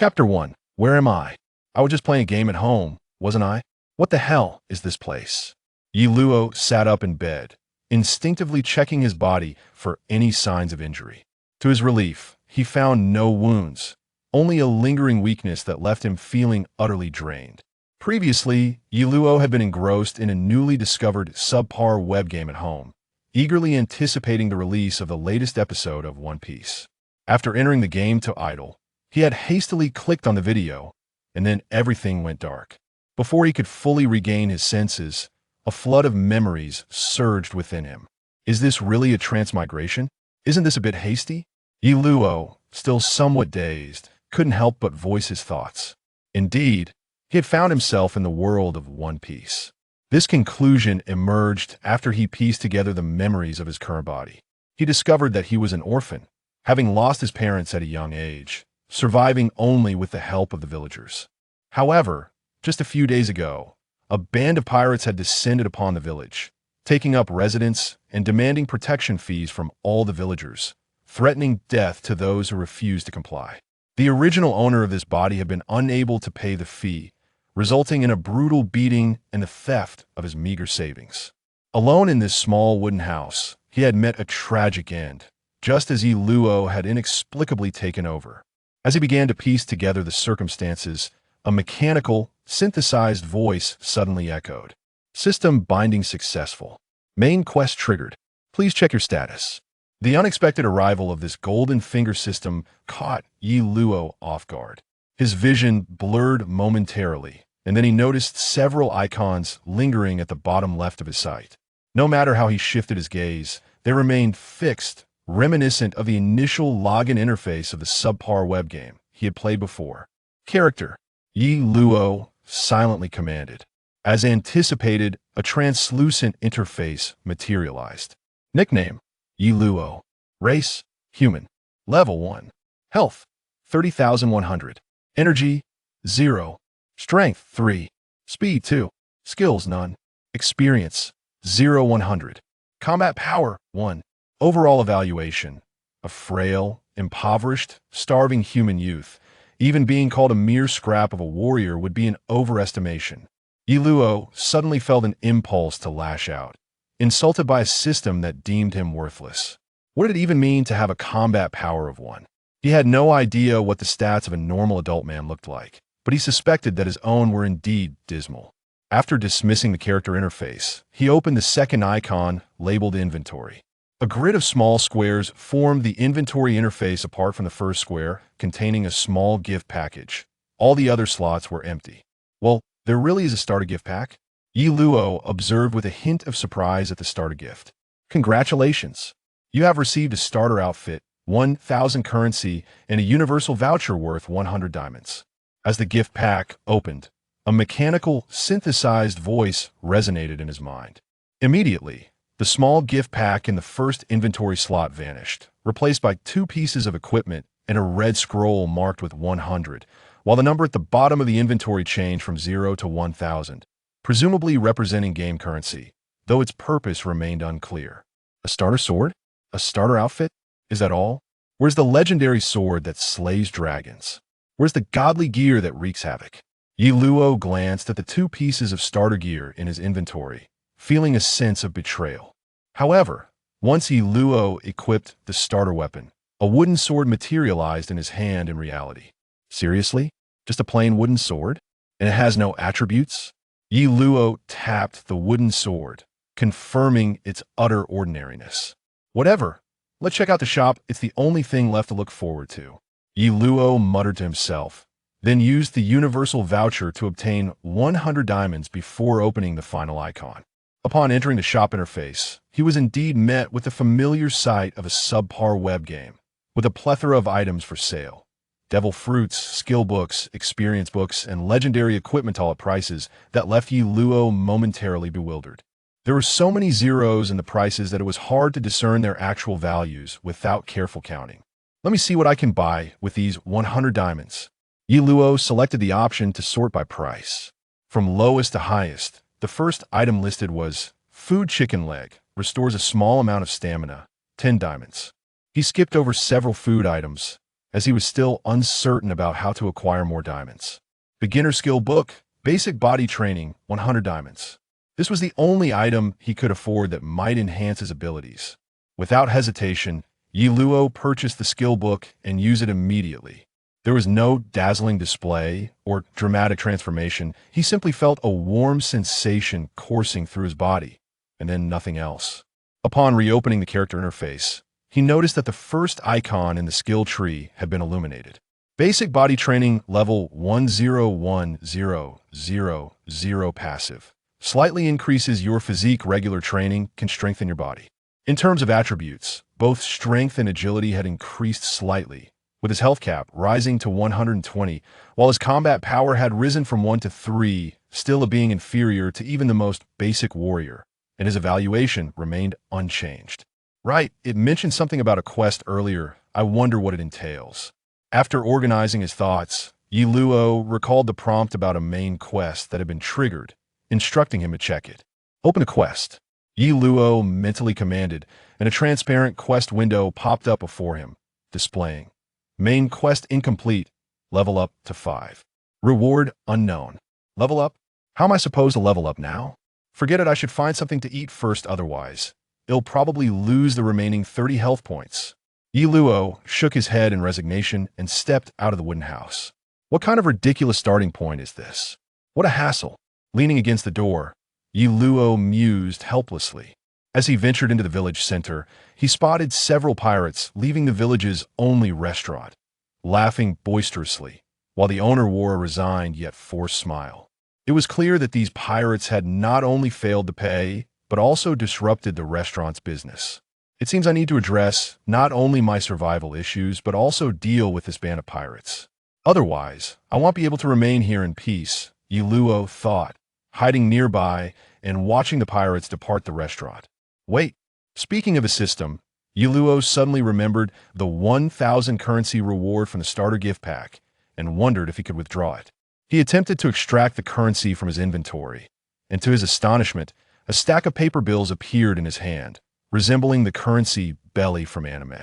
Chapter 1. Where am I? I was just playing a game at home, wasn't I? What the hell is this place? Yi Luo sat up in bed, instinctively checking his body for any signs of injury. To his relief, he found no wounds, only a lingering weakness that left him feeling utterly drained. Previously, Yi Luo had been engrossed in a newly discovered subpar web game at home, eagerly anticipating the release of the latest episode of One Piece. After entering the game to idle, he had hastily clicked on the video, and then everything went dark. Before he could fully regain his senses, a flood of memories surged within him. Is this really a transmigration? Isn't this a bit hasty? Yi Luo, still somewhat dazed, couldn't help but voice his thoughts. Indeed, he had found himself in the world of One Piece. This conclusion emerged after he pieced together the memories of his current body. He discovered that he was an orphan, having lost his parents at a young age, surviving only with the help of the villagers. However, just a few days ago, a band of pirates had descended upon the village, taking up residence and demanding protection fees from all the villagers, threatening death to those who refused to comply. The original owner of this body had been unable to pay the fee, resulting in a brutal beating and the theft of his meager savings. Alone in this small wooden house, he had met a tragic end, just as Yi Luo had inexplicably taken over. As he began to piece together the circumstances, a mechanical, synthesized voice suddenly echoed. System binding successful. Main quest triggered. Please check your status. The unexpected arrival of this golden finger system caught Yi Luo off guard. His vision blurred momentarily, and then he noticed several icons lingering at the bottom left of his sight. No matter how he shifted his gaze, they remained fixed, reminiscent of the initial login interface of the subpar web game he had played before. Character. Yi Luo silently commanded. As anticipated, a translucent interface materialized. Nickname. Yi Luo. Race. Human. Level 1. Health. 30,100. Energy. 0. Strength. 3. Speed. 2. Skills. None. Experience. 0-100. Combat power. 1. Overall evaluation. A frail, impoverished, starving human youth. Even being called a mere scrap of a warrior would be an overestimation. Yi Luo suddenly felt an impulse to lash out, insulted by a system that deemed him worthless. What did it even mean to have a combat power of 1? He had no idea what the stats of a normal adult man looked like, but he suspected that his own were indeed dismal. After dismissing the character interface, he opened the second icon labeled Inventory. A grid of small squares formed the inventory interface apart from the first square, containing a small gift package. All the other slots were empty. Well, there really is a starter gift pack? Yi Luo observed with a hint of surprise at the starter gift. Congratulations! You have received a starter outfit, 1,000 currency, and a universal voucher worth 100 diamonds. As the gift pack opened, a mechanical, synthesized voice resonated in his mind. Immediately, the small gift pack in the first inventory slot vanished, replaced by 2 pieces of equipment and a red scroll marked with 100, while the number at the bottom of the inventory changed from 0 to 1,000, presumably representing game currency, though its purpose remained unclear. A starter sword? A starter outfit? Is that all? Where's the legendary sword that slays dragons? Where's the godly gear that wreaks havoc? Yi Luo glanced at the 2 pieces of starter gear in his inventory, feeling a sense of betrayal. However, once Yi Luo equipped the starter weapon, a wooden sword materialized in his hand in reality. Seriously? Just a plain wooden sword? And it has no attributes? Yi Luo tapped the wooden sword, confirming its utter ordinariness. Whatever. Let's check out the shop. It's the only thing left to look forward to. Yi Luo muttered to himself, then used the universal voucher to obtain 100 diamonds before opening the final icon. Upon entering the shop interface, he was indeed met with the familiar sight of a subpar web game, with a plethora of items for sale. Devil fruits, skill books, experience books, and legendary equipment all at prices that left Yi Luo momentarily bewildered. There were so many zeros in the prices that it was hard to discern their actual values without careful counting. Let me see what I can buy with these 100 diamonds. Yi Luo selected the option to sort by price. From lowest to highest, the first item listed was food chicken leg, restores a small amount of stamina, 10 diamonds. He skipped over several food items, as he was still uncertain about how to acquire more diamonds. Beginner skill book, basic body training, 100 diamonds. This was the only item he could afford that might enhance his abilities. Without hesitation, Yi Luo purchased the skill book and used it immediately. There was no dazzling display or dramatic transformation. He simply felt a warm sensation coursing through his body, and then nothing else. Upon reopening the character interface, he noticed that the first icon in the skill tree had been illuminated. Basic body training level 101000 passive. Slightly increases your physique. Regular training can strengthen your body. In terms of attributes, both strength and agility had increased slightly, with his health cap rising to 120, while his combat power had risen from 1 to 3, still being inferior to even the most basic warrior, and his evaluation remained unchanged. Right, it mentioned something about a quest earlier. I wonder what it entails. After organizing his thoughts, Yi Luo recalled the prompt about a main quest that had been triggered, instructing him to check it. Open a quest. Yi Luo mentally commanded, and a transparent quest window popped up before him, displaying main quest incomplete, level up to 5. Reward unknown. Level up? How am I supposed to level up now? Forget it, I should find something to eat first, otherwise I'll probably lose the remaining 30 health points. Yi Luo shook his head in resignation and stepped out of the wooden house. What kind of ridiculous starting point is this? What a hassle. Leaning against the door, Yi Luo mused helplessly. As he ventured into the village center, he spotted several pirates leaving the village's only restaurant, laughing boisterously, while the owner wore a resigned yet forced smile. It was clear that these pirates had not only failed to pay, but also disrupted the restaurant's business. It seems I need to address not only my survival issues, but also deal with this band of pirates. Otherwise, I won't be able to remain here in peace, Yi Luo thought, hiding nearby and watching the pirates depart the restaurant. Wait, speaking of a system, Yi Luo suddenly remembered the 1,000 currency reward from the starter gift pack and wondered if he could withdraw it. He attempted to extract the currency from his inventory, and to his astonishment, a stack of paper bills appeared in his hand, resembling the currency belly from anime.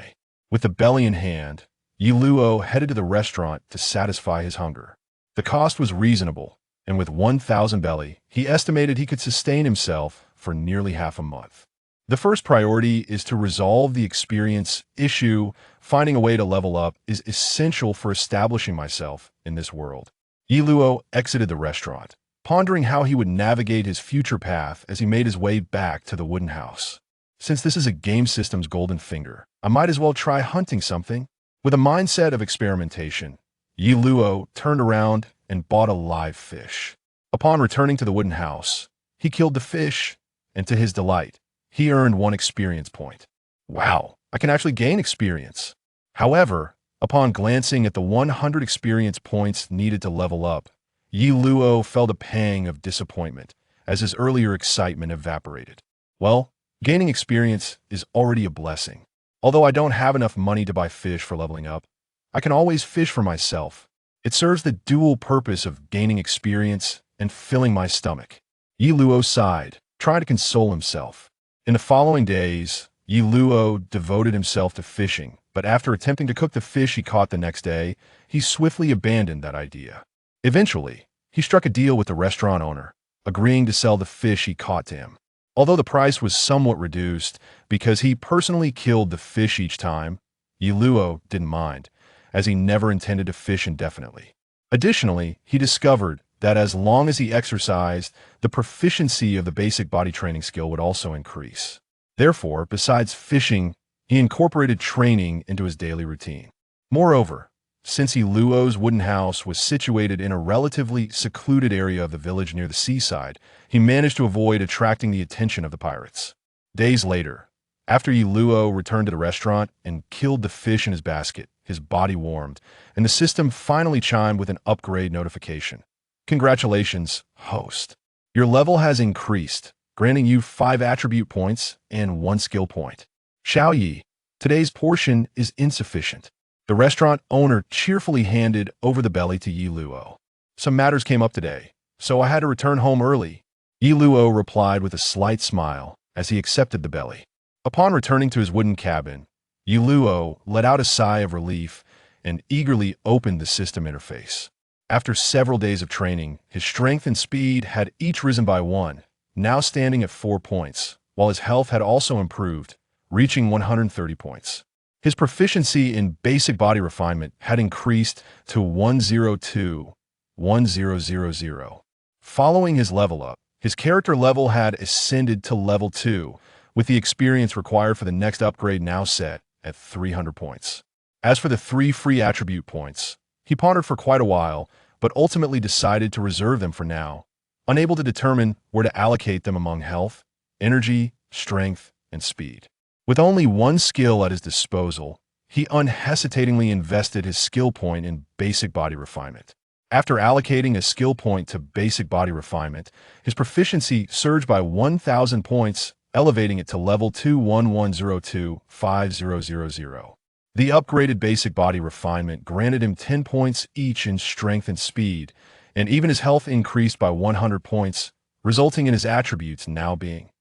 With the belly in hand, Yi Luo headed to the restaurant to satisfy his hunger. The cost was reasonable, and with 1,000 belly, he estimated he could sustain himself for nearly half a month. The first priority is to resolve the experience issue. Finding a way to level up is essential for establishing myself in this world. Yi Luo exited the restaurant, pondering how he would navigate his future path as he made his way back to the wooden house. Since this is a game system's golden finger, I might as well try hunting something. With a mindset of experimentation, Yi Luo turned around and bought a live fish. Upon returning to the wooden house, he killed the fish, and to his delight, he earned 1 experience point. Wow, I can actually gain experience. However, upon glancing at the 100 experience points needed to level up, Yi Luo felt a pang of disappointment as his earlier excitement evaporated. Well, gaining experience is already a blessing. Although I don't have enough money to buy fish for leveling up, I can always fish for myself. It serves the dual purpose of gaining experience and filling my stomach. Yi Luo sighed, trying to console himself. In the following days, Yi Luo devoted himself to fishing, but after attempting to cook the fish he caught the next day, he swiftly abandoned that idea. Eventually, he struck a deal with the restaurant owner, agreeing to sell the fish he caught to him. Although the price was somewhat reduced because he personally killed the fish each time, Yi Luo didn't mind, as he never intended to fish indefinitely. Additionally, he discovered that as long as he exercised, the proficiency of the basic body training skill would also increase. Therefore, besides fishing, he incorporated training into his daily routine. Moreover, since Yi Luo's wooden house was situated in a relatively secluded area of the village near the seaside, he managed to avoid attracting the attention of the pirates. Days later, after Yi Luo returned to the restaurant and killed the fish in his basket, his body warmed, and the system finally chimed with an upgrade notification. Congratulations, host. Your level has increased, granting you 5 attribute points and 1 skill point. Xiao Yi, today's portion is insufficient. The restaurant owner cheerfully handed over the belly to Yi Luo. Some matters came up today, so I had to return home early. Yi Luo replied with a slight smile as he accepted the belly. Upon returning to his wooden cabin, Yi Luo let out a sigh of relief and eagerly opened the system interface. After several days of training, his strength and speed had each risen by 1, now standing at 4 points, while his health had also improved, reaching 130 points. His proficiency in basic body refinement had increased to 102, 1000. Following his level up, his character level had ascended to level 2, with the experience required for the next upgrade now set at 300 points. As for the 3 free attribute points, he pondered for quite a while, but ultimately decided to reserve them for now, unable to determine where to allocate them among health, energy, strength, and speed. With only one skill at his disposal, he unhesitatingly invested his skill point in basic body refinement. After allocating a skill point to basic body refinement, his proficiency surged by 1,000 points, elevating it to level 211025000. The upgraded basic body refinement granted him 10 points each in strength and speed, and even his health increased by 100 points, resulting in his attributes now being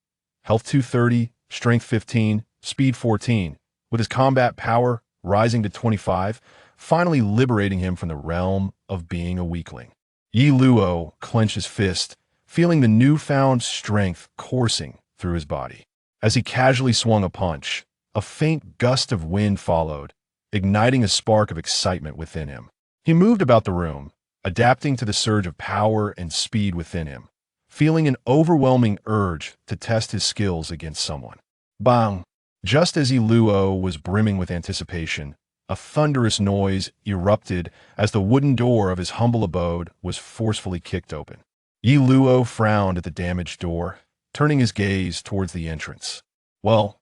health 230, strength 15, speed 14, with his combat power rising to 25, finally liberating him from the realm of being a weakling. Yi Luo clenched his fist, feeling the newfound strength coursing through his body. As he casually swung a punch, a faint gust of wind followed, igniting a spark of excitement within him. He moved about the room, adapting to the surge of power and speed within him, feeling an overwhelming urge to test his skills against someone. Bang! Just as Yi Luo was brimming with anticipation, a thunderous noise erupted as the wooden door of his humble abode was forcefully kicked open. Yi Luo frowned at the damaged door, turning his gaze towards the entrance. Well,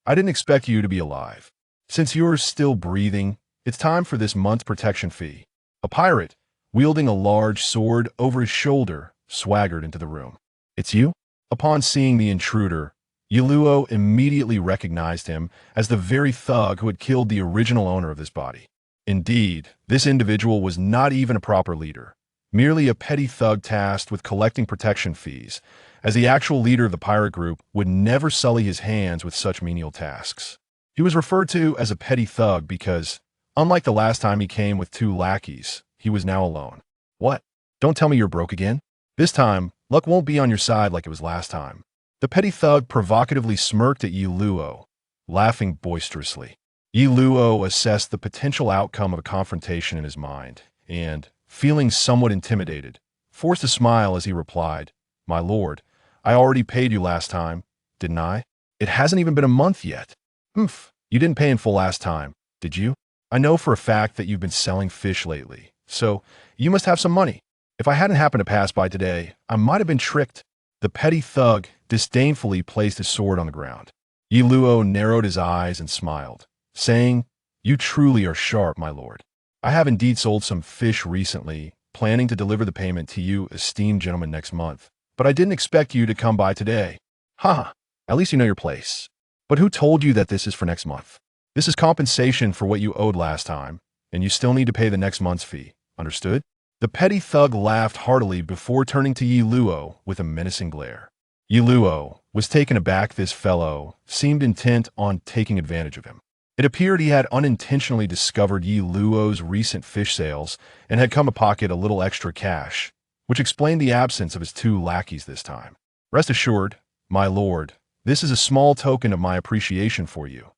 I didn't expect you to be alive. Since you're still breathing, it's time for this month's protection fee. A pirate, wielding a large sword over his shoulder, swaggered into the room. It's you? Upon seeing the intruder, Yi Luo immediately recognized him as the very thug who had killed the original owner of this body. Indeed, this individual was not even a proper leader, merely a petty thug tasked with collecting protection fees, as the actual leader of the pirate group would never sully his hands with such menial tasks. He was referred to as a petty thug because, unlike the last time he came with 2 lackeys, he was now alone. What? Don't tell me you're broke again? This time, luck won't be on your side like it was last time. The petty thug provocatively smirked at Yi Luo, laughing boisterously. Yi Luo assessed the potential outcome of a confrontation in his mind, and, feeling somewhat intimidated, forced a smile as he replied, "My lord, I already paid you last time, didn't I? It hasn't even been a month yet." "Oomph, you didn't pay in full last time, did you? I know for a fact that you've been selling fish lately, so you must have some money. If I hadn't happened to pass by today, I might have been tricked." The petty thug disdainfully placed his sword on the ground. Yi Luo narrowed his eyes and smiled, saying, "You truly are sharp, my lord. I have indeed sold some fish recently, planning to deliver the payment to you esteemed gentlemen next month, but I didn't expect you to come by today. Ha! At least you know your place. But who told you that this is for next month? This is compensation for what you owed last time, and you still need to pay the next month's fee. Understood?" The petty thug laughed heartily before turning to Yi Luo with a menacing glare. Yi Luo was taken aback. This fellow seemed intent on taking advantage of him. It appeared he had unintentionally discovered Yi Luo's recent fish sales and had come to pocket a little extra cash, which explained the absence of his 2 lackeys this time. "Rest assured, my lord, this is a small token of my appreciation for you,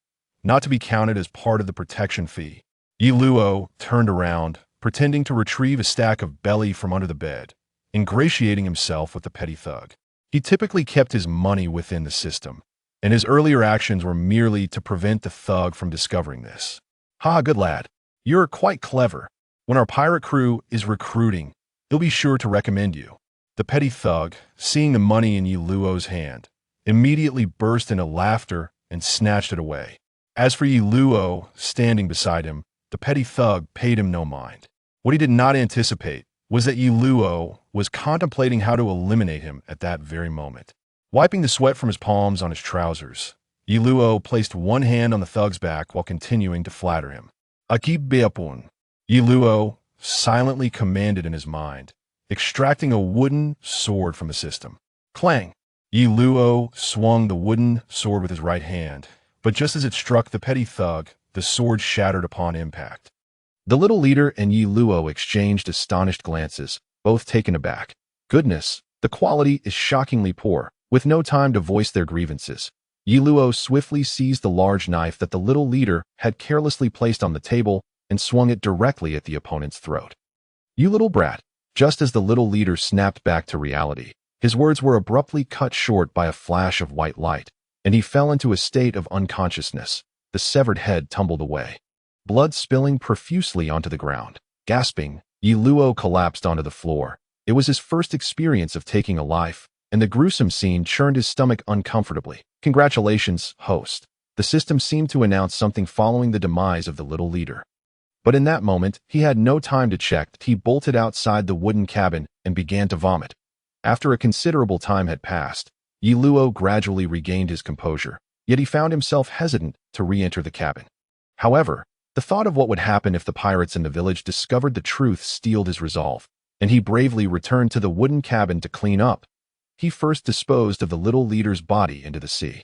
not to be counted as part of the protection fee." Yi Luo turned around, pretending to retrieve a stack of belly from under the bed, ingratiating himself with the petty thug. He typically kept his money within the system, and his earlier actions were merely to prevent the thug from discovering this. "Ha, good lad. You're quite clever. When our pirate crew is recruiting, he'll be sure to recommend you." The petty thug, seeing the money in Yi Luo's hand, immediately burst into laughter and snatched it away. As for Yi Luo standing beside him, the petty thug paid him no mind. What he did not anticipate was that Yi Luo was contemplating how to eliminate him at that very moment. Wiping the sweat from his palms on his trousers, Yi Luo placed one hand on the thug's back while continuing to flatter him. "Akib beapun," Yi Luo silently commanded in his mind, extracting a wooden sword from the system. Clang! Yi Luo swung the wooden sword with his right hand, but just as it struck the petty thug, the sword shattered upon impact. The little leader and Yi Luo exchanged astonished glances, both taken aback. Goodness, the quality is shockingly poor. With no time to voice their grievances, Yi Luo swiftly seized the large knife that the little leader had carelessly placed on the table and swung it directly at the opponent's throat. "You little brat!" Just as the little leader snapped back to reality, his words were abruptly cut short by a flash of white light, and he fell into a state of unconsciousness. The severed head tumbled away, blood spilling profusely onto the ground. Gasping, Yi Luo collapsed onto the floor. It was his first experience of taking a life, and the gruesome scene churned his stomach uncomfortably. "Congratulations, host." The system seemed to announce something following the demise of the little leader. But in that moment, he had no time to check. He bolted outside the wooden cabin and began to vomit. After a considerable time had passed, Yi Luo gradually regained his composure, yet he found himself hesitant to re-enter the cabin. However, the thought of what would happen if the pirates in the village discovered the truth steeled his resolve, and he bravely returned to the wooden cabin to clean up. He first disposed of the little leader's body into the sea,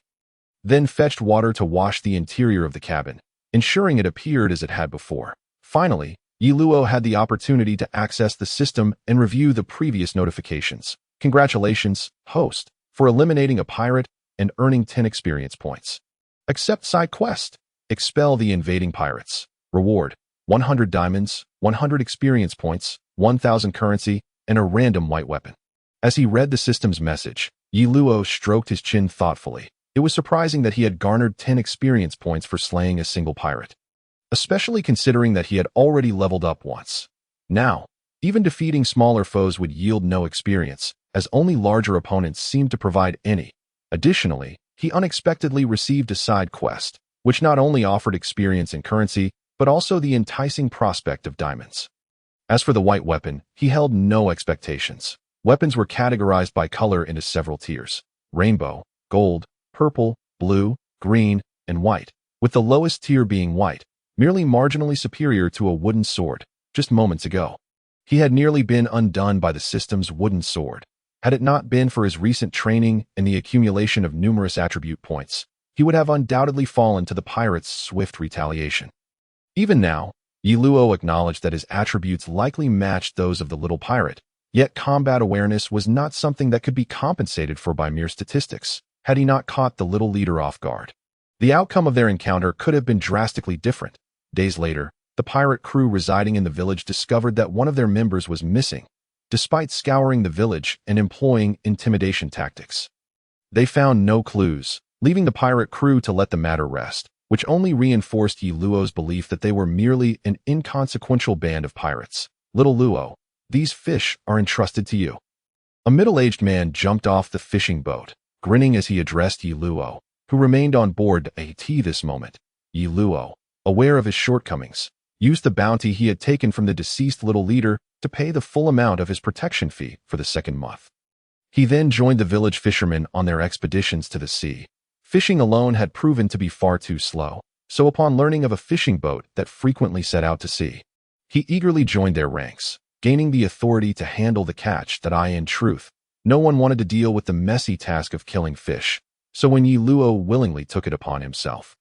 then fetched water to wash the interior of the cabin, ensuring it appeared as it had before. Finally, Yi Luo had the opportunity to access the system and review the previous notifications. "Congratulations, host, for eliminating a pirate and earning 10 experience points. Accept side quest. Expel the invading pirates. Reward: 100 diamonds, 100 experience points, 1,000 currency, and a random white weapon." As he read the system's message, Yi Luo stroked his chin thoughtfully. It was surprising that he had garnered 10 experience points for slaying a single pirate, especially considering that he had already leveled up once. Now, even defeating smaller foes would yield no experience, as only larger opponents seemed to provide any. Additionally, he unexpectedly received a side quest, which not only offered experience and currency, but also the enticing prospect of diamonds. As for the white weapon, he held no expectations. Weapons were categorized by color into several tiers: rainbow, gold, purple, blue, green, and white, with the lowest tier being white, merely marginally superior to a wooden sword. Just moments ago, he had nearly been undone by the system's wooden sword. Had it not been for his recent training and the accumulation of numerous attribute points, he would have undoubtedly fallen to the pirates' swift retaliation. Even now, Yi Luo acknowledged that his attributes likely matched those of the little pirate, yet combat awareness was not something that could be compensated for by mere statistics. Had he not caught the little leader off guard, the outcome of their encounter could have been drastically different. Days later, the pirate crew residing in the village discovered that one of their members was missing, despite scouring the village and employing intimidation tactics. They found no clues, leaving the pirate crew to let the matter rest, which only reinforced Yi Luo's belief that they were merely an inconsequential band of pirates. "Little Luo, these fish are entrusted to you." A middle-aged man jumped off the fishing boat, grinning as he addressed Yi Luo, who remained on board at this moment. Yi Luo, aware of his shortcomings, used the bounty he had taken from the deceased little leader to pay the full amount of his protection fee for the second month. He then joined the village fishermen on their expeditions to the sea. Fishing alone had proven to be far too slow, so upon learning of a fishing boat that frequently set out to sea, he eagerly joined their ranks, gaining the authority to handle the catch. In truth, no one wanted to deal with the messy task of killing fish, so when Yi Luo willingly took it upon himself,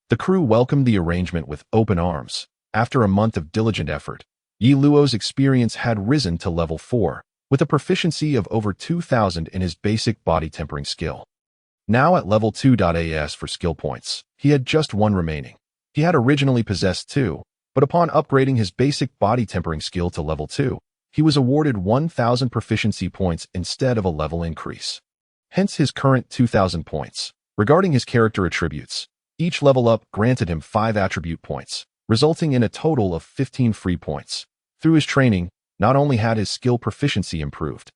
the crew welcomed the arrangement with open arms. After a month of diligent effort, Yi Luo's experience had risen to level 4, with a proficiency of over 2,000 in his basic body tempering skill. Now at level 2.as for skill points, he had just one remaining. He had originally possessed 2, but upon upgrading his basic body tempering skill to level 2, he was awarded 1,000 proficiency points instead of a level increase. Hence his current 2,000 points. Regarding his character attributes, each level up granted him 5 attribute points, resulting in a total of 15 free points. Through his training, not only had his skill proficiency improved,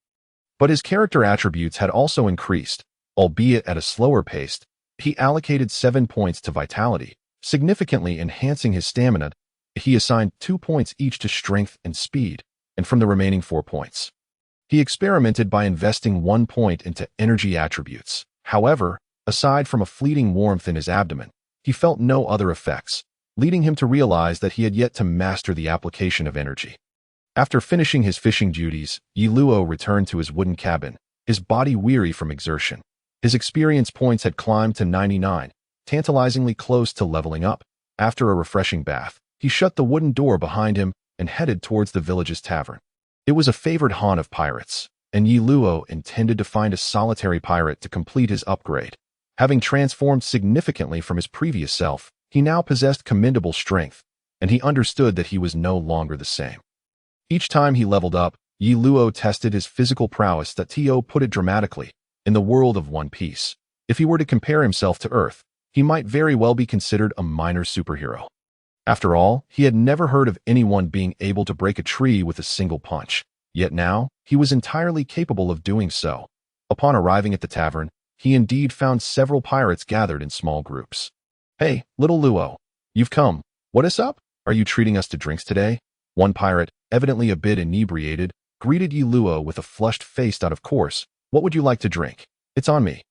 but his character attributes had also increased, albeit at a slower pace. He allocated 7 points to vitality, significantly enhancing his stamina. He assigned 2 points each to strength and speed, and from the remaining 4 points, he experimented by investing 1 point into energy attributes. However, aside from a fleeting warmth in his abdomen, he felt no other effects, leading him to realize that he had yet to master the application of energy. After finishing his fishing duties, Yi Luo returned to his wooden cabin, his body weary from exertion. His experience points had climbed to 99, tantalizingly close to leveling up. After a refreshing bath, he shut the wooden door behind him and headed towards the village's tavern. It was a favored haunt of pirates, and Yi Luo intended to find a solitary pirate to complete his upgrade. Having transformed significantly from his previous self, he now possessed commendable strength, and he understood that he was no longer the same. Each time he leveled up, Yi Luo tested his physical prowess. To put it dramatically, in the world of One Piece, if he were to compare himself to Earth, he might very well be considered a minor superhero. After all, he had never heard of anyone being able to break a tree with a single punch, yet now he was entirely capable of doing so. Upon arriving at the tavern, he indeed found several pirates gathered in small groups. "Hey, little Luo, you've come. What is up? Are you treating us to drinks today?" One pirate, evidently a bit inebriated, greeted Yi Luo with a flushed face. "Of course. What would you like to drink? It's on me."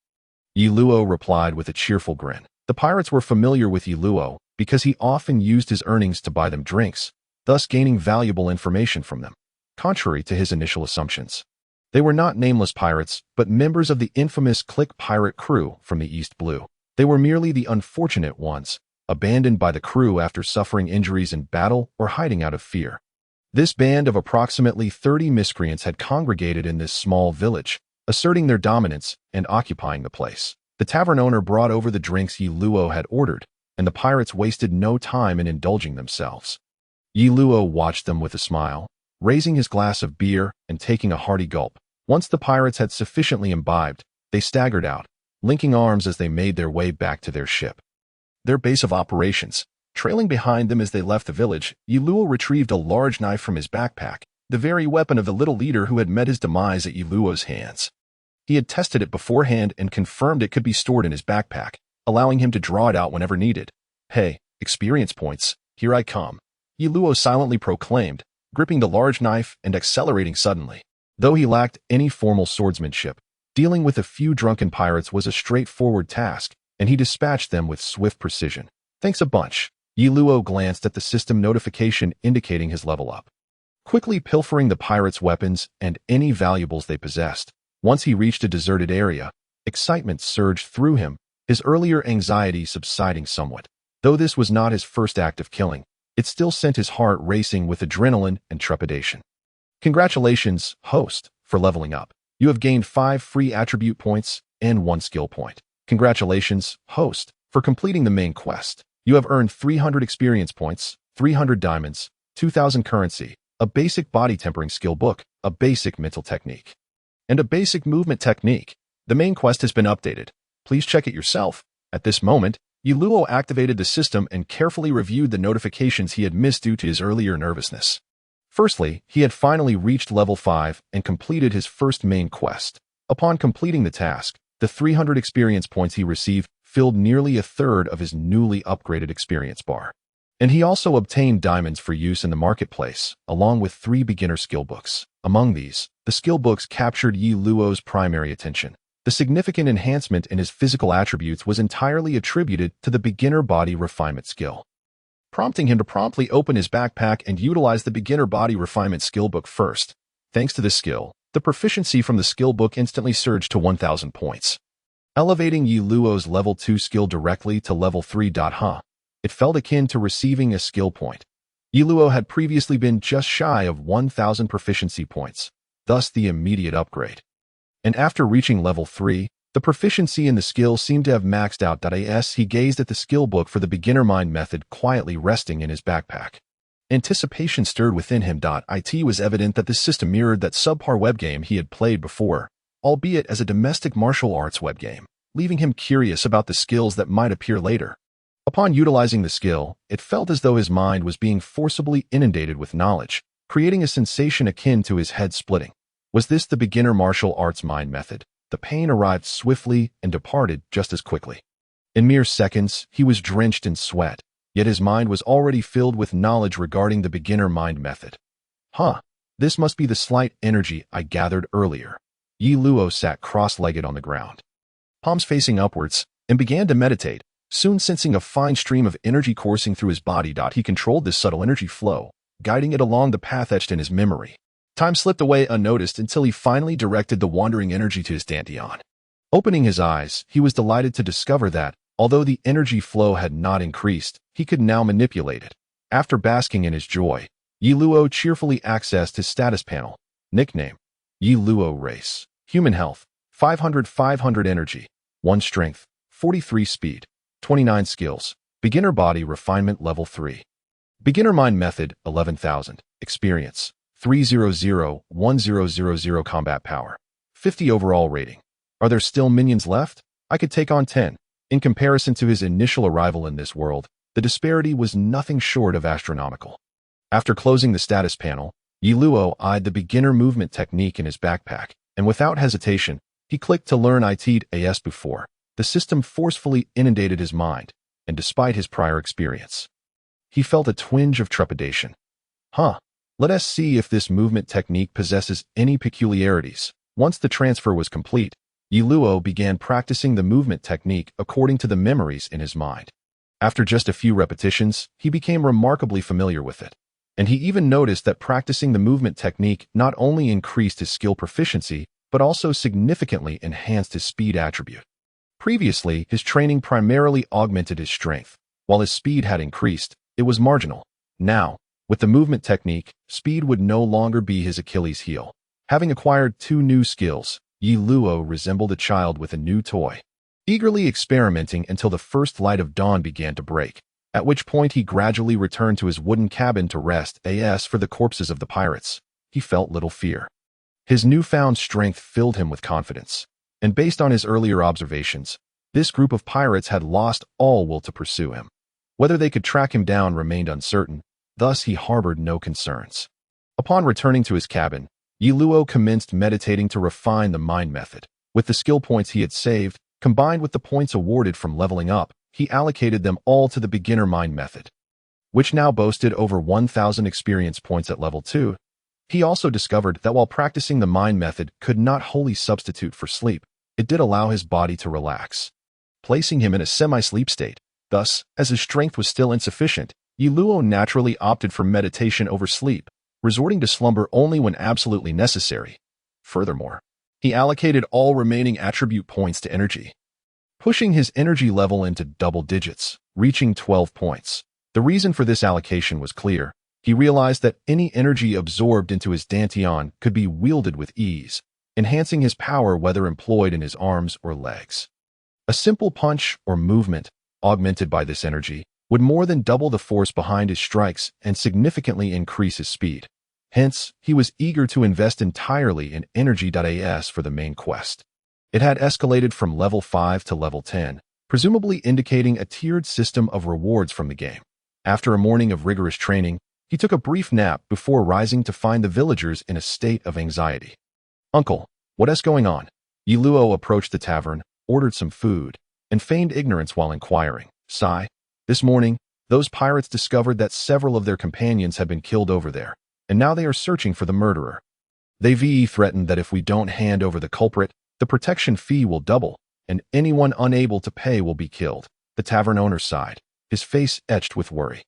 Yi Luo replied with a cheerful grin. The pirates were familiar with Yi Luo because he often used his earnings to buy them drinks, thus gaining valuable information from them, contrary to his initial assumptions. They were not nameless pirates, but members of the infamous Click pirate crew from the East Blue. They were merely the unfortunate ones, abandoned by the crew after suffering injuries in battle or hiding out of fear. This band of approximately 30 miscreants had congregated in this small village, asserting their dominance and occupying the place. The tavern owner brought over the drinks Yi Luo had ordered, and the pirates wasted no time in indulging themselves. Yi Luo watched them with a smile, raising his glass of beer and taking a hearty gulp. Once the pirates had sufficiently imbibed, they staggered out, linking arms as they made their way back to their ship. Their base of operations. Trailing behind them as they left the village, Yi Luo retrieved a large knife from his backpack, the very weapon of the little leader who had met his demise at Yi Luo's hands. He had tested it beforehand and confirmed it could be stored in his backpack, allowing him to draw it out whenever needed. "Hey, experience points, here I come," Yi Luo silently proclaimed, gripping the large knife and accelerating suddenly. Though he lacked any formal swordsmanship, dealing with a few drunken pirates was a straightforward task, and he dispatched them with swift precision. "Thanks a bunch." Yi Luo glanced at the system notification indicating his level up, quickly pilfering the pirates' weapons and any valuables they possessed. Once he reached a deserted area, excitement surged through him, his earlier anxiety subsiding somewhat. Though this was not his first act of killing, it still sent his heart racing with adrenaline and trepidation. "Congratulations, host, for leveling up. You have gained 5 free attribute points and 1 skill point. Congratulations, host, for completing the main quest. You have earned 300 experience points, 300 diamonds, 2,000 currency, a basic body tempering skill book, a basic mental technique, and a basic movement technique. The main quest has been updated. Please check it yourself." At this moment, Yi Luo activated the system and carefully reviewed the notifications he had missed due to his earlier nervousness. Firstly, he had finally reached level 5 and completed his first main quest. Upon completing the task, the 300 experience points he received filled nearly a third of his newly upgraded experience bar. And he also obtained diamonds for use in the marketplace, along with 3 beginner skill books. Among these, the skill books captured Yi Luo's primary attention. The significant enhancement in his physical attributes was entirely attributed to the beginner body refinement skill, prompting him to promptly open his backpack and utilize the beginner body refinement skill book first. Thanks to this skill, the proficiency from the skill book instantly surged to 1,000 points, elevating Yi Luo's level 2 skill directly to level 3. It felt akin to receiving a skill point. Yi Luo had previously been just shy of 1,000 proficiency points, thus the immediate upgrade. And after reaching level 3, the proficiency in the skill seemed to have maxed out. As he gazed at the skill book for the beginner mind method quietly resting in his backpack, anticipation stirred within him. It was evident that this system mirrored that subpar web game he had played before, albeit as a domestic martial arts web game, leaving him curious about the skills that might appear later. Upon utilizing the skill, it felt as though his mind was being forcibly inundated with knowledge, creating a sensation akin to his head splitting. Was this the beginner martial arts mind method? The pain arrived swiftly and departed just as quickly. In mere seconds, he was drenched in sweat, yet his mind was already filled with knowledge regarding the beginner mind method. This must be the slight energy I gathered earlier. Yi Luo sat cross-legged on the ground, palms facing upwards, and began to meditate, soon sensing a fine stream of energy coursing through his body. He controlled this subtle energy flow, guiding it along the path etched in his memory. Time slipped away unnoticed until he finally directed the wandering energy to his dantian. Opening his eyes, he was delighted to discover that, although the energy flow had not increased, he could now manipulate it. After basking in his joy, Yi Luo cheerfully accessed his status panel. Nickname: Yi Luo Race. Human health: 500 energy, 1 strength, 43 speed, 29 skills. Beginner body refinement level 3. Beginner mind method 11,000. Experience 300-1000 combat power. 50 overall rating. Are there still minions left? I could take on 10. In comparison to his initial arrival in this world, the disparity was nothing short of astronomical. After closing the status panel, Yi Luo eyed the beginner movement technique in his backpack, and without hesitation, he clicked to learn it as before. The system forcefully inundated his mind, and despite his prior experience, he felt a twinge of trepidation. Let us see if this movement technique possesses any peculiarities. Once the transfer was complete, Yi Luo began practicing the movement technique according to the memories in his mind. After just a few repetitions, he became remarkably familiar with it, and he even noticed that practicing the movement technique not only increased his skill proficiency, but also significantly enhanced his speed attribute. Previously, his training primarily augmented his strength. While his speed had increased, it was marginal. Now, with the movement technique, speed would no longer be his Achilles heel. Having acquired 2 new skills, Yi Luo resembled a child with a new toy, eagerly experimenting until the first light of dawn began to break, at which point he gradually returned to his wooden cabin to rest. As for the corpses of the pirates, he felt little fear. His newfound strength filled him with confidence, and based on his earlier observations, this group of pirates had lost all will to pursue him. Whether they could track him down remained uncertain, thus he harbored no concerns. Upon returning to his cabin, Yi Luo commenced meditating to refine the mind method. With the skill points he had saved, combined with the points awarded from leveling up, he allocated them all to the beginner mind method, which now boasted over 1,000 experience points at level 2. He also discovered that while practicing the mind method could not wholly substitute for sleep, it did allow his body to relax, placing him in a semi-sleep state. Thus, as his strength was still insufficient, Yi Luo naturally opted for meditation over sleep, resorting to slumber only when absolutely necessary. Furthermore, he allocated all remaining attribute points to energy, pushing his energy level into double digits, reaching 12 points. The reason for this allocation was clear. He realized that any energy absorbed into his dantian could be wielded with ease, enhancing his power whether employed in his arms or legs. A simple punch or movement, augmented by this energy, would more than double the force behind his strikes and significantly increase his speed. Hence, he was eager to invest entirely in energy.as for the main quest. It had escalated from level 5 to level 10, presumably indicating a tiered system of rewards from the game. After a morning of rigorous training, he took a brief nap before rising to find the villagers in a state of anxiety. "Uncle, what is going on?" Yi Luo approached the tavern, ordered some food, and feigned ignorance while inquiring. "Sigh. This morning, those pirates discovered that several of their companions had been killed over there, and now they are searching for the murderer. They threatened that if we don't hand over the culprit, the protection fee will double, and anyone unable to pay will be killed." The tavern owner sighed, his face etched with worry.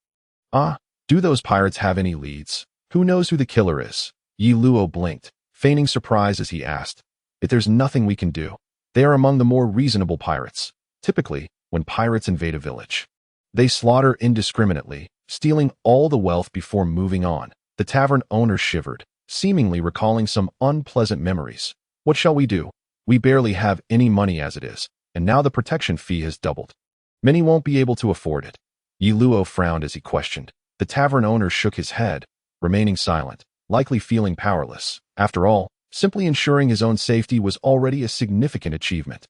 Do those pirates have any leads? Who knows who the killer is?" Yi Luo blinked, feigning surprise as he asked. "If there's nothing we can do. They are among the more reasonable pirates. Typically, when pirates invade a village, they slaughter indiscriminately, stealing all the wealth before moving on." The tavern owner shivered, seemingly recalling some unpleasant memories. "What shall we do? We barely have any money as it is, and now the protection fee has doubled. Many won't be able to afford it." Yi Luo frowned as he questioned. The tavern owner shook his head, remaining silent, likely feeling powerless. After all, simply ensuring his own safety was already a significant achievement.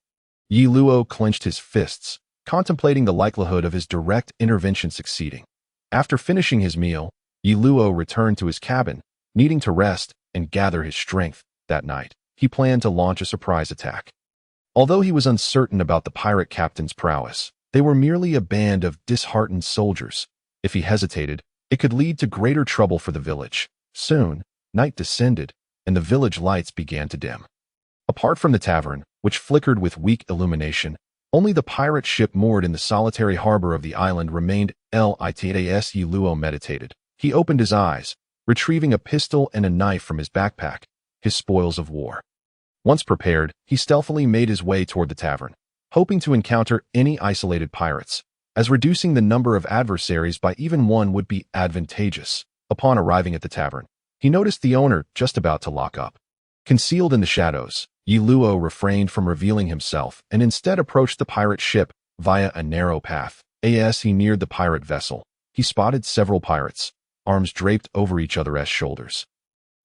Yi Luo clenched his fists, contemplating the likelihood of his direct intervention succeeding. After finishing his meal, Yi Luo returned to his cabin, needing to rest and gather his strength. That night, he planned to launch a surprise attack. Although he was uncertain about the pirate captain's prowess, they were merely a band of disheartened soldiers. If he hesitated, it could lead to greater trouble for the village. Soon, night descended, and the village lights began to dim. Apart from the tavern, which flickered with weak illumination, only the pirate ship moored in the solitary harbor of the island remained. Yi Luo meditated. He opened his eyes, retrieving a pistol and a knife from his backpack, his spoils of war. Once prepared, he stealthily made his way toward the tavern, hoping to encounter any isolated pirates. as reducing the number of adversaries by even one would be advantageous. Upon arriving at the tavern, he noticed the owner just about to lock up. Concealed in the shadows, Yi Luo refrained from revealing himself and instead approached the pirate ship via a narrow path. As he neared the pirate vessel, he spotted several pirates, arms draped over each other's shoulders.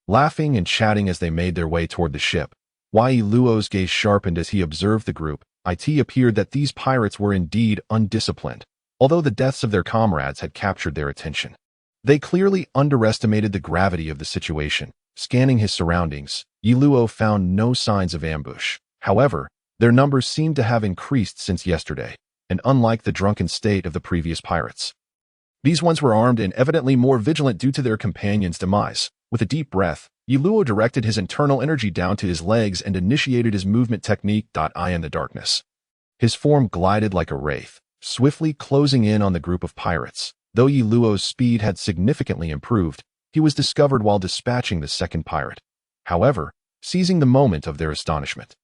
Laughing and chatting as they made their way toward the ship, Yi Luo's gaze sharpened as he observed the group. It appeared that these pirates were indeed undisciplined, although the deaths of their comrades had captured their attention. They clearly underestimated the gravity of the situation. Scanning his surroundings, Yi Luo found no signs of ambush. However, their numbers seemed to have increased since yesterday, and unlike the drunken state of the previous pirates, these ones were armed and evidently more vigilant due to their companion's demise. With a deep breath, Yi Luo directed his internal energy down to his legs and initiated his movement technique. I in the darkness. His form glided like a wraith, swiftly closing in on the group of pirates. Though Yi Luo's speed had significantly improved, he was discovered while dispatching the second pirate. However, seizing the moment of their astonishment,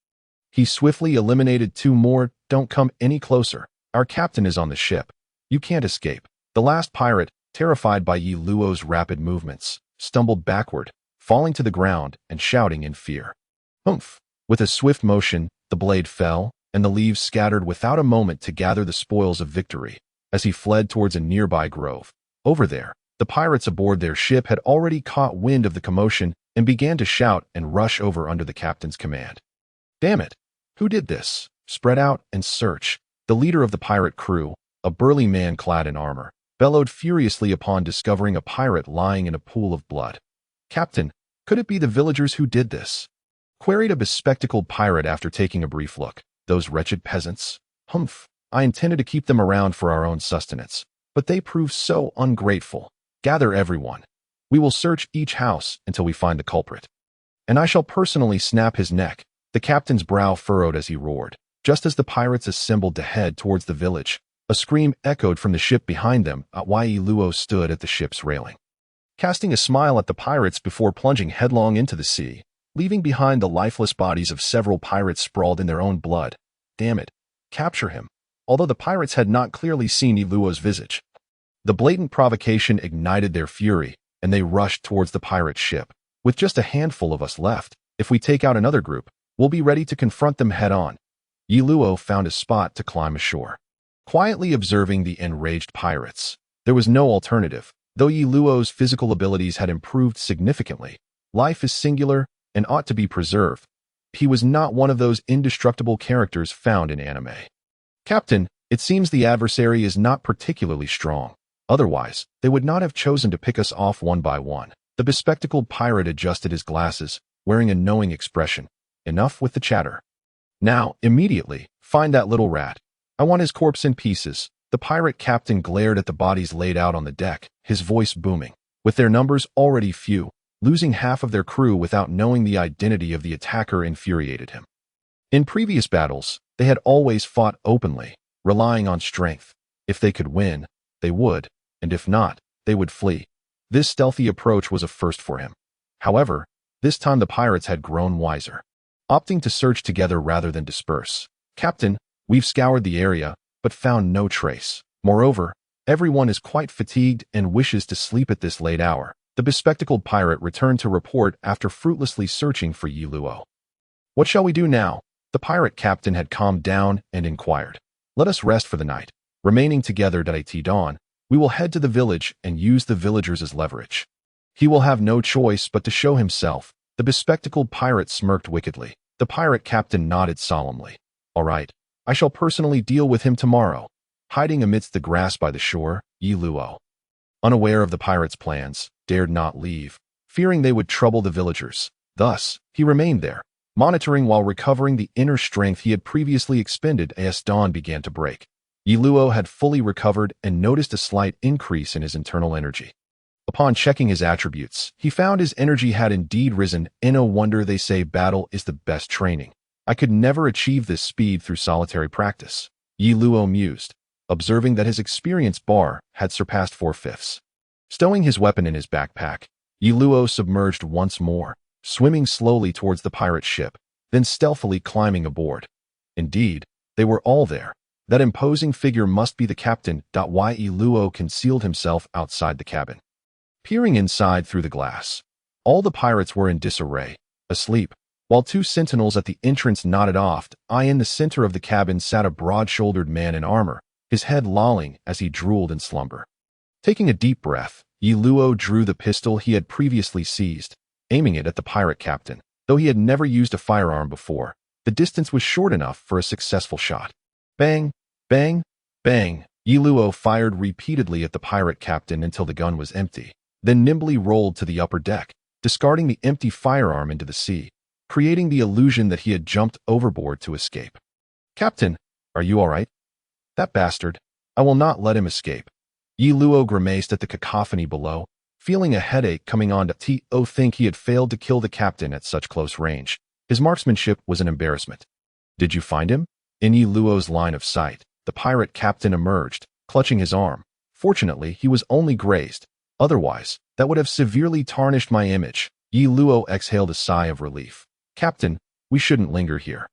he swiftly eliminated two more. Don't come any closer. Our captain is on the ship. You can't escape. The last pirate, terrified by Yi Luo's rapid movements, stumbled backward, falling to the ground and shouting in fear. Humph! With a swift motion, the blade fell, and the leaves scattered without a moment to gather the spoils of victory. As he fled towards a nearby grove, over there, the pirates aboard their ship had already caught wind of the commotion and began to shout and rush over under the captain's command. Damn it! Who did this? Spread out and search. The leader of the pirate crew, a burly man clad in armor, bellowed furiously upon discovering a pirate lying in a pool of blood. Captain, could it be the villagers who did this? Queried a bespectacled pirate after taking a brief look. Those wretched peasants? Humph! I intended to keep them around for our own sustenance, but they proved so ungrateful. Gather everyone. We will search each house until we find the culprit, and I shall personally snap his neck. The captain's brow furrowed as he roared. Just as the pirates assembled to head towards the village, a scream echoed from the ship behind them. Yi Luo stood at the ship's railing, casting a smile at the pirates before plunging headlong into the sea, leaving behind the lifeless bodies of several pirates sprawled in their own blood. Damn it! Capture him! Although the pirates had not clearly seen Yi Luo's visage, the blatant provocation ignited their fury, and they rushed towards the pirate ship. With just a handful of us left, if we take out another group, we'll be ready to confront them head-on. Yi Luo found a spot to climb ashore, quietly observing the enraged pirates. There was no alternative. Though Yi Luo's physical abilities had improved significantly, life is singular and ought to be preserved. He was not one of those indestructible characters found in anime. Captain, it seems the adversary is not particularly strong. Otherwise, they would not have chosen to pick us off one by one. The bespectacled pirate adjusted his glasses, wearing a knowing expression. Enough with the chatter. Now, immediately, find that little rat. I want his corpse in pieces. The pirate captain glared at the bodies laid out on the deck, his voice booming. With their numbers already few, losing half of their crew without knowing the identity of the attacker infuriated him. In previous battles, they had always fought openly, relying on strength. If they could win, they would, and if not, they would flee. This stealthy approach was a first for him. However, this time the pirates had grown wiser, opting to search together rather than disperse. Captain, we've scoured the area, but found no trace. Moreover, everyone is quite fatigued and wishes to sleep at this late hour. The bespectacled pirate returned to report after fruitlessly searching for Yi Luo. What shall we do now? The pirate captain had calmed down and inquired. Let us rest for the night. Remaining together at dawn, we will head to the village and use the villagers as leverage. He will have no choice but to show himself. The bespectacled pirate smirked wickedly. The pirate captain nodded solemnly. All right, I shall personally deal with him tomorrow. Hiding amidst the grass by the shore, Yi Luo, unaware of the pirates' plans, dared not leave, fearing they would trouble the villagers. Thus, he remained there, monitoring while recovering the inner strength he had previously expended as dawn began to break. Yi Luo had fully recovered and noticed a slight increase in his internal energy. Upon checking his attributes, he found his energy had indeed risen. No wonder they say battle is the best training. I could never achieve this speed through solitary practice. Yi Luo mused, observing that his experience bar had surpassed 4/5. Stowing his weapon in his backpack, Yi Luo submerged once more, swimming slowly towards the pirate ship, then stealthily climbing aboard. Indeed, they were all there. That imposing figure must be the captain. Yi Luo concealed himself outside the cabin. Peering inside through the glass, all the pirates were in disarray, asleep, while two sentinels at the entrance nodded off. In the center of the cabin sat a broad-shouldered man in armor, his head lolling as he drooled in slumber. Taking a deep breath, Yi Luo drew the pistol he had previously seized, aiming it at the pirate captain. Though he had never used a firearm before, the distance was short enough for a successful shot. Bang! Bang! Bang! Yi Luo fired repeatedly at the pirate captain until the gun was empty, then nimbly rolled to the upper deck, discarding the empty firearm into the sea, creating the illusion that he had jumped overboard to escape. "Captain, are you all right?" "That bastard. I will not let him escape." Yi Luo grimaced at the cacophony below, feeling a headache coming on. To think he had failed to kill the captain at such close range. His marksmanship was an embarrassment. "Did you find him?" In Yi Luo's line of sight, the pirate captain emerged, clutching his arm. Fortunately, he was only grazed. Otherwise, that would have severely tarnished my image. Yi Luo exhaled a sigh of relief. "Captain, we shouldn't linger here.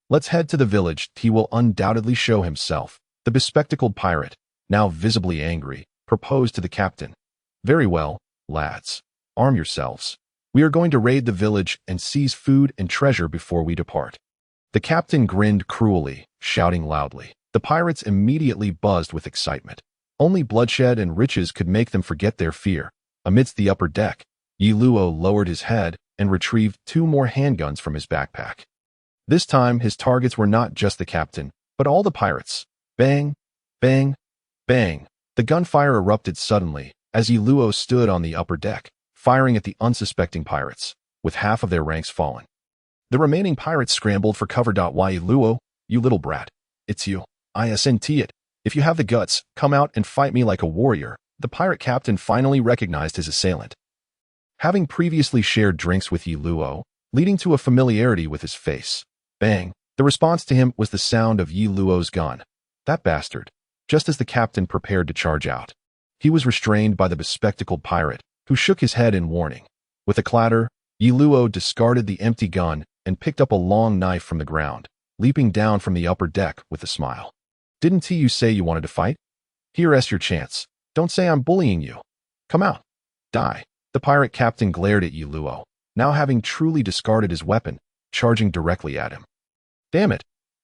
Let's head to the village. He will undoubtedly show himself." The bespectacled pirate, now visibly angry, proposed to the captain. "Very well, lads. Arm yourselves. We are going to raid the village and seize food and treasure before we depart." The captain grinned cruelly, shouting loudly. The pirates immediately buzzed with excitement. Only bloodshed and riches could make them forget their fear. Amidst the upper deck, Yi Luo lowered his head and retrieved 2 more handguns from his backpack. This time, his targets were not just the captain, but all the pirates. Bang! Bang! Bang! The gunfire erupted suddenly as Yi Luo stood on the upper deck, firing at the unsuspecting pirates, with half of their ranks fallen. The remaining pirates scrambled for cover. "Yi Luo, you little brat. It's you. Isn't it? If you have the guts, come out and fight me like a warrior." The pirate captain finally recognized his assailant. Having previously shared drinks with Yi Luo, leading to a familiarity with his face. Bang! The response to him was the sound of Yi Luo's gun. That bastard. Just as the captain prepared to charge out, he was restrained by the bespectacled pirate, who shook his head in warning. With a clatter, Yi Luo discarded the empty gun and picked up a long knife from the ground, leaping down from the upper deck with a smile. "Didn't you say you wanted to fight? Here's your chance. Don't say I'm bullying you. Come out. Die." The pirate captain glared at Yi Luo, now having truly discarded his weapon, charging directly at him. "Damn it.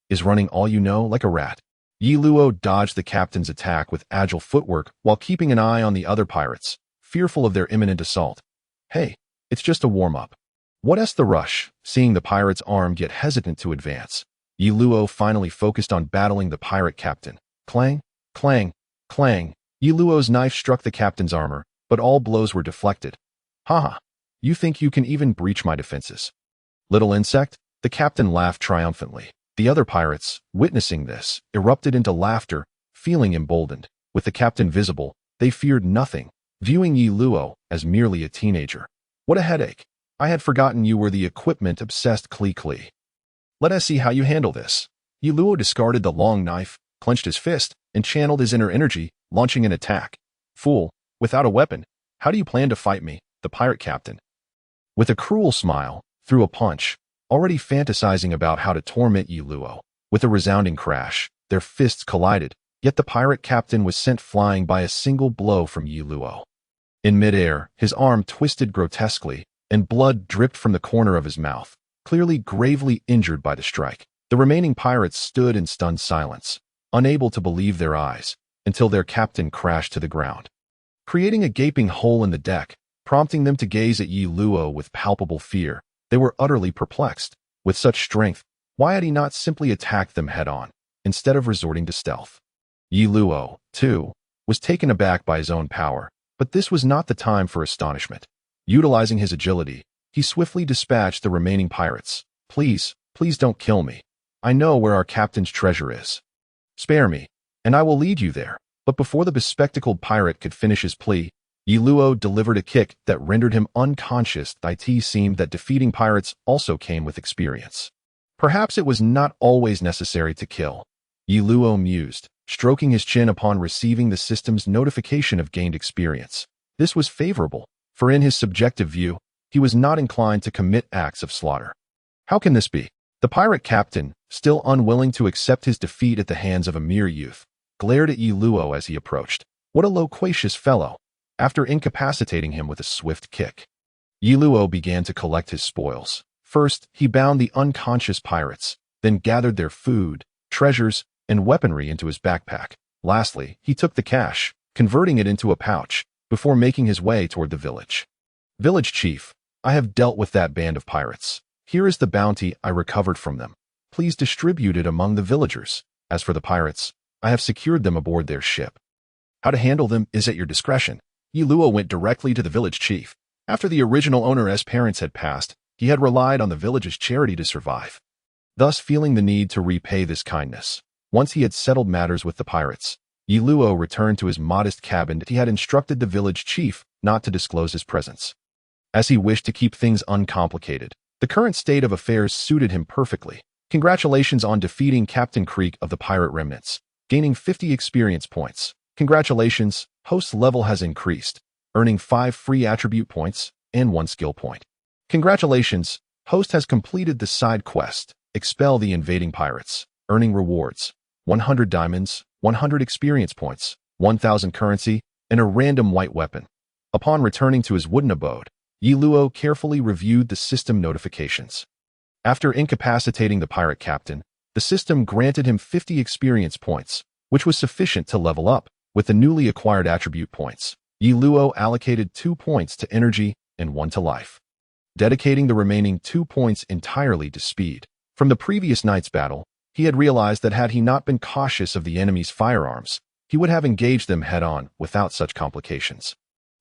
Is running all you know, like a rat?" Yi Luo dodged the captain's attack with agile footwork while keeping an eye on the other pirates, fearful of their imminent assault. "Hey, it's just a warm-up. What's the rush?" Seeing the pirate's arm get hesitant to advance, Yi Luo finally focused on battling the pirate captain. Clang, clang, clang. Yi Luo's knife struck the captain's armor, but all blows were deflected. "Haha, you think you can even breach my defenses? Little insect?" The captain laughed triumphantly. The other pirates, witnessing this, erupted into laughter, feeling emboldened. With the captain visible, they feared nothing, viewing Yi Luo as merely a teenager. "What a headache. I had forgotten you were the equipment-obsessed Klee. Let us see how you handle this." Yi Luo discarded the long knife, clenched his fist, and channeled his inner energy, launching an attack. "Fool, without a weapon, how do you plan to fight me?" The pirate captain, with a cruel smile, threw a punch, already fantasizing about how to torment Yi Luo. With a resounding crash, their fists collided, yet the pirate captain was sent flying by a single blow from Yi Luo. In midair, his arm twisted grotesquely, and blood dripped from the corner of his mouth, clearly gravely injured by the strike. The remaining pirates stood in stunned silence, unable to believe their eyes, until their captain crashed to the ground, creating a gaping hole in the deck, prompting them to gaze at Yi Luo with palpable fear. They were utterly perplexed. With such strength, why had he not simply attacked them head-on, instead of resorting to stealth? Yi Luo, too, was taken aback by his own power, but this was not the time for astonishment. Utilizing his agility, he swiftly dispatched the remaining pirates. Please don't kill me. I know where our captain's treasure is. Spare me, and I will lead you there." But before the bespectacled pirate could finish his plea, Yi Luo delivered a kick that rendered him unconscious. It seemed that defeating pirates also came with experience. Perhaps it was not always necessary to kill. Yi Luo mused, stroking his chin upon receiving the system's notification of gained experience. This was favorable, for in his subjective view, he was not inclined to commit acts of slaughter. How can this be? The pirate captain, still unwilling to accept his defeat at the hands of a mere youth, glared at Yi Luo as he approached. What a loquacious fellow! After incapacitating him with a swift kick, Yi Luo began to collect his spoils. First, he bound the unconscious pirates, then gathered their food, treasures, and weaponry into his backpack. Lastly, he took the cash, converting it into a pouch, before making his way toward the village. Village chief, I have dealt with that band of pirates. Here is the bounty I recovered from them. Please distribute it among the villagers. As for the pirates, I have secured them aboard their ship. How to handle them is at your discretion. Yi Luo went directly to the village chief. After the original owner's parents had passed, he had relied on the village's charity to survive, thus feeling the need to repay this kindness. Once he had settled matters with the pirates, Yi Luo returned to his modest cabin. He had instructed the village chief not to disclose his presence, as he wished to keep things uncomplicated. The current state of affairs suited him perfectly. Congratulations on defeating Captain Creek of the pirate remnants, gaining 50 experience points. Congratulations, host's level has increased, earning 5 free attribute points and 1 skill point. Congratulations, host has completed the side quest, expel the invading pirates, earning rewards, 100 diamonds, 100 experience points, 1,000 currency, and a random white weapon. Upon returning to his wooden abode, Yi Luo carefully reviewed the system notifications. After incapacitating the pirate captain, the system granted him 50 experience points, which was sufficient to level up. With the newly acquired attribute points, Yi Luo allocated 2 points to energy and 1 to life, dedicating the remaining 2 points entirely to speed. From the previous night's battle, he had realized that had he not been cautious of the enemy's firearms, he would have engaged them head-on without such complications.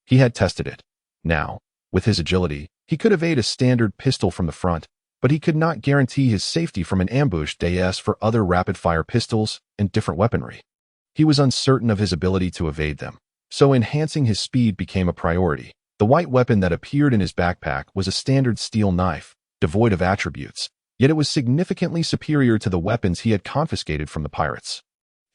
He had tested it. Now, with his agility, he could evade a standard pistol from the front, but he could not guarantee his safety from an ambush as for other rapid-fire pistols and different weaponry. He was uncertain of his ability to evade them, so enhancing his speed became a priority. The white weapon that appeared in his backpack was a standard steel knife, devoid of attributes, yet it was significantly superior to the weapons he had confiscated from the pirates.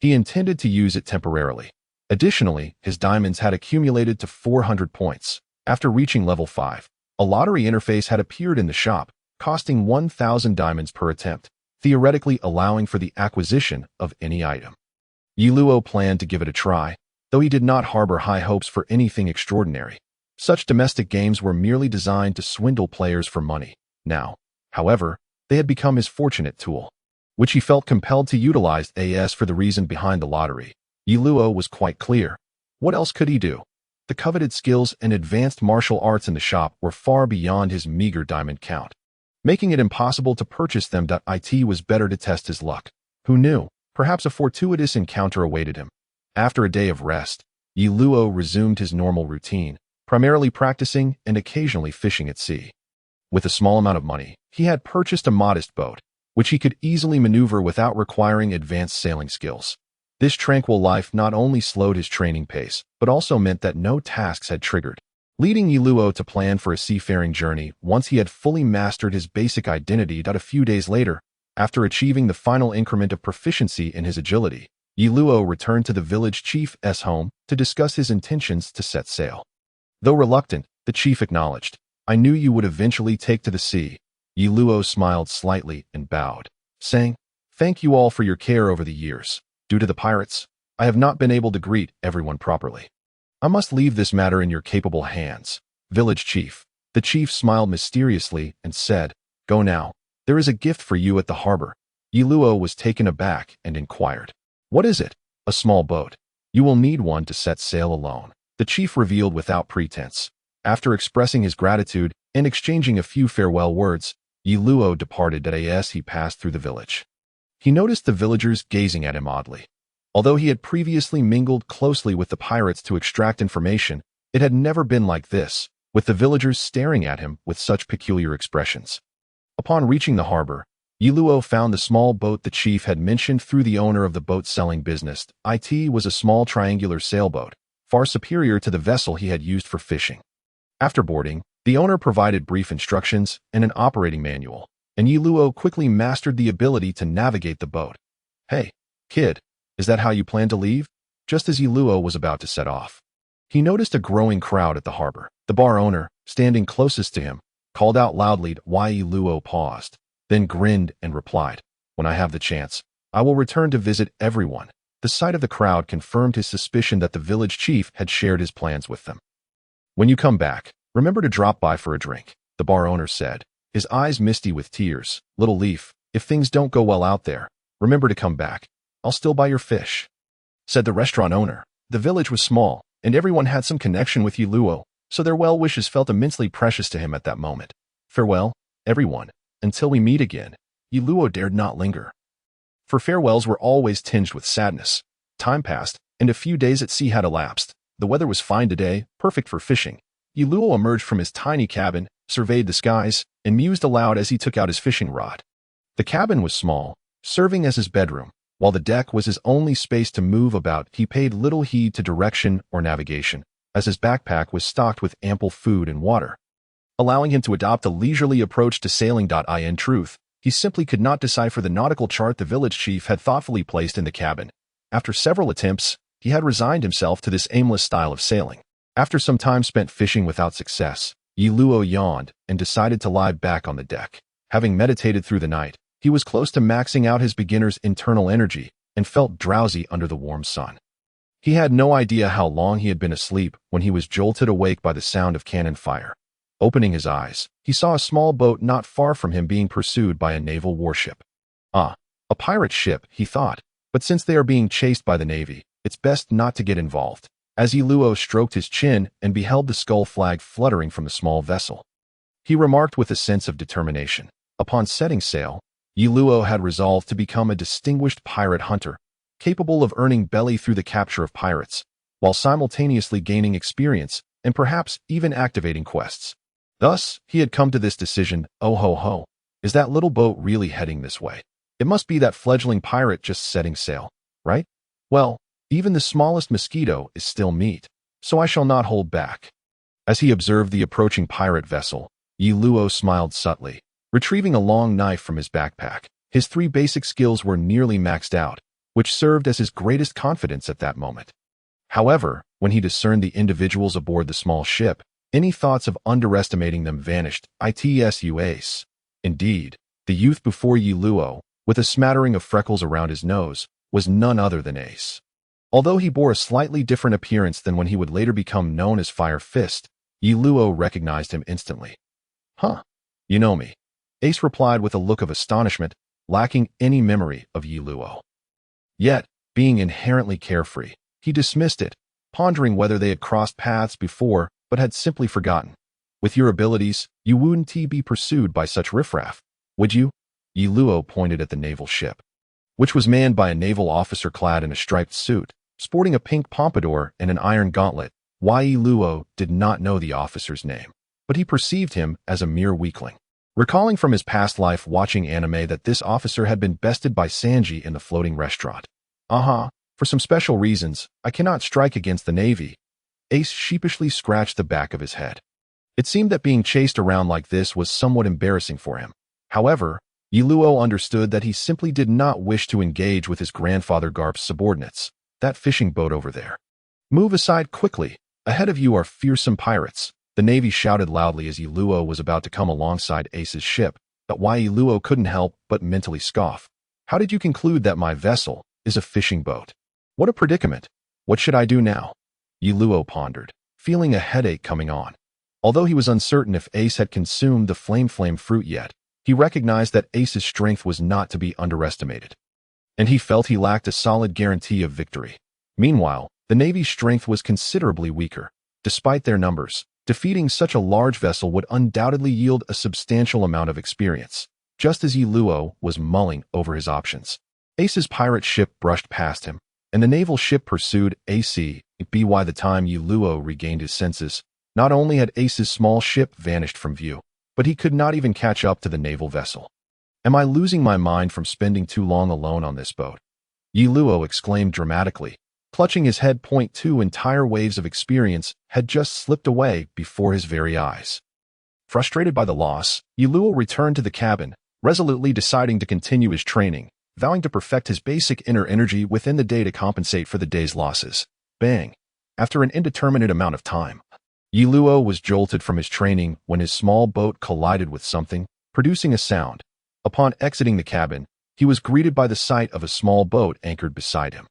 He intended to use it temporarily. Additionally, his diamonds had accumulated to 400 points. After reaching level 5, a lottery interface had appeared in the shop, costing 1,000 diamonds per attempt, theoretically allowing for the acquisition of any item. Yi Luo planned to give it a try, though he did not harbor high hopes for anything extraordinary. Such domestic games were merely designed to swindle players for money. Now, however, they had become his fortunate tool, which he felt compelled to utilize as for the reason behind the lottery. Yi Luo was quite clear. What else could he do? The coveted skills and advanced martial arts in the shop were far beyond his meager diamond count, making it impossible to purchase them. It was better to test his luck. Who knew? Perhaps a fortuitous encounter awaited him. After a day of rest, Yi Luo resumed his normal routine, primarily practicing and occasionally fishing at sea. With a small amount of money, he had purchased a modest boat, which he could easily maneuver without requiring advanced sailing skills. This tranquil life not only slowed his training pace, but also meant that no tasks had triggered, leading Yi Luo to plan for a seafaring journey once he had fully mastered his basic identity. A few days later, after achieving the final increment of proficiency in his agility, Yi Luo returned to the village chief's home to discuss his intentions to set sail. Though reluctant, the chief acknowledged, "I knew you would eventually take to the sea." Yi Luo smiled slightly and bowed, saying, "Thank you all for your care over the years. Due to the pirates, I have not been able to greet everyone properly. I must leave this matter in your capable hands, village chief." The chief smiled mysteriously and said, "Go now. There is a gift for you at the harbor." Yi Luo was taken aback and inquired, "What is it?" "A small boat. You will need one to set sail alone," the chief revealed without pretense. After expressing his gratitude and exchanging a few farewell words, Yi Luo departed. As he passed through the village, he noticed the villagers gazing at him oddly. Although he had previously mingled closely with the pirates to extract information, it had never been like this, with the villagers staring at him with such peculiar expressions. Upon reaching the harbor, Yi Luo found the small boat the chief had mentioned through the owner of the boat-selling business. It was a small triangular sailboat, far superior to the vessel he had used for fishing. After boarding, the owner provided brief instructions and an operating manual, and Yi Luo quickly mastered the ability to navigate the boat. "Hey, kid, is that how you plan to leave?" Just as Yi Luo was about to set off, he noticed a growing crowd at the harbor. The bar owner, standing closest to him, called out loudly. Yi Luo paused. then grinned and replied, "When I have the chance, I will return to visit everyone." The sight of the crowd confirmed his suspicion that the village chief had shared his plans with them. "When you come back, remember to drop by for a drink," the bar owner said, his eyes misty with tears. "Little Leaf, if things don't go well out there, remember to come back. I'll still buy your fish," said the restaurant owner. The village was small, and everyone had some connection with Yiluo, so their well wishes felt immensely precious to him at that moment. "Farewell, everyone. Until we meet again." Yiluo dared not linger, for farewells were always tinged with sadness. Time passed, and a few days at sea had elapsed. The weather was fine today, perfect for fishing. Yiluo emerged from his tiny cabin, surveyed the skies, and mused aloud as he took out his fishing rod. The cabin was small, serving as his bedroom. While the deck was his only space to move about, he paid little heed to direction or navigation, as his backpack was stocked with ample food and water, allowing him to adopt a leisurely approach to sailing. In truth, he simply could not decipher the nautical chart the village chief had thoughtfully placed in the cabin. After several attempts, he had resigned himself to this aimless style of sailing. After some time spent fishing without success, Yiluo yawned and decided to lie back on the deck. Having meditated through the night, he was close to maxing out his beginner's internal energy and felt drowsy under the warm sun. He had no idea how long he had been asleep when he was jolted awake by the sound of cannon fire. Opening his eyes, he saw a small boat not far from him being pursued by a naval warship. "Ah, a pirate ship," he thought, "but since they are being chased by the Navy, it's best not to get involved." As Yiluo stroked his chin and beheld the skull flag fluttering from the small vessel, he remarked with a sense of determination. Upon setting sail, Yiluo had resolved to become a distinguished pirate hunter, capable of earning belly through the capture of pirates, while simultaneously gaining experience and perhaps even activating quests. Thus, he had come to this decision. "Oh ho ho, is that little boat really heading this way? It must be that fledgling pirate just setting sail, right? Well, even the smallest mosquito is still meat, so I shall not hold back." As he observed the approaching pirate vessel, Yiluo smiled subtly. Retrieving a long knife from his backpack, his 3 basic skills were nearly maxed out, which served as his greatest confidence at that moment. However, when he discerned the individuals aboard the small ship, any thoughts of underestimating them vanished. Itsu Ace. Indeed, the youth before Yiluo, with a smattering of freckles around his nose, was none other than Ace. Although he bore a slightly different appearance than when he would later become known as Fire Fist, Yiluo recognized him instantly. "Huh, you know me," Ace replied with a look of astonishment, lacking any memory of Yiluo. Yet, being inherently carefree, he dismissed it, pondering whether they had crossed paths before but had simply forgotten. "With your abilities, you wouldn't be pursued by such riffraff, would you?" Yiluo pointed at the naval ship, which was manned by a naval officer clad in a striped suit, sporting a pink pompadour and an iron gauntlet. Yiluo did not know the officer's name, but he perceived him as a mere weakling. Recalling from his past life watching anime that this officer had been bested by Sanji in the floating restaurant. For some special reasons, I cannot strike against the Navy." Ace sheepishly scratched the back of his head. It seemed that being chased around like this was somewhat embarrassing for him. However, Yiluo understood that he simply did not wish to engage with his grandfather Garp's subordinates. "That fishing boat over there. Move aside quickly. Ahead of you are fearsome pirates," the Navy shouted loudly as Yiluo was about to come alongside Ace's ship. But Yiluo couldn't help but mentally scoff. "How did you conclude that my vessel is a fishing boat? What a predicament. What should I do now?" Yiluo pondered, feeling a headache coming on. Although he was uncertain if Ace had consumed the flame fruit yet, he recognized that Ace's strength was not to be underestimated, and he felt he lacked a solid guarantee of victory. Meanwhile, the Navy's strength was considerably weaker. Despite their numbers, defeating such a large vessel would undoubtedly yield a substantial amount of experience. Just as Yiluo was mulling over his options, Ace's pirate ship brushed past him, and the naval ship pursued AC. By the time Yiluo regained his senses, not only had Ace's small ship vanished from view, but he could not even catch up to the naval vessel. "Am I losing my mind from spending too long alone on this boat?" Yiluo exclaimed dramatically, clutching his head. 2 entire waves of experience had just slipped away before his very eyes. Frustrated by the loss, Yiluo returned to the cabin, resolutely deciding to continue his training, vowing to perfect his basic inner energy within the day to compensate for the day's losses. Bang! After an indeterminate amount of time, Yiluo was jolted from his training when his small boat collided with something, producing a sound. Upon exiting the cabin, he was greeted by the sight of a small boat anchored beside him,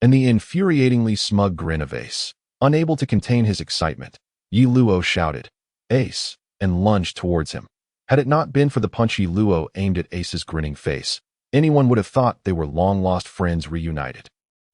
and the infuriatingly smug grin of Ace. Unable to contain his excitement, Yi Luo shouted, "Ace," and lunged towards him. Had it not been for the punch Yi Luo aimed at Ace's grinning face, anyone would have thought they were long-lost friends reunited.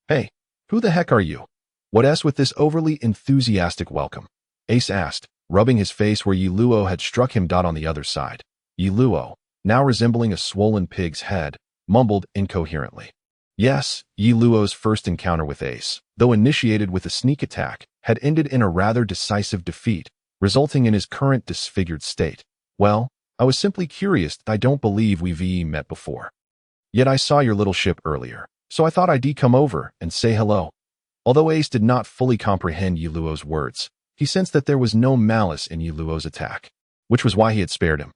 "Hey, who the heck are you? What's with this overly enthusiastic welcome?" Ace asked, rubbing his face where Yi Luo had struck him. On the other side, Yi Luo, now resembling a swollen pig's head, mumbled incoherently. Yes, Yi Luo's first encounter with Ace, though initiated with a sneak attack, had ended in a rather decisive defeat, resulting in his current disfigured state. "Well, I was simply curious. I don't believe we've met before. Yet I saw your little ship earlier, so I thought I'd come over and say hello." Although Ace did not fully comprehend Yi Luo's words, he sensed that there was no malice in Yi Luo's attack, which was why he had spared him.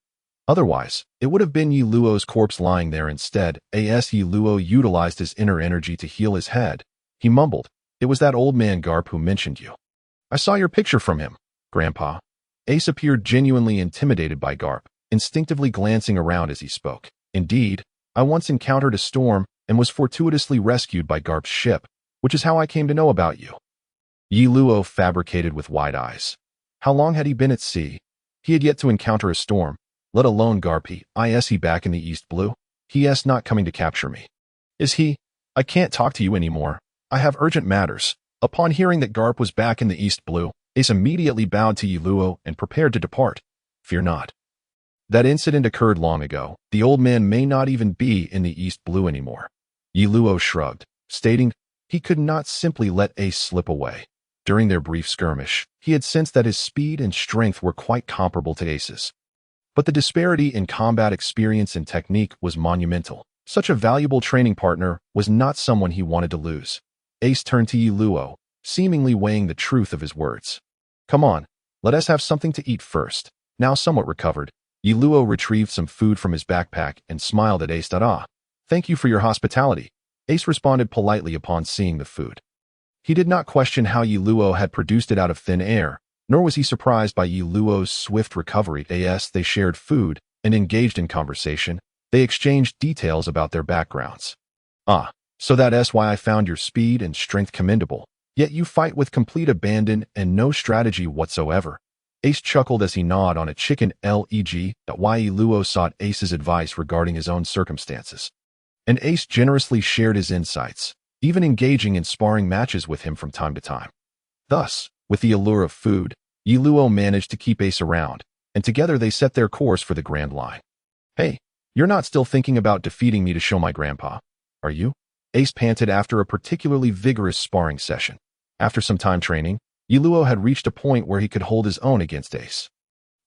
Otherwise, it would have been Yi Luo's corpse lying there instead. As Yi Luo utilized his inner energy to heal his head, he mumbled, "It was that old man Garp who mentioned you. I saw your picture from him, Grandpa." Ace appeared genuinely intimidated by Garp, instinctively glancing around as he spoke. "Indeed, I once encountered a storm and was fortuitously rescued by Garp's ship, which is how I came to know about you." Yi Luo fabricated with wide eyes. How long had he been at sea? He had yet to encounter a storm, let alone Garp. Is he back in the East Blue? He's not coming to capture me. Is he? I can't talk to you anymore. I have urgent matters. Upon hearing that Garp was back in the East Blue, Ace immediately bowed to Yi Luo and prepared to depart. "Fear not. That incident occurred long ago. The old man may not even be in the East Blue anymore." Yi Luo shrugged, stating he could not simply let Ace slip away. During their brief skirmish, he had sensed that his speed and strength were quite comparable to Ace's. But the disparity in combat experience and technique was monumental. Such a valuable training partner was not someone he wanted to lose. Ace turned to Yi Luo, seemingly weighing the truth of his words. "Come on, let us have something to eat first." Now somewhat recovered, Yi Luo retrieved some food from his backpack and smiled at Ace. "Thank you for your hospitality," Ace responded politely upon seeing the food. He did not question how Yi Luo had produced it out of thin air, nor was he surprised by Yi Luo's swift recovery. As they shared food and engaged in conversation, they exchanged details about their backgrounds. "Ah, so that's why I found your speed and strength commendable. Yet you fight with complete abandon and no strategy whatsoever." Ace chuckled as he gnawed on a chicken leg. Why Yi Luo sought Ace's advice regarding his own circumstances. And Ace generously shared his insights, even engaging in sparring matches with him from time to time. Thus, with the allure of food, Yi Luo managed to keep Ace around, and together they set their course for the Grand Line. "Hey, you're not still thinking about defeating me to show my grandpa, are you?" Ace panted after a particularly vigorous sparring session. After some time training, Yi Luo had reached a point where he could hold his own against Ace,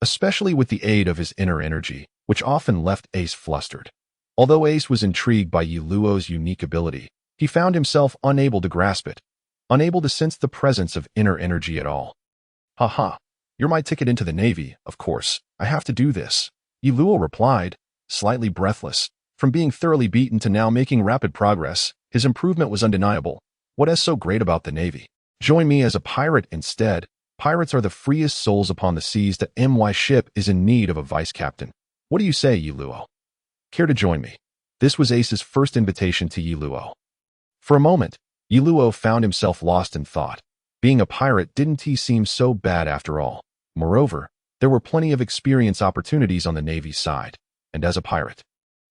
especially with the aid of his inner energy, which often left Ace flustered. Although Ace was intrigued by Yi Luo's unique ability, he found himself unable to grasp it, unable to sense the presence of inner energy at all. "Haha, you're my ticket into the Navy, of course. I have to do this," Yi Luo replied, slightly breathless. From being thoroughly beaten to now making rapid progress, his improvement was undeniable. "What's so great about the Navy? Join me as a pirate instead. Pirates are the freest souls upon the seas. My ship is in need of a vice captain. What do you say, Yi Luo? Care to join me?" This was Ace's first invitation to Yi Luo. For a moment, Yi Luo found himself lost in thought. Being a pirate didn't seem so bad after all. Moreover, there were plenty of experience opportunities on the Navy's side, and as a pirate,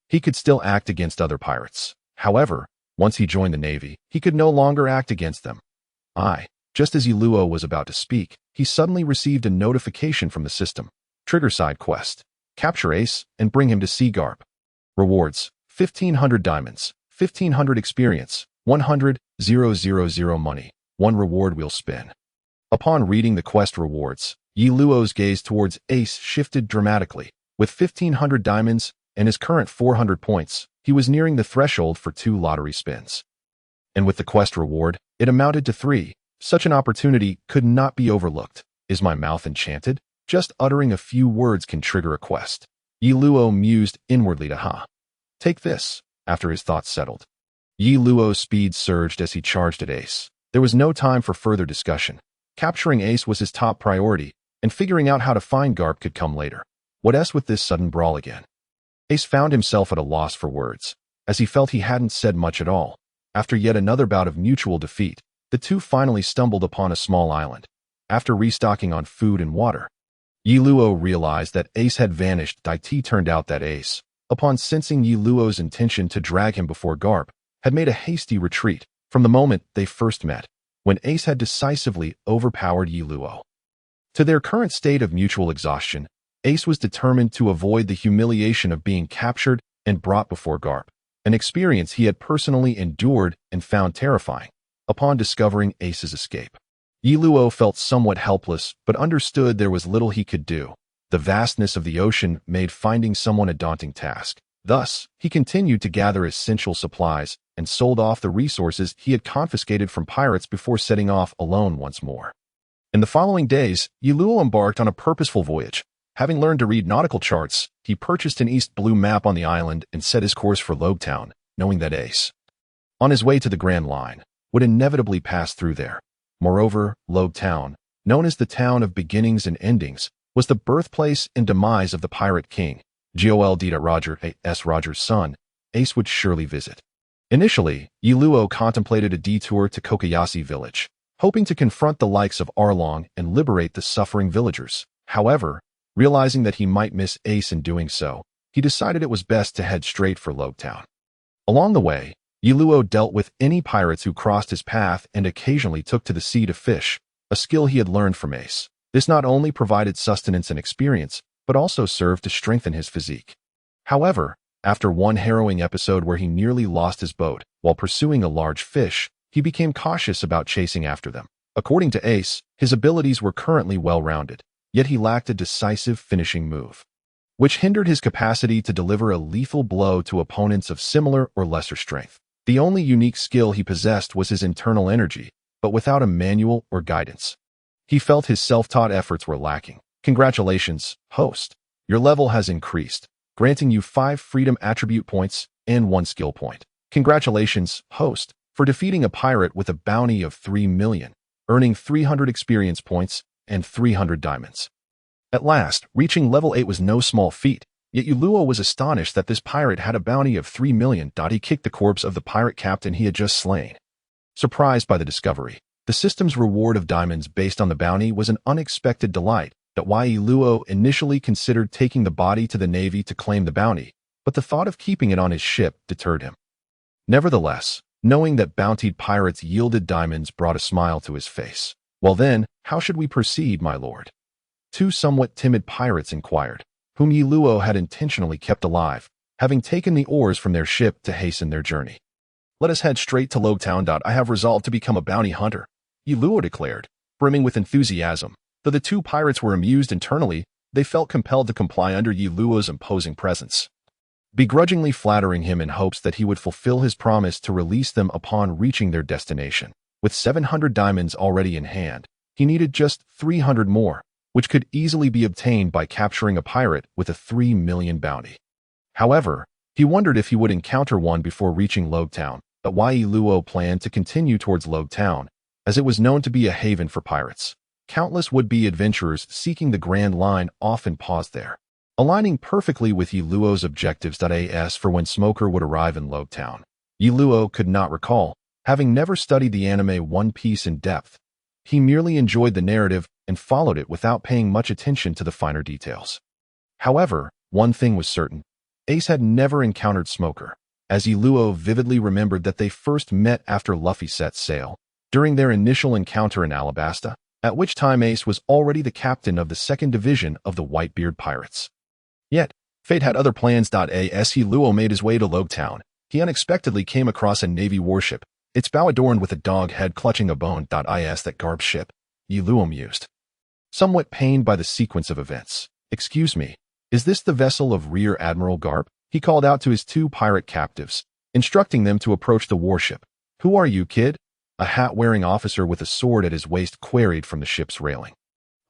he could still act against other pirates. However, once he joined the Navy, he could no longer act against them. Just as Yi Luo was about to speak, he suddenly received a notification from the system. Trigger side quest. Capture Ace and bring him to Sea Garp. Rewards: 1,500 diamonds, 1,500 experience, 100,000 money. 1 reward wheel spin. Upon reading the quest rewards, Yi Luo's gaze towards Ace shifted dramatically. With 1,500 diamonds and his current 400 points, he was nearing the threshold for 2 lottery spins. And with the quest reward, it amounted to 3. Such an opportunity could not be overlooked. Is my mouth enchanted? Just uttering a few words can trigger a quest. Yi Luo mused inwardly to take this, after his thoughts settled. Yi Luo's speed surged as he charged at Ace. There was no time for further discussion. Capturing Ace was his top priority, and figuring out how to find Garp could come later. What's with this sudden brawl again? Ace found himself at a loss for words, as he felt he hadn't said much at all. After yet another bout of mutual defeat, the two finally stumbled upon a small island. After restocking on food and water, Yi Luo realized that Ace had vanished. It turned out that Ace, upon sensing Yi Luo's intention to drag him before Garp, had made a hasty retreat from the moment they first met, when Ace had decisively overpowered Yi Luo. To their current state of mutual exhaustion, Ace was determined to avoid the humiliation of being captured and brought before Garp, an experience he had personally endured and found terrifying. Upon discovering Ace's escape, Yi Luo felt somewhat helpless but understood there was little he could do. The vastness of the ocean made finding someone a daunting task. Thus, he continued to gather essential supplies and sold off the resources he had confiscated from pirates before setting off alone once more. In the following days, Yi Luo embarked on a purposeful voyage. Having learned to read nautical charts, he purchased an East Blue map on the island and set his course for Lobetown, knowing that Ace, on his way to the Grand Line, would inevitably pass through there. Moreover, Lobetown, known as the town of beginnings and endings, was the birthplace and demise of the pirate king, Gold Roger A.S. Roger's son. Ace would surely visit. Initially, Yi Luo contemplated a detour to Kokoyasi village, hoping to confront the likes of Arlong and liberate the suffering villagers. However, realizing that he might miss Ace in doing so, he decided it was best to head straight for Lobetown. Along the way, Yi Luo dealt with any pirates who crossed his path and occasionally took to the sea to fish, a skill he had learned from Ace. This not only provided sustenance and experience, but also served to strengthen his physique. However, after one harrowing episode where he nearly lost his boat while pursuing a large fish, he became cautious about chasing after them. According to Ace, his abilities were currently well-rounded, yet he lacked a decisive finishing move, which hindered his capacity to deliver a lethal blow to opponents of similar or lesser strength. The only unique skill he possessed was his internal energy, but without a manual or guidance. He felt his self-taught efforts were lacking. Congratulations, host. Your level has increased, granting you 5 freedom attribute points and 1 skill point. Congratulations, host, for defeating a pirate with a bounty of 3 million, earning 300 experience points and 300 diamonds. At last, reaching level 8 was no small feat, yet Yi Luo was astonished that this pirate had a bounty of 3 million. He kicked the corpse of the pirate captain he had just slain. Surprised by the discovery, the system's reward of diamonds based on the bounty was an unexpected delight. Yi Luo initially considered taking the body to the Navy to claim the bounty, but the thought of keeping it on his ship deterred him. Nevertheless, knowing that bountied pirates yielded diamonds brought a smile to his face. Well then, how should we proceed, my lord? 2 somewhat timid pirates inquired, whom Yi Luo had intentionally kept alive, having taken the oars from their ship to hasten their journey. Let us head straight to Lobetown. I have resolved to become a bounty hunter, Yi Luo declared, brimming with enthusiasm. Though the 2 pirates were amused internally, they felt compelled to comply under Yi Luo's imposing presence, begrudgingly flattering him in hopes that he would fulfill his promise to release them upon reaching their destination. With 700 diamonds already in hand, he needed just 300 more, which could easily be obtained by capturing a pirate with a 3 million bounty. However, he wondered if he would encounter one before reaching Lobetown. Yi Luo planned to continue towards Lobetown, as it was known to be a haven for pirates. Countless would-be adventurers seeking the Grand Line often paused there, aligning perfectly with Yi Luo's objectives. As for when Smoker would arrive in Lobetown, Yi Luo could not recall, having never studied the anime One Piece in depth. He merely enjoyed the narrative and followed it without paying much attention to the finer details. However, one thing was certain. Ace had never encountered Smoker, as Yi Luo vividly remembered that they first met after Luffy set sail, during their initial encounter in Alabasta, at which time Ace was already the captain of the 2nd Division of the Whitebeard Pirates. Yet, fate had other plans. As Yi Luo made his way to Lobetown, he unexpectedly came across a Navy warship, its bow adorned with a dog head clutching a bone. Is that Garp's ship? Yi Luo mused, somewhat pained by the sequence of events. Excuse me, is this the vessel of Rear Admiral Garp? He called out to his 2 pirate captives, instructing them to approach the warship. Who are you, kid? A hat-wearing officer with a sword at his waist queried from the ship's railing.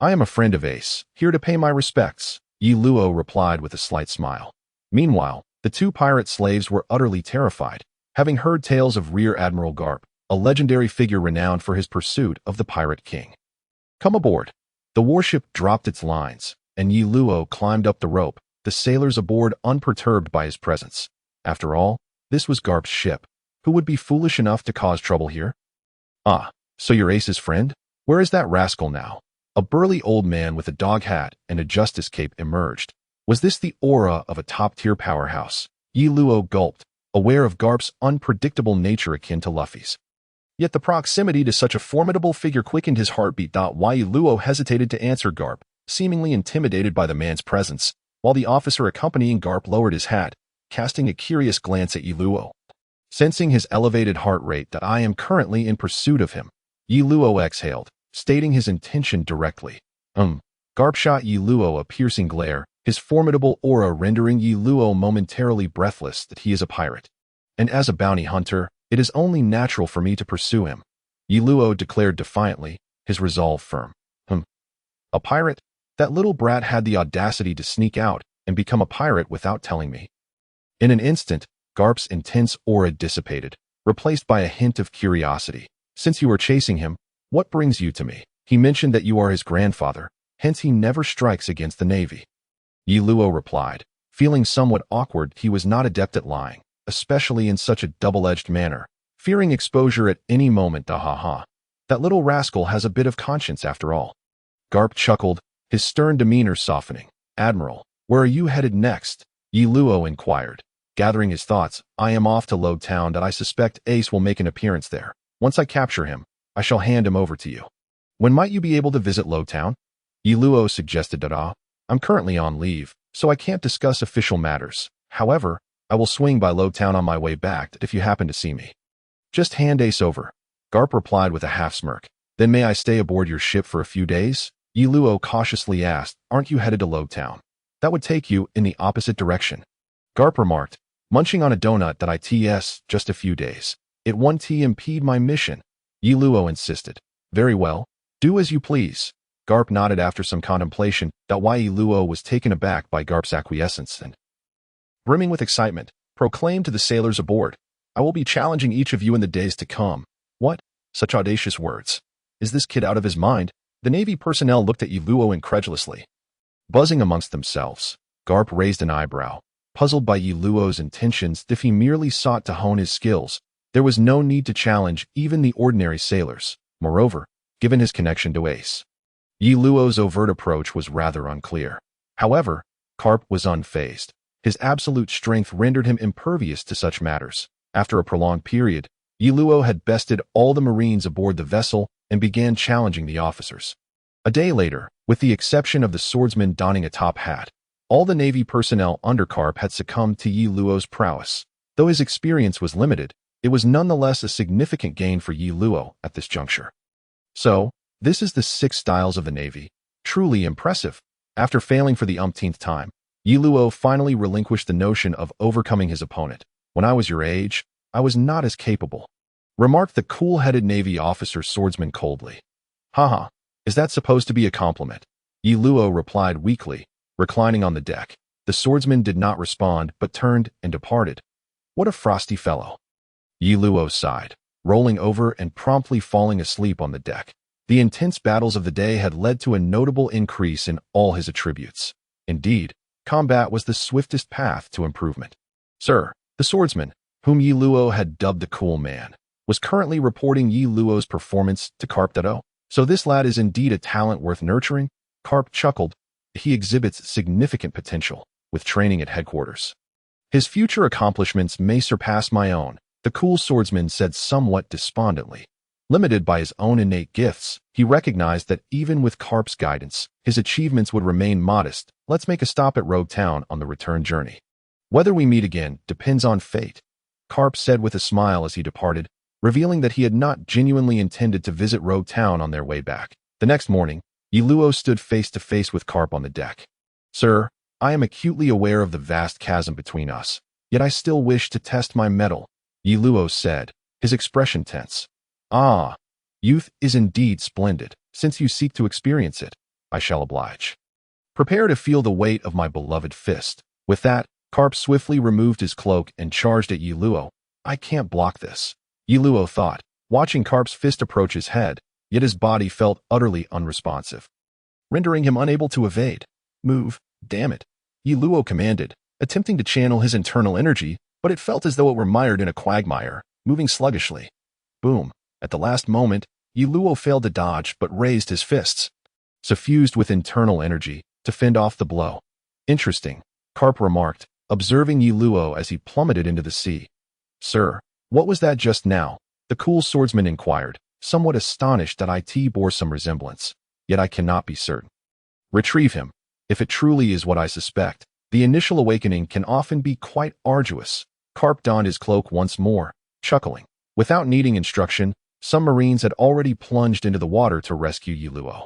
I am a friend of Ace, here to pay my respects, Yi Luo replied with a slight smile. Meanwhile, the 2 pirate slaves were utterly terrified, having heard tales of Rear Admiral Garp, a legendary figure renowned for his pursuit of the pirate king. Come aboard. The warship dropped its lines, and Yi Luo climbed up the rope, the sailors aboard unperturbed by his presence. After all, this was Garp's ship. Who would be foolish enough to cause trouble here? Ah, so you're Ace's friend? Where is that rascal now? A burly old man with a dog hat and a justice cape emerged. Was this the aura of a top-tier powerhouse? Yi Luo gulped, aware of Garp's unpredictable nature akin to Luffy's. Yet the proximity to such a formidable figure quickened his heartbeat. Yi Luo hesitated to answer Garp, seemingly intimidated by the man's presence, while the officer accompanying Garp lowered his hat, casting a curious glance at Yi Luo. Sensing his elevated heart rate, I am currently in pursuit of him. Yi Luo exhaled, stating his intention directly. Garp shot Yi Luo a piercing glare, his formidable aura rendering Yi Luo momentarily breathless that he is a pirate. And as a bounty hunter, it is only natural for me to pursue him. Yi Luo declared defiantly, his resolve firm. A pirate? That little brat had the audacity to sneak out and become a pirate without telling me. In an instant, Garp's intense aura dissipated, replaced by a hint of curiosity. Since you are chasing him, what brings you to me? He mentioned that you are his grandfather, hence he never strikes against the Navy. Yi Luo replied, feeling somewhat awkward. He was not adept at lying, especially in such a double-edged manner, fearing exposure at any moment. That little rascal has a bit of conscience after all. Garp chuckled, his stern demeanor softening. Admiral, where are you headed next? Yi Luo inquired. Gathering his thoughts, I am off to Low Town. I suspect Ace will make an appearance there. Once I capture him, I shall hand him over to you. When might you be able to visit Low Town? Yi Luo suggested. I'm currently on leave, so I can't discuss official matters. However, I will swing by Low Town on my way back if you happen to see me. Just hand Ace over. Garp replied with a half-smirk. Then may I stay aboard your ship for a few days? Yi Luo cautiously asked, aren't you headed to Low Town? That would take you in the opposite direction. Garp remarked, munching on a donut. It's just a few days. It won't impede my mission. Yi Luo insisted. Very well, do as you please. Garp nodded after some contemplation. Yi Luo was taken aback by Garp's acquiescence and, brimming with excitement, proclaimed to the sailors aboard, I will be challenging each of you in the days to come. What? Such audacious words. Is this kid out of his mind? The Navy personnel looked at Yi Luo incredulously. Buzzing amongst themselves, Garp raised an eyebrow, puzzled by Yi Luo's intentions. If he merely sought to hone his skills, there was no need to challenge even the ordinary sailors. Moreover, given his connection to Ace, Yi Luo's overt approach was rather unclear. However, Garp was unfazed. His absolute strength rendered him impervious to such matters. After a prolonged period, Yi Luo had bested all the Marines aboard the vessel and began challenging the officers. A day later, with the exception of the swordsman donning a top hat, all the Navy personnel under Garp had succumbed to Yi Luo's prowess. Though his experience was limited, it was nonetheless a significant gain for Yi Luo at this juncture. So, this is the 6 styles of the Navy. Truly impressive. After failing for the umpteenth time, Yi Luo finally relinquished the notion of overcoming his opponent. When I was your age, I was not as capable, remarked the cool-headed Navy officer swordsman coldly. Haha, is that supposed to be a compliment? Yi Luo replied weakly, reclining on the deck. The swordsman did not respond but turned and departed. What a frosty fellow. Yi Luo sighed, rolling over and promptly falling asleep on the deck. The intense battles of the day had led to a notable increase in all his attributes. Indeed, combat was the swiftest path to improvement. Sir, the swordsman, whom Yi Luo had dubbed the cool man, was currently reporting Yi Luo's performance to Garp. So this lad is indeed a talent worth nurturing? Garp chuckled. He exhibits significant potential, with training at headquarters. His future accomplishments may surpass my own, the cool swordsman said somewhat despondently. Limited by his own innate gifts, he recognized that even with Garp's guidance, his achievements would remain modest. Let's make a stop at Rogue Town on the return journey. Whether we meet again depends on fate, Garp said with a smile as he departed, revealing that he had not genuinely intended to visit Rogue Town on their way back. The next morning, Yi Luo stood face to face with Garp on the deck. Sir, I am acutely aware of the vast chasm between us, yet I still wish to test my mettle, Yi Luo said, his expression tense. Ah, youth is indeed splendid. Since you seek to experience it, I shall oblige. Prepare to feel the weight of my beloved fist. With that, Garp swiftly removed his cloak and charged at Yi Luo. I can't block this, Yi Luo thought, watching Garp's fist approach his head, yet his body felt utterly unresponsive, rendering him unable to evade. Move, damn it. Yi Luo commanded, attempting to channel his internal energy, but it felt as though it were mired in a quagmire, moving sluggishly. Boom. At the last moment, Yi Luo failed to dodge but raised his fists, suffused with internal energy, to fend off the blow. Interesting, Garp remarked, observing Yi Luo as he plummeted into the sea. Sir, what was that just now? The cool swordsman inquired, somewhat astonished that it bore some resemblance. Yet I cannot be certain. Retrieve him. If it truly is what I suspect, the initial awakening can often be quite arduous. Garp donned his cloak once more, chuckling. Without needing instruction, some Marines had already plunged into the water to rescue Yi Luo.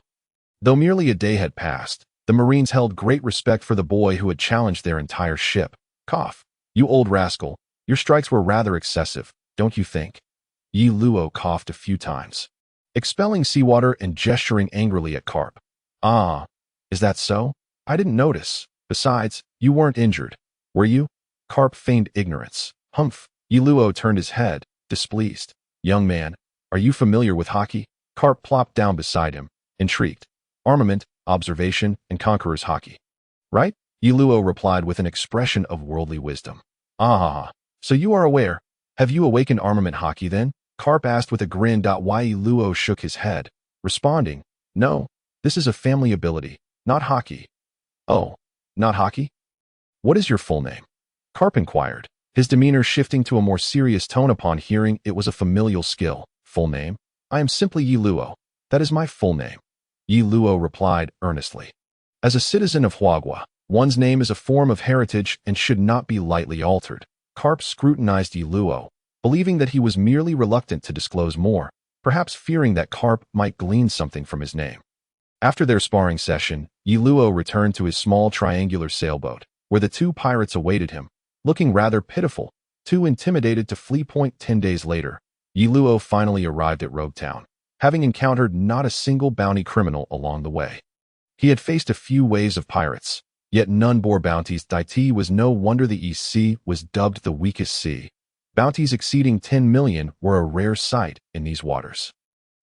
Though merely a day had passed, the Marines held great respect for the boy who had challenged their entire ship. Cough. You old rascal, your strikes were rather excessive, don't you think? Yi Luo coughed a few times, expelling seawater and gesturing angrily at Garp. Ah, is that so? I didn't notice. Besides, you weren't injured, were you? Garp feigned ignorance. Humph. Yi Luo turned his head, displeased. Young man, are you familiar with hockey? Garp plopped down beside him, intrigued. Armament, observation, and conqueror's hockey. Right? Yi Luo replied with an expression of worldly wisdom. Ah, so you are aware. Have you awakened armament hockey then? Garp asked with a grin. Yi Luo shook his head, responding, no, this is a family ability, not hockey. Oh, not hockey? What is your full name? Garp inquired, his demeanor shifting to a more serious tone upon hearing it was a familial skill. Full name? I am simply Yi Luo. That is my full name. Yi Luo replied earnestly. As a citizen of Huajia, one's name is a form of heritage and should not be lightly altered. Garp scrutinized Yi Luo, believing that he was merely reluctant to disclose more, perhaps fearing that Garp might glean something from his name. After their sparring session, Yi Luo returned to his small triangular sailboat, where the two pirates awaited him, looking rather pitiful, too intimidated to flee. 10 days later, Yi Luo finally arrived at Rogue Town, having encountered not a single bounty criminal along the way. He had faced a few waves of pirates, yet none bore bounties. It was no wonder the East Sea was dubbed the weakest sea. Bounties exceeding 10 million were a rare sight in these waters.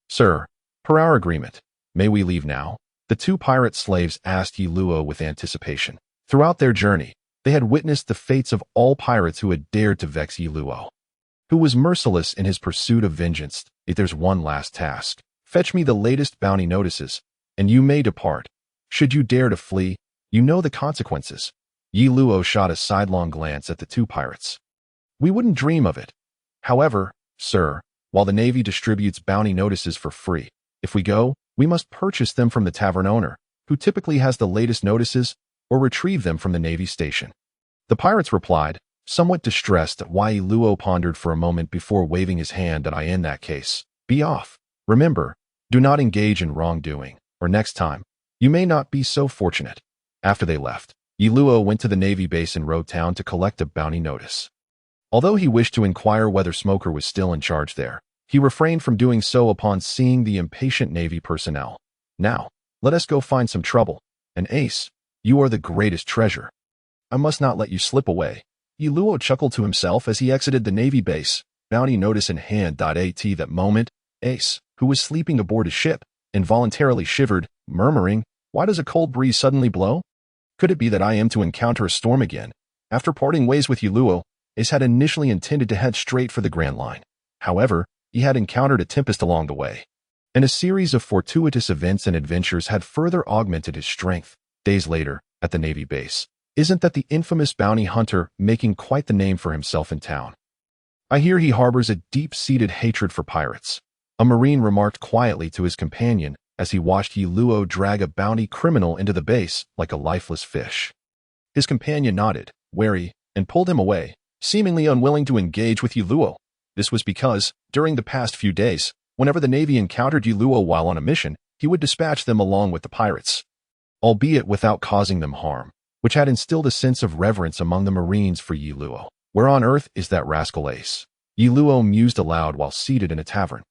Sir, per our agreement, may we leave now? The two pirate slaves asked Yi Luo with anticipation. Throughout their journey, they had witnessed the fates of all pirates who had dared to vex Yi Luo, who was merciless in his pursuit of vengeance. If there's one last task, fetch me the latest bounty notices, and you may depart. Should you dare to flee, you know the consequences. Yi Luo shot a sidelong glance at the two pirates. We wouldn't dream of it. However, sir, while the Navy distributes bounty notices for free, if we go, we must purchase them from the tavern owner, who typically has the latest notices, or retrieve them from the Navy station. The pirates replied, somewhat distressed. Yi Luo pondered for a moment before waving his hand. In that case, be off. Remember, do not engage in wrongdoing, or next time, you may not be so fortunate. After they left, Yi Luo went to the Navy base in Rogue Town to collect a bounty notice. Although he wished to inquire whether Smoker was still in charge there, he refrained from doing so upon seeing the impatient Navy personnel. Now, let us go find some trouble. And Ace, you are the greatest treasure. I must not let you slip away. Yi Luo chuckled to himself as he exited the Navy base, bounty notice in hand. At that moment, Ace, who was sleeping aboard his ship, involuntarily shivered, murmuring, why does a cold breeze suddenly blow? Could it be that I am to encounter a storm again? After parting ways with Yi Luo, Ace had initially intended to head straight for the Grand Line. However, he had encountered a tempest along the way, and a series of fortuitous events and adventures had further augmented his strength. Days later, at the Navy base, isn't that the infamous bounty hunter making quite the name for himself in town? I hear he harbors a deep-seated hatred for pirates, a Marine remarked quietly to his companion as he watched Yi Luo drag a bounty criminal into the base like a lifeless fish. His companion nodded, wary, and pulled him away, seemingly unwilling to engage with Yi Luo. This was because, during the past few days, whenever the Navy encountered Yi Luo while on a mission, he would dispatch them along with the pirates, albeit without causing them harm, which had instilled a sense of reverence among the Marines for Yi Luo. Where on earth is that rascal Ace? Yi Luo mused aloud while seated in a tavern,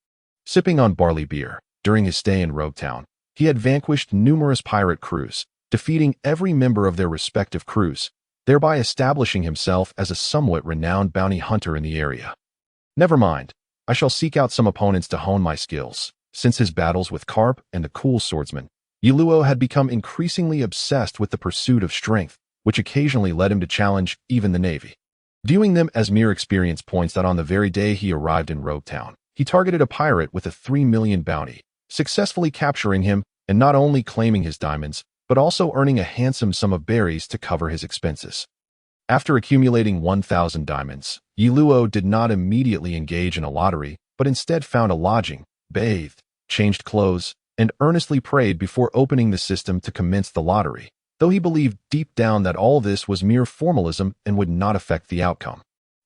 sipping on barley beer. During his stay in Rogue Town, he had vanquished numerous pirate crews, defeating every member of their respective crews, thereby establishing himself as a somewhat renowned bounty hunter in the area. Never mind, I shall seek out some opponents to hone my skills. Since his battles with Garp and the cool swordsman, Yi Luo had become increasingly obsessed with the pursuit of strength, which occasionally led him to challenge even the Navy. Viewing them as mere experience points that on the very day he arrived in Rogue Town, he targeted a pirate with a 3 million bounty, successfully capturing him and not only claiming his diamonds, but also earning a handsome sum of berries to cover his expenses. After accumulating 1,000 diamonds, Yi Luo did not immediately engage in a lottery, but instead found a lodging, bathed, changed clothes, and earnestly prayed before opening the system to commence the lottery, though he believed deep down that all this was mere formalism and would not affect the outcome.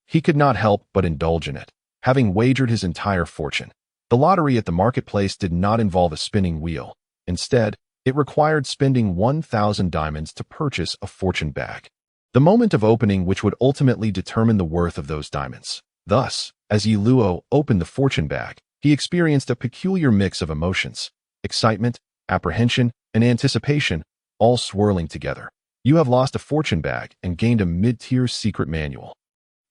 He could not help but indulge in it, having wagered his entire fortune. The lottery at the marketplace did not involve a spinning wheel. Instead, it required spending 1,000 diamonds to purchase a fortune bag, the moment of opening which would ultimately determine the worth of those diamonds. Thus, as Yi Luo opened the fortune bag, he experienced a peculiar mix of emotions: excitement, apprehension, and anticipation, all swirling together. You have lost a fortune bag and gained a mid-tier secret manual.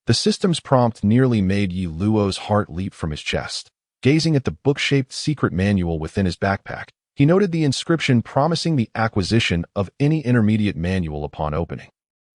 The system's prompt nearly made Yi Luo's heart leap from his chest. Gazing at the book-shaped secret manual within his backpack, he noted the inscription promising the acquisition of any intermediate manual upon opening.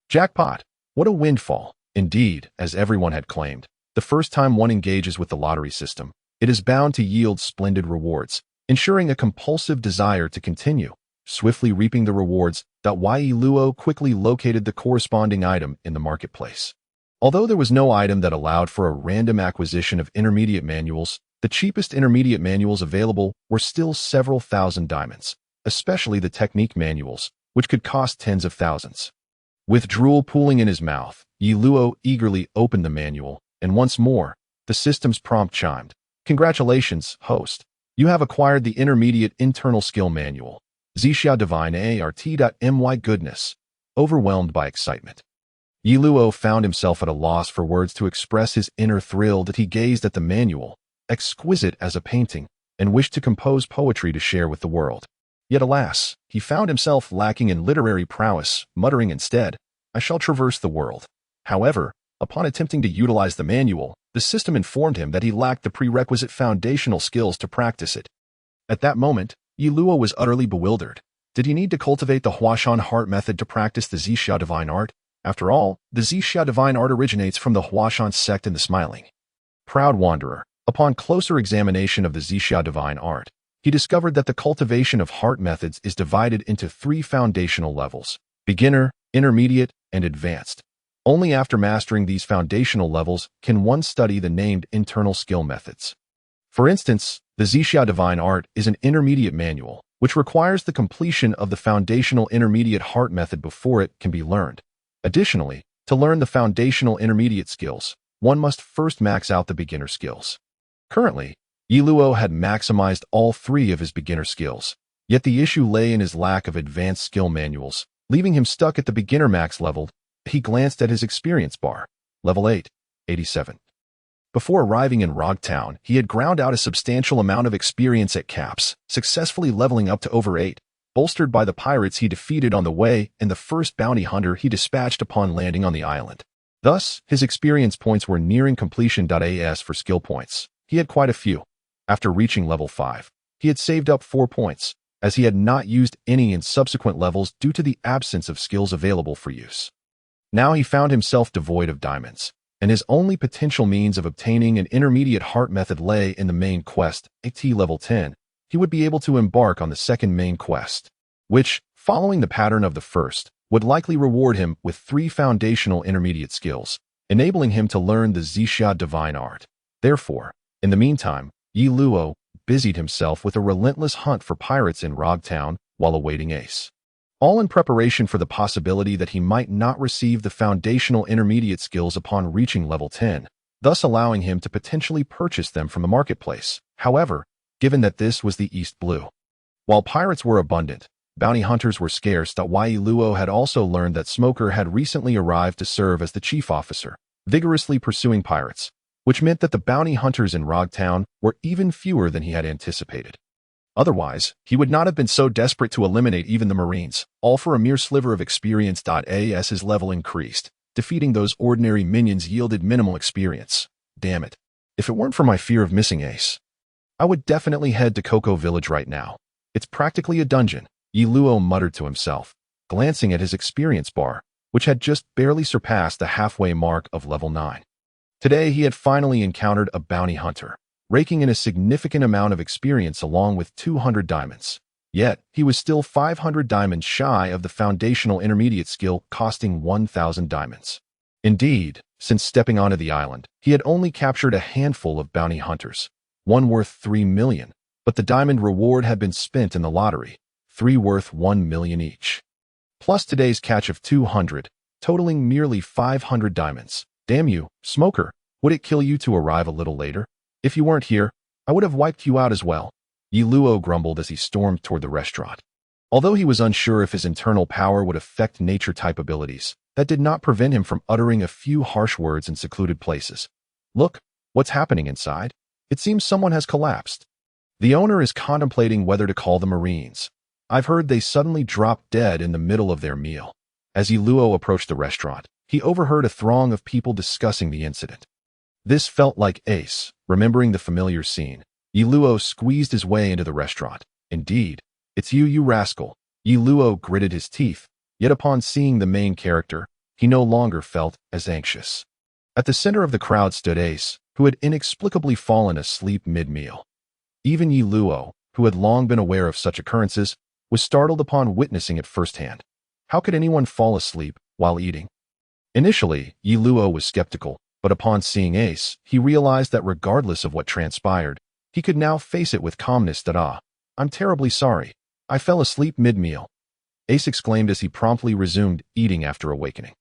Jackpot! What a windfall! Indeed, as everyone had claimed, the first time one engages with the lottery system, it is bound to yield splendid rewards, ensuring a compulsive desire to continue. Swiftly reaping the rewards, Yi Luo quickly located the corresponding item in the marketplace. Although there was no item that allowed for a random acquisition of intermediate manuals, the cheapest intermediate manuals available were still several thousand diamonds, especially the technique manuals, which could cost tens of thousands. With drool pooling in his mouth, Yi Luo eagerly opened the manual, and once more, the system's prompt chimed. Congratulations, host. You have acquired the intermediate internal skill manual. Zixia Divine ART.my goodness. Overwhelmed by excitement, Yi Luo found himself at a loss for words to express his inner thrill that he gazed at the manual, exquisite as a painting, and wished to compose poetry to share with the world. Yet alas, he found himself lacking in literary prowess, muttering instead, I shall traverse the world. However, upon attempting to utilize the manual, the system informed him that he lacked the prerequisite foundational skills to practice it. At that moment, Yi Luo was utterly bewildered. Did he need to cultivate the Huashan heart method to practice the Zixia divine art? After all, the Zixia divine art originates from the Huashan sect in the Smiling Proud Wanderer. Upon closer examination of the Zixia divine art, he discovered that the cultivation of heart methods is divided into 3 foundational levels: beginner, intermediate, and advanced. Only after mastering these foundational levels can one study the named internal skill methods. For instance, the Zixia divine art is an intermediate manual, which requires the completion of the foundational intermediate heart method before it can be learned. Additionally, to learn the foundational intermediate skills, one must first max out the beginner skills. Currently, Yi Luo had maximized all 3 of his beginner skills, yet the issue lay in his lack of advanced skill manuals, leaving him stuck at the beginner max level. He glanced at his experience bar, level 8, 87. Before arriving in Rogue Town, he had ground out a substantial amount of experience at Caps, successfully leveling up to over 8, bolstered by the pirates he defeated on the way and the first bounty hunter he dispatched upon landing on the island. Thus, his experience points were nearing completion. As for skill points, he had quite a few. After reaching level 5, he had saved up 4 points, as he had not used any in subsequent levels due to the absence of skills available for use. Now he found himself devoid of diamonds, and his only potential means of obtaining an intermediate heart method lay in the main quest. At level 10, he would be able to embark on the second main quest, which, following the pattern of the first, would likely reward him with 3 foundational intermediate skills, enabling him to learn the Zixia divine art. Therefore, in the meantime, Yi Luo busied himself with a relentless hunt for pirates in Rogue Town while awaiting Ace, all in preparation for the possibility that he might not receive the foundational intermediate skills upon reaching level 10, thus allowing him to potentially purchase them from the marketplace. However, given that this was the East Blue, while pirates were abundant, bounty hunters were scarce. Yi Luo had also learned that Smoker had recently arrived to serve as the chief officer, vigorously pursuing pirates, which meant that the bounty hunters in Rogue Town were even fewer than he had anticipated. Otherwise, he would not have been so desperate to eliminate even the Marines, all for a mere sliver of experience. As his level increased, defeating those ordinary minions yielded minimal experience. Damn it. If it weren't for my fear of missing Ace, I would definitely head to Cocoa Village right now. It's practically a dungeon, Yi Luo muttered to himself, glancing at his experience bar, which had just barely surpassed the halfway mark of level 9. Today, he had finally encountered a bounty hunter, raking in a significant amount of experience along with 200 diamonds. Yet, he was still 500 diamonds shy of the foundational intermediate skill costing 1,000 diamonds. Indeed, since stepping onto the island, he had only captured a handful of bounty hunters, one worth 3 million, but the diamond reward had been spent in the lottery, 3 worth 1 million each. Plus today's catch of 200, totaling merely 500 diamonds. Damn you, smoker, would it kill you to arrive a little later? If you weren't here, I would have wiped you out as well, Yi Luo grumbled as he stormed toward the restaurant. Although he was unsure if his internal power would affect nature-type abilities, that did not prevent him from uttering a few harsh words in secluded places. Look, what's happening inside? It seems someone has collapsed. The owner is contemplating whether to call the Marines. I've heard they suddenly dropped dead in the middle of their meal. As Yi Luo approached the restaurant, he overheard a throng of people discussing the incident. This felt like Ace. Remembering the familiar scene, Yi Luo squeezed his way into the restaurant. Indeed, it's you, you rascal. Yi Luo gritted his teeth, yet upon seeing the main character, he no longer felt as anxious. At the center of the crowd stood Ace, who had inexplicably fallen asleep mid-meal. Even Yi Luo, who had long been aware of such occurrences, was startled upon witnessing it firsthand. How could anyone fall asleep while eating? Initially, Yi Luo was skeptical, but upon seeing Ace, he realized that regardless of what transpired, he could now face it with calmness. I'm terribly sorry. I fell asleep mid-meal, Ace exclaimed as he promptly resumed eating after awakening.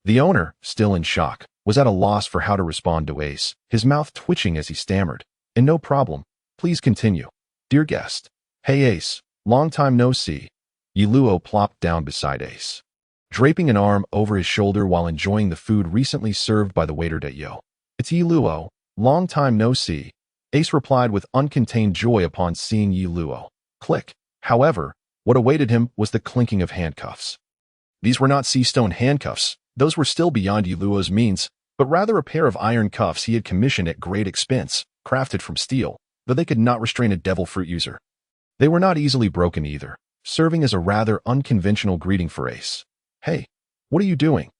The owner, still in shock, was at a loss for how to respond to Ace, his mouth twitching as he stammered. And no problem. Please continue. Dear guest. Hey Ace, long time no see. Yi Luo plopped down beside Ace, draping an arm over his shoulder while enjoying the food recently served by the waiter. Yo, it's Yi Luo, long time no see, Ace replied with uncontained joy upon seeing Yi Luo. Click. However, what awaited him was the clinking of handcuffs. These were not sea-stone handcuffs, those were still beyond Yi Luo's means, but rather a pair of iron cuffs he had commissioned at great expense, crafted from steel, though they could not restrain a devil fruit user. They were not easily broken either, serving as a rather unconventional greeting for Ace. Hey, what are you doing?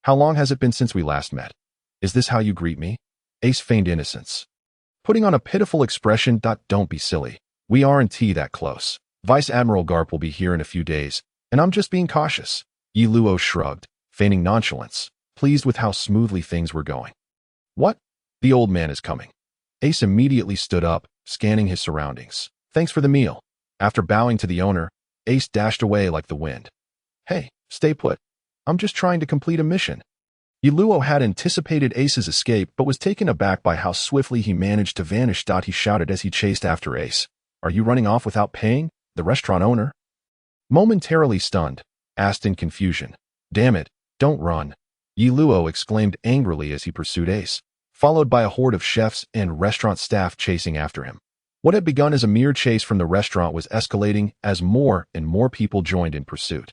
How long has it been since we last met? Is this how you greet me? Ace feigned innocence, putting on a pitiful expression. Don't be silly. We aren't that close. Vice Admiral Garp will be here in a few days, and I'm just being cautious. Yi Luo shrugged, feigning nonchalance, pleased with how smoothly things were going. What? The old man is coming. Ace immediately stood up, scanning his surroundings. Thanks for the meal. After bowing to the owner, Ace dashed away like the wind. Hey, stay put. I'm just trying to complete a mission. Yi Luo had anticipated Ace's escape but was taken aback by how swiftly he managed to vanish. He shouted as he chased after Ace. Are you running off without paying? The restaurant owner, momentarily stunned, asked in confusion. Damn it, don't run. Yi Luo exclaimed angrily as he pursued Ace, followed by a horde of chefs and restaurant staff chasing after him. What had begun as a mere chase from the restaurant was escalating as more and more people joined in pursuit.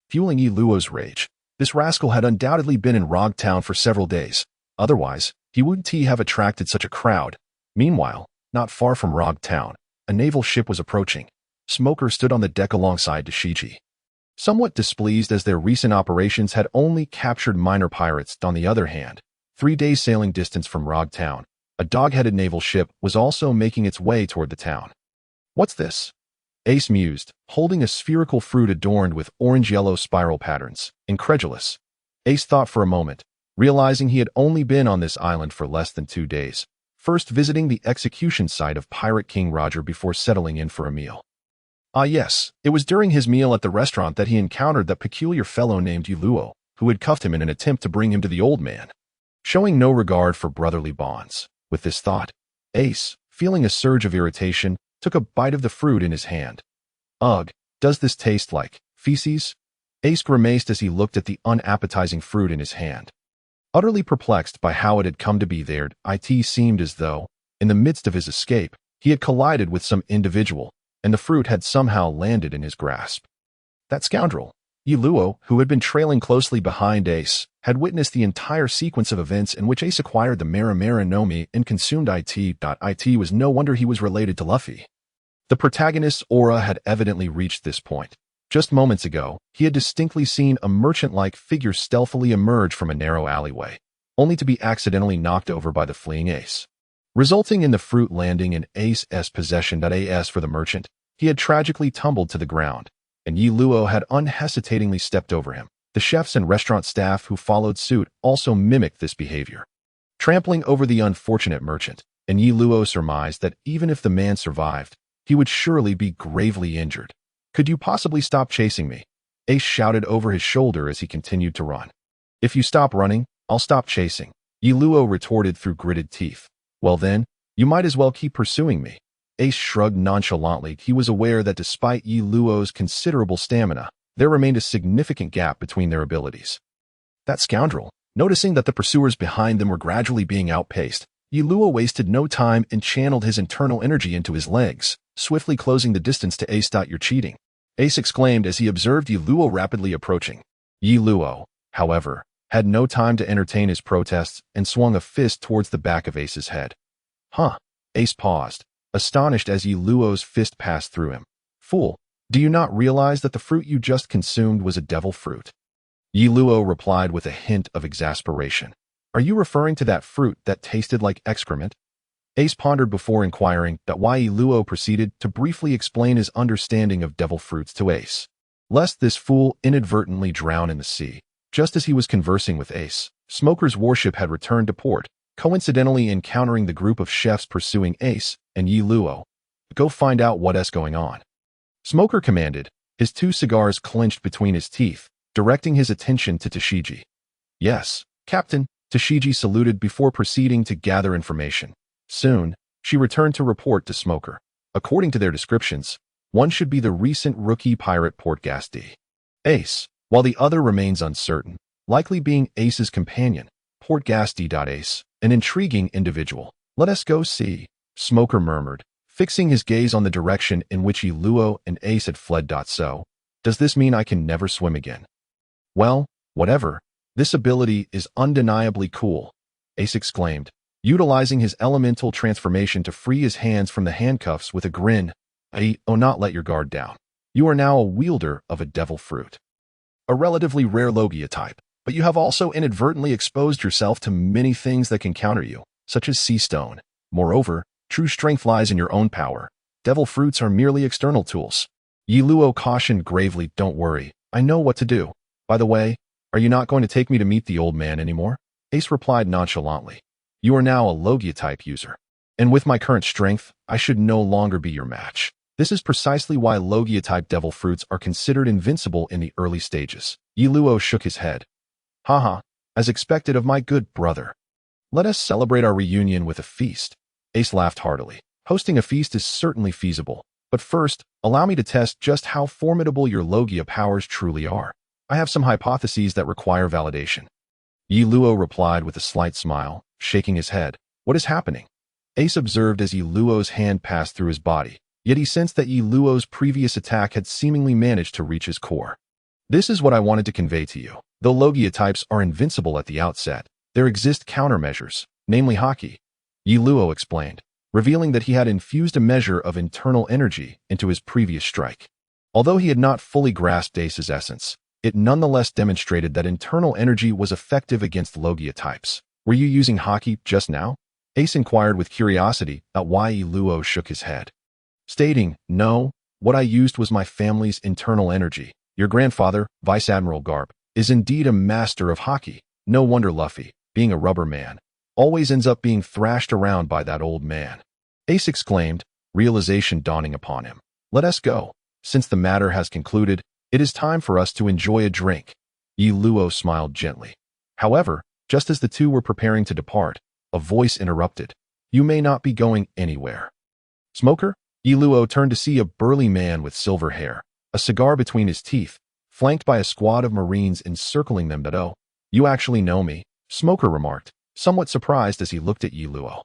Fueling Yi Luo's rage, this rascal had undoubtedly been in Rog Town for several days. Otherwise, he wouldn't have attracted such a crowd. Meanwhile, not far from Rog Town, a naval ship was approaching. Smoker stood on the deck alongside Dashiji, somewhat displeased as their recent operations had only captured minor pirates. On the other hand, 3 days sailing distance from Rog Town, a dog-headed naval ship was also making its way toward the town. What's this? Ace mused, holding a spherical fruit adorned with orange-yellow spiral patterns. Incredulous, Ace thought for a moment, realizing he had only been on this island for less than 2 days, first visiting the execution site of Pirate King Roger before settling in for a meal. Ah yes, it was during his meal at the restaurant that he encountered that peculiar fellow named Yi Luo, who had cuffed him in an attempt to bring him to the old man, showing no regard for brotherly bonds. With this thought, Ace, feeling a surge of irritation, took a bite of the fruit in his hand. Ugh, does this taste like feces? Ace grimaced as he looked at the unappetizing fruit in his hand. Utterly perplexed by how it had come to be there, it seemed as though, in the midst of his escape, he had collided with some individual, and the fruit had somehow landed in his grasp. That scoundrel, Yi Luo, who had been trailing closely behind Ace, had witnessed the entire sequence of events in which Ace acquired the Mara no Mi and consumed it. It was no wonder he was related to Luffy. The protagonist's aura had evidently reached this point, Just moments ago, he had distinctly seen a merchant-like figure stealthily emerge from a narrow alleyway, only to be accidentally knocked over by the fleeing Ace. Resulting in the fruit landing in Ace's possession. As for the merchant, he had tragically tumbled to the ground, and Yi Luo had unhesitatingly stepped over him. The chefs and restaurant staff who followed suit also mimicked this behavior, trampling over the unfortunate merchant, and Yi Luo surmised that even if the man survived, he would surely be gravely injured. "Could you possibly stop chasing me?" Ace shouted over his shoulder as he continued to run. "If you stop running, I'll stop chasing," Yi Luo retorted through gritted teeth. "Well then, you might as well keep pursuing me." Ace shrugged nonchalantly. He was aware that despite Yi Luo's considerable stamina, there remained a significant gap between their abilities. That scoundrel, noticing that the pursuers behind them were gradually being outpaced, Yi Luo wasted no time and channeled his internal energy into his legs, swiftly closing the distance to Ace. "You're cheating," Ace exclaimed as he observed Yi Luo rapidly approaching. Yi Luo, however, had no time to entertain his protests and swung a fist towards the back of Ace's head. "Huh?" Ace paused, astonished as Yi Luo's fist passed through him. "Fool, do you not realize that the fruit you just consumed was a devil fruit?" Yi Luo replied with a hint of exasperation. "Are you referring to that fruit that tasted like excrement?" Ace pondered before inquiring that why Yi Luo proceeded to briefly explain his understanding of devil fruits to Ace, lest this fool inadvertently drown in the sea. Just as he was conversing with Ace, Smoker's warship had returned to port, coincidentally encountering the group of chefs pursuing Ace and Yi Luo. "Go find out what's going on," Smoker commanded, his two cigars clenched between his teeth, directing his attention to Tashigi. "Yes, Captain," Tashigi saluted before proceeding to gather information. Soon, she returned to report to Smoker. According to their descriptions, one should be the recent rookie pirate Portgasti Ace, while the other remains uncertain, likely being Ace's companion, Portgasti. Ace, an intriguing individual. "Let us go see," Smoker murmured, fixing his gaze on the direction in which Yi Luo and Ace had fled. "So, does this mean I can never swim again?" "Well, whatever. This ability is undeniably cool," Ace exclaimed, utilizing his elemental transformation to free his hands from the handcuffs with a grin. Not let your guard down. You are now a wielder of a devil fruit, a relatively rare Logia type, but you have also inadvertently exposed yourself to many things that can counter you, such as sea stone. Moreover, true strength lies in your own power. Devil fruits are merely external tools. Yi Luo cautioned gravely. "Don't worry, I know what to do. By the way, are you not going to take me to meet the old man anymore?" Ace replied nonchalantly. "You are now a Logia type user, and with my current strength, I should no longer be your match. This is precisely why Logia type devil fruits are considered invincible in the early stages." Yi Luo shook his head. "Haha, as expected of my good brother. Let us celebrate our reunion with a feast." Ace laughed heartily. "Hosting a feast is certainly feasible, but first, allow me to test just how formidable your Logia powers truly are. I have some hypotheses that require validation." Yi Luo replied with a slight smile, shaking his head. "What is happening?" Ace observed as Yi Luo's hand passed through his body, yet he sensed that Yi Luo's previous attack had seemingly managed to reach his core. "This is what I wanted to convey to you. Though Logia types are invincible at the outset, there exist countermeasures, namely haki," Yi Luo explained, revealing that he had infused a measure of internal energy into his previous strike. Although he had not fully grasped Ace's essence, it nonetheless demonstrated that internal energy was effective against Logia types. "Were you using haki just now?" Ace inquired with curiosity at why Yi Luo shook his head, stating, "No, what I used was my family's internal energy. Your grandfather, Vice Admiral Garp, is indeed a master of haki. No wonder Luffy, being a rubber man, always ends up being thrashed around by that old man." Ace exclaimed, realization dawning upon him. "Let us go. Since the matter has concluded, it is time for us to enjoy a drink." Yi Luo smiled gently. However, just as the two were preparing to depart, a voice interrupted. "You may not be going anywhere." "Smoker?" Yi Luo turned to see a burly man with silver hair, a cigar between his teeth, flanked by a squad of Marines encircling them. "Oh, you actually know me," Smoker remarked, somewhat surprised as he looked at Yi Luo.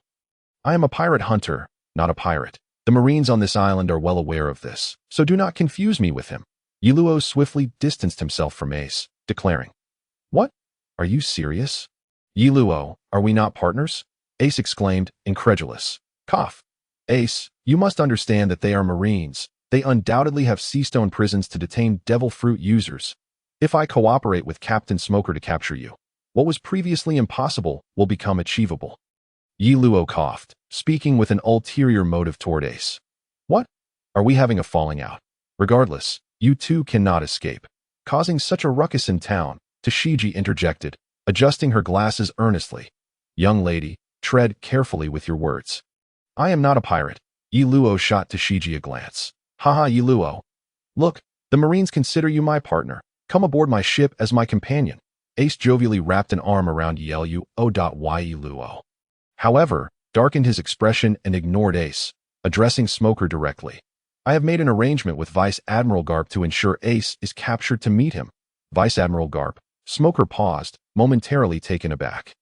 "I am a pirate hunter, not a pirate. The Marines on this island are well aware of this, so do not confuse me with him." Yi Luo swiftly distanced himself from Ace, declaring, "What? Are you serious?" "Yi Luo, are we not partners?" Ace exclaimed, incredulous. "Cough. Ace, you must understand that they are Marines, They undoubtedly have seastone prisons to detain devil fruit users. If I cooperate with Captain Smoker to capture you, what was previously impossible will become achievable. Yi Luo coughed, speaking with an ulterior motive toward Ace. What? Are we having a falling out? Regardless, you two cannot escape. Causing such a ruckus in town, Tashigi interjected, adjusting her glasses earnestly. Young lady, tread carefully with your words. I am not a pirate. Yi Luo shot Tashigi a glance. Haha, Yi Luo. Look, the Marines consider you my partner. Come aboard my ship as my companion. Ace jovially wrapped an arm around Yi Luo. However, darkened his expression and ignored Ace, addressing Smoker directly. I have made an arrangement with Vice Admiral Garp to ensure Ace is captured to meet him. Vice Admiral Garp. Smoker paused, momentarily taken aback.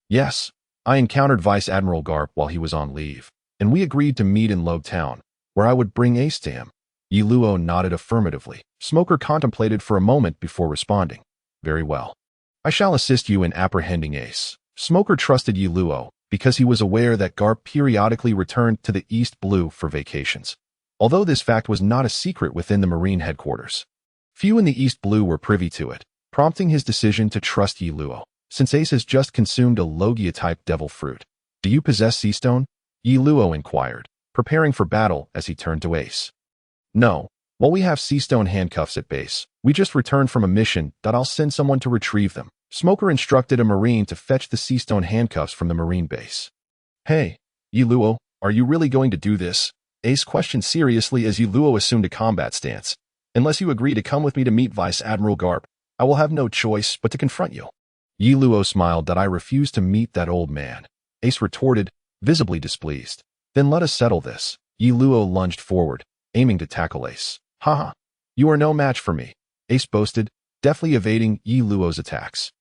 Yes, I encountered Vice Admiral Garp while he was on leave, and we agreed to meet in Lobe Town, where I would bring Ace to him. Yi Luo nodded affirmatively. Smoker contemplated for a moment before responding. Very well. I shall assist you in apprehending Ace. Smoker trusted Yi Luo because he was aware that Garp periodically returned to the East Blue for vacations, although this fact was not a secret within the Marine headquarters. Few in the East Blue were privy to it, prompting his decision to trust Yi Luo. Since Ace has just consumed a Logia-type devil fruit, do you possess Seastone? Yi Luo inquired, preparing for battle as he turned to Ace. No. While we have Seastone handcuffs at base, we just returned from a mission that I'll send someone to retrieve them. Smoker instructed a Marine to fetch the Seastone handcuffs from the Marine base. Hey, Yi Luo, are you really going to do this? Ace questioned seriously as Yi Luo assumed a combat stance. Unless you agree to come with me to meet Vice Admiral Garp, I will have no choice but to confront you. Yi Luo smiled that I refuse to meet that old man. Ace retorted, visibly displeased. Then let us settle this. Yi Luo lunged forward, aiming to tackle Ace. Haha, you are no match for me, Ace boasted, deftly evading Yi Luo's attacks.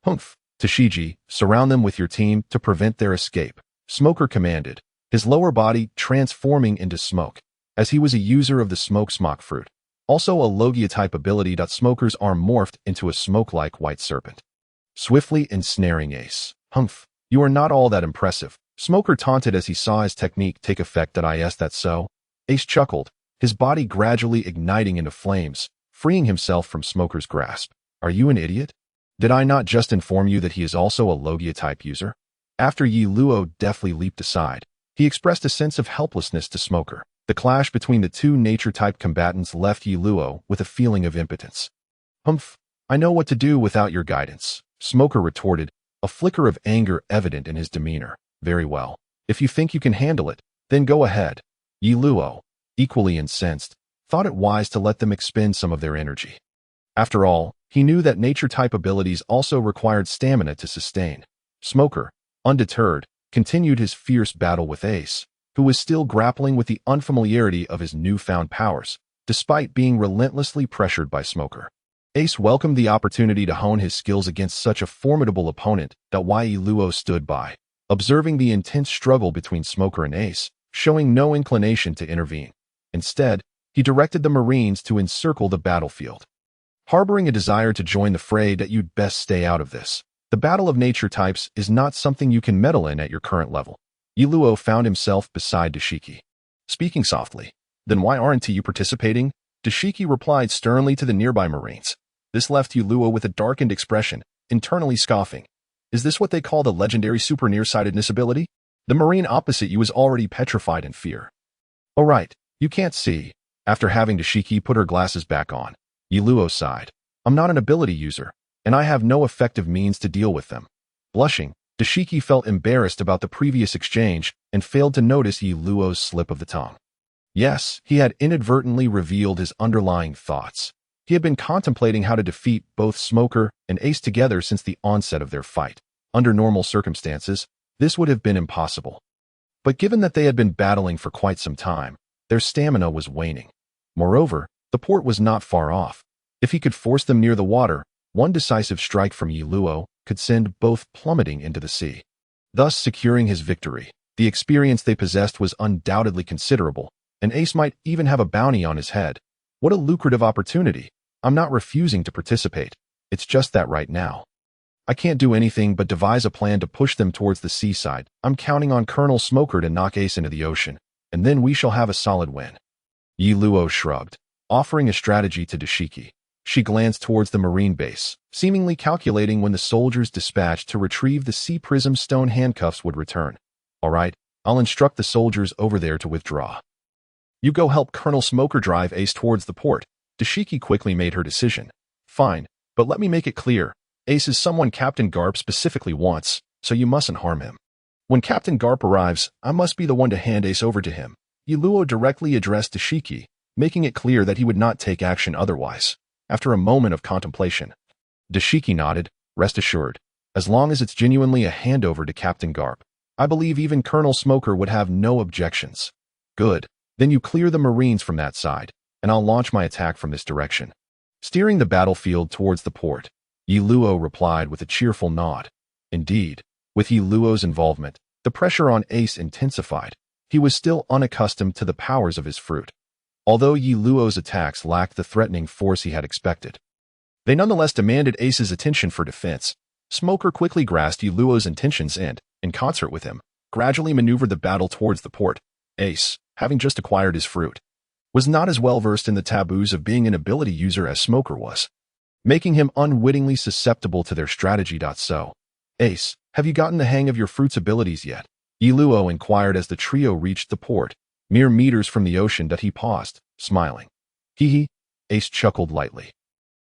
Humph, Tashigi, surround them with your team to prevent their escape, Smoker commanded, his lower body transforming into smoke, as he was a user of the smoke smock fruit. Also a Logia-type ability. Smoker's arm morphed into a smoke-like white serpent, swiftly ensnaring Ace. Humph, you are not all that impressive, Smoker taunted as he saw his technique take effect. Is that so? Ace chuckled, his body gradually igniting into flames, freeing himself from Smoker's grasp. Are you an idiot? Did I not just inform you that he is also a Logia-type user? After Yi Luo deftly leaped aside, he expressed a sense of helplessness to Smoker. The clash between the two nature-type combatants left Yi Luo with a feeling of impotence. Humph, I know what to do without your guidance, Smoker retorted, a flicker of anger evident in his demeanor. Very well. If you think you can handle it, then go ahead. Yi Luo, equally incensed, thought it wise to let them expend some of their energy. After all, he knew that nature-type abilities also required stamina to sustain. Smoker, undeterred, continued his fierce battle with Ace, who was still grappling with the unfamiliarity of his newfound powers, despite being relentlessly pressured by Smoker. Ace welcomed the opportunity to hone his skills against such a formidable opponent that Yi Luo stood by, observing the intense struggle between Smoker and Ace, showing no inclination to intervene. Instead, he directed the Marines to encircle the battlefield. Harboring a desire to join the fray, that you'd best stay out of this. The battle of nature types is not something you can meddle in at your current level. Yi Luo found himself beside Dashiki. Speaking softly, then why aren't you participating? Dashiki replied sternly to the nearby Marines. This left Yi Luo with a darkened expression, internally scoffing. Is this what they call the legendary super nearsightedness ability? The Marine opposite you is already petrified in fear. Oh right, you can't see. After having Dashiki put her glasses back on, Yi Luo sighed. I'm not an ability user, and I have no effective means to deal with them. Blushing, Dashiki felt embarrassed about the previous exchange and failed to notice Yi Luo's slip of the tongue. Yes, he had inadvertently revealed his underlying thoughts. He had been contemplating how to defeat both Smoker and Ace together since the onset of their fight. Under normal circumstances, this would have been impossible. But given that they had been battling for quite some time, their stamina was waning. Moreover, the port was not far off. If he could force them near the water, one decisive strike from Yi Luo could send both plummeting into the sea, thus securing his victory. The experience they possessed was undoubtedly considerable, and Ace might even have a bounty on his head. What a lucrative opportunity. I'm not refusing to participate. It's just that right now, I can't do anything but devise a plan to push them towards the seaside. I'm counting on Colonel Smoker to knock Ace into the ocean, and then we shall have a solid win. Yi Luo shrugged, offering a strategy to Dashiki. She glanced towards the marine base, seemingly calculating when the soldiers dispatched to retrieve the sea prism stone handcuffs would return. All right, I'll instruct the soldiers over there to withdraw. You go help Colonel Smoker drive Ace towards the port. Dashiki quickly made her decision. Fine, but let me make it clear. Ace is someone Captain Garp specifically wants, so you mustn't harm him. When Captain Garp arrives, I must be the one to hand Ace over to him. Yi Luo directly addressed Dashiki, making it clear that he would not take action otherwise. After a moment of contemplation, Dashiki nodded, rest assured. As long as it's genuinely a handover to Captain Garp, I believe even Colonel Smoker would have no objections. Good. Then you clear the Marines from that side, and I'll launch my attack from this direction. Steering the battlefield towards the port, Yi Luo replied with a cheerful nod. Indeed, with Yi Luo's involvement, the pressure on Ace intensified. He was still unaccustomed to the powers of his fruit. Although Yi Luo's attacks lacked the threatening force he had expected, they nonetheless demanded Ace's attention for defense. Smoker quickly grasped Yi Luo's intentions and, in concert with him, gradually maneuvered the battle towards the port. Ace, having just acquired his fruit, was not as well versed in the taboos of being an ability user as Smoker was, making him unwittingly susceptible to their strategy. So, Ace, have you gotten the hang of your fruit's abilities yet? Yi Luo inquired as the trio reached the port, mere meters from the ocean. He paused, smiling. Hee. Ace chuckled lightly.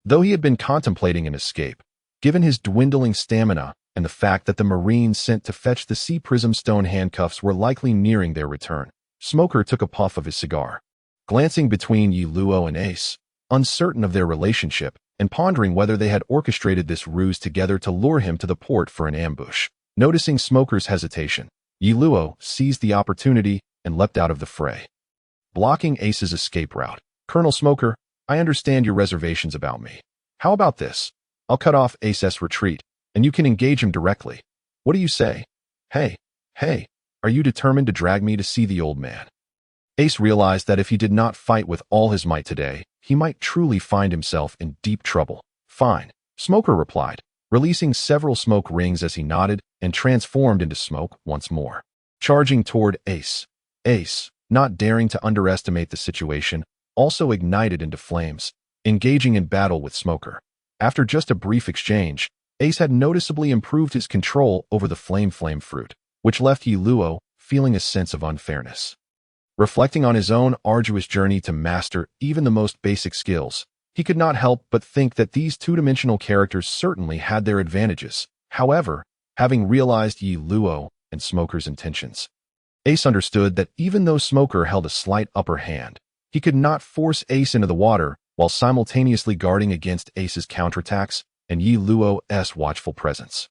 Though he had been contemplating an escape, given his dwindling stamina and the fact that the Marines sent to fetch the sea prism stone handcuffs were likely nearing their return, Smoker took a puff of his cigar. Glancing between Yi Luo and Ace, uncertain of their relationship, and pondering whether they had orchestrated this ruse together to lure him to the port for an ambush. Noticing Smoker's hesitation, Yi Luo seized the opportunity and leapt out of the fray, blocking Ace's escape route. Colonel Smoker, I understand your reservations about me. How about this? I'll cut off Ace's retreat, and you can engage him directly. What do you say? Hey, are you determined to drag me to see the old man? Ace realized that if he did not fight with all his might today, he might truly find himself in deep trouble. Fine, Smoker replied, releasing several smoke rings as he nodded and transformed into smoke once more. Charging toward Ace. Ace, not daring to underestimate the situation, also ignited into flames, engaging in battle with Smoker. After just a brief exchange, Ace had noticeably improved his control over the flame fruit, which left Yi Luo feeling a sense of unfairness. Reflecting on his own arduous journey to master even the most basic skills, he could not help but think that these two-dimensional characters certainly had their advantages. However, having realized Yi Luo and Smoker's intentions, Ace understood that even though Smoker held a slight upper hand, he could not force Ace into the water while simultaneously guarding against Ace's counterattacks and Yi Luo's watchful presence.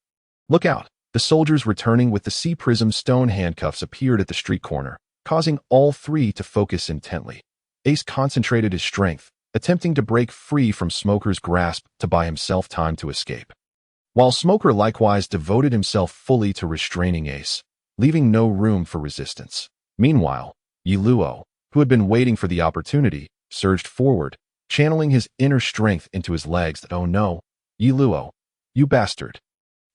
Look out! The soldiers returning with the sea prism stone handcuffs appeared at the street corner, causing all three to focus intently. Ace concentrated his strength, attempting to break free from Smoker's grasp to buy himself time to escape, while Smoker likewise devoted himself fully to restraining Ace, leaving no room for resistance. Meanwhile, Yi Luo, who had been waiting for the opportunity, surged forward, channeling his inner strength into his legs. Oh no, Yi Luo, you bastard.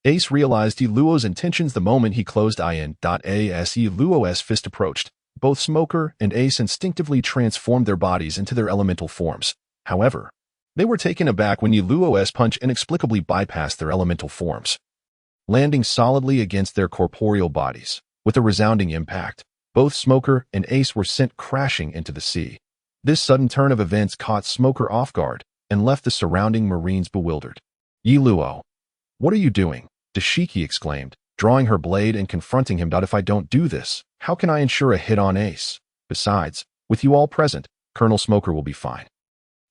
Ace realized Yi Luo's intentions the moment he closed as Yi Luo's fist approached. Both Smoker and Ace instinctively transformed their bodies into their elemental forms. However, they were taken aback when Yi Luo's punch inexplicably bypassed their elemental forms, landing solidly against their corporeal bodies. With a resounding impact, both Smoker and Ace were sent crashing into the sea. This sudden turn of events caught Smoker off guard and left the surrounding Marines bewildered. Yi Luo, what are you doing? Dashiki exclaimed, drawing her blade and confronting him. If I don't do this, how can I ensure a hit on Ace? Besides, with you all present, Colonel Smoker will be fine.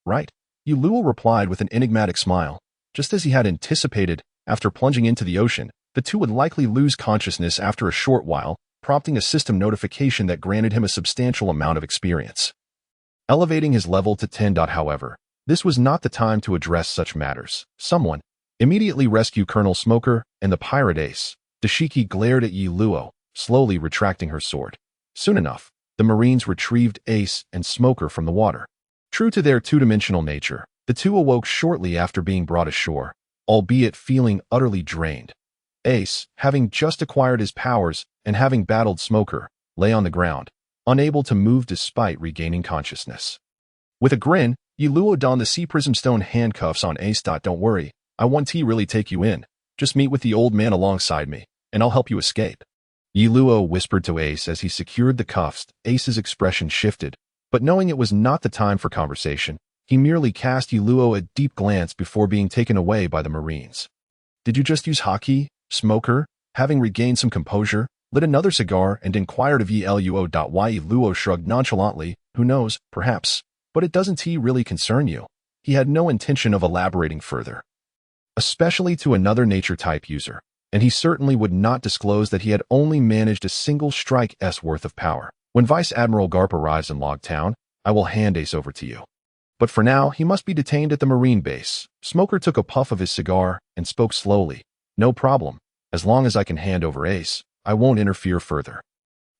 Right? Yi Luo replied with an enigmatic smile. Just as he had anticipated, after plunging into the ocean, the two would likely lose consciousness after a short while, prompting a system notification that granted him a substantial amount of experience, elevating his level to 10. However, this was not the time to address such matters. Someone immediately rescue Colonel Smoker and the pirate Ace. Dashiki glared at Yi Luo, slowly retracting her sword. Soon enough, the Marines retrieved Ace and Smoker from the water. True to their two-dimensional nature, the two awoke shortly after being brought ashore, albeit feeling utterly drained. Ace, having just acquired his powers and having battled Smoker, lay on the ground, unable to move despite regaining consciousness. With a grin, Yi Luo donned the sea prism stone handcuffs on Ace. Don't worry, I won't really take you in. Just meet with the old man alongside me, and I'll help you escape. Yi Luo whispered to Ace as he secured the cuffs. Ace's expression shifted, but knowing it was not the time for conversation, he merely cast Yi Luo a deep glance before being taken away by the Marines. Did you just use haki? Smoker, having regained some composure, lit another cigar and inquired of Yi Luo. Yi Luo shrugged nonchalantly. Who knows, perhaps, but it doesn't really concern you. He had no intention of elaborating further, especially to another nature-type user, and he certainly would not disclose that he had only managed a single strike's worth of power. When Vice Admiral Garp arrives in Log Town, I will hand Ace over to you. But for now, he must be detained at the Marine base. Smoker took a puff of his cigar and spoke slowly. No problem. As long as I can hand over Ace, I won't interfere further.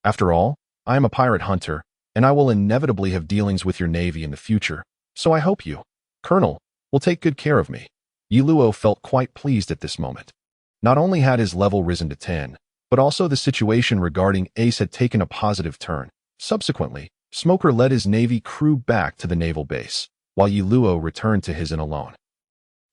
After all, I am a pirate hunter, and I will inevitably have dealings with your navy in the future, so I hope you, Colonel, will take good care of me. Yi Luo felt quite pleased at this moment. Not only had his level risen to 10, but also the situation regarding Ace had taken a positive turn. Subsequently, Smoker led his navy crew back to the naval base, while Yi Luo returned to his inn alone.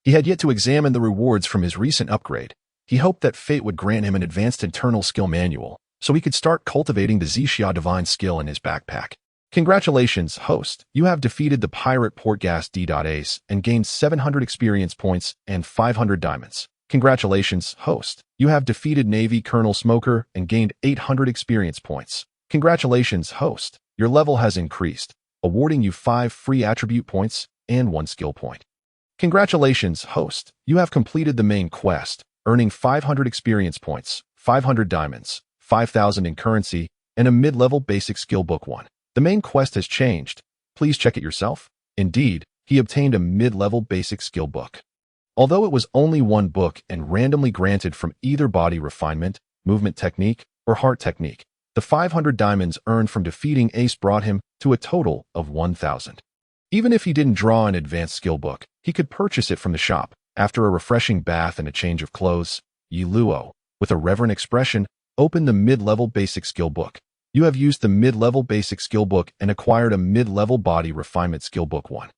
He had yet to examine the rewards from his recent upgrade. He hoped that fate would grant him an advanced internal skill manual, so he could start cultivating the Zixia divine skill in his backpack. Congratulations, host. You have defeated the pirate Portgas D.Ace and gained 700 experience points and 500 diamonds. Congratulations, host. You have defeated Navy Colonel Smoker and gained 800 experience points. Congratulations, host. Your level has increased, awarding you 5 free attribute points and 1 skill point. Congratulations, host. You have completed the main quest, earning 500 experience points, 500 diamonds, 5,000 in currency, and a mid-level basic skill book 1. The main quest has changed. Please check it yourself. Indeed, he obtained a mid-level basic skill book. Although it was only 1 book and randomly granted from either body refinement, movement technique, or heart technique, the 500 diamonds earned from defeating Ace brought him to a total of 1,000. Even if he didn't draw an advanced skill book, he could purchase it from the shop. After a refreshing bath and a change of clothes, Yi Luo, with a reverent expression, opened the mid-level basic skill book. You have used the mid-level basic skill book and acquired a mid-level body refinement skill book 1.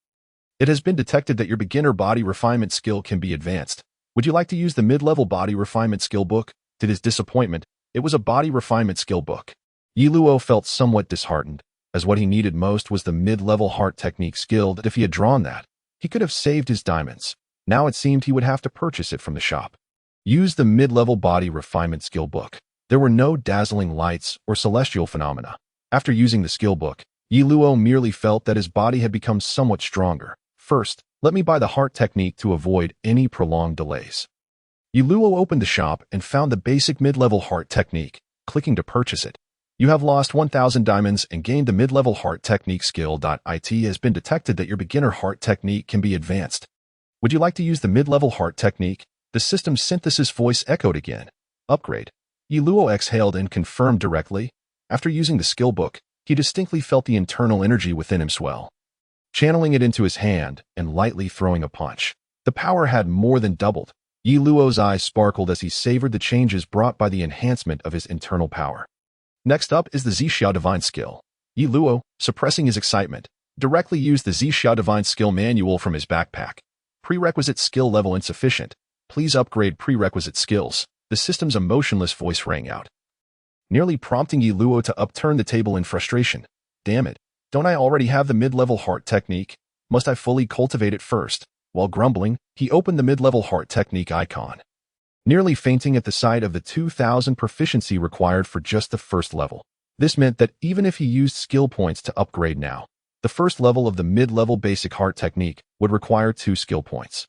It has been detected that your beginner body refinement skill can be advanced. Would you like to use the mid-level body refinement skill book? To his disappointment, it was a body refinement skill book. Yi Luo felt somewhat disheartened, as what he needed most was the mid-level heart technique skill that if he had drawn that, he could have saved his diamonds. Now it seemed he would have to purchase it from the shop. Use the mid-level body refinement skill book. There were no dazzling lights or celestial phenomena. After using the skill book, Yi Luo merely felt that his body had become somewhat stronger. First, let me buy the heart technique to avoid any prolonged delays. Yi Luo opened the shop and found the basic mid-level heart technique, clicking to purchase it. You have lost 1,000 diamonds and gained the mid-level heart technique skill. It has been detected that your beginner heart technique can be advanced. Would you like to use the mid-level heart technique? The system synthesis voice echoed again. Upgrade. Yi Luo exhaled and confirmed directly. After using the skill book, he distinctly felt the internal energy within him swell. Channeling it into his hand and lightly throwing a punch, the power had more than doubled. Yi Luo's eyes sparkled as he savored the changes brought by the enhancement of his internal power. Next up is the Zixia Divine Skill. Yi Luo, suppressing his excitement, directly used the Zixia Divine Skill manual from his backpack. Prerequisite skill level insufficient. Please upgrade prerequisite skills. The system's emotionless voice rang out, nearly prompting Yi Luo to upturn the table in frustration. Damn it, don't I already have the mid-level heart technique? Must I fully cultivate it first? While grumbling, he opened the mid-level heart technique icon, nearly fainting at the sight of the 2,000 proficiency required for just the first level. This meant that even if he used skill points to upgrade now, the first level of the mid-level basic heart technique would require 2 skill points.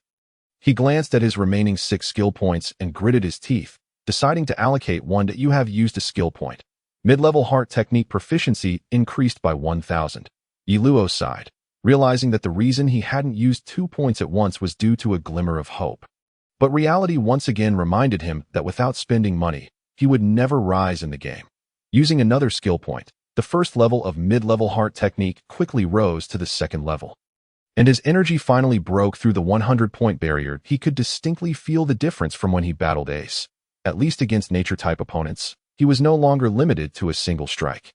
He glanced at his remaining 6 skill points and gritted his teeth, deciding to allocate 1 that you have used a skill point. Mid-level heart technique proficiency increased by 1,000. Yi Luo sighed, realizing that the reason he hadn't used 2 points at once was due to a glimmer of hope. But reality once again reminded him that without spending money, he would never rise in the game. Using another skill point, the first level of mid-level heart technique quickly rose to the second level. And his energy finally broke through the 100-point barrier. He could distinctly feel the difference from when he battled Ace. At least against nature-type opponents, he was no longer limited to a single strike.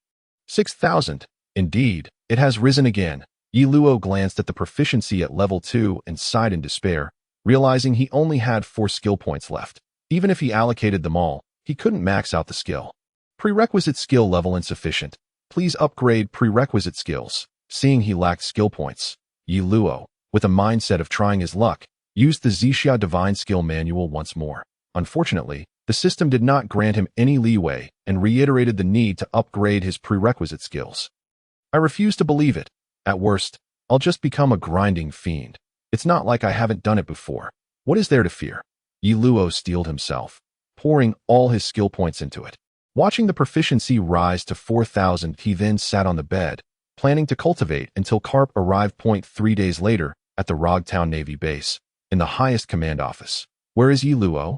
6,000. Indeed, it has risen again. Yi Luo glanced at the proficiency at level 2 and sighed in despair, realizing he only had 4 skill points left. Even if he allocated them all, he couldn't max out the skill. Prerequisite skill level insufficient. Please upgrade prerequisite skills. Seeing he lacked skill points, Yi Luo, with a mindset of trying his luck, used the Zixia Divine Skill Manual once more. Unfortunately, the system did not grant him any leeway and reiterated the need to upgrade his prerequisite skills. I refuse to believe it. At worst, I'll just become a grinding fiend. It's not like I haven't done it before. What is there to fear? Yi Luo steeled himself, pouring all his skill points into it. Watching the proficiency rise to 4,000, he then sat on the bed, planning to cultivate until Garp arrived. 3 days later, at the Rogtown Navy base, in the highest command office. Where is Yi Luo?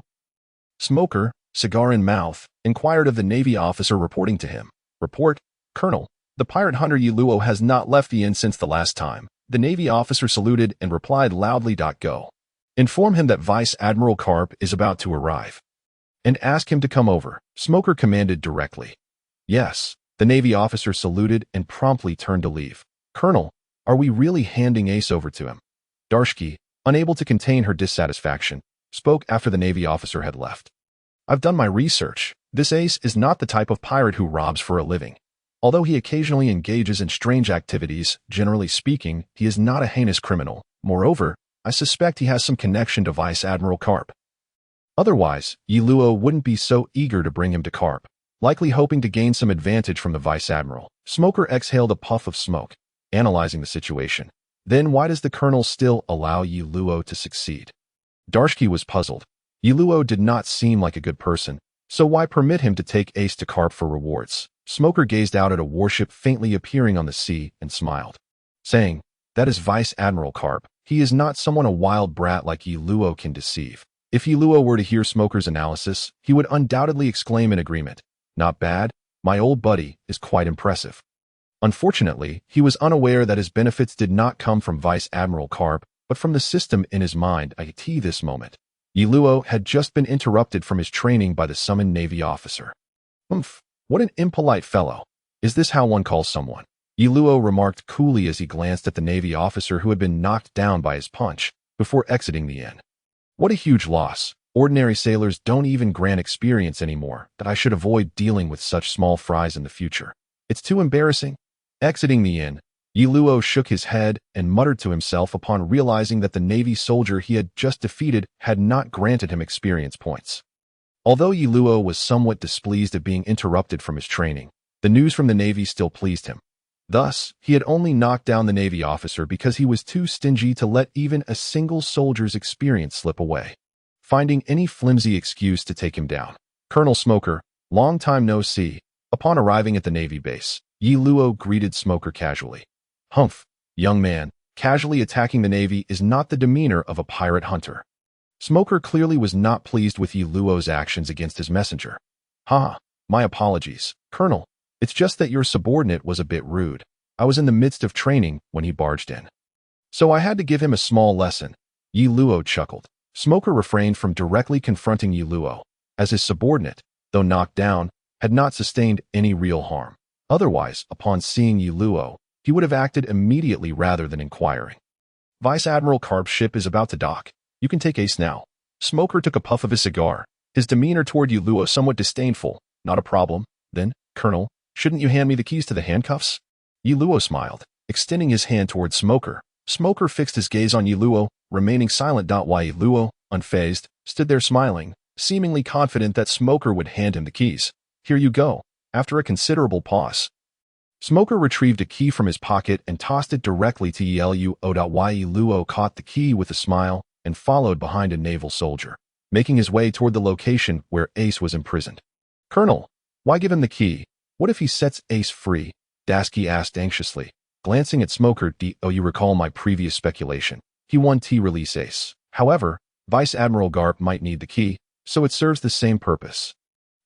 Smoker, cigar in mouth, inquired of the Navy officer reporting to him. Report, Colonel. The pirate hunter Yi Luo has not left the inn since the last time. The Navy officer saluted and replied loudly. Go. Inform him that Vice Admiral Garp is about to arrive. And ask him to come over, Smoker commanded directly. Yes, the Navy officer saluted and promptly turned to leave. Colonel, are we really handing Ace over to him? Darshki, unable to contain her dissatisfaction, spoke after the Navy officer had left. I've done my research. This Ace is not the type of pirate who robs for a living. Although he occasionally engages in strange activities, generally speaking, he is not a heinous criminal. Moreover, I suspect he has some connection to Vice Admiral Garp. Otherwise, Yi Luo wouldn't be so eager to bring him to Garp, likely hoping to gain some advantage from the Vice Admiral. Smoker exhaled a puff of smoke, analyzing the situation. Then why does the Colonel still allow Yi Luo to succeed? Darshki was puzzled. Yi Luo did not seem like a good person, so why permit him to take Ace to Garp for rewards? Smoker gazed out at a warship faintly appearing on the sea and smiled, saying, that is Vice Admiral Garp. He is not someone a wild brat like Yi Luo can deceive. If Yi Luo were to hear Smoker's analysis, he would undoubtedly exclaim in agreement, not bad, my old buddy is quite impressive. Unfortunately, he was unaware that his benefits did not come from Vice Admiral Garp, but from the system in his mind. At this moment, Yi Luo had just been interrupted from his training by the summoned Navy officer. What an impolite fellow. Is this how one calls someone? Yi Luo remarked coolly as he glanced at the Navy officer who had been knocked down by his punch, before exiting the inn. What a huge loss. Ordinary sailors don't even grant experience anymore, that I should avoid dealing with such small fries in the future. It's too embarrassing. Exiting the inn, Yi Luo shook his head and muttered to himself upon realizing that the Navy soldier he had just defeated had not granted him experience points. Although Yi Luo was somewhat displeased at being interrupted from his training, the news from the Navy still pleased him. Thus, he had only knocked down the Navy officer because he was too stingy to let even a single soldier's experience slip away, finding any flimsy excuse to take him down. Colonel Smoker, long time no see. Upon arriving at the Navy base, Yi Luo greeted Smoker casually. Humph, young man, casually attacking the Navy is not the demeanor of a pirate hunter. Smoker clearly was not pleased with Yi Luo's actions against his messenger. My apologies, Colonel. It's just that your subordinate was a bit rude. I was in the midst of training when he barged in. So I had to give him a small lesson. Yi Luo chuckled. Smoker refrained from directly confronting Yi Luo, as his subordinate, though knocked down, had not sustained any real harm. Otherwise, upon seeing Yi Luo, he would have acted immediately rather than inquiring. Vice Admiral Garp's ship is about to dock. You can take Ace now. Smoker took a puff of his cigar, his demeanor toward Yi Luo somewhat disdainful. Not a problem. Then, Colonel, shouldn't you hand me the keys to the handcuffs? Yi Luo smiled, extending his hand toward Smoker. Smoker fixed his gaze on Yi Luo, remaining silent. While Yi Luo, unfazed, stood there smiling, seemingly confident that Smoker would hand him the keys. Here you go. After a considerable pause, Smoker retrieved a key from his pocket and tossed it directly to Yi Luo. Yi Luo caught the key with a smile and followed behind a naval soldier, making his way toward the location where Ace was imprisoned. Colonel, why give him the key? What if he sets Ace free? Dasky asked anxiously, glancing at Smoker. You recall my previous speculation. He won release Ace. However, Vice Admiral Garp might need the key, so it serves the same purpose.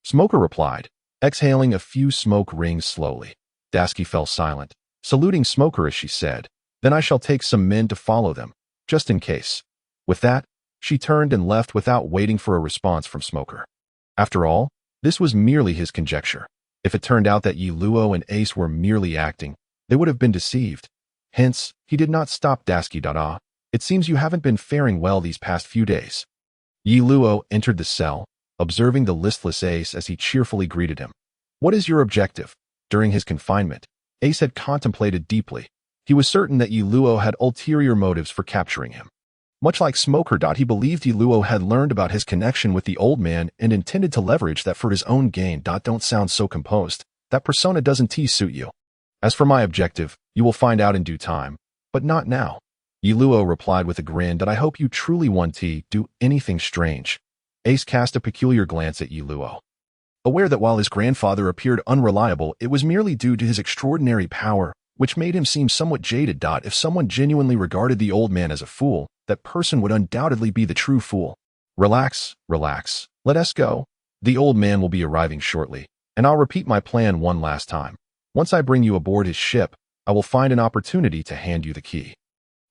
Smoker replied, exhaling a few smoke rings slowly. Dasky fell silent, saluting Smoker as she said, then I shall take some men to follow them, just in case. With that, she turned and left without waiting for a response from Smoker. After all, this was merely his conjecture. If it turned out that Yi Luo and Ace were merely acting, they would have been deceived. Hence, he did not stop Dasky Dada. It seems you haven't been faring well these past few days. Yi Luo entered the cell, observing the listless Ace as he cheerfully greeted him. What is your objective? During his confinement, Ace had contemplated deeply. He was certain that Yi Luo had ulterior motives for capturing him. Much like Smoker. He believed Yi Luo had learned about his connection with the old man and intended to leverage that for his own gain. Don't sound so composed. That persona doesn't suit you. As for my objective, you will find out in due time, but not now. Yi Luo replied with a grin that I hope you truly want to do anything strange. Ace cast a peculiar glance at Yi Luo. Aware that while his grandfather appeared unreliable, it was merely due to his extraordinary power, which made him seem somewhat jaded. If someone genuinely regarded the old man as a fool, that person would undoubtedly be the true fool. Relax, relax. Let us go. The old man will be arriving shortly, and I'll repeat my plan one last time. Once I bring you aboard his ship, I will find an opportunity to hand you the key.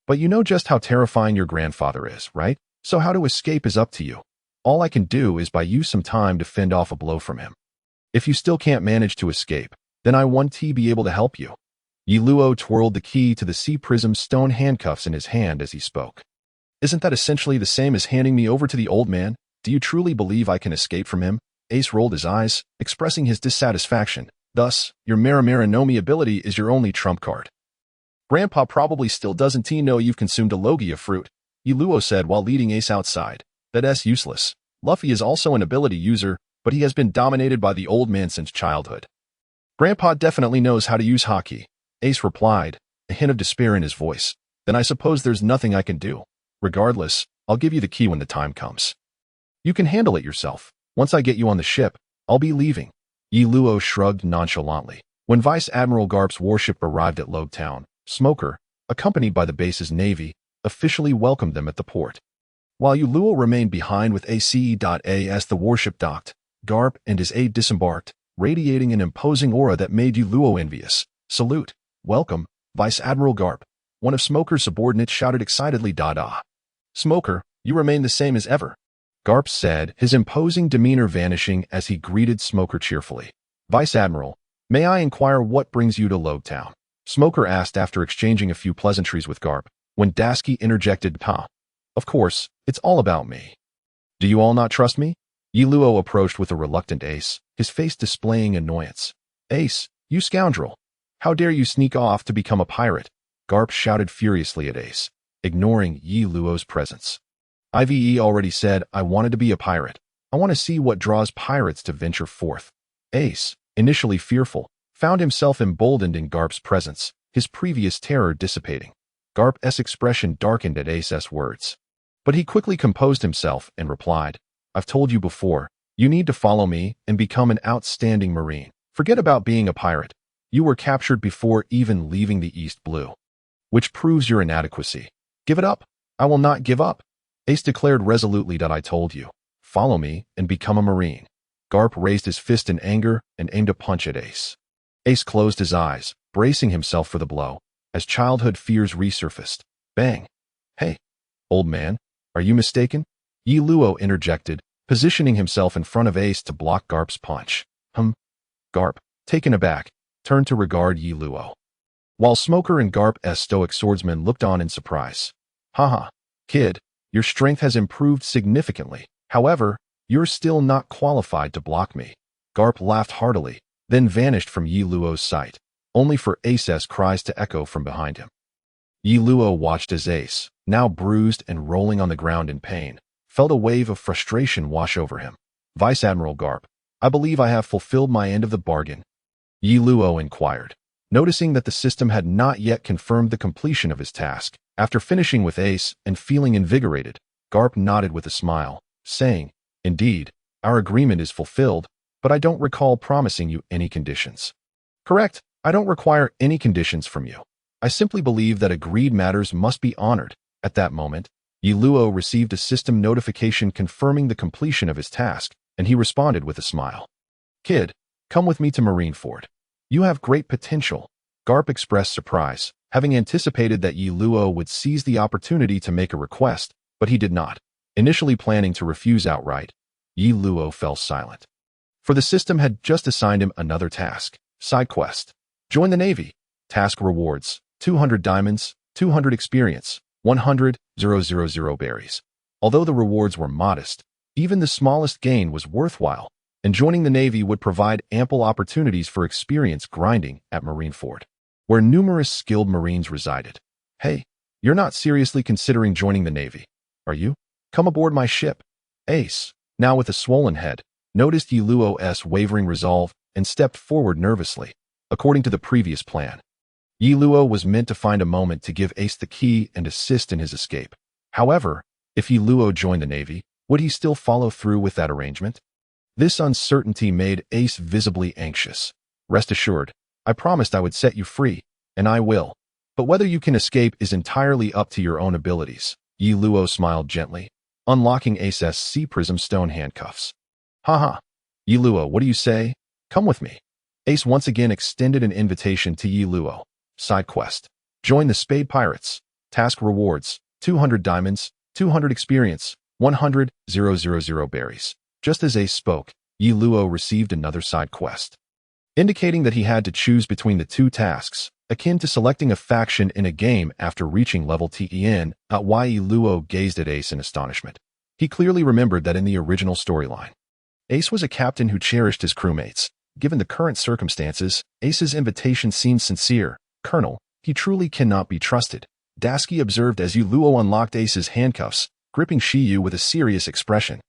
But you know just how terrifying your grandfather is, right? So how to escape is up to you. All I can do is buy you some time to fend off a blow from him. If you still can't manage to escape, then I want to be able to help you. Yi Luo twirled the key to the sea prism stone handcuffs in his hand as he spoke. Isn't that essentially the same as handing me over to the old man? Do you truly believe I can escape from him? Ace rolled his eyes, expressing his dissatisfaction. Thus, your Maramara no Mi ability is your only trump card. Grandpa probably still doesn't know you've consumed a Logia fruit, Yi Luo said while leading Ace outside. That's useless. Luffy is also an ability user, but he has been dominated by the old man since childhood. Grandpa definitely knows how to use Haki, Ace replied, a hint of despair in his voice. Then I suppose there's nothing I can do. Regardless, I'll give you the key when the time comes. You can handle it yourself. Once I get you on the ship, I'll be leaving. Yi Luo shrugged nonchalantly. When Vice Admiral Garp's warship arrived at Logue Town, Smoker, accompanied by the base's navy, officially welcomed them at the port. While Yi Luo remained behind with ACE.A as the warship docked, Garp and his aide disembarked, radiating an imposing aura that made Yi Luo envious. Salute. Welcome, Vice Admiral Garp. One of Smoker's subordinates shouted excitedly. Smoker, you remain the same as ever, Garp said, his imposing demeanor vanishing as he greeted Smoker cheerfully. Vice Admiral, may I inquire what brings you to Logue Town? Smoker asked after exchanging a few pleasantries with Garp, when Dasky interjected, Of course, it's all about me. Do you all not trust me? Yi Luo approached with a reluctant Ace, his face displaying annoyance. Ace, you scoundrel! How dare you sneak off to become a pirate? Garp shouted furiously at Ace, ignoring Yi Luo's presence. IVE already said I wanted to be a pirate. I want to see what draws pirates to venture forth. Ace, initially fearful, found himself emboldened in Garp's presence, his previous terror dissipating. Garp's expression darkened at Ace's words. But he quickly composed himself and replied, I've told you before, you need to follow me and become an outstanding Marine. Forget about being a pirate. You were captured before even leaving the East Blue. Which proves your inadequacy. Give it up. I will not give up. Ace declared resolutely that I told you. Follow me and become a Marine. Garp raised his fist in anger and aimed a punch at Ace. Ace closed his eyes, bracing himself for the blow, as childhood fears resurfaced. Bang. Hey, old man, are you mistaken? Yi Luo interjected, positioning himself in front of Ace to block Garp's punch. Garp, taken aback, turned to regard Yi Luo. While Smoker and Garp's stoic swordsman looked on in surprise. Haha, kid, your strength has improved significantly. However, you're still not qualified to block me. Garp laughed heartily, then vanished from Yi Luo's sight, only for Ace's cries to echo from behind him. Yi Luo watched as Ace, now bruised and rolling on the ground in pain, felt a wave of frustration wash over him. Vice Admiral Garp, I believe I have fulfilled my end of the bargain. Yi Luo inquired, noticing that the system had not yet confirmed the completion of his task. After finishing with Ace and feeling invigorated, Garp nodded with a smile, saying, Indeed, our agreement is fulfilled, but I don't recall promising you any conditions. Correct, I don't require any conditions from you. I simply believe that agreed matters must be honored. At that moment, Yi Luo received a system notification confirming the completion of his task, and he responded with a smile. Kid, come with me to Marineford. You have great potential. Garp expressed surprise, having anticipated that Yi Luo would seize the opportunity to make a request, but he did not. Initially planning to refuse outright, Yi Luo fell silent. for the system had just assigned him another task. Side quest. Join the Navy. Task rewards: 200 diamonds, 200 experience, 100,000 berries. Although the rewards were modest, even the smallest gain was worthwhile, and joining the Navy would provide ample opportunities for experience grinding at Marineford, where numerous skilled Marines resided. Hey, you're not seriously considering joining the Navy, are you? Come aboard my ship. Ace, now with a swollen head, noticed Yi Luo's wavering resolve and stepped forward nervously. According to the previous plan, Yi Luo was meant to find a moment to give Ace the key and assist in his escape. However, if Yi Luo joined the Navy, would he still follow through with that arrangement? This uncertainty made Ace visibly anxious. Rest assured, I promised I would set you free, and I will. But whether you can escape is entirely up to your own abilities. Yi Luo smiled gently, unlocking Ace's sea prism stone handcuffs. Haha. Yi Luo, what do you say? Come with me. Ace once again extended an invitation to Yi Luo. Side quest. Join the Spade Pirates. Task rewards: 200 diamonds, 200 experience, 100,000 berries. Just as Ace spoke, Yi Luo received another side quest, indicating that he had to choose between the two tasks, akin to selecting a faction in a game after reaching level 10. Why Yi Luo gazed at Ace in astonishment. He clearly remembered that in the original storyline, Ace was a captain who cherished his crewmates. Given the current circumstances, Ace's invitation seemed sincere. Colonel, he truly cannot be trusted, Dasky observed as Yi Luo unlocked Ace's handcuffs, gripping Shiyu with a serious expression.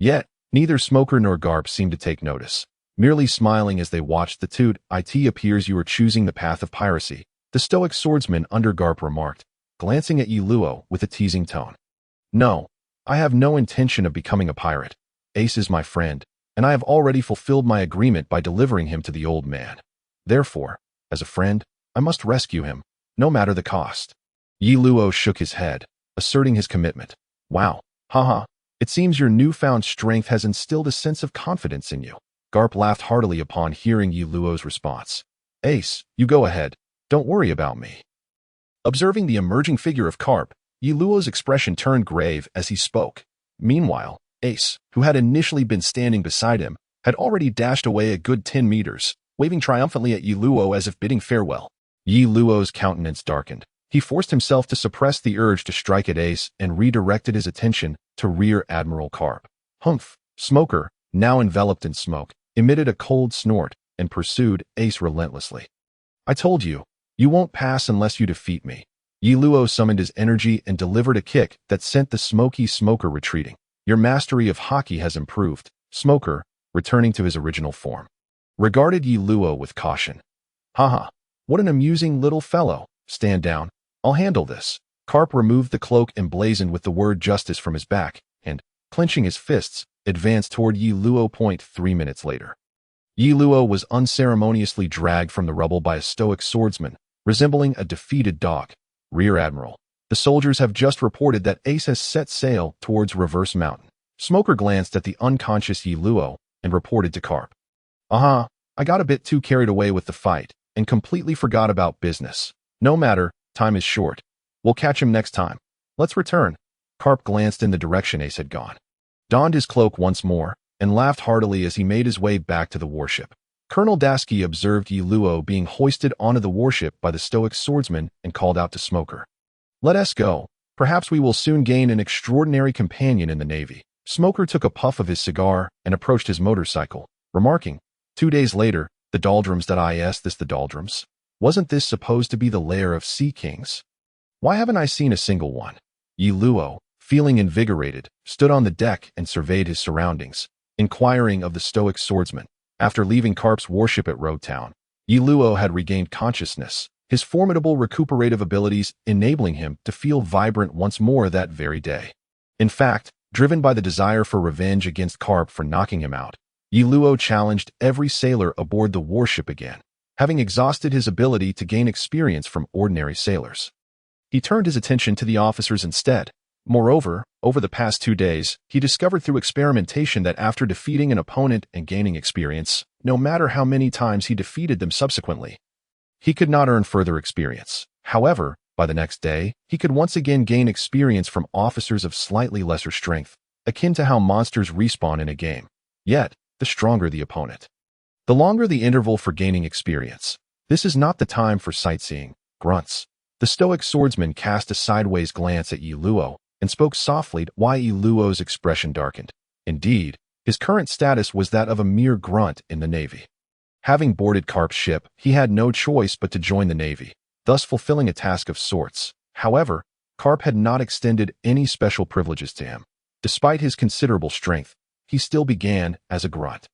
Yet, neither Smoker nor Garp seemed to take notice, merely smiling as they watched the two. It appears you are choosing the path of piracy, the stoic swordsman under Garp remarked, glancing at Yi Luo with a teasing tone. No, I have no intention of becoming a pirate. Ace is my friend, and I have already fulfilled my agreement by delivering him to the old man. Therefore, as a friend, I must rescue him, no matter the cost. Yi Luo shook his head, asserting his commitment. Wow, haha, it seems your newfound strength has instilled a sense of confidence in you. Garp laughed heartily upon hearing Yi Luo's response. Ace, you go ahead, don't worry about me. Observing the emerging figure of Garp, Yi Luo's expression turned grave as he spoke. Meanwhile, Ace, who had initially been standing beside him, had already dashed away a good 10 meters, waving triumphantly at Yi Luo as if bidding farewell. Yi Luo's countenance darkened. He forced himself to suppress the urge to strike at Ace and redirected his attention to Rear Admiral Garp. Humph! Smoker, now enveloped in smoke, emitted a cold snort and pursued Ace relentlessly. I told you, you won't pass unless you defeat me. Yi Luo summoned his energy and delivered a kick that sent the smoky Smoker retreating. Your mastery of hockey has improved. Smoker, returning to his original form, regarded Yi Luo with caution. Haha, what an amusing little fellow. Stand down. I'll handle this. Garp removed the cloak emblazoned with the word justice from his back and, clenching his fists, advanced toward Yi Luo. 3 minutes later, Yi Luo was unceremoniously dragged from the rubble by a stoic swordsman, resembling a defeated dog. Rear Admiral, the soldiers have just reported that Ace has set sail towards Reverse Mountain. Smoker glanced at the unconscious Yi Luo and reported to Garp. I got a bit too carried away with the fight and completely forgot about business. No matter, time is short. We'll catch him next time. Let's return. Garp glanced in the direction Ace had gone, donned his cloak once more, and laughed heartily as he made his way back to the warship. Colonel Dasky observed Yi Luo being hoisted onto the warship by the stoic swordsman and called out to Smoker. Let us go. Perhaps we will soon gain an extraordinary companion in the Navy. Smoker took a puff of his cigar and approached his motorcycle, remarking, 2 days later, the doldrums. The doldrums? Wasn't this supposed to be the lair of sea kings? Why haven't I seen a single one? Yi Luo, feeling invigorated, stood on the deck and surveyed his surroundings, inquiring of the stoic swordsman. After leaving Garp's warship at Road Town, Yi Luo had regained consciousness, his formidable recuperative abilities enabling him to feel vibrant once more that very day. In fact, driven by the desire for revenge against Garp for knocking him out, Yi Luo challenged every sailor aboard the warship again, having exhausted his ability to gain experience from ordinary sailors. He turned his attention to the officers instead. Moreover, over the past 2 days, he discovered through experimentation that after defeating an opponent and gaining experience, no matter how many times he defeated them subsequently, he could not earn further experience. However, by the next day, he could once again gain experience from officers of slightly lesser strength, akin to how monsters respawn in a game. Yet, the stronger the opponent. The longer the interval for gaining experience. This is not the time for sightseeing, grunts. The stoic swordsman cast a sideways glance at Yi Luo and spoke softly while Yi Luo's expression darkened. Indeed, his current status was that of a mere grunt in the Navy. Having boarded Garp's ship, he had no choice but to join the Navy, thus fulfilling a task of sorts. However, Garp had not extended any special privileges to him. Despite his considerable strength, he still began as a grunt.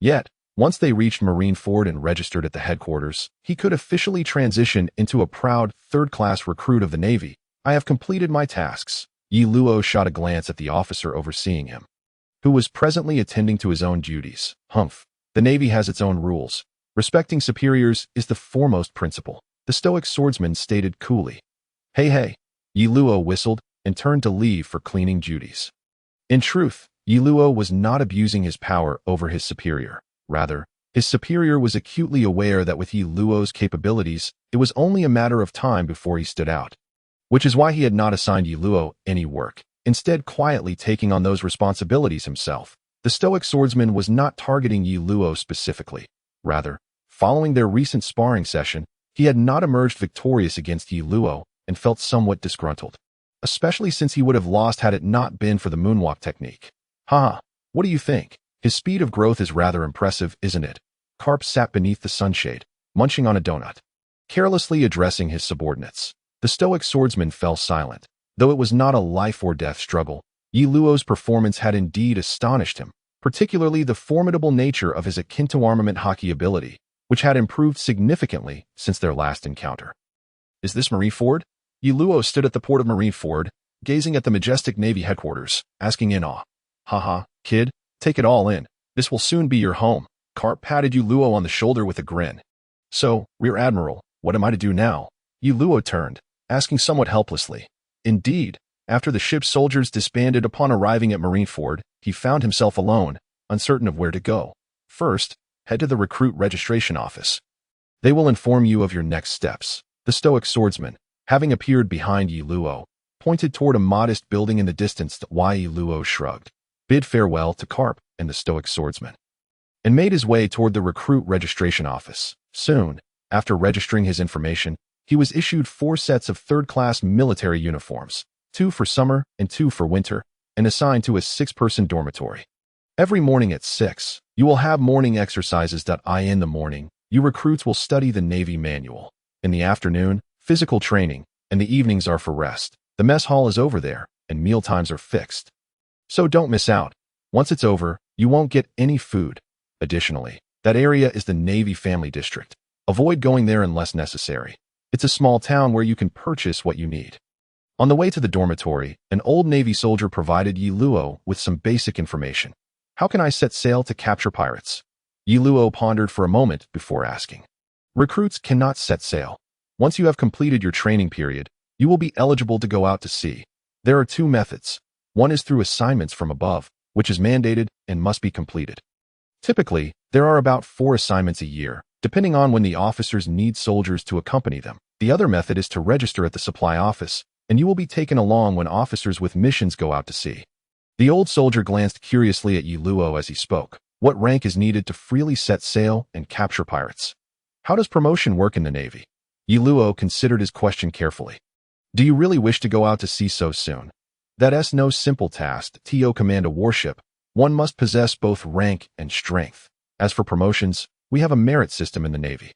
Yet, once they reached Marineford and registered at the headquarters, he could officially transition into a proud third-class recruit of the Navy. I have completed my tasks. Yi Luo shot a glance at the officer overseeing him, who was presently attending to his own duties. Humph. The Navy has its own rules. Respecting superiors is the foremost principle, the stoic swordsman stated coolly. Hey. Yi Luo whistled and turned to leave for cleaning duties. In truth, Yi Luo was not abusing his power over his superior. Rather, his superior was acutely aware that with Yi Luo's capabilities, it was only a matter of time before he stood out. Which is why he had not assigned Yi Luo any work, instead quietly taking on those responsibilities himself. The stoic swordsman was not targeting Yi Luo specifically. Rather, following their recent sparring session, he had not emerged victorious against Yi Luo and felt somewhat disgruntled. Especially since he would have lost had it not been for the moonwalk technique. Haha, what do you think? His speed of growth is rather impressive, isn't it? Garp sat beneath the sunshade, munching on a donut, carelessly addressing his subordinates. The stoic swordsman fell silent. Though it was not a life-or-death struggle, Yi Luo's performance had indeed astonished him, particularly the formidable nature of his akin-to-armament hockey ability, which had improved significantly since their last encounter. Is this Marineford? Yi Luo stood at the port of Marineford, gazing at the majestic Navy headquarters, asking in awe. Haha, kid. Take it all in. This will soon be your home. Garp patted Yi Luo on the shoulder with a grin. So, Rear Admiral, what am I to do now? Yi Luo turned, asking somewhat helplessly. Indeed, after the ship's soldiers disbanded upon arriving at Marineford, he found himself alone, uncertain of where to go. First, head to the recruit registration office. They will inform you of your next steps. The stoic swordsman, having appeared behind Yi Luo, pointed toward a modest building in the distance while Yi Luo shrugged, bid farewell to Garp and the stoic swordsman, and made his way toward the recruit registration office. Soon, after registering his information, he was issued 4 sets of third-class military uniforms, 2 for summer and 2 for winter, and assigned to a 6-person dormitory. Every morning at 6, you will have morning exercises. In the morning, you recruits will study the Navy manual. In the afternoon, physical training, and the evenings are for rest. The mess hall is over there, and meal times are fixed. So don't miss out. Once it's over, you won't get any food. Additionally, that area is the Navy Family District. Avoid going there unless necessary. It's a small town where you can purchase what you need. On the way to the dormitory, an old Navy soldier provided Yi Luo with some basic information. How can I set sail to capture pirates? Yi Luo pondered for a moment before asking. Recruits cannot set sail. Once you have completed your training period, you will be eligible to go out to sea. There are 2 methods. One is through assignments from above, which is mandated and must be completed. Typically, there are about 4 assignments a year, depending on when the officers need soldiers to accompany them. The other method is to register at the supply office, and you will be taken along when officers with missions go out to sea. The old soldier glanced curiously at Yi Luo as he spoke. What rank is needed to freely set sail and capture pirates? How does promotion work in the Navy? Yi Luo considered his question carefully. Do you really wish to go out to sea so soon? That's no simple task. To command a warship, one must possess both rank and strength. As for promotions, we have a merit system in the Navy.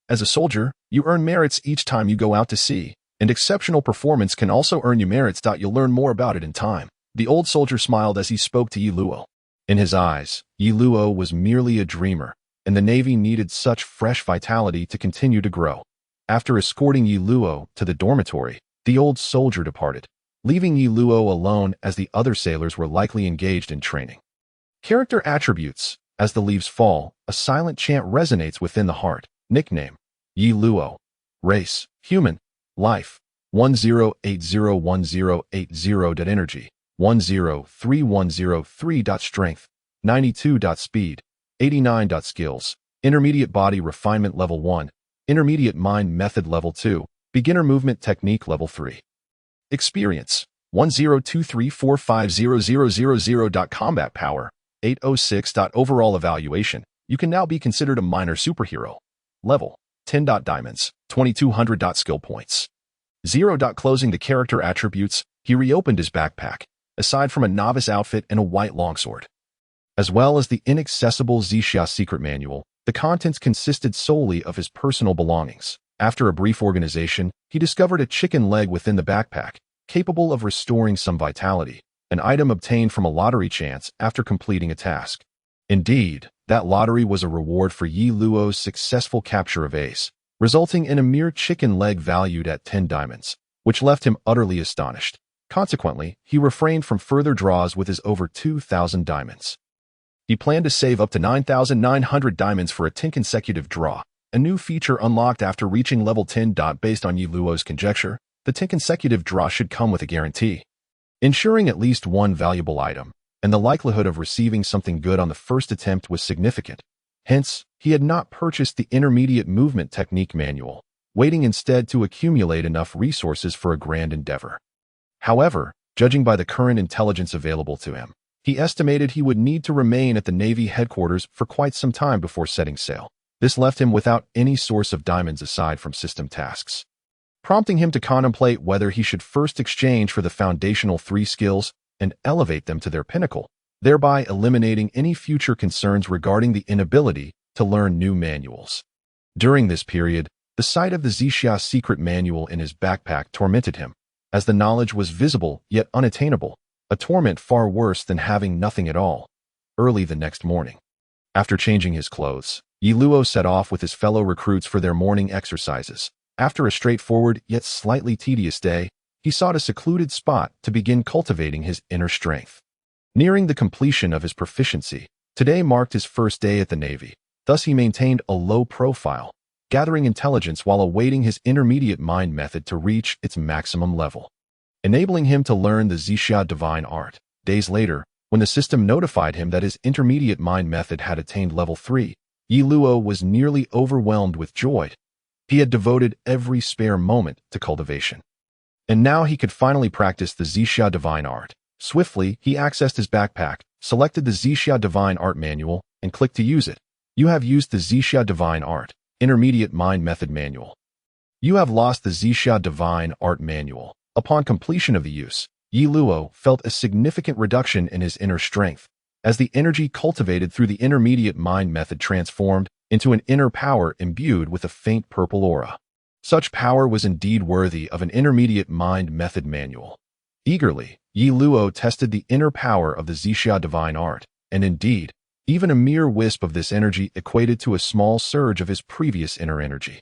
As a soldier, you earn merits each time you go out to sea, and exceptional performance can also earn you merits. You'll learn more about it in time. The old soldier smiled as he spoke to Yi Luo. In his eyes, Yi Luo was merely a dreamer, and the Navy needed such fresh vitality to continue to grow. After escorting Yi Luo to the dormitory, the old soldier departed, leaving Yi Luo alone as the other sailors were likely engaged in training. Character attributes. As the leaves fall, a silent chant resonates within the heart. Nickname: Yi Luo. Race: human. Life: 10801080. Energy: 103103. Strength: 92. Speed: 89. Skills: intermediate body refinement level 1, intermediate mind method level 2, beginner movement technique level 3. Experience: 1023450000. Combat power: 806. Overall evaluation. You can now be considered a minor superhero. Level 10. Diamonds, 2200. Skill points 0. Closing the character attributes. He reopened his backpack, aside from a novice outfit and a white longsword, as well as the inaccessible Huajia secret manual. The contents consisted solely of his personal belongings. After a brief organization, he discovered a chicken leg within the backpack, capable of restoring some vitality, an item obtained from a lottery chance after completing a task. Indeed, that lottery was a reward for Yi Luo's successful capture of Ace, resulting in a mere chicken leg valued at 10 diamonds, which left him utterly astonished. Consequently, he refrained from further draws with his over 2,000 diamonds. He planned to save up to 9,900 diamonds for a 10 consecutive draw, a new feature unlocked after reaching level 10. Based on Yi Luo's conjecture, the 10 consecutive draw should come with a guarantee, ensuring at least one valuable item, and the likelihood of receiving something good on the first attempt was significant. Hence, he had not purchased the intermediate movement technique manual, waiting instead to accumulate enough resources for a grand endeavor. However, judging by the current intelligence available to him, he estimated he would need to remain at the Navy headquarters for quite some time before setting sail. This left him without any source of diamonds aside from system tasks, prompting him to contemplate whether he should first exchange for the foundational 3 skills and elevate them to their pinnacle, thereby eliminating any future concerns regarding the inability to learn new manuals. During this period, the sight of the Huajia secret manual in his backpack tormented him, as the knowledge was visible yet unattainable, a torment far worse than having nothing at all. Early the next morning, after changing his clothes, Yi Luo set off with his fellow recruits for their morning exercises. After a straightforward yet slightly tedious day, he sought a secluded spot to begin cultivating his inner strength. Nearing the completion of his proficiency, today marked his first day at the Navy. Thus he maintained a low profile, gathering intelligence while awaiting his intermediate mind method to reach its maximum level, enabling him to learn the Huajia divine art. Days later, when the system notified him that his intermediate mind method had attained level 3, Yi Luo was nearly overwhelmed with joy. He had devoted every spare moment to cultivation, and now he could finally practice the Huajia divine art. Swiftly, he accessed his backpack, selected the Huajia divine art manual, and clicked to use it. You have used the Huajia divine art, intermediate mind method manual. You have lost the Huajia divine art manual. Upon completion of the use, Yi Luo felt a significant reduction in his inner strength, as the energy cultivated through the intermediate mind method transformed into an inner power imbued with a faint purple aura. Such power was indeed worthy of an intermediate mind method manual. Eagerly, Yi Luo tested the inner power of the Huajia divine art, and indeed, even a mere wisp of this energy equated to a small surge of his previous inner energy.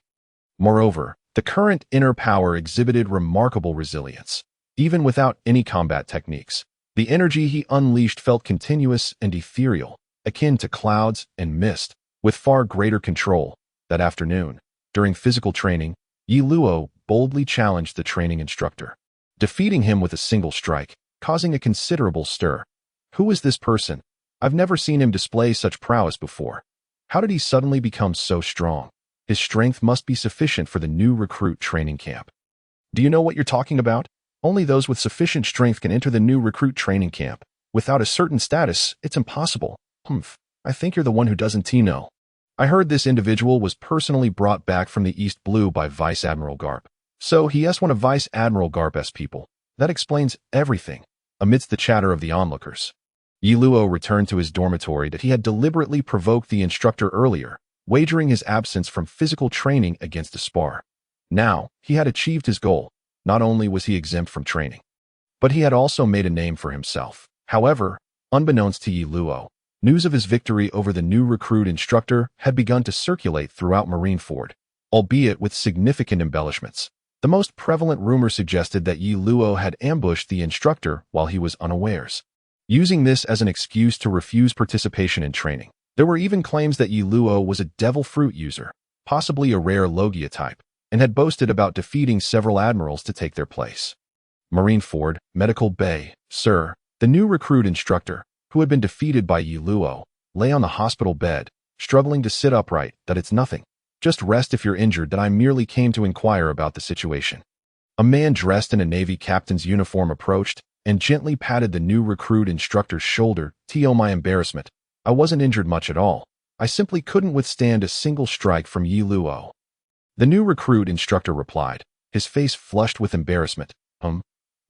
Moreover, the current inner power exhibited remarkable resilience. Even without any combat techniques, the energy he unleashed felt continuous and ethereal, akin to clouds and mist, with far greater control. That afternoon, during physical training, Yi Luo boldly challenged the training instructor, defeating him with a single strike, causing a considerable stir. Who is this person? I've never seen him display such prowess before. How did he suddenly become so strong? His strength must be sufficient for the new recruit training camp. Do you know what you're talking about? Only those with sufficient strength can enter the new recruit training camp. Without a certain status, it's impossible. I think you're the one who doesn't know. I heard this individual was personally brought back from the East Blue by Vice Admiral Garp. So he is one of Vice Admiral Garp's people. That explains everything. Amidst the chatter of the onlookers, Yi Luo returned to his dormitory that he had deliberately provoked the instructor earlier, wagering his absence from physical training against a spar. Now, he had achieved his goal. Not only was he exempt from training, but he had also made a name for himself. However, unbeknownst to Yi Luo, news of his victory over the new recruit instructor had begun to circulate throughout Marineford, albeit with significant embellishments. The most prevalent rumor suggested that Yi Luo had ambushed the instructor while he was unawares, using this as an excuse to refuse participation in training. There were even claims that Yi Luo was a devil fruit user, possibly a rare Logia type, and had boasted about defeating several admirals to take their place. Marineford, Medical Bay, sir, the new recruit instructor, who had been defeated by Yi Luo, lay on the hospital bed, struggling to sit upright. That it's nothing. Just rest if you're injured. That I merely came to inquire about the situation. A man dressed in a Navy captain's uniform approached, and gently patted the new recruit instructor's shoulder. To my embarrassment, I wasn't injured much at all. I simply couldn't withstand a single strike from Yi Luo. The new recruit instructor replied, his face flushed with embarrassment.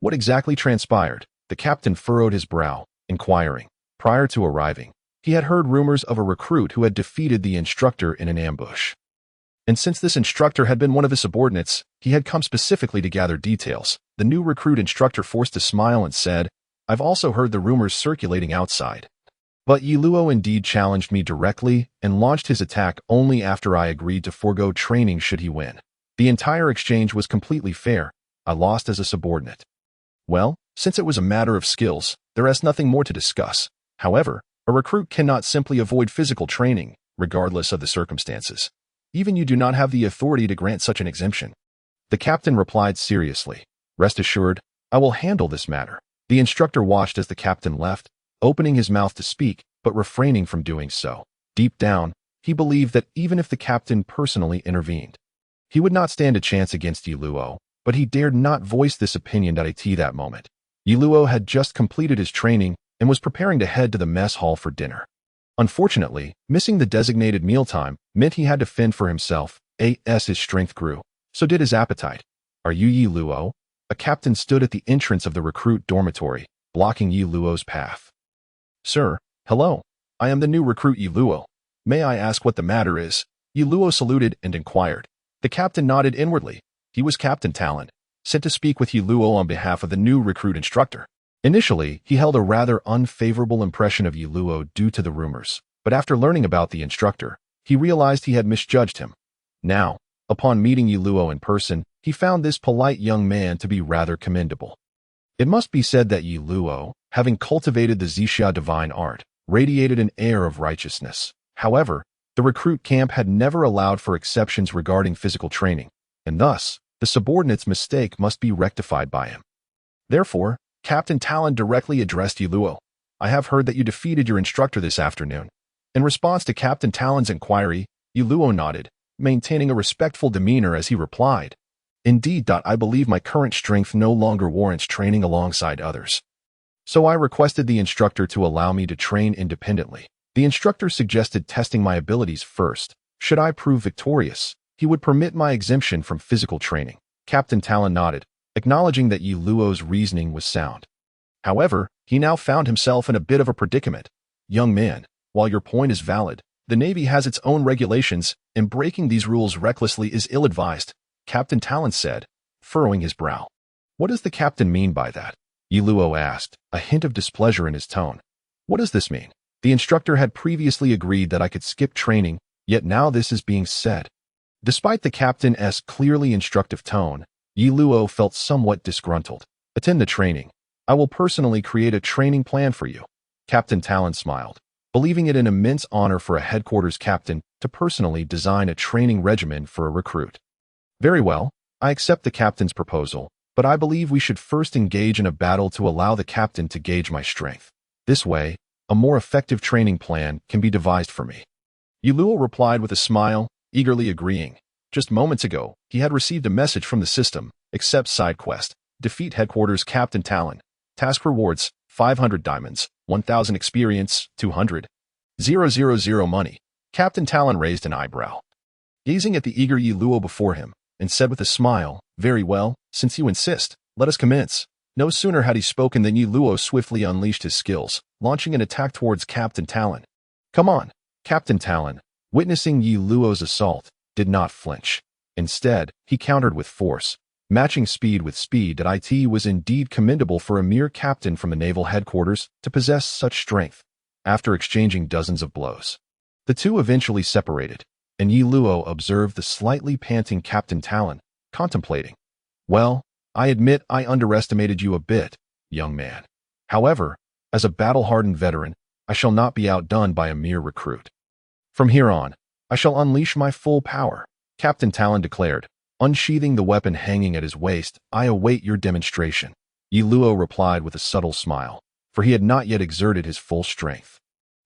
What exactly transpired? The captain furrowed his brow, inquiring. Prior to arriving, he had heard rumors of a recruit who had defeated the instructor in an ambush. And since this instructor had been one of his subordinates, he had come specifically to gather details. The new recruit instructor forced a smile and said, I've also heard the rumors circulating outside. But Yi Luo indeed challenged me directly and launched his attack only after I agreed to forego training should he win. The entire exchange was completely fair. I lost as a subordinate. Well, since it was a matter of skills, there is nothing more to discuss. However, a recruit cannot simply avoid physical training, regardless of the circumstances. Even you do not have the authority to grant such an exemption. The captain replied seriously. Rest assured, I will handle this matter. The instructor watched as the captain left, opening his mouth to speak, but refraining from doing so. Deep down, he believed that even if the captain personally intervened, he would not stand a chance against Yi Luo, but he dared not voice this opinion at that moment. Yi Luo had just completed his training and was preparing to head to the mess hall for dinner. Unfortunately, missing the designated mealtime meant he had to fend for himself. His strength grew. So did his appetite. Are you Yi Luo? A captain stood at the entrance of the recruit dormitory, blocking Yi Luo's path. Sir, hello. I am the new recruit Yi Luo. May I ask what the matter is? Yi Luo saluted and inquired. The captain nodded inwardly. He was Captain Talon, sent to speak with Yi Luo on behalf of the new recruit instructor. Initially, he held a rather unfavorable impression of Yi Luo due to the rumors, but after learning about the instructor, he realized he had misjudged him. Now, upon meeting Yi Luo in person, he found this polite young man to be rather commendable. It must be said that Yi Luo, having cultivated the Zixia divine art, radiated an air of righteousness. However, the recruit camp had never allowed for exceptions regarding physical training, and thus, the subordinate's mistake must be rectified by him. Therefore, Captain Talon directly addressed Yi Luo. I have heard that you defeated your instructor this afternoon. In response to Captain Talon's inquiry, Yi Luo nodded, maintaining a respectful demeanor as he replied, Indeed, I believe my current strength no longer warrants training alongside others. So I requested the instructor to allow me to train independently. The instructor suggested testing my abilities first. Should I prove victorious, he would permit my exemption from physical training. Captain Talon nodded, acknowledging that Yi Luo's reasoning was sound. However, he now found himself in a bit of a predicament. Young man, while your point is valid, the Navy has its own regulations, and breaking these rules recklessly is ill-advised, Captain Talon said, furrowing his brow. What does the captain mean by that? Yi Luo asked, a hint of displeasure in his tone. What does this mean? The instructor had previously agreed that I could skip training, yet now this is being said. Despite the captain's clearly instructive tone, Yi Luo felt somewhat disgruntled. Attend the training. I will personally create a training plan for you. Captain Talon smiled, believing it an immense honor for a headquarters captain to personally design a training regimen for a recruit. Very well, I accept the captain's proposal, but I believe we should first engage in a battle to allow the captain to gauge my strength. This way, a more effective training plan can be devised for me. Yi Luo replied with a smile, eagerly agreeing. Just moments ago, he had received a message from the system, accept side quest, defeat headquarters Captain Talon, task rewards, 500 diamonds, 1000 experience, 200. 000 money. Captain Talon raised an eyebrow, gazing at the eager Yi Luo before him, and said with a smile, very well, since you insist, let us commence. No sooner had he spoken than Yi Luo swiftly unleashed his skills, launching an attack towards Captain Talon. Come on! Captain Talon, witnessing Yi Luo's assault, did not flinch. Instead, he countered with force, matching speed with speed. That it was indeed commendable for a mere captain from the naval headquarters to possess such strength. After exchanging dozens of blows, the two eventually separated, and Yi Luo observed the slightly panting Captain Talon, contemplating. Well, I admit I underestimated you a bit, young man. However, as a battle-hardened veteran, I shall not be outdone by a mere recruit. From here on, I shall unleash my full power, Captain Talon declared, unsheathing the weapon hanging at his waist. I await your demonstration. Yi Luo replied with a subtle smile, for he had not yet exerted his full strength.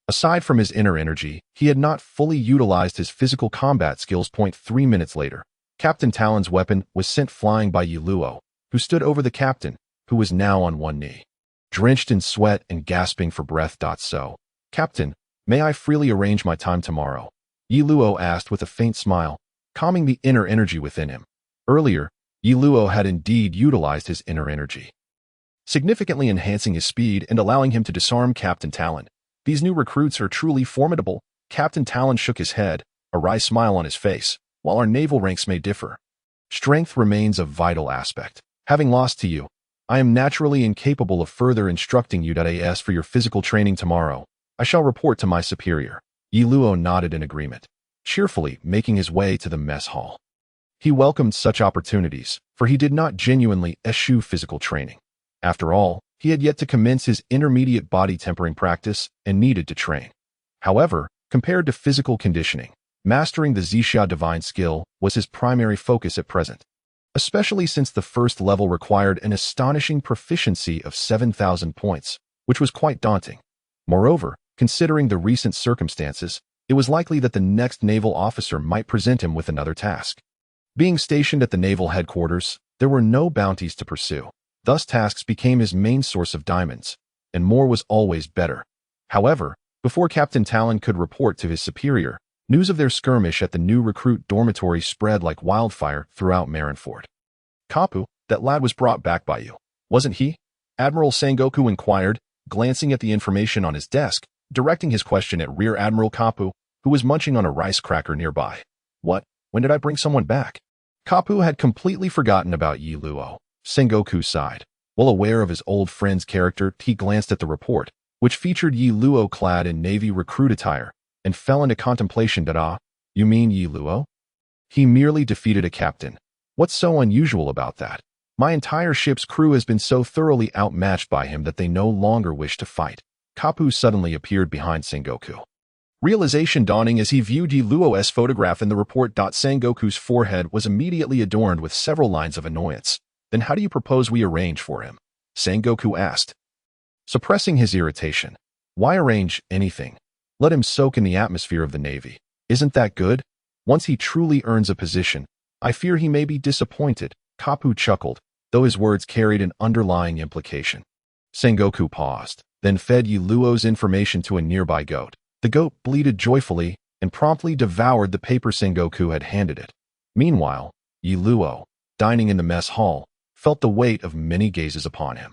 Aside from his inner energy, he had not fully utilized his physical combat skills. 3 minutes later, Captain Talon's weapon was sent flying by Yi Luo, who stood over the captain, who was now on one knee. drenched in sweat and gasping for breath. So, Captain, may I freely arrange my time tomorrow? Yi Luo asked with a faint smile, calming the inner energy within him. Earlier, Yi Luo had indeed utilized his inner energy, significantly enhancing his speed and allowing him to disarm Captain Talon. These new recruits are truly formidable. Captain Talon shook his head, a wry smile on his face. While our naval ranks may differ, strength remains a vital aspect. Having lost to you, I am naturally incapable of further instructing you. As for your physical training tomorrow, I shall report to my superior. Yi Luo nodded in agreement, cheerfully making his way to the mess hall. He welcomed such opportunities, for he did not genuinely eschew physical training. After all, he had yet to commence his intermediate body tempering practice and needed to train. However, compared to physical conditioning, mastering the Zixia divine skill was his primary focus at present, especially since the first level required an astonishing proficiency of 7,000 points, which was quite daunting. Moreover, considering the recent circumstances, it was likely that the next naval officer might present him with another task. Being stationed at the naval headquarters, there were no bounties to pursue. Thus tasks became his main source of diamonds, and more was always better. However, before Captain Talon could report to his superior, news of their skirmish at the new recruit dormitory spread like wildfire throughout Marineford. Kapu, that lad was brought back by you, wasn't he? Admiral Sengoku inquired, glancing at the information on his desk, directing his question at Rear Admiral Kapu, who was munching on a rice cracker nearby. What? When did I bring someone back? Kapu had completely forgotten about Yi Luo. Sengoku sighed. Well aware of his old friend's character, he glanced at the report, which featured Yi Luo clad in Navy recruit attire, and fell into contemplation. You mean Yi Luo? He merely defeated a captain. What's so unusual about that? My entire ship's crew has been so thoroughly outmatched by him that they no longer wish to fight. Kapu suddenly appeared behind Sengoku. Realization dawning as he viewed Yi Luo's photograph in the report. Sengoku's forehead was immediately adorned with several lines of annoyance. Then how do you propose we arrange for him? Sengoku asked, suppressing his irritation. Why arrange anything? Let him soak in the atmosphere of the Navy. Isn't that good? Once he truly earns a position, I fear he may be disappointed. Kapu chuckled, though his words carried an underlying implication. Sengoku paused, then fed Yi Luo's information to a nearby goat. The goat bleated joyfully and promptly devoured the paper Sengoku had handed it. Meanwhile, Yi Luo, dining in the mess hall, felt the weight of many gazes upon him.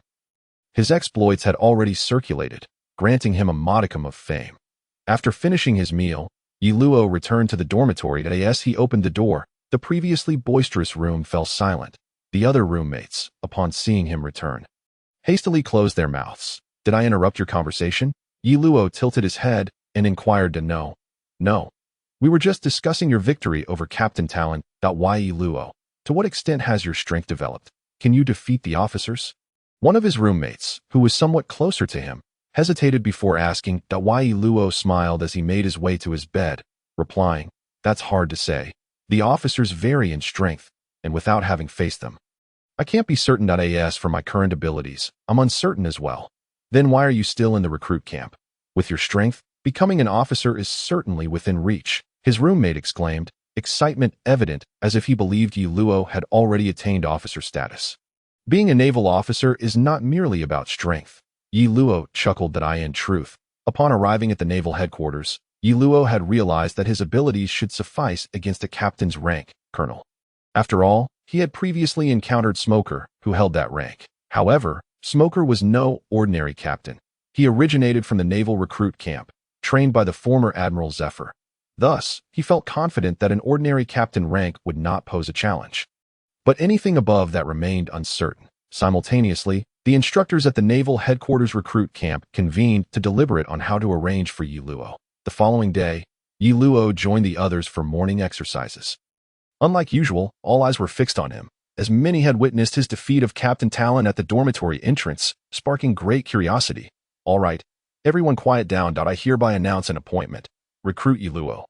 His exploits had already circulated, granting him a modicum of fame. After finishing his meal, Yi Luo returned to the dormitory. As he opened the door, the previously boisterous room fell silent. The other roommates, upon seeing him return, hastily closed their mouths. Did I interrupt your conversation? Yi Luo tilted his head and inquired. No. We were just discussing your victory over Captain Talon. Why, Yi Luo? To what extent has your strength developed? Can you defeat the officers? One of his roommates, who was somewhat closer to him, hesitated before asking. Why, Yi Luo smiled as he made his way to his bed, replying, that's hard to say. The officers vary in strength, and without having faced them, I can't be certain. As for my current abilities, I'm uncertain as well. Then why are you still in the recruit camp? With your strength, becoming an officer is certainly within reach, his roommate exclaimed, excitement evident as if he believed Yi Luo had already attained officer status. Being a naval officer is not merely about strength. Yi Luo chuckled. In truth, upon arriving at the naval headquarters, Yi Luo had realized that his abilities should suffice against a captain's rank, colonel. After all, he had previously encountered Smoker, who held that rank. However, Smoker was no ordinary captain. He originated from the naval recruit camp, trained by the former Admiral Zephyr. Thus, he felt confident that an ordinary captain rank would not pose a challenge. But anything above that remained uncertain. Simultaneously, the instructors at the naval headquarters recruit camp convened to deliberate on how to arrange for Yi Luo. The following day, Yi Luo joined the others for morning exercises. Unlike usual, all eyes were fixed on him, as many had witnessed his defeat of Captain Talon at the dormitory entrance, sparking great curiosity. All right, everyone quiet down. I hereby announce an appointment. Recruit Yi Luo.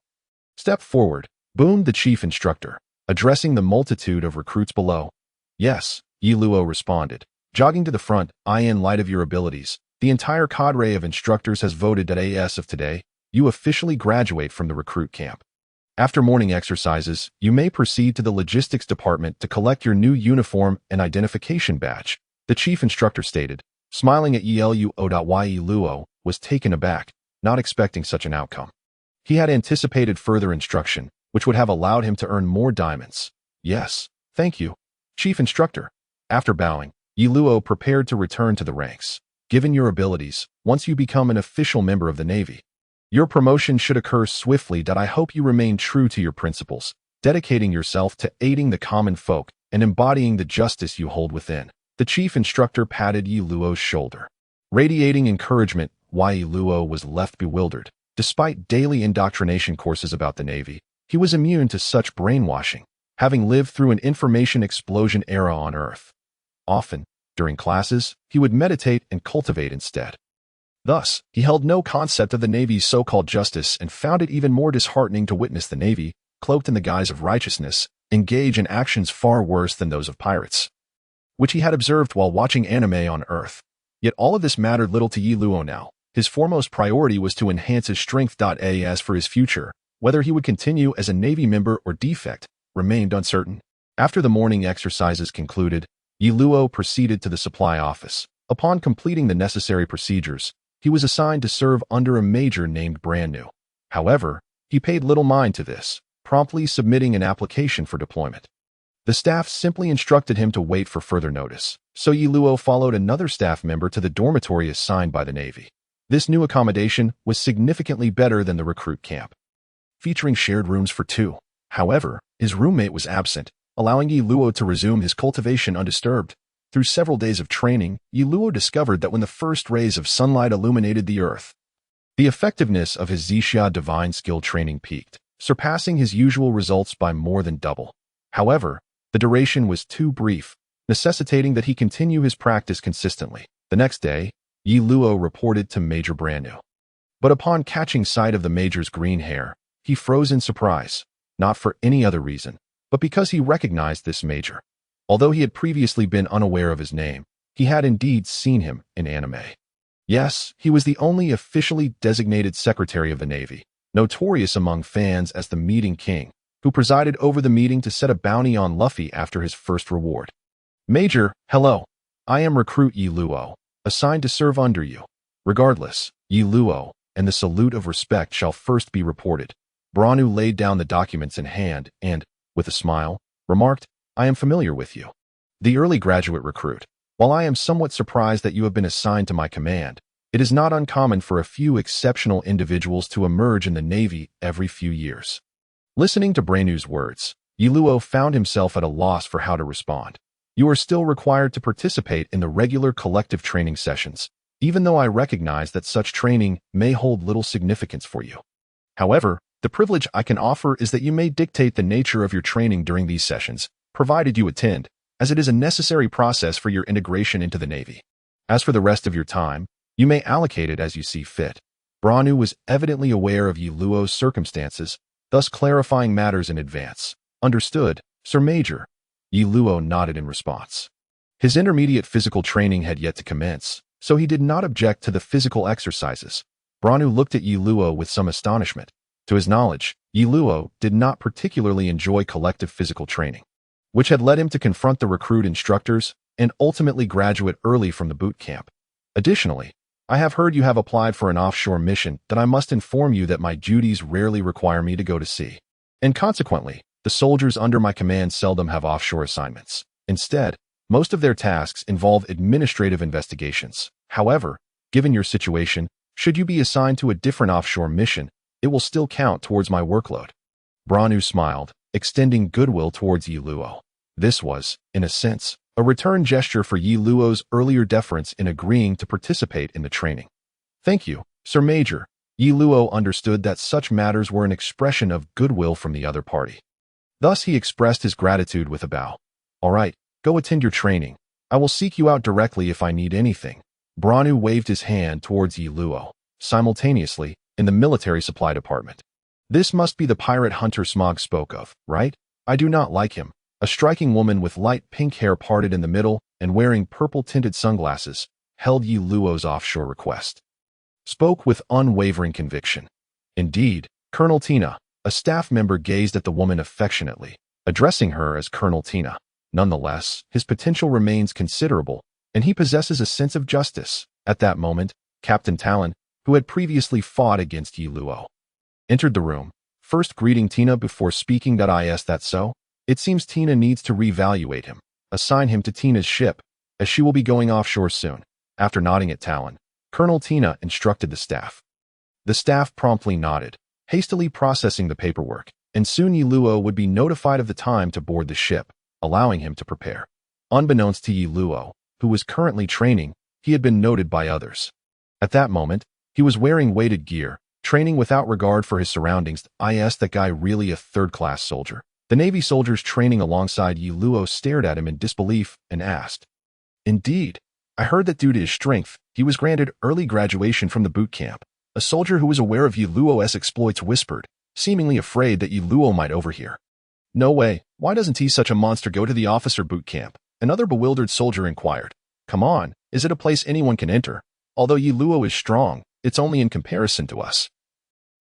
Step forward, boomed the chief instructor, addressing the multitude of recruits below. Yes, Yi Luo responded, jogging to the front. In light of your abilities, the entire cadre of instructors has voted that as of today, you officially graduate from the recruit camp. After morning exercises, you may proceed to the logistics department to collect your new uniform and identification badge, the chief instructor stated, Smiling at Yi Luo was taken aback, not expecting such an outcome. He had anticipated further instruction, which would have allowed him to earn more diamonds. Yes, thank you, Chief Instructor. After bowing, Yi Luo prepared to return to the ranks. Given your abilities, once you become an official member of the Navy, your promotion should occur swiftly. I hope you remain true to your principles, dedicating yourself to aiding the common folk and embodying the justice you hold within. The Chief Instructor patted Yi Luo's shoulder. Radiating encouragement, Yi Luo was left bewildered. Despite daily indoctrination courses about the Navy, he was immune to such brainwashing, having lived through an information explosion era on Earth. Often, during classes, he would meditate and cultivate instead. Thus, he held no concept of the Navy's so-called justice and found it even more disheartening to witness the Navy, cloaked in the guise of righteousness, engage in actions far worse than those of pirates, which he had observed while watching anime on Earth. Yet all of this mattered little to Yi Luo now. His foremost priority was to enhance his strength. As for his future, whether he would continue as a Navy member or defect, remained uncertain. After the morning exercises concluded, Yi Luo proceeded to the supply office. Upon completing the necessary procedures, he was assigned to serve under a major named Brand New. However, he paid little mind to this, promptly submitting an application for deployment. The staff simply instructed him to wait for further notice, so Yi Luo followed another staff member to the dormitory assigned by the Navy. This new accommodation was significantly better than the recruit camp, featuring shared rooms for two. However, his roommate was absent, allowing Yi Luo to resume his cultivation undisturbed. Through several days of training, Yi Luo discovered that when the first rays of sunlight illuminated the earth, the effectiveness of his Zixia divine skill training peaked, surpassing his usual results by more than double. However, the duration was too brief, necessitating that he continue his practice consistently. The next day, Yi Luo reported to Major Brand New. But upon catching sight of the Major's green hair, he froze in surprise, not for any other reason, but because he recognized this Major. Although he had previously been unaware of his name, he had indeed seen him in anime. Yes, he was the only officially designated Secretary of the Navy, notorious among fans as the Meeting King, who presided over the meeting to set a bounty on Luffy after his first reward. Major, hello. I am Recruit Yi Luo, assigned to serve under you. Regardless, Yi Luo, and the salute of respect shall first be reported. Branu laid down the documents in hand and, with a smile, remarked, I am familiar with you. The early graduate recruit. While I am somewhat surprised that you have been assigned to my command, it is not uncommon for a few exceptional individuals to emerge in the Navy every few years. Listening to Branu's words, Yi Luo found himself at a loss for how to respond. You are still required to participate in the regular collective training sessions, even though I recognize that such training may hold little significance for you. However, the privilege I can offer is that you may dictate the nature of your training during these sessions, provided you attend, as it is a necessary process for your integration into the Navy. As for the rest of your time, you may allocate it as you see fit. Branu was evidently aware of Yi Luo's circumstances, thus clarifying matters in advance. Understood, Sir Major. Yi Luo nodded in response. His intermediate physical training had yet to commence, so he did not object to the physical exercises. Branu looked at Yi Luo with some astonishment. To his knowledge, Yi Luo did not particularly enjoy collective physical training, which had led him to confront the recruit instructors and ultimately graduate early from the boot camp. Additionally, I have heard you have applied for an offshore mission. That I must inform you that my duties rarely require me to go to sea, and consequently, the soldiers under my command seldom have offshore assignments. Instead, most of their tasks involve administrative investigations. However, given your situation, should you be assigned to a different offshore mission, it will still count towards my workload. Branu smiled, extending goodwill towards Yi Luo. This was, in a sense, a return gesture for Yi Luo's earlier deference in agreeing to participate in the training. Thank you, Sir Major. Yi Luo understood that such matters were an expression of goodwill from the other party. Thus he expressed his gratitude with a bow. All right, go attend your training. I will seek you out directly if I need anything. Branu waved his hand towards Yi Luo, simultaneously, in the military supply department. This must be the pirate hunter Smog spoke of, right? I do not like him. A striking woman with light pink hair parted in the middle and wearing purple-tinted sunglasses, held Yi Luo's offshore request. Spoke with unwavering conviction. Indeed, Colonel Tina, a staff member, gazed at the woman affectionately, addressing her as Colonel Tina. Nonetheless, his potential remains considerable, and he possesses a sense of justice. At that moment, Captain Talon, who had previously fought against Yi Luo, entered the room, first greeting Tina before speaking. Is that so? It seems Tina needs to reevaluate him. Assign him to Tina's ship, as she will be going offshore soon. After nodding at Talon, Colonel Tina instructed the staff. The staff promptly nodded, hastily processing the paperwork, and soon Yi Luo would be notified of the time to board the ship, allowing him to prepare. Unbeknownst to Yi Luo, who was currently training, he had been noted by others. At that moment, he was wearing weighted gear, training without regard for his surroundings. Is that guy really a third-class soldier? The Navy soldiers training alongside Yi Luo stared at him in disbelief and asked. Indeed, I heard that due to his strength, he was granted early graduation from the boot camp. A soldier who was aware of Yi Luo's exploits whispered, seemingly afraid that Yi Luo might overhear. No way, why doesn't he, such a monster, go to the officer boot camp? Another bewildered soldier inquired. Come on, is it a place anyone can enter? Although Yi Luo is strong, it's only in comparison to us.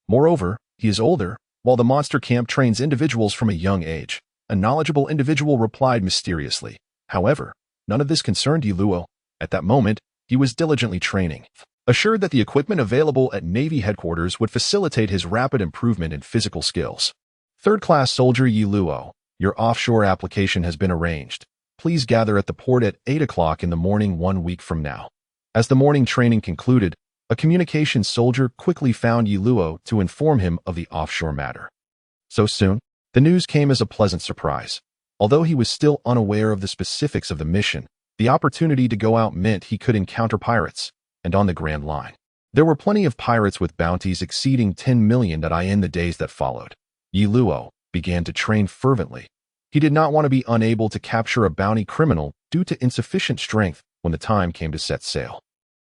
Moreover, he is older, while the monster camp trains individuals from a young age. A knowledgeable individual replied mysteriously. However, none of this concerned Yi Luo. At that moment, he was diligently training, assured that the equipment available at Navy headquarters would facilitate his rapid improvement in physical skills. Third-class soldier Yi Luo, your offshore application has been arranged. Please gather at the port at 8 o'clock in the morning 1 week from now. As the morning training concluded, a communications soldier quickly found Yi Luo to inform him of the offshore matter. So soon, the news came as a pleasant surprise. Although he was still unaware of the specifics of the mission, the opportunity to go out meant he could encounter pirates, and on the Grand Line. There were plenty of pirates with bounties exceeding 10 million in the days that followed. Yi Luo began to train fervently. He did not want to be unable to capture a bounty criminal due to insufficient strength when the time came to set sail.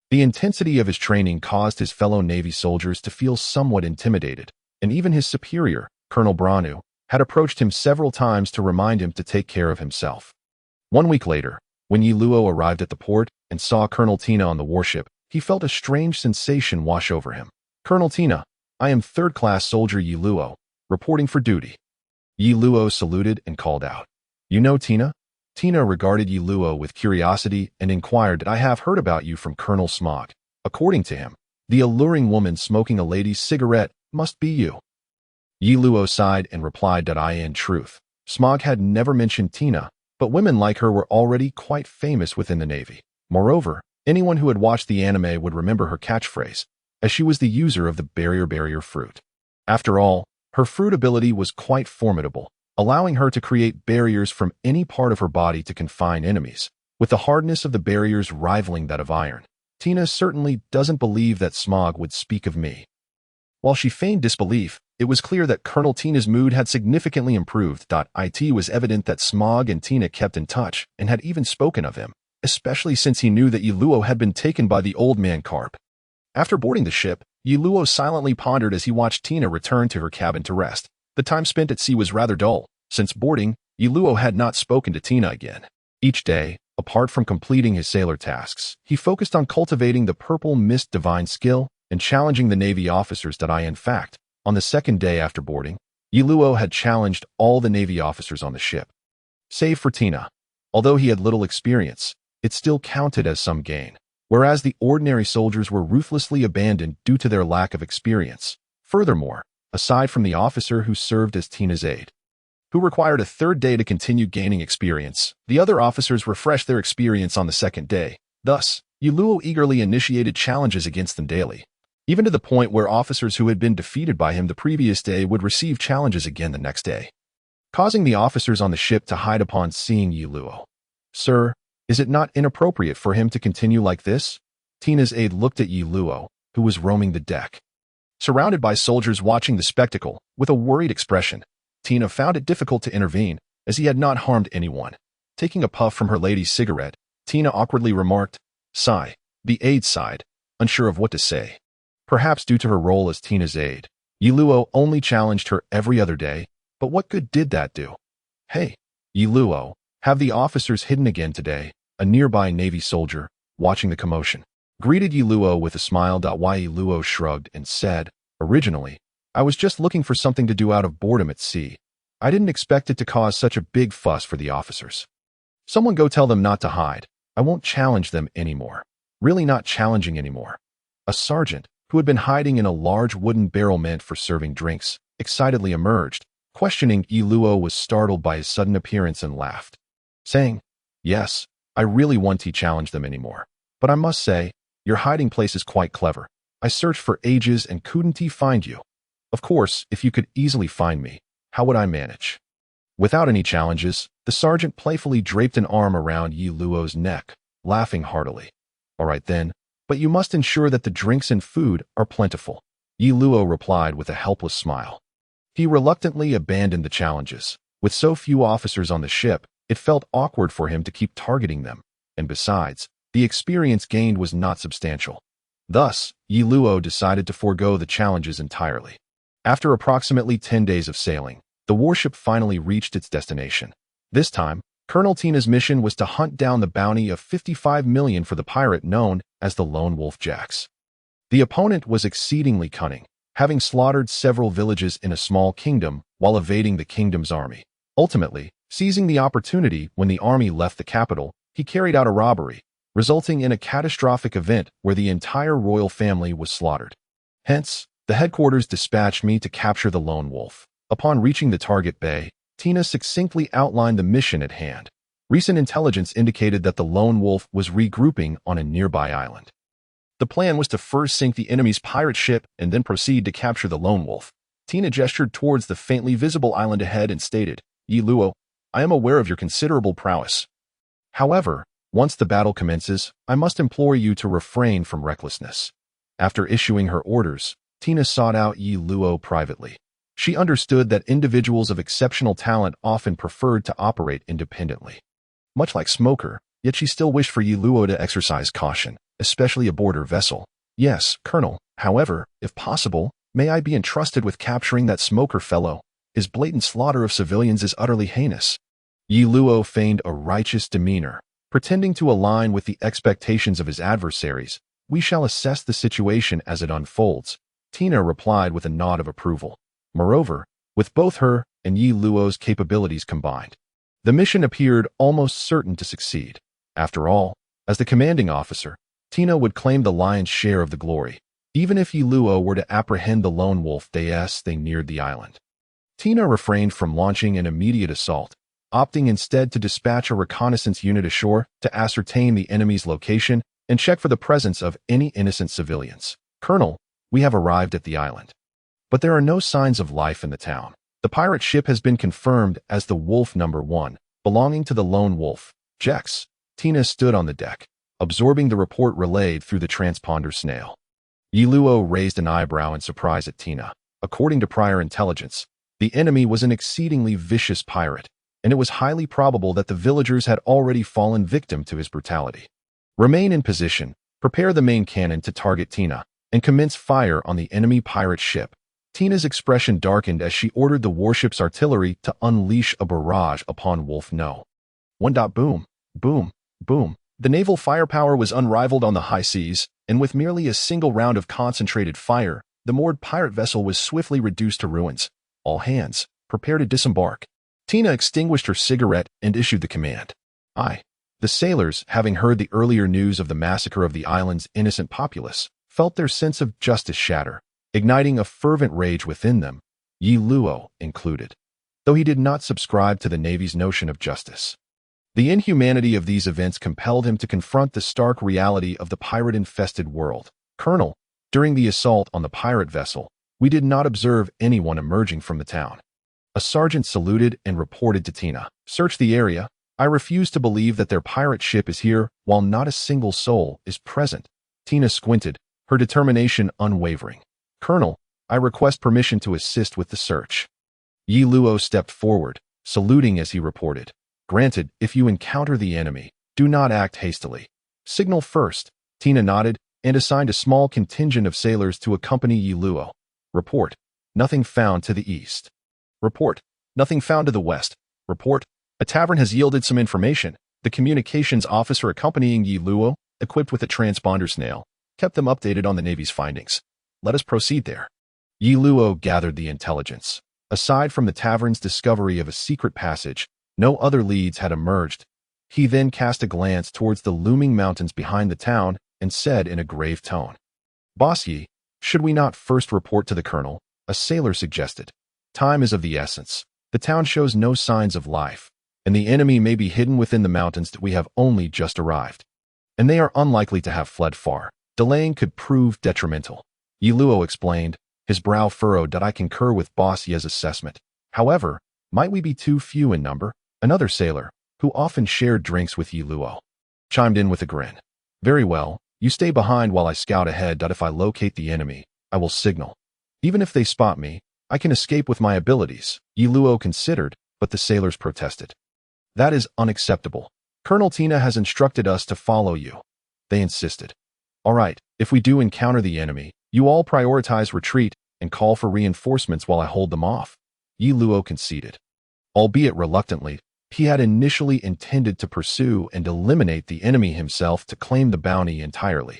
The intensity of his training caused his fellow Navy soldiers to feel somewhat intimidated, and even his superior, Colonel Branu, had approached him several times to remind him to take care of himself. 1 week later, when Yi Luo arrived at the port and saw Colonel Tina on the warship, he felt a strange sensation wash over him. Colonel Tina, I am third-class soldier Yi Luo, reporting for duty. Yi Luo saluted and called out. You know Tina? Tina regarded Yi Luo with curiosity and inquired, I have heard about you from Colonel Smog. According to him, the alluring woman smoking a lady's cigarette must be you. Yi Luo sighed and replied that in truth, Smog had never mentioned Tina, but women like her were already quite famous within the Navy. Moreover, anyone who had watched the anime would remember her catchphrase, as she was the user of the barrier fruit. After all, her fruit ability was quite formidable, allowing her to create barriers from any part of her body to confine enemies, with the hardness of the barriers rivaling that of iron. Tina certainly doesn't believe that Smog would speak of me. While she feigned disbelief, it was clear that Colonel Tina's mood had significantly improved. It was evident that Smog and Tina kept in touch and had even spoken of him, especially since he knew that Yi Luo had been taken by the old man Garp. After boarding the ship, Yi Luo silently pondered as he watched Tina return to her cabin to rest. The time spent at sea was rather dull. Since boarding, Yi Luo had not spoken to Tina again. Each day, apart from completing his sailor tasks, he focused on cultivating the purple mist divine skill and challenging the Navy officers. In fact, on the second day after boarding, Yi Luo had challenged all the Navy officers on the ship. Save for Tina. Although he had little experience, it still counted as some gain, whereas the ordinary soldiers were ruthlessly abandoned due to their lack of experience. Furthermore, aside from the officer who served as Tina's aide, who required a third day to continue gaining experience, the other officers refreshed their experience on the second day. Thus, Yi Luo eagerly initiated challenges against them daily, even to the point where officers who had been defeated by him the previous day would receive challenges again the next day, causing the officers on the ship to hide upon seeing Yi Luo. Sir, is it not inappropriate for him to continue like this? Tina's aide looked at Yi Luo, who was roaming the deck, surrounded by soldiers watching the spectacle, with a worried expression. Tina found it difficult to intervene, as he had not harmed anyone. Taking a puff from her lady's cigarette, Tina awkwardly remarked, Sigh. The aide sighed, unsure of what to say. Perhaps due to her role as Tina's aide, Yi Luo only challenged her every other day, but what good did that do? Hey, Yi Luo, have the officers hidden again today? A nearby Navy soldier, watching the commotion, greeted Yi Luo with a smile. Yi Luo shrugged and said, Originally, I was just looking for something to do out of boredom at sea. I didn't expect it to cause such a big fuss for the officers. Someone go tell them not to hide. I won't challenge them anymore. Really not challenging anymore. A sergeant, who had been hiding in a large wooden barrel meant for serving drinks, excitedly emerged. Questioning Yi Luo was startled by his sudden appearance and laughed, saying, "Yes, I really won't challenge them anymore. But I must say, your hiding place is quite clever. I searched for ages and couldn't find you. Of course, if you could easily find me, how would I manage?" Without any challenges, the sergeant playfully draped an arm around Yi Luo's neck, laughing heartily. "All right then, but you must ensure that the drinks and food are plentiful," Yi Luo replied with a helpless smile. He reluctantly abandoned the challenges. With so few officers on the ship, it felt awkward for him to keep targeting them, and besides, the experience gained was not substantial. Thus, Yi Luo decided to forego the challenges entirely. After approximately 10 days of sailing, the warship finally reached its destination. This time, Colonel Tina's mission was to hunt down the bounty of 55 million for the pirate known as the Lone Wolf Jacks. The opponent was exceedingly cunning, having slaughtered several villages in a small kingdom while evading the kingdom's army. Ultimately, seizing the opportunity when the army left the capital, he carried out a robbery, resulting in a catastrophic event where the entire royal family was slaughtered. Hence, the headquarters dispatched me to capture the lone wolf. Upon reaching the target bay, Tina succinctly outlined the mission at hand. Recent intelligence indicated that the lone wolf was regrouping on a nearby island. The plan was to first sink the enemy's pirate ship and then proceed to capture the lone wolf. Tina gestured towards the faintly visible island ahead and stated, "Yi Luo, I am aware of your considerable prowess. However, once the battle commences, I must implore you to refrain from recklessness." After issuing her orders, Tina sought out Yi Luo privately. She understood that individuals of exceptional talent often preferred to operate independently. Much like Smoker, yet she still wished for Yi Luo to exercise caution, especially aboard her vessel. "Yes, Colonel. However, if possible, may I be entrusted with capturing that Smoker fellow? His blatant slaughter of civilians is utterly heinous." Yi Luo feigned a righteous demeanor, pretending to align with the expectations of his adversaries. "We shall assess the situation as it unfolds," Tina replied with a nod of approval. Moreover, with both her and Yi Luo's capabilities combined, the mission appeared almost certain to succeed. After all, as the commanding officer, Tina would claim the lion's share of the glory, even if Yi Luo were to apprehend the lone wolf as they neared the island. Tina refrained from launching an immediate assault, opting instead to dispatch a reconnaissance unit ashore to ascertain the enemy's location and check for the presence of any innocent civilians. "Colonel, we have arrived at the island. But there are no signs of life in the town. The pirate ship has been confirmed as the Wolf No. 1, belonging to the Lone Wolf Jacks." Tina stood on the deck, absorbing the report relayed through the transponder snail. Yi Luo raised an eyebrow in surprise at Tina. According to prior intelligence, the enemy was an exceedingly vicious pirate, and it was highly probable that the villagers had already fallen victim to his brutality. "Remain in position, prepare the main cannon to target Tina, and commence fire on the enemy pirate ship." Tina's expression darkened as she ordered the warship's artillery to unleash a barrage upon Wolf No. 1. Boom, boom, boom. The naval firepower was unrivaled on the high seas, and with merely a single round of concentrated fire, the moored pirate vessel was swiftly reduced to ruins. "All hands, prepare to disembark." Tina extinguished her cigarette and issued the command. The sailors, having heard the earlier news of the massacre of the island's innocent populace, felt their sense of justice shatter, igniting a fervent rage within them, Yi Luo included, though he did not subscribe to the Navy's notion of justice. The inhumanity of these events compelled him to confront the stark reality of the pirate-infested world. "Colonel, during the assault on the pirate vessel, we did not observe anyone emerging from the town." A sergeant saluted and reported to Tina, "Search the area. I refuse to believe that their pirate ship is here while not a single soul is present." Tina squinted, her determination unwavering. "Colonel, I request permission to assist with the search." Yi Luo stepped forward, saluting as he reported, "Granted, if you encounter the enemy, do not act hastily. Signal first." Tina nodded and assigned a small contingent of sailors to accompany Yi Luo. "Report, nothing found to the east." "Report, nothing found to the west." "Report, a tavern has yielded some information." The communications officer accompanying Yi Luo, equipped with a transponder snail, kept them updated on the Navy's findings. "Let us proceed there." Yi Luo gathered the intelligence. Aside from the tavern's discovery of a secret passage, no other leads had emerged. He then cast a glance towards the looming mountains behind the town and said in a grave tone, "Boss Yi, should we not first report to the colonel?" A sailor suggested. "Time is of the essence. The town shows no signs of life, and the enemy may be hidden within the mountains that we have only just arrived. And they are unlikely to have fled far. Delaying could prove detrimental." Yi Luo explained, his brow furrowed. "I concur with Boss Ye's assessment. However, might we be too few in number?" Another sailor, who often shared drinks with Yi Luo, chimed in with a grin. "Very well, you stay behind while I scout ahead. If I locate the enemy, I will signal. Even if they spot me, I can escape with my abilities." Yi Luo considered, but the sailors protested. "That is unacceptable. Colonel Tina has instructed us to follow you." They insisted. "All right, if we do encounter the enemy, you all prioritize retreat and call for reinforcements while I hold them off." Yi Luo conceded. Albeit reluctantly, he had initially intended to pursue and eliminate the enemy himself to claim the bounty entirely.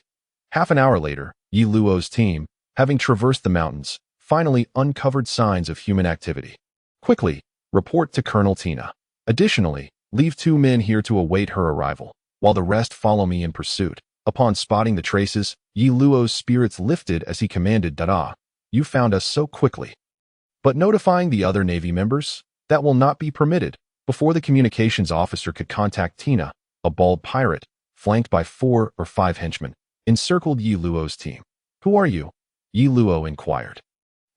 Half an hour later, Yi Luo's team, having traversed the mountains, finally uncovered signs of human activity. "Quickly, report to Colonel Tina. Additionally, leave 2 men here to await her arrival, while the rest follow me in pursuit." Upon spotting the traces, Yi Luo's spirits lifted as he commanded, "Dada, you found us so quickly." But notifying the other Navy members, that will not be permitted. Before the communications officer could contact Tina, a bald pirate, flanked by 4 or 5 henchmen, encircled Yi Luo's team. "Who are you?" Yi Luo inquired,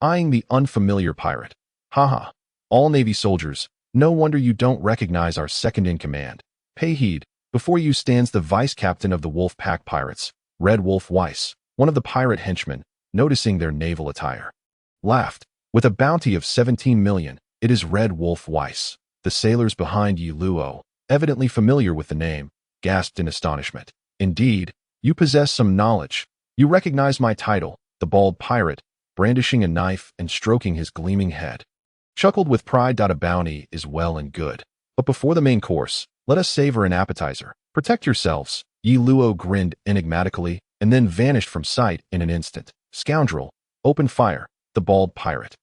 eyeing the unfamiliar pirate. "Haha, all Navy soldiers. No wonder you don't recognize our second-in-command. Pay heed, before you stands the vice-captain of the Wolf Pack Pirates, Red Wolf Weiss," one of the pirate henchmen, noticing their naval attire, laughed. "With a bounty of 17 million, it is Red Wolf Weiss." The sailors behind Yi Luo, evidently familiar with the name, gasped in astonishment. "Indeed, you possess some knowledge. You recognize my title," the bald pirate, brandishing a knife and stroking his gleaming head, chuckled with pride. "A bounty is well and good, but before the main course, let us savor an appetizer. Protect yourselves." Yi Luo grinned enigmatically and then vanished from sight in an instant. "Scoundrel, open fire," the bald pirate,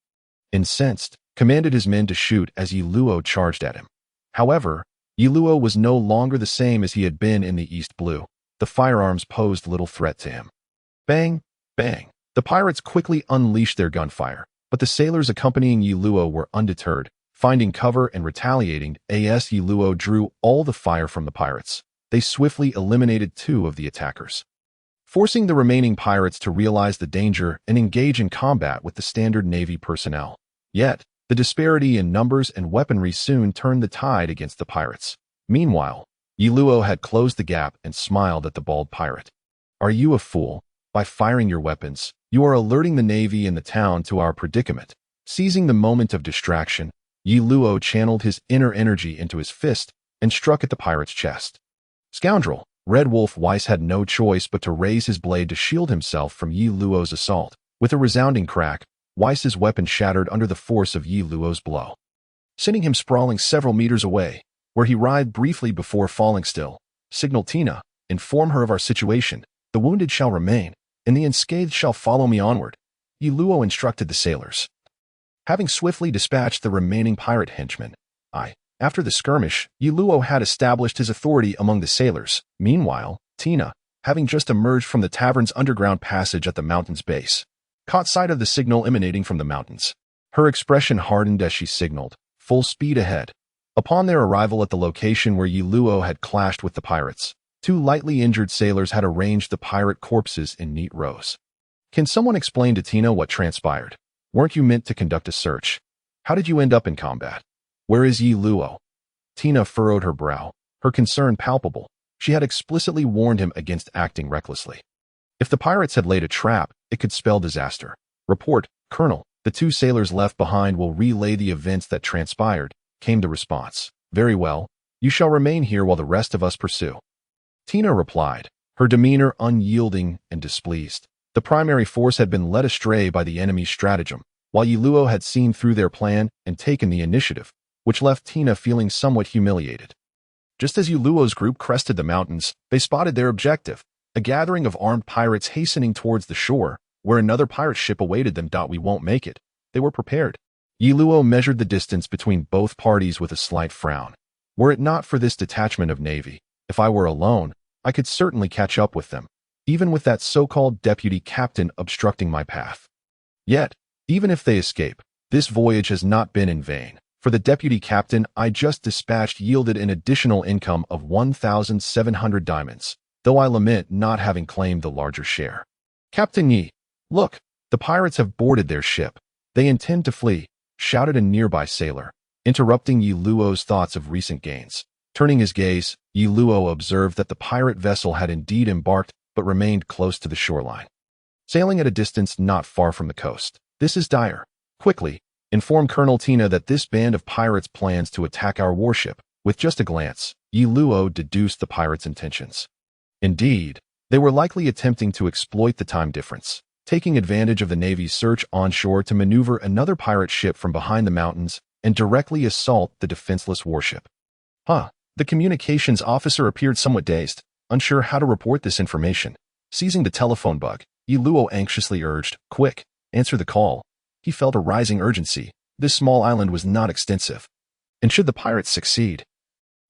incensed, commanded his men to shoot as Yi Luo charged at him. However, Yi Luo was no longer the same as he had been in the East Blue. The firearms posed little threat to him. Bang, bang. The pirates quickly unleashed their gunfire, but the sailors accompanying Yi Luo were undeterred. Finding cover and retaliating, Yi Luo drew all the fire from the pirates. They swiftly eliminated 2 of the attackers, forcing the remaining pirates to realize the danger and engage in combat with the standard Navy personnel. Yet, the disparity in numbers and weaponry soon turned the tide against the pirates. Meanwhile, Yi Luo had closed the gap and smiled at the bald pirate. "Are you a fool? By firing your weapons, you are alerting the Navy and the town to our predicament." Seizing the moment of distraction, Yi Luo channeled his inner energy into his fist and struck at the pirate's chest. "Scoundrel!" Red Wolf Weiss had no choice but to raise his blade to shield himself from Yi Luo's assault. With a resounding crack, Weiss's weapon shattered under the force of Yi Luo's blow, sending him sprawling several meters away, where he writhed briefly before falling still. "Signal Tina, inform her of our situation. The wounded shall remain, and the unscathed shall follow me onward," Yi Luo instructed the sailors. Having swiftly dispatched the remaining pirate henchmen, after the skirmish, Yi Luo had established his authority among the sailors. Meanwhile, Tina, having just emerged from the tavern's underground passage at the mountain's base, caught sight of the signal emanating from the mountains. Her expression hardened as she signaled, "Full speed ahead." Upon their arrival at the location where Yi Luo had clashed with the pirates, 2 lightly injured sailors had arranged the pirate corpses in neat rows. "Can someone explain to Tina what transpired? Weren't you meant to conduct a search? How did you end up in combat? Where is Yi Luo?" Tina furrowed her brow, her concern palpable. She had explicitly warned him against acting recklessly. If the pirates had laid a trap, it could spell disaster. "Report, Colonel. The 2 sailors left behind will relay the events that transpired," came the response. "Very well. You shall remain here while the rest of us pursue," Tina replied, her demeanor unyielding and displeased. The primary force had been led astray by the enemy's stratagem, while Yi Luo had seen through their plan and taken the initiative, which left Tina feeling somewhat humiliated. Just as Yi Luo's group crested the mountains, they spotted their objective, a gathering of armed pirates hastening towards the shore, where another pirate ship awaited them. "We won't make it." They were prepared. Yi Luo measured the distance between both parties with a slight frown. Were it not for this detachment of Navy, if I were alone, I could certainly catch up with them, even with that so-called deputy captain obstructing my path. Yet, even if they escape, this voyage has not been in vain, for the deputy captain I just dispatched yielded an additional income of 1,700 diamonds, though I lament not having claimed the larger share. Captain Yi, look, the pirates have boarded their ship. They intend to flee, shouted a nearby sailor, interrupting Yi Luo's thoughts of recent gains. Turning his gaze, Yi Luo observed that the pirate vessel had indeed embarked but remained close to the shoreline, sailing at a distance not far from the coast. This is dire. Quickly, inform Colonel Tina that this band of pirates plans to attack our warship. With just a glance, Yi Luo deduced the pirates' intentions. Indeed, they were likely attempting to exploit the time difference, taking advantage of the Navy's search onshore to maneuver another pirate ship from behind the mountains and directly assault the defenseless warship. The communications officer appeared somewhat dazed, unsure how to report this information. Seizing the telephone bug, Yi Luo anxiously urged, "Quick, answer the call." He felt a rising urgency. This small island was not extensive, and should the pirates succeed,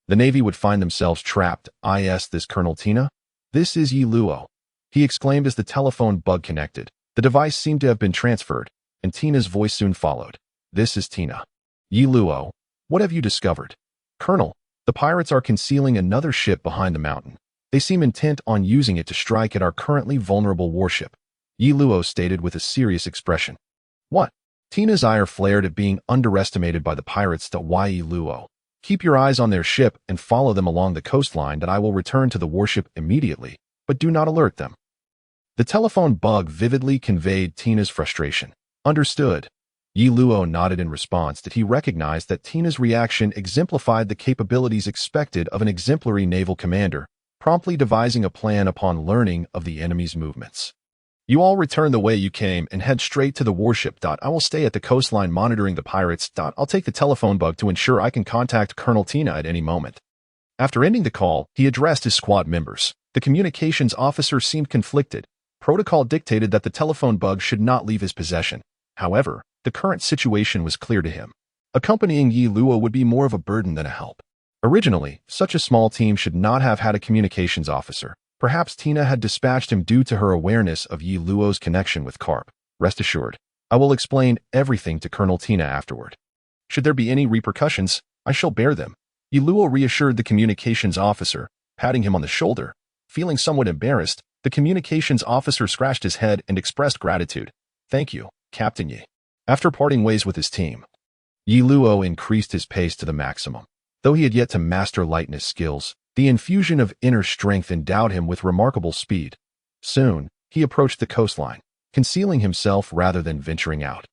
the Navy would find themselves trapped. This Colonel Tina? This is Yi Luo, he exclaimed as the telephone bug connected. The device seemed to have been transferred, and Tina's voice soon followed. This is Tina. Yi Luo, what have you discovered? Colonel, the pirates are concealing another ship behind the mountain. They seem intent on using it to strike at our currently vulnerable warship, Yi Luo stated with a serious expression. What? Tina's ire flared at being underestimated by the pirates. Yi Luo, keep your eyes on their ship and follow them along the coastline. That I will return to the warship immediately, but do not alert them. The telephone bug vividly conveyed Tina's frustration. Understood. Yi Luo nodded in response. That he recognized that Tina's reaction exemplified the capabilities expected of an exemplary naval commander, promptly devising a plan upon learning of the enemy's movements. You all return the way you came and head straight to the warship. I will stay at the coastline monitoring the pirates. I'll take the telephone bug to ensure I can contact Colonel Tina at any moment. After ending the call, he addressed his squad members. The communications officer seemed conflicted. Protocol dictated that the telephone bug should not leave his possession. However, the current situation was clear to him. Accompanying Yi Luo would be more of a burden than a help. Originally, such a small team should not have had a communications officer. Perhaps Tina had dispatched him due to her awareness of Yi Luo's connection with Garp. Rest assured, I will explain everything to Colonel Tina afterward. Should there be any repercussions, I shall bear them. Yi Luo reassured the communications officer, patting him on the shoulder. Feeling somewhat embarrassed, the communications officer scratched his head and expressed gratitude. Thank you, Captain Yi. After parting ways with his team, Yi Luo increased his pace to the maximum. Though he had yet to master lightness skills, the infusion of inner strength endowed him with remarkable speed. Soon, he approached the coastline, concealing himself rather than venturing out.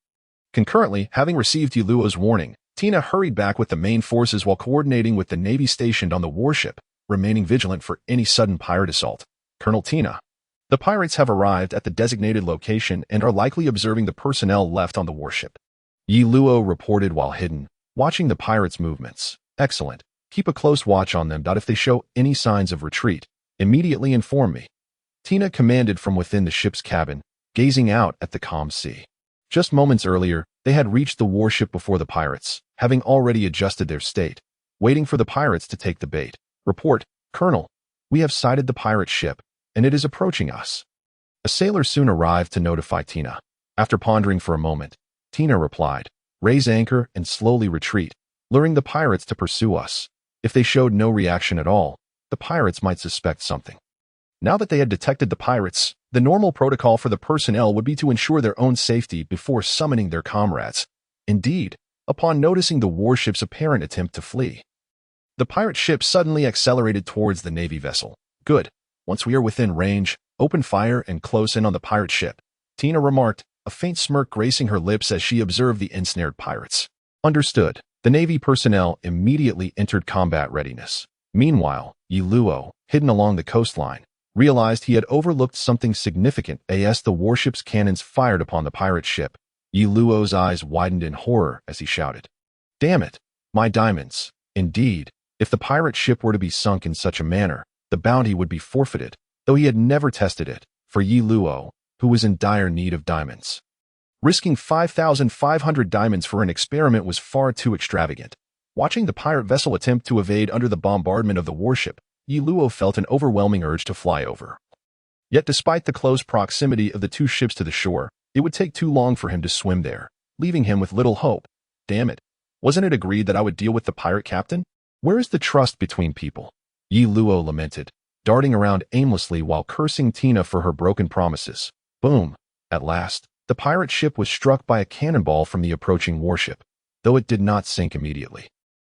Concurrently, having received Yi Luo's warning, Tina hurried back with the main forces while coordinating with the Navy stationed on the warship, remaining vigilant for any sudden pirate assault. Colonel Tina, the pirates have arrived at the designated location and are likely observing the personnel left on the warship, Yi Luo reported while hidden, watching the pirates' movements. Excellent. Keep a close watch on them. If they show any signs of retreat, immediately inform me. Tina commanded from within the ship's cabin, gazing out at the calm sea. Just moments earlier, they had reached the warship before the pirates, having already adjusted their state, waiting for the pirates to take the bait. Report, Colonel. We have sighted the pirate ship, and it is approaching us. A sailor soon arrived to notify Tina. After pondering for a moment, Tina replied, raise anchor and slowly retreat, luring the pirates to pursue us. If they showed no reaction at all, the pirates might suspect something. Now that they had detected the pirates, the normal protocol for the personnel would be to ensure their own safety before summoning their comrades. Indeed, upon noticing the warship's apparent attempt to flee, the pirate ship suddenly accelerated towards the Navy vessel. Good. Once we are within range, open fire and close in on the pirate ship, Tina remarked, a faint smirk gracing her lips as she observed the ensnared pirates. Understood. The Navy personnel immediately entered combat readiness. Meanwhile, Yi Luo, hidden along the coastline, realized he had overlooked something significant as the warship's cannons fired upon the pirate ship. Yi Luo's eyes widened in horror as he shouted, damn it, my diamonds. Indeed, if the pirate ship were to be sunk in such a manner, the bounty would be forfeited, though he had never tested it, for Yi Luo, who was in dire need of diamonds. Risking 5,500 diamonds for an experiment was far too extravagant. Watching the pirate vessel attempt to evade under the bombardment of the warship, Yi Luo felt an overwhelming urge to fly over. Yet despite the close proximity of the two ships to the shore, it would take too long for him to swim there, leaving him with little hope. Damn it. Wasn't it agreed that I would deal with the pirate captain? Where is the trust between people? Yi Luo lamented, darting around aimlessly while cursing Tina for her broken promises. Boom. At last, the pirate ship was struck by a cannonball from the approaching warship, though it did not sink immediately.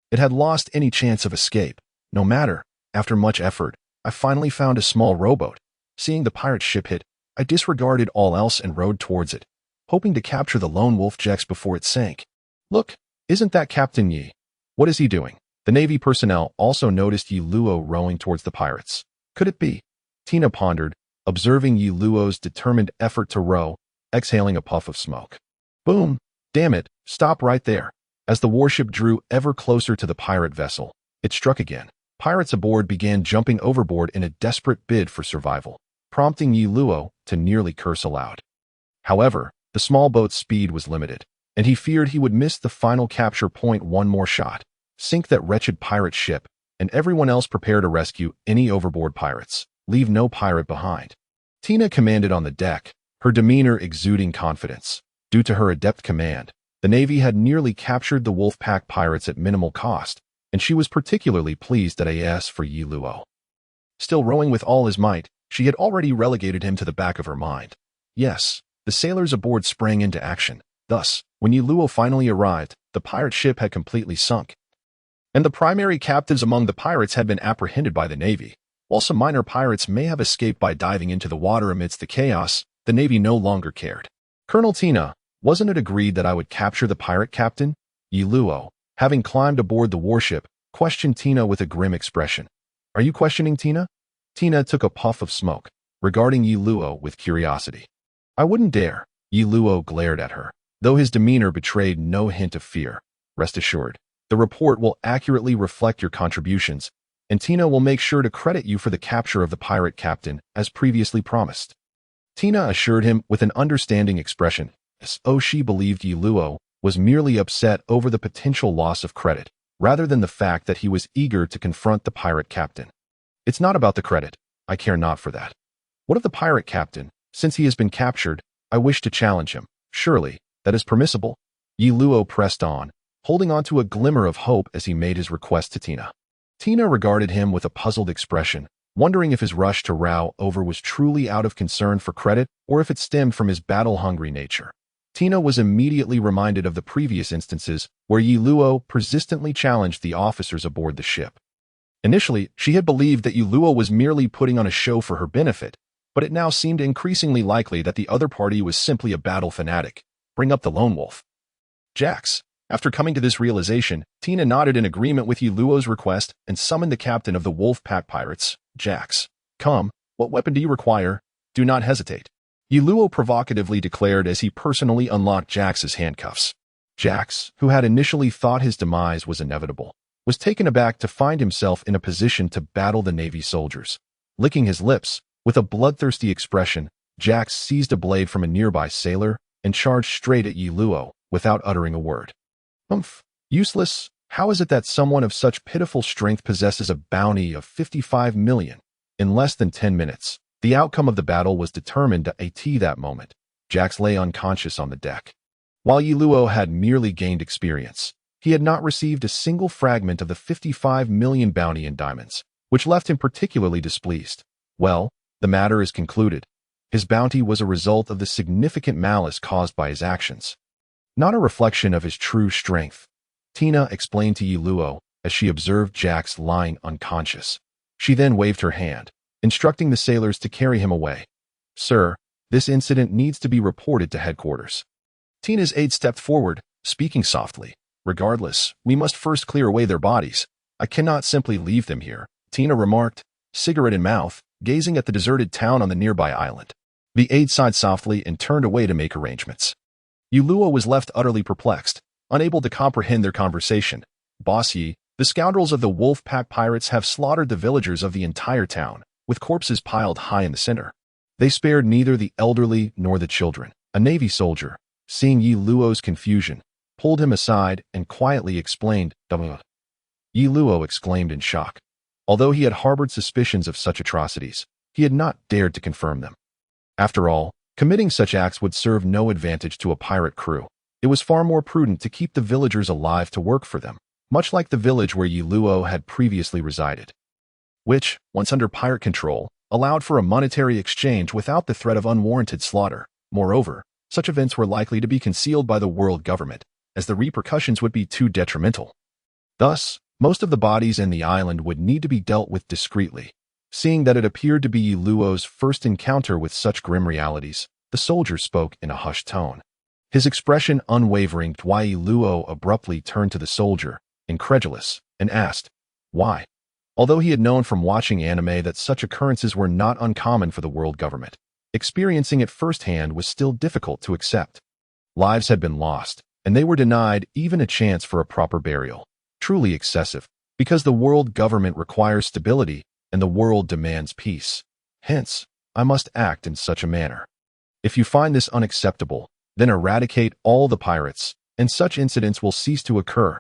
It had lost any chance of escape. No matter, after much effort, I finally found a small rowboat. Seeing the pirate ship hit, I disregarded all else and rowed towards it, hoping to capture the lone wolf Jex before it sank. Look, isn't that Captain Yi? What is he doing? The Navy personnel also noticed Yi Luo rowing towards the pirates. Could it be? Tina pondered, observing Yi Luo's determined effort to row, exhaling a puff of smoke. Boom! Damn it, stop right there. As the warship drew ever closer to the pirate vessel, it struck again. Pirates aboard began jumping overboard in a desperate bid for survival, prompting Yi Luo to nearly curse aloud. However, the small boat's speed was limited, and he feared he would miss the final capture point. One more shot, sink that wretched pirate ship, and everyone else prepare to rescue any overboard pirates. Leave no pirate behind. Tina commanded on the deck, her demeanor exuding confidence. Due to her adept command, the Navy had nearly captured the Wolfpack pirates at minimal cost, and she was particularly pleased at AS for Yi Luo. Still rowing with all his might, she had already relegated him to the back of her mind. Yes, the sailors aboard sprang into action. Thus, when Yi Luo finally arrived, the pirate ship had completely sunk, and the primary captives among the pirates had been apprehended by the Navy. While some minor pirates may have escaped by diving into the water amidst the chaos, the Navy no longer cared. Colonel Tina, wasn't it agreed that I would capture the pirate captain? Yi Luo, having climbed aboard the warship, questioned Tina with a grim expression. Are you questioning Tina? Tina took a puff of smoke, regarding Yi Luo with curiosity. I wouldn't dare. Yi Luo glared at her, though his demeanor betrayed no hint of fear. Rest assured, the report will accurately reflect your contributions, and Tina will make sure to credit you for the capture of the pirate captain, as previously promised. Tina assured him with an understanding expression, as though she believed Yi Luo was merely upset over the potential loss of credit, rather than the fact that he was eager to confront the pirate captain. It's not about the credit. I care not for that. What of the pirate captain? Since he has been captured, I wish to challenge him. Surely, that is permissible? Yi Luo pressed on, holding on to a glimmer of hope as he made his request to Tina. Tina regarded him with a puzzled expression, wondering if his rush to row over was truly out of concern for credit or if it stemmed from his battle-hungry nature. Tina was immediately reminded of the previous instances where Yi Luo persistently challenged the officers aboard the ship. Initially, she had believed that Yi Luo was merely putting on a show for her benefit, but it now seemed increasingly likely that the other party was simply a battle fanatic. Bring up the lone wolf. Jax. After coming to this realization, Tina nodded in agreement with Yi Luo's request and summoned the captain of the Wolf Pack Pirates, Jax. Come, what weapon do you require? Do not hesitate. Yi Luo provocatively declared as he personally unlocked Jax's handcuffs. Jax, who had initially thought his demise was inevitable, was taken aback to find himself in a position to battle the Navy soldiers. Licking his lips, with a bloodthirsty expression, Jax seized a blade from a nearby sailor and charged straight at Yi Luo, without uttering a word. Useless. How is it that someone of such pitiful strength possesses a bounty of 55 million? In less than 10 minutes, the outcome of the battle was determined at that moment. Jax lay unconscious on the deck. While Yi Luo had merely gained experience, he had not received a single fragment of the 55 million bounty in diamonds, which left him particularly displeased. Well, the matter is concluded. His bounty was a result of the significant malice caused by his actions, not a reflection of his true strength. Tina explained to Yi Luo as she observed Jax lying unconscious. She then waved her hand, instructing the sailors to carry him away. Sir, this incident needs to be reported to headquarters. Tina's aide stepped forward, speaking softly. Regardless, we must first clear away their bodies. I cannot simply leave them here, Tina remarked, cigarette in mouth, gazing at the deserted town on the nearby island. The aide sighed softly and turned away to make arrangements. Yi Luo was left utterly perplexed, unable to comprehend their conversation. Boss Yi, the scoundrels of the Wolf Pack Pirates have slaughtered the villagers of the entire town, with corpses piled high in the center. They spared neither the elderly nor the children. A Navy soldier, seeing Yi Luo's confusion, pulled him aside and quietly explained, Yi Luo exclaimed in shock. Although he had harbored suspicions of such atrocities, he had not dared to confirm them. After all, committing such acts would serve no advantage to a pirate crew. It was far more prudent to keep the villagers alive to work for them, much like the village where Yi Luo had previously resided, which, once under pirate control, allowed for a monetary exchange without the threat of unwarranted slaughter. Moreover, such events were likely to be concealed by the world government, as the repercussions would be too detrimental. Thus, most of the bodies in the island would need to be dealt with discreetly. Seeing that it appeared to be Yi Luo's first encounter with such grim realities, the soldier spoke in a hushed tone. His expression unwavering, while Yi Luo abruptly turned to the soldier, incredulous, and asked, "Why?" Although he had known from watching anime that such occurrences were not uncommon for the world government, experiencing it firsthand was still difficult to accept. Lives had been lost, and they were denied even a chance for a proper burial. Truly excessive, because the world government requires stability and the world demands peace. Hence, I must act in such a manner. If you find this unacceptable, then eradicate all the pirates, and such incidents will cease to occur.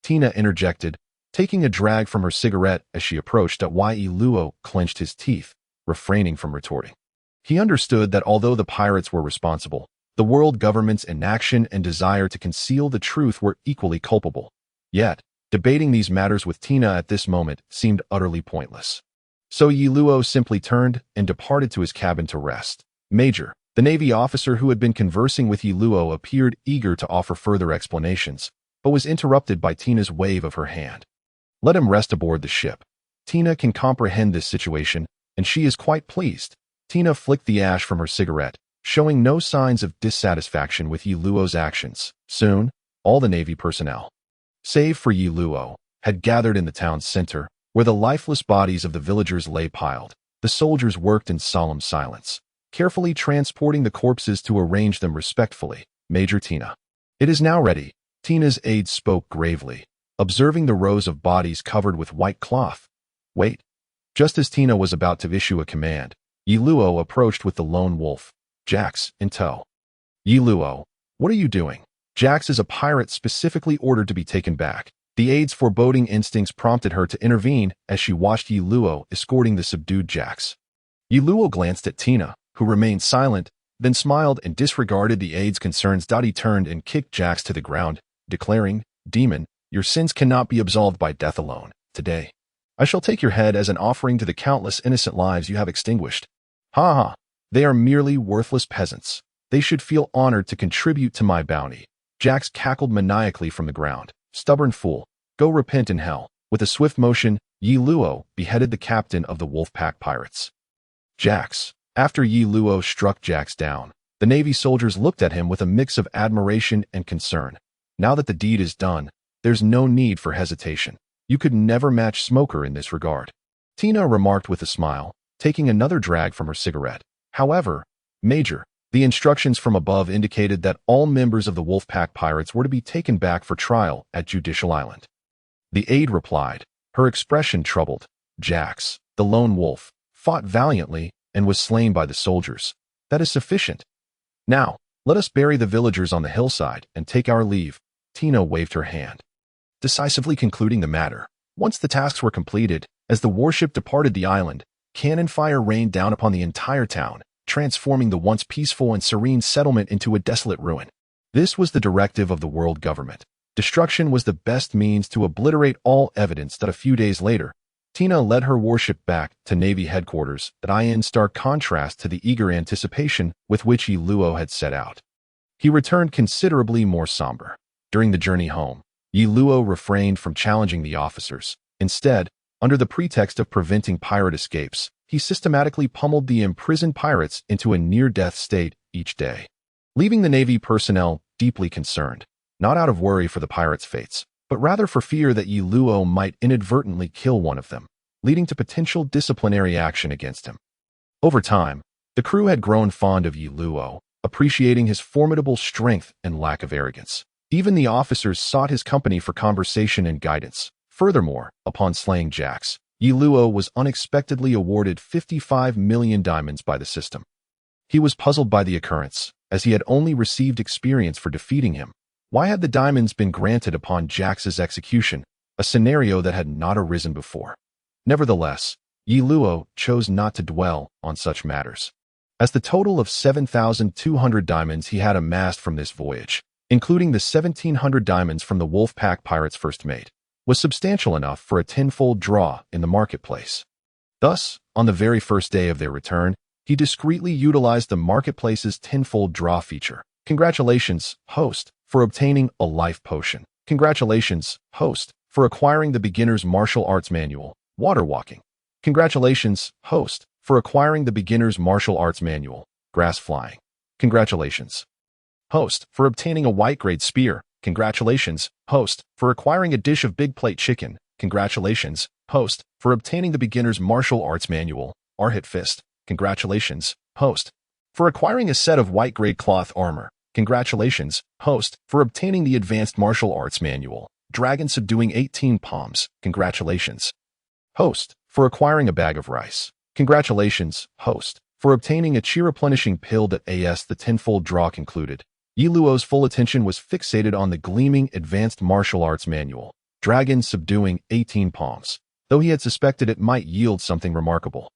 Tina interjected, taking a drag from her cigarette as she approached. Yi Luo clenched his teeth, refraining from retorting. He understood that although the pirates were responsible, the world government's inaction and desire to conceal the truth were equally culpable. Yet, debating these matters with Tina at this moment seemed utterly pointless. So Yi Luo simply turned and departed to his cabin to rest. Major, the Navy officer who had been conversing with Yi Luo, appeared eager to offer further explanations, but was interrupted by Tina's wave of her hand. Let him rest aboard the ship. Tina can comprehend this situation, and she is quite pleased. Tina flicked the ash from her cigarette, showing no signs of dissatisfaction with Yi Luo's actions. Soon, all the Navy personnel, save for Yi Luo, had gathered in the town's center, where the lifeless bodies of the villagers lay piled. The soldiers worked in solemn silence, carefully transporting the corpses to arrange them respectfully. Major Tina. It is now ready. Tina's aide spoke gravely, observing the rows of bodies covered with white cloth. Wait. Just as Tina was about to issue a command, Yi Luo approached with the lone wolf, Jax, in tow. Yi Luo, what are you doing? Jax is a pirate specifically ordered to be taken back. The aide's foreboding instincts prompted her to intervene as she watched Yi Luo escorting the subdued Jax. Yi Luo glanced at Tina, who remained silent, then smiled and disregarded the aide's concerns. He turned and kicked Jax to the ground, declaring, "Demon, your sins cannot be absolved by death alone. Today, I shall take your head as an offering to the countless innocent lives you have extinguished." Ha ha, they are merely worthless peasants. They should feel honored to contribute to my bounty. Jax cackled maniacally from the ground. Stubborn fool, go repent in hell. With a swift motion, Yi Luo beheaded the captain of the Wolfpack pirates. Jax. After Yi Luo struck Jax down, the Navy soldiers looked at him with a mix of admiration and concern. Now that the deed is done, there's no need for hesitation. You could never match Smoker in this regard. Tina remarked with a smile, taking another drag from her cigarette. However, Major, the instructions from above indicated that all members of the Wolfpack pirates were to be taken back for trial at Judicial Island. The aide replied, her expression troubled. Jax, the lone wolf, fought valiantly and was slain by the soldiers. That is sufficient. Now, let us bury the villagers on the hillside and take our leave. Tina waved her hand, decisively concluding the matter. Once the tasks were completed, as the warship departed the island, cannon fire rained down upon the entire town, transforming the once peaceful and serene settlement into a desolate ruin. This was the directive of the world government. Destruction was the best means to obliterate all evidence. That a few days later, Tina led her warship back to Navy headquarters, in stark contrast to the eager anticipation with which Yi Luo had set out. He returned considerably more somber. During the journey home, Yi Luo refrained from challenging the officers. Instead, under the pretext of preventing pirate escapes, he systematically pummeled the imprisoned pirates into a near-death state each day, leaving the Navy personnel deeply concerned, not out of worry for the pirates' fates, but rather for fear that Yi Luo might inadvertently kill one of them, leading to potential disciplinary action against him. Over time, the crew had grown fond of Yi Luo, appreciating his formidable strength and lack of arrogance. Even the officers sought his company for conversation and guidance. Furthermore, upon slaying Jax, Yi Luo was unexpectedly awarded 55 million diamonds by the system. He was puzzled by the occurrence, as he had only received experience for defeating him. Why had the diamonds been granted upon Jax's execution, a scenario that had not arisen before. Nevertheless, Yi Luo chose not to dwell on such matters, as the total of 7,200 diamonds he had amassed from this voyage, including the 1,700 diamonds from the Wolfpack Pirate's first mate, was substantial enough for a tenfold draw in the marketplace. Thus, on the very first day of their return, he discreetly utilized the marketplace's tenfold draw feature. Congratulations, host, for obtaining a life potion. Congratulations, host, for acquiring the beginner's martial arts manual, water walking. Congratulations, host, for acquiring the beginner's martial arts manual, grass flying. Congratulations, host, for obtaining a white grade spear. Congratulations, host, for acquiring a dish of big plate chicken. Congratulations, host, for obtaining the beginner's martial arts manual, Arhit Fist. Congratulations, host, for acquiring a set of white grade cloth armor. Congratulations, host, for obtaining the advanced martial arts manual, Dragon-Subduing 18 Palms. Congratulations, host, for acquiring a bag of rice. Congratulations, host, for obtaining a chi replenishing pill. As the tenfold draw concluded, Yi Luo's full attention was fixated on the gleaming advanced martial arts manual, Dragon-Subduing 18 Palms, though he had suspected it might yield something remarkable.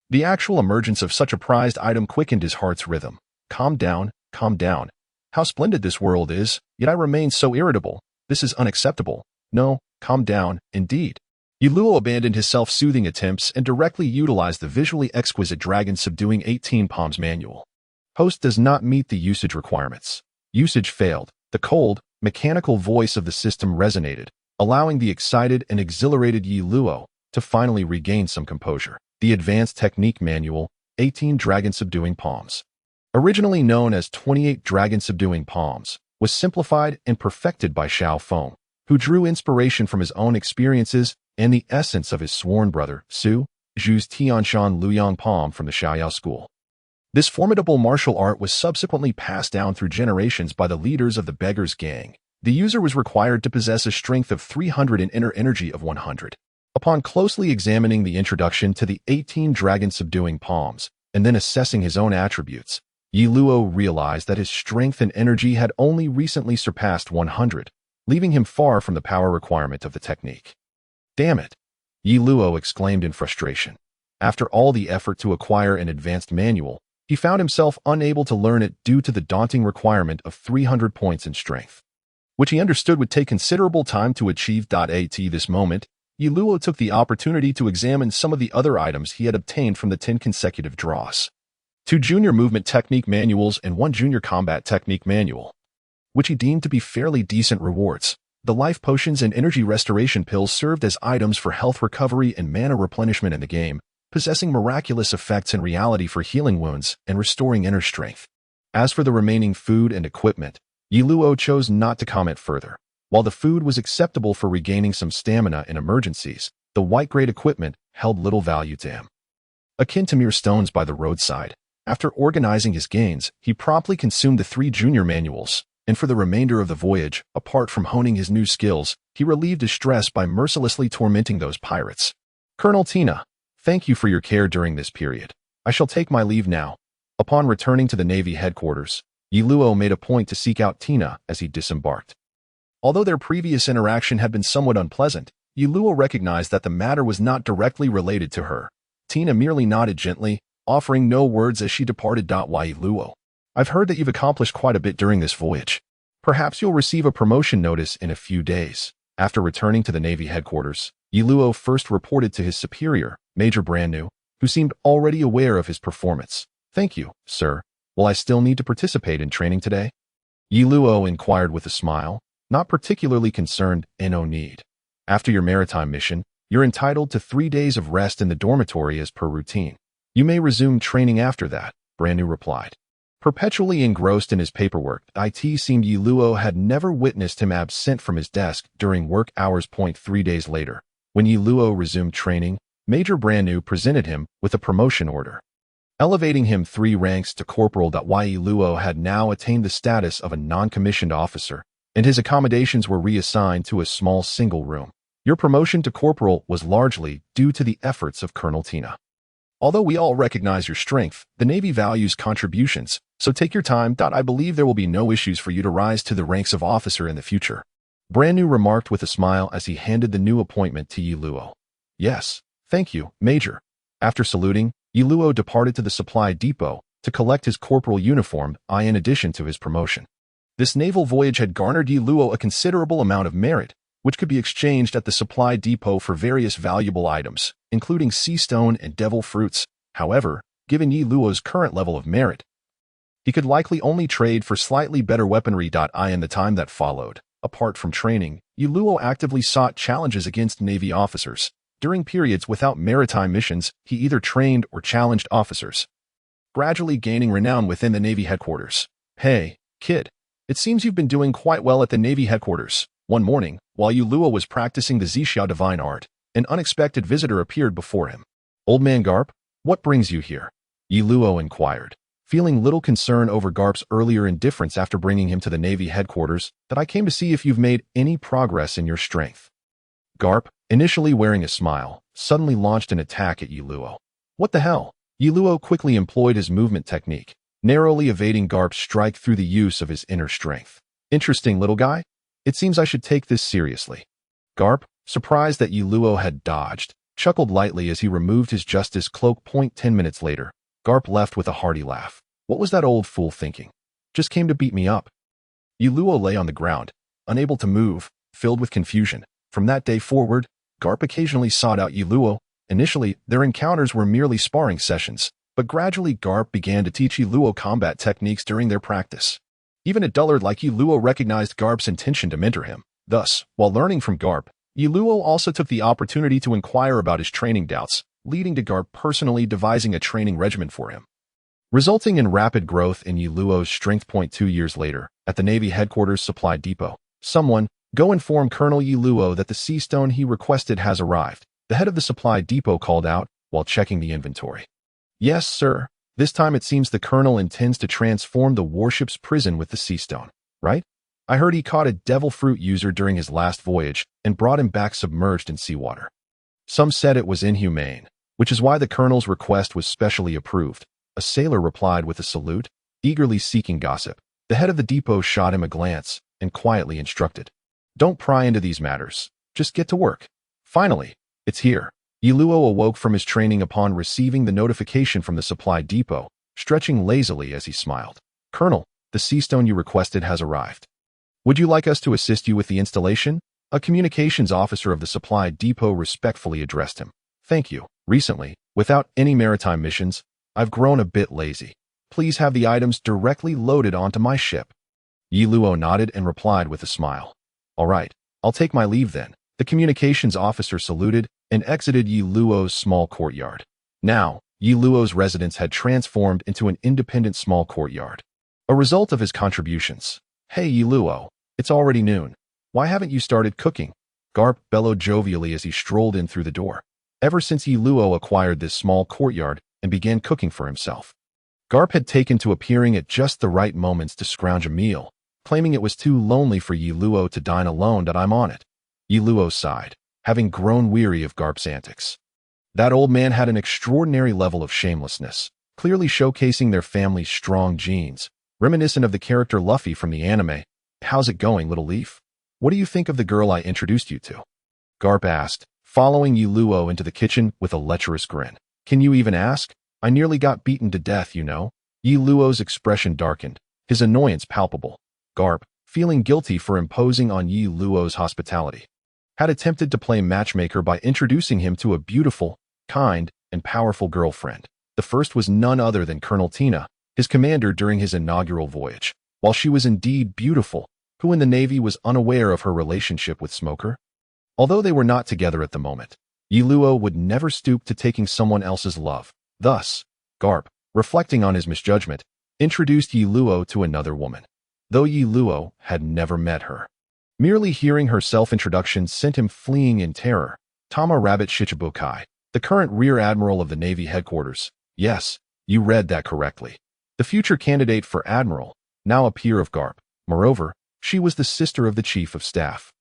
The actual emergence of such a prized item quickened his heart's rhythm. Calm down, calm down. How splendid this world is, yet I remain so irritable. This is unacceptable. No, calm down, indeed. Yi Luo abandoned his self-soothing attempts and directly utilized the visually exquisite Dragon-Subduing 18 Palms manual. Host does not meet the usage requirements. Usage failed. The cold, mechanical voice of the system resonated, allowing the excited and exhilarated Yi Luo to finally regain some composure. The Advanced Technique Manual, 18 Dragon-Subduing Palms. Originally known as 28 Dragon-Subduing Palms, was simplified and perfected by Xiao Feng, who drew inspiration from his own experiences and the essence of his sworn brother, Su Zhu's Tianshan Luyang Palm from the Xiaoyao school. This formidable martial art was subsequently passed down through generations by the leaders of the Beggars Gang. The user was required to possess a strength of 300 and inner energy of 100. Upon closely examining the introduction to the 18 Dragon-Subduing Palms and then assessing his own attributes, Yi Luo realized that his strength and energy had only recently surpassed 100, leaving him far from the power requirement of the technique. Damn it! Yi Luo exclaimed in frustration. After all the effort to acquire an advanced manual, he found himself unable to learn it due to the daunting requirement of 300 points in strength, which he understood would take considerable time to achieve. At this moment, Yi Luo took the opportunity to examine some of the other items he had obtained from the 10 consecutive draws. 2 junior movement technique manuals and 1 junior combat technique manual, which he deemed to be fairly decent rewards. The life potions and energy restoration pills served as items for health recovery and mana replenishment in the game, possessing miraculous effects in reality for healing wounds and restoring inner strength. As for the remaining food and equipment, Yi Luo chose not to comment further. While the food was acceptable for regaining some stamina in emergencies, the white-grade equipment held little value to him. Akin to mere stones by the roadside, after organizing his gains, he promptly consumed the 3 junior manuals, and for the remainder of the voyage, apart from honing his new skills, he relieved his stress by mercilessly tormenting those pirates. Colonel Tina, thank you for your care during this period. I shall take my leave now. Upon returning to the Navy headquarters, Yi Luo made a point to seek out Tina as he disembarked. Although their previous interaction had been somewhat unpleasant, Yi Luo recognized that the matter was not directly related to her. Tina merely nodded gently, offering no words as she departed. Why, Yi Luo? I've heard that you've accomplished quite a bit during this voyage. Perhaps you'll receive a promotion notice in a few days. After returning to the Navy headquarters, Yi Luo first reported to his superior, Major Brandnew, who seemed already aware of his performance. Thank you, sir. Will I still need to participate in training today? Yi Luo inquired with a smile, not particularly concerned. No need. After your maritime mission, you're entitled to 3 days of rest in the dormitory as per routine. You may resume training after that, Brandnew replied. Perpetually engrossed in his paperwork, it seemed Yi Luo had never witnessed him absent from his desk during work hours. 3 days later, when Yi Luo resumed training, Major Brandnew presented him with a promotion order, elevating him 3 ranks to corporal. Yi Luo had now attained the status of a non-commissioned officer, and his accommodations were reassigned to a small single room. Your promotion to corporal was largely due to the efforts of Colonel Tina. Although we all recognize your strength, the Navy values contributions, so take your time. I believe there will be no issues for you to rise to the ranks of officer in the future. Brand New remarked with a smile as he handed the new appointment to Yi Luo. Yes, thank you, Major. After saluting, Yi Luo departed to the supply depot to collect his corporal uniform, in addition to his promotion. This naval voyage had garnered Yi Luo a considerable amount of merit, which could be exchanged at the supply depot for various valuable items, including sea stone and devil fruits. However, given Yi Luo's current level of merit, he could likely only trade for slightly better weaponry. In the time that followed, apart from training, Yi Luo actively sought challenges against Navy officers. During periods without maritime missions, he either trained or challenged officers, gradually gaining renown within the Navy headquarters. Hey, kid, it seems you've been doing quite well at the Navy headquarters. One morning, while Yi Luo was practicing the Zixia divine art, an unexpected visitor appeared before him. Old man Garp, what brings you here? Yi Luo inquired, feeling little concern over Garp's earlier indifference after bringing him to the Navy headquarters. That I came to see if you've made any progress in your strength. Garp, initially wearing a smile, suddenly launched an attack at Yi Luo. What the hell? Yi Luo quickly employed his movement technique, narrowly evading Garp's strike through the use of his inner strength. Interesting, little guy. It seems I should take this seriously. Garp, surprised that Yi Luo had dodged, chuckled lightly as he removed his justice cloak. 10 minutes later, Garp left with a hearty laugh. What was that old fool thinking? Just came to beat me up. Yi Luo lay on the ground, unable to move, filled with confusion. From that day forward, Garp occasionally sought out Yi Luo. Initially, their encounters were merely sparring sessions, but gradually Garp began to teach Yi Luo combat techniques during their practice. Even a dullard like Yi Luo recognized Garp's intention to mentor him. Thus, while learning from Garp, Yi Luo also took the opportunity to inquire about his training doubts, leading to Garp personally devising a training regimen for him, resulting in rapid growth in Yi Luo's strength. 2 years later, at the Navy headquarters supply depot, someone, go inform Colonel Yi Luo that the sea stone he requested has arrived. The head of the supply depot called out while checking the inventory. Yes, sir. This time it seems the colonel intends to transform the warship's prison with the sea stone, right? I heard he caught a devil fruit user during his last voyage and brought him back submerged in seawater. Some said it was inhumane, which is why the colonel's request was specially approved. A sailor replied with a salute, eagerly seeking gossip. The head of the depot shot him a glance and quietly instructed, don't pry into these matters. Just get to work. Finally, it's here. Yi Luo awoke from his training upon receiving the notification from the supply depot, stretching lazily as he smiled. Colonel, the sea stone you requested has arrived. Would you like us to assist you with the installation? A communications officer of the supply depot respectfully addressed him. Thank you. Recently, without any maritime missions, I've grown a bit lazy. Please have the items directly loaded onto my ship. Yi Luo nodded and replied with a smile. All right, I'll take my leave then. The communications officer saluted and exited Yi Luo's small courtyard. Now, Yi Luo's residence had transformed into an independent small courtyard, a result of his contributions. Hey Yi Luo, it's already noon. Why haven't you started cooking? Garp bellowed jovially as he strolled in through the door. Ever since Yi Luo acquired this small courtyard and began cooking for himself, Garp had taken to appearing at just the right moments to scrounge a meal, claiming it was too lonely for Yi Luo to dine alone. I'm on it. Yi Luo sighed, having grown weary of Garp's antics. That old man had an extraordinary level of shamelessness, clearly showcasing their family's strong genes, reminiscent of the character Luffy from the anime. How's it going, little leaf? What do you think of the girl I introduced you to? Garp asked, following Yi Luo into the kitchen with a lecherous grin. Can you even ask? I nearly got beaten to death, you know. Yi Luo's expression darkened, his annoyance palpable. Garp, feeling guilty for imposing on Yi Luo's hospitality, had attempted to play matchmaker by introducing him to a beautiful, kind, and powerful girlfriend. The first was none other than Colonel Tina, his commander during his inaugural voyage. While she was indeed beautiful, who in the Navy was unaware of her relationship with Smoker? Although they were not together at the moment, Yi Luo would never stoop to taking someone else's love. Thus, Garp, reflecting on his misjudgment, introduced Yi Luo to another woman, though Yi Luo had never met her. Merely hearing her self-introduction sent him fleeing in terror. Tama Rabbit Shichibukai, the current Rear Admiral of the Navy headquarters. Yes, you read that correctly. The future candidate for Admiral, now a peer of Garp. Moreover, she was the sister of the Chief of Staff,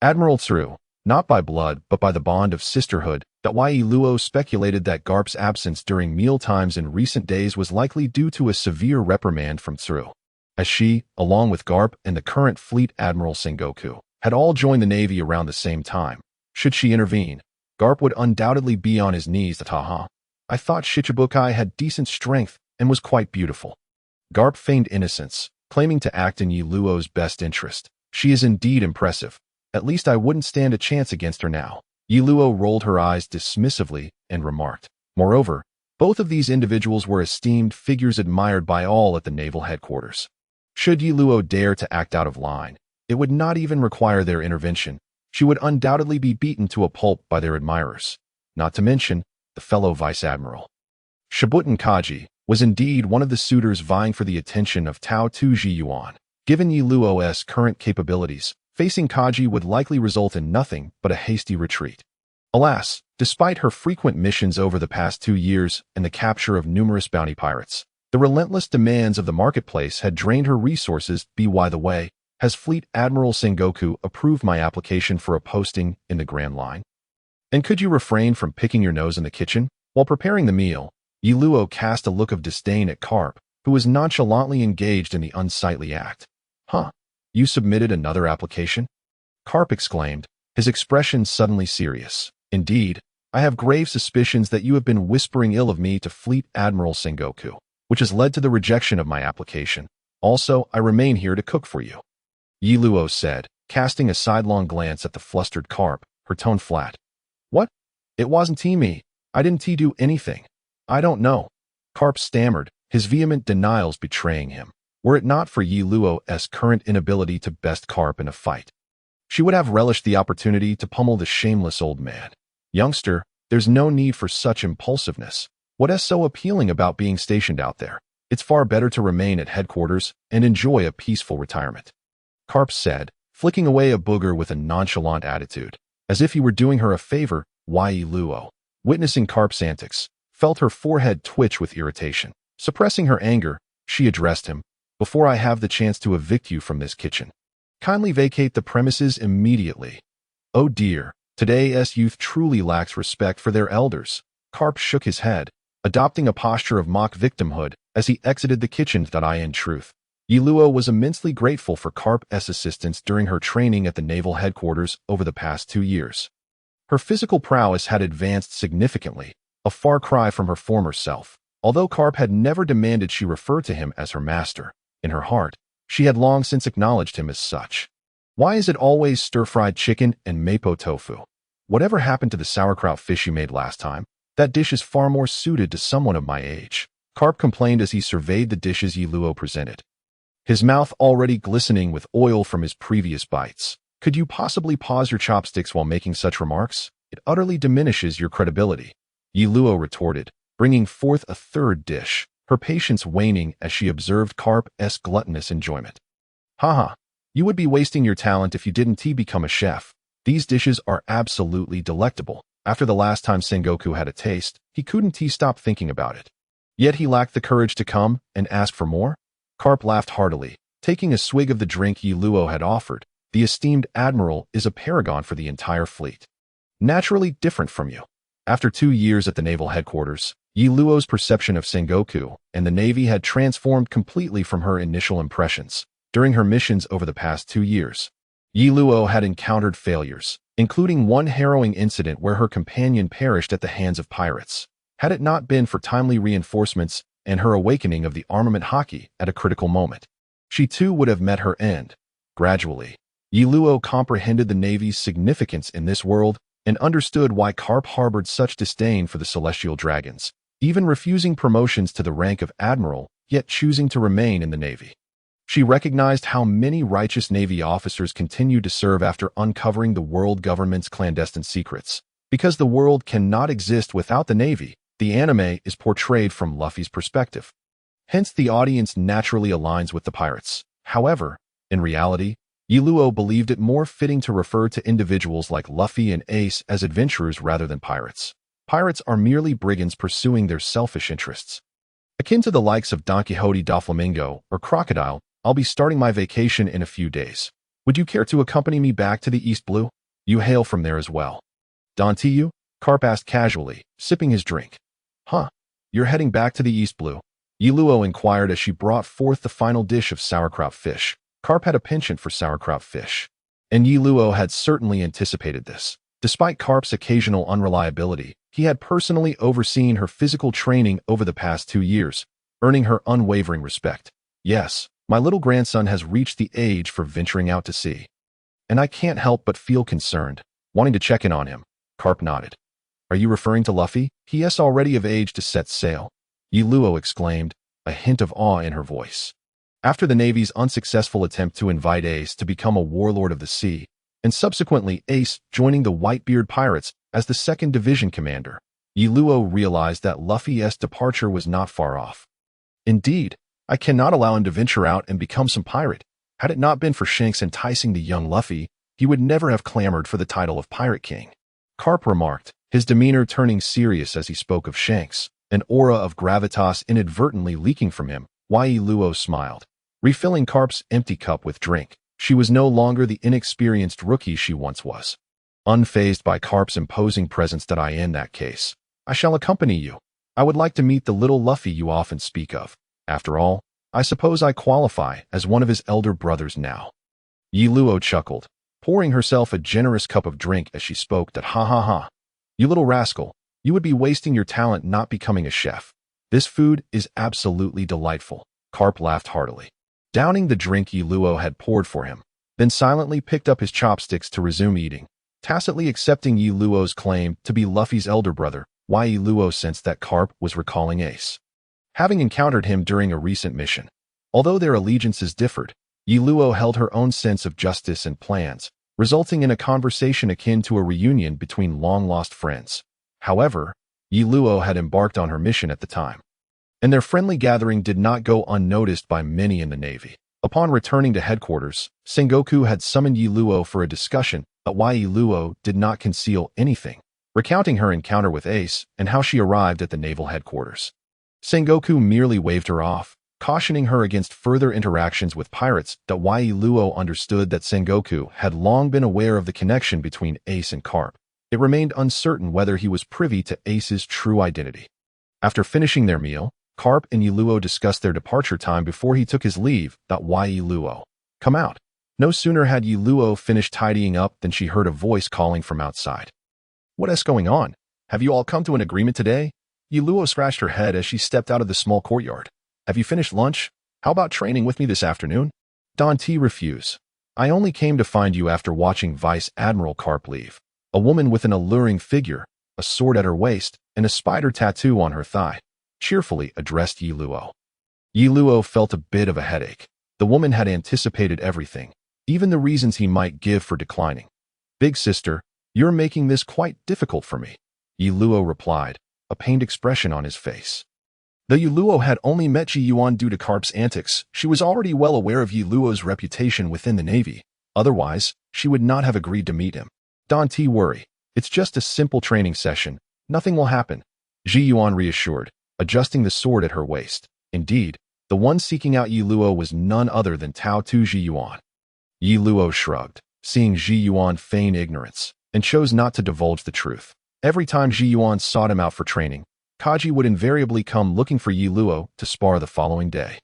Admiral Tsuru, not by blood but by the bond of sisterhood. That why Yi Luo speculated that Garp's absence during mealtimes in recent days was likely due to a severe reprimand from Tsuru, as she, along with Garp and the current Fleet Admiral Sengoku, had all joined the Navy around the same time. Should she intervene, Garp would undoubtedly be on his knees to Taha. I thought Shichibukai had decent strength and was quite beautiful. Garp feigned innocence, claiming to act in Yi Luo's best interest. She is indeed impressive. At least I wouldn't stand a chance against her now. Yi Luo rolled her eyes dismissively and remarked. Moreover, both of these individuals were esteemed figures admired by all at the naval headquarters. Should Yi Luo dare to act out of line, it would not even require their intervention. She would undoubtedly be beaten to a pulp by their admirers, not to mention the fellow vice admiral. Shibutan Kaji was indeed one of the suitors vying for the attention of Tao Tu Ji Yuan. Given Yi Luo's current capabilities, facing Kaji would likely result in nothing but a hasty retreat. Alas, despite her frequent missions over the past 2 years and the capture of numerous bounty pirates, the relentless demands of the marketplace had drained her resources. By the way, has Fleet Admiral Sengoku approved my application for a posting in the Grand Line? And could you refrain from picking your nose in the kitchen? While preparing the meal, Yi Luo cast a look of disdain at Garp, who was nonchalantly engaged in the unsightly act. Huh? You submitted another application? Garp exclaimed, his expression suddenly serious. Indeed, I have grave suspicions that you have been whispering ill of me to Fleet Admiral Sengoku, which has led to the rejection of my application. Also, I remain here to cook for you. Yi Luo said, casting a sidelong glance at the flustered Garp, her tone flat. What? It wasn't me. I didn't do anything. I don't know. Garp stammered, his vehement denials betraying him. Were it not for Yi Luo's current inability to best Garp in a fight, she would have relished the opportunity to pummel the shameless old man. Youngster, there's no need for such impulsiveness. What is so appealing about being stationed out there? It's far better to remain at headquarters and enjoy a peaceful retirement. Garp said, flicking away a booger with a nonchalant attitude, as if he were doing her a favor. Yi Luo, witnessing Garp's antics, felt her forehead twitch with irritation. Suppressing her anger, she addressed him. Before I have the chance to evict you from this kitchen, kindly vacate the premises immediately. Oh dear, today's youth truly lacks respect for their elders. Garp shook his head, adopting a posture of mock victimhood as he exited the kitchen. In truth, Yi Luo was immensely grateful for Garp's assistance during her training at the naval headquarters over the past 2 years. Her physical prowess had advanced significantly, a far cry from her former self. Although Garp had never demanded she refer to him as her master, in her heart, she had long since acknowledged him as such. Why is it always stir-fried chicken and mapo tofu? Whatever happened to the sauerkraut fish you made last time? That dish is far more suited to someone of my age. Garp complained as he surveyed the dishes Yi Luo presented, his mouth already glistening with oil from his previous bites. Could you possibly pause your chopsticks while making such remarks? It utterly diminishes your credibility. Yi Luo retorted, bringing forth a third dish, her patience waning as she observed Garp's gluttonous enjoyment. Haha, you would be wasting your talent if you didn't become a chef. These dishes are absolutely delectable. After the last time Sengoku had a taste, he couldn't stop thinking about it. Yet he lacked the courage to come and ask for more? Garp laughed heartily, taking a swig of the drink Yi Luo had offered. The esteemed admiral is a paragon for the entire fleet. Naturally different from you. After 2 years at the naval headquarters, Yi Luo's perception of Sengoku and the Navy had transformed completely from her initial impressions. During her missions over the past 2 years, Yi Luo had encountered failures, including one harrowing incident where her companion perished at the hands of pirates. Had it not been for timely reinforcements and her awakening of the armament haki at a critical moment, she too would have met her end. Gradually, Yi Luo comprehended the Navy's significance in this world and understood why Garp harbored such disdain for the celestial dragons, even refusing promotions to the rank of admiral, yet choosing to remain in the Navy. She recognized how many righteous Navy officers continued to serve after uncovering the world government's clandestine secrets. Because the world cannot exist without the Navy, the anime is portrayed from Luffy's perspective. Hence, the audience naturally aligns with the pirates. However, in reality, Yi Luo believed it more fitting to refer to individuals like Luffy and Ace as adventurers rather than pirates. Pirates are merely brigands pursuing their selfish interests. Akin to the likes of Don Quixote da Flamingo or Crocodile, I'll be starting my vacation in a few days. Would you care to accompany me back to the East Blue? You hail from there as well. Don T.U.? Garp asked casually, sipping his drink. Huh? You're heading back to the East Blue? Yi Luo inquired as she brought forth the final dish of sauerkraut fish. Garp had a penchant for sauerkraut fish, And Yi Luo had certainly anticipated this. Despite Garp's occasional unreliability, he had personally overseen her physical training over the past 2 years, earning her unwavering respect. Yes, my little grandson has reached the age for venturing out to sea. And I can't help but feel concerned, wanting to check in on him. Garp nodded. Are you referring to Luffy? He is already of age to set sail. Yi Luo exclaimed, a hint of awe in her voice. After the Navy's unsuccessful attempt to invite Ace to become a warlord of the sea, and subsequently Ace joining the Whitebeard pirates as the 2nd Division commander, Yi Luo realized that Luffy's departure was not far off. Indeed, I cannot allow him to venture out and become some pirate. Had it not been for Shanks enticing the young Luffy, he would never have clamored for the title of Pirate King. Garp remarked, his demeanor turning serious as he spoke of Shanks, an aura of gravitas inadvertently leaking from him. Yi Luo smiled, refilling Garp's empty cup with drink. She was no longer the inexperienced rookie she once was. Unfazed by Garp's imposing presence, that in that case, I shall accompany you. I would like to meet the little Luffy you often speak of. After all, I suppose I qualify as one of his elder brothers now. Yi Luo chuckled, pouring herself a generous cup of drink as she spoke. Ha ha ha. You little rascal, you would be wasting your talent not becoming a chef. This food is absolutely delightful. Garp laughed heartily, downing the drink Yi Luo had poured for him, then silently picked up his chopsticks to resume eating, tacitly accepting Yi Luo's claim to be Luffy's elder brother. Yi Luo sensed that Garp was recalling Ace, having encountered him during a recent mission. Although their allegiances differed, Yi Luo held her own sense of justice and plans, resulting in a conversation akin to a reunion between long-lost friends. However, Yi Luo had embarked on her mission at the time, and their friendly gathering did not go unnoticed by many in the Navy. Upon returning to headquarters, Sengoku had summoned Yi Luo for a discussion, but Yi Luo did not conceal anything, recounting her encounter with Ace and how she arrived at the naval headquarters. Sengoku merely waved her off, cautioning her against further interactions with pirates. Yi Luo understood that Sengoku had long been aware of the connection between Ace and Garp. It remained uncertain whether he was privy to Ace's true identity. After finishing their meal, Garp and Yi Luo discussed their departure time before he took his leave. Yi Luo, come out. No sooner had Yi Luo finished tidying up than she heard a voice calling from outside. What is going on? Have you all come to an agreement today? Yi Luo scratched her head as she stepped out of the small courtyard. Have you finished lunch? How about training with me this afternoon? Don T refused. I only came to find you after watching Vice Admiral Garp leave. A woman with an alluring figure, a sword at her waist, and a spider tattoo on her thigh, cheerfully addressed Yi Luo. Yi Luo felt a bit of a headache. The woman had anticipated everything, even the reasons he might give for declining. Big sister, you're making this quite difficult for me, Yi Luo replied, a pained expression on his face. Though Yi Luo had only met Ji Yuan due to Garp's antics, she was already well aware of Yi Luo's reputation within the Navy. Otherwise, she would not have agreed to meet him. Don't worry. It's just a simple training session. Nothing will happen, Ji Yuan reassured, adjusting the sword at her waist. Indeed, the one seeking out Yi Luo was none other than Tao Tu Ji Yuan. Yi Luo shrugged, seeing Ji Yuan feign ignorance, and chose not to divulge the truth. Every time Ji Yuan sought him out for training, Kaji would invariably come looking for Yi Luo to spar the following day.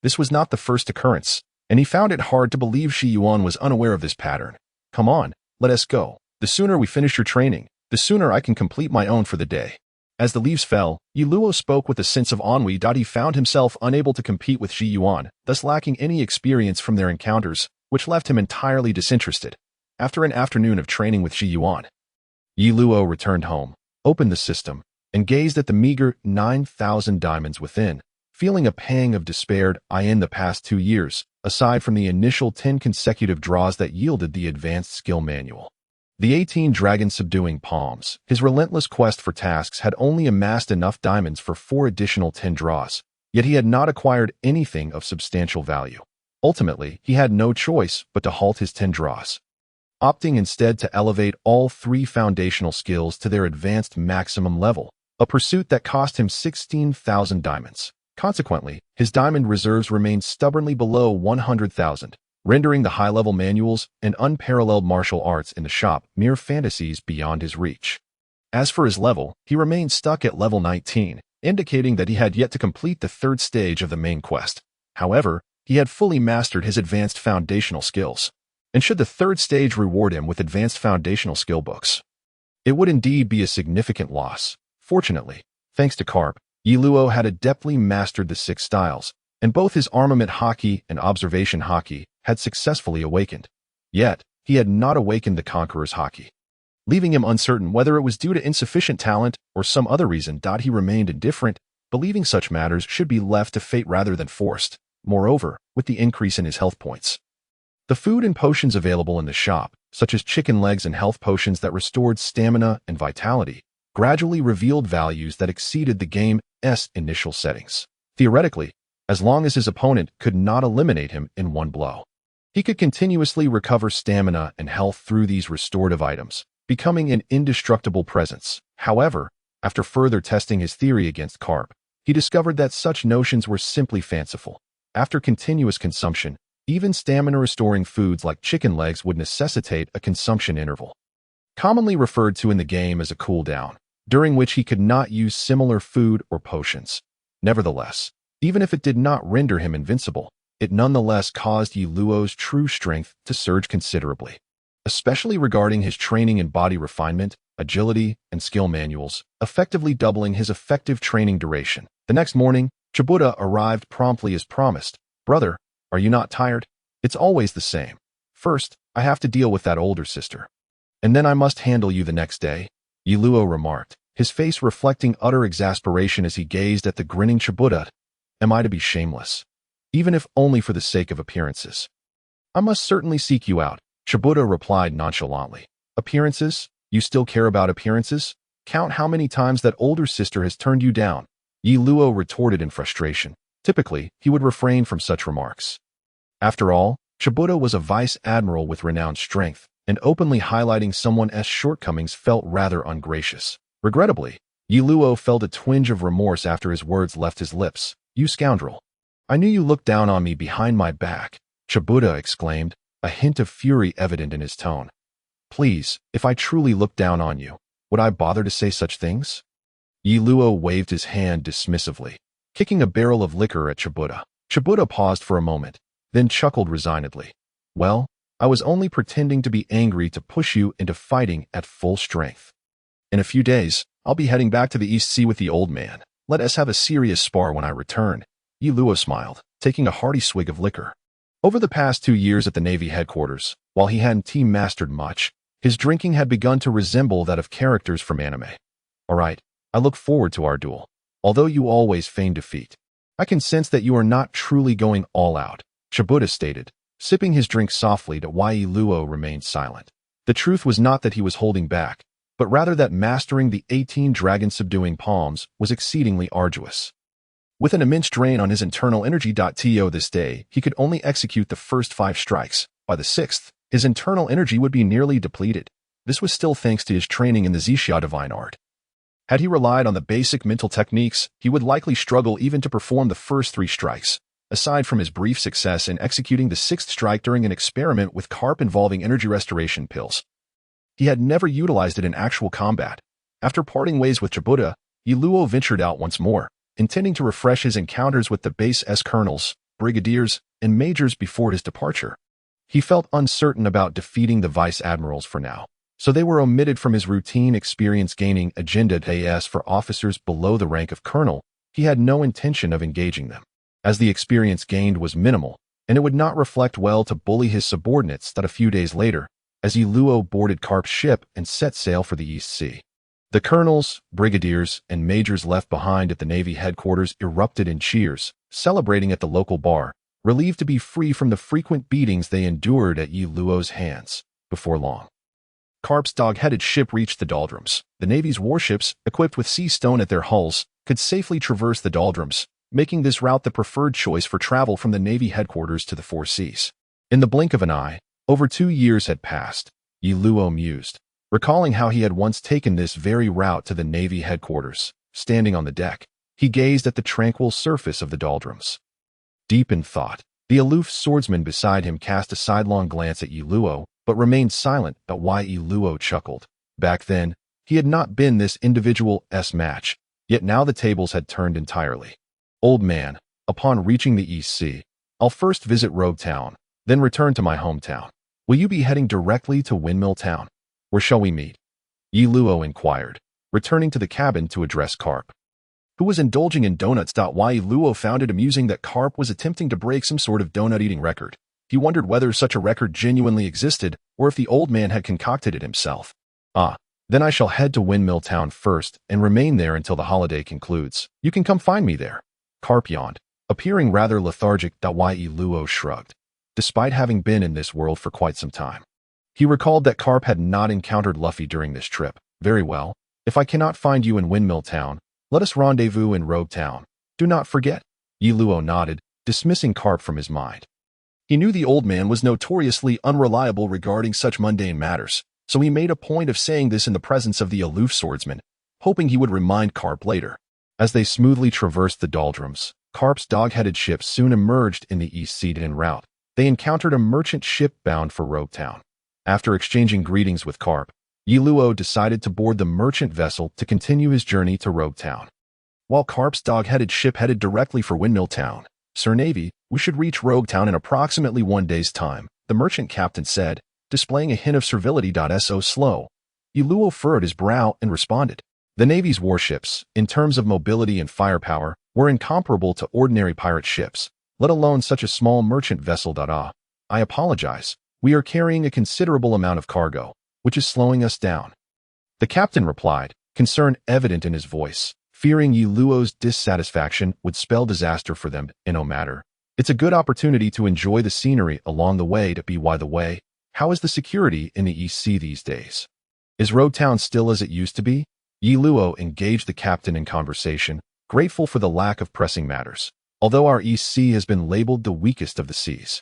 This was not the first occurrence, and he found it hard to believe Shi Yuan was unaware of this pattern. Come on, let us go. The sooner we finish your training, the sooner I can complete my own for the day. As the leaves fell, Yi Luo spoke with a sense of ennui. He found himself unable to compete with Shi Yuan, thus lacking any experience from their encounters, which left him entirely disinterested. After an afternoon of training with Shi Yuan, Yi Luo returned home, opened the system, and gazed at the meager 9,000 diamonds within, feeling a pang of despair. In the past 2 years, aside from the initial 10 consecutive draws that yielded the advanced skill manual, the 18 Dragon-Subduing Palms, his relentless quest for tasks had only amassed enough diamonds for 4 additional 10 draws, yet he had not acquired anything of substantial value. Ultimately, he had no choice but to halt his 10 draws, opting instead to elevate all 3 foundational skills to their advanced maximum level, a pursuit that cost him 16,000 diamonds. Consequently, his diamond reserves remained stubbornly below 100,000, rendering the high-level manuals and unparalleled martial arts in the shop mere fantasies beyond his reach. As for his level, he remained stuck at level 19, indicating that he had yet to complete the 3rd stage of the main quest. However, he had fully mastered his advanced foundational skills. And should the third stage reward him with advanced foundational skill books? It would indeed be a significant loss. Fortunately, thanks to Garp, Yi Luo had adeptly mastered the 6 styles, and both his armament haki and observation haki had successfully awakened. Yet, he had not awakened the Conqueror's haki. Leaving him uncertain whether it was due to insufficient talent or some other reason, he remained indifferent, believing such matters should be left to fate rather than forced. Moreover, with the increase in his health points, the food and potions available in the shop, such as chicken legs and health potions that restored stamina and vitality, gradually revealed values that exceeded the game's initial settings. Theoretically, as long as his opponent could not eliminate him in one blow, he could continuously recover stamina and health through these restorative items, becoming an indestructible presence. However, after further testing his theory against Garp, he discovered that such notions were simply fanciful. After continuous consumption, even stamina-restoring foods like chicken legs would necessitate a consumption interval, commonly referred to in the game as a cooldown, during which he could not use similar food or potions. Nevertheless, even if it did not render him invincible, it nonetheless caused Yi Luo's true strength to surge considerably, especially regarding his training in body refinement, agility, and skill manuals, effectively doubling his effective training duration. The next morning, Chibuda arrived promptly as promised. "Brother, are you not tired? It's always the same. First, I have to deal with that older sister, and then I must handle you the next day," Yi Luo remarked, his face reflecting utter exasperation as he gazed at the grinning Chibuda. "Am I to be shameless? Even if only for the sake of appearances?" "I must certainly seek you out," Chibuda replied nonchalantly. "Appearances? You still care about appearances? Count how many times that older sister has turned you down," Yi Luo retorted in frustration. Typically, he would refrain from such remarks. After all, Chibuda was a vice admiral with renowned strength, and openly highlighting someone's shortcomings felt rather ungracious. Regrettably, Yi Luo felt a twinge of remorse after his words left his lips. "You scoundrel! I knew you looked down on me behind my back," Chibuda exclaimed, a hint of fury evident in his tone. "Please, if I truly looked down on you, would I bother to say such things?" Yi Luo waved his hand dismissively, kicking a barrel of liquor at Chibuda. Chibuda paused for a moment, then chuckled resignedly. "Well, I was only pretending to be angry to push you into fighting at full strength. In a few days, I'll be heading back to the East Sea with the old man. Let us have a serious spar when I return." Yi Luo smiled, taking a hearty swig of liquor. Over the past 2 years at the Navy headquarters, while he hadn't team-mastered much, his drinking had begun to resemble that of characters from anime. "All right, I look forward to our duel. Although you always feign defeat, I can sense that you are not truly going all out," Chibuda stated, sipping his drink softly to why Yi Luo remained silent. The truth was not that he was holding back, but rather that mastering the 18 Dragon-Subduing Palms was exceedingly arduous. With an immense drain on his internal energy. This day, he could only execute the first 5 strikes. By the 6th, his internal energy would be nearly depleted. This was still thanks to his training in the Zixia divine art. Had he relied on the basic mental techniques, he would likely struggle even to perform the first 3 strikes. Aside from his brief success in executing the 6th strike during an experiment with Garp involving energy restoration pills, he had never utilized it in actual combat. After parting ways with Chibuda, Yi Luo ventured out once more, intending to refresh his encounters with the base colonels, brigadiers, and majors before his departure. He felt uncertain about defeating the vice admirals for now, so they were omitted from his routine experience-gaining agenda. As for officers below the rank of colonel, he had no intention of engaging them, as the experience gained was minimal, and it would not reflect well to bully his subordinates. A few days later, as Yi Luo boarded Garp's ship and set sail for the East Sea, the colonels, brigadiers, and majors left behind at the Navy headquarters erupted in cheers, celebrating at the local bar, relieved to be free from the frequent beatings they endured at Yi Luo's hands. Before long, Garp's dog-headed ship reached the doldrums. The Navy's warships, equipped with sea stone at their hulls, could safely traverse the doldrums, making this route the preferred choice for travel from the Navy headquarters to the 4 seas. In the blink of an eye, over 2 years had passed. Yi Luo mused, recalling how he had once taken this very route to the Navy headquarters. Standing on the deck, he gazed at the tranquil surface of the doldrums. Deep in thought, the aloof swordsman beside him cast a sidelong glance at Yi Luo, but remained silent. At why Yi Luo chuckled. Back then, he had not been this individual's match, yet now the tables had turned entirely. "Old man, upon reaching the East Sea, I'll first visit Rogue Town, then return to my hometown. Will you be heading directly to Windmill Town? Where shall we meet? Yi Luo inquired, returning to the cabin to address Garp, who was indulging in donuts. Yi Luo found it amusing that Garp was attempting to break some sort of donut-eating record. He wondered whether such a record genuinely existed or if the old man had concocted it himself. Then I shall head to Windmill Town first and remain there until the holiday concludes. You can come find me there. Garp yawned, appearing rather lethargic. Yi Luo shrugged, despite having been in this world for quite some time. He recalled that Garp had not encountered Luffy during this trip. Very well. If I cannot find you in Windmill Town, let us rendezvous in Rogue Town. Do not forget. Yi Luo nodded, dismissing Garp from his mind. He knew the old man was notoriously unreliable regarding such mundane matters, so he made a point of saying this in the presence of the aloof swordsman, hoping he would remind Garp later. As they smoothly traversed the doldrums, Garp's dog-headed ship soon emerged in the East Sea en route. They encountered a merchant ship bound for Rogue Town. After exchanging greetings with Garp, Yi Luo decided to board the merchant vessel to continue his journey to Rogue Town. While Garp's dog-headed ship headed directly for Windmill Town, "Sir Navy, we should reach Rogue Town in approximately 1 day's time," the merchant captain said, displaying a hint of servility. So slow. Yi Luo furrowed his brow and responded. The Navy's warships, in terms of mobility and firepower, were incomparable to ordinary pirate ships, let alone such a small merchant vessel. I apologize. We are carrying a considerable amount of cargo, which is slowing us down. The captain replied, concern evident in his voice, fearing Yi Luo's dissatisfaction would spell disaster for them. No matter. It's a good opportunity to enjoy the scenery along the way. By the way, how is the security in the East Sea these days? Is Rogue Town still as it used to be? Yi Luo engaged the captain in conversation, grateful for the lack of pressing matters, although our East Sea has been labeled the weakest of the seas.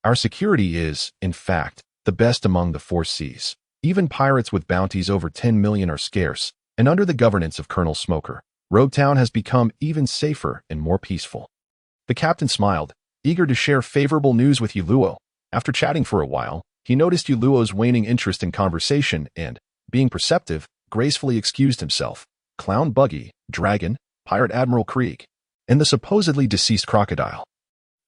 Our security is, in fact, the best among the 4 seas. Even pirates with bounties over 10 million are scarce, and under the governance of Colonel Smoker, Rogue Town has become even safer and more peaceful. The captain smiled, eager to share favorable news with Yi Luo. After chatting for a while, he noticed Yi Luo's waning interest in conversation and, being perceptive, gracefully excused himself. Clown Buggy, Dragon, Pirate Admiral Krieg, and the supposedly deceased crocodile.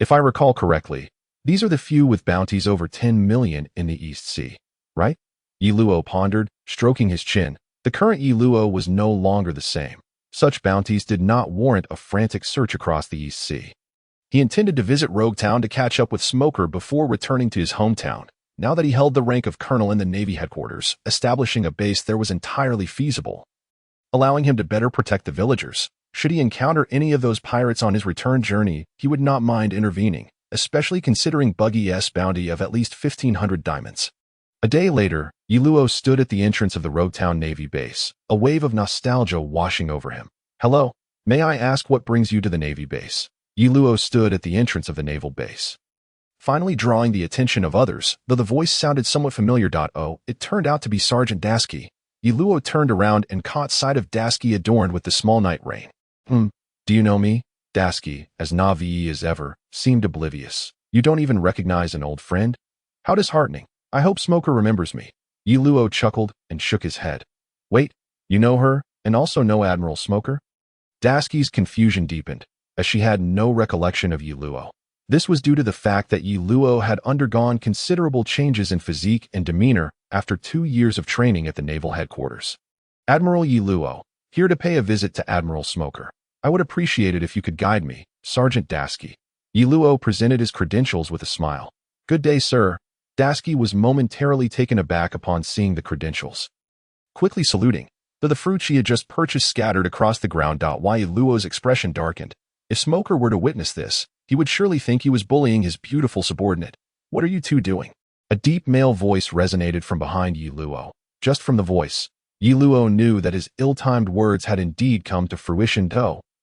If I recall correctly, these are the few with bounties over 10 million in the East Sea, right? Yi Luo pondered, stroking his chin. The current Yi Luo was no longer the same. Such bounties did not warrant a frantic search across the East Sea. He intended to visit Rogue Town to catch up with Smoker before returning to his hometown. Now that he held the rank of colonel in the Navy headquarters, establishing a base there was entirely feasible, allowing him to better protect the villagers. Should he encounter any of those pirates on his return journey, he would not mind intervening, especially considering Buggy's bounty of at least 1,500 diamonds. A day later, Yi Luo stood at the entrance of the Rogue Town Navy base, a wave of nostalgia washing over him. Hello, may I ask what brings you to the Navy base? Yi Luo stood at the entrance of the naval base, finally drawing the attention of others, though the voice sounded somewhat familiar. It turned out to be Sergeant Dasky. Yi Luo turned around and caught sight of Dasky adorned with the small night rain. Do you know me? Dasky, as naive as ever, seemed oblivious. You don't even recognize an old friend? How disheartening. I hope Smoker remembers me. Yi Luo chuckled and shook his head. Wait, you know her, and also know Admiral Smoker? Dasky's confusion deepened, as she had no recollection of Yi Luo. This was due to the fact that Yi Luo had undergone considerable changes in physique and demeanor after 2 years of training at the naval headquarters. Admiral Yi Luo, here to pay a visit to Admiral Smoker. I would appreciate it if you could guide me, Sergeant Dasky. Yi Luo presented his credentials with a smile. Good day, sir. Dasky was momentarily taken aback upon seeing the credentials. Quickly saluting, though the fruit she had just purchased scattered across the ground. Yi Luo's expression darkened. If Smoker were to witness this, he would surely think he was bullying his beautiful subordinate. What are you two doing? A deep male voice resonated from behind Yi Luo. Just from the voice, Yi Luo knew that his ill-timed words had indeed come to fruition.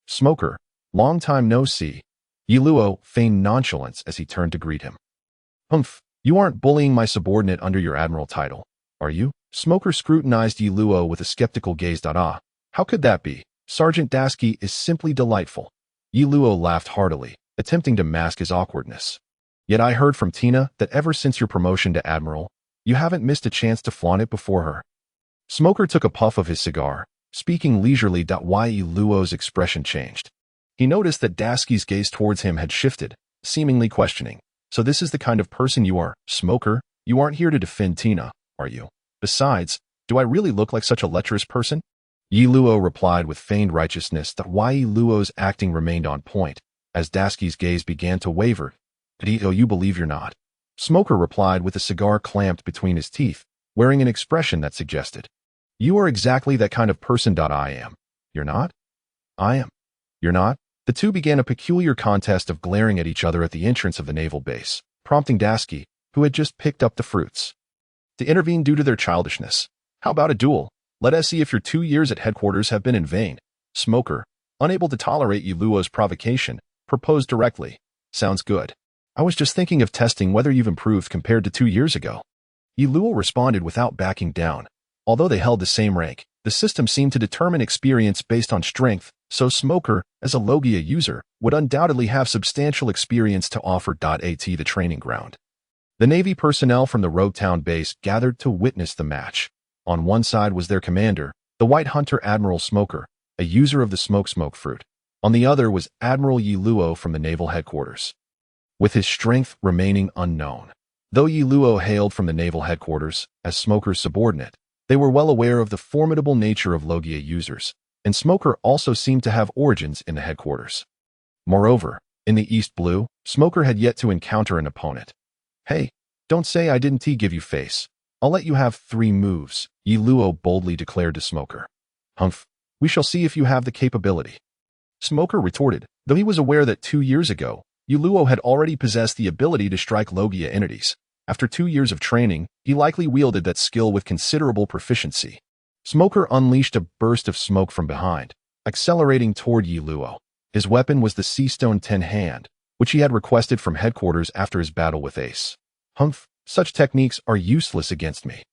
Smoker, long time no see. Yi Luo feigned nonchalance as he turned to greet him. Humph, you aren't bullying my subordinate under your admiral title, are you? Smoker scrutinized Yi Luo with a skeptical gaze. How could that be? Sergeant Dasky is simply delightful. Yi Luo laughed heartily, attempting to mask his awkwardness. Yet I heard from Tina that ever since your promotion to admiral, you haven't missed a chance to flaunt it before her. Smoker took a puff of his cigar, speaking leisurely. Yi Luo's expression changed. He noticed that Dasky's gaze towards him had shifted, seemingly questioning. So this is the kind of person you are, Smoker? You aren't here to defend Tina, are you? Besides, do I really look like such a lecherous person? Yi Luo replied with feigned righteousness that Yi Luo's acting remained on point, as Dasky's gaze began to waver. "Oh, you believe you're not?" Smoker replied with a cigar clamped between his teeth, wearing an expression that suggested, "You are exactly that kind of person. I am. You're not? I am. You're not?" The two began a peculiar contest of glaring at each other at the entrance of the naval base, prompting Dasky, who had just picked up the fruits, to intervene due to their childishness. "How about a duel? Let us see if your 2 years at headquarters have been in vain." Smoker, unable to tolerate Yi Luo's provocation, proposed directly. "Sounds good. I was just thinking of testing whether you've improved compared to 2 years ago." Yi Luo responded without backing down. Although they held the same rank, the system seemed to determine experience based on strength, so Smoker, as a Logia user, would undoubtedly have substantial experience to offer. At the training ground, the Navy personnel from the Rogue Town base gathered to witness the match. On one side was their commander, the White Hunter Admiral Smoker, a user of the smoke fruit. On the other was Admiral Yi Luo from the naval headquarters, with his strength remaining unknown. Though Yi Luo hailed from the naval headquarters as Smoker's subordinate, they were well aware of the formidable nature of Logia users, and Smoker also seemed to have origins in the headquarters. Moreover, in the East Blue, Smoker had yet to encounter an opponent. "Hey, don't say I didn't give you face. I'll let you have 3 moves, Yi Luo boldly declared to Smoker. "Humph, we shall see if you have the capability," Smoker retorted, though he was aware that 2 years ago, Yi Luo had already possessed the ability to strike Logia entities. After 2 years of training, he likely wielded that skill with considerable proficiency. Smoker unleashed a burst of smoke from behind, accelerating toward Yi Luo. His weapon was the Seastone 10 hand, which he had requested from headquarters after his battle with Ace. "Humph, such techniques are useless against me."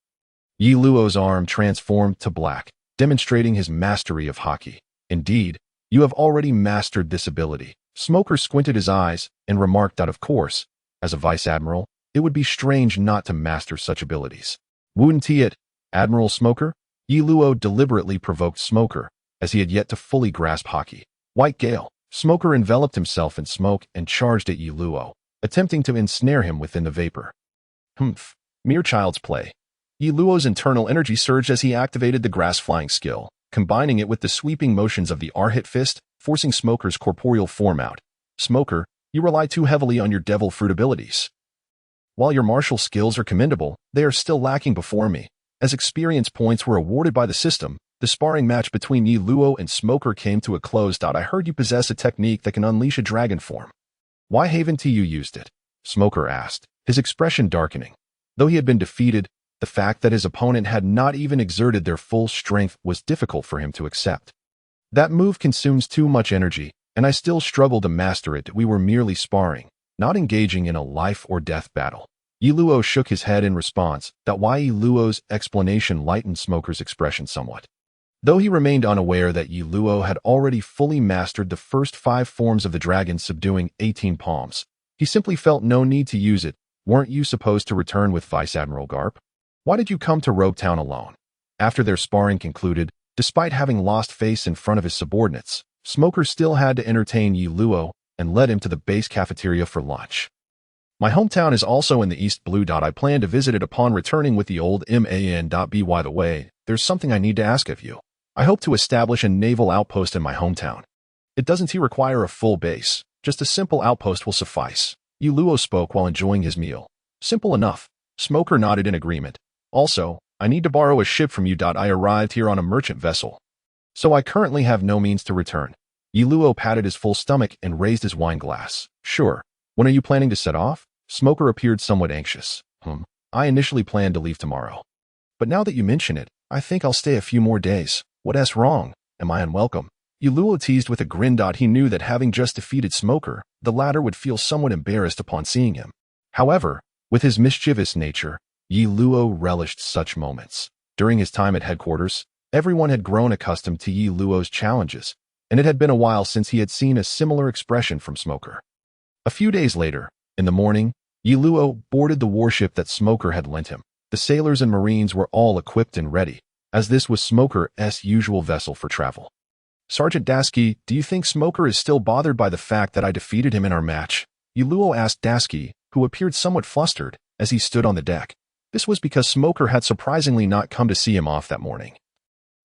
Yi Luo's arm transformed to black, demonstrating his mastery of hockey. "Indeed, you have already mastered this ability." Smoker squinted his eyes and remarked that, of course, as a vice admiral, it would be strange not to master such abilities. "Wouldn't it, Admiral Smoker?" Yi Luo deliberately provoked Smoker, as he had yet to fully grasp hockey. "White Gale." Smoker enveloped himself in smoke and charged at Yi Luo, attempting to ensnare him within the vapor. "Humph, mere child's play." Yi Luo's internal energy surged as he activated the grass-flying skill, combining it with the sweeping motions of the R-hit fist, forcing Smoker's corporeal form out. "Smoker, you rely too heavily on your devil fruit abilities. While your martial skills are commendable, they are still lacking before me." As experience points were awarded by the system, the sparring match between Yi Luo and Smoker came to a close. "I heard you possess a technique that can unleash a dragon form. Why haven't you used it?" Smoker asked, his expression darkening. Though he had been defeated, the fact that his opponent had not even exerted their full strength was difficult for him to accept. "That move consumes too much energy, and I still struggle to master it. We were merely sparring, not engaging in a life-or-death battle." Yi Luo shook his head in response. Yi Luo's explanation lightened Smoker's expression somewhat. Though he remained unaware that Yi Luo had already fully mastered the first 5 forms of the dragon subduing 18 palms, he simply felt no need to use it. "Weren't you supposed to return with Vice Admiral Garp? Why did you come to Rogue Town alone?" After their sparring concluded, despite having lost face in front of his subordinates, Smoker still had to entertain Yi Luo and led him to the base cafeteria for lunch. "My hometown is also in the East Blue. I plan to visit it upon returning with the old man. By the way, there's something I need to ask of you. I hope to establish a naval outpost in my hometown. It doesn't require a full base, just a simple outpost will suffice." Yi Luo spoke while enjoying his meal. "Simple enough." Smoker nodded in agreement. "Also, I need to borrow a ship from you. I arrived here on a merchant vessel, so I currently have no means to return." Yi Luo patted his full stomach and raised his wine glass. "Sure. When are you planning to set off?" Smoker appeared somewhat anxious. I initially planned to leave tomorrow. But now that you mention it, I think I'll stay a few more days." "What's wrong? Am I unwelcome?" Yi Luo teased with a grin. He knew that having just defeated Smoker, the latter would feel somewhat embarrassed upon seeing him. However, with his mischievous nature, Yi Luo relished such moments. During his time at headquarters, everyone had grown accustomed to Yi Luo's challenges, and it had been a while since he had seen a similar expression from Smoker. A few days later, in the morning, Yi Luo boarded the warship that Smoker had lent him. The sailors and marines were all equipped and ready, as this was Smoker's usual vessel for travel. "Sergeant Dasky, do you think Smoker is still bothered by the fact that I defeated him in our match?" Yi Luo asked Dasky, who appeared somewhat flustered, as he stood on the deck. This was because Smoker had surprisingly not come to see him off that morning,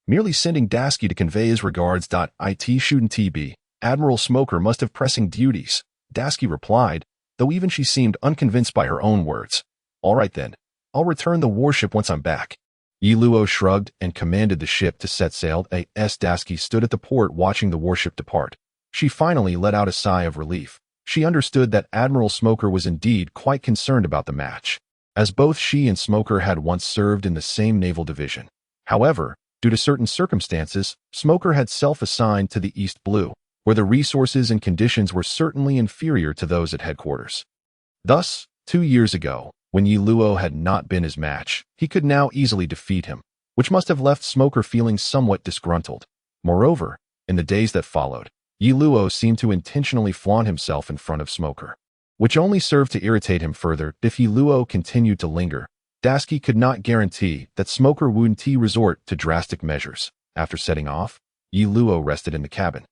merely sending Dasky to convey his regards. It shouldn't be. Admiral Smoker must have pressing duties, Dasky replied, though even she seemed unconvinced by her own words. All right then, I'll return the warship once I'm back. Yi Luo shrugged and commanded the ship to set sail. As Dasky stood at the port watching the warship depart, she finally let out a sigh of relief. She understood that Admiral Smoker was indeed quite concerned about the match, as both she and Smoker had once served in the same naval division. However, due to certain circumstances, Smoker had self-assigned to the East Blue, where the resources and conditions were certainly inferior to those at headquarters. Thus, 2 years ago, when Yi Luo had not been his match, he could now easily defeat him, which must have left Smoker feeling somewhat disgruntled. Moreover, in the days that followed, Yi Luo seemed to intentionally flaunt himself in front of Smoker, which only served to irritate him further. If Yi Luo continued to linger, Dasky could not guarantee that Smoker wouldn't resort to drastic measures. After setting off, Yi Luo rested in the cabin.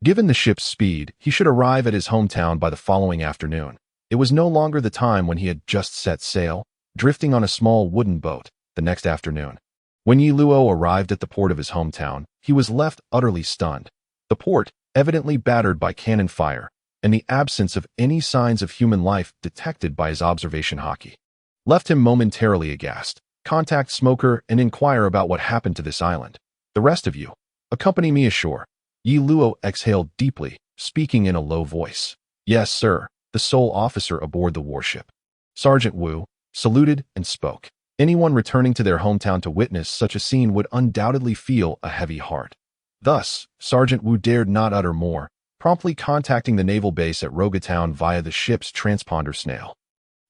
Given the ship's speed, he should arrive at his hometown by the following afternoon. It was no longer the time when he had just set sail, drifting on a small wooden boat, the next afternoon. When Yi Luo arrived at the port of his hometown, he was left utterly stunned. The port, evidently battered by cannon fire, and the absence of any signs of human life detected by his observation hockey, left him momentarily aghast. Contact Smoker and inquire about what happened to this island. The rest of you, accompany me ashore. Yi Luo exhaled deeply, speaking in a low voice. Yes, sir. The sole officer aboard the warship, Sergeant Wu, saluted and spoke. Anyone returning to their hometown to witness such a scene would undoubtedly feel a heavy heart. Thus, Sergeant Wu dared not utter more, promptly contacting the naval base at Rogatown via the ship's transponder snail.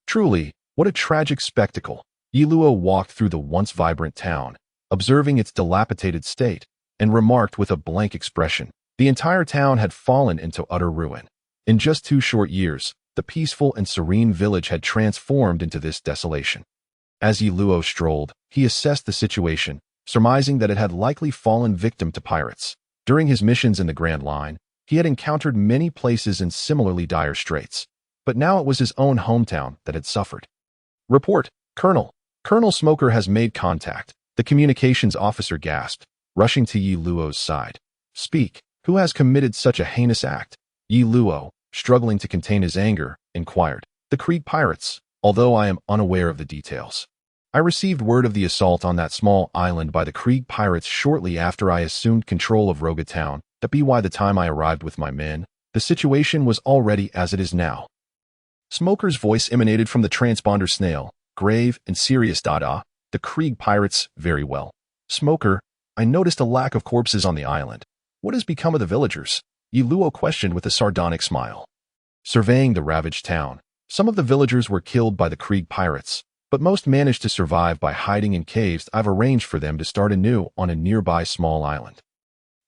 Truly, what a tragic spectacle. Yi Luo walked through the once vibrant town, observing its dilapidated state, and remarked with a blank expression, the entire town had fallen into utter ruin. In just 2 short years, the peaceful and serene village had transformed into this desolation. As Yi Luo strolled, he assessed the situation, surmising that it had likely fallen victim to pirates. During his missions in the Grand Line, he had encountered many places in similarly dire straits, but now it was his own hometown that had suffered. Report, Colonel. Colonel Smoker has made contact, the communications officer gasped, rushing to Yi Luo's side. Speak, who has committed such a heinous act? Yi Luo, struggling to contain his anger, inquired. The Krieg pirates, although I am unaware of the details. I received word of the assault on that small island by the Krieg pirates shortly after I assumed control of Rogatown. By the time I arrived with my men, the situation was already as it is now. Smoker's voice emanated from the transponder snail, grave and serious. The Krieg pirates, very well. Smoker, I noticed a lack of corpses on the island. What has become of the villagers? Yi Luo questioned with a sardonic smile. Surveying the ravaged town, some of the villagers were killed by the Krieg pirates, but most managed to survive by hiding in caves. I've arranged for them to start anew on a nearby small island.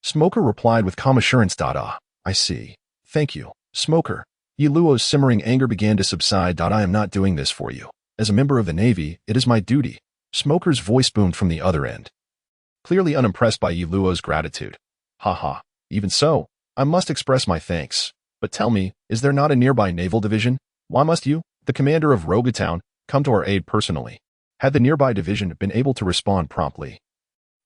Smoker replied with calm assurance. I see. Thank you, Smoker. Yi Luo's simmering anger began to subside. I am not doing this for you. As a member of the Navy, it is my duty. Smoker's voice boomed from the other end, clearly unimpressed by Yi Luo's gratitude. Ha. Even so, I must express my thanks. But tell me, is there not a nearby naval division? Why must you, the commander of Rogatown, come to our aid personally? Had the nearby division been able to respond promptly,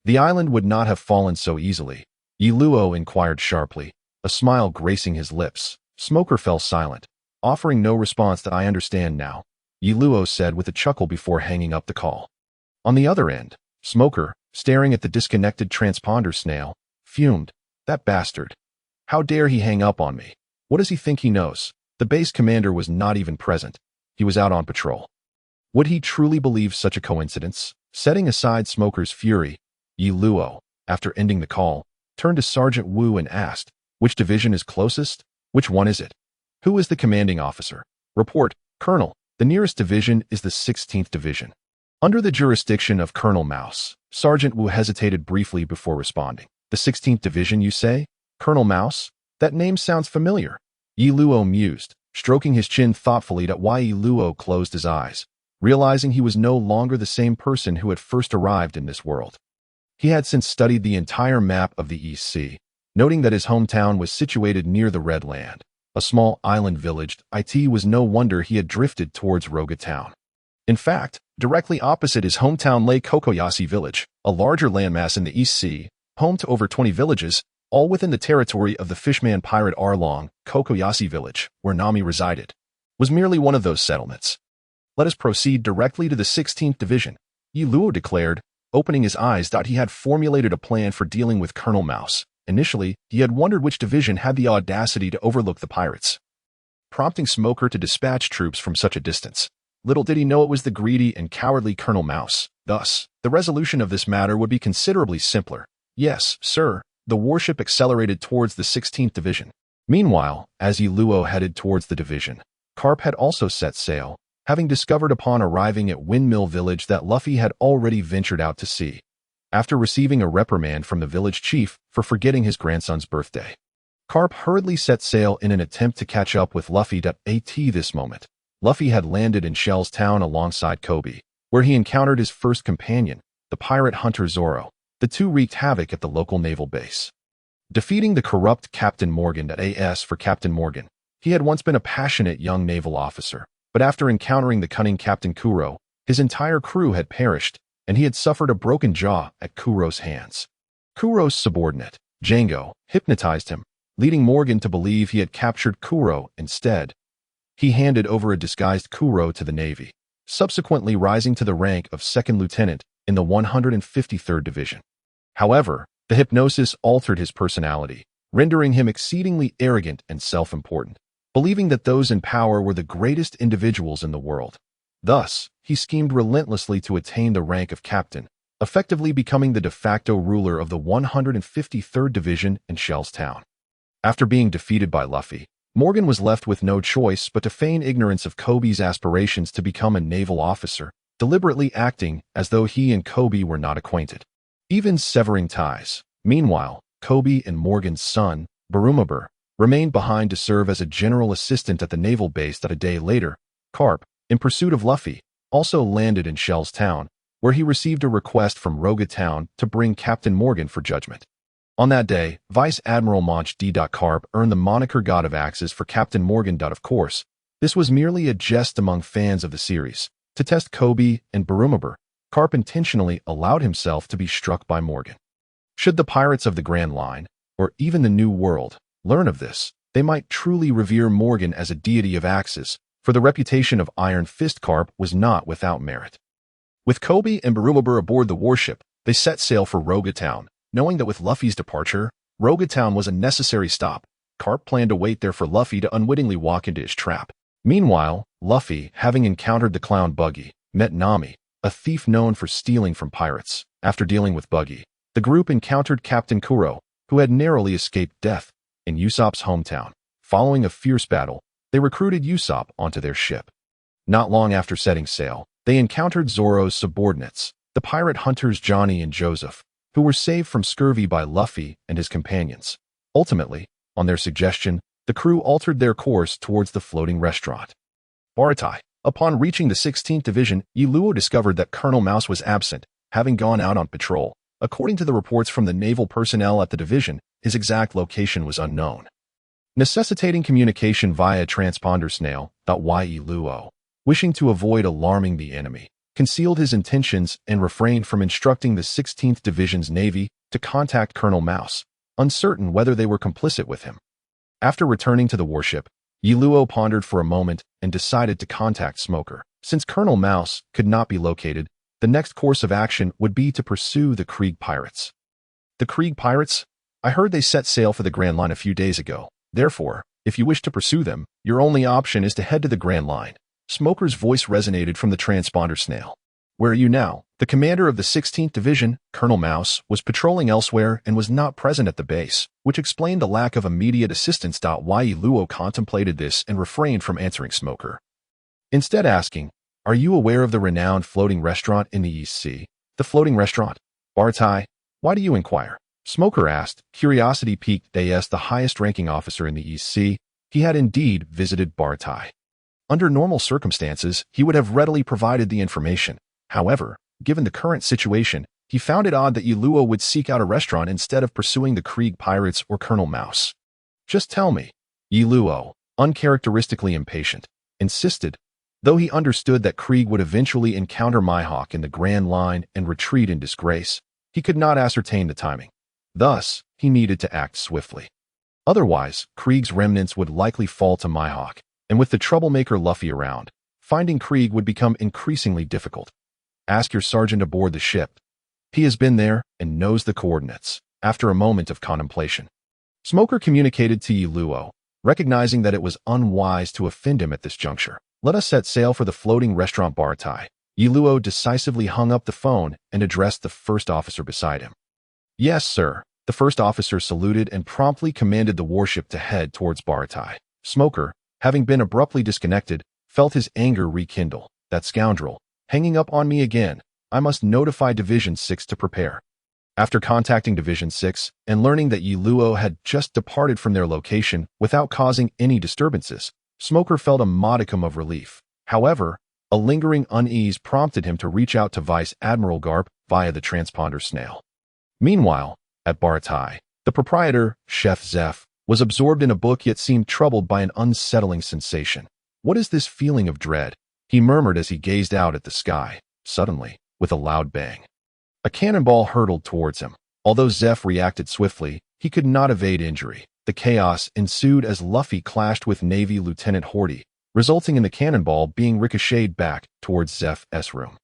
the island would not have fallen so easily. Yi Luo inquired sharply, a smile gracing his lips. Smoker fell silent, offering no response. That I understand now, Yi Luo said with a chuckle before hanging up the call. On the other end, Smoker, staring at the disconnected transponder snail, fumed. That bastard. How dare he hang up on me? What does he think he knows? The base commander was not even present. He was out on patrol. Would he truly believe such a coincidence? Setting aside Smoker's fury, Yi Luo, after ending the call, turned to Sergeant Wu and asked, which division is closest? Which one is it? Who is the commanding officer? Report, Colonel. The nearest division is the 16th Division. Under the jurisdiction of Colonel Mouse. Sergeant Wu hesitated briefly before responding. The 16th Division, you say? Colonel Mouse? That name sounds familiar. Yi Luo mused, stroking his chin thoughtfully. Why Yi Luo closed his eyes, realizing he was no longer the same person who had first arrived in this world. He had since studied the entire map of the East Sea, noting that his hometown was situated near the Red Land, a small island village. It was no wonder he had drifted towards Rogatown. In fact, directly opposite his hometown lay Kokoyasi village, a larger landmass in the East Sea, home to over 20 villages, all within the territory of the fishman pirate Arlong. Kokoyasi village, where Nami resided, was merely one of those settlements. Let us proceed directly to the 16th Division, Yi Luo declared, opening his eyes. He had formulated a plan for dealing with Colonel Mouse. Initially, he had wondered which division had the audacity to overlook the pirates, prompting Smoker to dispatch troops from such a distance. Little did he know it was the greedy and cowardly Colonel Mouse. Thus, the resolution of this matter would be considerably simpler. Yes, sir. The warship accelerated towards the 16th Division. Meanwhile, as Yi Luo headed towards the division, Garp had also set sail, having discovered upon arriving at Windmill Village that Luffy had already ventured out to sea, after receiving a reprimand from the village chief for forgetting his grandson's birthday. Garp hurriedly set sail in an attempt to catch up with Luffy. At this moment, Luffy had landed in Shell's Town alongside Kobe, where he encountered his first companion, the pirate hunter Zoro. The two wreaked havoc at the local naval base, defeating the corrupt Captain Morgan. As for Captain Morgan, he had once been a passionate young naval officer, but after encountering the cunning Captain Kuro, his entire crew had perished, and he had suffered a broken jaw at Kuro's hands. Kuro's subordinate, Django, hypnotized him, leading Morgan to believe he had captured Kuro. Instead, he handed over a disguised Kuro to the Navy, subsequently rising to the rank of second lieutenant in the 153rd Division. However, the hypnosis altered his personality, rendering him exceedingly arrogant and self-important, believing that those in power were the greatest individuals in the world. Thus, he schemed relentlessly to attain the rank of captain, effectively becoming the de facto ruler of the 153rd Division in Shell's Town. After being defeated by Luffy, Morgan was left with no choice but to feign ignorance of Kobe's aspirations to become a naval officer, deliberately acting as though he and Kobe were not acquainted, even severing ties. Meanwhile, Kobe and Morgan's son, Barumabur, remained behind to serve as a general assistant at the naval base. A day later, Garp, in pursuit of Luffy, also landed in Shell's Town, where he received a request from Roga Town to bring Captain Morgan for judgment. On that day, Vice Admiral Monch D. Garp earned the moniker God of Axes for Captain Morgan. Of course, this was merely a jest among fans of the series. To test Kobe and Barumabur, Garp intentionally allowed himself to be struck by Morgan. Should the pirates of the Grand Line, or even the New World, learn of this, they might truly revere Morgan as a deity of axes, for the reputation of Iron Fist Garp was not without merit. With Kobe and Barumabur aboard the warship, they set sail for Roga Town, knowing that with Luffy's departure, Roga Town was a necessary stop. Garp planned to wait there for Luffy to unwittingly walk into his trap. Meanwhile, Luffy, having encountered the clown Buggy, met Nami, a thief known for stealing from pirates. After dealing with Buggy, the group encountered Captain Kuro, who had narrowly escaped death in Usopp's hometown. Following a fierce battle, they recruited Usopp onto their ship. Not long after setting sail, they encountered Zoro's subordinates, the pirate hunters Johnny and Joseph, who were saved from scurvy by Luffy and his companions. Ultimately, on their suggestion, the crew altered their course towards the floating restaurant. Baratai. Upon reaching the 16th Division, Yi Luo discovered that Colonel Mouse was absent, having gone out on patrol. According to the reports from the naval personnel at the division, his exact location was unknown, necessitating communication via transponder snail. Yi Luo, wishing to avoid alarming the enemy, concealed his intentions and refrained from instructing the 16th Division's Navy to contact Colonel Mouse, uncertain whether they were complicit with him. After returning to the warship, Yi Luo pondered for a moment and decided to contact Smoker. Since Colonel Mouse could not be located, the next course of action would be to pursue the Krieg pirates. The Krieg pirates? I heard they set sail for the Grand Line a few days ago. Therefore, if you wish to pursue them, your only option is to head to the Grand Line. Smoker's voice resonated from the transponder snail. Where are you now? The commander of the 16th Division, Colonel Mouse, was patrolling elsewhere and was not present at the base, which explained the lack of immediate assistance. Yi Luo contemplated this and refrained from answering Smoker, instead asking, are you aware of the renowned floating restaurant in the East Sea? The floating restaurant? Baratai, why do you inquire? Smoker asked, curiosity piqued. As the highest-ranking officer in the East Sea, he had indeed visited Baratai. Under normal circumstances, he would have readily provided the information. However, given the current situation, he found it odd that Yi Luo would seek out a restaurant instead of pursuing the Krieg pirates or Colonel Mouse. Just tell me. Yi Luo, uncharacteristically impatient, insisted. Though he understood that Krieg would eventually encounter Mihawk in the Grand Line and retreat in disgrace, he could not ascertain the timing. Thus, he needed to act swiftly. Otherwise, Krieg's remnants would likely fall to Mihawk, and with the troublemaker Luffy around, finding Krieg would become increasingly difficult. Ask your sergeant aboard the ship. He has been there and knows the coordinates. After a moment of contemplation, Smoker communicated to Yiluo, recognizing that it was unwise to offend him at this juncture. Let us set sail for the floating restaurant Baratai. Yiluo decisively hung up the phone and addressed the first officer beside him. Yes, sir. The first officer saluted and promptly commanded the warship to head towards Baratai. Smoker, having been abruptly disconnected, felt his anger rekindle. That scoundrel, hanging up on me again. I must notify Division 6 to prepare. After contacting Division 6 and learning that Yiluo had just departed from their location without causing any disturbances, Smoker felt a modicum of relief. However, a lingering unease prompted him to reach out to Vice Admiral Garp via the transponder snail. Meanwhile, at Baratai, the proprietor, Chef Zeph, was absorbed in a book yet seemed troubled by an unsettling sensation. What is this feeling of dread? He murmured as he gazed out at the sky. Suddenly, with a loud bang, a cannonball hurtled towards him. Although Zeph reacted swiftly, he could not evade injury. The chaos ensued as Luffy clashed with Navy Lieutenant Horty, resulting in the cannonball being ricocheted back towards Zeph's room.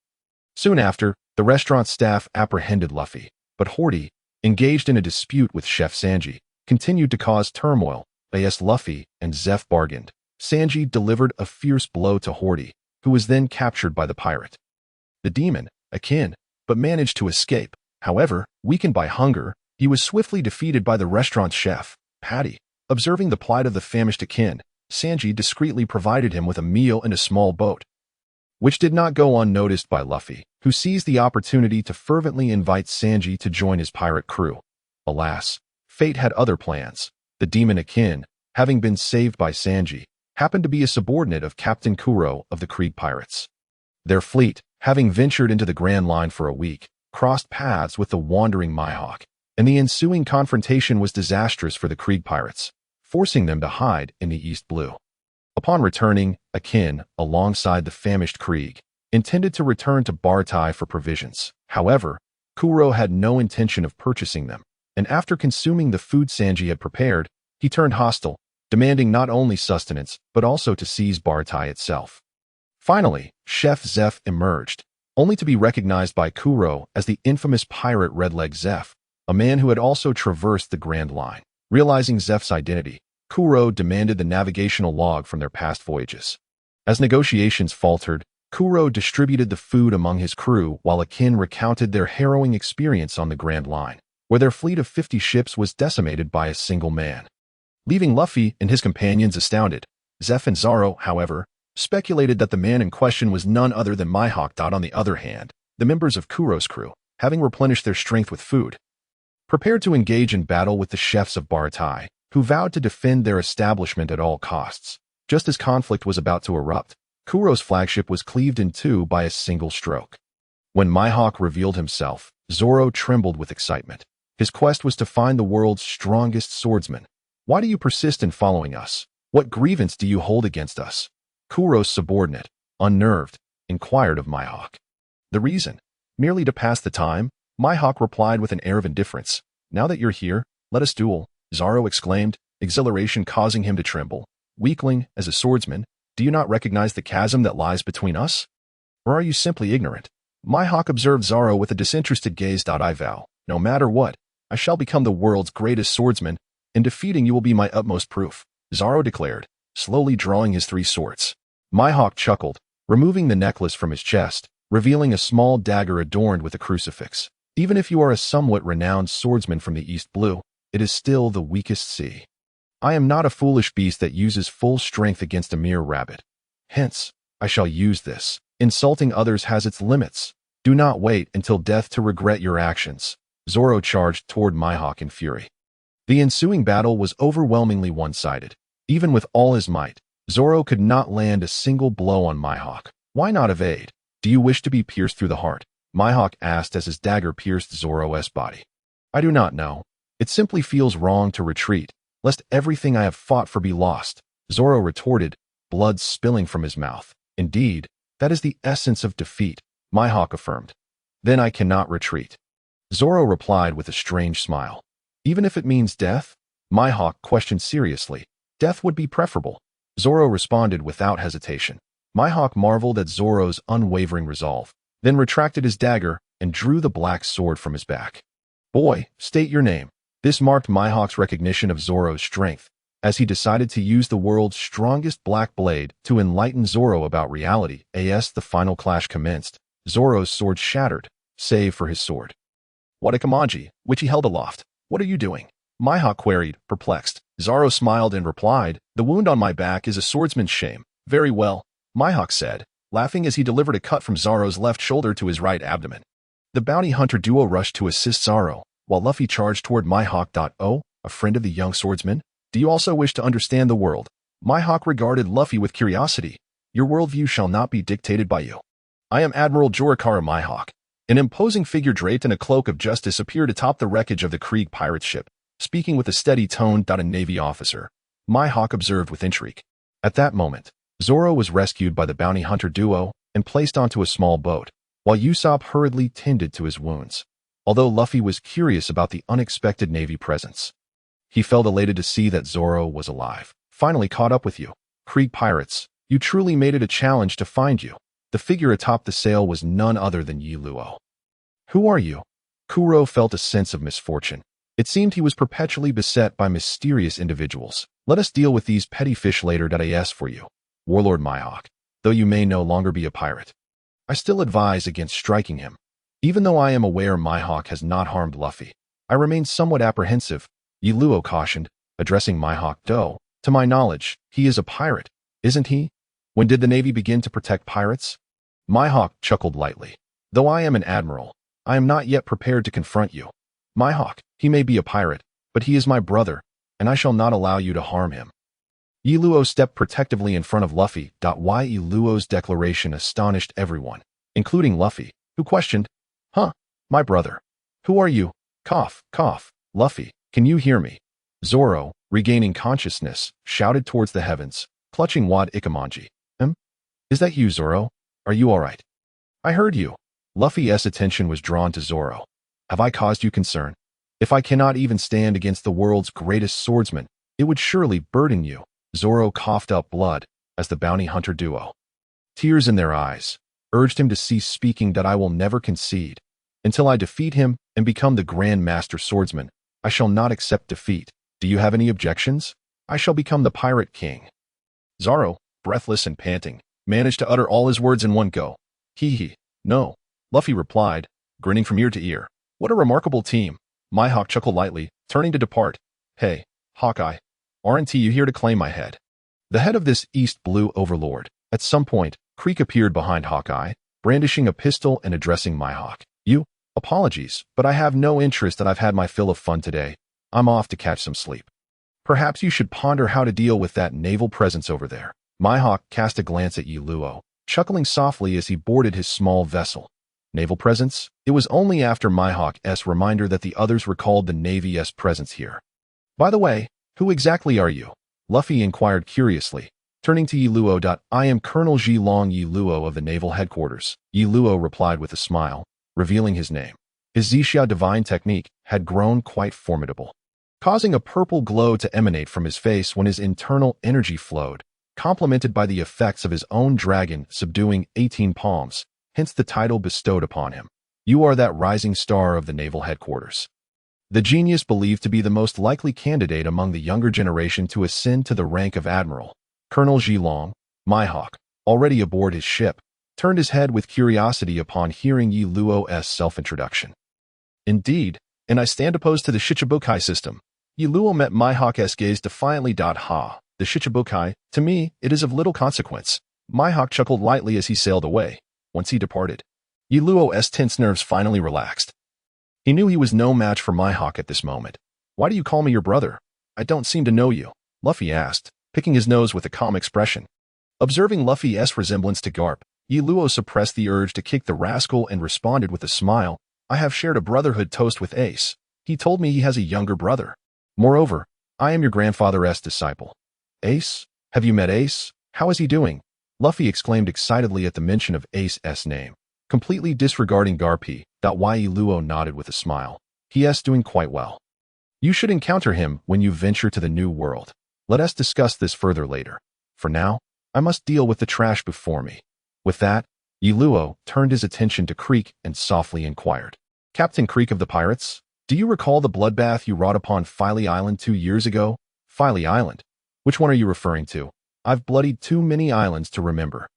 Soon after, the restaurant staff apprehended Luffy, but Horty, engaged in a dispute with Chef Sanji, continued to cause turmoil. As Luffy and Zeph bargained, Sanji delivered a fierce blow to Horty, who was then captured by the pirate. The demon, Akin, but managed to escape. However, weakened by hunger, he was swiftly defeated by the restaurant's chef, Patty. Observing the plight of the famished Akin, Sanji discreetly provided him with a meal and a small boat, which did not go unnoticed by Luffy, who seized the opportunity to fervently invite Sanji to join his pirate crew. Alas, fate had other plans. The demon Akin, having been saved by Sanji, happened to be a subordinate of Captain Kuro of the Krieg Pirates. Their fleet, having ventured into the Grand Line for a week, crossed paths with the wandering Mihawk, and the ensuing confrontation was disastrous for the Krieg Pirates, forcing them to hide in the East Blue. Upon returning, Akin, alongside the famished Krieg, intended to return to Baratai for provisions. However, Kuro had no intention of purchasing them, and after consuming the food Sanji had prepared, he turned hostile, demanding not only sustenance but also to seize Baratai itself. Finally, Chef Zeph emerged, only to be recognized by Kuro as the infamous pirate Redleg Zeph, a man who had also traversed the Grand Line. Realizing Zeph's identity, Kuro demanded the navigational log from their past voyages. As negotiations faltered, Kuro distributed the food among his crew while Akin recounted their harrowing experience on the Grand Line, where their fleet of 50 ships was decimated by a single man. Leaving Luffy and his companions astounded, Zeph and Zoro, however, speculated that the man in question was none other than Mihawk. On the other hand, the members of Kuro's crew, having replenished their strength with food, prepared to engage in battle with the chefs of Baratai, who vowed to defend their establishment at all costs. Just as conflict was about to erupt, Kuro's flagship was cleaved in two by a single stroke. When Mihawk revealed himself, Zoro trembled with excitement. His quest was to find the world's strongest swordsman. Why do you persist in following us? What grievance do you hold against us? Kuro's subordinate, unnerved, inquired of Mihawk. The reason? Merely to pass the time, Mihawk replied with an air of indifference. Now that you're here, let us duel, Zoro exclaimed, exhilaration causing him to tremble. Weakling, as a swordsman, do you not recognize the chasm that lies between us? Or are you simply ignorant? Mihawk observed Zoro with a disinterested gaze. I vow, no matter what, I shall become the world's greatest swordsman, and defeating you will be my utmost proof, Zoro declared, slowly drawing his 3 swords. Mihawk chuckled, removing the necklace from his chest, revealing a small dagger adorned with a crucifix. Even if you are a somewhat renowned swordsman from the East Blue, it is still the weakest sea. I am not a foolish beast that uses full strength against a mere rabbit. Hence, I shall use this. Insulting others has its limits. Do not wait until death to regret your actions. Zoro charged toward Mihawk in fury. The ensuing battle was overwhelmingly one-sided. Even with all his might, Zoro could not land a single blow on Mihawk. Why not evade? Do you wish to be pierced through the heart? Mihawk asked as his dagger pierced Zoro's body. I do not know. It simply feels wrong to retreat, lest everything I have fought for be lost, Zoro retorted, blood spilling from his mouth. Indeed, that is the essence of defeat, Mihawk affirmed. Then I cannot retreat. Zoro replied with a strange smile. Even if it means death? Mihawk questioned seriously. Death would be preferable. Zoro responded without hesitation. Mihawk marveled at Zoro's unwavering resolve, then retracted his dagger and drew the black sword from his back. Boy, state your name. This marked Mihawk's recognition of Zoro's strength, as he decided to use the world's strongest black blade to enlighten Zoro about reality. As the final clash commenced, Zoro's sword shattered, save for his sword. What a Kamaji, which he held aloft. What are you doing? Mihawk queried, perplexed. Zoro smiled and replied, the wound on my back is a swordsman's shame. Very well, Mihawk said, laughing as he delivered a cut from Zoro's left shoulder to his right abdomen. The bounty hunter duo rushed to assist Zoro, while Luffy charged toward Mihawk. Oh, a friend of the young swordsman? Do you also wish to understand the world? Mihawk regarded Luffy with curiosity. Your worldview shall not be dictated by you. I am Admiral Jorikara Mihawk. An imposing figure draped in a cloak of justice appeared atop the wreckage of the Krieg pirate ship, speaking with a steady tone. A Navy officer, Mihawk observed with intrigue. At that moment, Zoro was rescued by the bounty hunter duo and placed onto a small boat, while Usopp hurriedly tended to his wounds. Although Luffy was curious about the unexpected Navy presence, he felt elated to see that Zoro was alive. Finally caught up with you. Krieg pirates, you truly made it a challenge to find you. The figure atop the sail was none other than Yi Luo. Who are you? Kuro felt a sense of misfortune. It seemed he was perpetually beset by mysterious individuals. Let us deal with these petty fish later. As for you, Warlord Mihawk, though you may no longer be a pirate, I still advise against striking him. Even though I am aware Mihawk has not harmed Luffy, I remain somewhat apprehensive, Yi Luo cautioned, addressing Mihawk. To my knowledge, he is a pirate, isn't he? When did the Navy begin to protect pirates? Mihawk chuckled lightly. Though I am an admiral, I am not yet prepared to confront you. Mihawk, he may be a pirate, but he is my brother, and I shall not allow you to harm him. Yi Luo stepped protectively in front of Luffy. Yi Luo's declaration astonished everyone, including Luffy, who questioned, my brother. Who are you? Cough, cough. Luffy, can you hear me? Zoro, regaining consciousness, shouted towards the heavens, clutching Wad Ikamanji. Is that you, Zoro? Are you all right? I heard you. Luffy's attention was drawn to Zoro. Have I caused you concern? If I cannot even stand against the world's greatest swordsman, it would surely burden you. Zoro coughed up blood as the bounty hunter duo, tears in their eyes, urged him to cease speaking. I will never concede. Until I defeat him and become the Grand Master Swordsman, I shall not accept defeat. Do you have any objections? I shall become the Pirate King. Zoro, breathless and panting, managed to utter all his words in one go. Hee. No, Luffy replied, grinning from ear to ear. What a remarkable team. Mihawk chuckled lightly, turning to depart. Hey, Hawkeye, aren't you here to claim my head? The head of this East Blue overlord. At some point, Creek appeared behind Hawkeye, brandishing a pistol and addressing Mihawk. You? Apologies, but I have no interest. I've had my fill of fun today. I'm off to catch some sleep. Perhaps you should ponder how to deal with that naval presence over there. Mihawk cast a glance at Yi Luo, chuckling softly as he boarded his small vessel. Naval presence? It was only after Mihawk's reminder that the others recalled the Navy's presence here. By the way, who exactly are you? Luffy inquired curiously, turning to Yi Luo. I am Colonel Ji Long Yi Luo of the Naval Headquarters. Yi Luo replied with a smile, revealing his name. His Zixia divine technique had grown quite formidable, causing a purple glow to emanate from his face when his internal energy flowed, complemented by the effects of his own dragon subduing 18 palms, hence the title bestowed upon him. You are that rising star of the Naval Headquarters. The genius believed to be the most likely candidate among the younger generation to ascend to the rank of admiral. Colonel Ji Long, Mihawk, already aboard his ship, turned his head with curiosity upon hearing Yi Luo's self-introduction. Indeed, and I stand opposed to the Shichibukai system. Yi Luo met Mihawk's gaze defiantly. Ha, the Shichibukai, to me, it is of little consequence. Mihawk chuckled lightly as he sailed away. Once he departed, Yi Luo's tense nerves finally relaxed. He knew he was no match for Mihawk at this moment. Why do you call me your brother? I don't seem to know you, Luffy asked, picking his nose with a calm expression. Observing Luffy's resemblance to Garp, Yi Luo suppressed the urge to kick the rascal and responded with a smile. I have shared a brotherhood toast with Ace. He told me he has a younger brother. Moreover, I am your grandfather's disciple. Ace? Have you met Ace? How is he doing? Luffy exclaimed excitedly at the mention of Ace's name, completely disregarding Garp. Luo nodded with a smile. He's doing quite well. You should encounter him when you venture to the new world. Let us discuss this further later. For now, I must deal with the trash before me. With that, Luo turned his attention to Creek and softly inquired. Captain Creek of the pirates, do you recall the bloodbath you wrought upon Filey Island 2 years ago? Filey Island? Which one are you referring to? I've bloodied too many islands to remember.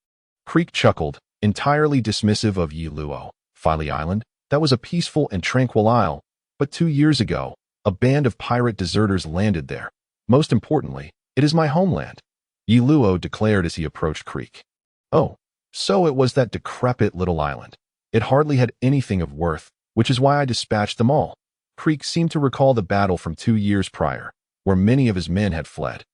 Creek chuckled, entirely dismissive of Luo. Filey Island? That was a peaceful and tranquil isle, but 2 years ago, a band of pirate deserters landed there. Most importantly, it is my homeland, Luo declared as he approached Creek. Oh, so it was that decrepit little island. It hardly had anything of worth, which is why I dispatched them all. Creek seemed to recall the battle from 2 years prior, where many of his men had fled.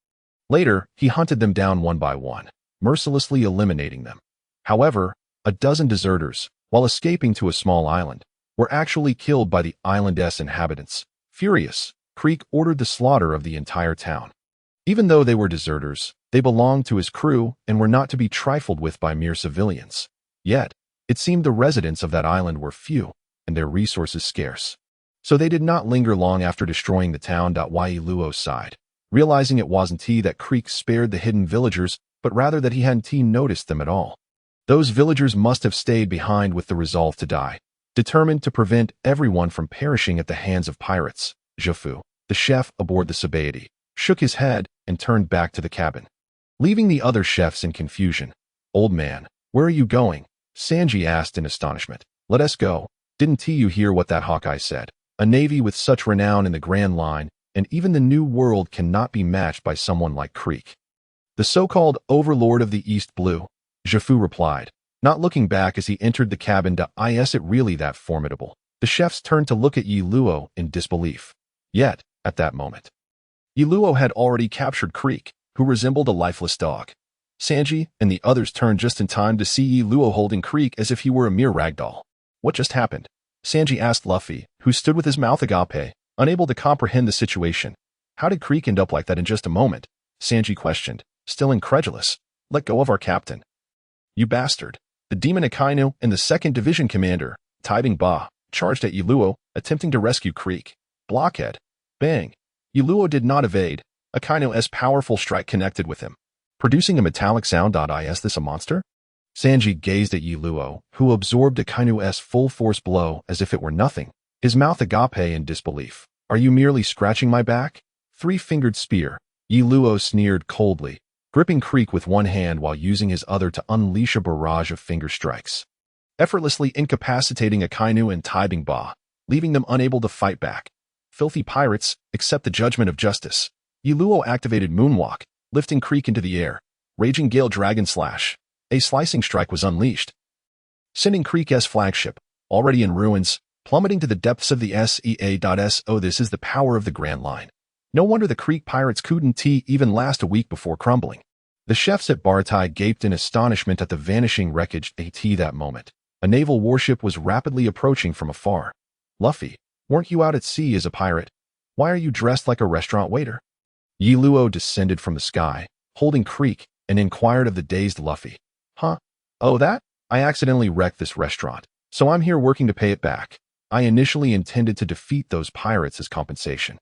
Later, he hunted them down one by one, mercilessly eliminating them. However, a dozen deserters, while escaping to a small island, were actually killed by the island's inhabitants. Furious, Creek ordered the slaughter of the entire town. Even though they were deserters, they belonged to his crew and were not to be trifled with by mere civilians. Yet, it seemed the residents of that island were few, and their resources scarce. So they did not linger long after destroying the town. Luo sighed, realizing it wasn't that Creek spared the hidden villagers, but rather that he hadn't noticed them at all. Those villagers must have stayed behind with the resolve to die, determined to prevent everyone from perishing at the hands of pirates. Zhifu, the chef aboard the Sabaody, shook his head and turned back to the cabin, leaving the other chefs in confusion. Old man, where are you going? Sanji asked in astonishment. Let us go. Didn't you hear what that Hawkeye said? A navy with such renown in the Grand Line, and even the New World cannot be matched by someone like Creek. The so-called overlord of the East Blue, Zhifu replied, not looking back as he entered the cabin. Is it really that formidable? The chefs turned to look at Luo in disbelief. Yet, at that moment, Luo had already captured Creek, who resembled a lifeless dog. Sanji and the others turned just in time to see Luo holding Creek as if he were a mere ragdoll. What just happened? Sanji asked Luffy, who stood with his mouth agape, unable to comprehend the situation. How did Creek end up like that in just a moment? Sanji questioned, still incredulous. Let go of our captain. You bastard. The demon Akainu and the 2nd Division commander, Taibing Ba, charged at Luo, attempting to rescue Creek. Blockhead. Bang. Luo did not evade. Akainu's powerful strike connected with him, producing a metallic sound. Is this a monster? Sanji gazed at Luo, who absorbed Akainu's full-force blow as if it were nothing, his mouth agape in disbelief. Are you merely scratching my back? 3-fingered spear. Luo sneered coldly, gripping Creek with one hand while using his other to unleash a barrage of finger strikes, effortlessly incapacitating Akainu and Taibing Ba, leaving them unable to fight back. Filthy pirates, accept the judgment of justice. Luo activated Moonwalk, lifting Creek into the air. Raging Gale Dragon Slash. A slicing strike was unleashed, sending Creek's flagship, already in ruins, plummeting to the depths of the sea. This is the power of the Grand Line. No wonder the Creek pirates couldn't even last a week before crumbling. The chefs at Bartai gaped in astonishment at the vanishing wreckage. That moment, a naval warship was rapidly approaching from afar. Luffy, weren't you out at sea as a pirate? Why are you dressed like a restaurant waiter? Luo descended from the sky, holding Creek, and inquired of the dazed Luffy. Huh? Oh that? I accidentally wrecked this restaurant, so I'm here working to pay it back. I initially intended to defeat those pirates as compensation,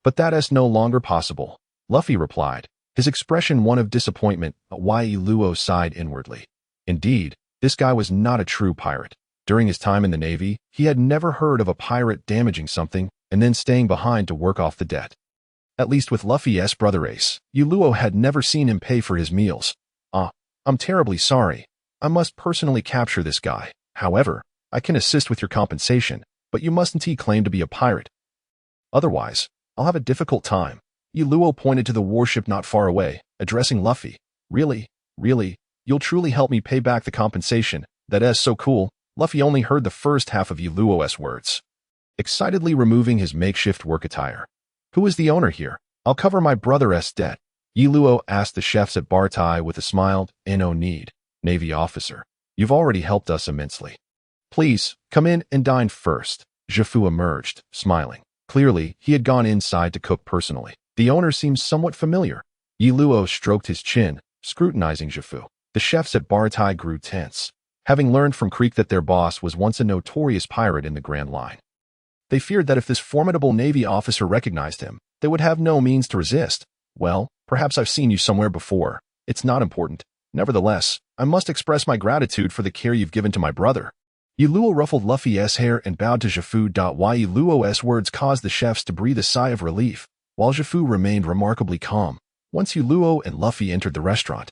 but that is no longer possible, Luffy replied, his expression one of disappointment. Luo sighed inwardly. Indeed, this guy was not a true pirate. During his time in the Navy, he had never heard of a pirate damaging something and then staying behind to work off the debt. At least with Luffy's brother Ace, Luo had never seen him pay for his meals. I'm terribly sorry. I must personally capture this guy. However, I can assist with your compensation, but you mustn't claim to be a pirate. Otherwise, I'll have a difficult time. Luo pointed to the warship not far away, addressing Luffy. Really, you'll truly help me pay back the compensation. That is so cool. Luffy only heard the first half of Luo's words, excitedly removing his makeshift work attire. Who is the owner here? I'll cover my brother's debt. Luo asked the chefs at Bartai with a smile. No need, Navy officer. You've already helped us immensely. Please, come in and dine first. Zhifu emerged, smiling. Clearly, he had gone inside to cook personally. The owner seems somewhat familiar. Luo stroked his chin, scrutinizing Zhifu. The chefs at Baratai grew tense, having learned from Creek that their boss was once a notorious pirate in the Grand Line. They feared that if this formidable Navy officer recognized him, they would have no means to resist. Well, perhaps I've seen you somewhere before. It's not important. Nevertheless, I must express my gratitude for the care you've given to my brother. Yiluo ruffled Luffy's hair and bowed to Zhifu. Yiluo's words caused the chefs to breathe a sigh of relief, while Zhifu remained remarkably calm. Once Yiluo and Luffy entered the restaurant,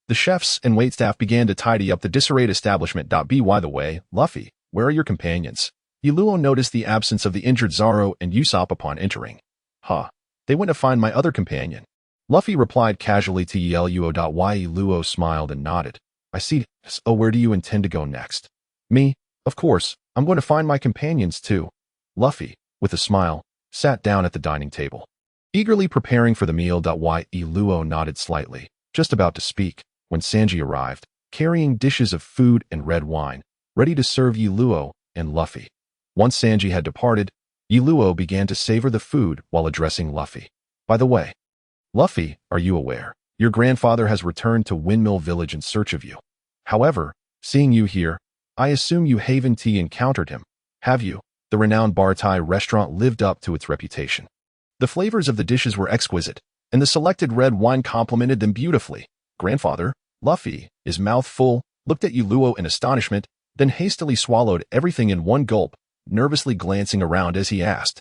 the chefs and waitstaff began to tidy up the disarrayed establishment. By the way, Luffy, where are your companions? Yiluo noticed the absence of the injured Zoro and Usopp upon entering. They went to find my other companion. Luffy replied casually to Yiluo. Yiluo smiled and nodded. I see. So where do you intend to go next? Me? Of course, I'm going to find my companions too. Luffy, with a smile, sat down at the dining table, eagerly preparing for the meal. Yiluo nodded slightly, just about to speak, when Sanji arrived, carrying dishes of food and red wine, ready to serve Yiluo and Luffy. Once Sanji had departed, Yiluo began to savor the food while addressing Luffy. By the way, Luffy, are you aware? Your grandfather has returned to Windmill Village in search of you. However, seeing you here, I assume you haven't encountered him, have you? The renowned Baratai restaurant lived up to its reputation. The flavors of the dishes were exquisite, and the selected red wine complemented them beautifully. Grandfather, Luffy, his mouth full, looked at Yiluo in astonishment, then hastily swallowed everything in one gulp, nervously glancing around as he asked.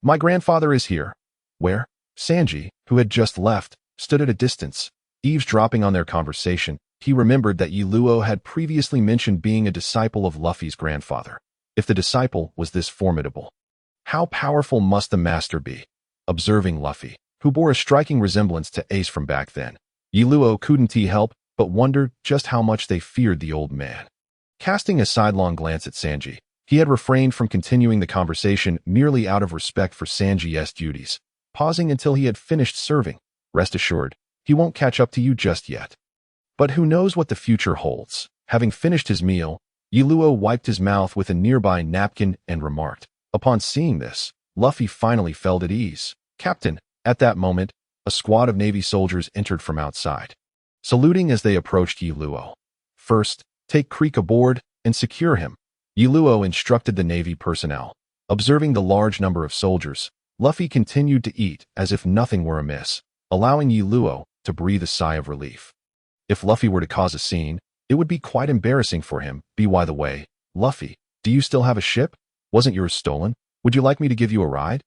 My grandfather is here. Where? Sanji, who had just left, stood at a distance, eavesdropping on their conversation. He remembered that Yiluo had previously mentioned being a disciple of Luffy's grandfather. If the disciple was this formidable, how powerful must the master be? Observing Luffy, who bore a striking resemblance to Ace from back then, Yiluo couldn't help but wondered just how much they feared the old man. Casting a sidelong glance at Sanji, he had refrained from continuing the conversation merely out of respect for Sanji's duties, pausing until he had finished serving. Rest assured, he won't catch up to you just yet. But who knows what the future holds? Having finished his meal, Yiluo wiped his mouth with a nearby napkin and remarked. Upon seeing this, Luffy finally felt at ease. Captain, at that moment, a squad of Navy soldiers entered from outside, saluting as they approached Yiluo. First, take Creek aboard and secure him, Yiluo instructed the Navy personnel. Observing the large number of soldiers, Luffy continued to eat as if nothing were amiss, allowing Yiluo to breathe a sigh of relief. If Luffy were to cause a scene, it would be quite embarrassing for him. By the way, Luffy, do you still have a ship? Wasn't yours stolen? Would you like me to give you a ride?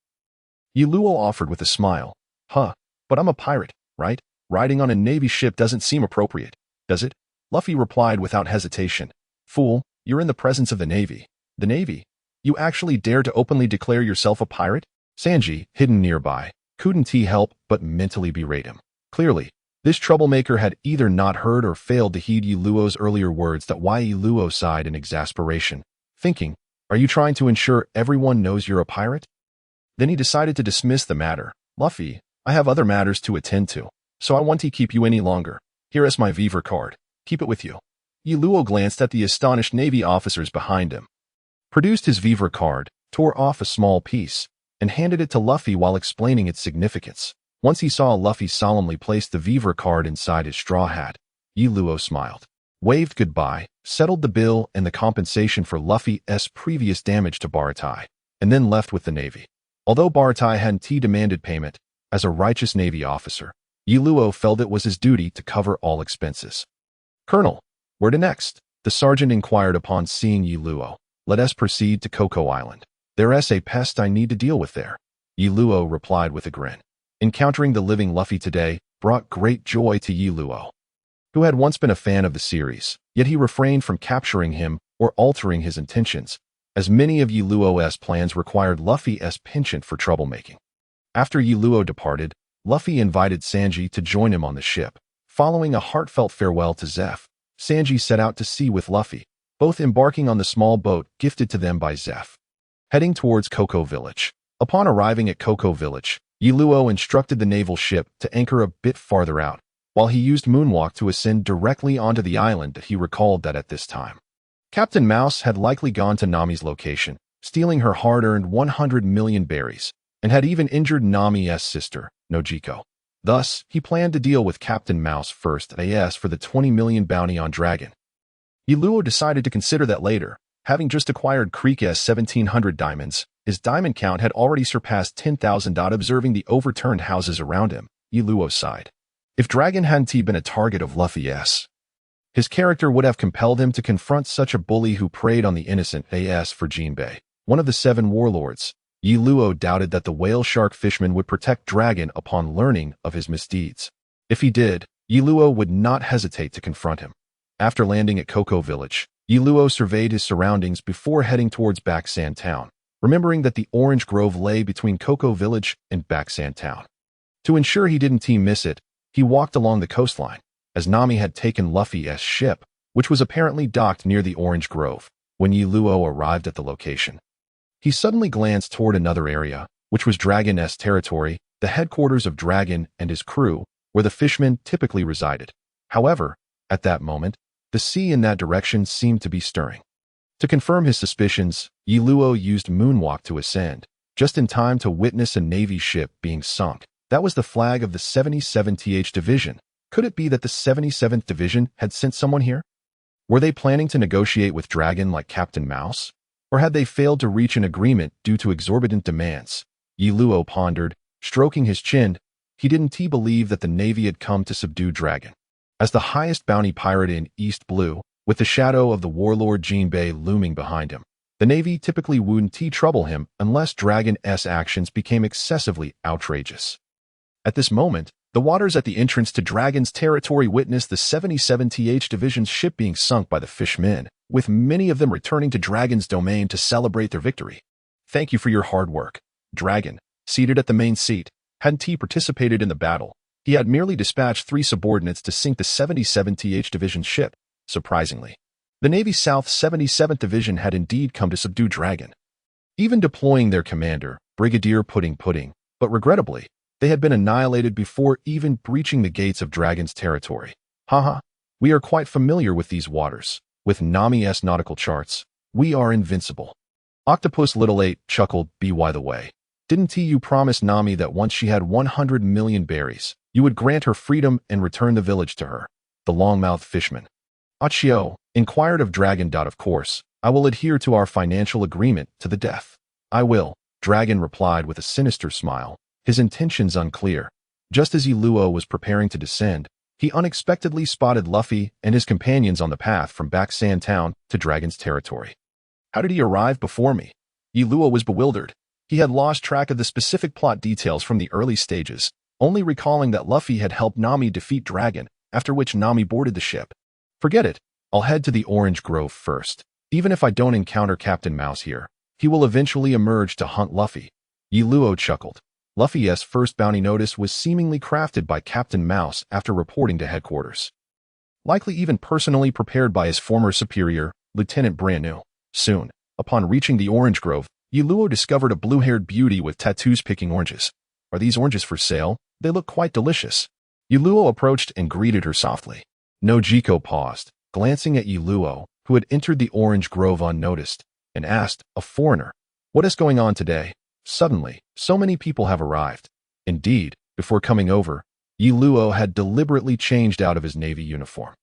Yiluo offered with a smile. But I'm a pirate, right? Riding on a Navy ship doesn't seem appropriate, does it? Luffy replied without hesitation. Fool, you're in the presence of the Navy. The Navy? You actually dare to openly declare yourself a pirate? Sanji, hidden nearby, couldn't help but mentally berate him. Clearly, this troublemaker had either not heard or failed to heed Yiluo's earlier words. Yiluo sighed in exasperation, thinking, are you trying to ensure everyone knows you're a pirate? Then he decided to dismiss the matter. Luffy, I have other matters to attend to, so I won't keep you any longer. Here is my Viver card. Keep it with you. Yiluo glanced at the astonished Navy officers behind him, produced his Viver card, tore off a small piece, and handed it to Luffy while explaining its significance. Once he saw Luffy solemnly place the Viver card inside his straw hat, Yiluo smiled, waved goodbye, settled the bill and the compensation for Luffy's previous damage to Baratai, and then left with the Navy. Although Baratai hadn't demanded payment, as a righteous Navy officer, Yiluo felt it was his duty to cover all expenses. Colonel, where to next? The sergeant inquired upon seeing Yiluo. Let us proceed to Coco Island. There's a pest I need to deal with there. Yiluo replied with a grin. Encountering the living Luffy today brought great joy to Yiluo, who had once been a fan of the series, yet he refrained from capturing him or altering his intentions, as many of Yiluo's plans required Luffy's penchant for troublemaking. After Yiluo departed, Luffy invited Sanji to join him on the ship. Following a heartfelt farewell to Zeph, Sanji set out to sea with Luffy, both embarking on the small boat gifted to them by Zeph, heading towards Coco Village. Upon arriving at Coco Village, Yiluo instructed the naval ship to anchor a bit farther out, while he used Moonwalk to ascend directly onto the island. He recalled that at this time, Captain Mouse had likely gone to Nami's location, stealing her hard-earned 100 million berries, and had even injured Nami's sister, Nojiko. Thus, he planned to deal with Captain Mouse first as for the 20 million bounty on Dragon. Yiluo decided to consider that later. Having just acquired Creek's 1,700 diamonds, his diamond count had already surpassed 10,000. Observing the overturned houses around him, Yiluo sighed. If Dragon hadn't been a target of Luffy's, his character would have compelled him to confront such a bully who preyed on the innocent. As for Jinbei, one of the 7 warlords, Yiluo doubted that the whale shark fishman would protect Dragon upon learning of his misdeeds. If he did, Yiluo would not hesitate to confront him. After landing at Cocoa Village, Yiluo surveyed his surroundings before heading towards Baksand Town, remembering that the orange grove lay between Cocoa Village and Baksand Town. To ensure he didn't miss it, he walked along the coastline, as Nami had taken Luffy's ship, which was apparently docked near the orange grove. When Yiluo arrived at the location, he suddenly glanced toward another area, which was Dragon's territory, the headquarters of Dragon and his crew, where the fishmen typically resided. However, at that moment, the sea in that direction seemed to be stirring. To confirm his suspicions, Yiluo used Moonwalk to ascend, just in time to witness a Navy ship being sunk. That was the flag of the 77th Division. Could it be that the 77th Division had sent someone here? Were they planning to negotiate with Dragon like Captain Mouse? Or had they failed to reach an agreement due to exorbitant demands? Yiluo pondered, stroking his chin. He didn't believe that the Navy had come to subdue Dragon. As the highest bounty pirate in East Blue, with the shadow of the warlord Jinbei looming behind him, the Navy typically wouldn't trouble him unless Dragon's actions became excessively outrageous. At this moment, the waters at the entrance to Dragon's territory witnessed the 77th Division's ship being sunk by the fishmen, with many of them returning to Dragon's domain to celebrate their victory. Thank you for your hard work. Dragon, seated at the main seat, hadn't participated in the battle. He had merely dispatched 3 subordinates to sink the 77th Division's ship. Surprisingly, the Navy's South 77th Division had indeed come to subdue Dragon, even deploying their commander, Brigadier Pudding, but regrettably, they had been annihilated before even breaching the gates of Dragon's territory. We are quite familiar with these waters. With Nami's nautical charts, we are invincible. Octopus Little 8 chuckled. By the way, didn't you promise Nami that once she had 100 million berries, you would grant her freedom and return the village to her? The long-mouthed fishman, Huajia, inquired of Dragon. Of course, I will adhere to our financial agreement to the death. I will, Dragon replied with a sinister smile, his intentions unclear. Just as Yiluo was preparing to descend, he unexpectedly spotted Luffy and his companions on the path from Baksand Town to Dragon's territory. How did he arrive before me? Yiluo was bewildered. He had lost track of the specific plot details from the early stages, only recalling that Luffy had helped Nami defeat Dragon, after which Nami boarded the ship. Forget it. I'll head to the Orange Grove first. Even if I don't encounter Captain Mouse here, he will eventually emerge to hunt Luffy. Yiluo chuckled. Luffy's first bounty notice was seemingly crafted by Captain Mouse after reporting to headquarters. Likely even personally prepared by his former superior, Lieutenant Branu. Soon, upon reaching the Orange Grove, Yiluo discovered a blue-haired beauty with tattoos picking oranges. Are these oranges for sale? They look quite delicious. Yiluo approached and greeted her softly. Nojiko paused, glancing at Yiluo, who had entered the Orange Grove unnoticed, and asked, a foreigner, what is going on today? Suddenly, so many people have arrived. Indeed, before coming over, Yiluo had deliberately changed out of his Navy uniform.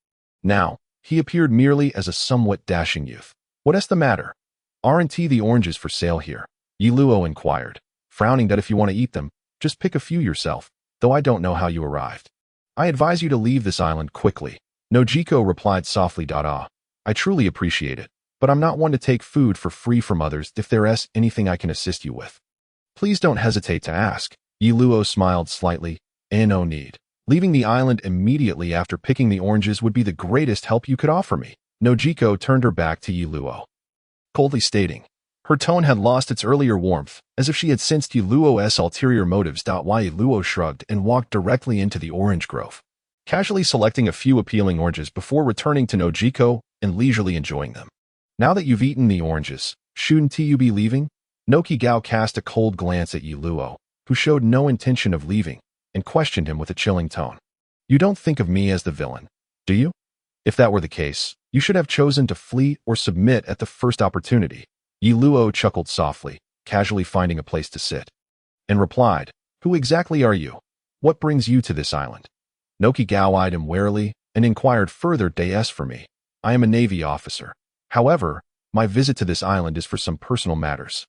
Now, he appeared merely as a somewhat dashing youth. What is the matter? Aren't the oranges for sale here? Yiluo inquired, frowning that if you want to eat them, just pick a few yourself, though I don't know how you arrived. I advise you to leave this island quickly. Nojiko replied softly. I truly appreciate it, but I'm not one to take food for free from others. If there is anything I can assist you with, please don't hesitate to ask. Yiluo smiled slightly. No need. Leaving the island immediately after picking the oranges would be the greatest help you could offer me. Nojiko turned her back to Yiluo, coldly stating. Her tone had lost its earlier warmth, as if she had sensed Yiluo's ulterior motives. Why Yiluo shrugged and walked directly into the Orange Grove, casually selecting a few appealing oranges before returning to Nojiko and leisurely enjoying them. Now that you've eaten the oranges, shouldn't you be leaving? Nokigao cast a cold glance at Yiluo, who showed no intention of leaving, and questioned him with a chilling tone. You don't think of me as the villain, do you? If that were the case, you should have chosen to flee or submit at the first opportunity. Yiluo chuckled softly, casually finding a place to sit, and replied, Who exactly are you? What brings you to this island? Noki Gao eyed him warily and inquired further. As for me, I am a Navy officer. However, my visit to this island is for some personal matters.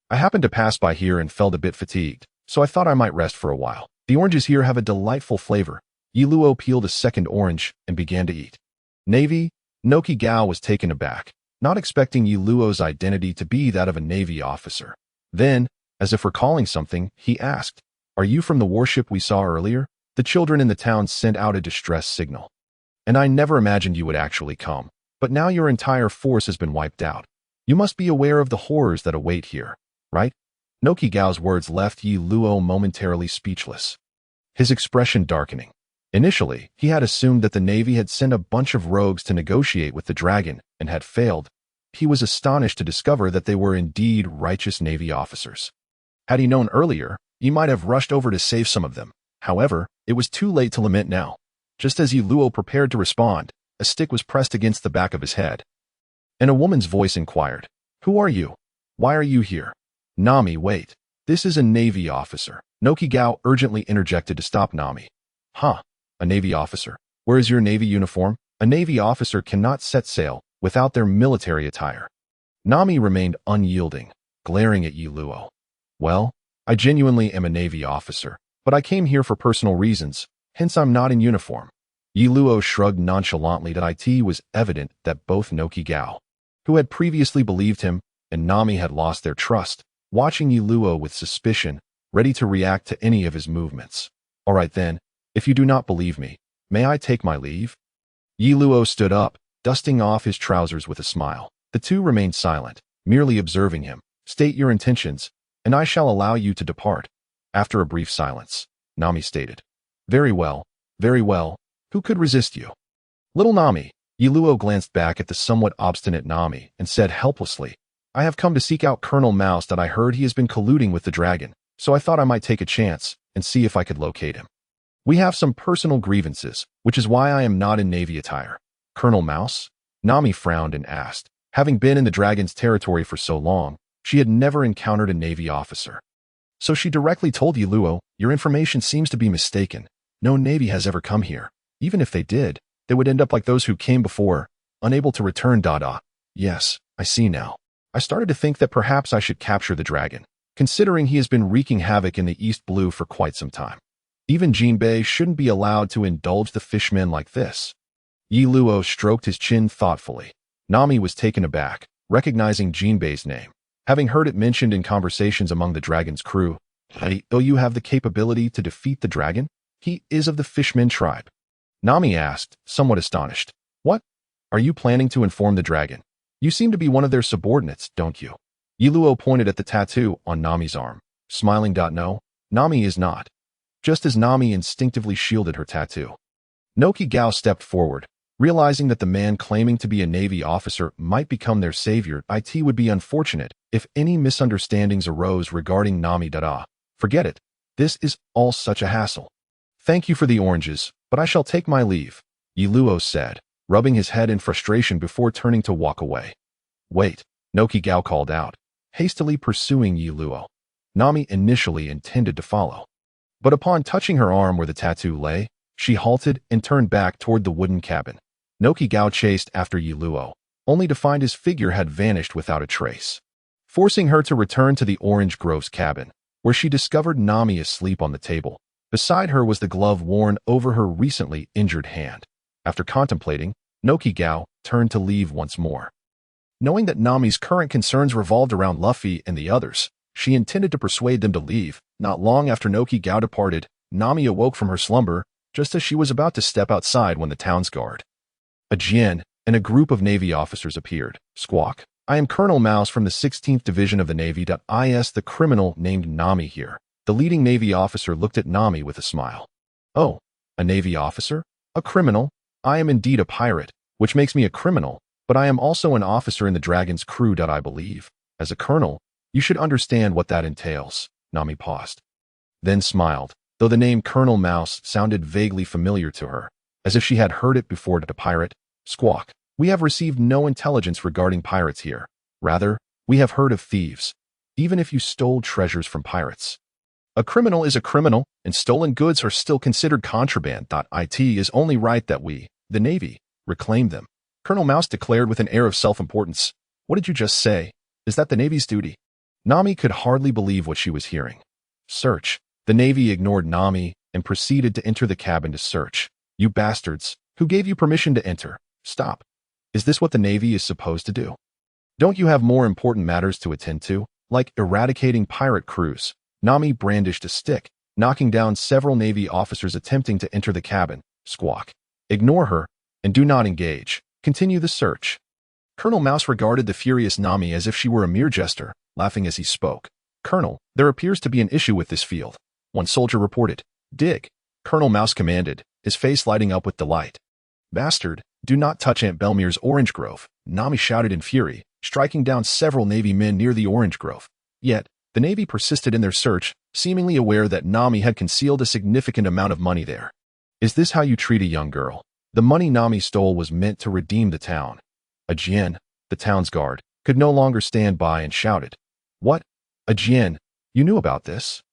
I happened to pass by here and felt a bit fatigued, so I thought I might rest for a while. The oranges here have a delightful flavor. Yi Luo peeled a second orange and began to eat. Navy? Noki Gao was taken aback, not expecting Yi Luo's identity to be that of a Navy officer. Then, as if recalling something, he asked, "Are you from the warship we saw earlier? The children in the town sent out a distress signal. And I never imagined you would actually come. But now your entire force has been wiped out. You must be aware of the horrors that await here, right?" Noki Gao's words left Yi Luo momentarily speechless, his expression darkening. Initially, he had assumed that the Navy had sent a bunch of rogues to negotiate with the dragon and had failed. He was astonished to discover that they were indeed righteous Navy officers. Had he known earlier, he might have rushed over to save some of them. However, it was too late to lament now. Just as Yi Luo prepared to respond, a stick was pressed against the back of his head, and a woman's voice inquired, "Who are you? Why are you here?" "Nami, wait. This is a Navy officer." Noki Gao urgently interjected to stop Nami. "Huh? A Navy officer? Where is your Navy uniform?" "A Navy officer cannot set sail without their military attire." Nami remained unyielding, glaring at Yi Luo. "Well, I genuinely am a Navy officer, but I came here for personal reasons, hence I'm not in uniform." Yi Luo shrugged nonchalantly. It was evident that both Noki Gao, who had previously believed him, and Nami had lost their trust, watching Yi Luo with suspicion, ready to react to any of his movements. "All right then, if you do not believe me, may I take my leave?" Yi Luo stood up, dusting off his trousers with a smile. The two remained silent, merely observing him. "State your intentions, and I shall allow you to depart." After a brief silence, Nami stated, Very well. Who could resist you?" "Little Nami." Yi Luo glanced back at the somewhat obstinate Nami and said helplessly, "I have come to seek out Colonel Mouse. That I heard he has been colluding with the dragon, so I thought I might take a chance and see if I could locate him. We have some personal grievances, which is why I am not in Navy attire." "Colonel Mouse?" Nami frowned and asked. Having been in the dragon's territory for so long, she had never encountered a Navy officer. So she directly told Yi Luo, "Your information seems to be mistaken. No Navy has ever come here. Even if they did, they would end up like those who came before, unable to return. Yes, I see now. I started to think that perhaps I should capture the dragon, considering he has been wreaking havoc in the East Blue for quite some time. Even Jinbei shouldn't be allowed to indulge the fishmen like this." Yi Luo stroked his chin thoughtfully. Nami was taken aback, recognizing Jinbei's name, having heard it mentioned in conversations among the dragon's crew. "Though you have the capability to defeat the dragon? He is of the fishmen tribe." Nami asked, somewhat astonished. "What? Are you planning to inform the dragon? You seem to be one of their subordinates, don't you?" Yi Luo pointed at the tattoo on Nami's arm, smiling. "No, Nami is not." Just as Nami instinctively shielded her tattoo, Noki Gao stepped forward, realizing that the man claiming to be a Navy officer might become their savior. It would be unfortunate if any misunderstandings arose regarding Nami. Forget it. This is all such a hassle. "Thank you for the oranges, but I shall take my leave," Yi Luo said, rubbing his head in frustration before turning to walk away. "Wait," Noki Gao called out, hastily pursuing Yi Luo. Nami initially intended to follow, but upon touching her arm where the tattoo lay, she halted and turned back toward the wooden cabin. Noki Gao chased after Yi Luo, only to find his figure had vanished without a trace, forcing her to return to the Orange Grove's cabin, where she discovered Nami asleep on the table. Beside her was the glove worn over her recently injured hand. After contemplating, Noki Gao turned to leave once more. Knowing that Nami's current concerns revolved around Luffy and the others, she intended to persuade them to leave. Not long after Noki Gao departed, Nami awoke from her slumber just as she was about to step outside when the town's guard, a Jian, and a group of Navy officers appeared. "Squawk. I am Colonel Mouse from the 16th Division of the Navy. Is the criminal named Nami here?" The leading Navy officer looked at Nami with a smile. "Oh, a Navy officer? A criminal? I am indeed a pirate, which makes me a criminal, but I am also an officer in the dragon's crew. I believe, as a colonel, you should understand what that entails." Nami paused, then smiled, though the name Colonel Mouse sounded vaguely familiar to her, as if she had heard it before. "A pirate? Squawk. We have received no intelligence regarding pirates here. Rather, we have heard of thieves, even if you stole treasures from pirates." A criminal is a criminal, and stolen goods are still considered contraband. It is only right that we, the Navy, reclaim them. Colonel Mouse declared with an air of self-importance. What did you just say? Is that the Navy's duty? Nami could hardly believe what she was hearing. Search. The Navy ignored Nami and proceeded to enter the cabin to search. You bastards. Who gave you permission to enter? Stop. Is this what the Navy is supposed to do? Don't you have more important matters to attend to, like eradicating pirate crews? Nami brandished a stick, knocking down several Navy officers attempting to enter the cabin. Squawk. Ignore her, and do not engage. Continue the search. Colonel Mouse regarded the furious Nami as if she were a mere jester, laughing as he spoke. Colonel, there appears to be an issue with this field. One soldier reported. Dig. Colonel Mouse commanded, his face lighting up with delight. Bastard, do not touch Aunt Belmere's orange grove, Nami shouted in fury, striking down several Navy men near the orange grove. Yet, the Navy persisted in their search, seemingly aware that Nami had concealed a significant amount of money there. Is this how you treat a young girl? The money Nami stole was meant to redeem the town. Jian, the town's guard, could no longer stand by and shouted. What? Jian, you knew about this?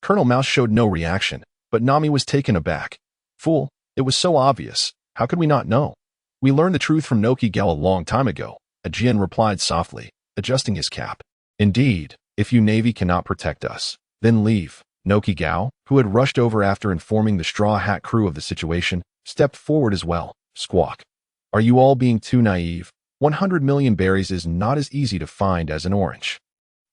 Colonel Mouse showed no reaction, but Nami was taken aback. Fool, it was so obvious. How could we not know? We learned the truth from Nokigao a long time ago, Jian replied softly, adjusting his cap. Indeed, if you Navy cannot protect us, then leave. Nokigao, who had rushed over after informing the Straw Hat crew of the situation, stepped forward as well. Squawk. Are you all being too naive? 100 million berries is not as easy to find as an orange.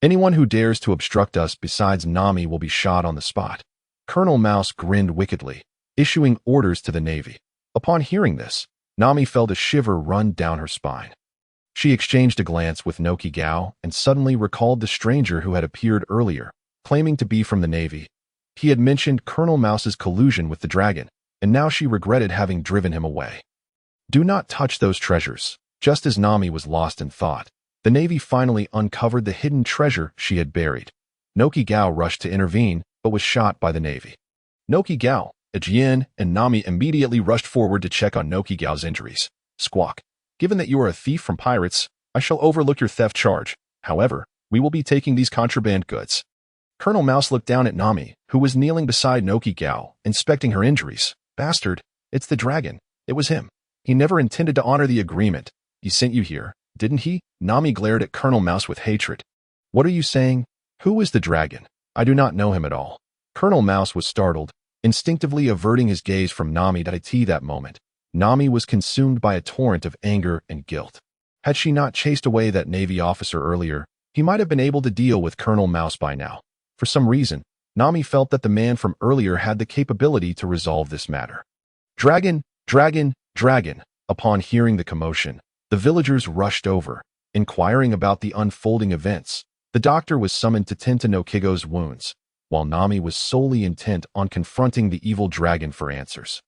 Anyone who dares to obstruct us besides Nami will be shot on the spot. Colonel Mouse grinned wickedly, issuing orders to the Navy. Upon hearing this, Nami felt a shiver run down her spine. She exchanged a glance with Nokigao and suddenly recalled the stranger who had appeared earlier, claiming to be from the Navy. He had mentioned Colonel Mouse's collusion with the dragon, and now she regretted having driven him away. Do not touch those treasures. Just as Nami was lost in thought, the Navy finally uncovered the hidden treasure she had buried. Nokigao rushed to intervene, but was shot by the Navy. Nokigao, Jian, and Nami immediately rushed forward to check on Nokigao's injuries. Squawk. Given that you are a thief from pirates, I shall overlook your theft charge. However, we will be taking these contraband goods. Colonel Mouse looked down at Nami, who was kneeling beside Nokigao, inspecting her injuries. Bastard, it's the dragon. It was him. He never intended to honor the agreement. He sent you here, didn't he? Nami glared at Colonel Mouse with hatred. What are you saying? Who is the dragon? I do not know him at all. Colonel Mouse was startled, instinctively averting his gaze from Nami. That moment, Nami was consumed by a torrent of anger and guilt. Had she not chased away that Navy officer earlier, he might have been able to deal with Colonel Mouse by now. For some reason, Nami felt that the man from earlier had the capability to resolve this matter. Dragon, dragon, dragon. Upon hearing the commotion, the villagers rushed over, inquiring about the unfolding events. The doctor was summoned to tend to Nokigo's wounds, while Nami was solely intent on confronting the evil dragon for answers.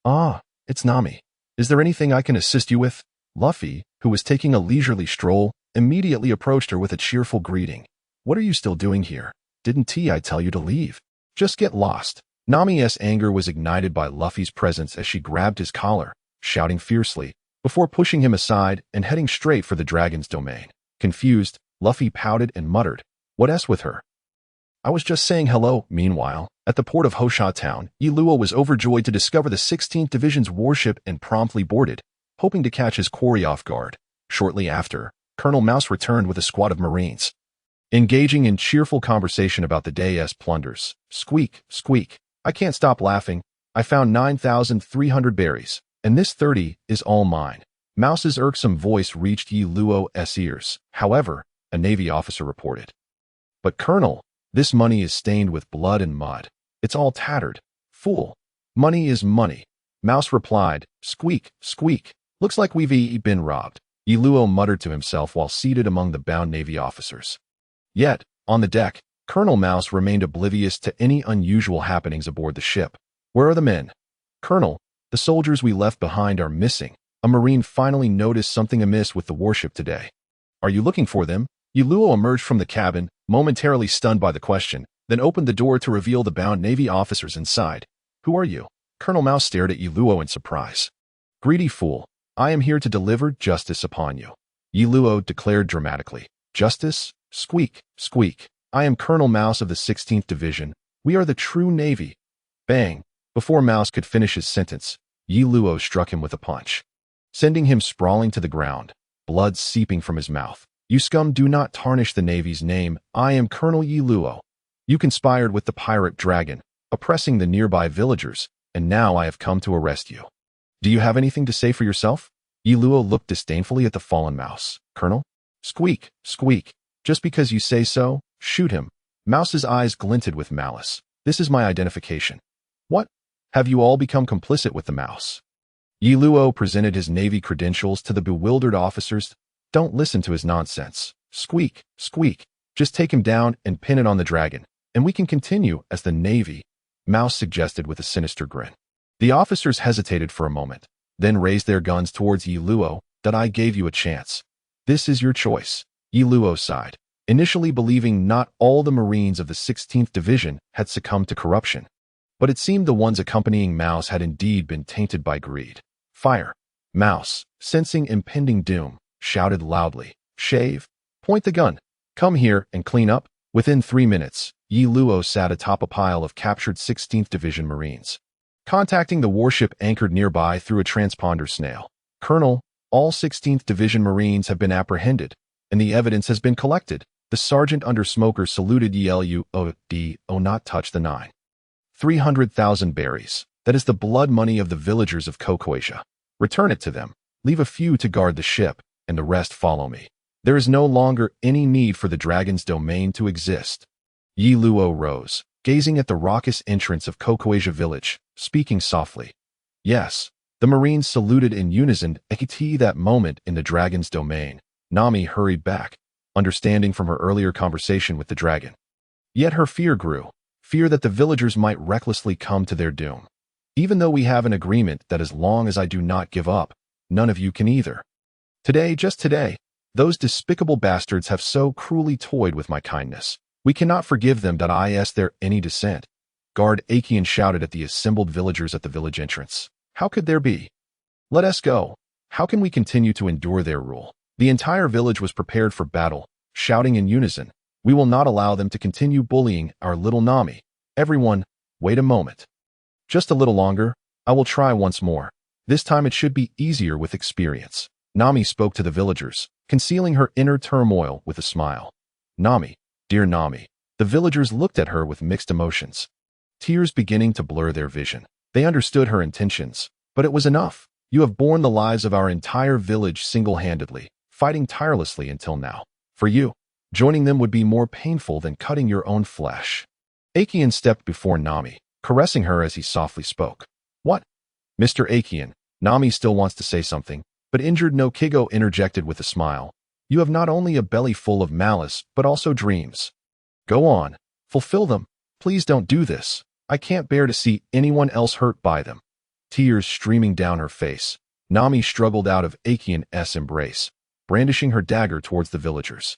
Ah, it's Nami. Is there anything I can assist you with? Luffy, who was taking a leisurely stroll, immediately approached her with a cheerful greeting. What are you still doing here? Didn't I tell you to leave? Just get lost. Nami's anger was ignited by Luffy's presence as she grabbed his collar, shouting fiercely, before pushing him aside and heading straight for the dragon's domain. Confused, Luffy pouted and muttered, "What's with her?" I was just saying hello. Meanwhile, at the port of Huajia town, Luo was overjoyed to discover the 16th Division's warship and promptly boarded, hoping to catch his quarry off guard. Shortly after, Colonel Mouse returned with a squad of Marines, engaging in cheerful conversation about the day's plunders. Squeak, squeak. I can't stop laughing. I found 9,300 berries, and this 30 is all mine. Mouse's irksome voice reached Luo's ears. However, a Navy officer reported. But Colonel, this money is stained with blood and mud. It's all tattered. Fool. Money is money. Mouse replied, squeak, squeak. Looks like we've been robbed. Luo muttered to himself while seated among the bound Navy officers. Yet, on the deck, Colonel Mouse remained oblivious to any unusual happenings aboard the ship. Where are the men? Colonel, the soldiers we left behind are missing. A Marine finally noticed something amiss with the warship today. Are you looking for them? Luo emerged from the cabin, momentarily stunned by the question, then opened the door to reveal the bound Navy officers inside. Who are you? Colonel Mouse stared at Luo in surprise. Greedy fool, I am here to deliver justice upon you. Luo declared dramatically. Justice? Squeak, squeak. I am Colonel Mouse of the 16th Division, We are the true Navy. Bang! Before Mouse could finish his sentence, Yi Luo struck him with a punch, sending him sprawling to the ground, blood seeping from his mouth. You scum, do not tarnish the Navy's name. I am Colonel Yi Luo. You conspired with the pirate dragon, oppressing the nearby villagers, and now I have come to arrest you. Do you have anything to say for yourself? Yi Luo looked disdainfully at the fallen Mouse. Colonel? Squeak, squeak. Just because you say so, shoot him. Mouse's eyes glinted with malice. This is my identification. What? Have you all become complicit with the Mouse? Yi Luo presented his Navy credentials to the bewildered officers. Don't listen to his nonsense. Squeak, squeak. Just take him down and pin it on the dragon, and we can continue as the Navy, Mouse suggested with a sinister grin. The officers hesitated for a moment, then raised their guns towards Yi Luo. That I gave you a chance. This is your choice. Yi Luo sighed, initially believing not all the Marines of the 16th Division had succumbed to corruption, but it seemed the ones accompanying Mouse had indeed been tainted by greed. Fire! Mouse, sensing impending doom, shouted loudly. Shave! Point the gun! Come here and clean up. Within 3 minutes, Yi Luo sat atop a pile of captured 16th Division Marines, contacting the warship anchored nearby through a transponder snail. Colonel, all 16th Division Marines have been apprehended, and the evidence has been collected. The sergeant under smoker saluted. Yi Luo, not touch the 300,000 berries. That is the blood money of the villagers of Huajia. Return it to them. Leave a few to guard the ship, and the rest follow me. There is no longer any need for the dragon's domain to exist. Yi Luo rose, gazing at the raucous entrance of Huajia village, speaking softly. Yes, the Marines saluted in unison. At that moment in the dragon's domain, Nami hurried back, understanding from her earlier conversation with the dragon. Yet her fear grew, fear that the villagers might recklessly come to their doom. Even though we have an agreement that as long as I do not give up, none of you can either. Today, just today, those despicable bastards have so cruelly toyed with my kindness. We cannot forgive them. Is there any dissent? Guard Eighteen shouted at the assembled villagers at the village entrance. How could there be? Let us go. How can we continue to endure their rule? The entire village was prepared for battle, shouting in unison. We will not allow them to continue bullying our little Nami. Everyone, wait a moment. Just a little longer. I will try once more. This time it should be easier with experience. Nami spoke to the villagers, concealing her inner turmoil with a smile. Nami, dear Nami. The villagers looked at her with mixed emotions, tears beginning to blur their vision. They understood her intentions, but it was enough. You have borne the lives of our entire village single-handedly, fighting tirelessly until now. For you, joining them would be more painful than cutting your own flesh. Eighteen stepped before Nami, caressing her as he softly spoke. What? Mr. Eighteen, Nami still wants to say something, but injured no Kigo interjected with a smile. You have not only a belly full of malice, but also dreams. Go on, fulfill them. Please don't do this. I can't bear to see anyone else hurt by them. Tears streaming down her face, Nami struggled out of Aikion's embrace, brandishing her dagger towards the villagers.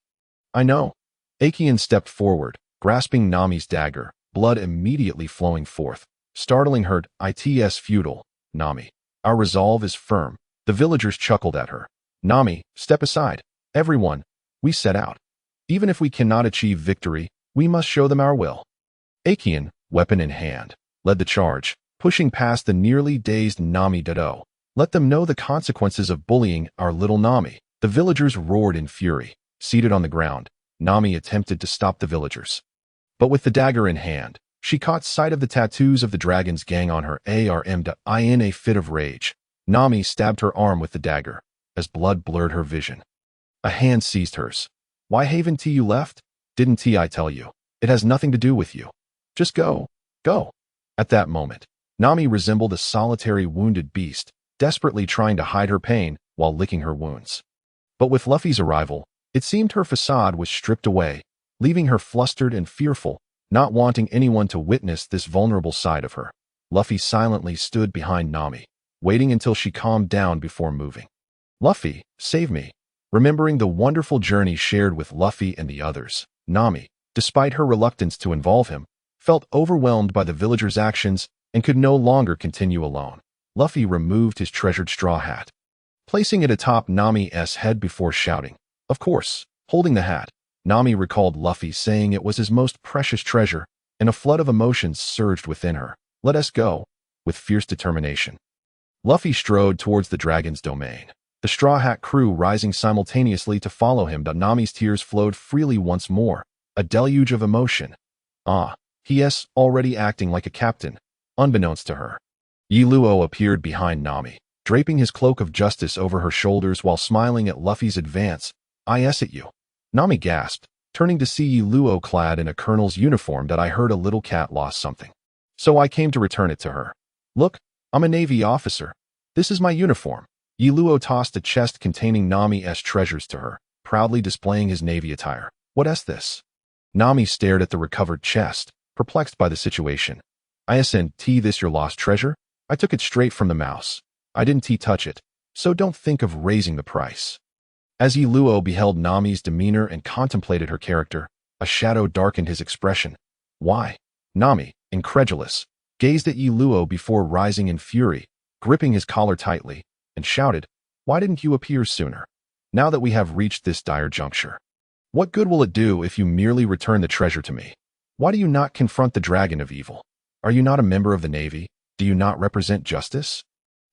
I know. Aikion stepped forward, grasping Nami's dagger, blood immediately flowing forth, startling her. It's futile, Nami. Our resolve is firm. The villagers chuckled at her. Nami, step aside. Everyone, we set out. Even if we cannot achieve victory, we must show them our will. Aikion, weapon in hand, led the charge, pushing past the nearly dazed Nami. Let them know the consequences of bullying our little Nami. The villagers roared in fury. Seated on the ground, Nami attempted to stop the villagers. But with the dagger in hand, she caught sight of the tattoos of the dragon's gang on her arm. In a fit of rage, Nami stabbed her arm with the dagger, as blood blurred her vision. A hand seized hers. Why haven't you left? Didn't I tell you? It has nothing to do with you. Just go. Go. At that moment, Nami resembled a solitary wounded beast, desperately trying to hide her pain while licking her wounds. But with Luffy's arrival, it seemed her facade was stripped away, leaving her flustered and fearful, not wanting anyone to witness this vulnerable side of her. Luffy silently stood behind Nami, waiting until she calmed down before moving. Luffy, save me. Remembering the wonderful journey shared with Luffy and the others, Nami, despite her reluctance to involve him, felt overwhelmed by the villagers' actions and could no longer continue alone. Luffy removed his treasured straw hat, placing it atop Nami's head before shouting, of course. Holding the hat, Nami recalled Luffy saying it was his most precious treasure, and a flood of emotions surged within her. "Let us go," with fierce determination. Luffy strode towards the dragon's domain, the Straw Hat crew rising simultaneously to follow him. Nami's tears flowed freely once more, a deluge of emotion. He is already acting like a captain, unbeknownst to her. Yi Luo appeared behind Nami, draping his cloak of justice over her shoulders while smiling at Luffy's advance. "I s at you," Nami gasped, turning to see Yi Luo clad in a colonel's uniform. "I heard a little cat lost something, so I came to return it to her. Look, I'm a Navy officer. This is my uniform." Yi Luo tossed a chest containing Nami's treasures to her, proudly displaying his Navy attire. "What is this?" Nami stared at the recovered chest, perplexed by the situation. "Isn't this your lost treasure? I took it straight from the mouse. I didn't touch it, so don't think of raising the price." As Yi Luo beheld Nami's demeanor and contemplated her character, a shadow darkened his expression. "Why?" Nami, incredulous, gazed at Yi Luo before rising in fury, gripping his collar tightly, and shouted, "Why didn't you appear sooner? Now that we have reached this dire juncture, what good will it do if you merely return the treasure to me? Why do you not confront the dragon of evil? Are you not a member of the Navy? Do you not represent justice?"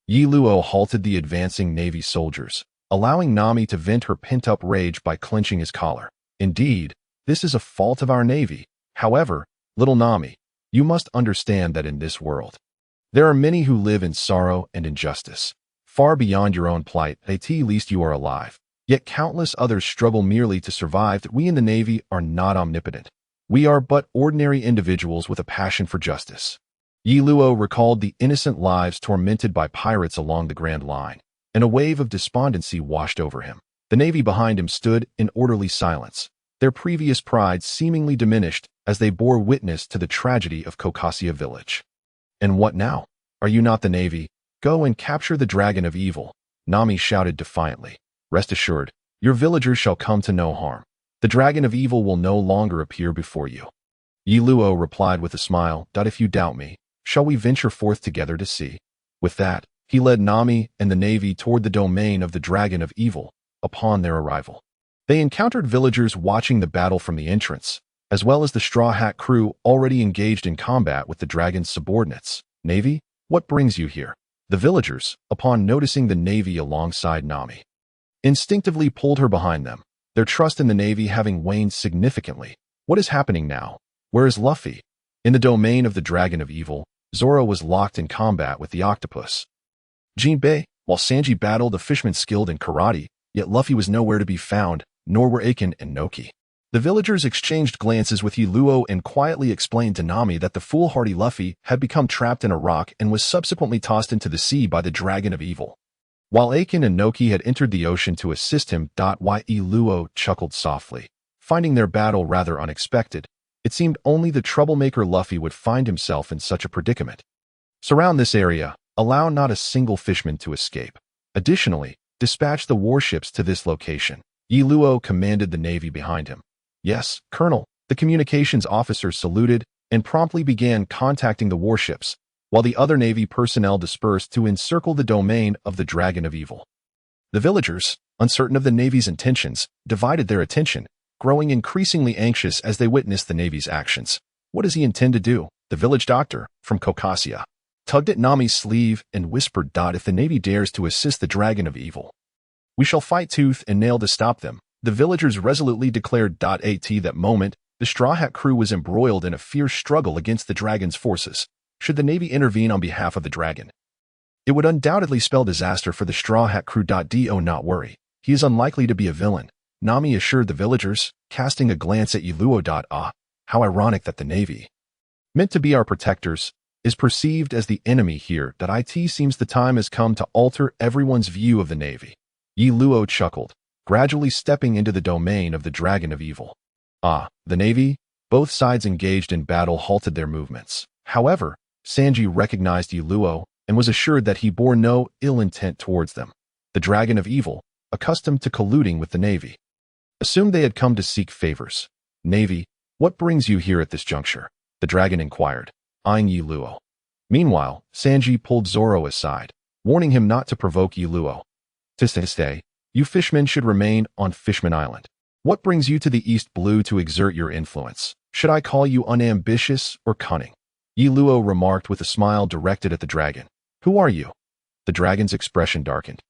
Yi Luo halted the advancing Navy soldiers, allowing Nami to vent her pent-up rage by clenching his collar. "Indeed, this is a fault of our Navy. However, little Nami, you must understand that in this world, there are many who live in sorrow and injustice, far beyond your own plight. At least you are alive. Yet countless others struggle merely to survive. We in the Navy are not omnipotent. We are but ordinary individuals with a passion for justice." Yi Luo recalled the innocent lives tormented by pirates along the Grand Line, and a wave of despondency washed over him. The Navy behind him stood in orderly silence, their previous pride seemingly diminished as they bore witness to the tragedy of Kokasia village. "And what now? Are you not the Navy? Go and capture the dragon of evil," Nami shouted defiantly. "Rest assured, your villagers shall come to no harm. The dragon of evil will no longer appear before you." Yi Luo replied with a smile, "If you doubt me, shall we venture forth together to see?" With that, he led Nami and the Navy toward the domain of the dragon of evil. Upon their arrival, they encountered villagers watching the battle from the entrance, as well as the Straw Hat crew already engaged in combat with the dragon's subordinates. "Navy, what brings you here?" The villagers, upon noticing the Navy alongside Nami, instinctively pulled her behind them, their trust in the Navy having waned significantly. "What is happening now? Where is Luffy?" In the domain of the dragon of evil, Zoro was locked in combat with the octopus Jinbei, while Sanji battled a fisherman skilled in karate, yet Luffy was nowhere to be found, nor were Aiken and Noki. The villagers exchanged glances with Yi Luo and quietly explained to Nami that the foolhardy Luffy had become trapped in a rock and was subsequently tossed into the sea by the dragon of evil, while Aiken and Noki had entered the ocean to assist him. Yi Luo chuckled softly, finding their battle rather unexpected. It seemed only the troublemaker Luffy would find himself in such a predicament. "Surround this area. Allow not a single fishman to escape. Additionally, dispatch the warships to this location." Yi Luo commanded the Navy behind him. "Yes, Colonel." The communications officer saluted and promptly began contacting the warships, while the other Navy personnel dispersed to encircle the domain of the dragon of evil. The villagers, uncertain of the Navy's intentions, divided their attention, growing increasingly anxious as they witnessed the Navy's actions. "What does he intend to do?" The village doctor, from Kokasia, tugged at Nami's sleeve and whispered, "If the Navy dares to assist the dragon of evil, we shall fight tooth and nail to stop them." The villagers resolutely declared. At that moment, the Straw Hat crew was embroiled in a fierce struggle against the dragon's forces. Should the Navy intervene on behalf of the dragon, it would undoubtedly spell disaster for the Straw Hat crew. Do not worry. He is unlikely to be a villain, Nami assured the villagers, casting a glance at Yi Luo. How ironic that the Navy, meant to be our protectors, is perceived as the enemy here. It seems the time has come to alter everyone's view of the Navy. Yi Luo chuckled, gradually stepping into the domain of the dragon of evil. The Navy, both sides engaged in battle, halted their movements. However, Sanji recognized Yi Luo and was assured that he bore no ill intent towards them. The dragon of evil, accustomed to colluding with the Navy, assumed they had come to seek favors. "Navy, what brings you here at this juncture?" the dragon inquired, eyeing Yi Luo. Meanwhile, Sanji pulled Zoro aside, warning him not to provoke Yi Luo. "To stay, you fishmen should remain on Fishman Island. What brings you to the East Blue to exert your influence?" Should I call you unambitious or cunning? Yi Luo remarked with a smile directed at the dragon. Who are you? The dragon's expression darkened.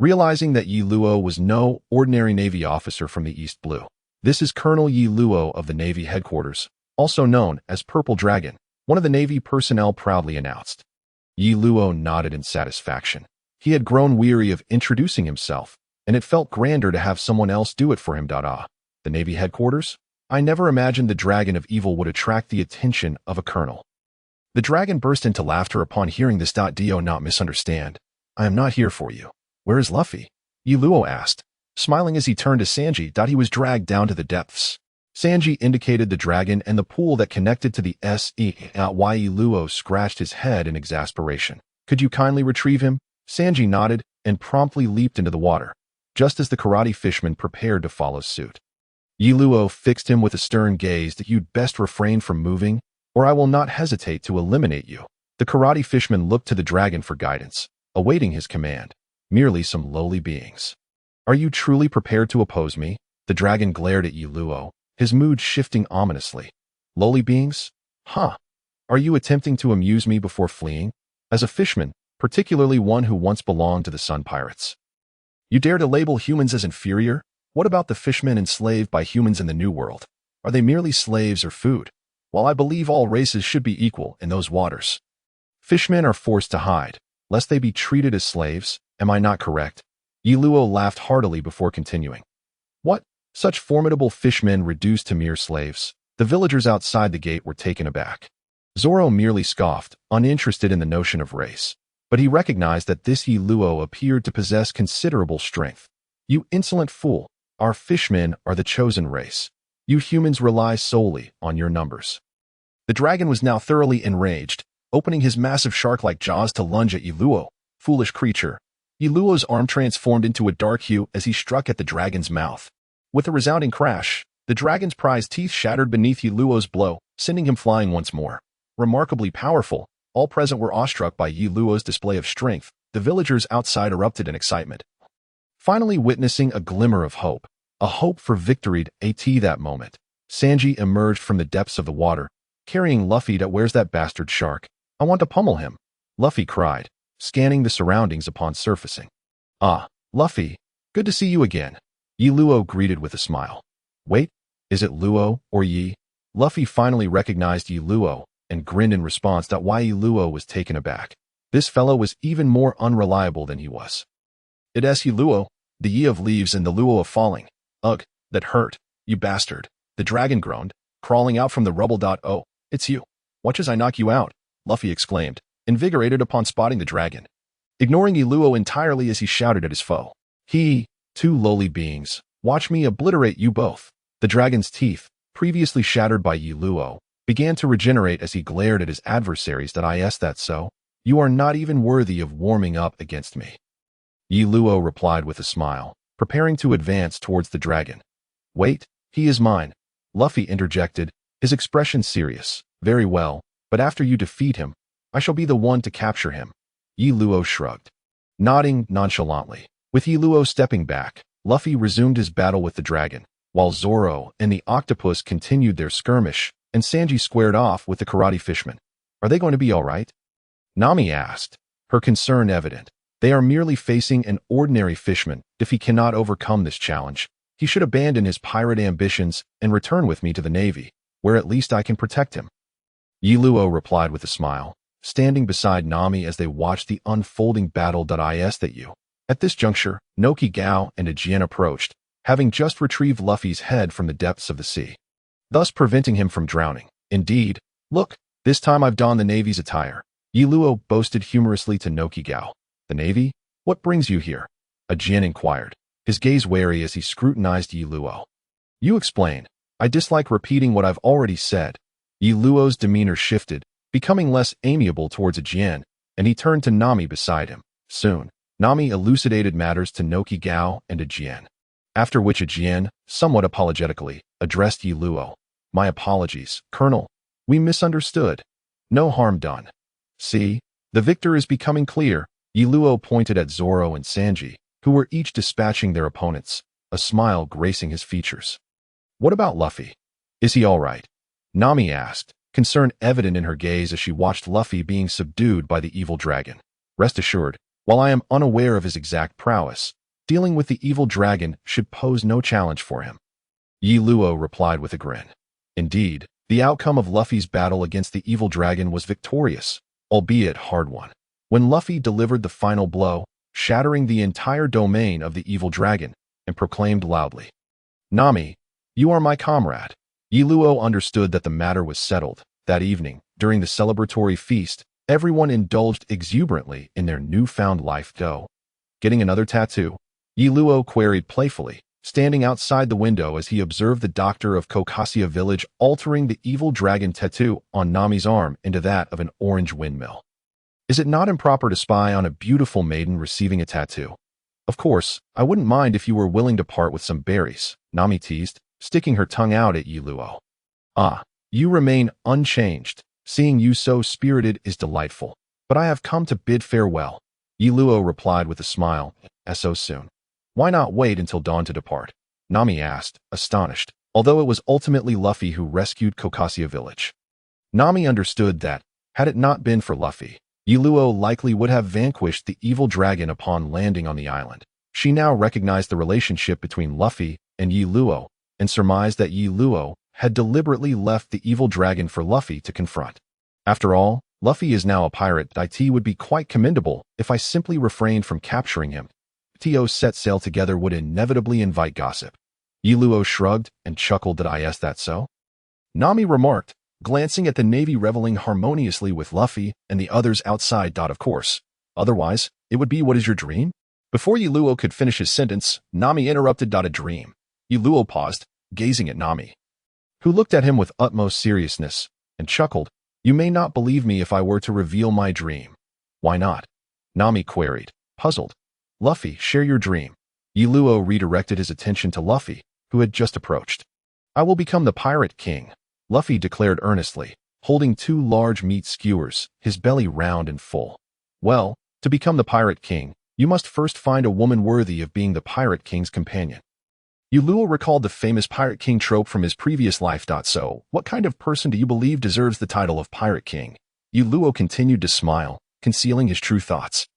Realizing that Yi Luo was no ordinary Navy officer from the East Blue. This is Colonel Yi Luo of the Navy headquarters, also known as Purple Dragon, one of the Navy personnel proudly announced. Yi Luo nodded in satisfaction. He had grown weary of introducing himself, and it felt grander to have someone else do it for him. The Navy headquarters? I never imagined the Dragon of Evil would attract the attention of a colonel. The dragon burst into laughter upon hearing this. Do not misunderstand. I am not here for you. Where is Luffy? Yi Luo asked, smiling as he turned to Sanji. He was dragged down to the depths. Sanji indicated the dragon and the pool that connected to the Yi Luo scratched his head in exasperation. Could you kindly retrieve him? Sanji nodded and promptly leaped into the water, just as the karate fisherman prepared to follow suit. Yi Luo fixed him with a stern gaze. You'd best refrain from moving, or I will not hesitate to eliminate you. The karate fisherman looked to the dragon for guidance, awaiting his command. Merely some lowly beings. Are you truly prepared to oppose me? The dragon glared at Yi Luo, his mood shifting ominously. Lowly beings? Huh. Are you attempting to amuse me before fleeing? As a fisherman, particularly one who once belonged to the Sun Pirates, you dare to label humans as inferior? What about the fishmen enslaved by humans in the New World? Are they merely slaves or food? While I believe all races should be equal in those waters, fishmen are forced to hide, lest they be treated as slaves. Am I not correct? Yi Luo laughed heartily before continuing. What? Such formidable fishmen reduced to mere slaves? The villagers outside the gate were taken aback. Zoro merely scoffed, uninterested in the notion of race. But he recognized that this Yi Luo appeared to possess considerable strength. You insolent fool! Our fishmen are the chosen race. You humans rely solely on your numbers. The dragon was now thoroughly enraged, opening his massive shark-like jaws to lunge at Yi Luo. Foolish creature. Yi Luo's arm transformed into a dark hue as he struck at the dragon's mouth. With a resounding crash, the dragon's prized teeth shattered beneath Yi Luo's blow, sending him flying once more. Remarkably powerful, all present were awestruck by Yi Luo's display of strength. The villagers outside erupted in excitement, finally witnessing a glimmer of hope. A hope for victory. At that moment, Sanji emerged from the depths of the water, carrying Luffy. Where's that bastard shark? I want to pummel him, Luffy cried, scanning the surroundings upon surfacing. Ah, Luffy, good to see you again, Yi Luo greeted with a smile. Wait, is it Luo or Yi? Luffy finally recognized Yi Luo and grinned in response. Why Yi Luo was taken aback. This fellow was even more unreliable than he was. It is Yi Luo, the Yi of leaves and the Luo of falling. Ugh, that hurt, you bastard, the dragon groaned, crawling out from the rubble. Oh, it's you. Watch as I knock you out, Luffy exclaimed, invigorated upon spotting the dragon, ignoring Yi Luo entirely as he shouted at his foe. Two lowly beings, watch me obliterate you both. The dragon's teeth, previously shattered by Yi Luo, began to regenerate as he glared at his adversaries. Is that so? You are not even worthy of warming up against me. Yi Luo replied with a smile, preparing to advance towards the dragon. Wait, he is mine, Luffy interjected, his expression serious. Very well, but after you defeat him, I shall be the one to capture him. Yi Luo shrugged, nodding nonchalantly. With Yi Luo stepping back, Luffy resumed his battle with the dragon, while Zoro and the octopus continued their skirmish, and Sanji squared off with the karate fisherman. Are they going to be all right? Nami asked, her concern evident. They are merely facing an ordinary fisherman. If he cannot overcome this challenge, he should abandon his pirate ambitions and return with me to the Navy, where at least I can protect him. Yi Luo replied with a smile, standing beside Nami as they watched the unfolding battle. Is that you? At this juncture, Noki Gao and Ajien approached, having just retrieved Luffy's head from the depths of the sea, thus preventing him from drowning. Indeed, look, this time I've donned the Navy's attire, Yi Luo boasted humorously to Noki Gao. The Navy? What brings you here? Ajien inquired, his gaze wary as he scrutinized Yi Luo. You explain. I dislike repeating what I've already said. Yi Luo's demeanor shifted, becoming less amiable towards Ajien, and he turned to Nami beside him. Soon, Nami elucidated matters to Noki Gao and Ajien, after which Ajien, somewhat apologetically, addressed Yi Luo. My apologies, Colonel. We misunderstood. No harm done. See, the victor is becoming clear. Yi Luo pointed at Zoro and Sanji, who were each dispatching their opponents, a smile gracing his features. What about Luffy? Is he all right? Nami asked, concern evident in her gaze as she watched Luffy being subdued by the evil dragon. Rest assured, while I am unaware of his exact prowess, dealing with the evil dragon should pose no challenge for him. Yi Luo replied with a grin. Indeed, the outcome of Luffy's battle against the evil dragon was victorious, albeit hard one. When Luffy delivered the final blow, shattering the entire domain of the evil dragon, and proclaimed loudly, "Nami, you are my comrade." Yi Luo understood that the matter was settled. That evening, during the celebratory feast, everyone indulged exuberantly in their newfound life. Getting another tattoo? Yi Luo queried playfully, standing outside the window as he observed the doctor of Huajia village altering the evil dragon tattoo on Nami's arm into that of an orange windmill. Is it not improper to spy on a beautiful maiden receiving a tattoo? Of course, I wouldn't mind if you were willing to part with some berries, Nami teased, sticking her tongue out at Yi Luo. Ah, you remain unchanged. Seeing you so spirited is delightful, but I have come to bid farewell. Yi Luo replied with a smile. As so soon? Why not wait until dawn to depart? Nami asked, astonished, although it was ultimately Luffy who rescued Huajia village. Nami understood that, had it not been for Luffy, Yi Luo likely would have vanquished the evil dragon upon landing on the island. She now recognized the relationship between Luffy and Yi Luo, and surmised that Yi Luo had deliberately left the evil dragon for Luffy to confront. After all, Luffy is now a pirate. It would be quite commendable if I simply refrained from capturing him. To set sail together would inevitably invite gossip. Yi Luo shrugged and chuckled. That so? Nami remarked, glancing at the navy reveling harmoniously with Luffy and the others outside. Of course. Otherwise, it would be what is your dream? Before Yi Luo could finish his sentence, Nami interrupted. A dream. Yi Luo paused, gazing at Nami, who looked at him with utmost seriousness, and chuckled. You may not believe me if I were to reveal my dream. Why not? Nami queried, puzzled. Luffy, share your dream. Yi Luo redirected his attention to Luffy, who had just approached. I will become the Pirate King, Luffy declared earnestly, holding two large meat skewers, his belly round and full. Well, to become the Pirate King, you must first find a woman worthy of being the Pirate King's companion. Yi Luo recalled the famous Pirate King trope from his previous life. So, what kind of person do you believe deserves the title of Pirate King? Yi Luo continued to smile, concealing his true thoughts.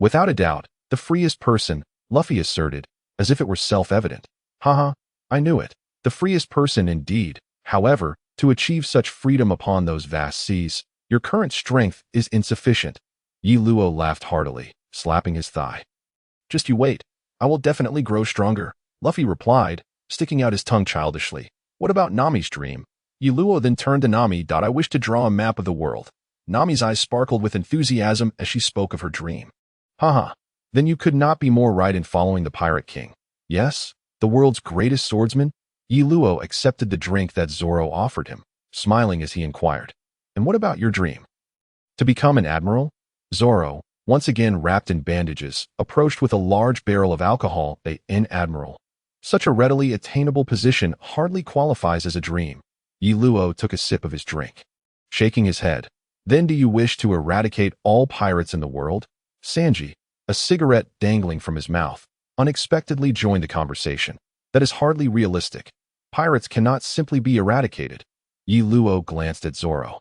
Without a doubt, the freest person, Luffy asserted, as if it were self-evident. Haha, I knew it. The freest person indeed. However, to achieve such freedom upon those vast seas, your current strength is insufficient. Yi Luo laughed heartily, slapping his thigh. Just you wait. I will definitely grow stronger, Luffy replied, sticking out his tongue childishly. What about Nami's dream? Yi Luo then turned to Nami. I wish to draw a map of the world. Nami's eyes sparkled with enthusiasm as she spoke of her dream. Haha. Then you could not be more right in following the Pirate King. Yes, the world's greatest swordsman? Yi Luo accepted the drink that Zoro offered him, smiling as he inquired. And what about your dream? To become an admiral? Zoro, once again wrapped in bandages, approached with a large barrel of alcohol. An admiral. Such a readily attainable position hardly qualifies as a dream. Yi Luo took a sip of his drink, shaking his head. Then do you wish to eradicate all pirates in the world? Sanji, a cigarette dangling from his mouth, unexpectedly joined the conversation. That is hardly realistic. Pirates cannot simply be eradicated. Yi Luo glanced at Zoro,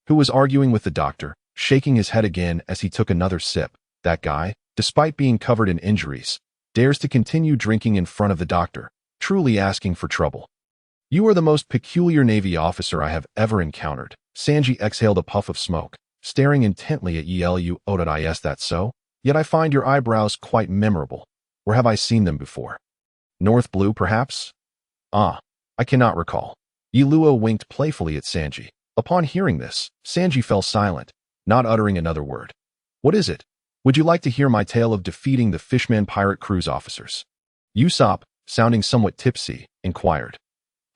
who was arguing with the doctor, shaking his head again as he took another sip. That guy, despite being covered in injuries, dares to continue drinking in front of the doctor, truly asking for trouble. You are the most peculiar Navy officer I have ever encountered. Sanji exhaled a puff of smoke, staring intently at Yi Luo. Is that so? Yet I find your eyebrows quite memorable. Where have I seen them before? North Blue, perhaps? Ah, I cannot recall. Yi Luo winked playfully at Sanji. Upon hearing this, Sanji fell silent, not uttering another word. What is it? Would you like to hear my tale of defeating the Fishman pirate cruise officers? Usopp, sounding somewhat tipsy, inquired.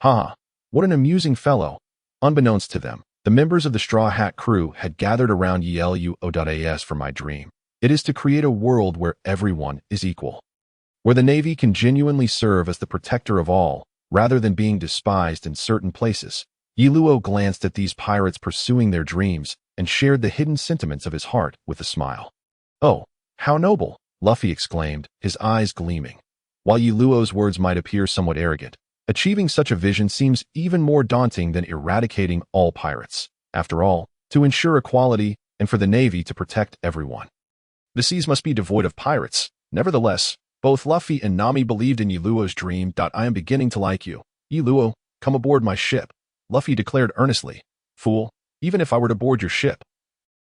Haha, what an amusing fellow. Unbeknownst to them, the members of the Straw Hat crew had gathered around Yi Luo. For my dream. It is to create a world where everyone is equal, where the Navy can genuinely serve as the protector of all, rather than being despised in certain places. Yi Luo glanced at these pirates pursuing their dreams and shared the hidden sentiments of his heart with a smile. Oh, how noble, Luffy exclaimed, his eyes gleaming. While Yi Luo's words might appear somewhat arrogant, Achieving such a vision seems even more daunting than eradicating all pirates. After all, to ensure equality and for the Navy to protect everyone, the seas must be devoid of pirates. Nevertheless, both Luffy and Nami believed in Yiluo's dream. I am beginning to like you. Yiluo, come aboard my ship, Luffy declared earnestly. Fool, even if I were to board your ship,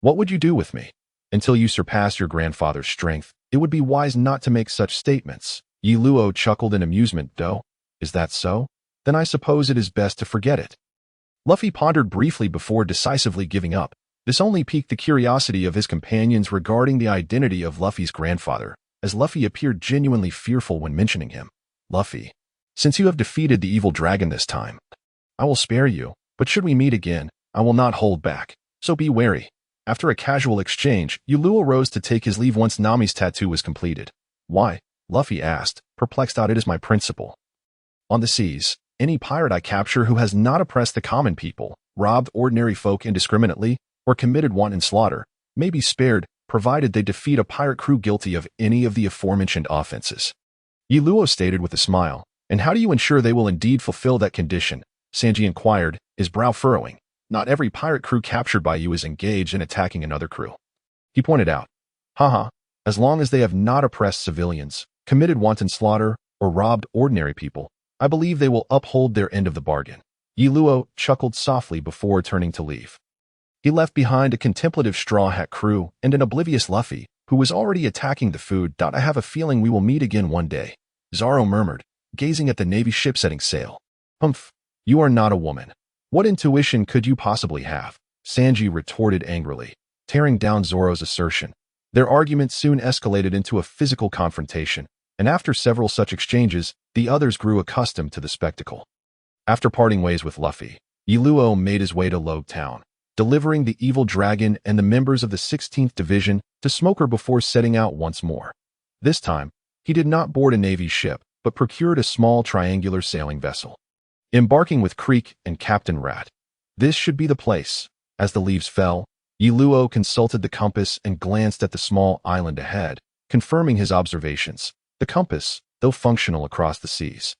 what would you do with me? Until you surpass your grandfather's strength, it would be wise not to make such statements. Yiluo chuckled in amusement. Though, is that so? Then I suppose it is best to forget it. Luffy pondered briefly before decisively giving up. This only piqued the curiosity of his companions regarding the identity of Luffy's grandfather, as Luffy appeared genuinely fearful when mentioning him. Luffy, since you have defeated the evil dragon this time, I will spare you, but should we meet again, I will not hold back, so be wary. After a casual exchange, Yiluo rose to take his leave once Nami's tattoo was completed. Why? Luffy asked, perplexed. It is my principle. On the seas, any pirate I capture who has not oppressed the common people, robbed ordinary folk indiscriminately, or committed wanton slaughter, may be spared, provided they defeat a pirate crew guilty of any of the aforementioned offenses. Yiluo stated with a smile. And how do you ensure they will indeed fulfill that condition? Sanji inquired, his brow furrowing. Not every pirate crew captured by you is engaged in attacking another crew. He pointed out. Haha, as long as they have not oppressed civilians, committed wanton slaughter, or robbed ordinary people, I believe they will uphold their end of the bargain. Yiluo chuckled softly before turning to leave. He left behind a contemplative Straw Hat crew and an oblivious Luffy, who was already attacking the food. I have a feeling we will meet again one day, Zoro murmured, gazing at the Navy ship setting sail. Humph, you are not a woman. What intuition could you possibly have? Sanji retorted angrily, tearing down Zoro's assertion. Their argument soon escalated into a physical confrontation, and after several such exchanges, the others grew accustomed to the spectacle. After parting ways with Luffy, Yiluo made his way to Logue Town, delivering the evil dragon and the members of the 16th Division to Smoker before setting out once more. This time, he did not board a Navy ship, but procured a small triangular sailing vessel. Embarking with Creek and Captain Rat, this should be the place. As the leaves fell, Yiluo consulted the compass and glanced at the small island ahead, confirming his observations. The compass, though functional across the seas,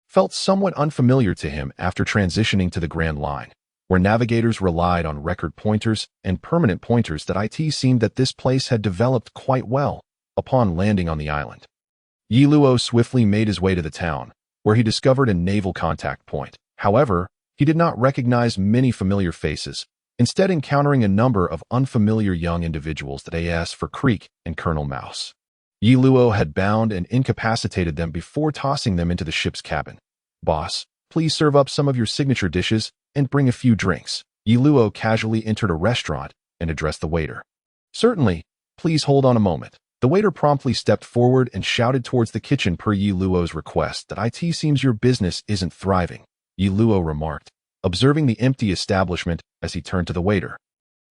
felt somewhat unfamiliar to him after transitioning to the Grand Line, where navigators relied on record pointers and permanent pointers. It seemed that this place had developed quite well upon landing on the island. Yiluo swiftly made his way to the town, where he discovered a naval contact point. However, he did not recognize many familiar faces, instead encountering a number of unfamiliar young individuals that asked for Creek and Colonel Mouse. Yiluo had bound and incapacitated them before tossing them into the ship's cabin. Boss, please serve up some of your signature dishes and bring a few drinks. Yiluo casually entered a restaurant and addressed the waiter. Certainly, please hold on a moment. The waiter promptly stepped forward and shouted towards the kitchen per Yiluo's request. It seems your business isn't thriving, Yiluo remarked, observing the empty establishment as he turned to the waiter.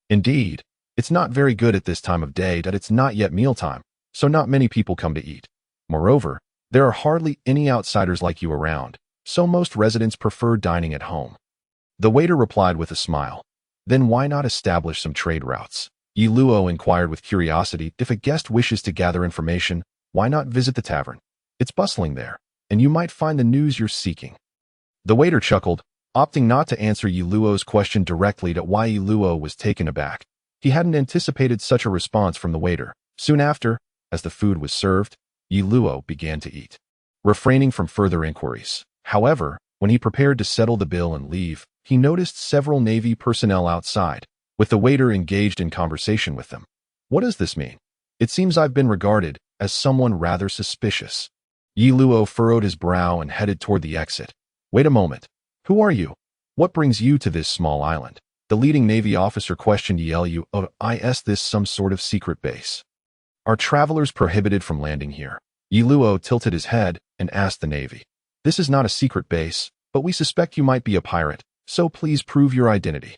Indeed, it's not very good at this time of day. It's not yet mealtime, so not many people come to eat. Moreover, there are hardly any outsiders like you around, so most residents prefer dining at home. The waiter replied with a smile. Then why not establish some trade routes? Yiluo inquired with curiosity. If a guest wishes to gather information, why not visit the tavern? It's bustling there, and you might find the news you're seeking. The waiter chuckled, opting not to answer Yiluo's question directly. Why Yiluo was taken aback. He hadn't anticipated such a response from the waiter. Soon after, as the food was served, Yiluo began to eat, refraining from further inquiries. However, when he prepared to settle the bill and leave, he noticed several Navy personnel outside, with the waiter engaged in conversation with them. What does this mean? It seems I've been regarded as someone rather suspicious. Yiluo furrowed his brow and headed toward the exit. Wait a moment. Who are you? What brings you to this small island? The leading Navy officer questioned Is this some sort of secret base? Are travelers prohibited from landing here? Yiluo tilted his head and asked the Navy. This is not a secret base, but we suspect you might be a pirate, so please prove your identity.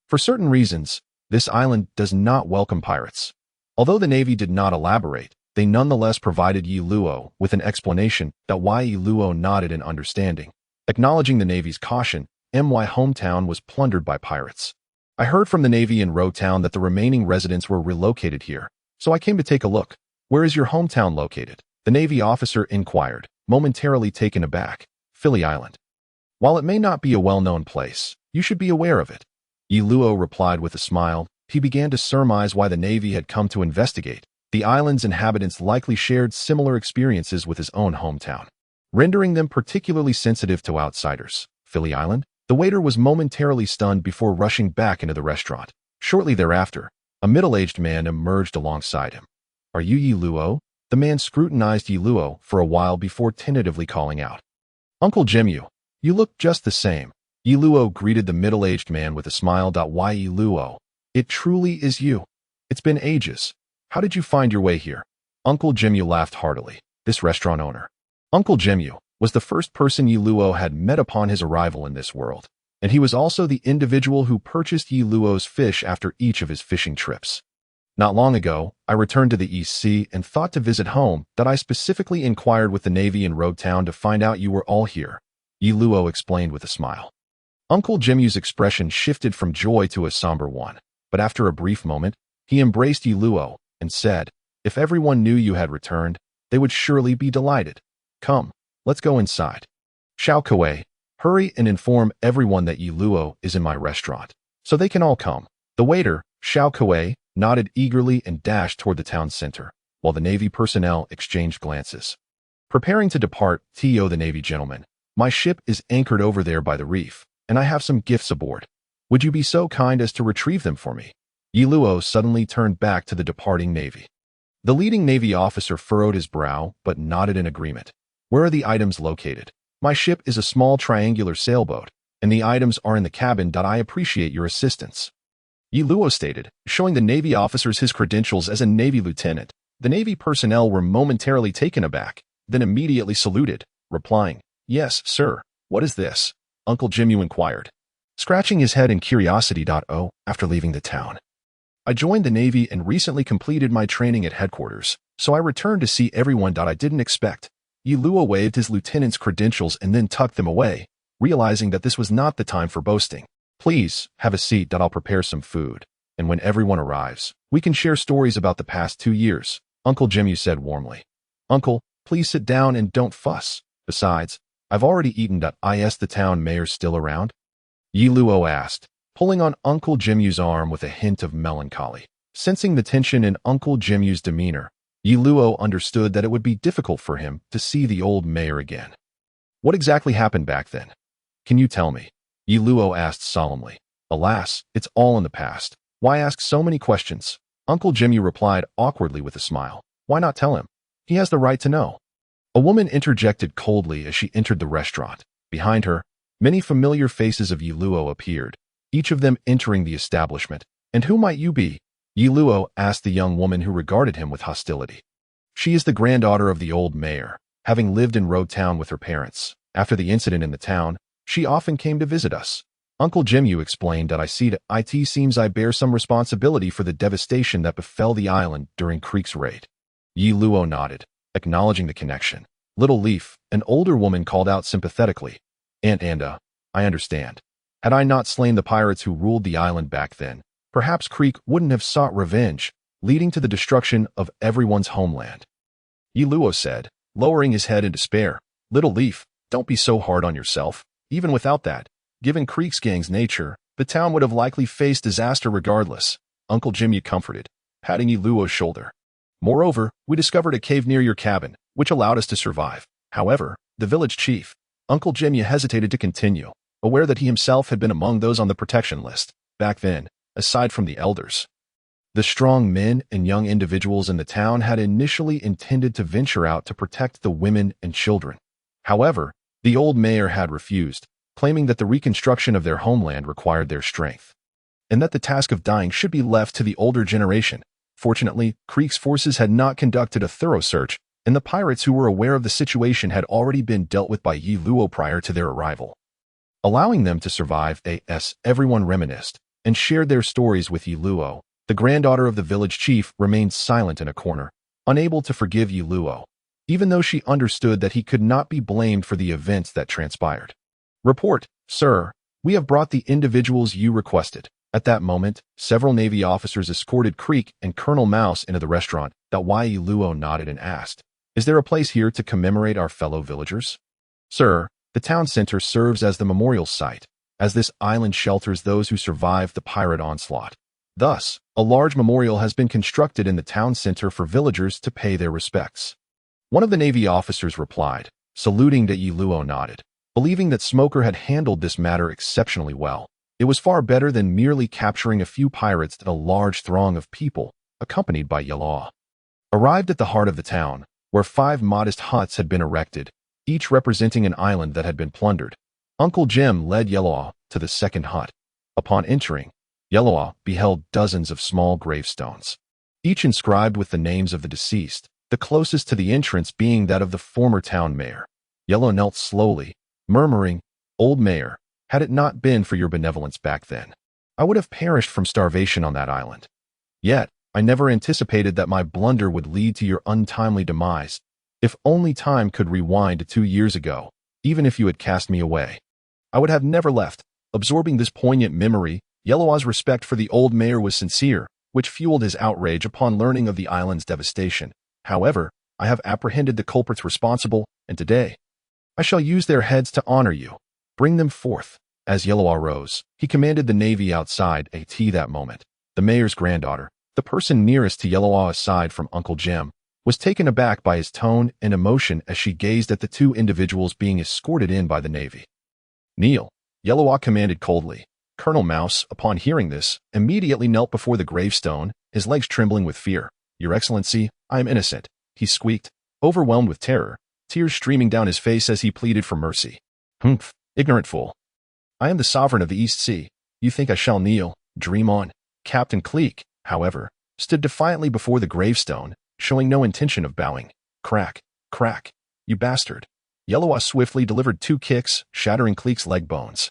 For certain reasons, this island does not welcome pirates. Although the Navy did not elaborate, they nonetheless provided Yiluo with an explanation. Why Yiluo nodded in understanding. Acknowledging the Navy's caution, my hometown was plundered by pirates. I heard from the Navy in Row Town that the remaining residents were relocated here, so I came to take a look. Where is your hometown located? The Navy officer inquired, momentarily taken aback. Philly Island. While it may not be a well-known place, you should be aware of it. Yi Luo replied with a smile. He began to surmise why the Navy had come to investigate. The island's inhabitants likely shared similar experiences with his own hometown, rendering them particularly sensitive to outsiders. Philly Island? The waiter was momentarily stunned before rushing back into the restaurant. Shortly thereafter, a middle-aged man emerged alongside him. Are you Yi Luo? The man scrutinized Yi Luo for a while before tentatively calling out. Uncle Jimyu, you look just the same. Yi Luo greeted the middle-aged man with a smile. Why Yi Luo? It truly is you. It's been ages. How did you find your way here? Uncle Jimyu laughed heartily. This restaurant owner, Uncle Jimyu, was the first person Yi Luo had met upon his arrival in this world, and he was also the individual who purchased Yi Luo's fish after each of his fishing trips. Not long ago, I returned to the East Sea and thought to visit home. That I specifically inquired with the Navy in Road Town to find out you were all here, Yi Luo explained with a smile. Uncle Jimyu's expression shifted from joy to a somber one, but after a brief moment, he embraced Yi Luo and said, if everyone knew you had returned, they would surely be delighted. Come, let's go inside. Xiao Kuei, hurry and inform everyone that Yi Luo is in my restaurant, so they can all come. The waiter, Xiao Kuei, nodded eagerly and dashed toward the town center, while the Navy personnel exchanged glances. Preparing to depart, T.O. the Navy gentleman, my ship is anchored over there by the reef, and I have some gifts aboard. Would you be so kind as to retrieve them for me? Yi Luo suddenly turned back to the departing Navy. The leading Navy officer furrowed his brow, but nodded in agreement. Where are the items located? My ship is a small triangular sailboat, and the items are in the cabin. I appreciate your assistance, Yi Luo stated, showing the Navy officers his credentials as a Navy lieutenant. The Navy personnel were momentarily taken aback, then immediately saluted, replying, yes, sir. What is this? Uncle Jimyu inquired, scratching his head in curiosity. Oh, after leaving the town, I joined the Navy and recently completed my training at headquarters, so I returned to see everyone. I didn't expect. Yi Luo waved his lieutenant's credentials and then tucked them away, realizing that this was not the time for boasting. Please, have a seat. I'll prepare some food, and when everyone arrives, we can share stories about the past 2 years, Uncle Jimyu said warmly. Uncle, please sit down and don't fuss. Besides, I've already eaten. Is the town mayor still around? Yi Luo asked, pulling on Uncle Jimyu's arm with a hint of melancholy. Sensing the tension in Uncle Jimyu's demeanor, Yi Luo understood that it would be difficult for him to see the old mayor again. What exactly happened back then? Can you tell me? Yi Luo asked solemnly. Alas, it's all in the past. Why ask so many questions? Uncle Jimyu replied awkwardly with a smile. Why not tell him? He has the right to know. A woman interjected coldly as she entered the restaurant. Behind her, many familiar faces of Yi Luo appeared, each of them entering the establishment. And who might you be? Yi Luo asked the young woman who regarded him with hostility. She is the granddaughter of the old mayor, having lived in Road Town with her parents. After the incident in the town, she often came to visit us. Uncle Jimyu explained. I see that it seems I bear some responsibility for the devastation that befell the island during Creek's raid. Yi Luo nodded, acknowledging the connection. Little Leaf, an older woman, called out sympathetically. I understand. Had I not slain the pirates who ruled the island back then, perhaps Creek wouldn't have sought revenge, leading to the destruction of everyone's homeland. Yi Luo said, lowering his head in despair. Little Leaf, don't be so hard on yourself. Even without that, given Creek's gang's nature, the town would have likely faced disaster regardless, Uncle Jimyu comforted, patting Yi Luo's shoulder. Moreover, we discovered a cave near your cabin, which allowed us to survive. However, the village chief, Uncle Jimyu, hesitated to continue, aware that he himself had been among those on the protection list. Back then, aside from the elders, the strong men and young individuals in the town had initially intended to venture out to protect the women and children. However, the old mayor had refused, claiming that the reconstruction of their homeland required their strength, and that the task of dying should be left to the older generation. Fortunately, Creek's forces had not conducted a thorough search, and the pirates who were aware of the situation had already been dealt with by Yi Luo prior to their arrival. Allowing them to survive, everyone reminisced and shared their stories with Yi Luo. The granddaughter of the village chief remained silent in a corner, unable to forgive Yi Luo, even though she understood that he could not be blamed for the events that transpired. Report, sir. We have brought the individuals you requested. At that moment, several Navy officers escorted Creek and Colonel Mouse into the restaurant. Yi Luo nodded and asked, is there a place here to commemorate our fellow villagers? Sir, The town center serves as the memorial site, as this island shelters those who survived the pirate onslaught. Thus, a large memorial has been constructed in the town center for villagers to pay their respects. One of the Navy officers replied, saluting that Yi Luo nodded, believing that Smoker had handled this matter exceptionally well. It was far better than merely capturing a few pirates and a large throng of people, accompanied by Yellow. Arrived at the heart of the town, where 5 modest huts had been erected, each representing an island that had been plundered, Uncle Jim led Yellow to the second hut. Upon entering, Yellow beheld dozens of small gravestones, each inscribed with the names of the deceased, the closest to the entrance being that of the former town mayor. Yellow knelt slowly, murmuring, "Old mayor, had it not been for your benevolence back then, I would have perished from starvation on that island. Yet, I never anticipated that my blunder would lead to your untimely demise. If only time could rewind to 2 years ago, even if you had cast me away, I would have never left." Absorbing this poignant memory, Yellow's respect for the old mayor was sincere, which fueled his outrage upon learning of the island's devastation. "However, I have apprehended the culprits responsible, and today, I shall use their heads to honor you. Bring them forth." As Yellow rose, he commanded the Navy outside that moment. The mayor's granddaughter, the person nearest to Yellow aside from Uncle Jim, was taken aback by his tone and emotion as she gazed at the 2 individuals being escorted in by the Navy. "Kneel," Yellow commanded coldly. Colonel Mouse, upon hearing this, immediately knelt before the gravestone, his legs trembling with fear. "Your Excellency, I am innocent," he squeaked, overwhelmed with terror, tears streaming down his face as he pleaded for mercy. "Humph, ignorant fool. I am the sovereign of the East Sea. You think I shall kneel? Dream on." Captain Cleek, however, stood defiantly before the gravestone, showing no intention of bowing. "Crack, crack, you bastard." Yellow swiftly delivered 2 kicks, shattering Cleek's leg bones,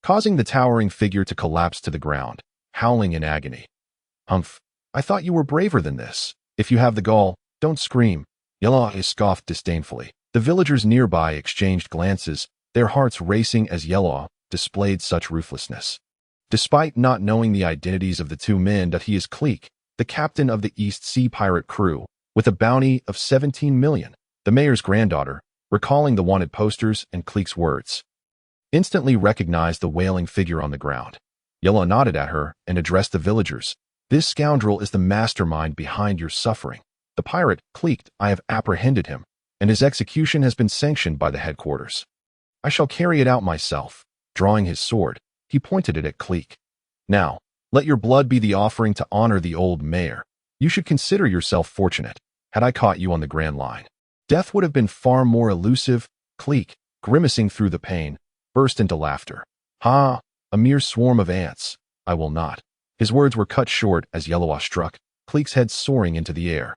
causing the towering figure to collapse to the ground, howling in agony. "Humph, I thought you were braver than this. If you have the gall, don't scream." Yellow scoffed disdainfully. The villagers nearby exchanged glances, their hearts racing as Yellow displayed such ruthlessness. Despite not knowing the identities of the 2 men, that he is Cleek, the captain of the East Sea pirate crew, with a bounty of 17 million. The mayor's granddaughter, recalling the wanted posters and Cleek's words, instantly recognized the wailing figure on the ground. Yellow nodded at her and addressed the villagers. "This scoundrel is the mastermind behind your suffering. The pirate, Cleek, I have apprehended him, and his execution has been sanctioned by the headquarters. I shall carry it out myself." Drawing his sword, he pointed it at Cleek. "Now, let your blood be the offering to honor the old mayor. You should consider yourself fortunate. Had I caught you on the Grand Line, death would have been far more elusive." Cleek, grimacing through the pain, burst into laughter. "Ha, a mere swarm of ants. I will not." His words were cut short as Yellow struck, Cleek's head soaring into the air,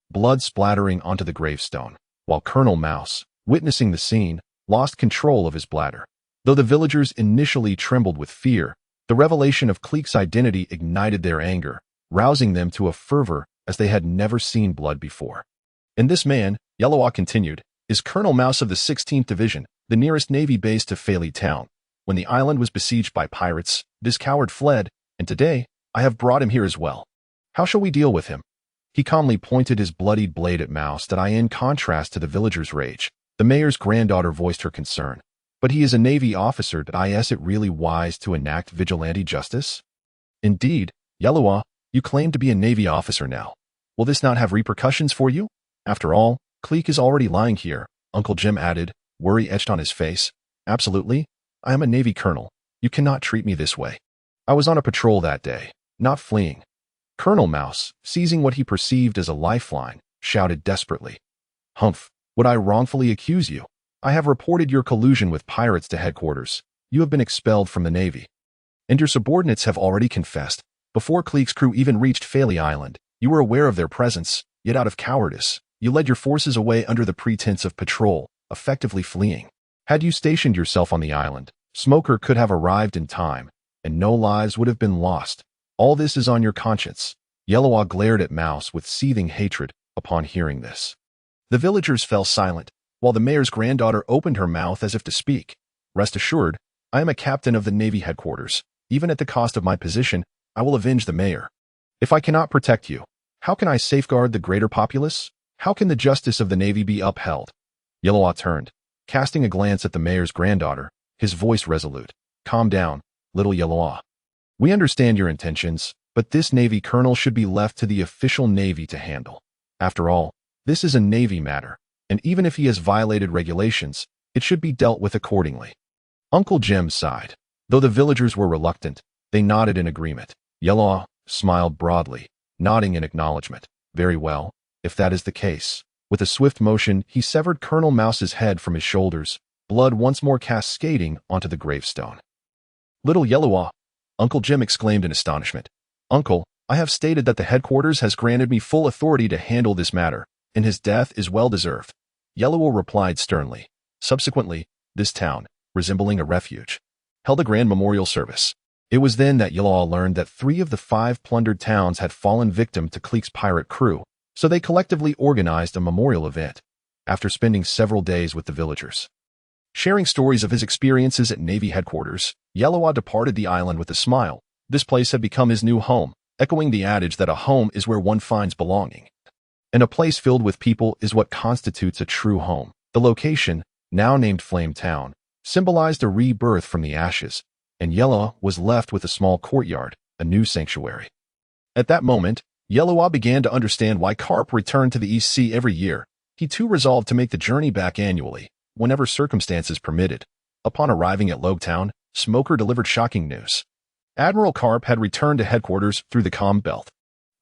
blood splattering onto the gravestone, while Colonel Mouse, witnessing the scene, lost control of his bladder. Though the villagers initially trembled with fear, the revelation of Cleek's identity ignited their anger, rousing them to a fervor as they had never seen blood before. "And this man," Yellow continued, "is Colonel Mouse of the 16th Division, the nearest Navy base to Faley Town. When the island was besieged by pirates, this coward fled, and today, I have brought him here as well. How shall we deal with him?" He calmly pointed his bloodied blade at Mouse, that in contrast to the villagers' rage. The mayor's granddaughter voiced her concern. "But he is a Navy officer. Is it really wise to enact vigilante justice?" "Indeed, Yellow, you claim to be a Navy officer now. Will this not have repercussions for you? After all, Cleek is already lying here," Uncle Jim added, worry etched on his face. "Absolutely. I am a Navy colonel. You cannot treat me this way. I was on a patrol that day, not fleeing." Colonel Mouse, seizing what he perceived as a lifeline, shouted desperately, "Humph, would I wrongfully accuse you? I have reported your collusion with pirates to headquarters. You have been expelled from the Navy. And your subordinates have already confessed. Before Cleek's crew even reached Faley Island, you were aware of their presence, yet out of cowardice, you led your forces away under the pretense of patrol, effectively fleeing. Had you stationed yourself on the island, Smoker could have arrived in time, and no lives would have been lost. All this is on your conscience." Yellow glared at Mouse with seething hatred upon hearing this. The villagers fell silent, while the mayor's granddaughter opened her mouth as if to speak. "Rest assured, I am a captain of the Navy headquarters. Even at the cost of my position, I will avenge the mayor. If I cannot protect you, how can I safeguard the greater populace? How can the justice of the Navy be upheld?" Yellow turned, Casting a glance at the mayor's granddaughter, his voice resolute. Calm down, little Yellow. We understand your intentions, but this Navy colonel should be left to the official Navy to handle. After all, this is a Navy matter, and even if he has violated regulations, it should be dealt with accordingly. Uncle Jim sighed. Though the villagers were reluctant, they nodded in agreement. Yellow smiled broadly, nodding in acknowledgement. Very well, if that is the case. With a swift motion, he severed Colonel Mouse's head from his shoulders, blood once more cascading onto the gravestone. Little Yellow, Uncle Jim exclaimed in astonishment. Uncle, I have stated that the headquarters has granted me full authority to handle this matter, and his death is well deserved. Yellow replied sternly. Subsequently, this town, resembling a refuge, held a grand memorial service. It was then that Yellow learned that 3 of the 5 plundered towns had fallen victim to Cleek's pirate crew, so they collectively organized a memorial event. After spending several days with the villagers, sharing stories of his experiences at Navy headquarters, Yellow departed the island with a smile. This place had become his new home, echoing the adage that a home is where one finds belonging. And a place filled with people is what constitutes a true home. The location, now named Flame Town, symbolized a rebirth from the ashes, and Yellow was left with a small courtyard, a new sanctuary. At that moment, Yellow began to understand why Garp returned to the East Sea every year. He too resolved to make the journey back annually, whenever circumstances permitted. Upon arriving at Logtown, Smoker delivered shocking news. Admiral Garp had returned to headquarters through the comm belt.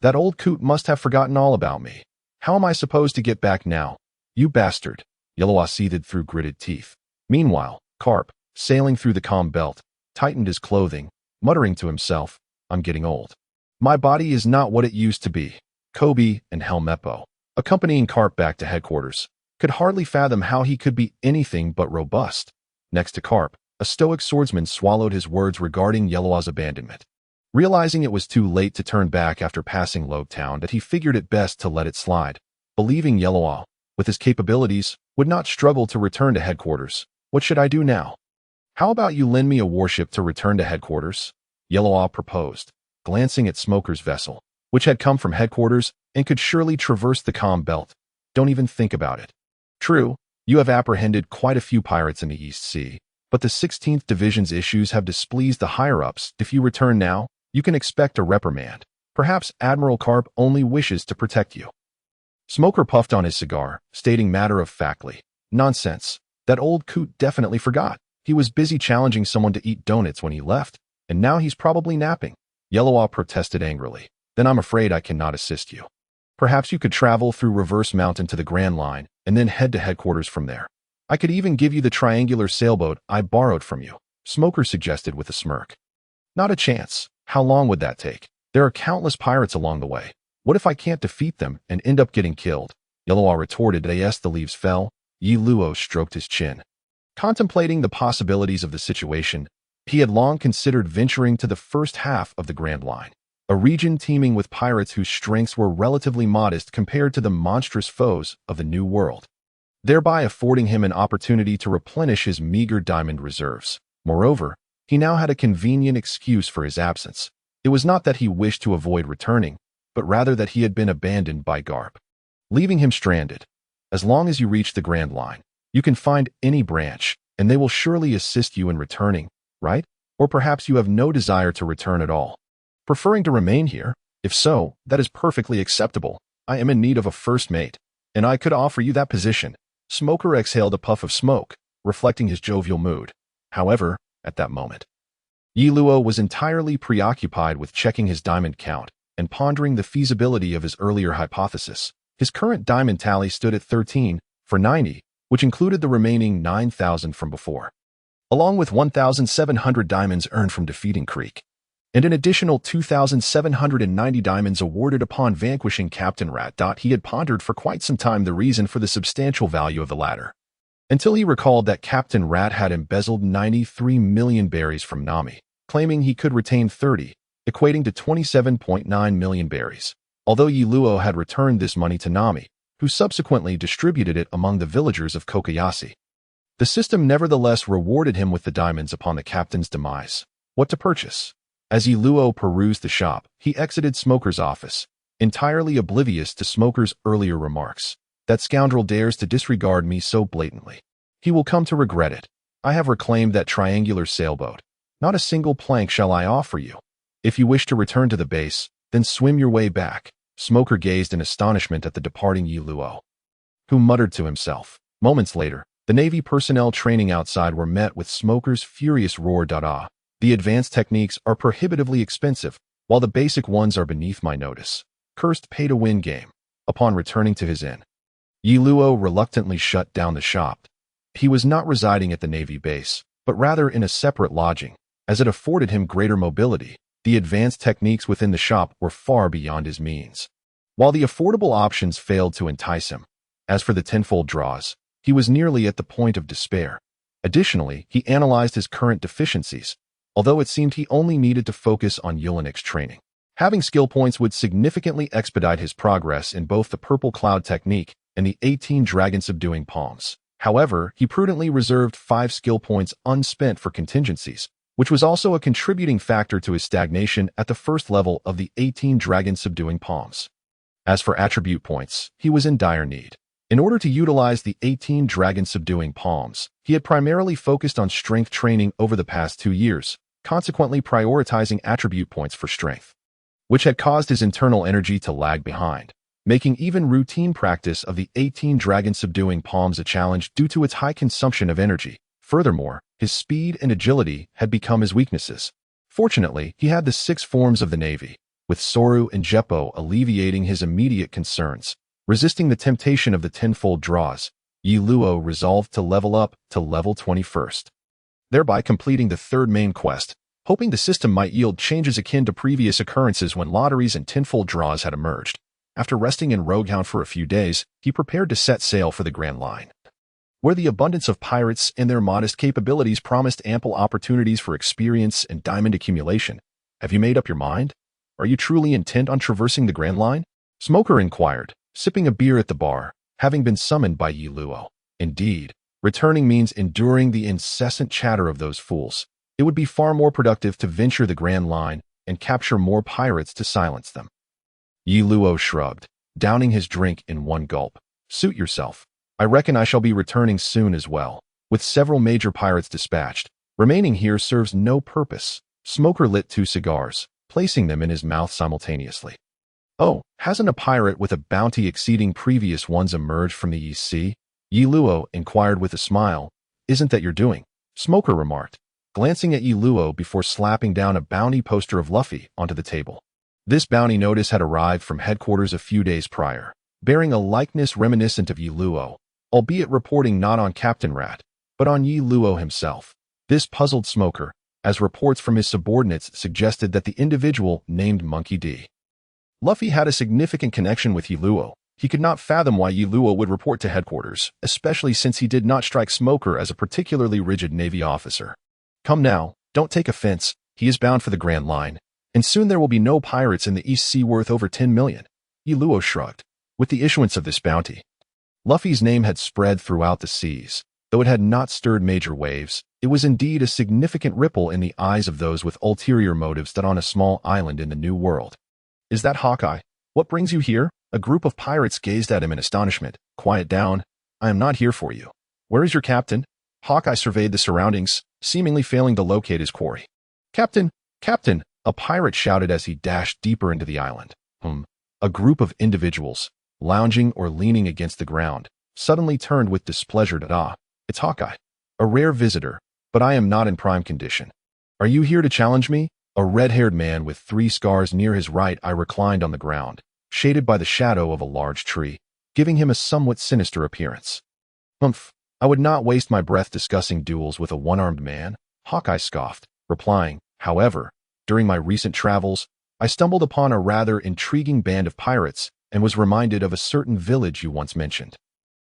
That old coot must have forgotten all about me. How am I supposed to get back now? You bastard, Yellow seethed through gritted teeth. Meanwhile, Garp, sailing through the comm belt, tightened his clothing, muttering to himself, I'm getting old. My body is not what it used to be. Kobe and Helmeppo, accompanying Garp back to headquarters, could hardly fathom how he could be anything but robust. Next to Garp, a stoic swordsman swallowed his words regarding Yellow's abandonment. Realizing it was too late to turn back after passing Logtown, that he figured it best to let it slide, believing Yellow, with his capabilities, would not struggle to return to headquarters. What should I do now? How about you lend me a warship to return to headquarters? Yellow proposed, glancing at Smoker's vessel, which had come from headquarters and could surely traverse the comm belt. Don't even think about it. True, you have apprehended quite a few pirates in the East Sea, but the 16th Division's issues have displeased the higher-ups. If you return now, you can expect a reprimand. Perhaps Admiral Garp only wishes to protect you. Smoker puffed on his cigar, stating matter-of-factly, nonsense. That old coot definitely forgot. He was busy challenging someone to eat donuts when he left, and now he's probably napping. Yellow protested angrily. Then I'm afraid I cannot assist you. Perhaps you could travel through Reverse Mountain to the Grand Line, and then head to headquarters from there. I could even give you the triangular sailboat I borrowed from you, Smoker suggested with a smirk. Not a chance. How long would that take? There are countless pirates along the way. What if I can't defeat them and end up getting killed? Yellow retorted as the leaves fell. Yi Luo stroked his chin. Contemplating the possibilities of the situation, he had long considered venturing to the first half of the Grand Line, a region teeming with pirates whose strengths were relatively modest compared to the monstrous foes of the New World, thereby affording him an opportunity to replenish his meager diamond reserves. Moreover, he now had a convenient excuse for his absence. It was not that he wished to avoid returning, but rather that he had been abandoned by Garp, leaving him stranded. As long as you reach the Grand Line, you can find any branch, and they will surely assist you in returning, right? Or perhaps you have no desire to return at all, preferring to remain here. If so, that is perfectly acceptable. I am in need of a first mate, and I could offer you that position. Smoker exhaled a puff of smoke, reflecting his jovial mood. However, at that moment, Yi Luo was entirely preoccupied with checking his diamond count and pondering the feasibility of his earlier hypothesis. His current diamond tally stood at 13 for 90, which included the remaining 9,000 from before, along with 1,700 diamonds earned from defeating Creek, and an additional 2,790 diamonds awarded upon vanquishing Captain Rat. He had pondered for quite some time the reason for the substantial value of the latter, until he recalled that Captain Rat had embezzled 93 million berries from Nami, claiming he could retain 30, equating to 27.9 million berries, although Yi Luo had returned this money to Nami, who subsequently distributed it among the villagers of Kokoyashi. The system nevertheless rewarded him with the diamonds upon the captain's demise. What to purchase? As Yi Luo perused the shop, he exited Smoker's office, entirely oblivious to Smoker's earlier remarks. That scoundrel dares to disregard me so blatantly. He will come to regret it. I have reclaimed that triangular sailboat. Not a single plank shall I offer you. If you wish to return to the base, then swim your way back." Smoker gazed in astonishment at the departing Yi Luo, who muttered to himself. Moments later, the Navy personnel training outside were met with Smoker's furious roar. The advanced techniques are prohibitively expensive, while the basic ones are beneath my notice. Cursed pay-to-win game. Upon returning to his inn, Yi Luo reluctantly shut down the shop. He was not residing at the Navy base, but rather in a separate lodging, as it afforded him greater mobility. The advanced techniques within the shop were far beyond his means, while the affordable options failed to entice him. As for the tenfold draws, he was nearly at the point of despair. Additionally, he analyzed his current deficiencies, although it seemed he only needed to focus on Yulinik's training. Having skill points would significantly expedite his progress in both the Purple Cloud technique and the 18 Dragon-Subduing Palms. However, he prudently reserved 5 skill points unspent for contingencies, which was also a contributing factor to his stagnation at the first level of the 18 Dragon-Subduing Palms. As for attribute points, he was in dire need. In order to utilize the 18 Dragon-Subduing Palms, he had primarily focused on strength training over the past 2 years, consequently prioritizing attribute points for strength, which had caused his internal energy to lag behind, making even routine practice of the 18 Dragon-Subduing Palms a challenge due to its high consumption of energy. Furthermore, his speed and agility had become his weaknesses. Fortunately, he had the 6 forms of the Navy, with Soru and Jeppo alleviating his immediate concerns. Resisting the temptation of the tenfold draws, Yi Luo resolved to level up to level 21st, thereby completing the 3rd main quest, hoping the system might yield changes akin to previous occurrences when lotteries and tenfold draws had emerged. After resting in Roguehound for a few days, he prepared to set sail for the Grand Line, where the abundance of pirates and their modest capabilities promised ample opportunities for experience and diamond accumulation. "Have you made up your mind? Are you truly intent on traversing the Grand Line?" Smoker inquired, sipping a beer at the bar, having been summoned by Yi Luo. "Indeed, returning means enduring the incessant chatter of those fools. It would be far more productive to venture the Grand Line and capture more pirates to silence them." Yi Luo shrugged, downing his drink in one gulp. "Suit yourself. I reckon I shall be returning soon as well, with several major pirates dispatched. Remaining here serves no purpose." Smoker lit 2 cigars, placing them in his mouth simultaneously. "Oh, hasn't a pirate with a bounty exceeding previous ones emerged from the East Sea?" Yi Luo inquired with a smile. "Isn't that your doing?" Smoker remarked, glancing at Yi Luo before slapping down a bounty poster of Luffy onto the table. This bounty notice had arrived from headquarters a few days prior, bearing a likeness reminiscent of Yi Luo, albeit reporting not on Captain Rat, but on Yi Luo himself. This puzzled Smoker, as reports from his subordinates suggested that the individual named Monkey D. Luffy had a significant connection with Yi Luo. He could not fathom why Yi Luo would report to headquarters, especially since he did not strike Smoker as a particularly rigid Navy officer. "Come now, don't take offense. He is bound for the Grand Line, and soon there will be no pirates in the East Sea worth over 10 million. Yi Luo shrugged. With the issuance of this bounty, Luffy's name had spread throughout the seas. Though it had not stirred major waves, it was indeed a significant ripple in the eyes of those with ulterior motives that on a small island in the New World. "Is that Hawkeye? What brings you here?" A group of pirates gazed at him in astonishment. "Quiet down. I am not here for you. Where is your captain?" Hawkeye surveyed the surroundings, seemingly failing to locate his quarry. "Captain! Captain!" a pirate shouted as he dashed deeper into the island. A group of individuals, lounging or leaning against the ground, suddenly turned with displeasure to "It's Hawkeye. A rare visitor, but I am not in prime condition. Are you here to challenge me?" A red-haired man with 3 scars near his right eye reclined on the ground, shaded by the shadow of a large tree, giving him a somewhat sinister appearance. "I would not waste my breath discussing duels with a one-armed man," Hawkeye scoffed, replying, "However, during my recent travels, I stumbled upon a rather intriguing band of pirates and was reminded of a certain village you once mentioned.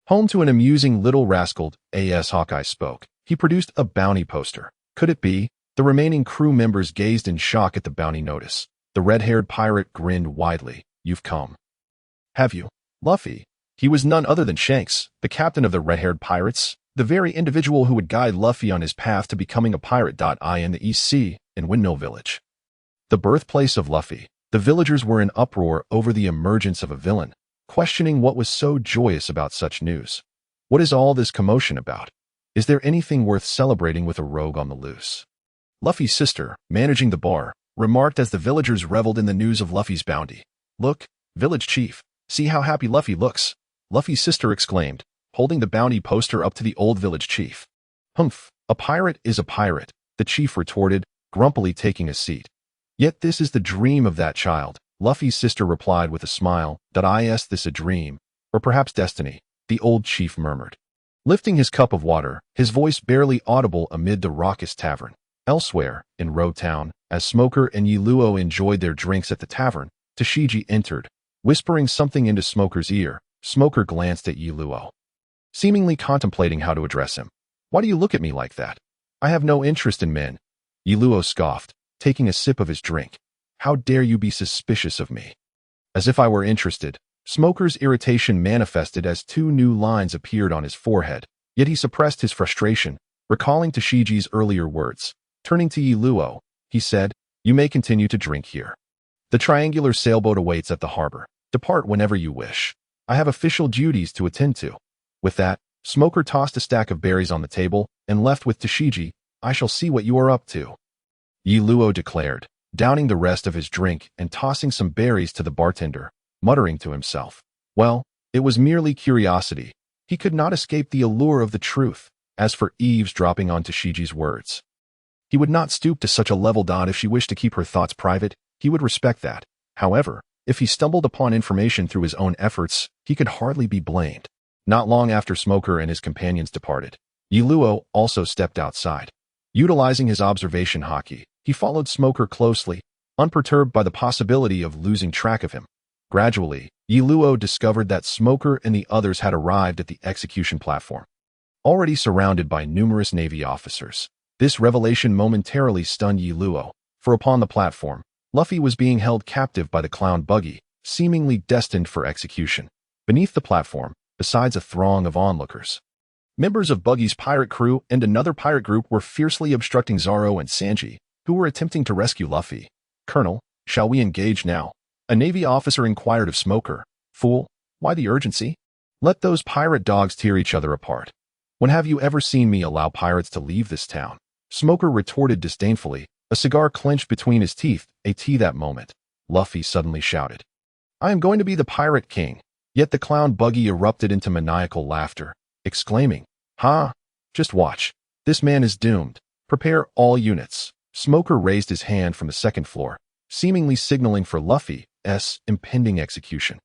Home to an amusing little rascal, as Hawkeye spoke. He produced a bounty poster. Could it be? The remaining crew members gazed in shock at the bounty notice. The red-haired pirate grinned widely. "You've come. Have you?" Luffy. He was none other than Shanks, the captain of the red-haired pirates, the very individual who would guide Luffy on his path to becoming a pirate. In the East Sea, in Windmill Village, the birthplace of Luffy, the villagers were in uproar over the emergence of a villain, questioning what was so joyous about such news. "What is all this commotion about? Is there anything worth celebrating with a rogue on the loose? Luffy's sister, managing the bar, remarked as the villagers reveled in the news of Luffy's bounty. Look, village chief, see how happy Luffy looks. Luffy's sister exclaimed, holding the bounty poster up to the old village chief. Humph, a pirate is a pirate, the chief retorted, grumpily taking a seat. Yet this is the dream of that child, Luffy's sister replied with a smile. Is this a dream? Or perhaps destiny? The old chief murmured, lifting his cup of water, his voice barely audible amid the raucous tavern. Elsewhere, in Road Town, as Smoker and Yiluo enjoyed their drinks at the tavern, Tashigi entered, whispering something into Smoker's ear. Smoker glanced at Yiluo, seemingly contemplating how to address him. Why do you look at me like that? I have no interest in men. Yiluo scoffed, taking a sip of his drink. How dare you be suspicious of me? As if I were interested. Smoker's irritation manifested as two new lines appeared on his forehead, yet he suppressed his frustration, recalling Tashigi's earlier words. Turning to Yiluo, he said, you may continue to drink here. The triangular sailboat awaits at the harbor. Depart whenever you wish. I have official duties to attend to. With that, Smoker tossed a stack of berries on the table and left with Tashigi. I shall see what you are up to, Yiluo declared, downing the rest of his drink and tossing some berries to the bartender, muttering to himself. Well, it was merely curiosity. He could not escape the allure of the truth. As for eavesdropping on Tashigi's words, he would not stoop to such a level. If she wished to keep her thoughts private, he would respect that. However, if he stumbled upon information through his own efforts, he could hardly be blamed. Not long after Smoker and his companions departed, Yiluo also stepped outside. Utilizing his observation haki, he followed Smoker closely, unperturbed by the possibility of losing track of him. Gradually, Yiluo discovered that Smoker and the others had arrived at the execution platform, already surrounded by numerous Navy officers. This revelation momentarily stunned Yiluo, for upon the platform, Luffy was being held captive by the clown buggy, seemingly destined for execution. Beneath the platform, besides a throng of onlookers, members of Buggy's pirate crew and another pirate group were fiercely obstructing Zoro and Sanji, who were attempting to rescue Luffy. Colonel, shall we engage now? A Navy officer inquired of Smoker. Fool, why the urgency? Let those pirate dogs tear each other apart. When have you ever seen me allow pirates to leave this town? Smoker retorted disdainfully, a cigar clenched between his teeth. That moment, Luffy suddenly shouted, I am going to be the pirate king. Yet the clown buggy erupted into maniacal laughter, exclaiming, Ha! Just watch. This man is doomed. Prepare all units. Smoker raised his hand from the second floor, seemingly signaling for Luffy's impending execution.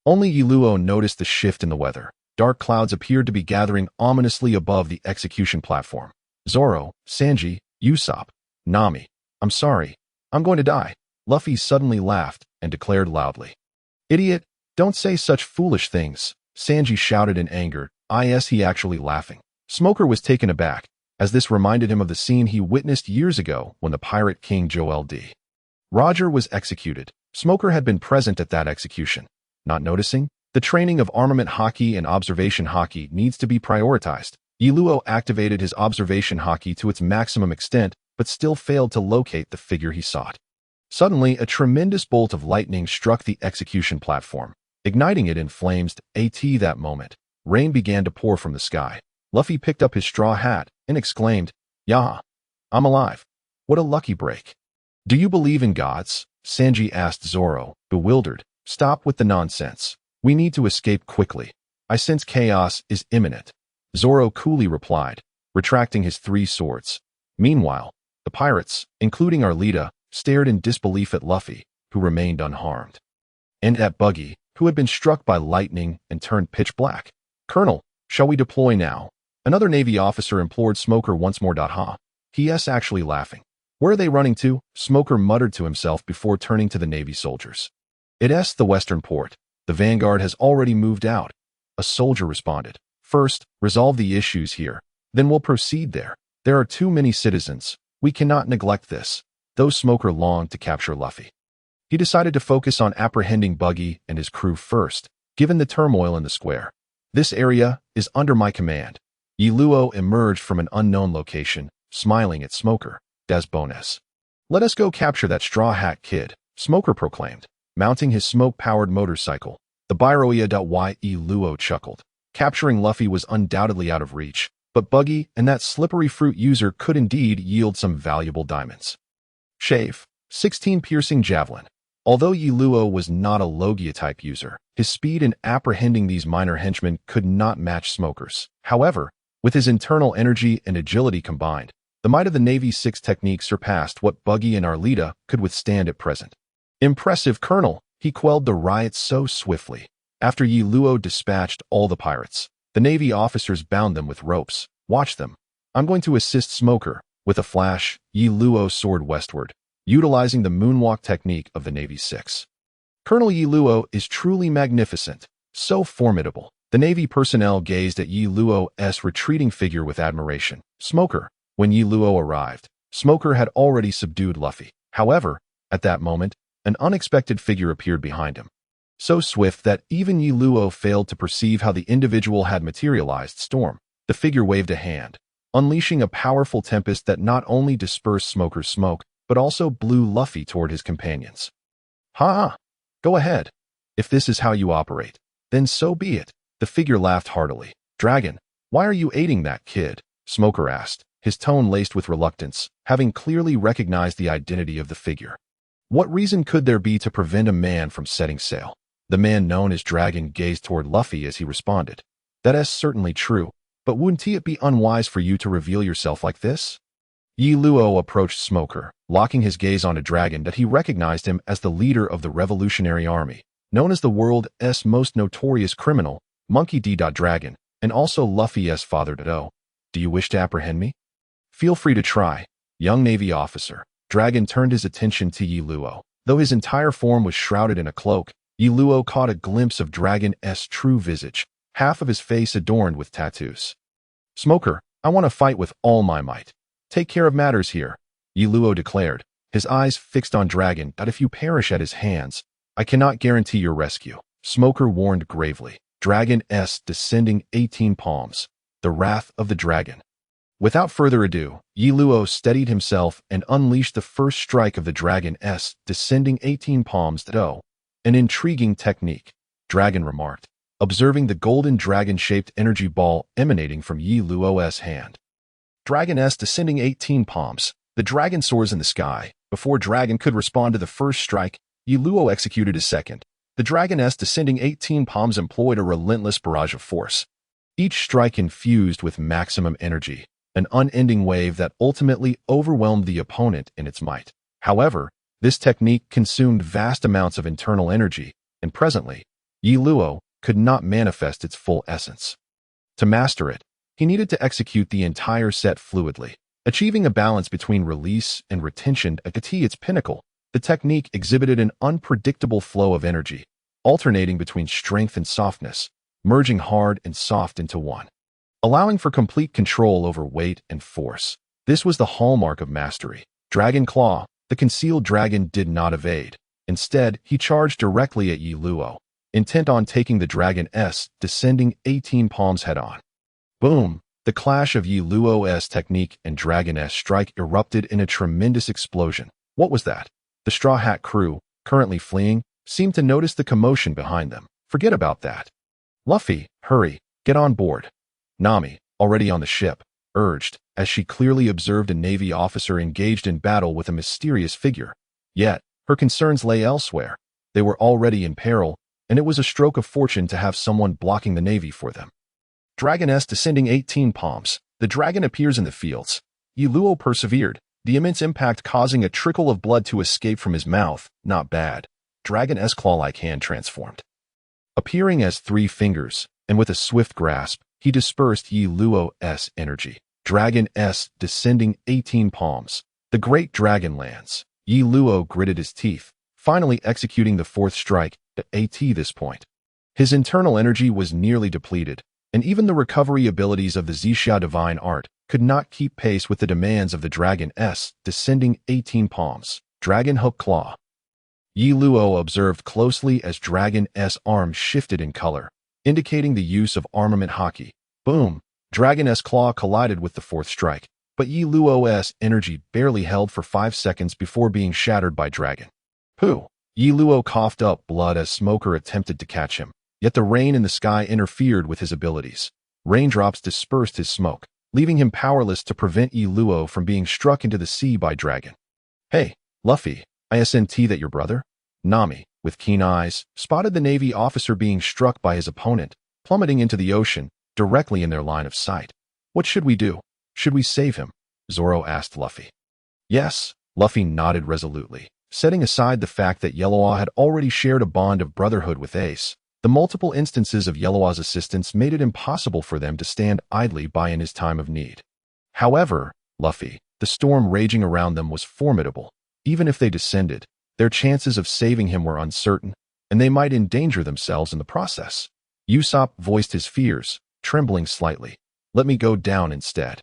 Only Yiluo noticed the shift in the weather. Dark clouds appeared to be gathering ominously above the execution platform. Zoro, Sanji, Usopp, Nami. I'm sorry. I'm going to die. Luffy suddenly laughed and declared loudly. Idiot, don't say such foolish things. Sanji shouted in anger. He actually laughing. Smoker was taken aback, as this reminded him of the scene he witnessed years ago when the pirate king Joel D. Roger was executed. Smoker had been present at that execution. Not noticing, the training of armament haki and observation haki needs to be prioritized. Yiluo activated his observation haki to its maximum extent, but still failed to locate the figure he sought. Suddenly, a tremendous bolt of lightning struck the execution platform, igniting it in flames. That moment, rain began to pour from the sky. Luffy picked up his straw hat and exclaimed, Yaha! I'm alive. What a lucky break. Do you believe in gods? Sanji asked Zoro, bewildered. Stop with the nonsense. We need to escape quickly. I sense chaos is imminent. Zoro coolly replied, retracting his 3 swords. Meanwhile, the pirates, including Arlita, stared in disbelief at Luffy, who remained unharmed, and at Buggy, who had been struck by lightning and turned pitch black. Colonel, shall we deploy now? Another Navy officer implored Smoker once more. He actually laughing. Where are they running to? Smoker muttered to himself before turning to the Navy soldiers. It's the western port. The vanguard has already moved out. A soldier responded. First, resolve the issues here. Then we'll proceed there. There are too many citizens. We cannot neglect this. Though Smoker longed to capture Luffy, he decided to focus on apprehending Buggy and his crew first, given the turmoil in the square. This area is under my command. Yiluo emerged from an unknown location, smiling at Smoker. Des Bones. Let us go capture that straw hat kid, Smoker proclaimed, mounting his smoke-powered motorcycle. The Biroia. Yiluo chuckled. Capturing Luffy was undoubtedly out of reach, but Buggy and that slippery fruit user could indeed yield some valuable diamonds. Shave. 16 Piercing Javelin. Although Yi Luo was not a Logia-type user, his speed in apprehending these minor henchmen could not match Smoker's. However, with his internal energy and agility combined, the might of the Navy 6 technique surpassed what Buggy and Arlita could withstand at present. Impressive, Colonel! He quelled the riot so swiftly. After Yi Luo dispatched all the pirates, the Navy officers bound them with ropes. Watch them. I'm going to assist Smoker. With a flash, Yi Luo soared westward, utilizing the moonwalk technique of the Navy 6. Colonel Yi Luo is truly magnificent, so formidable. The Navy personnel gazed at Yi Luo's retreating figure with admiration. Smoker. When Yi Luo arrived, Smoker had already subdued Luffy. However, at that moment, an unexpected figure appeared behind him. So swift that even Yi Luo failed to perceive how the individual had materialized. Storm. The figure waved a hand, unleashing a powerful tempest that not only dispersed Smoker's smoke, but also blew Luffy toward his companions. Ha! Go ahead. If this is how you operate, then so be it. The figure laughed heartily. Dragon, why are you aiding that kid? Smoker asked, his tone laced with reluctance, having clearly recognized the identity of the figure. What reason could there be to prevent a man from setting sail? The man known as Dragon gazed toward Luffy as he responded. That is certainly true, but wouldn't it be unwise for you to reveal yourself like this? Yi Luo approached Smoker, locking his gaze on a Dragon that he recognized him as the leader of the Revolutionary Army, known as the world's most notorious criminal, Monkey D. Dragon, and also Luffy's father. Do you wish to apprehend me? Feel free to try, young Navy officer. Dragon turned his attention to Yi Luo. Though his entire form was shrouded in a cloak, Yi Luo caught a glimpse of Dragon's true visage, half of his face adorned with tattoos. Smoker, I want to fight with all my might. Take care of matters here, Yi Luo declared, his eyes fixed on Dragon. That if you perish at his hands, I cannot guarantee your rescue. Smoker warned gravely. Dragon's descending 18 palms. The wrath of the dragon. Without further ado, Yi Luo steadied himself and unleashed the first strike of the Dragon's descending 18 palms. An intriguing technique, Dragon remarked, observing the golden dragon-shaped energy ball emanating from Yi Luo's hand. Dragon's descending 18 palms. The dragon soars in the sky. Before Dragon could respond to the first strike, Yi Luo executed his second. The Dragon's descending 18 palms employed a relentless barrage of force. Each strike infused with maximum energy, an unending wave that ultimately overwhelmed the opponent in its might. However, this technique consumed vast amounts of internal energy, and presently, Yi Luo could not manifest its full essence. To master it, he needed to execute the entire set fluidly, achieving a balance between release and retention. At its pinnacle, the technique exhibited an unpredictable flow of energy, alternating between strength and softness, merging hard and soft into one, allowing for complete control over weight and force. This was the hallmark of mastery. Dragon Claw, the concealed dragon, did not evade. Instead, he charged directly at Yi Luo, intent on taking the Dragon's descending 18 palms head-on. Boom! The clash of Yi Luo's technique and Dragon's strike erupted in a tremendous explosion. What was that? The Straw Hat crew, currently fleeing, seemed to notice the commotion behind them. Forget about that. Luffy, hurry, get on board. Nami, already on the ship, urged, as she clearly observed a Navy officer engaged in battle with a mysterious figure. Yet, her concerns lay elsewhere. They were already in peril, and it was a stroke of fortune to have someone blocking the Navy for them. Dragon's descending 18 palms. The dragon appears in the fields. Yi Luo persevered, the immense impact causing a trickle of blood to escape from his mouth. Not bad. Dragon's claw-like hand transformed. Appearing as 3 fingers, and with a swift grasp, he dispersed Yi Luo's energy. Dragon's descending 18 palms. The great dragon lands. Yi Luo gritted his teeth, finally executing the 4th strike. At this point, his internal energy was nearly depleted, and even the recovery abilities of the Zixia divine art could not keep pace with the demands of the Dragon's descending 18 palms. Dragon Hook Claw. Yi Luo observed closely as Dragon's arm shifted in color, indicating the use of armament hockey. Boom! Dragon's claw collided with the 4th strike, but Yi Luo's energy barely held for 5 seconds before being shattered by Dragon. Pooh! Yi Luo coughed up blood as Smoker attempted to catch him, yet the rain in the sky interfered with his abilities. Raindrops dispersed his smoke. leaving him powerless to prevent Yi Luo from being struck into the sea by dragon. "Hey, Luffy, isn't that your brother?" Nami, with keen eyes, spotted the Navy officer being struck by his opponent, plummeting into the ocean, directly in their line of sight. "What should we do? Should we save him?" Zoro asked Luffy. "Yes," Luffy nodded resolutely. Setting aside the fact that Yellowjaw had already shared a bond of brotherhood with Ace, the multiple instances of Yellowjaw's assistance made it impossible for them to stand idly by in his time of need. However, Luffy, the storm raging around them was formidable. Even if they descended, their chances of saving him were uncertain, and they might endanger themselves in the process. Usopp voiced his fears, trembling slightly. "Let me go down instead."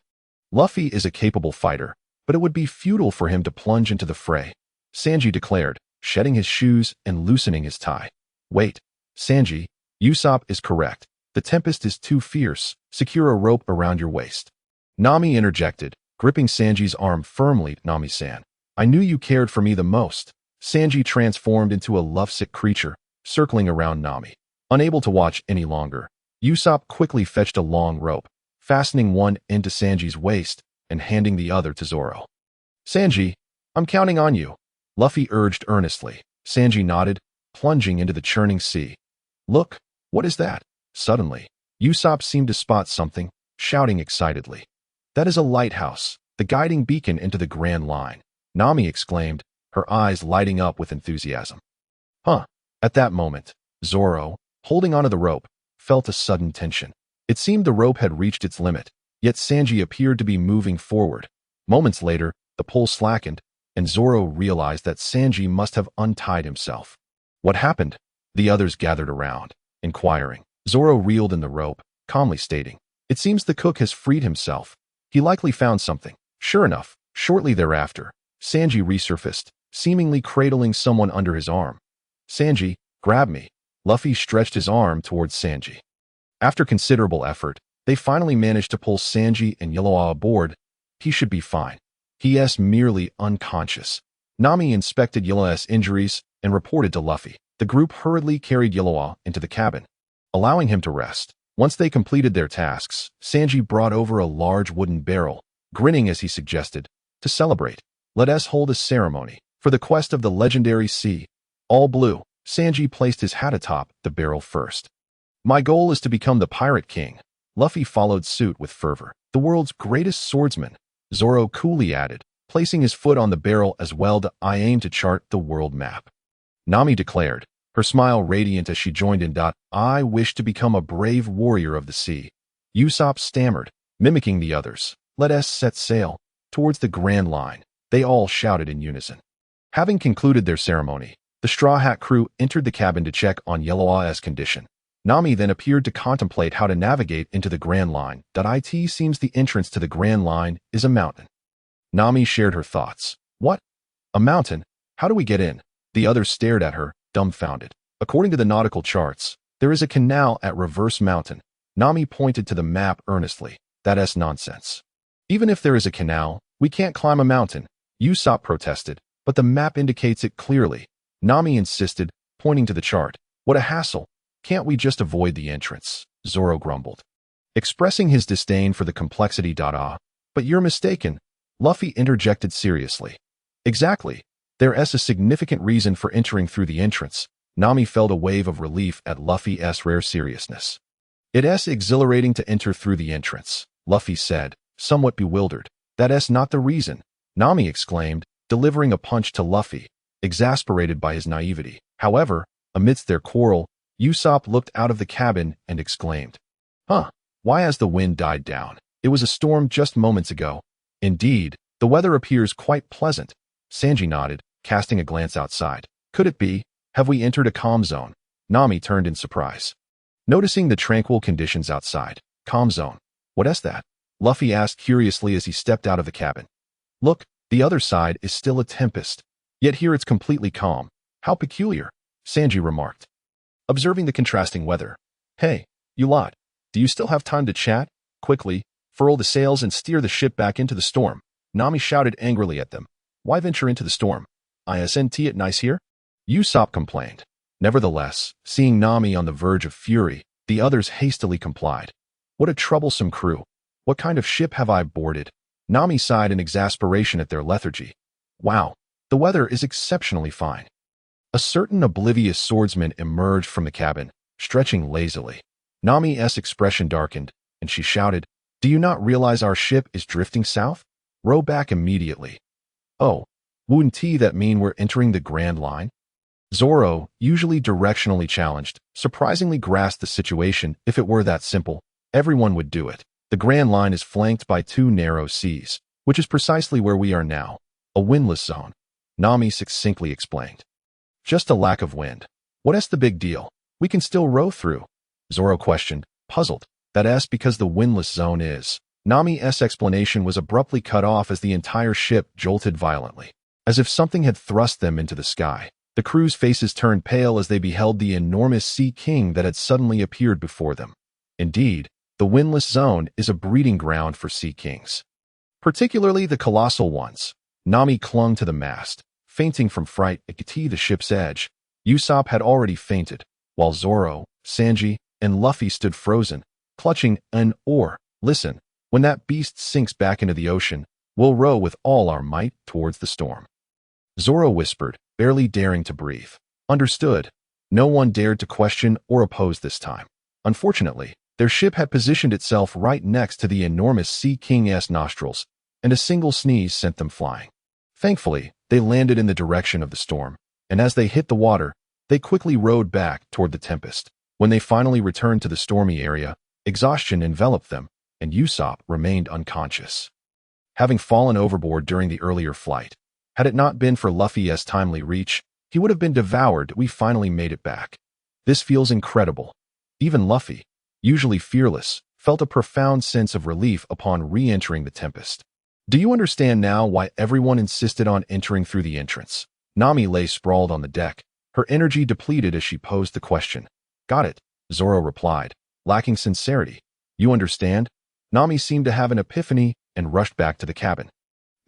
Luffy is a capable fighter, but it would be futile for him to plunge into the fray, Sanji declared, shedding his shoes and loosening his tie. "Wait, Sanji, Usopp is correct. The tempest is too fierce. Secure a rope around your waist." Nami interjected, gripping Sanji's arm firmly. "Nami-san, I knew you cared for me the most." Sanji transformed into a lovesick creature, circling around Nami. Unable to watch any longer, Usopp quickly fetched a long rope, fastening one end to Sanji's waist and handing the other to Zoro. "Sanji, I'm counting on you," Luffy urged earnestly. Sanji nodded, plunging into the churning sea. "Look, what is that?" Suddenly, Usopp seemed to spot something, shouting excitedly. "That is a lighthouse, the guiding beacon into the Grand Line," Nami exclaimed, her eyes lighting up with enthusiasm. "Huh." At that moment, Zoro, holding onto the rope, felt a sudden tension. It seemed the rope had reached its limit, yet Sanji appeared to be moving forward. Moments later, the pull slackened, and Zoro realized that Sanji must have untied himself. "What happened?" The others gathered around, inquiring. Zoro reeled in the rope, calmly stating, "It seems the cook has freed himself. He likely found something." Sure enough, shortly thereafter, Sanji resurfaced, seemingly cradling someone under his arm. "Sanji, grab me." Luffy stretched his arm towards Sanji. After considerable effort, they finally managed to pull Sanji and Yellowjaw aboard. "He should be fine. He is merely unconscious." Nami inspected Yellowjaw's injuries and reported to Luffy. The group hurriedly carried Yellowjaw into the cabin, allowing him to rest. Once they completed their tasks, Sanji brought over a large wooden barrel, grinning as he suggested, "To celebrate, let us hold a ceremony for the quest of the legendary sea." All blue, Sanji placed his hat atop the barrel first. "My goal is to become the Pirate King." Luffy followed suit with fervor. "The world's greatest swordsman," Zoro coolly added, placing his foot on the barrel as well. "I aim to chart the world map," Nami declared, her smile radiant as she joined in. "I wish to become a brave warrior of the sea." Usopp stammered, mimicking the others. "Let us set sail towards the Grand Line," they all shouted in unison. Having concluded their ceremony, the Straw Hat crew entered the cabin to check on Yellowjaw's condition. Nami then appeared to contemplate how to navigate into the Grand Line. "It seems the entrance to the Grand Line is a mountain." Nami shared her thoughts. "What? A mountain? How do we get in?" The others stared at her, dumbfounded. "According to the nautical charts, there is a canal at Reverse Mountain." Nami pointed to the map earnestly. "That's nonsense. Even if there is a canal, we can't climb a mountain," Usopp protested, "but the map indicates it clearly." Nami insisted, pointing to the chart. "What a hassle. Can't we just avoid the entrance?" Zoro grumbled, expressing his disdain for the complexity. "But you're mistaken," Luffy interjected seriously. "Exactly. There's a significant reason for entering through the entrance." Nami felt a wave of relief at Luffy's rare seriousness. "It's exhilarating to enter through the entrance," Luffy said, somewhat bewildered. "That's not the reason," Nami exclaimed, delivering a punch to Luffy, exasperated by his naivety. However, amidst their quarrel, Usopp looked out of the cabin and exclaimed, "Huh, why has the wind died down? It was a storm just moments ago." "Indeed, the weather appears quite pleasant." Sanji nodded, casting a glance outside. "Could it be? Have we entered a calm zone?" Nami turned in surprise, noticing the tranquil conditions outside. "Calm zone? What is that?" Luffy asked curiously as he stepped out of the cabin. "Look, the other side is still a tempest, yet here it's completely calm. How peculiar," Sanji remarked, observing the contrasting weather. "Hey, you lot, do you still have time to chat? Quickly, furl the sails and steer the ship back into the storm." Nami shouted angrily at them. "Why venture into the storm? Isn't it nice here?" Usopp complained. Nevertheless, seeing Nami on the verge of fury, the others hastily complied. "What a troublesome crew. What kind of ship have I boarded? Nami sighed in exasperation at their lethargy. Wow, the weather is exceptionally fine. A certain oblivious swordsman emerged from the cabin, stretching lazily. Nami's expression darkened, and she shouted, Do you not realize our ship is drifting south? Row back immediately. Oh, wouldn't that mean we're entering the Grand Line? Zoro, usually directionally challenged, surprisingly grasped the situation. If it were that simple, everyone would do it. The Grand Line is flanked by 2 narrow seas, which is precisely where we are now, a windless zone, Nami succinctly explained. Just a lack of wind. What's the big deal? We can still row through, Zoro questioned, puzzled. That's because the windless zone is. Nami's explanation was abruptly cut off as the entire ship jolted violently, as if something had thrust them into the sky. The crew's faces turned pale as they beheld the enormous Sea King that had suddenly appeared before them. Indeed, the windless zone is a breeding ground for Sea Kings, particularly the colossal ones. Nami clung to the mast, fainting from fright at the ship's edge. Usopp had already fainted, while Zoro, Sanji, and Luffy stood frozen, clutching an oar. Listen, when that beast sinks back into the ocean, we'll row with all our might towards the storm. Zoro whispered, barely daring to breathe. Understood. No one dared to question or oppose this time. Unfortunately, their ship had positioned itself right next to the enormous Sea King's nostrils, and a single sneeze sent them flying. Thankfully, they landed in the direction of the storm, and as they hit the water, they quickly rowed back toward the tempest. When they finally returned to the stormy area, exhaustion enveloped them, and Usopp remained unconscious, having fallen overboard during the earlier flight. Had it not been for Luffy's timely reach, he would have been devoured. We finally made it back. This feels incredible. Even Luffy, usually fearless, felt a profound sense of relief upon re-entering the tempest. Do you understand now why everyone insisted on entering through the entrance? Nami lay sprawled on the deck, her energy depleted as she posed the question. Got it, Zoro replied, lacking sincerity. You understand? Nami seemed to have an epiphany and rushed back to the cabin,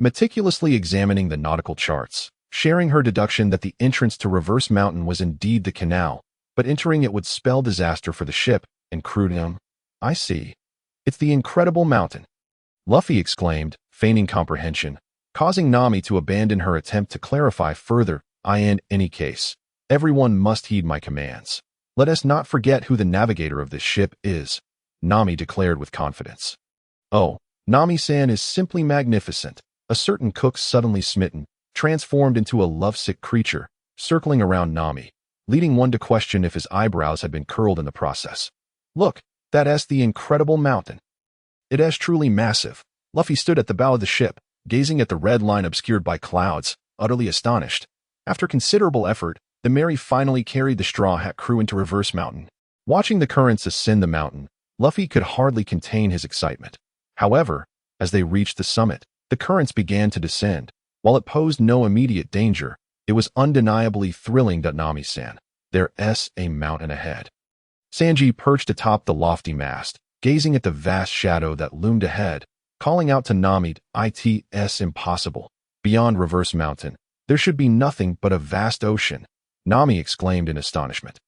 meticulously examining the nautical charts, sharing her deduction that the entrance to Reverse Mountain was indeed the canal, but entering it would spell disaster for the ship and crew. I see. It's the Incredible Mountain, Luffy exclaimed, feigning comprehension, causing Nami to abandon her attempt to clarify further. In any case, everyone must heed my commands. Let us not forget who the navigator of this ship is, Nami declared with confidence. Oh, Nami-san is simply magnificent. A certain cook suddenly smitten, transformed into a lovesick creature, circling around Nami, leading one to question if his eyebrows had been curled in the process. Look, that's the Incredible Mountain. It is truly massive. Luffy stood at the bow of the ship, gazing at the red line obscured by clouds, utterly astonished. After considerable effort, the Mary finally carried the Straw Hat crew into Reverse Mountain. Watching the currents ascend the mountain, Luffy could hardly contain his excitement. However, as they reached the summit, the currents began to descend. While it posed no immediate danger, it was undeniably thrilling to Nami-san. There's a mountain ahead. Sanji perched atop the lofty mast, gazing at the vast shadow that loomed ahead, calling out to Nami, It's impossible. Beyond Reverse Mountain, there should be nothing but a vast ocean, Nami exclaimed in astonishment.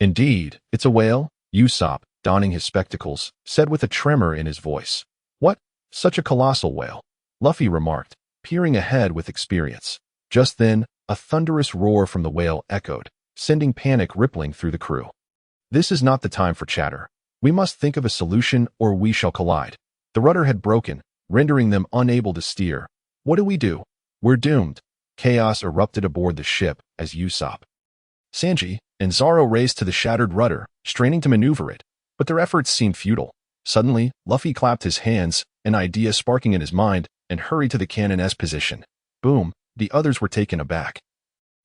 Indeed, it's a whale, Usopp, donning his spectacles, said with a tremor in his voice. What? Such a colossal whale, Luffy remarked, peering ahead with experience. Just then, a thunderous roar from the whale echoed, sending panic rippling through the crew. This is not the time for chatter. We must think of a solution or we shall collide. The rudder had broken, rendering them unable to steer. What do? We're doomed. Chaos erupted aboard the ship as Usopp, Sanji, and Zoro raced to the shattered rudder, straining to maneuver it, but their efforts seemed futile. Suddenly, Luffy clapped his hands, an idea sparking in his mind, and hurried to the cannon's position. Boom, the others were taken aback.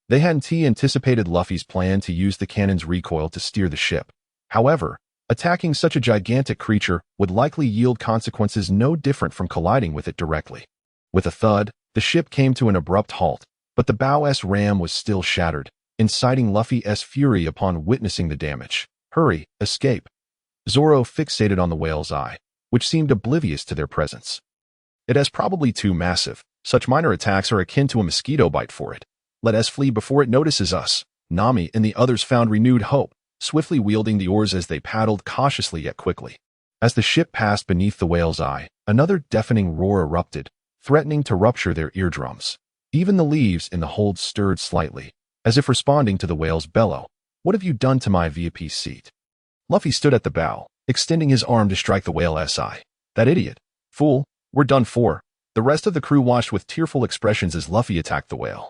They hadn't anticipated Luffy's plan to use the cannon's recoil to steer the ship. However, attacking such a gigantic creature would likely yield consequences no different from colliding with it directly. With a thud, the ship came to an abrupt halt, but the bow's ram was still shattered, inciting Luffy's fury upon witnessing the damage. Hurry, escape. Zoro fixated on the whale's eye, which seemed oblivious to their presence. It is probably too massive. Such minor attacks are akin to a mosquito bite for it. Let us flee before it notices us. Nami and the others found renewed hope, swiftly wielding the oars as they paddled cautiously yet quickly. As the ship passed beneath the whale's eye, another deafening roar erupted, threatening to rupture their eardrums. Even the leaves in the hold stirred slightly, as if responding to the whale's bellow. "What have you done to my VIP seat?" Luffy stood at the bow, extending his arm to strike the whale's eye. "That idiot. Fool, we're done for." The rest of the crew watched with tearful expressions as Luffy attacked the whale,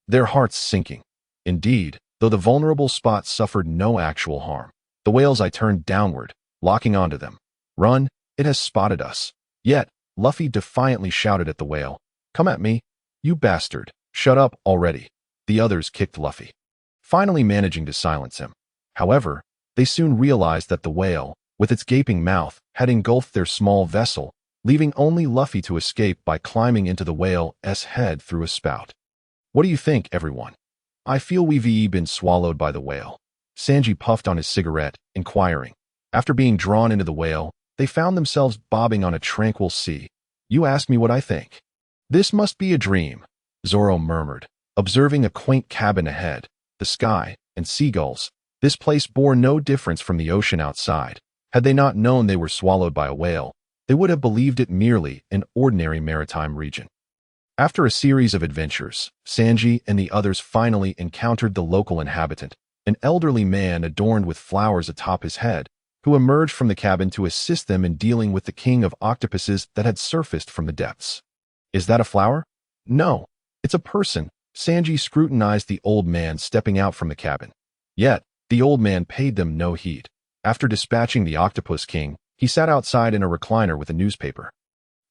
their hearts sinking. Indeed, though the vulnerable spot suffered no actual harm, the whale's eye turned downward, locking onto them. "Run, it has spotted us." Yet, Luffy defiantly shouted at the whale, "Come at me, you bastard. Shut up already." The others kicked Luffy, finally managing to silence him. However, they soon realized that the whale, with its gaping mouth, had engulfed their small vessel, leaving only Luffy to escape by climbing into the whale's head through a spout. "What do you think, everyone?" "I feel we've been swallowed by the whale." Sanji puffed on his cigarette, inquiring. After being drawn into the whale, they found themselves bobbing on a tranquil sea. "You ask me what I think." "This must be a dream," Zoro murmured, observing a quaint cabin ahead, the sky, and seagulls. This place bore no difference from the ocean outside. Had they not known they were swallowed by a whale, they would have believed it merely an ordinary maritime region. After a series of adventures, Sanji and the others finally encountered the local inhabitant, an elderly man adorned with flowers atop his head, who emerged from the cabin to assist them in dealing with the king of octopuses that had surfaced from the depths. "Is that a flower?" "No, it's a person." Sanji scrutinized the old man stepping out from the cabin. Yet, the old man paid them no heed. After dispatching the octopus king, he sat outside in a recliner with a newspaper,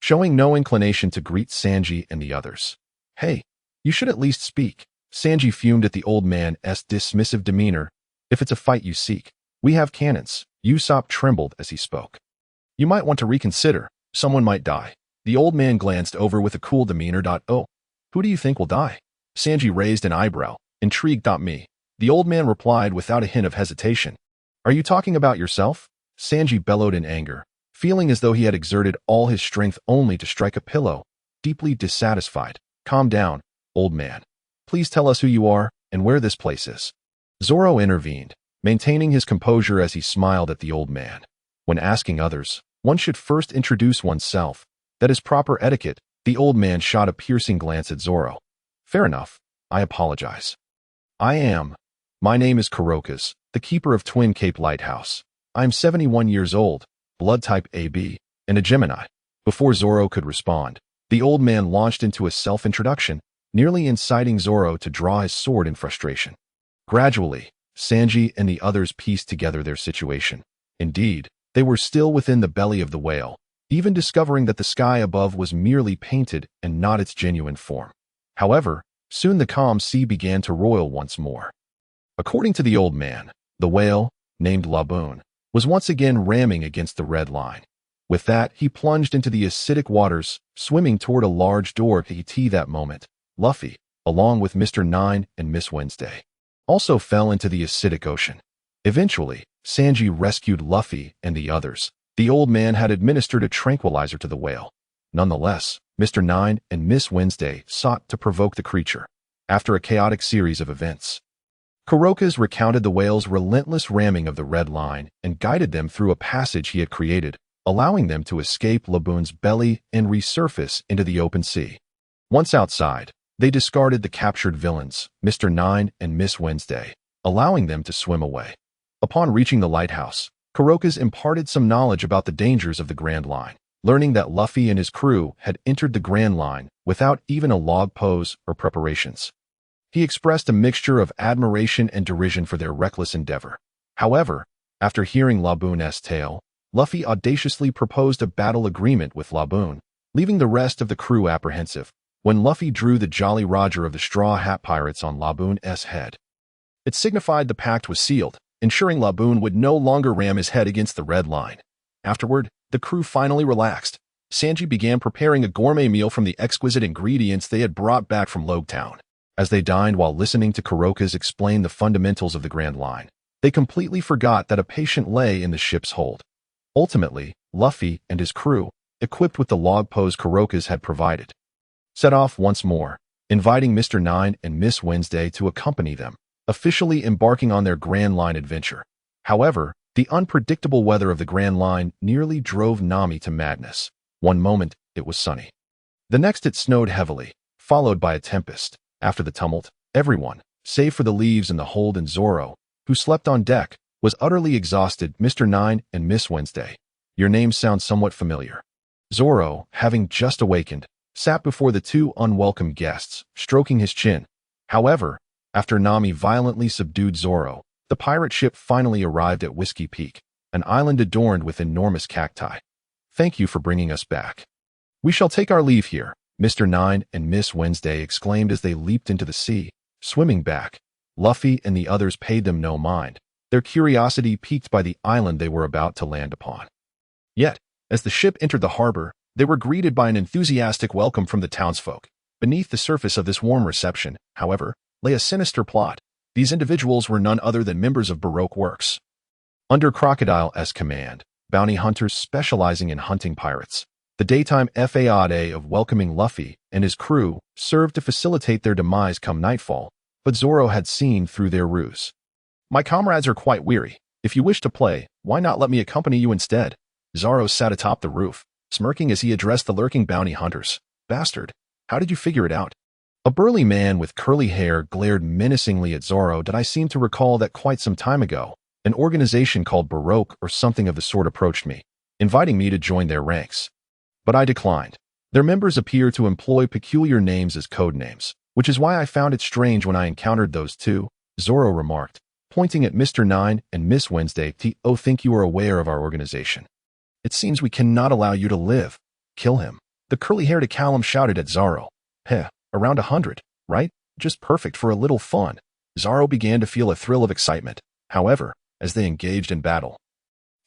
showing no inclination to greet Sanji and the others. "Hey, you should at least speak." Sanji fumed at the old man's dismissive demeanor. "If it's a fight you seek, we have cannons." Usopp trembled as he spoke. "You might want to reconsider. Someone might die." The old man glanced over with a cool demeanor. "Oh, who do you think will die?" Sanji raised an eyebrow, intrigued. "Me." The old man replied without a hint of hesitation. "Are you talking about yourself?" Sanji bellowed in anger, feeling as though he had exerted all his strength only to strike a pillow, deeply dissatisfied. "Calm down, old man. Please tell us who you are and where this place is." Zoro intervened, maintaining his composure as he smiled at the old man. "When asking others, one should first introduce oneself. That is proper etiquette." The old man shot a piercing glance at Zoro. "Fair enough. I apologize. My name is Kurokas, the keeper of Twin Cape Lighthouse. I am 71 years old, blood type AB, and a Gemini." Before Zoro could respond, the old man launched into a self-introduction, nearly inciting Zoro to draw his sword in frustration. Gradually, Sanji and the others pieced together their situation. Indeed, they were still within the belly of the whale, even discovering that the sky above was merely painted and not its genuine form. However, soon the calm sea began to roil once more. According to the old man, the whale, named Laboon, was once again ramming against the red line. With that, he plunged into the acidic waters, swimming toward a large door. That moment, Luffy, along with Mr. Nine and Miss Wednesday, also fell into the acidic ocean. Eventually, Sanji rescued Luffy and the others. The old man had administered a tranquilizer to the whale. Nonetheless, Mr. Nine and Miss Wednesday sought to provoke the creature. After a chaotic series of events, Kurokas recounted the whale's relentless ramming of the red line and guided them through a passage he had created, allowing them to escape Laboon's belly and resurface into the open sea. Once outside, they discarded the captured villains, Mr. Nine and Miss Wednesday, allowing them to swim away. Upon reaching the lighthouse, Kurokas imparted some knowledge about the dangers of the Grand Line, learning that Luffy and his crew had entered the Grand Line without even a log pose or preparations. He expressed a mixture of admiration and derision for their reckless endeavor. However, after hearing Laboon's tale, Luffy audaciously proposed a battle agreement with Laboon, leaving the rest of the crew apprehensive. When Luffy drew the Jolly Roger of the Straw Hat Pirates on Laboon's head, it signified the pact was sealed, ensuring Laboon would no longer ram his head against the red line. Afterward, the crew finally relaxed. Sanji began preparing a gourmet meal from the exquisite ingredients they had brought back from Logtown. As they dined while listening to Kurokas explain the fundamentals of the Grand Line, they completely forgot that a patient lay in the ship's hold. Ultimately, Luffy and his crew, equipped with the log pose Kurokas had provided, set off once more, inviting Mr. Nine and Miss Wednesday to accompany them, officially embarking on their Grand Line adventure. However, The unpredictable weather of the Grand Line nearly drove Nami to madness. One moment, it was sunny. The next, it snowed heavily, followed by a tempest. After the tumult, everyone, save for the leaves in the hold and Zoro, who slept on deck, was utterly exhausted. Mr. Nine and Miss Wednesday. Your names sound somewhat familiar. Zoro, having just awakened, sat before the two unwelcome guests, stroking his chin. However, after Nami violently subdued Zoro, the pirate ship finally arrived at Whiskey Peak, an island adorned with enormous cacti. Thank you for bringing us back. We shall take our leave here, Mr. Nine and Miss Wednesday exclaimed as they leaped into the sea, swimming back. Luffy and the others paid them no mind, their curiosity piqued by the island they were about to land upon. Yet, as the ship entered the harbor, they were greeted by an enthusiastic welcome from the townsfolk. Beneath the surface of this warm reception, however, lay a sinister plot. These individuals were none other than members of Baroque Works. Under Crocodile's command, bounty hunters specializing in hunting pirates, the daytime fade of welcoming Luffy and his crew served to facilitate their demise come nightfall, but Zoro had seen through their ruse. My comrades are quite weary. If you wish to play, why not let me accompany you instead? Zoro sat atop the roof, smirking as he addressed the lurking bounty hunters. Bastard, how did you figure it out? A burly man with curly hair glared menacingly at Zoro. Did I seem to recall that quite some time ago, an organization called Baroque or something of the sort approached me, inviting me to join their ranks. But I declined. Their members appear to employ peculiar names as code names, which is why I found it strange when I encountered those two, Zoro remarked, pointing at Mr. Nine and Miss Wednesday. Oh, think you are aware of our organization. It seems we cannot allow you to live. Kill him. The curly-haired Callum shouted at Zoro. Heh. Around 100, right? Just perfect for a little fun. Zoro began to feel a thrill of excitement, however, as they engaged in battle.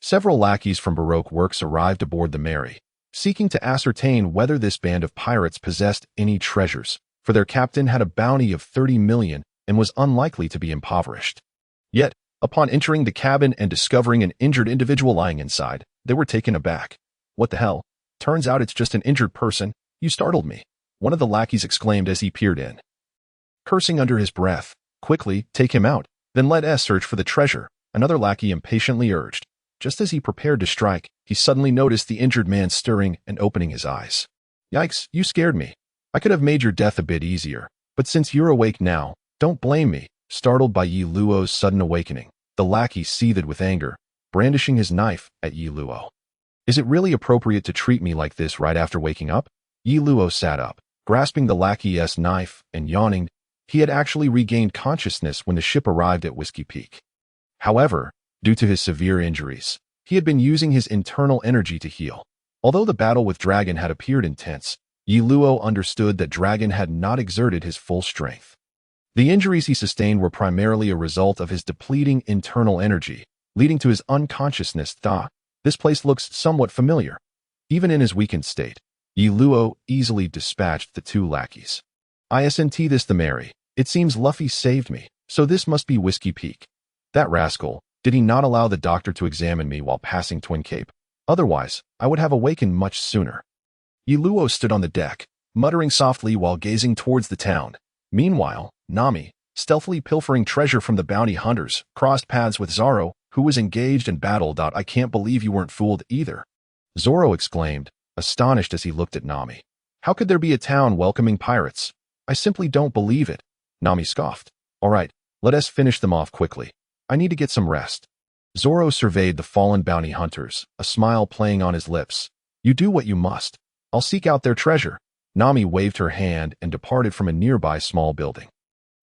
Several lackeys from Baroque Works arrived aboard the Mary, seeking to ascertain whether this band of pirates possessed any treasures, for their captain had a bounty of 30 million and was unlikely to be impoverished. Yet, upon entering the cabin and discovering an injured individual lying inside, they were taken aback. What the hell? Turns out it's just an injured person. You startled me, one of the lackeys exclaimed as he peered in. Cursing under his breath, quickly, take him out, then let us search for the treasure, another lackey impatiently urged. Just as he prepared to strike, he suddenly noticed the injured man stirring and opening his eyes. Yikes, you scared me. I could have made your death a bit easier, but since you're awake now, don't blame me. Startled by Yi Luo's sudden awakening, the lackey seethed with anger, brandishing his knife at Yi Luo. Is it really appropriate to treat me like this right after waking up? Yi Luo sat up, grasping the lackey's knife and yawning. He had actually regained consciousness when the ship arrived at Whiskey Peak. However, due to his severe injuries, he had been using his internal energy to heal. Although the battle with Dragon had appeared intense, Yi Luo understood that Dragon had not exerted his full strength. The injuries he sustained were primarily a result of his depleting internal energy, leading to his unconsciousness. This place looks somewhat familiar. Even in his weakened state, Yi Luo easily dispatched the two lackeys. Isn't this the Mary? It seems Luffy saved me, so this must be Whiskey Peak. That rascal, did he not allow the doctor to examine me while passing Twin Cape? Otherwise, I would have awakened much sooner. Yi Luo stood on the deck, muttering softly while gazing towards the town. Meanwhile, Nami, stealthily pilfering treasure from the bounty hunters, crossed paths with Zoro, who was engaged in battle. I can't believe you weren't fooled either. Zoro exclaimed, astonished as he looked at Nami. How could there be a town welcoming pirates? I simply don't believe it. Nami scoffed. All right, let us finish them off quickly. I need to get some rest. Zoro surveyed the fallen bounty hunters, a smile playing on his lips. You do what you must. I'll seek out their treasure. Nami waved her hand and departed from a nearby small building.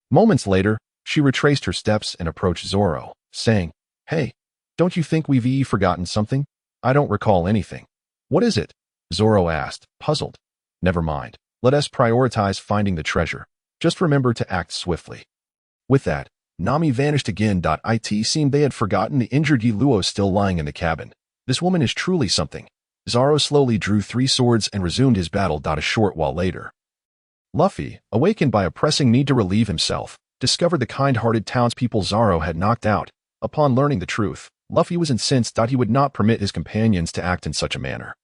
Moments later, she retraced her steps and approached Zoro, saying, Hey, don't you think we've forgotten something? I don't recall anything. What is it? Zoro asked, puzzled. Never mind. Let us prioritize finding the treasure. Just remember to act swiftly. With that, Nami vanished again. It seemed they had forgotten the injured Yi Luo still lying in the cabin. This woman is truly something. Zoro slowly drew 3 swords and resumed his battle. A short while later, Luffy, awakened by a pressing need to relieve himself, discovered the kind-hearted townspeople Zoro had knocked out. Upon learning the truth, Luffy was incensed that he would not permit his companions to act in such a manner.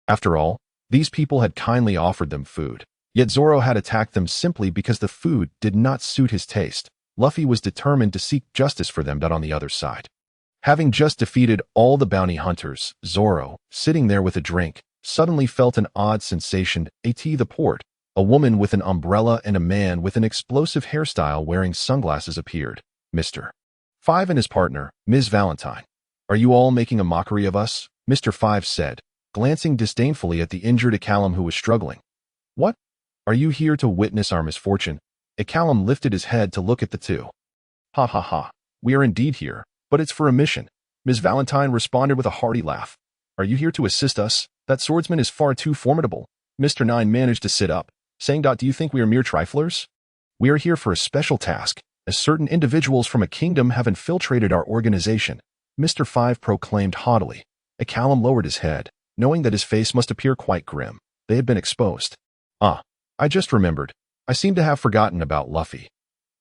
After all, these people had kindly offered them food, yet Zoro had attacked them simply because the food did not suit his taste. Luffy was determined to seek justice for them. On the other side, Having just defeated all the bounty hunters, Zoro, sitting there with a drink, suddenly felt an odd sensation. The port. A woman with an umbrella and a man with an explosive hairstyle wearing sunglasses appeared. Mr. Five and his partner, Ms. Valentine. Are you all making a mockery of us? Mr. Five said, glancing disdainfully at the injured Ecallum who was struggling. What? Are you here to witness our misfortune? Ecallum lifted his head to look at the two. Ha ha ha. We are indeed here, but it's for a mission. Ms. Valentine responded with a hearty laugh. Are you here to assist us? That swordsman is far too formidable. Mr. Nine managed to sit up, saying, Do you think we are mere triflers? We are here for a special task, as certain individuals from a kingdom have infiltrated our organization. Mr. Five proclaimed haughtily. Ecallum lowered his head, knowing that his face must appear quite grim. They had been exposed. I just remembered. I seem to have forgotten about Luffy.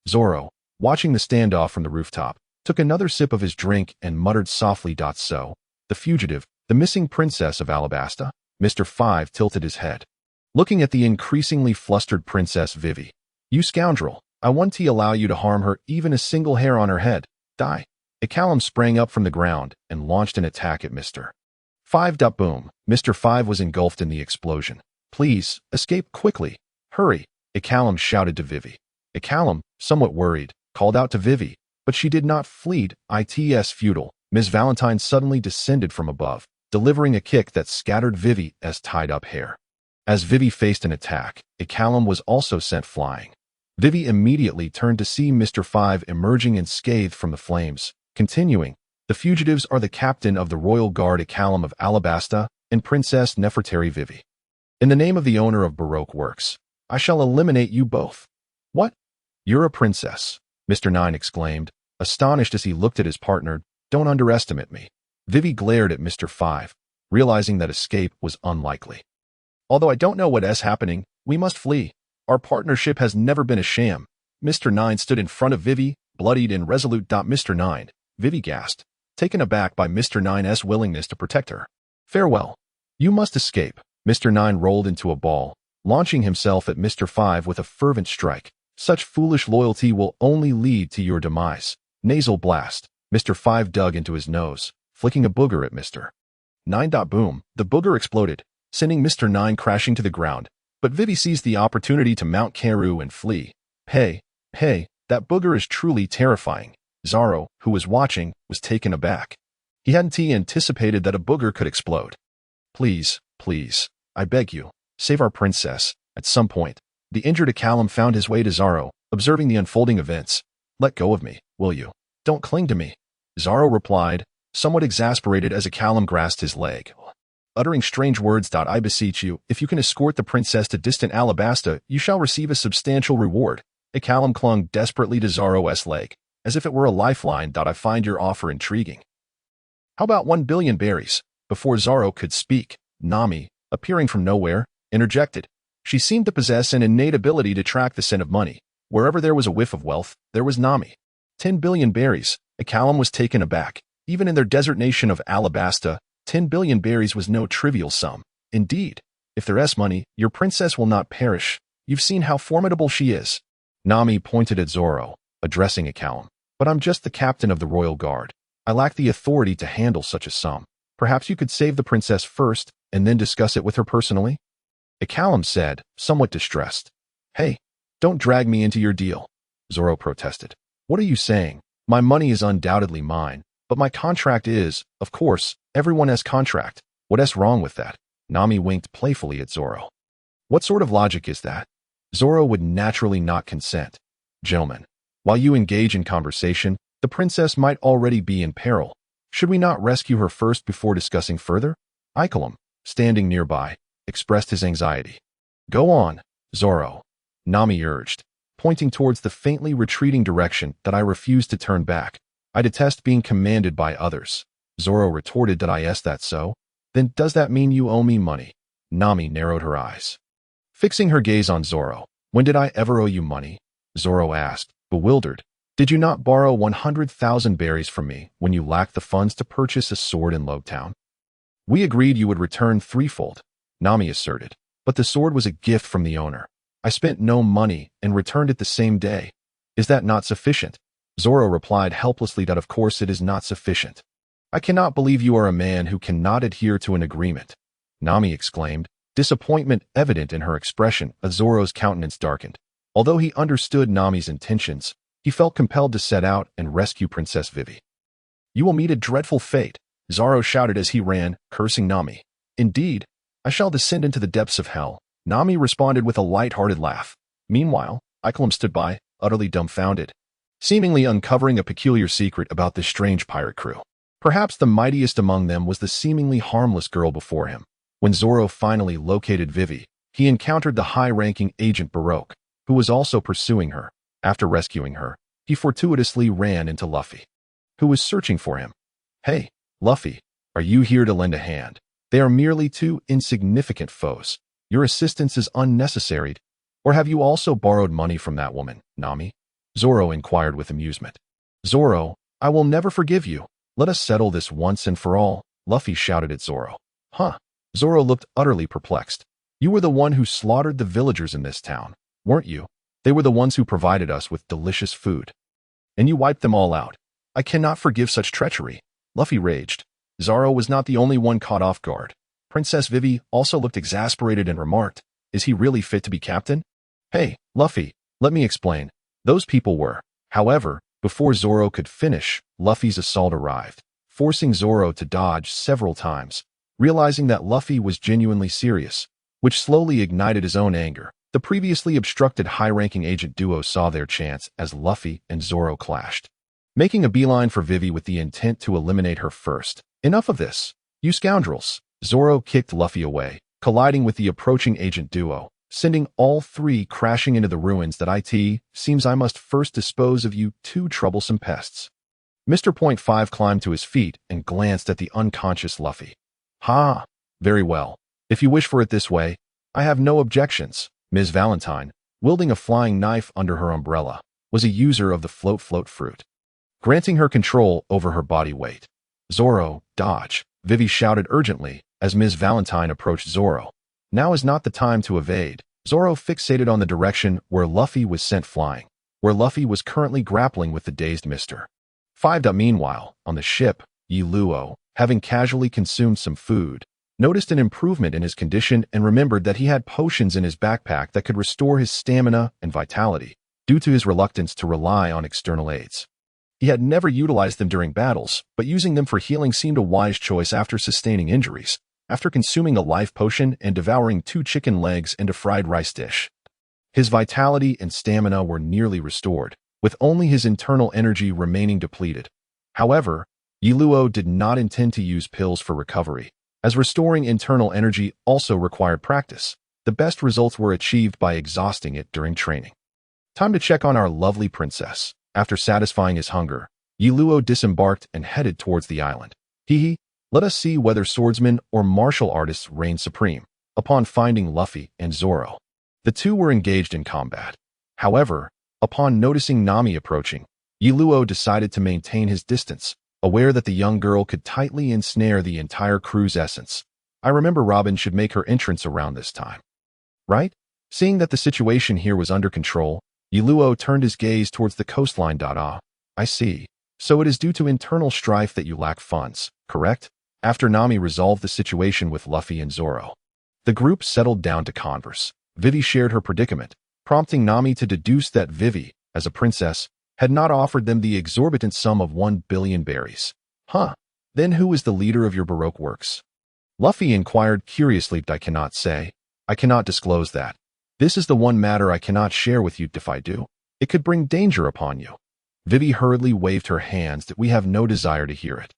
Zoro, watching the standoff from the rooftop, took another sip of his drink and muttered softly. So, the fugitive, the missing princess of Alabasta? Mr. Five tilted his head, looking at the increasingly flustered Princess Vivi. You scoundrel, I won't allow you to harm her even a single hair on her head. Die. Ecallum sprang up from the ground and launched an attack at Mr. Five. Boom. Mr. Five was engulfed in the explosion. Please, escape quickly. Hurry, Ecallum shouted to Vivi. Ecallum, somewhat worried, called out to Vivi, but she did not flee. It's futile. Ms. Valentine suddenly descended from above, delivering a kick that scattered Vivi as tied-up hair. As Vivi faced an attack, Ecallum was also sent flying. Vivi immediately turned to see Mr. Five emerging unscathed from the flames, continuing, the fugitives are the captain of the Royal Guard Ecallum of Alabasta and Princess Nefertari Vivi. In the name of the owner of Baroque Works, I shall eliminate you both. What? You're a princess, Mr. Nine exclaimed, astonished as he looked at his partner. Don't underestimate me. Vivi glared at Mr. Five, realizing that escape was unlikely. Although I don't know what is happening, we must flee. Our partnership has never been a sham. Mr. Nine stood in front of Vivi, bloodied and resolute. Mr. Nine, Vivi gasped, taken aback by Mr. Nine's willingness to protect her. Farewell. You must escape. Mr. Nine rolled into a ball, launching himself at Mr. Five with a fervent strike. Such foolish loyalty will only lead to your demise. Nasal blast. Mr. Five dug into his nose, flicking a booger at Mr. Nine. Boom. The booger exploded, sending Mr. Nine crashing to the ground, but Vivi seized the opportunity to mount Karu and flee. Hey, that booger is truly terrifying. Zoro, who was watching, was taken aback. He hadn't anticipated that a booger could explode. Please, I beg you, save our princess. At some point, the injured Ecallum found his way to Zoro, observing the unfolding events. Let go of me, will you? Don't cling to me. Zoro replied, somewhat exasperated as Ecallum grasped his leg. Uttering strange words. I beseech you, if you can escort the princess to distant Alabasta, you shall receive a substantial reward. Ecallum clung desperately to Zoro's leg, as if it were a lifeline. I find your offer intriguing. How about 1 billion berries? Before Zoro could speak, Nami, appearing from nowhere, interjected. She seemed to possess an innate ability to track the scent of money. Wherever there was a whiff of wealth, there was Nami. 10 billion berries. Ecallum was taken aback. Even in their desert nation of Alabasta, 10 billion berries was no trivial sum. Indeed, if there's money, your princess will not perish. You've seen how formidable she is. Nami pointed at Zoro, addressing Ecallum. But I'm just the captain of the Royal Guard. I lack the authority to handle such a sum. Perhaps you could save the princess first, and then discuss it with her personally? Ecallum said, somewhat distressed. Hey, don't drag me into your deal. Zoro protested. What are you saying? My money is undoubtedly mine, but my contract is, of course, everyone has contract. What's wrong with that? Nami winked playfully at Zoro. What sort of logic is that? Zoro would naturally not consent. Gentlemen, while you engage in conversation, the princess might already be in peril. Should we not rescue her first before discussing further? Ecallum, standing nearby, expressed his anxiety. Go on, Zoro, Nami urged, pointing towards the faintly retreating direction. I refused to turn back. I detest being commanded by others. Zoro retorted. That so? Then does that mean you owe me money? Nami narrowed her eyes, fixing her gaze on Zoro. When did I ever owe you money? Zoro asked, bewildered. Did you not borrow 100,000 berries from me when you lacked the funds to purchase a sword in Logtown? We agreed you would return threefold, Nami asserted, but the sword was a gift from the owner. I spent no money and returned it the same day. Is that not sufficient? Zoro replied helplessly. Of course it is not sufficient. I cannot believe you are a man who cannot adhere to an agreement, Nami exclaimed, disappointment evident in her expression as Zoro's countenance darkened. Although he understood Nami's intentions, he felt compelled to set out and rescue Princess Vivi. You will meet a dreadful fate, Zoro shouted as he ran, cursing Nami. Indeed, I shall descend into the depths of hell, Nami responded with a light-hearted laugh. Meanwhile, Ikelim stood by, utterly dumbfounded, seemingly uncovering a peculiar secret about this strange pirate crew. Perhaps the mightiest among them was the seemingly harmless girl before him. When Zoro finally located Vivi, he encountered the high-ranking agent Baroque, who was also pursuing her. After rescuing her, he fortuitously ran into Luffy, who was searching for him. Hey, Luffy, are you here to lend a hand? They are merely two insignificant foes. Your assistance is unnecessary. Or have you also borrowed money from that woman, Nami? Zoro inquired with amusement. Zoro, I will never forgive you. Let us settle this once and for all, Luffy shouted at Zoro. Huh? Zoro looked utterly perplexed. You were the one who slaughtered the villagers in this town, weren't you? They were the ones who provided us with delicious food. And you wiped them all out. I cannot forgive such treachery, Luffy raged. Zoro was not the only one caught off guard. Princess Vivi also looked exasperated and remarked, is he really fit to be captain? Hey, Luffy, let me explain. Those people were. However, before Zoro could finish, Luffy's assault arrived, forcing Zoro to dodge several times. Realizing that Luffy was genuinely serious, which slowly ignited his own anger, the previously obstructed high-ranking agent duo saw their chance as Luffy and Zoro clashed, making a beeline for Vivi with the intent to eliminate her first. Enough of this, you scoundrels! Zoro kicked Luffy away, colliding with the approaching agent duo, sending all three crashing into the ruins that it seems I must first dispose of you two troublesome pests. Mr. Point 5 climbed to his feet and glanced at the unconscious Luffy. Ha! Very well. If you wish for it this way, I have no objections. Ms. Valentine, wielding a flying knife under her umbrella, was a user of the float fruit, granting her control over her body weight. Zoro, dodge, Vivi shouted urgently as Ms. Valentine approached Zoro. Now is not the time to evade. Zoro fixated on the direction where Luffy was sent flying, where Luffy was currently grappling with the dazed Mr. 5. Meanwhile, on the ship, Yi Luo, having casually consumed some food, noticed an improvement in his condition and remembered that he had potions in his backpack that could restore his stamina and vitality, due to his reluctance to rely on external aids. He had never utilized them during battles, but using them for healing seemed a wise choice after sustaining injuries. After consuming a life potion and devouring 2 chicken legs and a fried rice dish, his vitality and stamina were nearly restored, with only his internal energy remaining depleted. However, Yi Luo did not intend to use pills for recovery, as restoring internal energy also required practice. The best results were achieved by exhausting it during training. Time to check on our lovely princess. After satisfying his hunger, Yi Luo disembarked and headed towards the island. Let us see whether swordsmen or martial artists reign supreme. Upon finding Luffy and Zoro, the two were engaged in combat. However, upon noticing Nami approaching, Yi Luo decided to maintain his distance, aware that the young girl could tightly ensnare the entire crew's essence. I remember Robin should make her entrance around this time. Right? Seeing that the situation here was under control, Yi Luo turned his gaze towards the coastline. I see. So it is due to internal strife that you lack funds, correct? After Nami resolved the situation with Luffy and Zoro, the group settled down to converse. Vivi shared her predicament, prompting Nami to deduce that Vivi, as a princess, had not offered them the exorbitant sum of 1 billion berries. Huh? Then who is the leader of your Baroque works? Luffy inquired curiously. I cannot say. I cannot disclose that. This is the one matter I cannot share with you. If I do, it could bring danger upon you. Vivi hurriedly waved her hands that we have no desire to hear it.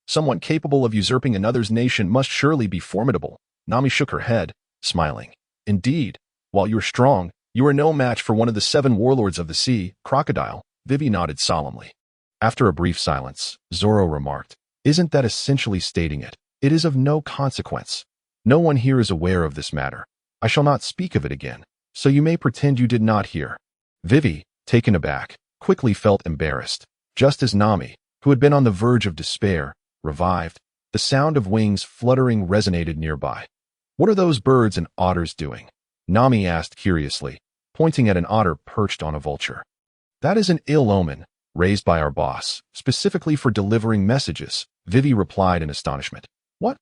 Someone capable of usurping another's nation must surely be formidable. Nami shook her head, smiling. Indeed, while you're strong, you are no match for one of the 7 warlords of the sea, Crocodile. Vivi nodded solemnly. After a brief silence, Zoro remarked, isn't that essentially stating it? It is of no consequence. No one here is aware of this matter. I shall not speak of it again, so you may pretend you did not hear. Vivi, taken aback, quickly felt embarrassed, just as Nami, who had been on the verge of despair, revived. The sound of wings fluttering resonated nearby. What are those birds and otters doing? Nami asked curiously, pointing at an otter perched on a vulture. That is an ill omen, raised by our boss, specifically for delivering messages, Vivi replied in astonishment. What?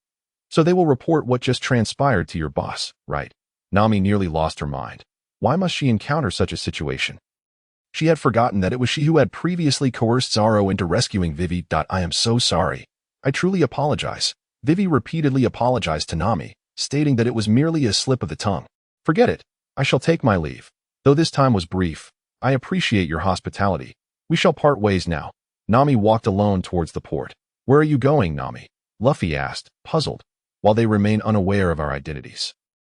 So they will report what just transpired to your boss, right? Nami nearly lost her mind. Why must she encounter such a situation? She had forgotten that it was she who had previously coerced Zoro into rescuing Vivi. I am so sorry. I truly apologize. Vivi repeatedly apologized to Nami, stating that it was merely a slip of the tongue. Forget it. I shall take my leave. Though this time was brief, I appreciate your hospitality. We shall part ways now. Nami walked alone towards the port. Where are you going, Nami? Luffy asked, puzzled, while they remain unaware of our identities.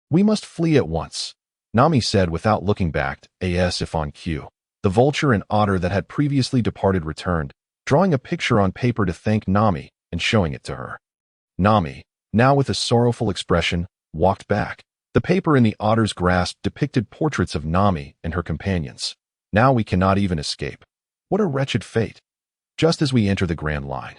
We must flee at once, Nami said without looking back, as if on cue. The vulture and otter that had previously departed returned, drawing a picture on paper to thank Nami and showing it to her. Nami, now with a sorrowful expression, walked back. The paper in the otter's grasp depicted portraits of Nami and her companions. Now we cannot even escape. What a wretched fate. Just as we enter the Grand Line,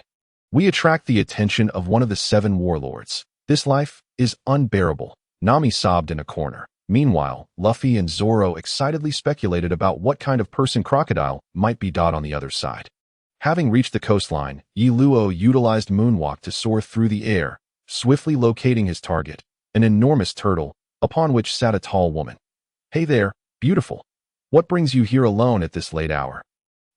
we attract the attention of one of the 7 warlords. This life is unbearable, Nami sobbed in a corner. Meanwhile, Luffy and Zoro excitedly speculated about what kind of person Crocodile might be on the other side. Having reached the coastline, Luo utilized Moonwalk to soar through the air, swiftly locating his target, an enormous turtle, upon which sat a tall woman. Hey there, beautiful. What brings you here alone at this late hour?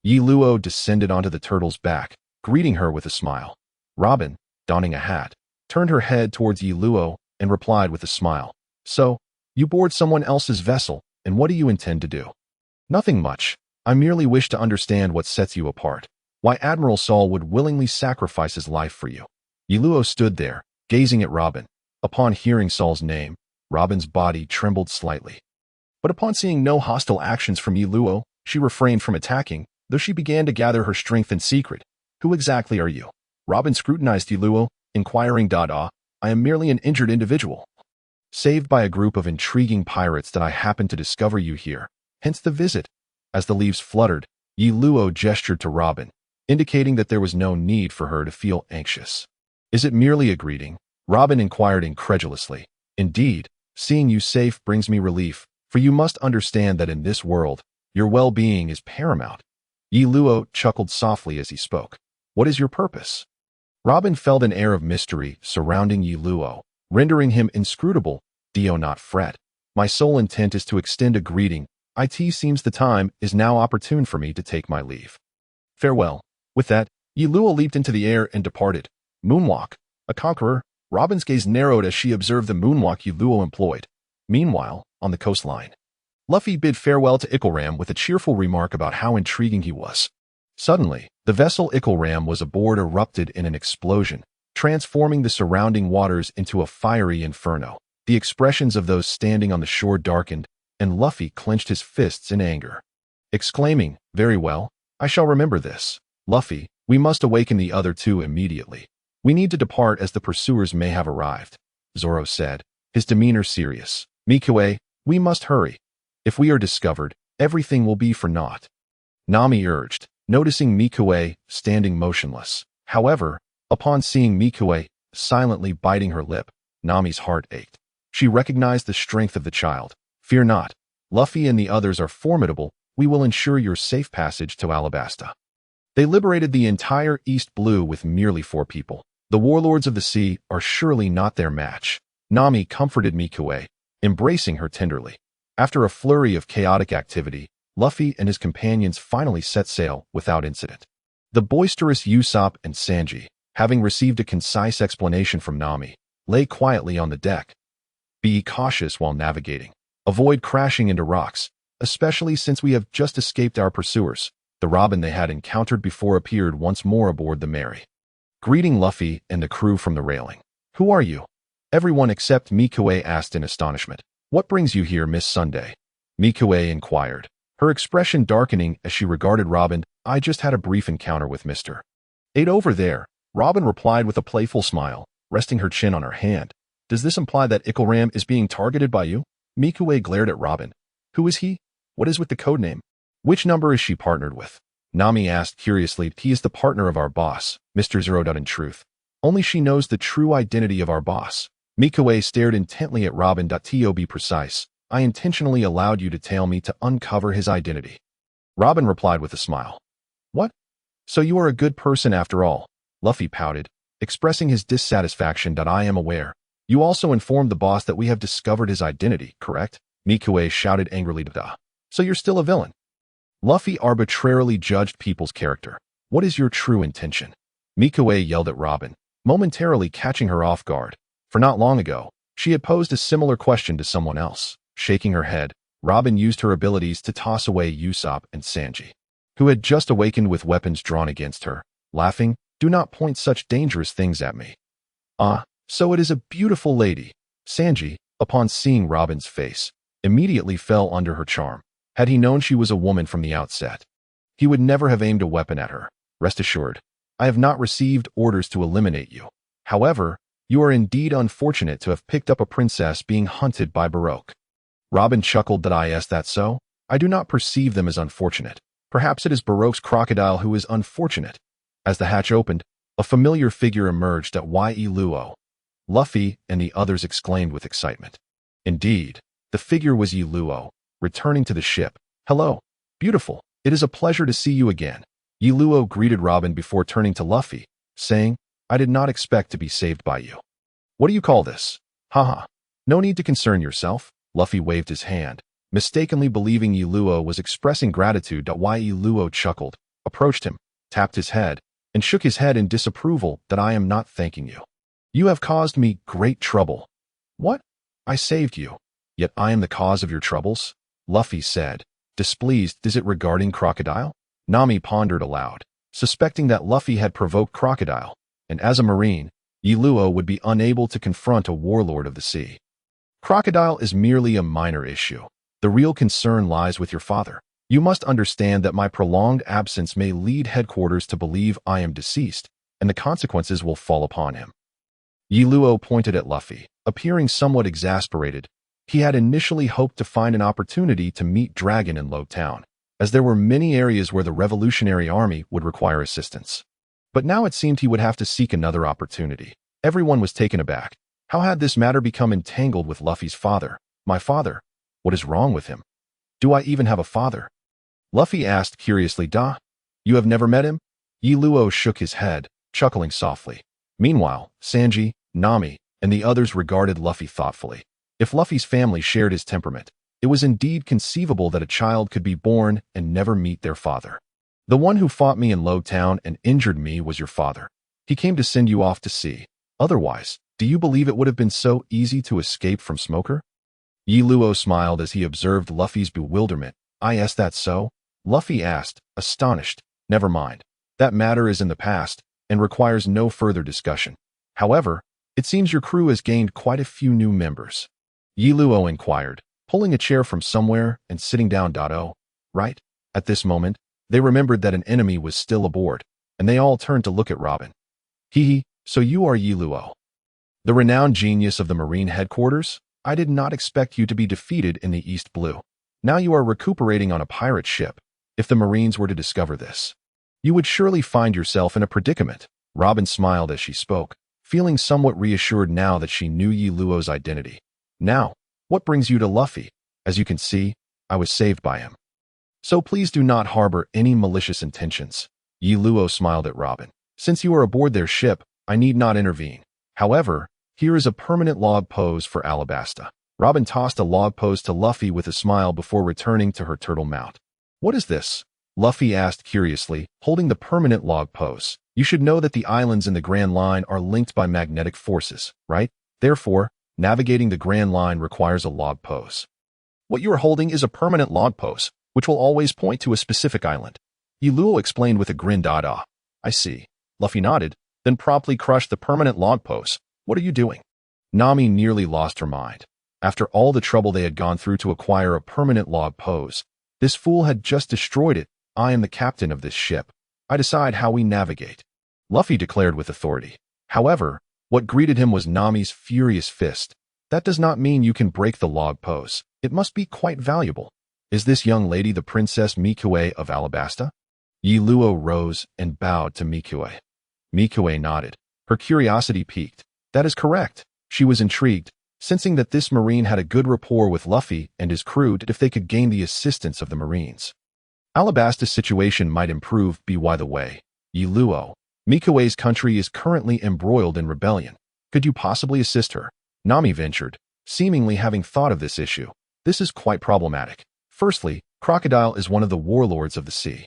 Luo descended onto the turtle's back, greeting her with a smile. Robin, donning a hat, turned her head towards Luo and replied with a smile. So, you board someone else's vessel, and what do you intend to do? Nothing much. I merely wish to understand what sets you apart. Why Admiral Saul would willingly sacrifice his life for you. Luo stood there, gazing at Robin. Upon hearing Saul's name, Robin's body trembled slightly. But upon seeing no hostile actions from Luo, she refrained from attacking, though she began to gather her strength in secret. Who exactly are you? Robin scrutinized Luo, inquiring, I am merely an injured individual. Saved by a group of intriguing pirates that I happened to discover you here, hence the visit. As the leaves fluttered, Luo gestured to Robin, indicating that there was no need for her to feel anxious. Is it merely a greeting? Robin inquired incredulously. Indeed, seeing you safe brings me relief, for you must understand that in this world, your well-being is paramount. Luo chuckled softly as he spoke. What is your purpose? Robin felt an air of mystery surrounding Luo, rendering him inscrutable. Do not fret. My sole intent is to extend a greeting. It seems the time is now opportune for me to take my leave. Farewell. With that, Luo leaped into the air and departed. Moonwalk. A conqueror. Robin's gaze narrowed as she observed the moonwalk Luo employed. Meanwhile, on the coastline, Luffy bid farewell to Ickelram with a cheerful remark about how intriguing he was. Suddenly, the vessel Ickelram was aboard erupted in an explosion, transforming the surrounding waters into a fiery inferno. The expressions of those standing on the shore darkened, and Luffy clenched his fists in anger, exclaiming, Very well, I shall remember this. Luffy, we must awaken the other 2 immediately. We need to depart as the pursuers may have arrived, Zoro said, his demeanor serious. Mikue, we must hurry. If we are discovered, everything will be for naught. Nami urged, noticing Mikue standing motionless. However, upon seeing Mikue silently biting her lip, Nami's heart ached. She recognized the strength of the child. Fear not. Luffy and the others are formidable. We will ensure your safe passage to Alabasta. They liberated the entire East Blue with merely 4 people. The warlords of the sea are surely not their match. Nami comforted Mikue, embracing her tenderly. After a flurry of chaotic activity, Luffy and his companions finally set sail without incident. The boisterous Usopp and Sanji, having received a concise explanation from Nami, lay quietly on the deck. Be cautious while navigating. Avoid crashing into rocks, especially since we have just escaped our pursuers. The Robin they had encountered before appeared once more aboard the Mary, greeting Luffy and the crew from the railing. Who are you? Everyone except Mikue asked in astonishment. What brings you here, Miss Sunday? Mikue inquired, her expression darkening as she regarded Robin. I just had a brief encounter with Mr. 8 over there, Robin replied with a playful smile, resting her chin on her hand. Does this imply that Ickelram is being targeted by you? Mikue glared at Robin. Who is he? What is with the codename? Which number is she partnered with? Nami asked curiously. He is the partner of our boss, Mr. Zero. In truth, only she knows the true identity of our boss. Mikue stared intently at Robin. To be precise, I intentionally allowed you to tail me to uncover his identity. Robin replied with a smile. What? So you are a good person after all? Luffy pouted, expressing his dissatisfaction. I am aware. You also informed the boss that we have discovered his identity, correct? Mikue shouted angrily. So you're still a villain? Luffy arbitrarily judged people's character. What is your true intention? Mikue yelled at Robin, momentarily catching her off guard. For not long ago, she had posed a similar question to someone else. Shaking her head, Robin used her abilities to toss away Usopp and Sanji, who had just awakened with weapons drawn against her. Laughing, do not point such dangerous things at me. So it is a beautiful lady. Sanji, upon seeing Robin's face, immediately fell under her charm. Had he known she was a woman from the outset, he would never have aimed a weapon at her. Rest assured, I have not received orders to eliminate you. However, you are indeed unfortunate to have picked up a princess being hunted by Baroque. Robin chuckled. Is that so? I do not perceive them as unfortunate. Perhaps it is Baroque's crocodile who is unfortunate. As the hatch opened, a familiar figure emerged at Ye Luo. Luffy and the others exclaimed with excitement. Indeed, the figure was Ye Luo, returning to the ship. Hello, beautiful. It is a pleasure to see you again. Ye Luo greeted Robin before turning to Luffy, saying, I did not expect to be saved by you. What do you call this? Haha. No need to concern yourself. Luffy waved his hand, mistakenly believing Ye Luo was expressing gratitude. Ye Luo chuckled, approached him, tapped his head, and shook his head in disapproval. I am not thanking you. You have caused me great trouble. What? I saved you. Yet I am the cause of your troubles? Luffy said, displeased. Is it regarding Crocodile? Nami pondered aloud, suspecting that Luffy had provoked Crocodile, and as a marine, Ye Luo would be unable to confront a warlord of the sea. Crocodile is merely a minor issue. The real concern lies with your father. You must understand that my prolonged absence may lead headquarters to believe I am deceased, and the consequences will fall upon him. Ye Luo pointed at Luffy, appearing somewhat exasperated. He had initially hoped to find an opportunity to meet Dragon in Low Town, as there were many areas where the Revolutionary Army would require assistance. But now it seemed he would have to seek another opportunity. Everyone was taken aback. How had this matter become entangled with Luffy's father? My father? What is wrong with him? Do I even have a father? Luffy asked curiously. You have never met him? Ye Luo shook his head, chuckling softly. Meanwhile, Sanji, Nami, and the others regarded Luffy thoughtfully. If Luffy's family shared his temperament, it was indeed conceivable that a child could be born and never meet their father. The one who fought me in Low Town and injured me was your father. He came to send you off to sea. Otherwise, do you believe it would have been so easy to escape from Smoker? Ye Luo smiled as he observed Luffy's bewilderment. Is that so? Luffy asked, astonished. Never mind. That matter is in the past and requires no further discussion. However, it seems your crew has gained quite a few new members. Ye Luo inquired, pulling a chair from somewhere and sitting down. Oh, right? At this moment, they remembered that an enemy was still aboard, and they all turned to look at Robin. So you are Ye Luo, the renowned genius of the Marine headquarters? I did not expect you to be defeated in the East Blue. Now you are recuperating on a pirate ship. If the Marines were to discover this, you would surely find yourself in a predicament. Robin smiled as she spoke, feeling somewhat reassured now that she knew Ye Luo's identity. Now, what brings you to Luffy? As you can see, I was saved by him. So please do not harbor any malicious intentions. Ye Luo smiled at Robin. Since you are aboard their ship, I need not intervene. However, here is a permanent log pose for Alabasta. Robin tossed a log pose to Luffy with a smile before returning to her turtle mount. What is this? Luffy asked curiously, holding the permanent log pose. You should know that the islands in the Grand Line are linked by magnetic forces, right? Therefore, navigating the Grand Line requires a log pose. What you are holding is a permanent log pose, which will always point to a specific island. Ye Luo explained with a grin. I see. Luffy nodded, then promptly crushed the permanent log pose. What are you doing? Nami nearly lost her mind. After all the trouble they had gone through to acquire a permanent log pose, this fool had just destroyed it. I am the captain of this ship. I decide how we navigate, Luffy declared with authority. However, what greeted him was Nami's furious fist. That does not mean you can break the log pose. It must be quite valuable. Is this young lady the Princess Mikue of Alabasta? Ye Luo rose and bowed to Mikue. Mikue nodded, her curiosity piqued. That is correct. She was intrigued, sensing that this Marine had a good rapport with Luffy and his crew if they could gain the assistance of the Marines. Alabasta's situation might improve. By the way, Ye Luo, Mikue's country is currently embroiled in rebellion. Could you possibly assist her? Nami ventured, seemingly having thought of this issue. This is quite problematic. Firstly, Crocodile is one of the warlords of the sea.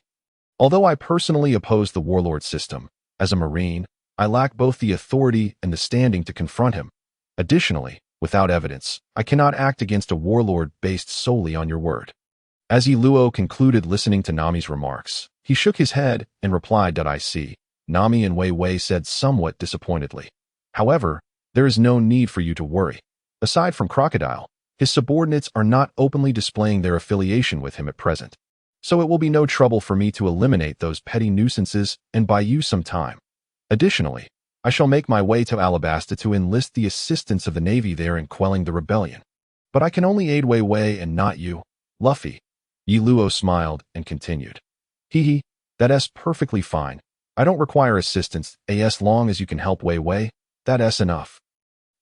Although I personally oppose the warlord system, as a Marine, I lack both the authority and the standing to confront him. Additionally, without evidence, I cannot act against a warlord based solely on your word. As Luo concluded listening to Nami's remarks, he shook his head and replied that I see. Nami and Wei Wei said somewhat disappointedly. However, there is no need for you to worry. Aside from Crocodile, his subordinates are not openly displaying their affiliation with him at present. So it will be no trouble for me to eliminate those petty nuisances and buy you some time. Additionally, I shall make my way to Alabasta to enlist the assistance of the Navy there in quelling the rebellion. But I can only aid Wei Wei and not you, Luffy. Luo smiled and continued. Hee, that's perfectly fine. I don't require assistance, as long as you can help Wei Wei, that's enough.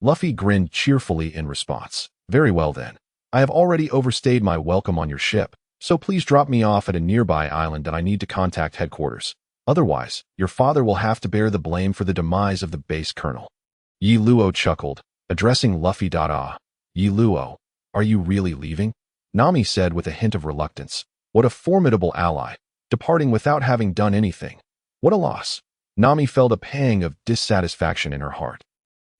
Luffy grinned cheerfully in response. Very well then. I have already overstayed my welcome on your ship, so please drop me off at a nearby island that I need to contact headquarters. Otherwise, your father will have to bear the blame for the demise of the base colonel. Luo chuckled, addressing Luffy. Luo, are you really leaving? Nami said with a hint of reluctance. What a formidable ally, departing without having done anything. What a loss. Nami felt a pang of dissatisfaction in her heart.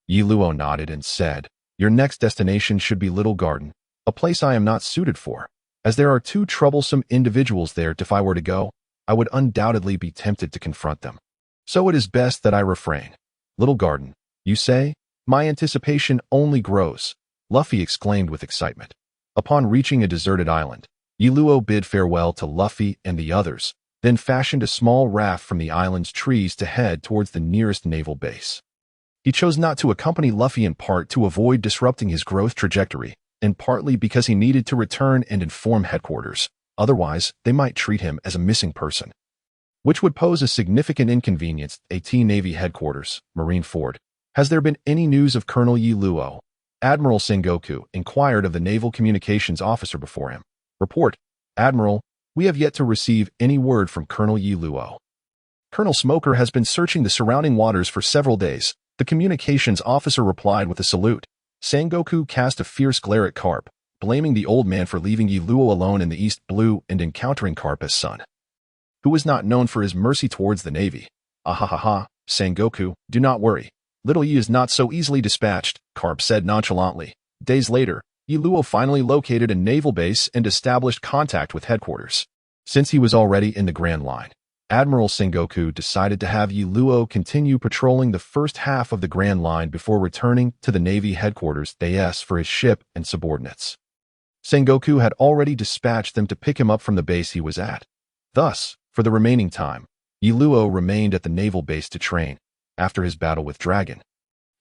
Luo nodded and said, your next destination should be Little Garden, a place I am not suited for, as there are two troublesome individuals there. If I were to go, I would undoubtedly be tempted to confront them. So it is best that I refrain. Little Garden, you say? My anticipation only grows, Luffy exclaimed with excitement. Upon reaching a deserted island, Luo bid farewell to Luffy and the others, then fashioned a small raft from the island's trees to head towards the nearest naval base. He chose not to accompany Luffy in part to avoid disrupting his growth trajectory, and partly because he needed to return and inform headquarters. Otherwise, they might treat him as a missing person, which would pose a significant inconvenience. 18 Navy Headquarters, Marineford. Has there been any news of Colonel Luo? Admiral Sengoku inquired of the Naval Communications Officer before him. Report, Admiral, we have yet to receive any word from Colonel Luo. Colonel Smoker has been searching the surrounding waters for several days, the communications officer replied with a salute. Sengoku cast a fierce glare at Garp, blaming the old man for leaving Luo alone in the East Blue and encountering Garp's son, who was not known for his mercy towards the Navy. Ahahaha, Sengoku, do not worry. Little Yi is not so easily dispatched, Garp said nonchalantly. Days later, Luo finally located a naval base and established contact with headquarters. Since he was already in the Grand Line, Admiral Sengoku decided to have Luo continue patrolling the first half of the Grand Line before returning to the Navy headquarters base for his ship and subordinates. Sengoku had already dispatched them to pick him up from the base he was at. Thus, for the remaining time, Luo remained at the naval base to train. After his battle with Dragon,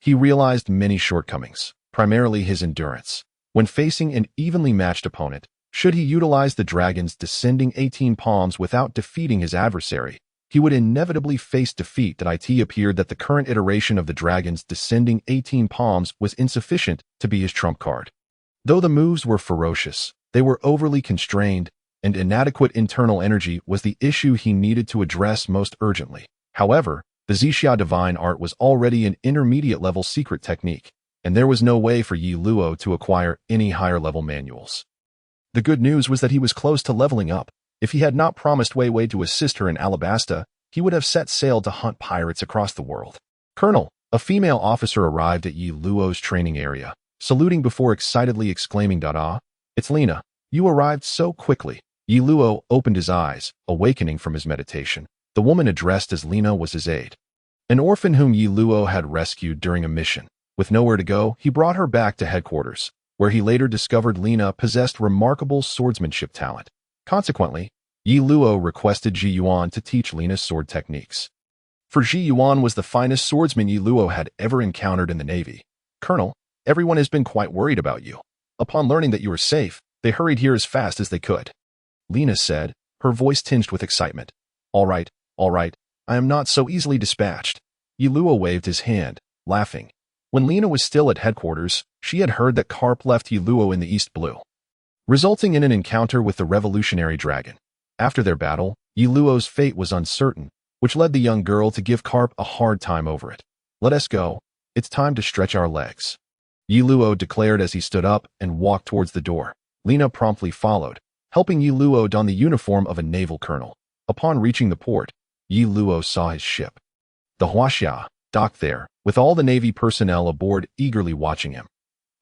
he realized many shortcomings, primarily his endurance. When facing an evenly matched opponent, should he utilize the dragon's descending 18 palms without defeating his adversary, he would inevitably face defeat. It appeared that the current iteration of the dragon's descending 18 palms was insufficient to be his trump card. Though the moves were ferocious, they were overly constrained, and inadequate internal energy was the issue he needed to address most urgently. However, the Zixia divine art was already an intermediate-level secret technique, and there was no way for Luo to acquire any higher-level manuals. The good news was that he was close to leveling up. If he had not promised Wei Wei to assist her in Alabasta, he would have set sail to hunt pirates across the world. Colonel, a female officer arrived at Luo's training area, saluting before excitedly exclaiming, It's Lena. You arrived so quickly. Luo opened his eyes, awakening from his meditation. The woman addressed as Lena was his aide, an orphan whom Luo had rescued during a mission. With nowhere to go, he brought her back to headquarters, where he later discovered Lena possessed remarkable swordsmanship talent. Consequently, Luo requested Ji Yuan to teach Lena's sword techniques. For Ji Yuan was the finest swordsman Luo had ever encountered in the Navy. Colonel, everyone has been quite worried about you. Upon learning that you were safe, they hurried here as fast as they could. Lena said, her voice tinged with excitement. All right, I am not so easily dispatched. Luo waved his hand, laughing. When Lena was still at headquarters, she had heard that Garp left Luo in the East Blue, resulting in an encounter with the revolutionary dragon. After their battle, Luo's fate was uncertain, which led the young girl to give Garp a hard time over it. Let us go. It's time to stretch our legs, Yi Luo declared as he stood up and walked towards the door. Lena promptly followed, helping Yi Luo don the uniform of a naval colonel. Upon reaching the port, Yi Luo saw his ship, the Huajia, docked there, with all the Navy personnel aboard eagerly watching him.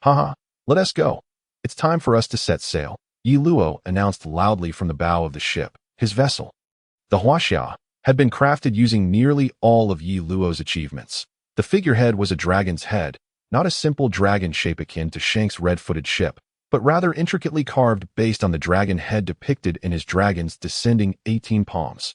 Haha, let us go. It's time for us to set sail, Yi Luo announced loudly from the bow of the ship, his vessel. The Huajia had been crafted using nearly all of Yi Luo's achievements. The figurehead was a dragon's head, not a simple dragon shape akin to Shank's red-footed ship, but rather intricately carved based on the dragon head depicted in his dragon's descending 18 palms,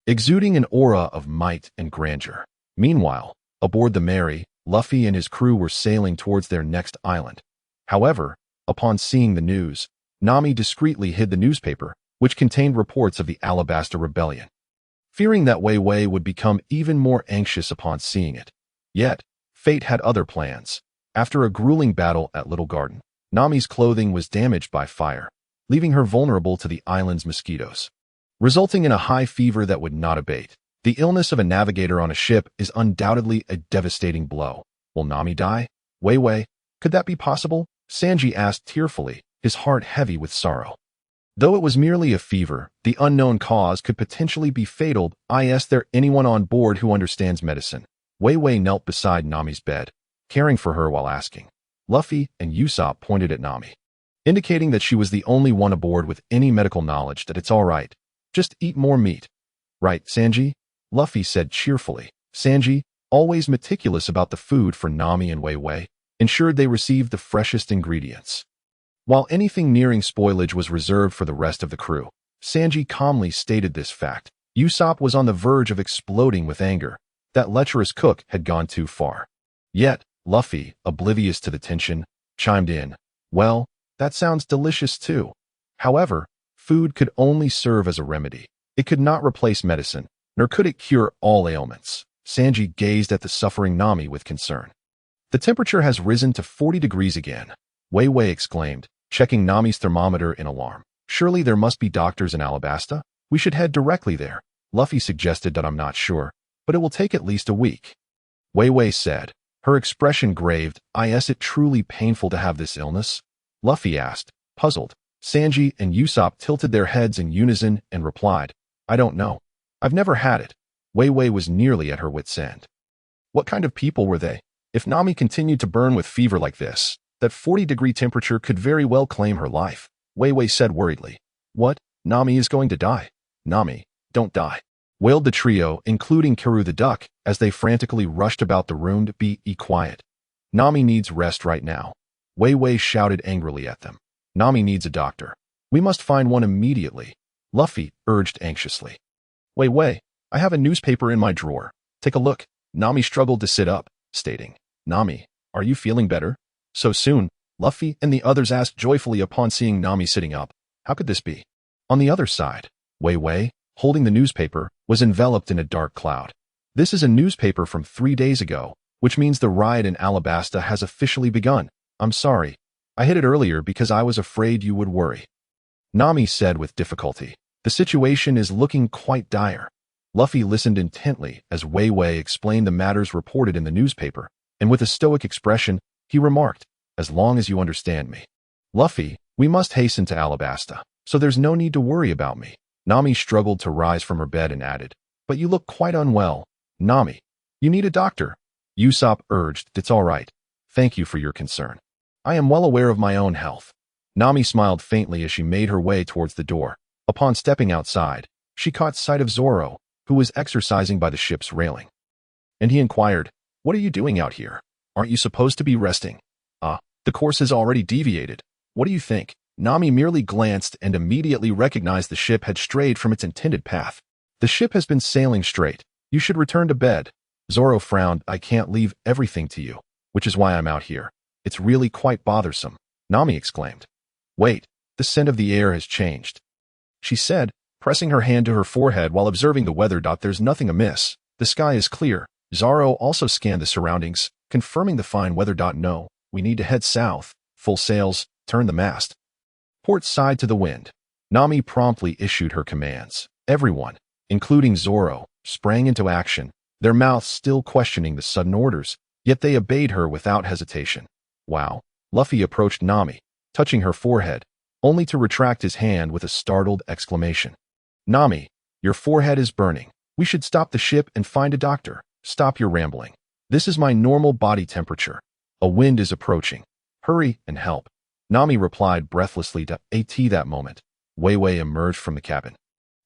exuding an aura of might and grandeur. Meanwhile, aboard the Mary, Luffy and his crew were sailing towards their next island. However, upon seeing the news, Nami discreetly hid the newspaper, which contained reports of the Alabasta rebellion, fearing that Wei Wei would become even more anxious upon seeing it. Yet, fate had other plans. After a grueling battle at Little Garden, Nami's clothing was damaged by fire, leaving her vulnerable to the island's mosquitoes, resulting in a high fever that would not abate. The illness of a navigator on a ship is undoubtedly a devastating blow. Will Nami die? Wei Wei, could that be possible? Sanji asked tearfully, his heart heavy with sorrow. Though it was merely a fever, the unknown cause could potentially be fatal. Is there anyone on board who understands medicine? Wei Wei knelt beside Nami's bed, caring for her while asking. Luffy and Usopp pointed at Nami, indicating that she was the only one aboard with any medical knowledge. That it's all right. Just eat more meat. Right, Sanji? Luffy said cheerfully. Sanji, always meticulous about the food for Nami and Wei Wei, ensured they received the freshest ingredients. While anything nearing spoilage was reserved for the rest of the crew, Sanji calmly stated this fact. Usopp was on the verge of exploding with anger. That lecherous cook had gone too far. Yet, Luffy, oblivious to the tension, chimed in. Well, that sounds delicious too. However, food could only serve as a remedy. It could not replace medicine, nor could it cure all ailments. Sanji gazed at the suffering Nami with concern. The temperature has risen to 40 degrees again, Wei Wei exclaimed, checking Nami's thermometer in alarm. Surely there must be doctors in Alabasta? We should head directly there. Luffy suggested that I'm not sure, but it will take at least a week. Wei Wei said, her expression graved. Is it truly painful to have this illness? Luffy asked, puzzled. Sanji and Usopp tilted their heads in unison and replied, I don't know. I've never had it. Wei Wei was nearly at her wit's end. What kind of people were they? If Nami continued to burn with fever like this, that 40-degree temperature could very well claim her life, Wei Wei said worriedly. What? Nami is going to die. Nami, don't die, wailed the trio, including Karoo the duck, as they frantically rushed about the room. Be quiet. Nami needs rest right now. Wei Wei shouted angrily at them. Nami needs a doctor. We must find one immediately, Luffy urged anxiously. Wei Wei, I have a newspaper in my drawer. Take a look. Nami struggled to sit up, stating, Nami, are you feeling better? So soon, Luffy and the others asked joyfully upon seeing Nami sitting up. How could this be? On the other side, Wei Wei, holding the newspaper, was enveloped in a dark cloud. This is a newspaper from 3 days ago, which means the riot in Alabasta has officially begun. I'm sorry. I hid it earlier because I was afraid you would worry, Nami said with difficulty. The situation is looking quite dire. Luffy listened intently as Wei Wei explained the matters reported in the newspaper, and with a stoic expression, he remarked, as long as you understand me, Luffy, we must hasten to Alabasta, so there's no need to worry about me. Nami struggled to rise from her bed and added, but you look quite unwell. Nami, you need a doctor. Usopp urged. It's all right. Thank you for your concern. I am well aware of my own health. Nami smiled faintly as she made her way towards the door. Upon stepping outside, she caught sight of Zoro, who was exercising by the ship's railing. And he inquired, what are you doing out here? Aren't you supposed to be resting? The course has already deviated. What do you think? Nami merely glanced and immediately recognized the ship had strayed from its intended path. The ship has been sailing straight. You should return to bed. Zoro frowned. I can't leave everything to you, which is why I'm out here. It's really quite bothersome, Nami exclaimed. Wait, the scent of the air has changed, she said, pressing her hand to her forehead while observing the weather. There's nothing amiss. The sky is clear. Zoro also scanned the surroundings, confirming the fine weather. No, we need to head south. Full sails, turn the mast. Port side to the wind. Nami promptly issued her commands. Everyone, including Zoro, sprang into action, their mouths still questioning the sudden orders, yet they obeyed her without hesitation. Wow. Luffy approached Nami, touching her forehead, only to retract his hand with a startled exclamation. Nami, your forehead is burning. We should stop the ship and find a doctor. Stop your rambling. This is my normal body temperature. A wind is approaching. Hurry and help. Nami replied breathlessly to AT that moment. Wei Wei emerged from the cabin,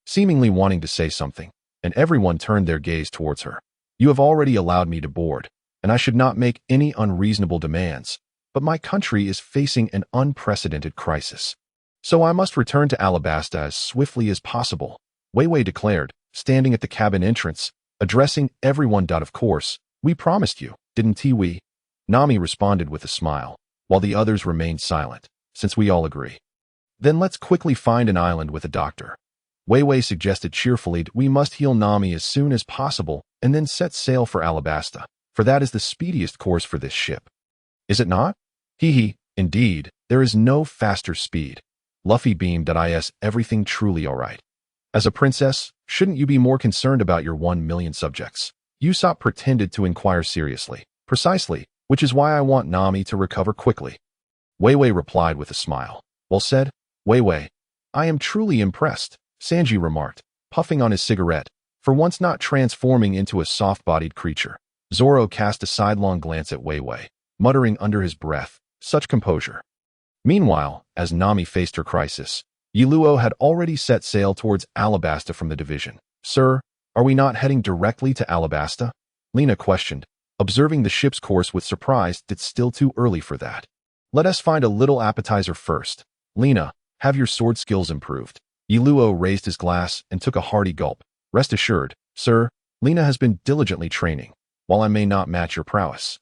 seemingly wanting to say something, and everyone turned their gaze towards her. You have already allowed me to board, and I should not make any unreasonable demands, but my country is facing an unprecedented crisis. So I must return to Alabasta as swiftly as possible, Wei Wei declared, standing at the cabin entrance, addressing everyone. Of course, we promised you, didn't we? Nami responded with a smile, while the others remained silent, since we all agree. Then let's quickly find an island with a doctor. Wei Wei suggested cheerfully. We must heal Nami as soon as possible and then set sail for Alabasta, for that is the speediest course for this ship. Is it not? Hee, indeed, there is no faster speed. Luffy beamed. Is everything truly all right? As a princess, shouldn't you be more concerned about your 1 million subjects? Usopp pretended to inquire seriously. Precisely, which is why I want Nami to recover quickly. Wei Wei replied with a smile. Well said, Wei Wei. I am truly impressed, Sanji remarked, puffing on his cigarette, for once not transforming into a soft-bodied creature. Zoro cast a sidelong glance at Wei Wei, muttering under his breath, such composure. Meanwhile, as Nami faced her crisis, Yiluo had already set sail towards Alabasta from the division. Sir, are we not heading directly to Alabasta? Lena questioned, observing the ship's course with surprise. It's still too early for that. Let us find a little appetizer first. Lena, have your sword skills improved? Yiluo raised his glass and took a hearty gulp. Rest assured, sir, Lena has been diligently training, while I may not match your prowess.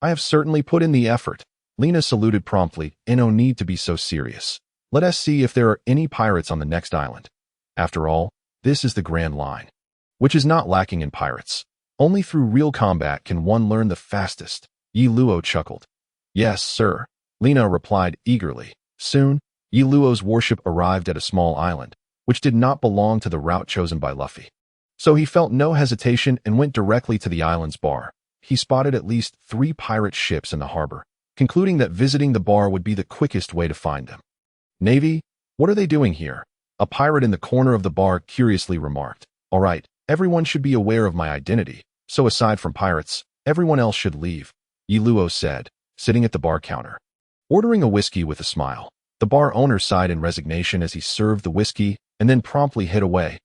I have certainly put in the effort. Lena saluted promptly. No need to be so serious. Let us see if there are any pirates on the next island. After all, this is the Grand Line, which is not lacking in pirates. Only through real combat can one learn the fastest. Yiluo chuckled. Yes, sir, Lena replied eagerly. Soon, Yiluo's warship arrived at a small island, which did not belong to the route chosen by Luffy. So he felt no hesitation and went directly to the island's bar. He spotted at least 3 pirate ships in the harbor, concluding that visiting the bar would be the quickest way to find them. Navy, what are they doing here? A pirate in the corner of the bar curiously remarked. All right, everyone should be aware of my identity, so aside from pirates, everyone else should leave, Yiluo said, sitting at the bar counter, ordering a whiskey with a smile. The bar owner sighed in resignation as he served the whiskey and then promptly hid away.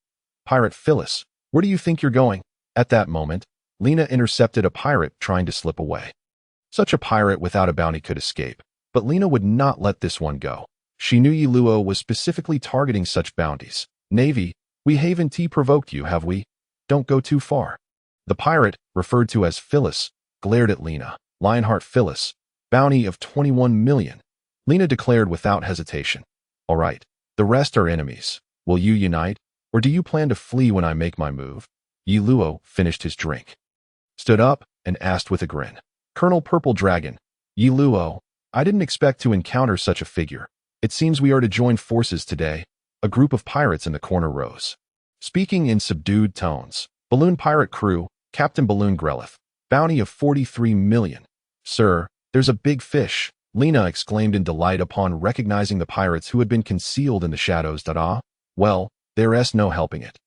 Pirate Phyllis, where do you think you're going? At that moment, Lena intercepted a pirate trying to slip away. Such a pirate without a bounty could escape, but Lena would not let this one go. She knew Yiluo was specifically targeting such bounties. Navy, we haven't provoked you, have we? Don't go too far. The pirate, referred to as Phyllis, glared at Lena. Lionheart Phyllis, bounty of 21 million. Lena declared without hesitation. All right, the rest are enemies. Will you unite, or do you plan to flee when I make my move? Yiluo finished his drink, stood up, and asked with a grin. Colonel Purple Dragon, Yiluo, I didn't expect to encounter such a figure. It seems we are to join forces today. A group of pirates in the corner rose, speaking in subdued tones. Balloon Pirate Crew, Captain Balloon Grelith, bounty of 43 million. Sir, there's a big fish, Lena exclaimed in delight upon recognizing the pirates who had been concealed in the shadows. Well, there's no helping it.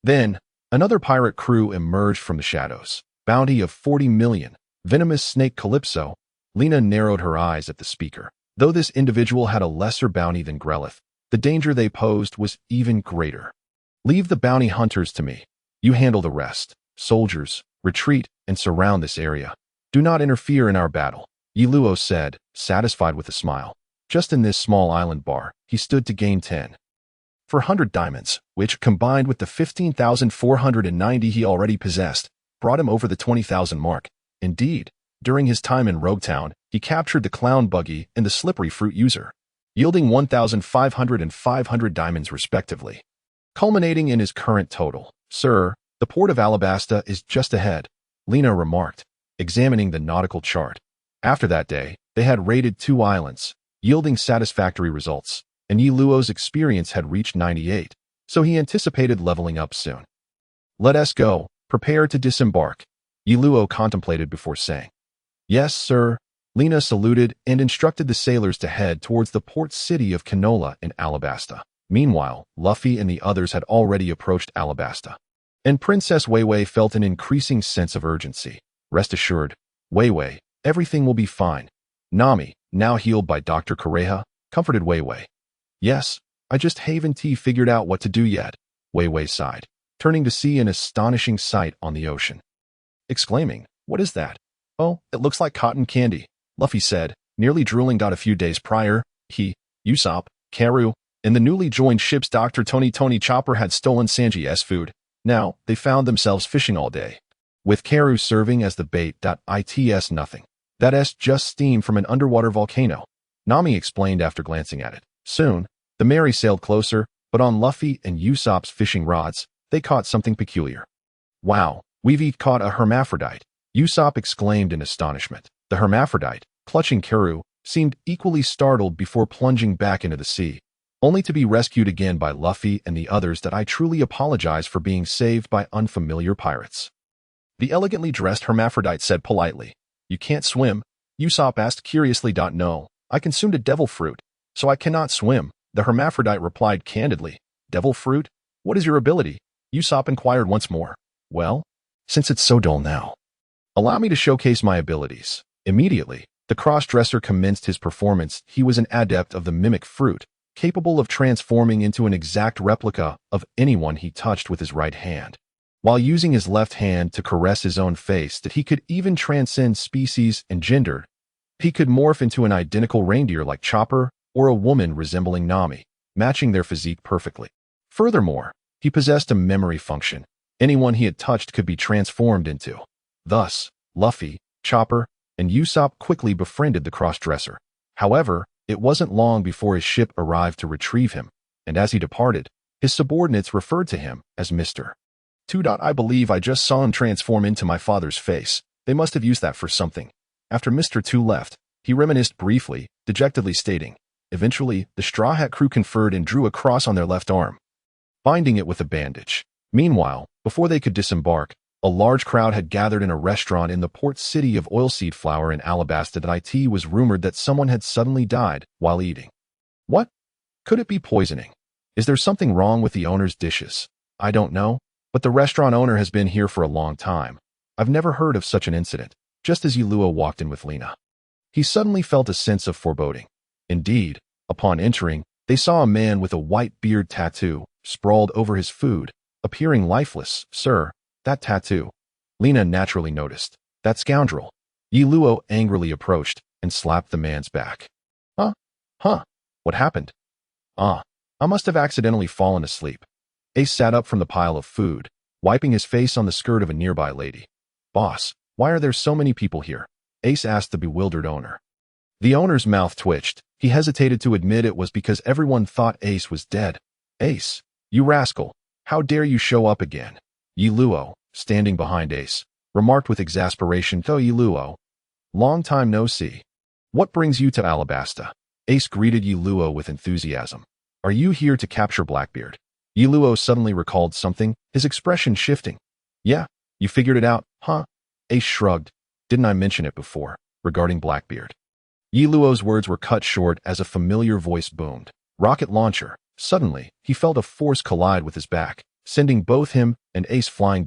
Then, another pirate crew emerged from the shadows. Bounty of 40 million. Venomous Snake Calypso. Lena narrowed her eyes at the speaker. Though this individual had a lesser bounty than Grelith, the danger they posed was even greater. Leave the bounty hunters to me. You handle the rest. Soldiers, retreat and surround this area. Do not interfere in our battle, Yiluo said, satisfied with a smile. Just in this small island bar, he stood to gain 10. 400 diamonds, which, combined with the 15,490 he already possessed, brought him over the 20,000 mark. Indeed, during his time in Roguetown, he captured the Clown Buggy and the Slippery Fruit User, yielding 1,500 and 500 diamonds respectively, culminating in his current total. Sir, the port of Alabasta is just ahead, Lena remarked, examining the nautical chart. After that day, they had raided 2 islands, yielding satisfactory results, and Yiluo's experience had reached 98, so he anticipated leveling up soon. Let us go. Prepare to disembark. Yi Luo contemplated before saying, Yes, sir. Lina saluted and instructed the sailors to head towards the port city of Canola in Alabasta. Meanwhile, Luffy and the others had already approached Alabasta, and Princess Weiwei felt an increasing sense of urgency. Rest assured, Weiwei, everything will be fine. Nami, now healed by Dr. Kureha, comforted Weiwei. Yes, I just haven't figured out what to do yet, Weiwei sighed, turning to see an astonishing sight on the ocean. Exclaiming, What is that? Oh, it looks like cotton candy, Luffy said, nearly drooling. A few days prior, he, Usopp, Karu, and the newly joined ship's Dr. Tony Chopper had stolen Sanji's food. Now, they found themselves fishing all day, with Karu serving as the bait. It's nothing. That's just steam from an underwater volcano, Nami explained after glancing at it. Soon, the Mary sailed closer, but on Luffy and Usopp's fishing rods, they caught something peculiar. Wow, we've caught a hermaphrodite, Usopp exclaimed in astonishment. The hermaphrodite, clutching Karu, seemed equally startled before plunging back into the sea, only to be rescued again by Luffy and the others. I truly apologize for being saved by unfamiliar pirates, the elegantly dressed hermaphrodite said politely. You can't swim? Usopp asked curiously. No, I consumed a devil fruit, so I cannot swim, the hermaphrodite replied candidly. Devil fruit? What is your ability? Usopp inquired once more. Well, since it's so dull now, allow me to showcase my abilities. Immediately, the cross-dresser commenced his performance. He was an adept of the mimic fruit, capable of transforming into an exact replica of anyone he touched with his right hand, while using his left hand to caress his own face. That he could even transcend species and gender. He could morph into an identical reindeer like Chopper or a woman resembling Nami, matching their physique perfectly. Furthermore, he possessed a memory function. Anyone he had touched could be transformed into. Thus, Luffy, Chopper, and Usopp quickly befriended the cross-dresser. However, it wasn't long before his ship arrived to retrieve him, and as he departed, his subordinates referred to him as Mr. 2. I believe I just saw him transform into my father's face. They must have used that for something. After Mr. 2 left, he reminisced briefly, dejectedly stating, Eventually, the Straw Hat crew conferred and drew a cross on their left arm, binding it with a bandage. Meanwhile, before they could disembark, a large crowd had gathered in a restaurant in the port city of Oilseed Flour in Alabasta. It was rumored that someone had suddenly died while eating. What? Could it be poisoning? Is there something wrong with the owner's dishes? I don't know, but the restaurant owner has been here for a long time. I've never heard of such an incident. Just as Yi Luo walked in with Lina, he suddenly felt a sense of foreboding. Indeed, upon entering, they saw a man with a white beard tattoo sprawled over his food, appearing lifeless. Sir, that tattoo, Lina naturally noticed. That scoundrel. Yi Luo angrily approached and slapped the man's back. Huh? What happened? I must have accidentally fallen asleep. Ace sat up from the pile of food, wiping his face on the skirt of a nearby lady. Boss, why are there so many people here? Ace asked the bewildered owner. The owner's mouth twitched. He hesitated to admit it was because everyone thought Ace was dead. Ace, you rascal, how dare you show up again? Yi Luo, standing behind Ace, remarked with exasperation. Yi Luo, long time no see. What brings you to Alabasta? Ace greeted Yi Luo with enthusiasm. Are you here to capture Blackbeard? Yi Luo suddenly recalled something, his expression shifting. Yeah, you figured it out, huh? Ace shrugged. Didn't I mention it before, regarding Blackbeard? Yi Luo's words were cut short as a familiar voice boomed. Rocket launcher. Suddenly, he felt a force collide with his back, sending both him and Ace flying.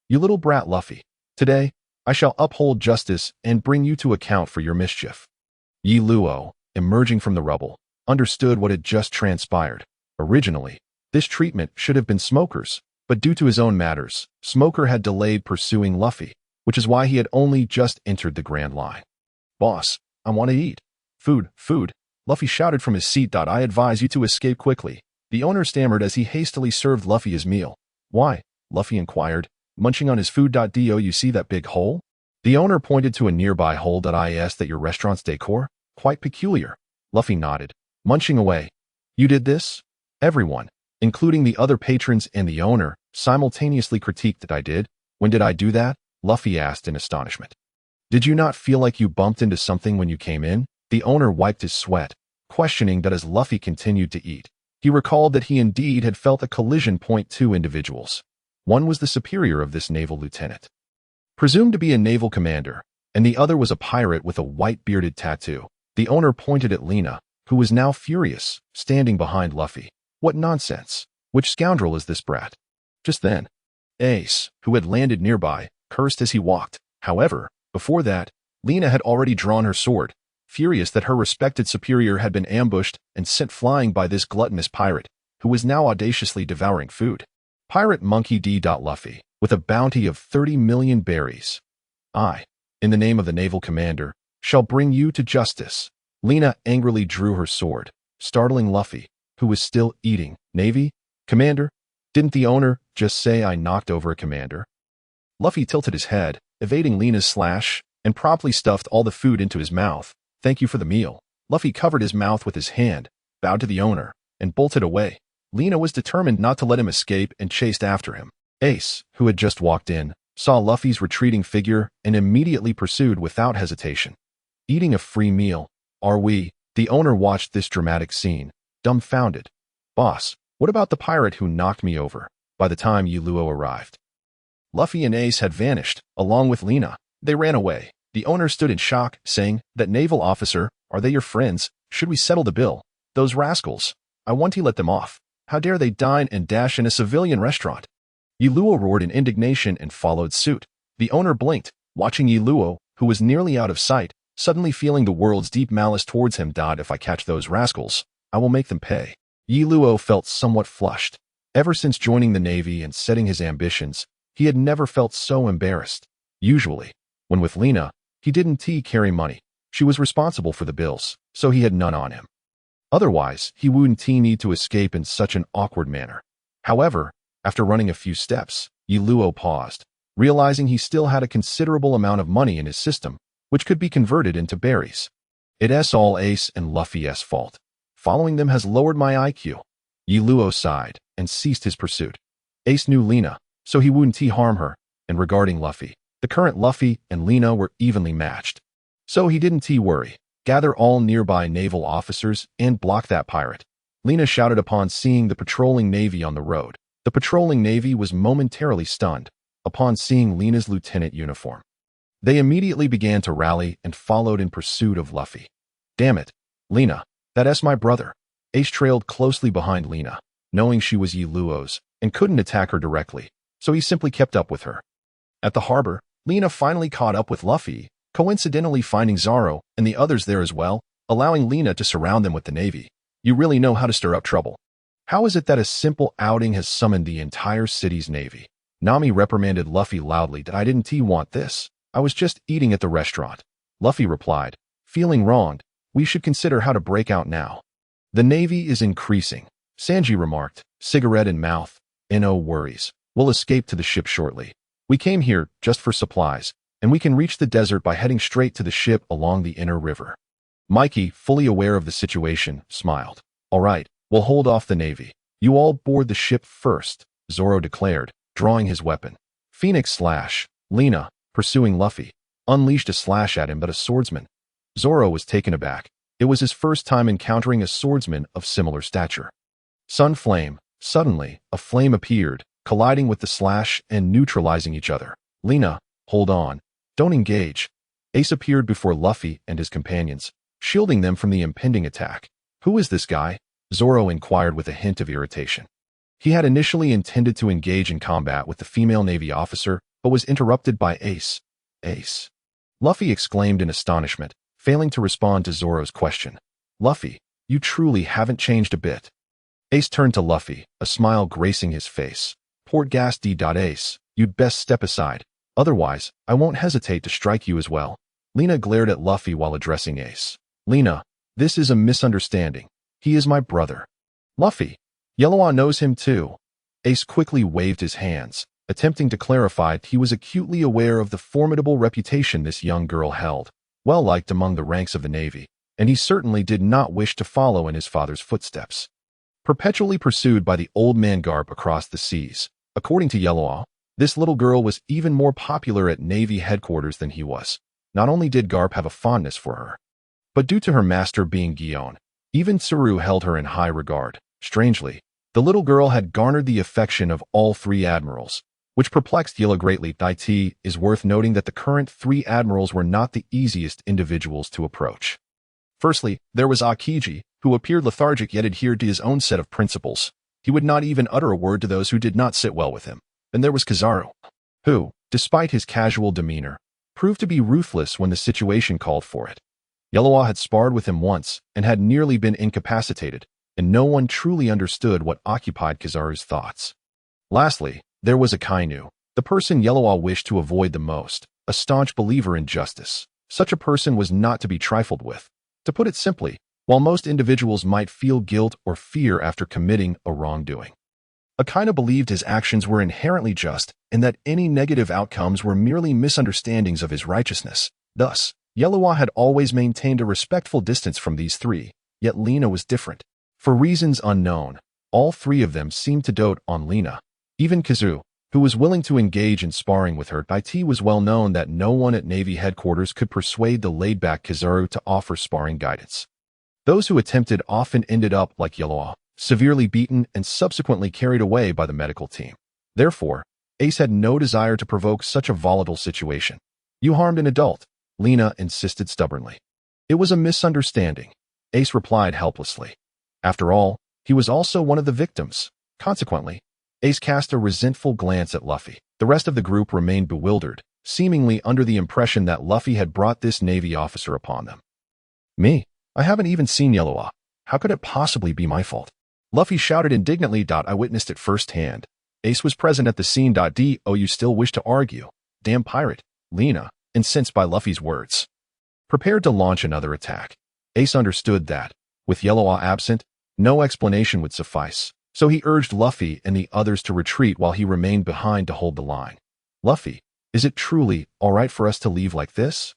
You little brat Luffy. Today, I shall uphold justice and bring you to account for your mischief. Yi Luo, emerging from the rubble, understood what had just transpired. Originally, this treatment should have been Smoker's, but due to his own matters, Smoker had delayed pursuing Luffy, which is why he had only just entered the Grand Line. Boss, I want to eat. Food. Luffy shouted from his seat. I advise you to escape quickly. The owner stammered as he hastily served Luffy his meal. Why? Luffy inquired, munching on his food. Do you see that big hole? The owner pointed to a nearby hole. Is that your restaurant's decor? Quite peculiar. Luffy nodded, munching away. You did this? Everyone, including the other patrons and the owner, simultaneously critiqued that I did. When did I do that? Luffy asked in astonishment. Did you not feel like you bumped into something when you came in? The owner wiped his sweat, questioning that as Luffy continued to eat. He recalled that he indeed had felt a collision. Two individuals One was the superior of this naval lieutenant, presumed to be a naval commander, and the other was a pirate with a white-bearded tattoo. The owner pointed at Lena, who was now furious, standing behind Luffy. What nonsense! Which scoundrel is this brat? Just then, Ace, who had landed nearby, cursed as he walked. However, before that, Lena had already drawn her sword, furious that her respected superior had been ambushed and sent flying by this gluttonous pirate, who was now audaciously devouring food. Pirate Monkey D. Luffy, with a bounty of 30 million berries. I, in the name of the naval commander, shall bring you to justice. Lena angrily drew her sword, startling Luffy, who was still eating. Navy? Commander? Didn't the owner just say I knocked over a commander? Luffy tilted his head, evading Lena's slash, and promptly stuffed all the food into his mouth. Thank you for the meal. Luffy covered his mouth with his hand, bowed to the owner, and bolted away. Lena was determined not to let him escape and chased after him. Ace, who had just walked in, saw Luffy's retreating figure and immediately pursued without hesitation. Eating a free meal, are we? The owner watched this dramatic scene, dumbfounded. Boss, what about the pirate who knocked me over? By the time Luo arrived, Luffy and Ace had vanished, along with Lena. They ran away. The owner stood in shock, saying, "That naval officer, are they your friends? Should we settle the bill? Those rascals. I want to let them off. How dare they dine and dash in a civilian restaurant?" Luo roared in indignation and followed suit. The owner blinked, watching Luo, who was nearly out of sight, suddenly feeling the world's deep malice towards him. If I catch those rascals, I will make them pay. Luo felt somewhat flushed. Ever since joining the Navy and setting his ambitions, he had never felt so embarrassed. Usually, when with Lena, he didn't carry money. She was responsible for the bills, so he had none on him. Otherwise, he wouldn't need to escape in such an awkward manner. However, after running a few steps, Luo paused, realizing he still had a considerable amount of money in his system, which could be converted into berries. It's all Ace and Luffy's fault. Following them has lowered my IQ. Luo sighed and ceased his pursuit. Ace knew Lena, so he wouldn't harm her, and regarding Luffy, the current Luffy and Lena were evenly matched. So he didn't worry. Gather all nearby naval officers and block that pirate. Lena shouted upon seeing the patrolling navy on the road. The patrolling navy was momentarily stunned upon seeing Lena's lieutenant uniform. They immediately began to rally and followed in pursuit of Luffy. Damn it, Lena, that's my brother. Ace trailed closely behind Lena, knowing she was Luo's and couldn't attack her directly, so he simply kept up with her. At the harbor, Lena finally caught up with Luffy, coincidentally finding Zoro and the others there as well, allowing Lena to surround them with the navy. You really know how to stir up trouble. How is it that a simple outing has summoned the entire city's navy? Nami reprimanded Luffy loudly that I didn't want this. I was just eating at the restaurant. Luffy replied, feeling wronged, we should consider how to break out now. The navy is increasing, Sanji remarked, cigarette in mouth. No worries. We'll escape to the ship shortly. We came here just for supplies, and we can reach the desert by heading straight to the ship along the inner river. Mikey, fully aware of the situation, smiled. All right, we'll hold off the navy. You all board the ship first, Zoro declared, drawing his weapon. Phoenix / Lena, pursuing Luffy, unleashed a slash at him but a swordsman. Zoro was taken aback. It was his first time encountering a swordsman of similar stature. Sun Flame. Suddenly, a flame appeared, colliding with the slash and neutralizing each other. Lena, hold on. Don't engage. Ace appeared before Luffy and his companions, shielding them from the impending attack. Who is this guy? Zoro inquired with a hint of irritation. He had initially intended to engage in combat with the female Navy officer, but was interrupted by Ace. Ace. Luffy exclaimed in astonishment, failing to respond to Zoro's question. Luffy, you truly haven't changed a bit. Ace turned to Luffy, a smile gracing his face. Port gas D.Ace, you'd best step aside. Otherwise, I won't hesitate to strike you as well. Lena glared at Luffy while addressing Ace. Lena, this is a misunderstanding. He is my brother. Luffy, Yellowjaw knows him too. Ace quickly waved his hands, attempting to clarify he was acutely aware of the formidable reputation this young girl held, well liked among the ranks of the Navy, and he certainly did not wish to follow in his father's footsteps. Perpetually pursued by the old man Garp across the seas, according to Yellowjaw, this little girl was even more popular at Navy headquarters than he was. Not only did Garp have a fondness for her, but due to her master being Gion, even Tsaru held her in high regard. Strangely, the little girl had garnered the affection of all three admirals, which perplexed Yellow greatly. It is worth noting that the current 3 admirals were not the easiest individuals to approach. Firstly, there was Akiji, who appeared lethargic yet adhered to his own set of principles. He would not even utter a word to those who did not sit well with him. Then there was Kizaru, who, despite his casual demeanor, proved to be ruthless when the situation called for it. Yellow had sparred with him once and had nearly been incapacitated, and no one truly understood what occupied Kizaru's thoughts. Lastly, there was Akainu, the person Yellow wished to avoid the most, a staunch believer in justice. Such a person was not to be trifled with. To put it simply, while most individuals might feel guilt or fear after committing a wrongdoing, Akainu believed his actions were inherently just and that any negative outcomes were merely misunderstandings of his righteousness. Thus, Yellow had always maintained a respectful distance from these 3, yet Lena was different. For reasons unknown, all 3 of them seemed to dote on Lena. Even Kazu, who was willing to engage in sparring with her. It was well known that no one at Navy headquarters could persuade the laid-back Kizaru to offer sparring guidance. Those who attempted often ended up like Yellow, severely beaten and subsequently carried away by the medical team. Therefore, Ace had no desire to provoke such a volatile situation. "You harmed an adult," Lena insisted stubbornly. "It was a misunderstanding," Ace replied helplessly. After all, he was also one of the victims. Consequently, Ace cast a resentful glance at Luffy. The rest of the group remained bewildered, seemingly under the impression that Luffy had brought this Navy officer upon them. "Me? I haven't even seen Yellow. How could it possibly be my fault?" Luffy shouted indignantly. "I witnessed it firsthand. Ace was present at the scene. Do you still wish to argue? Damn pirate." Lena, incensed by Luffy's words, prepared to launch another attack. Ace understood that, with Yellow absent, no explanation would suffice. So he urged Luffy and the others to retreat while he remained behind to hold the line. "Luffy, is it truly all right for us to leave like this?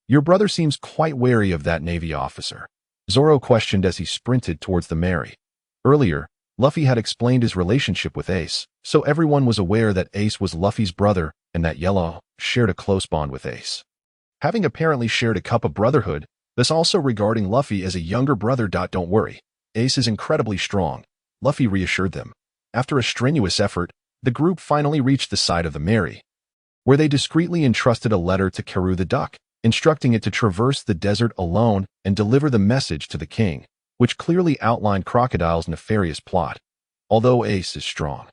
Your brother seems quite wary of that Navy officer," Zoro questioned as he sprinted towards the Mary. Earlier, Luffy had explained his relationship with Ace, so everyone was aware that Ace was Luffy's brother and that Yellow shared a close bond with Ace. Having apparently shared a cup of brotherhood, this also regarding Luffy as a younger brother. "Don't worry, Ace is incredibly strong," Luffy reassured them. After a strenuous effort, the group finally reached the side of the Mary, where they discreetly entrusted a letter to Karu the duck, instructing it to traverse the desert alone and deliver the message to the king, which clearly outlined Crocodile's nefarious plot. "Although Ace is strong,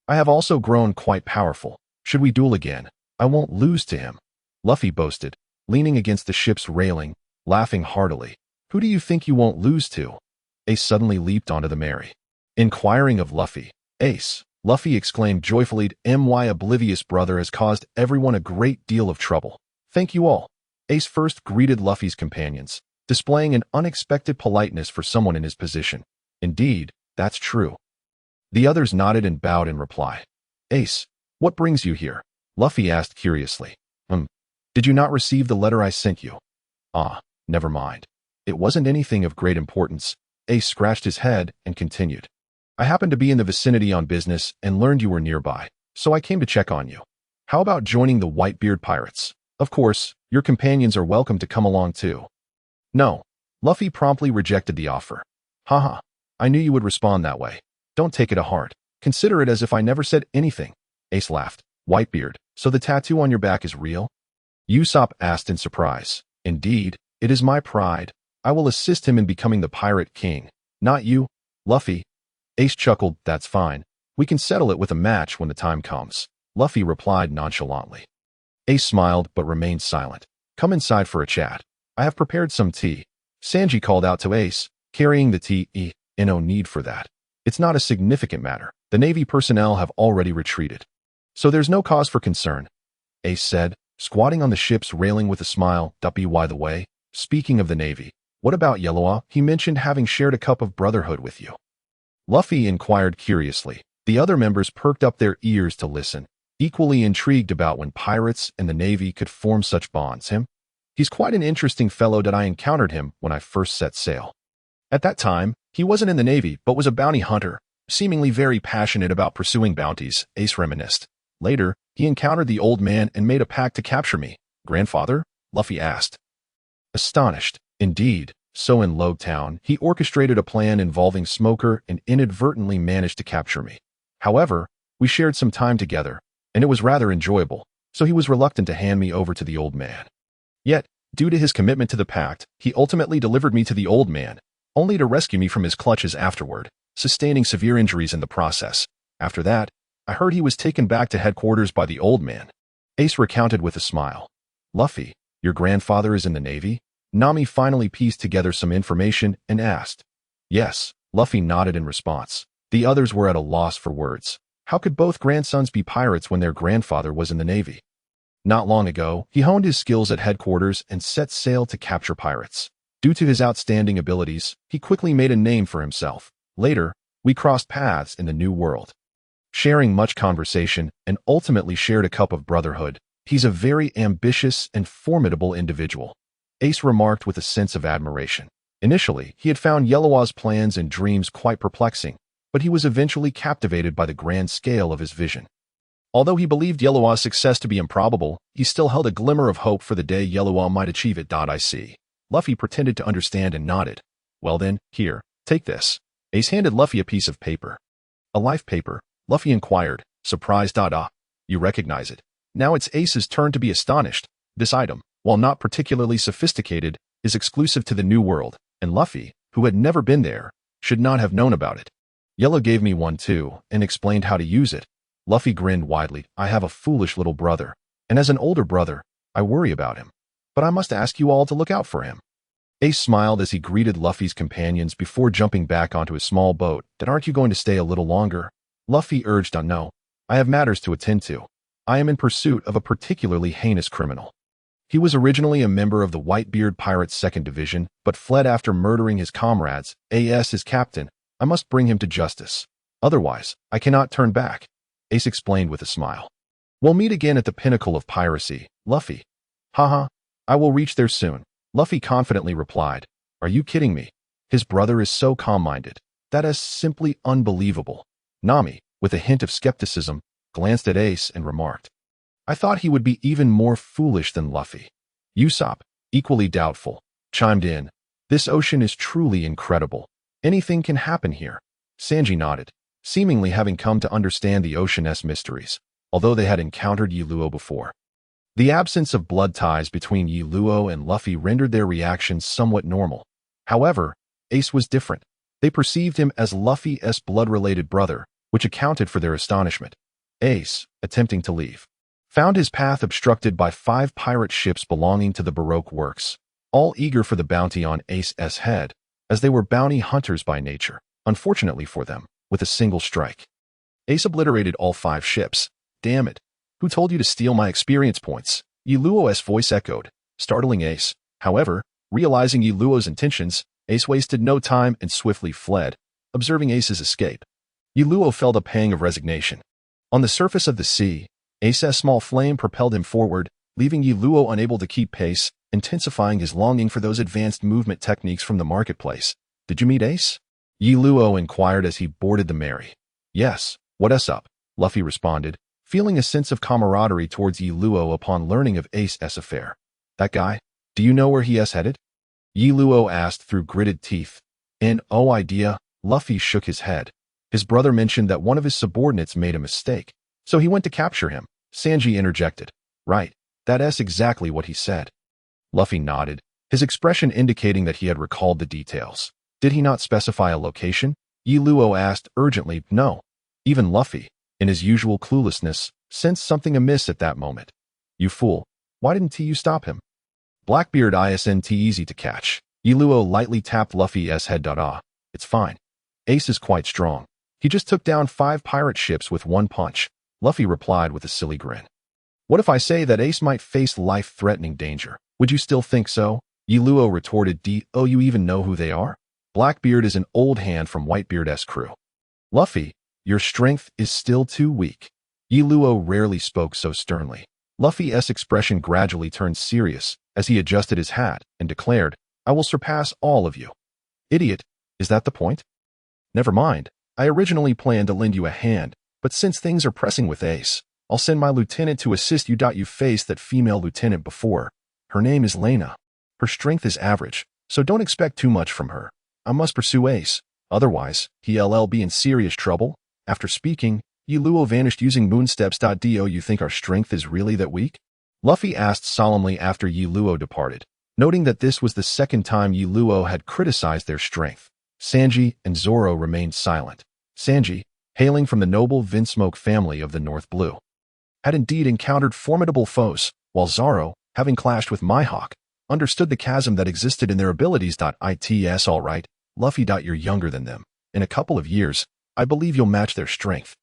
I have also grown quite powerful. Should we duel again, I won't lose to him," Luffy boasted, leaning against the ship's railing, laughing heartily. "Who do you think you won't lose to?" Ace suddenly leaped onto the Mary. Inquiring of Luffy. "Ace," Luffy exclaimed joyfully, "My oblivious brother has caused everyone a great deal of trouble. Thank you all." Ace first greeted Luffy's companions, displaying an unexpected politeness for someone in his position. "Indeed, that's true." The others nodded and bowed in reply. "Ace, what brings you here?" Luffy asked curiously. Did you not receive the letter I sent you?" "Ah, never mind. It wasn't anything of great importance." Ace scratched his head and continued. "I happened to be in the vicinity on business and learned you were nearby, so I came to check on you. How about joining the Whitebeard pirates? Of course, your companions are welcome to come along too." "No." Luffy promptly rejected the offer. Haha, I knew you would respond that way. Don't take it to heart. Consider it as if I never said anything." Ace laughed. "Whitebeard, so the tattoo on your back is real?" Usopp asked in surprise. "Indeed, it is my pride. I will assist him in becoming the pirate king. Not you, Luffy." Ace chuckled. "That's fine. We can settle it with a match when the time comes," Luffy replied nonchalantly. Ace smiled but remained silent. "Come inside for a chat. I have prepared some tea." Sanji called out to Ace, carrying the tea. No need for that. It's not a significant matter. The Navy personnel have already retreated, so there's no cause for concern," Ace said, squatting on the ship's railing with a smile. "By the way, speaking of the Navy, what about Yellow? He mentioned having shared a cup of brotherhood with you." Luffy inquired curiously. The other members perked up their ears to listen, equally intrigued about when pirates and the Navy could form such bonds. "He's quite an interesting fellow. I encountered him when I first set sail. At that time, he wasn't in the Navy but was a bounty hunter, seemingly very passionate about pursuing bounties," Ace reminisced. "Later, he encountered the old man and made a pact to capture me." "Grandfather?" Luffy asked, astonished. "Indeed. So in Log Town, he orchestrated a plan involving Smoker and inadvertently managed to capture me. However, we shared some time together, and it was rather enjoyable, so he was reluctant to hand me over to the old man. Yet, due to his commitment to the pact, he ultimately delivered me to the old man, only to rescue me from his clutches afterward, sustaining severe injuries in the process. After that, I heard he was taken back to headquarters by the old man. Ace recounted with a smile. Luffy, your grandfather is in the Navy? Nami finally pieced together some information and asked. Yes, Luffy nodded in response. The others were at a loss for words. How could both grandsons be pirates when their grandfather was in the Navy? Not long ago, he honed his skills at headquarters and set sail to capture pirates. Due to his outstanding abilities, he quickly made a name for himself. Later, we crossed paths in the New World. Sharing much conversation and ultimately shared a cup of brotherhood, he's a very ambitious and formidable individual. Ace remarked with a sense of admiration. Initially, he had found Yellowaw's plans and dreams quite perplexing, but he was eventually captivated by the grand scale of his vision. Although he believed Yellowaw's success to be improbable, he still held a glimmer of hope for the day Yellowaw might achieve it. I see. Luffy pretended to understand and nodded. Well then, here, take this. Ace handed Luffy a piece of paper. A life paper, Luffy inquired, surprised. You recognize it. Now it's Ace's turn to be astonished. This item, while not particularly sophisticated, is exclusive to the New World, and Luffy, who had never been there, should not have known about it. Yellow gave me one too, and explained how to use it. Luffy grinned widely. I have a foolish little brother, and as an older brother, I worry about him. But I must ask you all to look out for him. Ace smiled as he greeted Luffy's companions before jumping back onto his small boat. Then aren't you going to stay a little longer? Luffy urged on. No, I have matters to attend to. I am in pursuit of a particularly heinous criminal. He was originally a member of the Whitebeard Pirates' 2nd Division, but fled after murdering his comrades. As his captain, I must bring him to justice. Otherwise, I cannot turn back. Ace explained with a smile. We'll meet again at the pinnacle of piracy, Luffy. Haha, I will reach there soon. Luffy confidently replied. Are you kidding me? His brother is so calm-minded. That is simply unbelievable. Nami, with a hint of skepticism, glanced at Ace and remarked. I thought he would be even more foolish than Luffy. Usopp, equally doubtful, chimed in. This ocean is truly incredible. Anything can happen here. Sanji nodded, seemingly having come to understand the ocean's mysteries, although they had encountered Yellow before. The absence of blood ties between Yellow and Luffy rendered their reactions somewhat normal. However, Ace was different. They perceived him as Luffy's blood-related brother, which accounted for their astonishment. Ace, attempting to leave, found his path obstructed by 5 pirate ships belonging to the Baroque Works, all eager for the bounty on Ace's head, as they were bounty hunters by nature, unfortunately for them, with a single strike. Ace obliterated all 5 ships. Damn it. Who told you to steal my experience points? Yellow's voice echoed, startling Ace. However, realizing Yellow's intentions, Ace wasted no time and swiftly fled, observing Ace's escape. Yellow felt a pang of resignation. On the surface of the sea, Ace's small flame propelled him forward, leaving Yellow unable to keep pace, intensifying his longing for those advanced movement techniques from the marketplace. Did you meet Ace? Yellow inquired as he boarded the Mary. Yes, what's up? Luffy responded, feeling a sense of camaraderie towards Yellow upon learning of Ace's affair. That guy? Do you know where he is headed? Yellow asked through gritted teeth. No idea. Luffy shook his head. His brother mentioned that one of his subordinates made a mistake, so he went to capture him. Sanji interjected. Right, that's exactly what he said. Luffy nodded, his expression indicating that he had recalled the details. Did he not specify a location? Yellow asked urgently. No. Even Luffy, in his usual cluelessness, sensed something amiss at that moment. You fool. Why didn't you stop him? Blackbeard isn't easy to catch. Yellow lightly tapped Luffy's head. It's fine. Ace is quite strong. He just took down 5 pirate ships with one punch. Luffy replied with a silly grin. What if I say that Ace might face life-threatening danger? Would you still think so? Yellow retorted. Do you even know who they are? Blackbeard is an old hand from Whitebeard's crew. Luffy, your strength is still too weak. Yellow rarely spoke so sternly. Luffy's expression gradually turned serious as he adjusted his hat and declared, I will surpass all of you. Idiot, is that the point? Never mind, I originally planned to lend you a hand, but since things are pressing with Ace, I'll send my lieutenant to assist you. You've faced that female lieutenant before. Her name is Lena. Her strength is average, so don't expect too much from her. I must pursue Ace, otherwise he'll be in serious trouble. After speaking, Yi Luo vanished using moonsteps.do. You think our strength is really that weak? Luffy asked solemnly after Yi Luo departed, noting that this was the second time Yi Luo had criticized their strength. Sanji and Zoro remained silent. Sanji, hailing from the noble Vinsmoke family of the North Blue, had indeed encountered formidable foes, while Zoro, having clashed with Mihawk, understood the chasm that existed in their abilities. It's all right, Luffy. You're younger than them. In a couple of years, I believe you'll match their strength.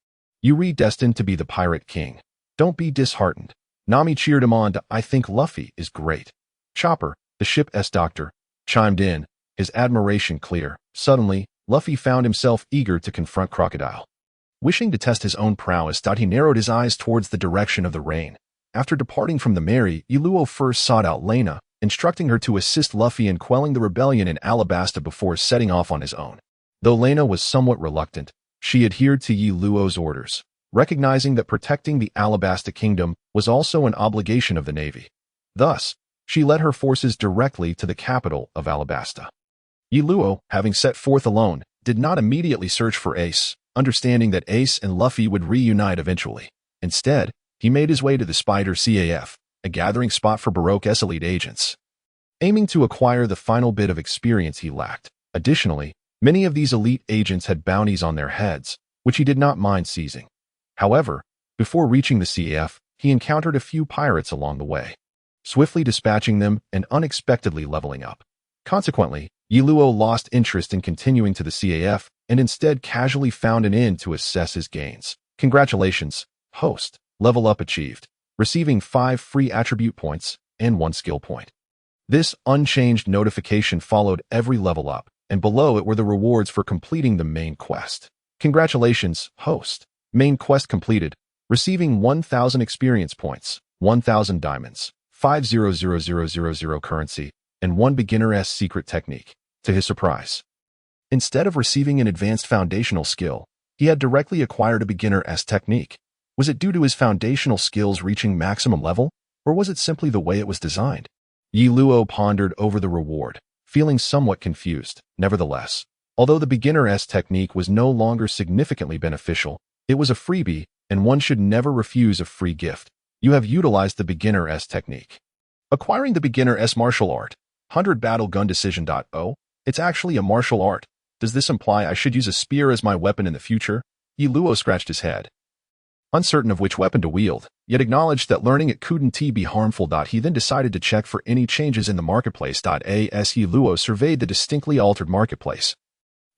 You're destined to be the Pirate King. Don't be disheartened. Nami cheered him on. I think Luffy is great. Chopper, the ship's doctor, chimed in, his admiration clear. Suddenly, Luffy found himself eager to confront Crocodile. Wishing to test his own prowess, he narrowed his eyes towards the direction of the rain. After departing from the Mary, Yi Luo first sought out Lena, instructing her to assist Luffy in quelling the rebellion in Alabasta before setting off on his own. Though Lena was somewhat reluctant, she adhered to Yi Luo's orders, recognizing that protecting the Alabasta kingdom was also an obligation of the Navy. Thus, she led her forces directly to the capital of Alabasta. Yi Luo, having set forth alone, did not immediately search for Ace, understanding that Ace and Luffy would reunite eventually. Instead, he made his way to the Spider CAF, a gathering spot for Baroque's elite agents, aiming to acquire the final bit of experience he lacked. Additionally, many of these elite agents had bounties on their heads, which he did not mind seizing. However, before reaching the CAF, he encountered a few pirates along the way, swiftly dispatching them and unexpectedly leveling up. Consequently, Yi Luo lost interest in continuing to the CAF and instead casually found an inn to assess his gains. Congratulations, host. Level up achieved, receiving 5 free attribute points and 1 skill point. This unchanged notification followed every level up, and below it were the rewards for completing the main quest. Congratulations, host. Main quest completed, receiving 1,000 experience points, 1,000 diamonds, 500,000 currency, and 1 beginner's secret technique. To his surprise, instead of receiving an advanced foundational skill, he had directly acquired a beginner's technique. Was it due to his foundational skills reaching maximum level, or was it simply the way it was designed? Yi Luo pondered over the reward, feeling somewhat confused. Nevertheless, although the beginner's technique was no longer significantly beneficial, it was a freebie, and one should never refuse a free gift. You have utilized the beginner's technique. Acquiring the beginner's martial art. 100 battle gun decision. Oh, it's actually a martial art. Does this imply I should use a spear as my weapon in the future? Yi Luo scratched his head, uncertain of which weapon to wield, yet acknowledged that learning it couldn't be harmful. He then decided to check for any changes in the marketplace. As Yi Luo surveyed the distinctly altered marketplace,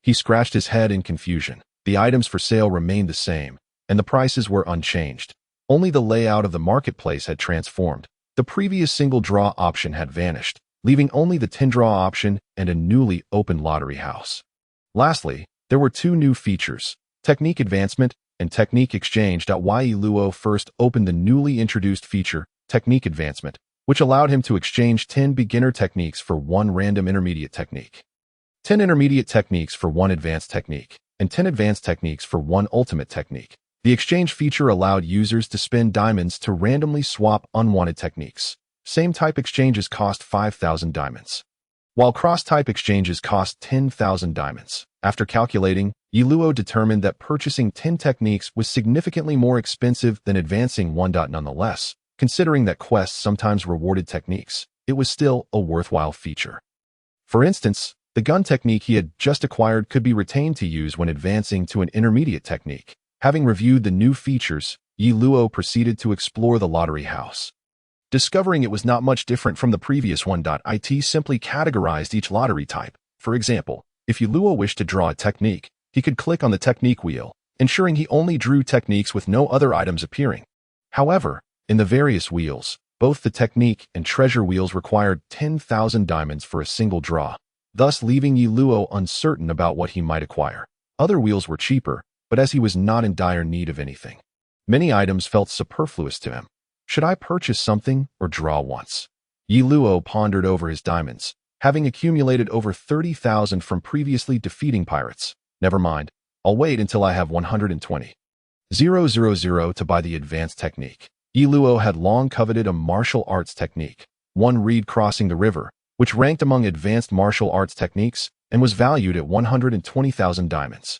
he scratched his head in confusion. The items for sale remained the same, and the prices were unchanged. Only the layout of the marketplace had transformed. The previous single draw option had vanished, leaving only the 10 draw option and a newly opened lottery house. Lastly, there were 2 new features, technique advancement and technique exchange. Yi Luo first opened the newly introduced feature, technique advancement, which allowed him to exchange 10 beginner techniques for 1 random intermediate technique, 10 intermediate techniques for 1 advanced technique, and 10 advanced techniques for 1 ultimate technique. The exchange feature allowed users to spend diamonds to randomly swap unwanted techniques. Same type exchanges cost 5,000 diamonds, while cross-type exchanges cost 10,000 diamonds. After calculating, Yi Luo determined that purchasing 10 techniques was significantly more expensive than advancing 1. Nonetheless, considering that quests sometimes rewarded techniques, it was still a worthwhile feature. For instance, the gun technique he had just acquired could be retained to use when advancing to an intermediate technique. Having reviewed the new features, Yi Luo proceeded to explore the lottery house, discovering it was not much different from the previous one. It simply categorized each lottery type. For example, if Yi Luo wished to draw a technique, he could click on the technique wheel, ensuring he only drew techniques with no other items appearing. However, in the various wheels, both the technique and treasure wheels required 10,000 diamonds for a single draw, thus leaving Yi Luo uncertain about what he might acquire. Other wheels were cheaper, but as he was not in dire need of anything, many items felt superfluous to him. Should I purchase something or draw once? Yi Luo pondered over his diamonds, having accumulated over 30,000 from previously defeating pirates. Never mind, I'll wait until I have 120,000 to buy the advanced technique. Yi Luo had long coveted a martial arts technique, one reed crossing the river, which ranked among advanced martial arts techniques and was valued at 120,000 diamonds.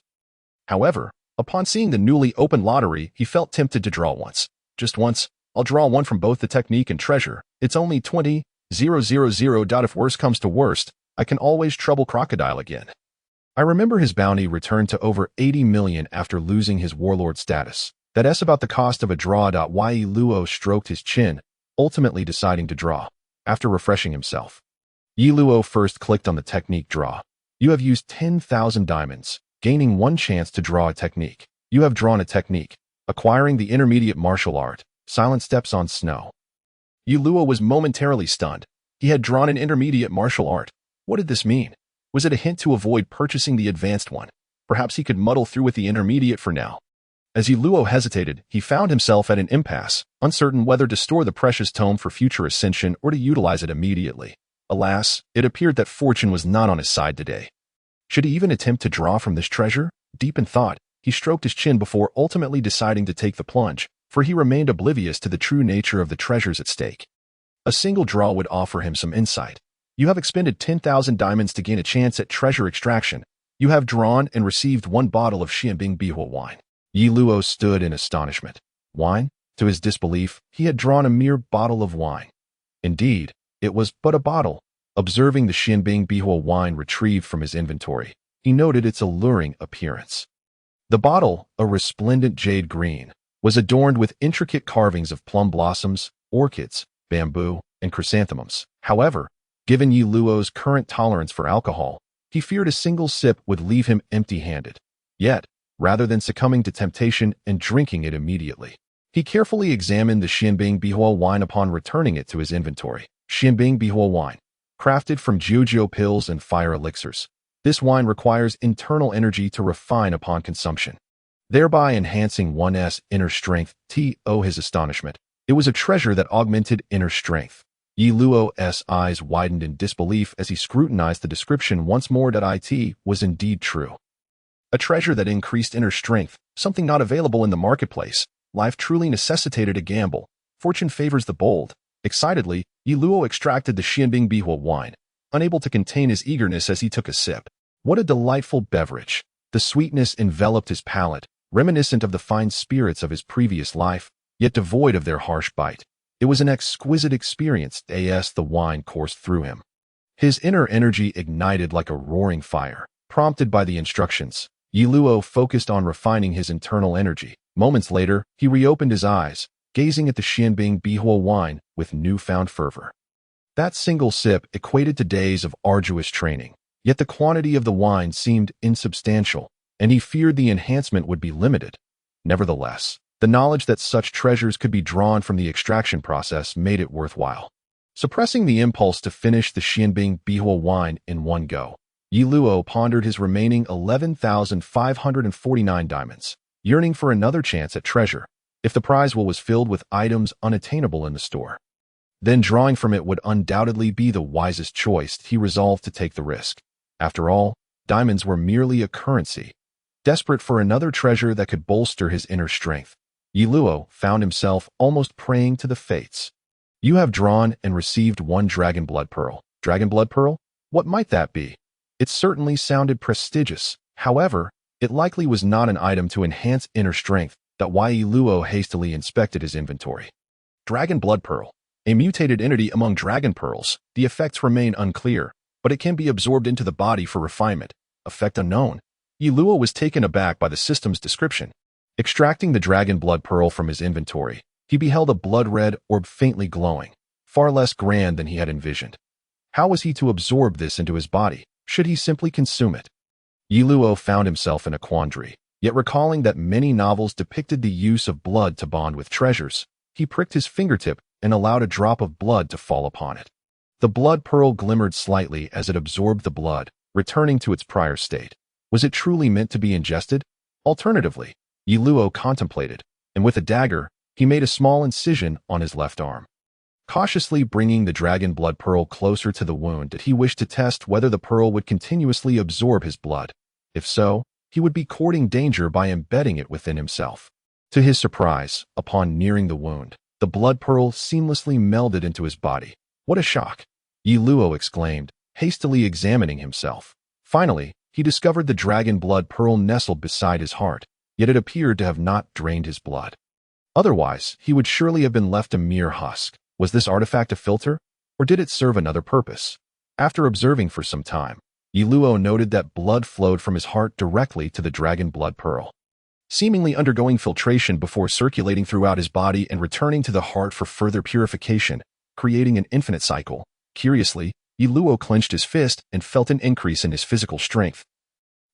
However, Upon seeing the newly opened lottery, he felt tempted to draw once. Just once. I'll draw one from both the technique and treasure. It's only 20,000. If worse comes to worst, I can always trouble Crocodile again. I remember his bounty returned to over 80 million after losing his warlord status. That's about the cost of a draw. Yi Luo stroked his chin, ultimately deciding to draw. After refreshing himself, Yi Luo first clicked on the technique draw. You have used 10,000 diamonds, gaining one chance to draw a technique. You have drawn a technique, acquiring the intermediate martial art, Silent Steps on Snow. Yi Luo was momentarily stunned. He had drawn an intermediate martial art. What did this mean? Was it a hint to avoid purchasing the advanced one? Perhaps he could muddle through with the intermediate for now. As Yi Luo hesitated, he found himself at an impasse, uncertain whether to store the precious tome for future ascension or to utilize it immediately. Alas, it appeared that fortune was not on his side today. Should he even attempt to draw from this treasure? Deep in thought, he stroked his chin before ultimately deciding to take the plunge, for he remained oblivious to the true nature of the treasures at stake. A single draw would offer him some insight. You have expended 10,000 diamonds to gain a chance at treasure extraction. You have drawn and received one bottle of Xianbing Bihua wine. Yi Luo stood in astonishment. Wine? To his disbelief, he had drawn a mere bottle of wine. Indeed, it was but a bottle. Observing the Xianbing Bihua wine retrieved from his inventory, he noted its alluring appearance. The bottle, a resplendent jade green, was adorned with intricate carvings of plum blossoms, orchids, bamboo, and chrysanthemums. However, given Yi Luo's current tolerance for alcohol, he feared a single sip would leave him empty-handed. Yet, rather than succumbing to temptation and drinking it immediately, he carefully examined the Xianbing Bihua wine upon returning it to his inventory. Xianbing Bihua wine, crafted from Jiujiu pills and fire elixirs. This wine requires internal energy to refine upon consumption, thereby enhancing one's inner strength. To his astonishment, it was a treasure that augmented inner strength. Yi Luo's eyes widened in disbelief as he scrutinized the description once more. It was indeed true. A treasure that increased inner strength, something not available in the marketplace. Life truly necessitated a gamble. Fortune favors the bold. Excitedly, Yi Luo extracted the Xianbing Bihua wine, unable to contain his eagerness as he took a sip. What a delightful beverage! The sweetness enveloped his palate, reminiscent of the fine spirits of his previous life, yet devoid of their harsh bite. It was an exquisite experience as the wine coursed through him. His inner energy ignited like a roaring fire. Prompted by the instructions, Yi Luo focused on refining his internal energy. Moments later, he reopened his eyes, gazing at the Xianbing Bihua wine with newfound fervor. That single sip equated to days of arduous training, yet the quantity of the wine seemed insubstantial, and he feared the enhancement would be limited. Nevertheless, the knowledge that such treasures could be drawn from the extraction process made it worthwhile. Suppressing the impulse to finish the Xianbing Bihua wine in one go, Yi Luo pondered his remaining 11,549 diamonds, yearning for another chance at treasure, if the prize well was filled with items unattainable in the store. Then drawing from it would undoubtedly be the wisest choice. He resolved to take the risk. After all, diamonds were merely a currency. Desperate for another treasure that could bolster his inner strength, Yi Luo found himself almost praying to the fates. You have drawn and received one dragon blood pearl. Dragon blood pearl? What might that be? It certainly sounded prestigious. However, it likely was not an item to enhance inner strength. Yi Luo hastily inspected his inventory. Dragon blood pearl. A mutated entity among dragon pearls. The effects remain unclear, but it can be absorbed into the body for refinement. Effect unknown. Yi Luo was taken aback by the system's description. Extracting the dragon blood pearl from his inventory, he beheld a blood-red orb faintly glowing, far less grand than he had envisioned. How was he to absorb this into his body? Should he simply consume it? Yi Luo found himself in a quandary, yet recalling that many novels depicted the use of blood to bond with treasures, he pricked his fingertip and allowed a drop of blood to fall upon it. The blood pearl glimmered slightly as it absorbed the blood, returning to its prior state. Was it truly meant to be ingested? Alternatively, Yi Luo contemplated, and with a dagger, he made a small incision on his left arm. Cautiously bringing the dragon blood pearl closer to the wound, did he wish to test whether the pearl would continuously absorb his blood. If so, he would be courting danger by embedding it within himself. To his surprise, upon nearing the wound, the blood pearl seamlessly melded into his body. What a shock! Yi Luo exclaimed, hastily examining himself. Finally, he discovered the dragon blood pearl nestled beside his heart. yet it appeared to have not drained his blood. Otherwise, he would surely have been left a mere husk. Was this artifact a filter, or did it serve another purpose? After observing for some time, Yi Luo noted that blood flowed from his heart directly to the dragon blood pearl, seemingly undergoing filtration before circulating throughout his body and returning to the heart for further purification, creating an infinite cycle. Curiously, Yi Luo clenched his fist and felt an increase in his physical strength,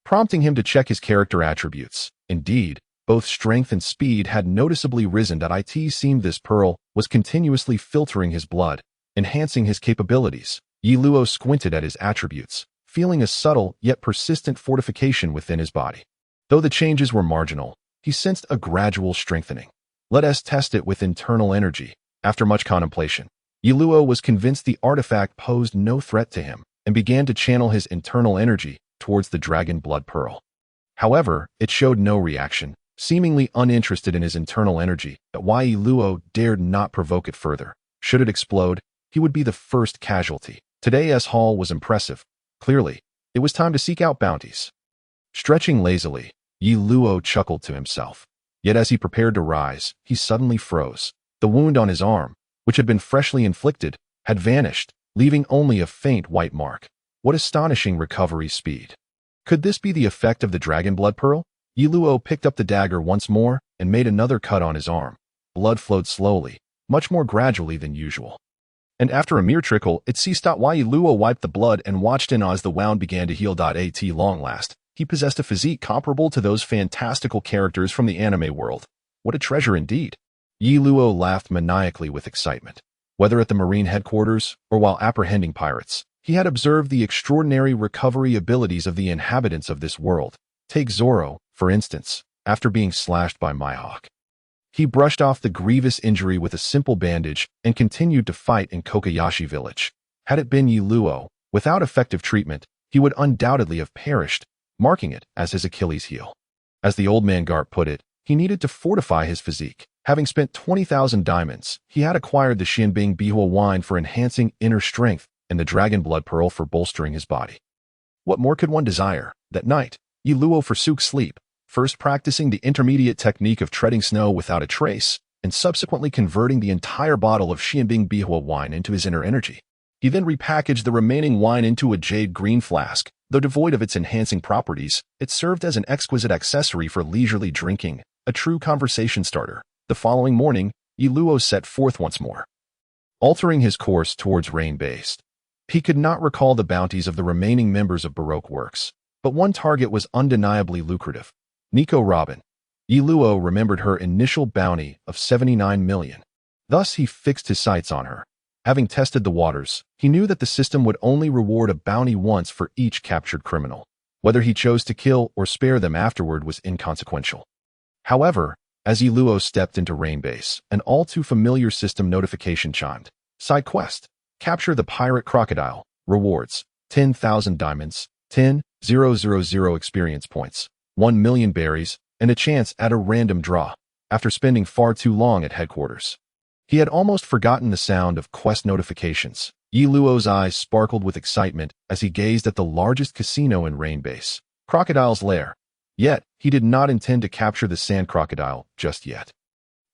prompting him to check his character attributes. Indeed, both strength and speed had noticeably risen. It seemed this pearl was continuously filtering his blood, enhancing his capabilities. Yi Luo squinted at his attributes, feeling a subtle yet persistent fortification within his body. Though the changes were marginal, he sensed a gradual strengthening. Let us test it with internal energy. After much contemplation, Yi Luo was convinced the artifact posed no threat to him and began to channel his internal energy towards the dragon blood pearl. However, it showed no reaction, seemingly uninterested in his internal energy. That's why Yi Luo dared not provoke it further. Should it explode, he would be the first casualty. Today's haul was impressive. Clearly, it was time to seek out bounties. Stretching lazily, Yi Luo chuckled to himself. Yet as he prepared to rise, he suddenly froze. The wound on his arm, which had been freshly inflicted, had vanished, leaving only a faint white mark. What astonishing recovery speed! Could this be the effect of the dragon blood pearl? Yi Luo picked up the dagger once more and made another cut on his arm. Blood flowed slowly, much more gradually than usual. And after a mere trickle, it ceased. Yi Luo wiped the blood and watched in as the wound began to heal. At long last, he possessed a physique comparable to those fantastical characters from the anime world. What a treasure indeed! Yi Luo laughed maniacally with excitement. Whether at the Marine headquarters or while apprehending pirates, he had observed the extraordinary recovery abilities of the inhabitants of this world. Take Zoro, for instance, after being slashed by Mihawk. He brushed off the grievous injury with a simple bandage and continued to fight in Kokoyashi village. Had it been Yi Luo, without effective treatment, he would undoubtedly have perished, marking it as his Achilles heel. As the old man Garp put it, he needed to fortify his physique. Having spent 20,000 diamonds, he had acquired the Xianbing Bihua wine for enhancing inner strength and the dragon blood pearl for bolstering his body. What more could one desire? That night, Yi Luo forsook sleep, first practicing the intermediate technique of treading snow without a trace, and subsequently converting the entire bottle of Xianbing Bihua wine into his inner energy. He then repackaged the remaining wine into a jade green flask. Though devoid of its enhancing properties, it served as an exquisite accessory for leisurely drinking, a true conversation starter. The following morning, Yi Luo set forth once more, altering his course towards Rain-based. He could not recall the bounties of the remaining members of Baroque Works, but one target was undeniably lucrative. Nico Robin. Yi Luo remembered her initial bounty of 79 million. Thus he fixed his sights on her. Having tested the waters, he knew that the system would only reward a bounty once for each captured criminal. Whether he chose to kill or spare them afterward was inconsequential. However, as Yi Luo stepped into Rainbase, an all-too-familiar system notification chimed. Side quest. Capture the pirate crocodile. Rewards. 10,000 diamonds, 10,000 experience points, 1 million berries, and a chance at a random draw. After spending far too long at headquarters, he had almost forgotten the sound of quest notifications. Yi Luo's eyes sparkled with excitement as he gazed at the largest casino in Rainbase, Crocodile's Lair. Yet, he did not intend to capture the sand crocodile just yet.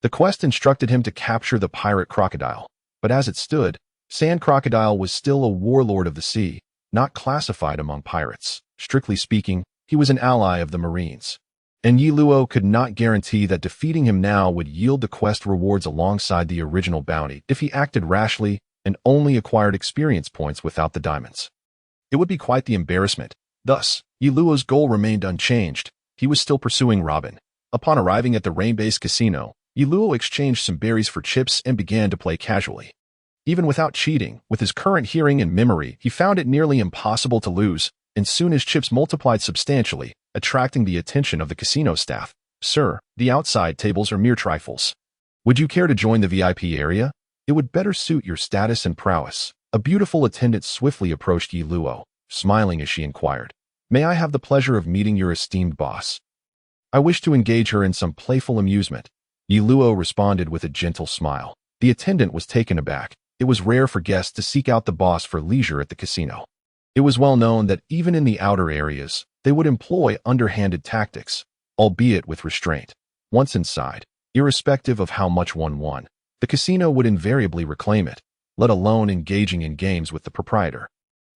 The quest instructed him to capture the pirate crocodile, but as it stood, Sand Crocodile was still a warlord of the sea, not classified among pirates. Strictly speaking, he was an ally of the Marines. And Yi Luo could not guarantee that defeating him now would yield the quest rewards alongside the original bounty if he acted rashly and only acquired experience points without the diamonds. It would be quite the embarrassment. Thus, Yi Luo's goal remained unchanged. He was still pursuing Robin. Upon arriving at the Rain-based casino, Yi Luo exchanged some berries for chips and began to play casually. Even without cheating, with his current hearing and memory, he found it nearly impossible to lose, and soon his chips multiplied substantially, attracting the attention of the casino staff. Sir, the outside tables are mere trifles. Would you care to join the VIP area? It would better suit your status and prowess. A beautiful attendant swiftly approached Yi Luo, smiling as she inquired, May I have the pleasure of meeting your esteemed boss? I wish to engage her in some playful amusement. Yi Luo responded with a gentle smile. The attendant was taken aback. It was rare for guests to seek out the boss for leisure at the casino. It was well known that even in the outer areas, they would employ underhanded tactics, albeit with restraint. Once inside, irrespective of how much one won, the casino would invariably reclaim it, let alone engaging in games with the proprietor.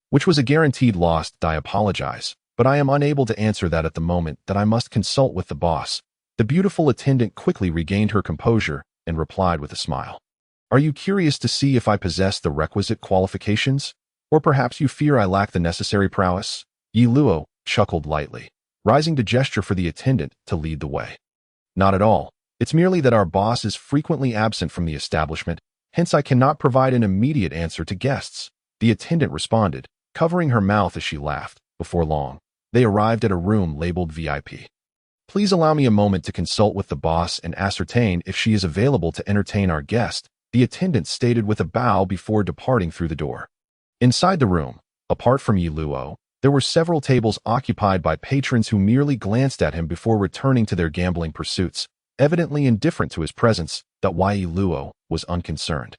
Which was a guaranteed loss. I apologize, but I am unable to answer that at the moment. That I must consult with the boss. The beautiful attendant quickly regained her composure and replied with a smile. Are you curious to see if I possess the requisite qualifications? Or perhaps you fear I lack the necessary prowess? Yi Luo chuckled lightly, rising to gesture for the attendant to lead the way. Not at all. It's merely that our boss is frequently absent from the establishment, hence I cannot provide an immediate answer to guests. The attendant responded, covering her mouth as she laughed. Before long, they arrived at a room labeled VIP. Please allow me a moment to consult with the boss and ascertain if she is available to entertain our guest, the attendant stated with a bow before departing through the door. Inside the room, apart from Yi Luo, there were several tables occupied by patrons who merely glanced at him before returning to their gambling pursuits, evidently indifferent to his presence. That Yi Luo was unconcerned,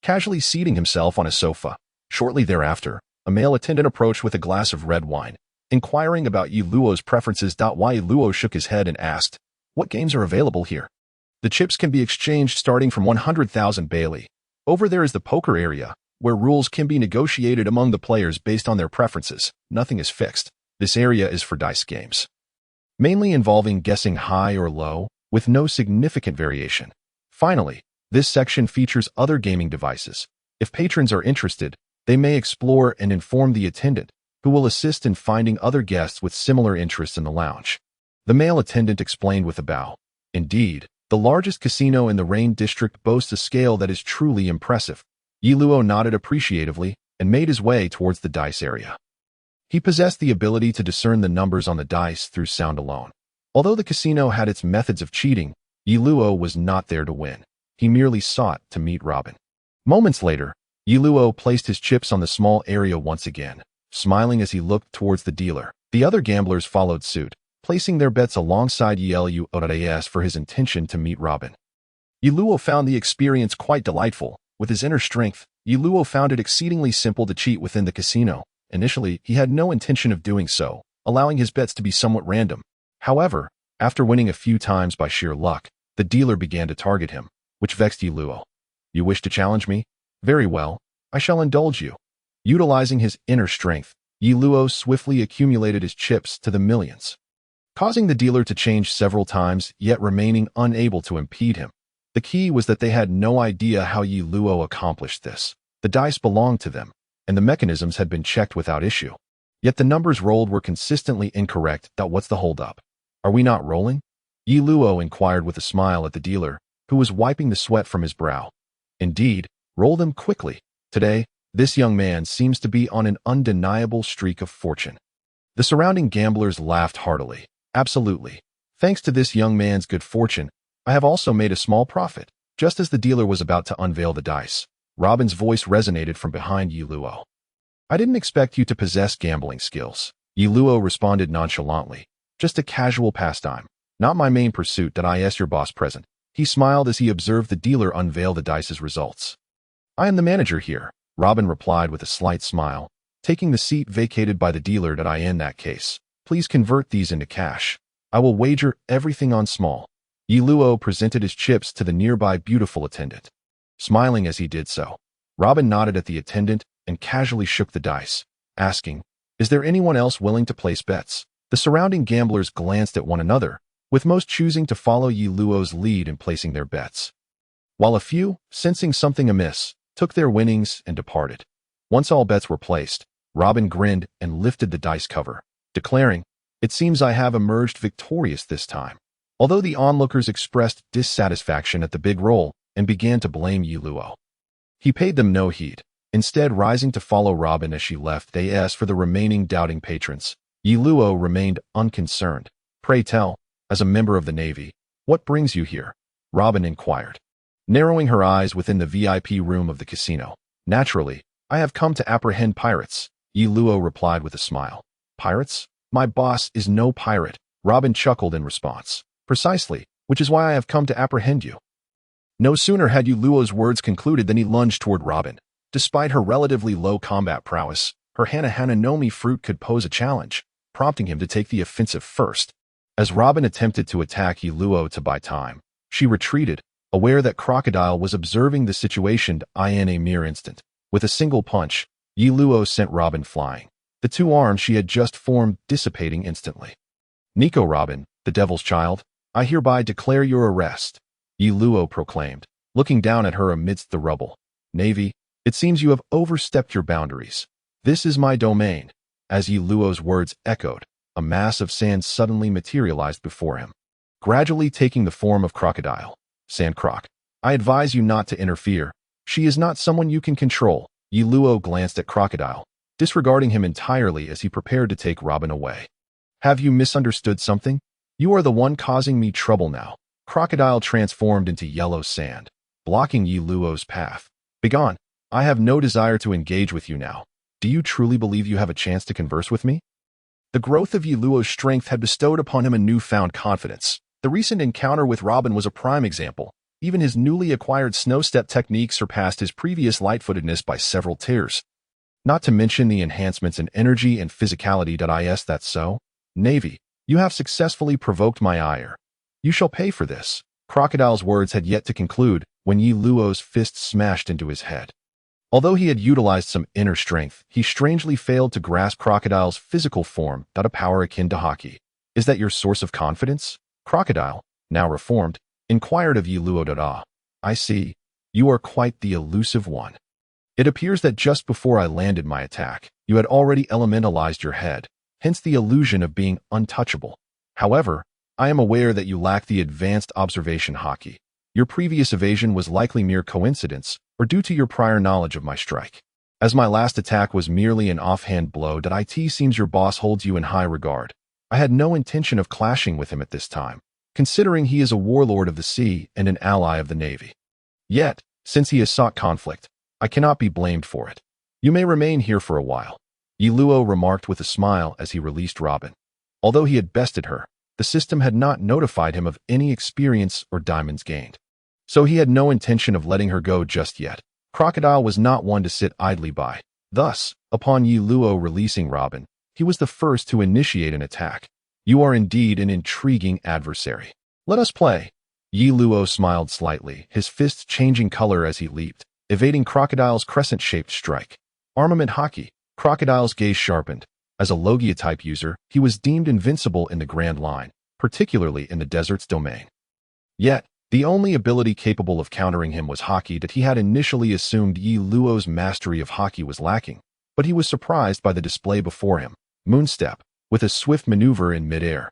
casually seating himself on a sofa. Shortly thereafter, a male attendant approached with a glass of red wine, inquiring about Yi Luo's preferences. Yi Luo shook his head and asked, "What games are available here?" "The chips can be exchanged starting from 100,000 Bailey. Over there is the poker area, where rules can be negotiated among the players based on their preferences. Nothing is fixed. This area is for dice games, mainly involving guessing high or low, with no significant variation. Finally, this section features other gaming devices. If patrons are interested, they may explore and inform the attendant, who will assist in finding other guests with similar interests in the lounge." The male attendant explained with a bow. Indeed, the largest casino in the Rain District boasts a scale that is truly impressive. Yi Luo nodded appreciatively and made his way towards the dice area. He possessed the ability to discern the numbers on the dice through sound alone. Although the casino had its methods of cheating, Yi Luo was not there to win. He merely sought to meet Robin. Moments later, Yi Luo placed his chips on the small area once again, smiling as he looked towards the dealer. The other gamblers followed suit, placing their bets alongside Yi Luo for his intention to meet Robin. Yi Luo found the experience quite delightful. With his inner strength, Yi Luo found it exceedingly simple to cheat within the casino. Initially, he had no intention of doing so, allowing his bets to be somewhat random. However, after winning a few times by sheer luck, the dealer began to target him, which vexed Yi Luo. "You wish to challenge me? Very well, I shall indulge you." Utilizing his inner strength, Yi Luo swiftly accumulated his chips to the millions, causing the dealer to change several times, yet remaining unable to impede him. The key was that they had no idea how Yi Luo accomplished this. The dice belonged to them, and the mechanisms had been checked without issue. Yet the numbers rolled were consistently incorrect. What's the holdup? Are we not rolling? Yi Luo inquired with a smile at the dealer, who was wiping the sweat from his brow. Indeed, roll them quickly. Today, this young man seems to be on an undeniable streak of fortune. The surrounding gamblers laughed heartily. Absolutely. Thanks to this young man's good fortune, I have also made a small profit. Just as the dealer was about to unveil the dice, Robin's voice resonated from behind Yi Luo. "I didn't expect you to possess gambling skills." Yi Luo responded nonchalantly. "Just a casual pastime. Not my main pursuit. Is your boss present?" He smiled as he observed the dealer unveil the dice's results. "I am the manager here," Robin replied with a slight smile, taking the seat vacated by the dealer. In that case, please convert these into cash. I will wager everything on small." Yi Luo presented his chips to the nearby beautiful attendant. Smiling as he did so, Robin nodded at the attendant and casually shook the dice, asking, "Is there anyone else willing to place bets?" The surrounding gamblers glanced at one another, with most choosing to follow Yi Luo's lead in placing their bets, while a few, sensing something amiss, took their winnings and departed. Once all bets were placed, Robin grinned and lifted the dice cover, declaring, "It seems I have emerged victorious this time." Although the onlookers expressed dissatisfaction at the big roll and began to blame Yi Luo, he paid them no heed, instead rising to follow Robin as she left. As for the remaining doubting patrons, Yi Luo remained unconcerned. "Pray tell, as a member of the Navy, what brings you here?" Robin inquired, narrowing her eyes within the VIP room of the casino. "Naturally, I have come to apprehend pirates," Yi Luo replied with a smile. "Pirates? My boss is no pirate," Robin chuckled in response. "Precisely, which is why I have come to apprehend you." No sooner had Yi Luo's words concluded than he lunged toward Robin. Despite her relatively low combat prowess, her Hana Nomi fruit could pose a challenge, prompting him to take the offensive first. As Robin attempted to attack Yi Luo to buy time, she retreated, aware that Crocodile was observing the situation in a mere instant. With a single punch, Yi Luo sent Robin flying, the two arms she had just formed dissipating instantly. "Nico Robin, the devil's child, I hereby declare your arrest," Yi Luo proclaimed, looking down at her amidst the rubble. "Navy, it seems you have overstepped your boundaries. This is my domain." As Yi Luo's words echoed, a mass of sand suddenly materialized before him, gradually taking the form of Crocodile. "Sand Croc, I advise you not to interfere. She is not someone you can control." Yi Luo glanced at Crocodile, disregarding him entirely as he prepared to take Robin away. "Have you misunderstood something? You are the one causing me trouble now." Crocodile transformed into yellow sand, blocking Yi Luo's path. "Begone. I have no desire to engage with you now. Do you truly believe you have a chance to converse with me?" The growth of Yi Luo's strength had bestowed upon him a newfound confidence. The recent encounter with Robin was a prime example. Even his newly acquired snow-step technique surpassed his previous light-footedness by several tiers. Not to mention the enhancements in energy and physicality. Is that so? "Navy, you have successfully provoked my ire. You shall pay for this." Crocodile's words had yet to conclude when Yi Luo's fist smashed into his head. Although he had utilized some inner strength, he strangely failed to grasp Crocodile's physical form, a power akin to hockey. "Is that your source of confidence?" Crocodile, now reformed, inquired of Yi Luo. "I see. You are quite the elusive one. It appears that just before I landed my attack, you had already elementalized your head, hence the illusion of being untouchable. However, I am aware that you lack the advanced observation hockey. Your previous evasion was likely mere coincidence, or due to your prior knowledge of my strike. As my last attack was merely an offhand blow, it seems your boss holds you in high regard. I had no intention of clashing with him at this time, considering he is a warlord of the sea and an ally of the Navy. Yet, since he has sought conflict, I cannot be blamed for it. You may remain here for a while," Yi Luo remarked with a smile as he released Robin. Although he had bested her, the system had not notified him of any experience or diamonds gained, so he had no intention of letting her go just yet. Crocodile was not one to sit idly by. Thus, upon Yi Luo releasing Robin, he was the first to initiate an attack. "You are indeed an intriguing adversary. Let us play." Yi Luo smiled slightly, his fists changing color as he leaped, evading Crocodile's crescent-shaped strike. Armament hockey. Crocodile's gaze sharpened. As a Logia-type user, he was deemed invincible in the Grand Line, particularly in the desert's domain. Yet, the only ability capable of countering him was hockey. He had initially assumed Yi Luo's mastery of hockey was lacking, but he was surprised by the display before him. Moonstep, with a swift maneuver in midair.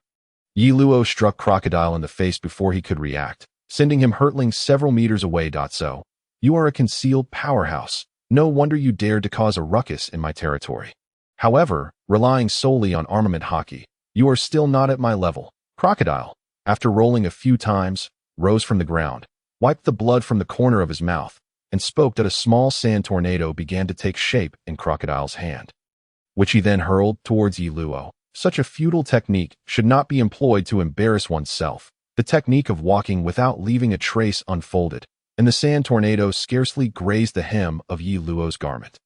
Yi Luo struck Crocodile in the face before he could react, sending him hurtling several meters away. "So, you are a concealed powerhouse. No wonder you dared to cause a ruckus in my territory. However, relying solely on armament hockey, you are still not at my level." Crocodile, after rolling a few times, rose from the ground, wiped the blood from the corner of his mouth, and spoke that a small sand tornado began to take shape in Crocodile's hand, which he then hurled towards Yi Luo. Such a futile technique should not be employed to embarrass oneself. The technique of walking without leaving a trace unfolded, and the sand tornado scarcely grazed the hem of Yi Luo's garment.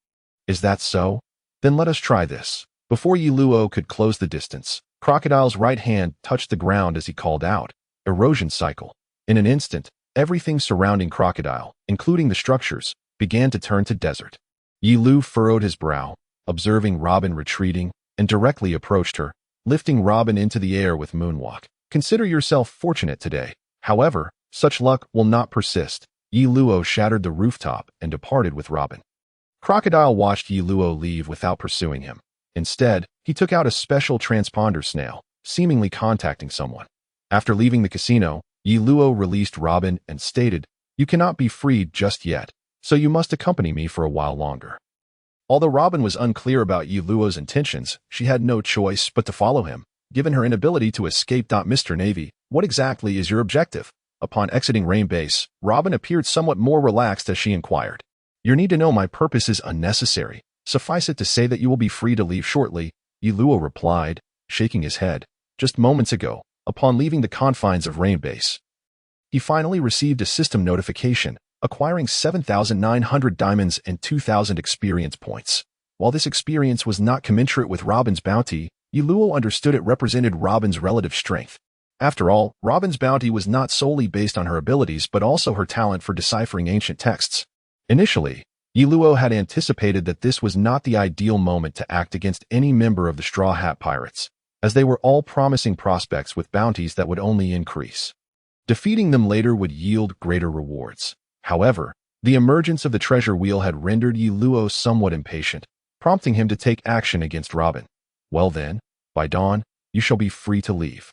"Is that so? Then let us try this." Before Yi Luo could close the distance, Crocodile's right hand touched the ground as he called out, "Erosion cycle." In an instant, everything surrounding Crocodile, including the structures, began to turn to desert. Yi Luo furrowed his brow, observing Robin retreating, and directly approached her, lifting Robin into the air with moonwalk. "Consider yourself fortunate today. However, such luck will not persist." Yi Luo shattered the rooftop and departed with Robin. Crocodile watched Yi Luo leave without pursuing him. Instead, he took out a special transponder snail, seemingly contacting someone. After leaving the casino, Yi Luo released Robin and stated, "You cannot be freed just yet, so you must accompany me for a while longer." Although Robin was unclear about Yi Luo's intentions, she had no choice but to follow him, given her inability to escape. "Mr. Navy, what exactly is your objective?" Upon exiting Rain Base, Robin appeared somewhat more relaxed as she inquired. "Your need to know my purpose is unnecessary. Suffice it to say that you will be free to leave shortly," Yi Luo replied, shaking his head. Just moments ago, upon leaving the confines of Rain Base, he finally received a system notification, acquiring 7,900 diamonds and 2,000 experience points. While this experience was not commensurate with Robin's bounty, Yi Luo understood it represented Robin's relative strength. After all, Robin's bounty was not solely based on her abilities but also her talent for deciphering ancient texts. Initially, Yi Luo had anticipated that this was not the ideal moment to act against any member of the Straw Hat Pirates, as they were all promising prospects with bounties that would only increase. Defeating them later would yield greater rewards. However, the emergence of the treasure wheel had rendered Yi Luo somewhat impatient, prompting him to take action against Robin. Well then, by dawn, you shall be free to leave.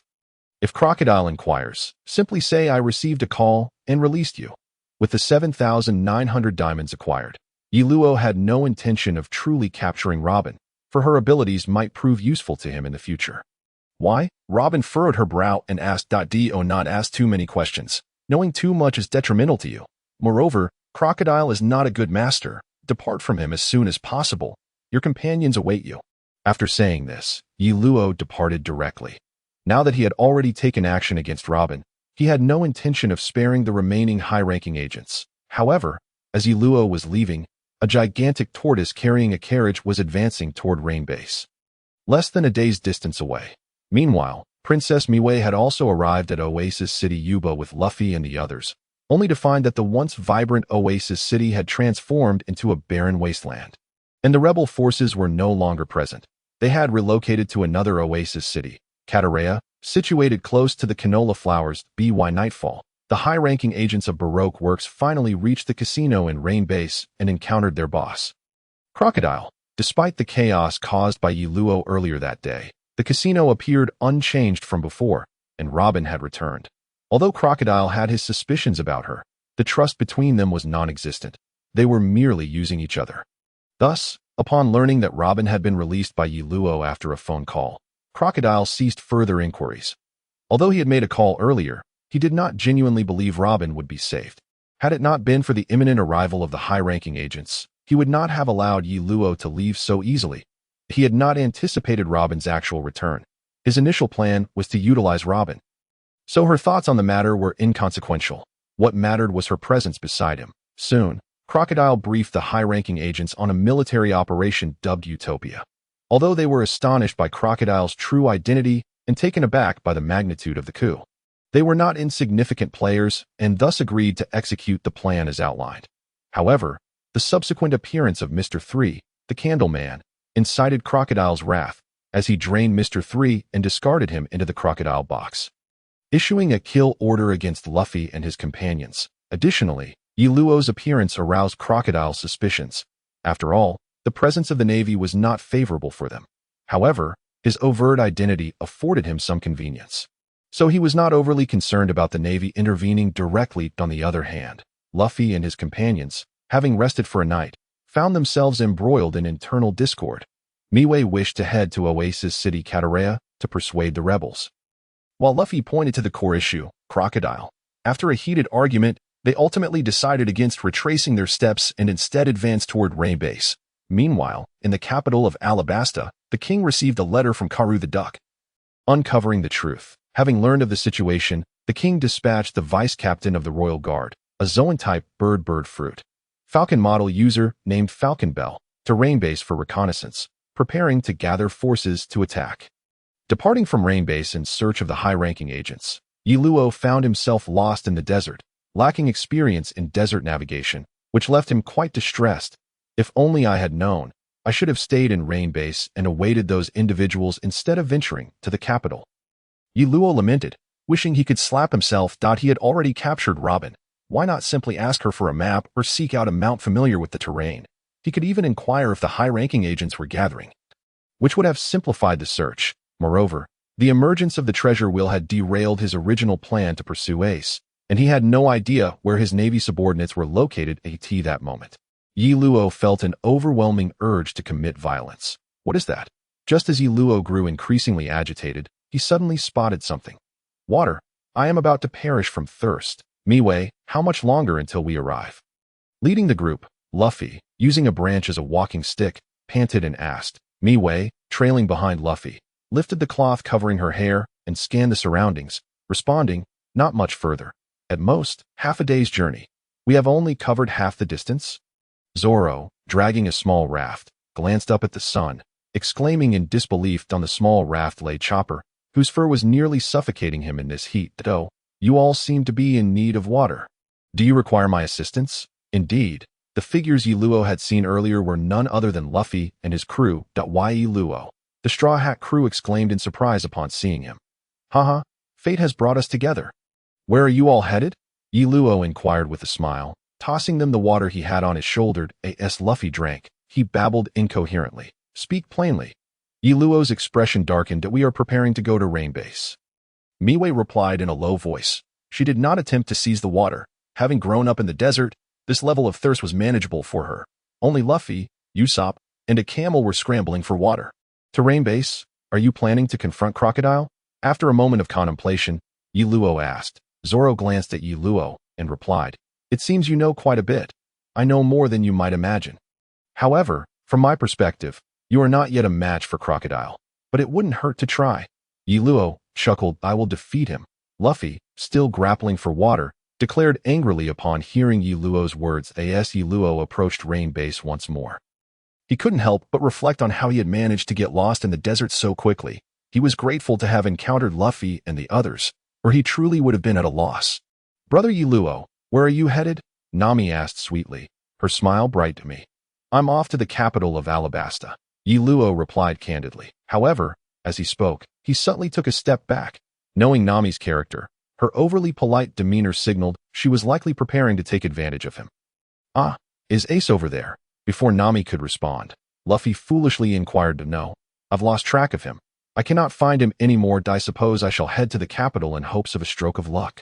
If Crocodile inquires, simply say I received a call and released you. With the 7,900 diamonds acquired, Yi Luo had no intention of truly capturing Robin, for her abilities might prove useful to him in the future. Why? Robin furrowed her brow and asked, "Do not ask too many questions. Knowing too much is detrimental to you. Moreover, Crocodile is not a good master. Depart from him as soon as possible. Your companions await you." After saying this, Yi Luo departed directly. Now that he had already taken action against Robin, he had no intention of sparing the remaining high-ranking agents. However, as Yi Luo was leaving, a gigantic tortoise carrying a carriage was advancing toward Rain Base, less than a day's distance away. Meanwhile, Princess Miwei had also arrived at Oasis City Yuba with Luffy and the others, only to find that the once vibrant Oasis City had transformed into a barren wasteland. And the rebel forces were no longer present. They had relocated to another Oasis City, Catarea, situated close to the canola flowers. By nightfall, the high-ranking agents of Baroque Works finally reached the casino in Rain Base and encountered their boss, Crocodile. Despite the chaos caused by Yi Luo earlier that day, the casino appeared unchanged from before, and Robin had returned. Although Crocodile had his suspicions about her, the trust between them was non-existent. They were merely using each other. Thus, upon learning that Robin had been released by Yi Luo after a phone call, Crocodile ceased further inquiries. Although he had made a call earlier, he did not genuinely believe Robin would be saved. Had it not been for the imminent arrival of the high-ranking agents, he would not have allowed Yi Luo to leave so easily. He had not anticipated Robin's actual return. His initial plan was to utilize Robin. So her thoughts on the matter were inconsequential. What mattered was her presence beside him. Soon, Crocodile briefed the high-ranking agents on a military operation dubbed Utopia. Although they were astonished by Crocodile's true identity and taken aback by the magnitude of the coup, they were not insignificant players and thus agreed to execute the plan as outlined. However, the subsequent appearance of Mr. 3, the Candleman, incited Crocodile's wrath, as he drained Mr. 3 and discarded him into the crocodile box, issuing a kill order against Luffy and his companions. Additionally, Yi Luo's appearance aroused Crocodile's suspicions. After all, the presence of the Navy was not favorable for them. However, his overt identity afforded him some convenience, so he was not overly concerned about the Navy intervening directly. On the other hand, Luffy and his companions, having rested for a night, found themselves embroiled in internal discord. Miwei wished to head to Oasis City Catarea to persuade the rebels, while Luffy pointed to the core issue, Crocodile. After a heated argument, they ultimately decided against retracing their steps and instead advanced toward Rain Base. Meanwhile, in the capital of Alabasta, the king received a letter from Karu the Duck, uncovering the truth. Having learned of the situation, the king dispatched the vice-captain of the Royal Guard, a Zoan-type bird fruit Falcon model user named Falcon Bell, to Rain Base for reconnaissance, preparing to gather forces to attack. Departing from Rain Base in search of the high-ranking agents, Yi Luo found himself lost in the desert, lacking experience in desert navigation, which left him quite distressed. If only I had known, I should have stayed in Rain Base and awaited those individuals instead of venturing to the capital. Yi Luo lamented, wishing he could slap himself. He had already captured Robin. Why not simply ask her for a map or seek out a mount familiar with the terrain? He could even inquire if the high-ranking agents were gathering, which would have simplified the search. Moreover, the emergence of the treasure wheel had derailed his original plan to pursue Ace, and he had no idea where his Navy subordinates were located at that moment. Yi Luo felt an overwhelming urge to commit violence. What is that? Just as Yi Luo grew increasingly agitated, he suddenly spotted something. Water. I am about to perish from thirst. Miwei, how much longer until we arrive? Leading the group, Luffy, using a branch as a walking stick, panted and asked. Miwei, trailing behind Luffy, lifted the cloth covering her hair and scanned the surroundings, responding, not much further. At most, half a day's journey. We have only covered half the distance. Zoro, dragging a small raft, glanced up at the sun, exclaiming in disbelief. On the small raft lay Chopper, whose fur was nearly suffocating him in this heat. Though, you all seem to be in need of water. Do you require my assistance? Indeed, the figures Yi Luo had seen earlier were none other than Luffy and his crew. Yi Luo, the Straw Hat crew exclaimed in surprise upon seeing him. Haha, fate has brought us together. Where are you all headed? Yi Luo inquired with a smile, tossing them the water he had on his shoulder. As Luffy drank, he babbled incoherently. Speak plainly. Yi Luo's expression darkened. We are preparing to go to Rain Base. Miwei replied in a low voice. She did not attempt to seize the water. Having grown up in the desert, this level of thirst was manageable for her. Only Luffy, Usopp, and a camel were scrambling for water. To Rain Base, are you planning to confront Crocodile? After a moment of contemplation, Yi Luo asked. Zoro glanced at Yi Luo and replied, It seems you know quite a bit. I know more than you might imagine. However, from my perspective, you are not yet a match for Crocodile, but it wouldn't hurt to try. Yi Luo chuckled. I will defeat him. Luffy, still grappling for water, declared angrily upon hearing Yi Luo's words. As Yi Luo approached Rain Base once more, he couldn't help but reflect on how he had managed to get lost in the desert so quickly. He was grateful to have encountered Luffy and the others, or he truly would have been at a loss. Brother Yi Luo, where are you headed? Nami asked sweetly, her smile bright to me. I'm off to the capital of Alabasta. Yi Luo replied candidly. However, as he spoke, he subtly took a step back. Knowing Nami's character, her overly polite demeanor signaled she was likely preparing to take advantage of him. Ah, is Ace over there? Before Nami could respond, Luffy foolishly inquired. No, I've lost track of him. I cannot find him anymore. I suppose I shall head to the capital in hopes of a stroke of luck.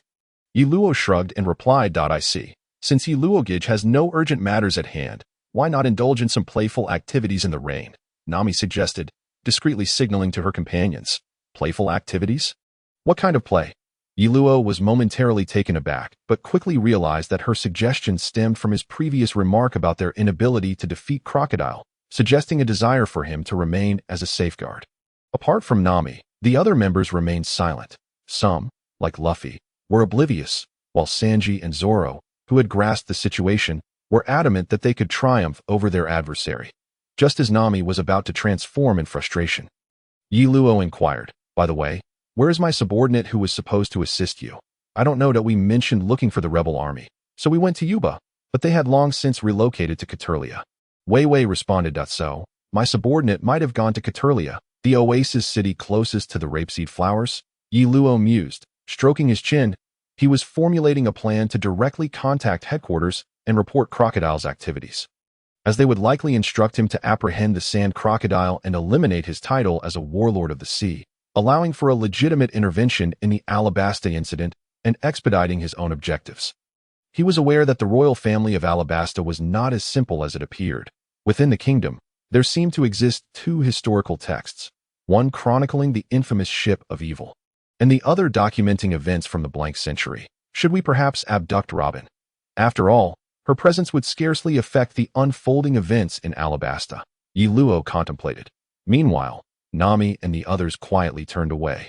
Yi Luo shrugged and replied. I see. Since Yi Luogage has no urgent matters at hand, why not indulge in some playful activities in the rain? Nami suggested, discreetly signaling to her companions. Playful activities? What kind of play? Yi Luo was momentarily taken aback, but quickly realized that her suggestion stemmed from his previous remark about their inability to defeat Crocodile, suggesting a desire for him to remain as a safeguard. Apart from Nami, the other members remained silent. Some, like Luffy, were oblivious, while Sanji and Zoro, who had grasped the situation, were adamant that they could triumph over their adversary. Just as Nami was about to transform in frustration, Yi Luo inquired, By the way, where is my subordinate who was supposed to assist you? I don't know that we mentioned looking for the rebel army, so we went to Yuba, but they had long since relocated to Caturlia. Wei Wei responded. So, my subordinate might have gone to Caturlia, the oasis city closest to the rapeseed flowers. Yi Luo mused, stroking his chin. He was formulating a plan to directly contact headquarters and report Crocodile's activities, as they would likely instruct him to apprehend the sand crocodile and eliminate his title as a warlord of the sea, allowing for a legitimate intervention in the Alabasta incident and expediting his own objectives. He was aware that the royal family of Alabasta was not as simple as it appeared. Within the kingdom, there seemed to exist two historical texts, one chronicling the infamous Ship of Evil, and the other documenting events from the blank century. Should we perhaps abduct Robin? After all, her presence would scarcely affect the unfolding events in Alabasta, Yi Luo contemplated. Meanwhile, Nami and the others quietly turned away,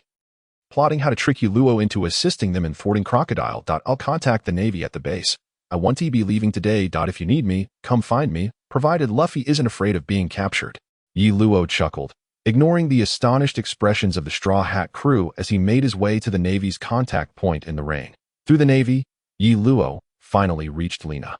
plotting how to trick Yi Luo into assisting them in thwarting Crocodile. I'll contact the Navy at the base. I want to be leaving today. If you need me, come find me, provided Luffy isn't afraid of being captured. Yi Luo chuckled, ignoring the astonished expressions of the Straw Hat crew as he made his way to the Navy's contact point in the rain. Through the Navy, Yi Luo finally reached Lena.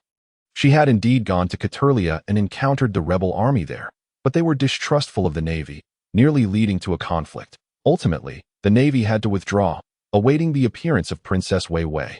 She had indeed gone to Caturlia and encountered the rebel army there, but they were distrustful of the Navy, nearly leading to a conflict. Ultimately, the Navy had to withdraw, awaiting the appearance of Princess Wei Wei.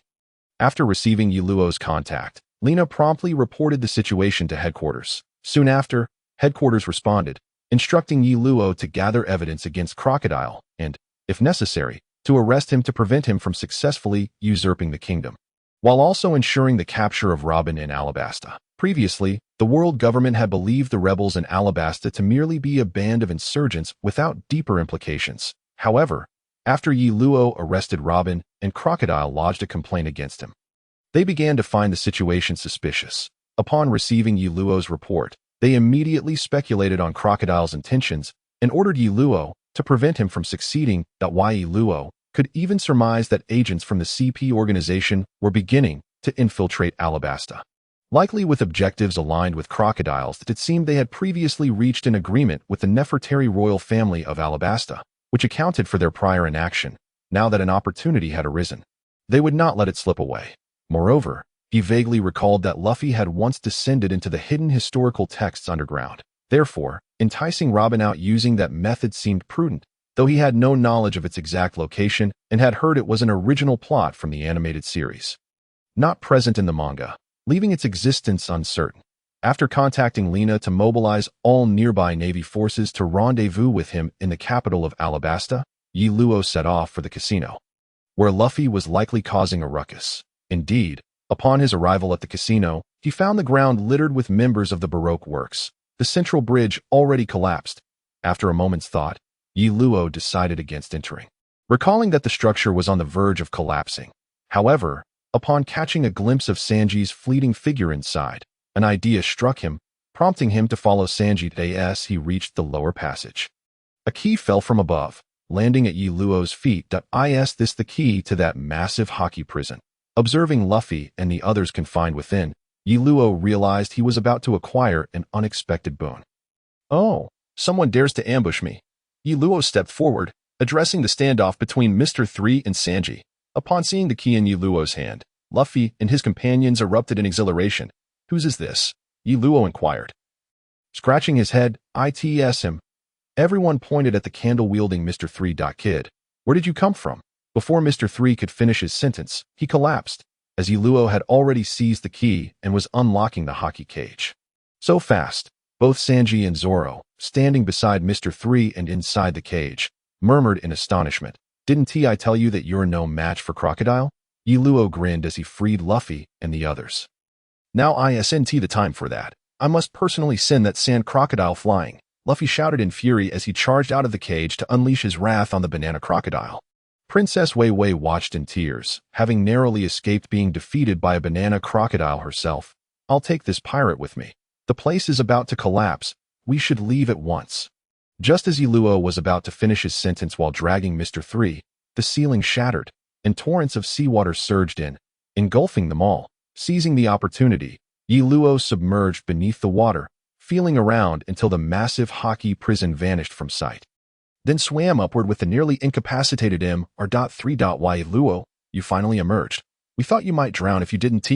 After receiving Yi Luo's contact, Lena promptly reported the situation to headquarters. Soon after, headquarters responded, instructing Yi Luo to gather evidence against Crocodile and, if necessary, to arrest him to prevent him from successfully usurping the kingdom, while also ensuring the capture of Robin in Alabasta. Previously, the world government had believed the rebels in Alabasta to merely be a band of insurgents without deeper implications. However, after Yi Luo arrested Robin and Crocodile lodged a complaint against him, they began to find the situation suspicious. Upon receiving Yi Luo's report, they immediately speculated on Crocodile's intentions and ordered Yi Luo to prevent him from succeeding. Yi Luo could even surmise that agents from the CP organization were beginning to infiltrate Alabasta, likely with objectives aligned with Crocodile's. It seemed they had previously reached an agreement with the Nefertari royal family of Alabasta, which accounted for their prior inaction. Now that an opportunity had arisen, they would not let it slip away. Moreover, he vaguely recalled that Luffy had once descended into the hidden historical texts underground. Therefore, enticing Robin out using that method seemed prudent, though he had no knowledge of its exact location and had heard it was an original plot from the animated series, not present in the manga, leaving its existence uncertain. After contacting Lena to mobilize all nearby Navy forces to rendezvous with him in the capital of Alabasta, Yi Luo set off for the casino, where Luffy was likely causing a ruckus. Indeed, upon his arrival at the casino, he found the ground littered with members of the Baroque works. The central bridge already collapsed. After a moment's thought, Yi Luo decided against entering, recalling that the structure was on the verge of collapsing. However, upon catching a glimpse of Sanji's fleeting figure inside, an idea struck him, prompting him to follow Sanji as he reached the lower passage. A key fell from above, landing at Yi Luo's feet. Is this the key to that massive hockey prison? Observing Luffy and the others confined within, Yi Luo realized he was about to acquire an unexpected boon. Oh, someone dares to ambush me. Yi Luo stepped forward, addressing the standoff between Mr. 3 and Sanji. Upon seeing the key in Yi Luo's hand, Luffy and his companions erupted in exhilaration. Whose is this? Yi Luo inquired. Scratching his head, it's him. Everyone pointed at the candle-wielding Mr. 3. Kid, where did you come from? Before Mr. 3 could finish his sentence, he collapsed, as Yi Luo had already seized the key and was unlocking the hockey cage. So fast, both Sanji and Zoro, standing beside Mr. 3 and inside the cage, murmured in astonishment. Didn't I tell you that you're no match for Crocodile? Yi Luo grinned as he freed Luffy and the others. Now isn't the time for that. I must personally send that sand crocodile flying. Luffy shouted in fury as he charged out of the cage to unleash his wrath on the banana crocodile. Princess Wei Wei watched in tears, having narrowly escaped being defeated by a banana crocodile herself. I'll take this pirate with me. The place is about to collapse. We should leave at once. Just as Yi Luo was about to finish his sentence while dragging Mr. 3, the ceiling shattered, and torrents of seawater surged in, engulfing them all. Seizing the opportunity, Yi Luo submerged beneath the water, feeling around until the massive hockey prison vanished from sight. Then swam upward with the nearly incapacitated M.3. Yi Luo, you finally emerged. We thought you might drown if you didn't.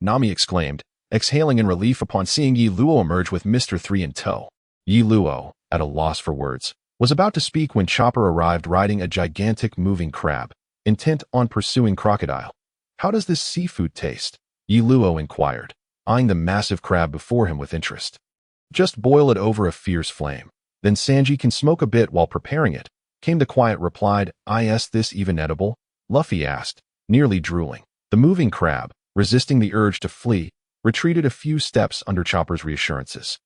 Nami exclaimed, exhaling in relief upon seeing Yi Luo emerge with Mr. 3 in tow. Yi Luo, at a loss for words, was about to speak when Chopper arrived riding a gigantic moving crab, intent on pursuing Crocodile. How does this seafood taste? Yi Luo inquired, eyeing the massive crab before him with interest. Just boil it over a fierce flame. Then Sanji can smoke a bit while preparing it, came the quiet reply. Is this even edible? Luffy asked, nearly drooling. The moving crab, resisting the urge to flee, retreated a few steps under Chopper's reassurances,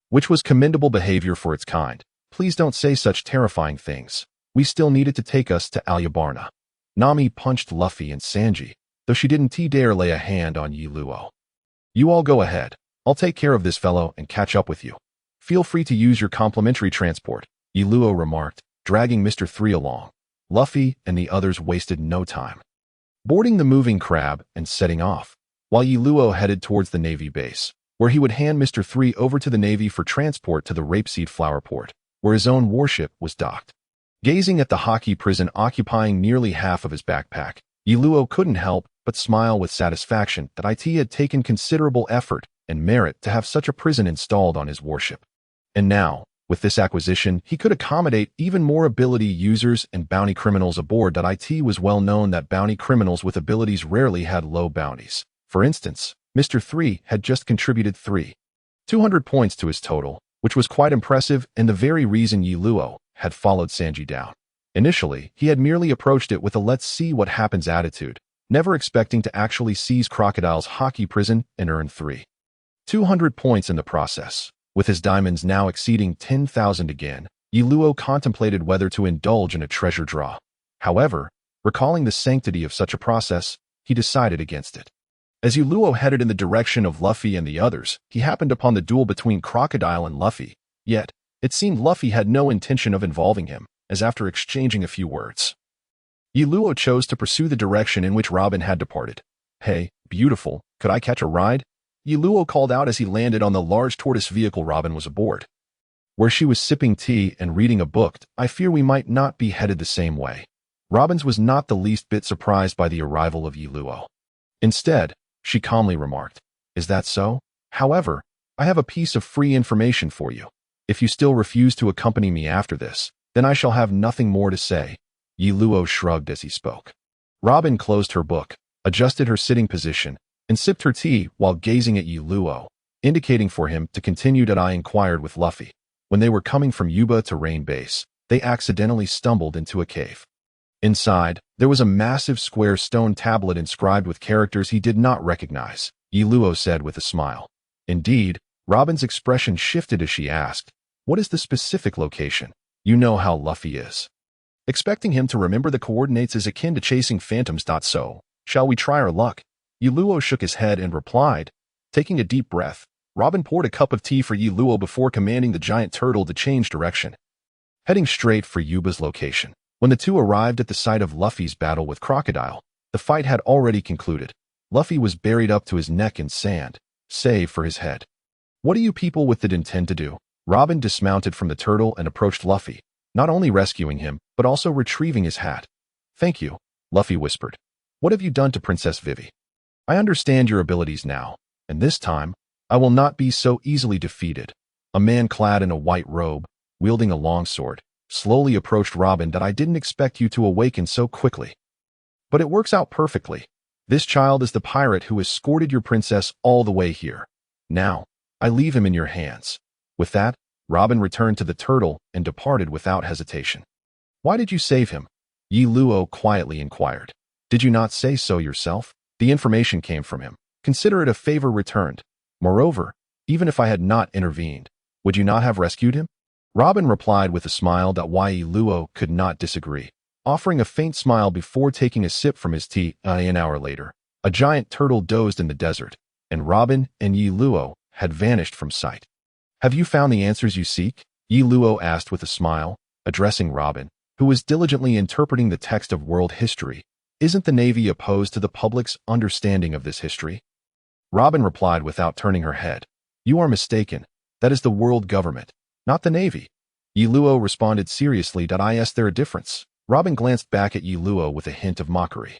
which was commendable behavior for its kind. Please don't say such terrifying things. We still needed to take us to Alabasta. Nami punched Luffy and Sanji, though she didn't dare lay a hand on Yi Luo. You all go ahead. I'll take care of this fellow and catch up with you. Feel free to use your complimentary transport, Yi Luo remarked, dragging Mr. 3 along. Luffy and the others wasted no time, boarding the moving crab and setting off, while Yi Luo headed towards the Navy base, where he would hand Mr. 3 over to the Navy for transport to the Rapeseed Flower Port, where his own warship was docked. Gazing at the hockey prison occupying nearly half of his backpack, Yi Luo couldn't help but smile with satisfaction that it had taken considerable effort and merit to have such a prison installed on his warship. And now, with this acquisition, he could accommodate even more ability users and bounty criminals aboard. It was well known that bounty criminals with abilities rarely had low bounties. For instance, Mr. 3 had just contributed 200 points to his total, which was quite impressive and the very reason Yi Luo had followed Sanji down. Initially, he had merely approached it with a let's see what happens attitude, never expecting to actually seize Crocodile's hockey prison and earn 200 points in the process. With his diamonds now exceeding 10,000 again, Yi Luo contemplated whether to indulge in a treasure draw. However, recalling the sanctity of such a process, he decided against it. As Yi Luo headed in the direction of Luffy and the others, he happened upon the duel between Crocodile and Luffy. Yet, it seemed Luffy had no intention of involving him, as after exchanging a few words, Yi Luo chose to pursue the direction in which Robin had departed. Hey, beautiful, could I catch a ride? Yi Luo called out as he landed on the large tortoise vehicle Robin was aboard. where she was sipping tea and reading a book. I fear we might not be headed the same way. Robin was not the least bit surprised by the arrival of Yi Luo. Instead, she calmly remarked, "Is that so? However, I have a piece of free information for you. If you still refuse to accompany me after this, then I shall have nothing more to say." Yi Luo shrugged as he spoke. Robin closed her book, adjusted her sitting position, and sipped her tea while gazing at Yi Luo, indicating for him to continue. I inquired with Luffy. When they were coming from Yuba to Rain Base, they accidentally stumbled into a cave. Inside, there was a massive square stone tablet inscribed with characters he did not recognize, Yi Luo said with a smile. Indeed, Robin's expression shifted as she asked, "What is the specific location?" You know how Luffy is. Expecting him to remember the coordinates is akin to chasing phantoms. So, shall we try our luck? Yi Luo shook his head and replied. Taking a deep breath, Robin poured a cup of tea for Yi Luo before commanding the giant turtle to change direction, heading straight for Yuba's location. When the two arrived at the site of Luffy's battle with Crocodile, the fight had already concluded. Luffy was buried up to his neck in sand, save for his head. "What do you people with it intend to do?" Robin dismounted from the turtle and approached Luffy, not only rescuing him, but also retrieving his hat. "Thank you," Luffy whispered. "What have you done to Princess Vivi? I understand your abilities now, and this time, I will not be so easily defeated." A man clad in a white robe, wielding a longsword, slowly approached Robin. "I didn't expect you to awaken so quickly. But it works out perfectly. This child is the pirate who escorted your princess all the way here. Now, I leave him in your hands." With that, Robin returned to the turtle and departed without hesitation. "Why did you save him?" Yi Luo quietly inquired. "Did you not say so yourself?" The information came from him. Consider it a favor returned. Moreover, even if I had not intervened, would you not have rescued him? Robin replied with a smile that Yi Luo could not disagree, offering a faint smile before taking a sip from his tea. An hour later, a giant turtle dozed in the desert, and Robin and Yi Luo had vanished from sight. "Have you found the answers you seek?" Yi Luo asked with a smile, addressing Robin, who was diligently interpreting the text of world history. "Isn't the Navy opposed to the public's understanding of this history?" Robin replied without turning her head. "You are mistaken. That is the world government, not the Navy." Yi Luo responded seriously. "Is there a difference?" Robin glanced back at Yi Luo with a hint of mockery.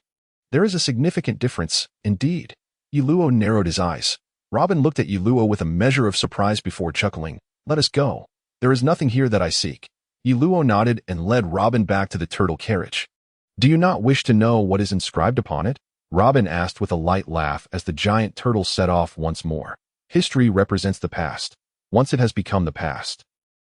"There is a significant difference, indeed." Yi Luo narrowed his eyes. Robin looked at Yi Luo with a measure of surprise before chuckling. "Let us go. There is nothing here that I seek." Yi Luo nodded and led Robin back to the turtle carriage. "Do you not wish to know what is inscribed upon it?" Robin asked with a light laugh as the giant turtle set off once more. "History represents the past. Once it has become the past,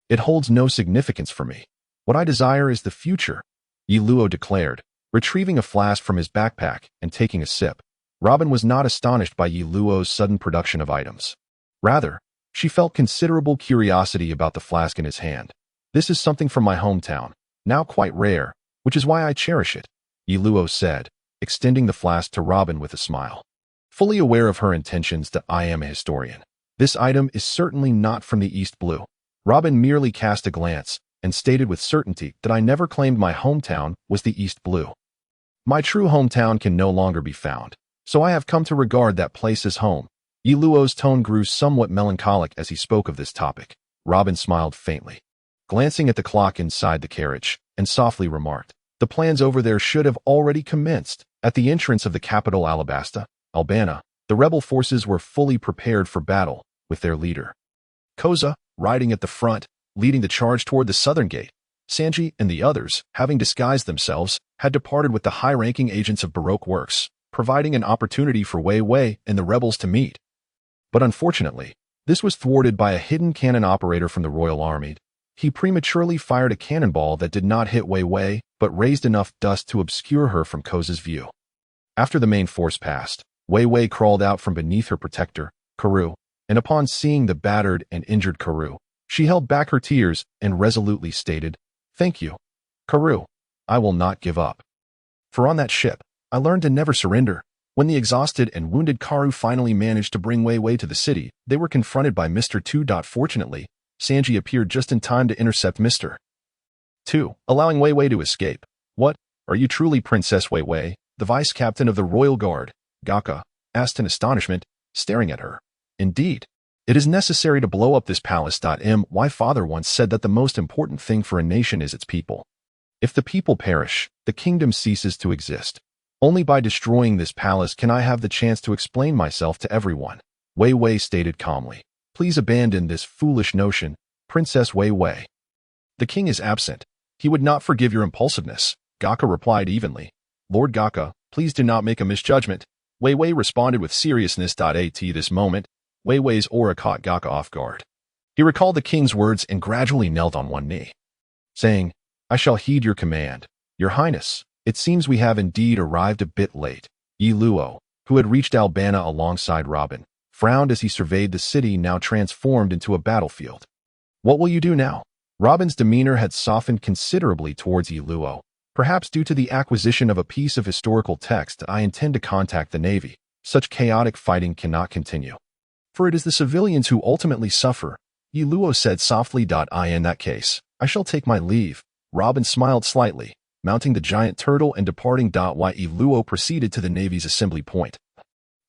it holds no significance for me. What I desire is the future," Yi Luo declared, retrieving a flask from his backpack and taking a sip. Robin was not astonished by Yi Luo's sudden production of items. Rather, she felt considerable curiosity about the flask in his hand. "This is something from my hometown, now quite rare, which is why I cherish it," Yi Luo said, extending the flask to Robin with a smile. Fully aware of her intentions, I am a historian. This item is certainly not from the East Blue. Robin merely cast a glance and stated with certainty that I never claimed my hometown was the East Blue. My true hometown can no longer be found, so I have come to regard that place as home. Yi Luo's tone grew somewhat melancholic as he spoke of this topic. Robin smiled faintly, glancing at the clock inside the carriage, and softly remarked, "The plans over there should have already commenced." At the entrance of the capital Alabasta, Albania, the rebel forces were fully prepared for battle, with their leader, Koza, riding at the front, leading the charge toward the southern gate. Sanji and the others, having disguised themselves, had departed with the high-ranking agents of Baroque Works, providing an opportunity for Wei Wei and the rebels to meet. But unfortunately, this was thwarted by a hidden cannon operator from the Royal Army. He prematurely fired a cannonball that did not hit Wei Wei, but raised enough dust to obscure her from Koza's view. After the main force passed, Wei Wei crawled out from beneath her protector, Karoo, and upon seeing the battered and injured Karoo, she held back her tears and resolutely stated, "Thank you, Karoo. I will not give up." For on that ship, I learned to never surrender. When the exhausted and wounded Karoo finally managed to bring Wei Wei to the city, they were confronted by Mr. 2. Fortunately, Sanji appeared just in time to intercept Mr. 2, allowing Wei Wei to escape. "What? Are you truly Princess Wei Wei, the vice-captain of the Royal Guard?" Gaka asked in astonishment, staring at her. "Indeed. It is necessary to blow up this palace. My father once said that the most important thing for a nation is its people. If the people perish, the kingdom ceases to exist. Only by destroying this palace can I have the chance to explain myself to everyone, Wei Wei stated calmly. Please abandon this foolish notion, Princess Wei Wei. The king is absent. He would not forgive your impulsiveness, Gaka replied evenly. Lord Gaka, please do not make a misjudgment. Wei Wei responded with seriousness. At this moment, Wei Wei's aura caught Gaka off guard. He recalled the king's words and gradually knelt on one knee, saying, I shall heed your command. Your Highness, it seems we have indeed arrived a bit late. Yi Luo, who had reached Albana alongside Robin, frowned as he surveyed the city now transformed into a battlefield. What will you do now? Robin's demeanor had softened considerably towards Yi Luo. Perhaps due to the acquisition of a piece of historical text, I intend to contact the Navy. Such chaotic fighting cannot continue. For it is the civilians who ultimately suffer, Yi Luo said softly. In that case, I shall take my leave. Robin smiled slightly, mounting the giant turtle and departing. Yi Luo proceeded to the Navy's assembly point,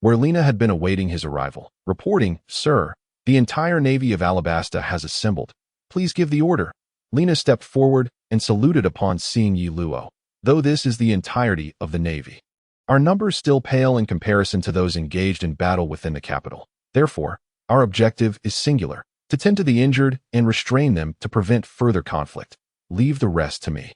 where Lena had been awaiting his arrival, reporting, Sir, the entire Navy of Alabasta has assembled. Please give the order. Lena stepped forward and saluted upon seeing Yi Luo. Though this is the entirety of the Navy, our numbers still pale in comparison to those engaged in battle within the capital. Therefore, our objective is singular, to tend to the injured and restrain them to prevent further conflict. Leave the rest to me.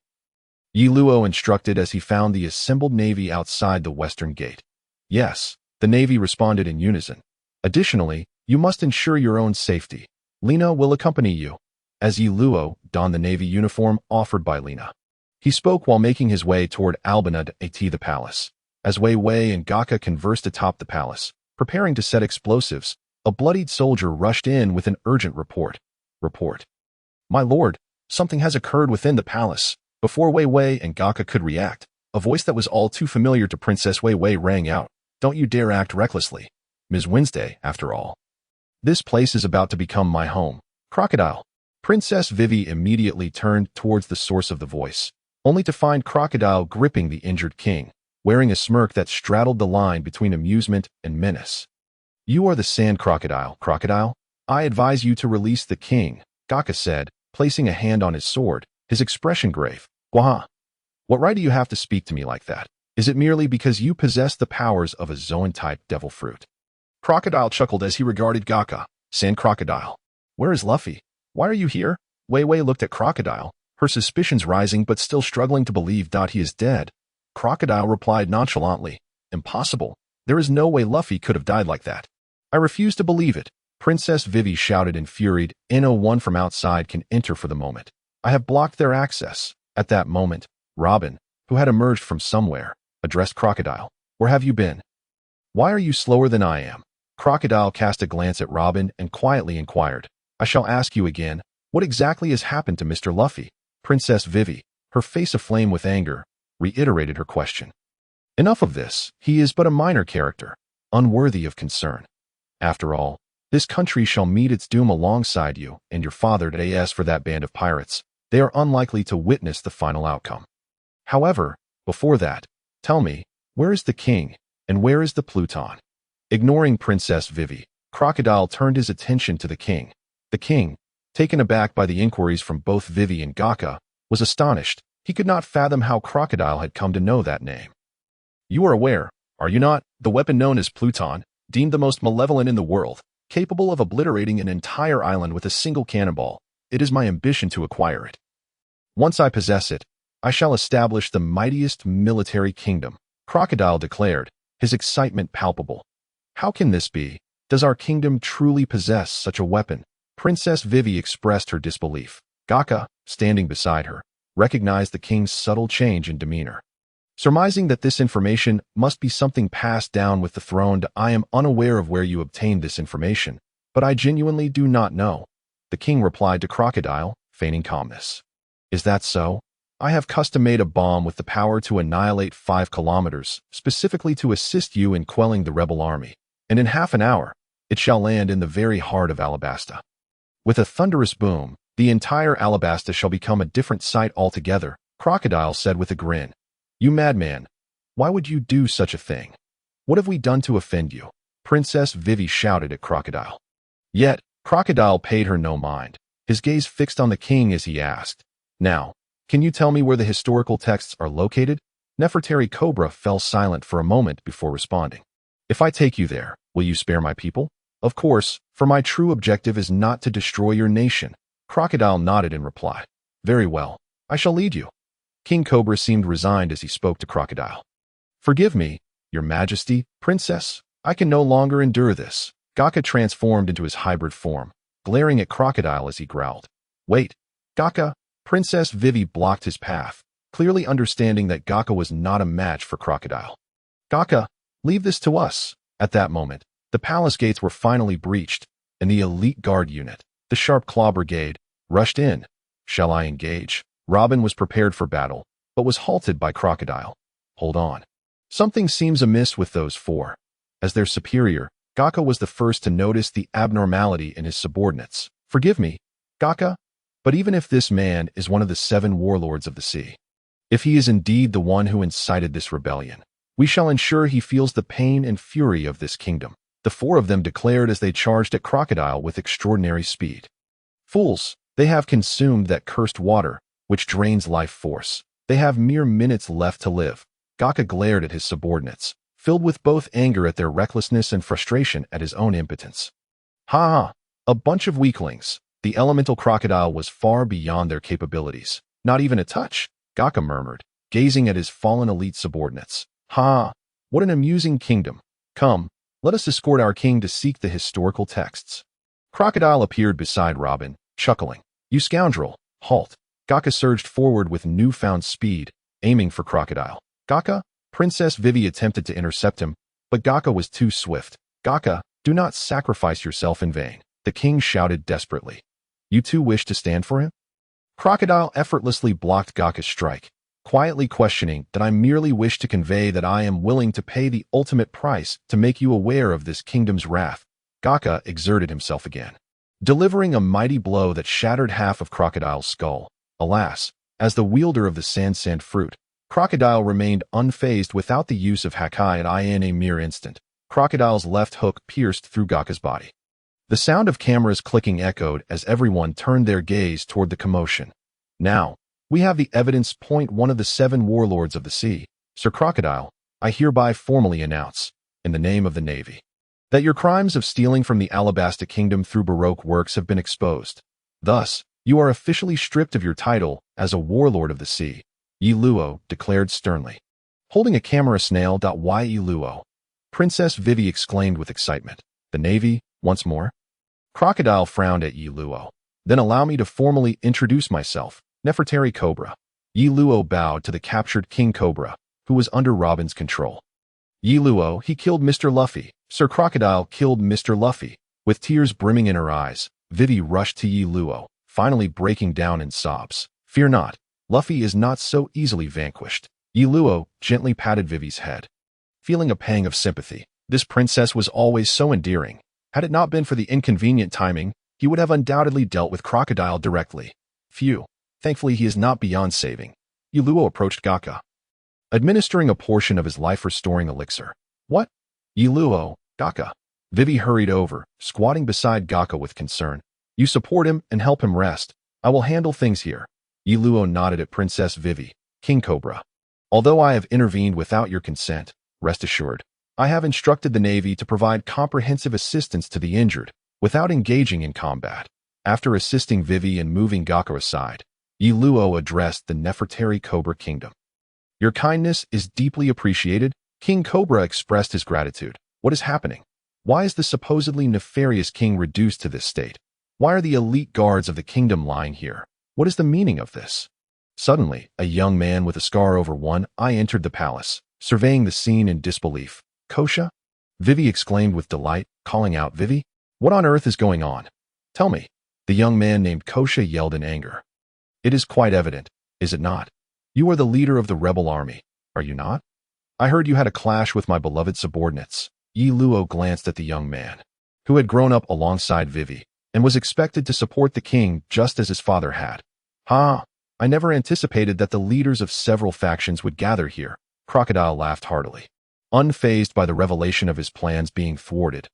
Yi Luo instructed as he found the assembled Navy outside the western gate. Yes, the Navy responded in unison. Additionally, you must ensure your own safety. Lena will accompany you. As Yi Luo donned the Navy uniform offered by Lena, he spoke while making his way toward Albana at the palace. As Wei Wei and Gaka conversed atop the palace, preparing to set explosives, a bloodied soldier rushed in with an urgent report. My lord, something has occurred within the palace. Before Wei Wei and Gaka could react, a voice that was all too familiar to Princess Wei Wei rang out. Don't you dare act recklessly. Ms. Wednesday, after all. This place is about to become my home. Crocodile. Princess Vivi immediately turned towards the source of the voice, only to find Crocodile gripping the injured king, wearing a smirk that straddled the line between amusement and menace. You are the sand crocodile, Crocodile. I advise you to release the king, Gaka said, placing a hand on his sword, his expression grave. Gwaha. What right do you have to speak to me like that? Is it merely because you possess the powers of a Zoan-type devil fruit? Crocodile chuckled as he regarded Gaka. Sand crocodile. Where is Luffy? Why are you here? Wei Wei looked at Crocodile, her suspicions rising but still struggling to believe he is dead. Crocodile replied nonchalantly, Impossible. There is no way Luffy could have died like that. I refuse to believe it. Princess Vivi shouted infuriated. N01 from outside can enter for the moment. I have blocked their access. At that moment, Robin, who had emerged from somewhere, addressed Crocodile. Where have you been? Why are you slower than I am? Crocodile cast a glance at Robin and quietly inquired. I shall ask you again, what exactly has happened to Mr. Luffy? Princess Vivi, her face aflame with anger, reiterated her question. Enough of this. He is but a minor character, unworthy of concern. After all, this country shall meet its doom alongside you and your father. As for that band of pirates, they are unlikely to witness the final outcome. However, before that, tell me, where is the king, and where is the Pluton? Ignoring Princess Vivi, Crocodile turned his attention to the king. The king, taken aback by the inquiries from both Vivi and Gaka, was astonished. He could not fathom how Crocodile had come to know that name. You are aware, are you not, the weapon known as Pluton, deemed the most malevolent in the world, capable of obliterating an entire island with a single cannonball. It is my ambition to acquire it. Once I possess it, I shall establish the mightiest military kingdom, Crocodile declared, his excitement palpable. How can this be? Does our kingdom truly possess such a weapon? Princess Vivi expressed her disbelief. Gaka, standing beside her, recognized the king's subtle change in demeanor. Surmising that this information must be something passed down with the throne, I am unaware of where you obtained this information, but I genuinely do not know. The king replied to Crocodile, feigning calmness. Is that so? I have custom-made a bomb with the power to annihilate 5 kilometers, specifically to assist you in quelling the rebel army, and in half an hour, it shall land in the very heart of Alabasta. With a thunderous boom, the entire Alabasta shall become a different sight altogether, Crocodile said with a grin. You madman, why would you do such a thing? What have we done to offend you? Princess Vivi shouted at Crocodile. Yet, Crocodile paid her no mind, his gaze fixed on the king as he asked, "Now, can you tell me where the historical texts are located?" Nefertari Cobra fell silent for a moment before responding. "If I take you there, will you spare my people?" "Of course, for my true objective is not to destroy your nation." Crocodile nodded in reply. "Very well, I shall lead you." King Cobra seemed resigned as he spoke to Crocodile. "Forgive me, your majesty, princess, I can no longer endure this." Gaka transformed into his hybrid form, glaring at Crocodile as he growled. "Wait, Gaka!" Princess Vivi blocked his path, clearly understanding that Gaka was not a match for Crocodile. "Gaka, leave this to us." At that moment, the palace gates were finally breached, and the elite guard unit, the Sharp Claw Brigade, rushed in. "Shall I engage?" Robin was prepared for battle, but was halted by Crocodile. "Hold on. Something seems amiss with those four." As their superior, Gaka was the first to notice the abnormality in his subordinates. "Forgive me, Gaka, but even if this man is one of the 7 warlords of the sea, if he is indeed the one who incited this rebellion, we shall ensure he feels the pain and fury of this kingdom." The 4 of them declared as they charged at Crocodile with extraordinary speed. "Fools, they have consumed that cursed water, which drains life force. They have mere minutes left to live." Gaka glared at his subordinates, filled with both anger at their recklessness and frustration at his own impotence. "Ha ha, a bunch of weaklings." The elemental Crocodile was far beyond their capabilities. "Not even a touch," Gaka murmured, gazing at his fallen elite subordinates. "Ha, what an amusing kingdom. Come, let us escort our king to seek the historical texts." Crocodile appeared beside Robin, chuckling. "You scoundrel, halt." Gaka surged forward with newfound speed, aiming for Crocodile. "Gaka?" Princess Vivi attempted to intercept him, but Gaka was too swift. "Gaka, do not sacrifice yourself in vain," the king shouted desperately. "You too wish to stand for him?" Crocodile effortlessly blocked Gaka's strike, quietly questioning that I merely wish to convey that I am willing to pay the ultimate price to make you aware of this kingdom's wrath. Gaka exerted himself again, delivering a mighty blow that shattered half of Crocodile's skull. Alas, as the wielder of the sand fruit, Crocodile remained unfazed without the use of Hakai and in a mere instant. Crocodile's left hook pierced through Gaka's body. The sound of cameras clicking echoed as everyone turned their gaze toward the commotion. "Now, we have the evidence. Point one of the 7 warlords of the sea. Sir Crocodile, I hereby formally announce, in the name of the Navy, that your crimes of stealing from the Alabasta kingdom through Baroque works have been exposed. Thus, you are officially stripped of your title as a warlord of the sea," Yi Luo declared sternly. Holding a camera snail. Yi Luo. Princess Vivi exclaimed with excitement. "The Navy, once more?" Crocodile frowned at Yi Luo. "Then allow me to formally introduce myself, Nefertari Cobra." Yi Luo bowed to the captured King Cobra, who was under Robin's control. "Yi Luo, he killed Mr. Luffy." Sir Crocodile killed Mr. Luffy. With tears brimming in her eyes, Vivi rushed to Yi Luo, finally breaking down in sobs. "Fear not, Luffy is not so easily vanquished." Yi Luo gently patted Vivi's head, feeling a pang of sympathy. This princess was always so endearing. Had it not been for the inconvenient timing, he would have undoubtedly dealt with Crocodile directly. Phew, thankfully he is not beyond saving. Yi Luo approached Gaka, administering a portion of his life-restoring elixir. "What?" "Yi Luo, Gaka." Vivi hurried over, squatting beside Gaka with concern. "You support him and help him rest. I will handle things here." Yi Luo nodded at Princess Vivi. "King Cobra, although I have intervened without your consent, rest assured, I have instructed the Navy to provide comprehensive assistance to the injured without engaging in combat." After assisting Vivi and moving Gaka aside, Yi Luo addressed the Nefertari Cobra Kingdom. "Your kindness is deeply appreciated." King Cobra expressed his gratitude. "What is happening? Why is the supposedly nefarious king reduced to this state? Why are the elite guards of the kingdom lying here? What is the meaning of this?" Suddenly, a young man with a scar over one eye entered the palace, surveying the scene in disbelief. "Kosha?" Vivi exclaimed with delight, calling out, "Vivi, what on earth is going on? Tell me." The young man named Kosha yelled in anger. "It is quite evident, is it not? You are the leader of the rebel army, are you not? I heard you had a clash with my beloved subordinates." Yi Luo glanced at the young man, who had grown up alongside Vivi, and was expected to support the king just as his father had. "Ha! I never anticipated that the leaders of several factions would gather here." Crocodile laughed heartily, unfazed by the revelation of his plans being thwarted.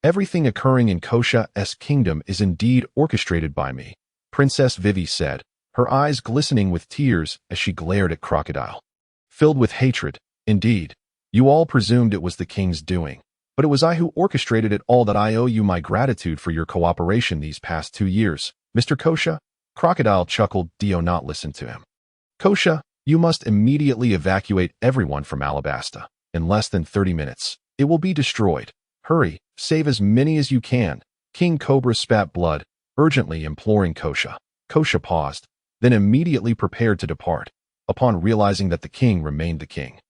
Everything occurring in Kosha's kingdom is indeed orchestrated by me, Princess Vivi said, her eyes glistening with tears as she glared at Crocodile. Filled with hatred, indeed. You all presumed it was the king's doing, but it was I who orchestrated it all. That I owe you my gratitude for your cooperation these past 2 years, Mr. Kosha. Crocodile chuckled. Dio not listen to him. Kosha, you must immediately evacuate everyone from Alabasta. In less than 30 minutes, it will be destroyed. Hurry, save as many as you can. King Cobra spat blood, urgently imploring Kosha. Kosha paused, then immediately prepared to depart. Upon realizing that the king remained the king,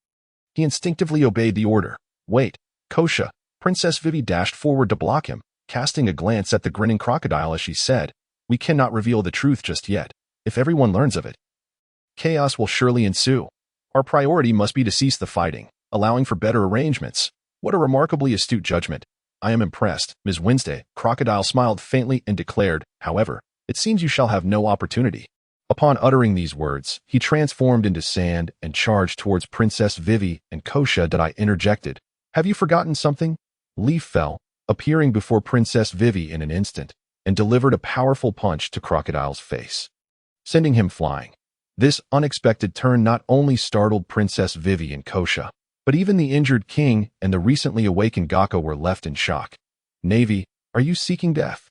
he instinctively obeyed the order. Wait, Kosha. Princess Vivi dashed forward to block him, casting a glance at the grinning crocodile as she said, we cannot reveal the truth just yet. If everyone learns of it, chaos will surely ensue. Our priority must be to cease the fighting, allowing for better arrangements. What a remarkably astute judgment. I am impressed, Ms. Wednesday. Crocodile smiled faintly and declared, however, it seems you shall have no opportunity. Upon uttering these words, he transformed into sand and charged towards Princess Vivi and Kosha. I interjected. Have you forgotten something? Leaf fell, appearing before Princess Vivi in an instant, and delivered a powerful punch to Crocodile's face, sending him flying. This unexpected turn not only startled Princess Vivi and Kosha, but even the injured king and the recently awakened Gakko were left in shock. Navy, are you seeking death?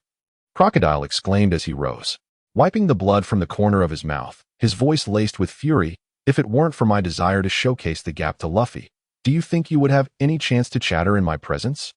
Crocodile exclaimed as he rose, wiping the blood from the corner of his mouth, his voice laced with fury. If it weren't for my desire to showcase the gap to Luffy, do you think you would have any chance to chatter in my presence?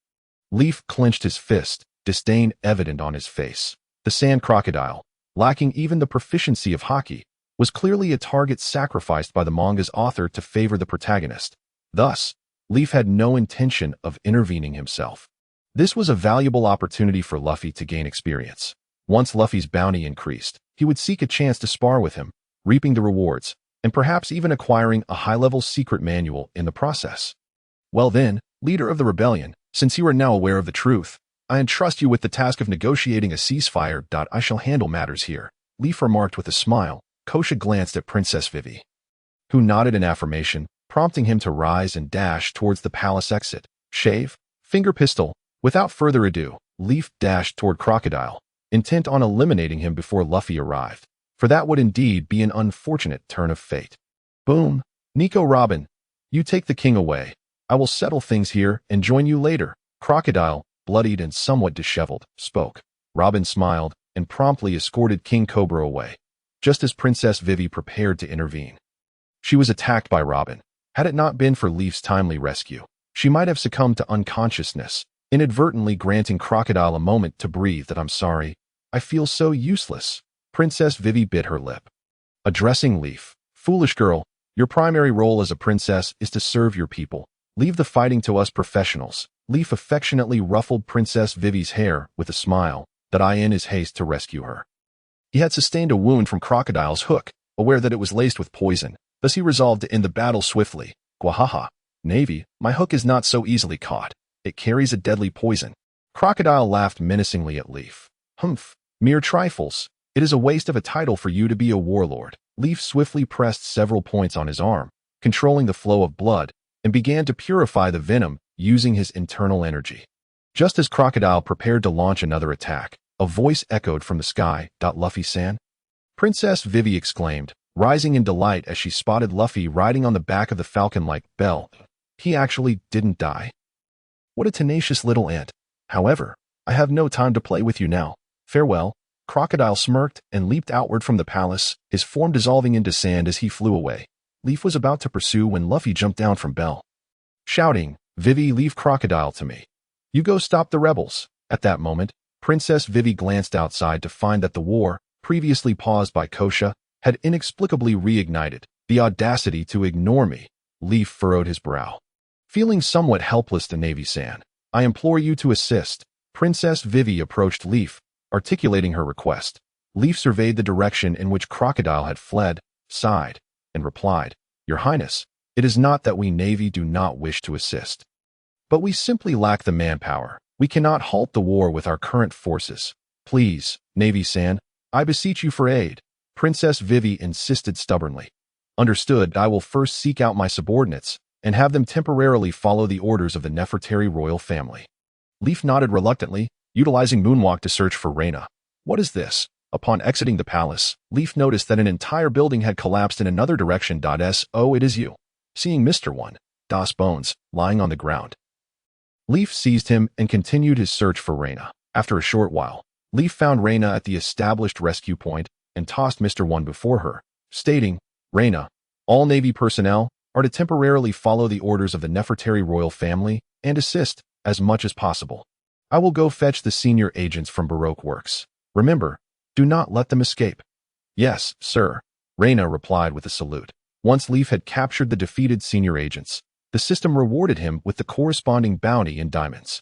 Leaf clenched his fist, disdain evident on his face. The sand crocodile, lacking even the proficiency of hockey, was clearly a target sacrificed by the manga's author to favor the protagonist. Thus, Leaf had no intention of intervening himself. This was a valuable opportunity for Luffy to gain experience. Once Luffy's bounty increased, he would seek a chance to spar with him, reaping the rewards, and perhaps even acquiring a high-level secret manual in the process. Well then, leader of the rebellion, since you are now aware of the truth, I entrust you with the task of negotiating a ceasefire. I shall handle matters here, Leaf remarked with a smile. Kosha glanced at Princess Vivi, who nodded in affirmation, prompting him to rise and dash towards the palace exit. Shave, finger pistol. Without further ado, Leaf dashed toward Crocodile, intent on eliminating him before Luffy arrived, for that would indeed be an unfortunate turn of fate. Boom. Nico Robin, you take the king away. I will settle things here and join you later. Crocodile, bloodied and somewhat disheveled, spoke. Robin smiled and promptly escorted King Cobra away, just as Princess Vivi prepared to intervene. She was attacked by Robin. Had it not been for Leaf's timely rescue, she might have succumbed to unconsciousness, inadvertently granting Crocodile a moment to breathe. I'm sorry. I feel so useless. Princess Vivi bit her lip. Addressing Leaf, foolish girl, your primary role as a princess is to serve your people. Leave the fighting to us professionals. Leaf affectionately ruffled Princess Vivi's hair with a smile, that I in his haste to rescue her. He had sustained a wound from Crocodile's hook, aware that it was laced with poison. Thus he resolved to end the battle swiftly. Gwahaha. Navy, my hook is not so easily caught. It carries a deadly poison. Crocodile laughed menacingly at Leaf. Humph. Mere trifles. It is a waste of a title for you to be a warlord. Leaf swiftly pressed several points on his arm, controlling the flow of blood, and began to purify the venom using his internal energy. Just as Crocodile prepared to launch another attack, a voice echoed from the sky. Luffy-san? Princess Vivi exclaimed, rising in delight as she spotted Luffy riding on the back of the falcon-like Bell. He actually didn't die. What a tenacious little ant. However, I have no time to play with you now. Farewell. Crocodile smirked and leaped outward from the palace, his form dissolving into sand as he flew away. Leaf was about to pursue when Luffy jumped down from Bell, shouting, Vivi, leave Crocodile to me. You go stop the rebels. At that moment, Princess Vivi glanced outside to find that the war, previously paused by Kosha, had inexplicably reignited. The audacity to ignore me. Leaf furrowed his brow. Feeling somewhat helpless to Navy-san, I implore you to assist. Princess Vivi approached Leaf, articulating her request. Leaf surveyed the direction in which Crocodile had fled, sighed, and replied, Your Highness, it is not that we Navy do not wish to assist, but we simply lack the manpower. We cannot halt the war with our current forces. Please, Navy-san, I beseech you for aid. Princess Vivi insisted stubbornly. Understood. I will first seek out my subordinates and have them temporarily follow the orders of the Nefertari royal family. Leaf nodded reluctantly, utilizing Moonwalk to search for Reyna. What is this? Upon exiting the palace, Leaf noticed that an entire building had collapsed in another direction. Oh, it is you. Seeing Mr. One, Das Bones, lying on the ground, Leaf seized him and continued his search for Reyna. After a short while, Leaf found Reyna at the established rescue point and tossed Mr. One before her, stating, Reyna, all Navy personnel are to temporarily follow the orders of the Nefertari royal family and assist as much as possible. I will go fetch the senior agents from Baroque Works. Remember, do not let them escape. Yes, sir, Reyna replied with a salute. Once Leaf had captured the defeated senior agents, the system rewarded him with the corresponding bounty in diamonds.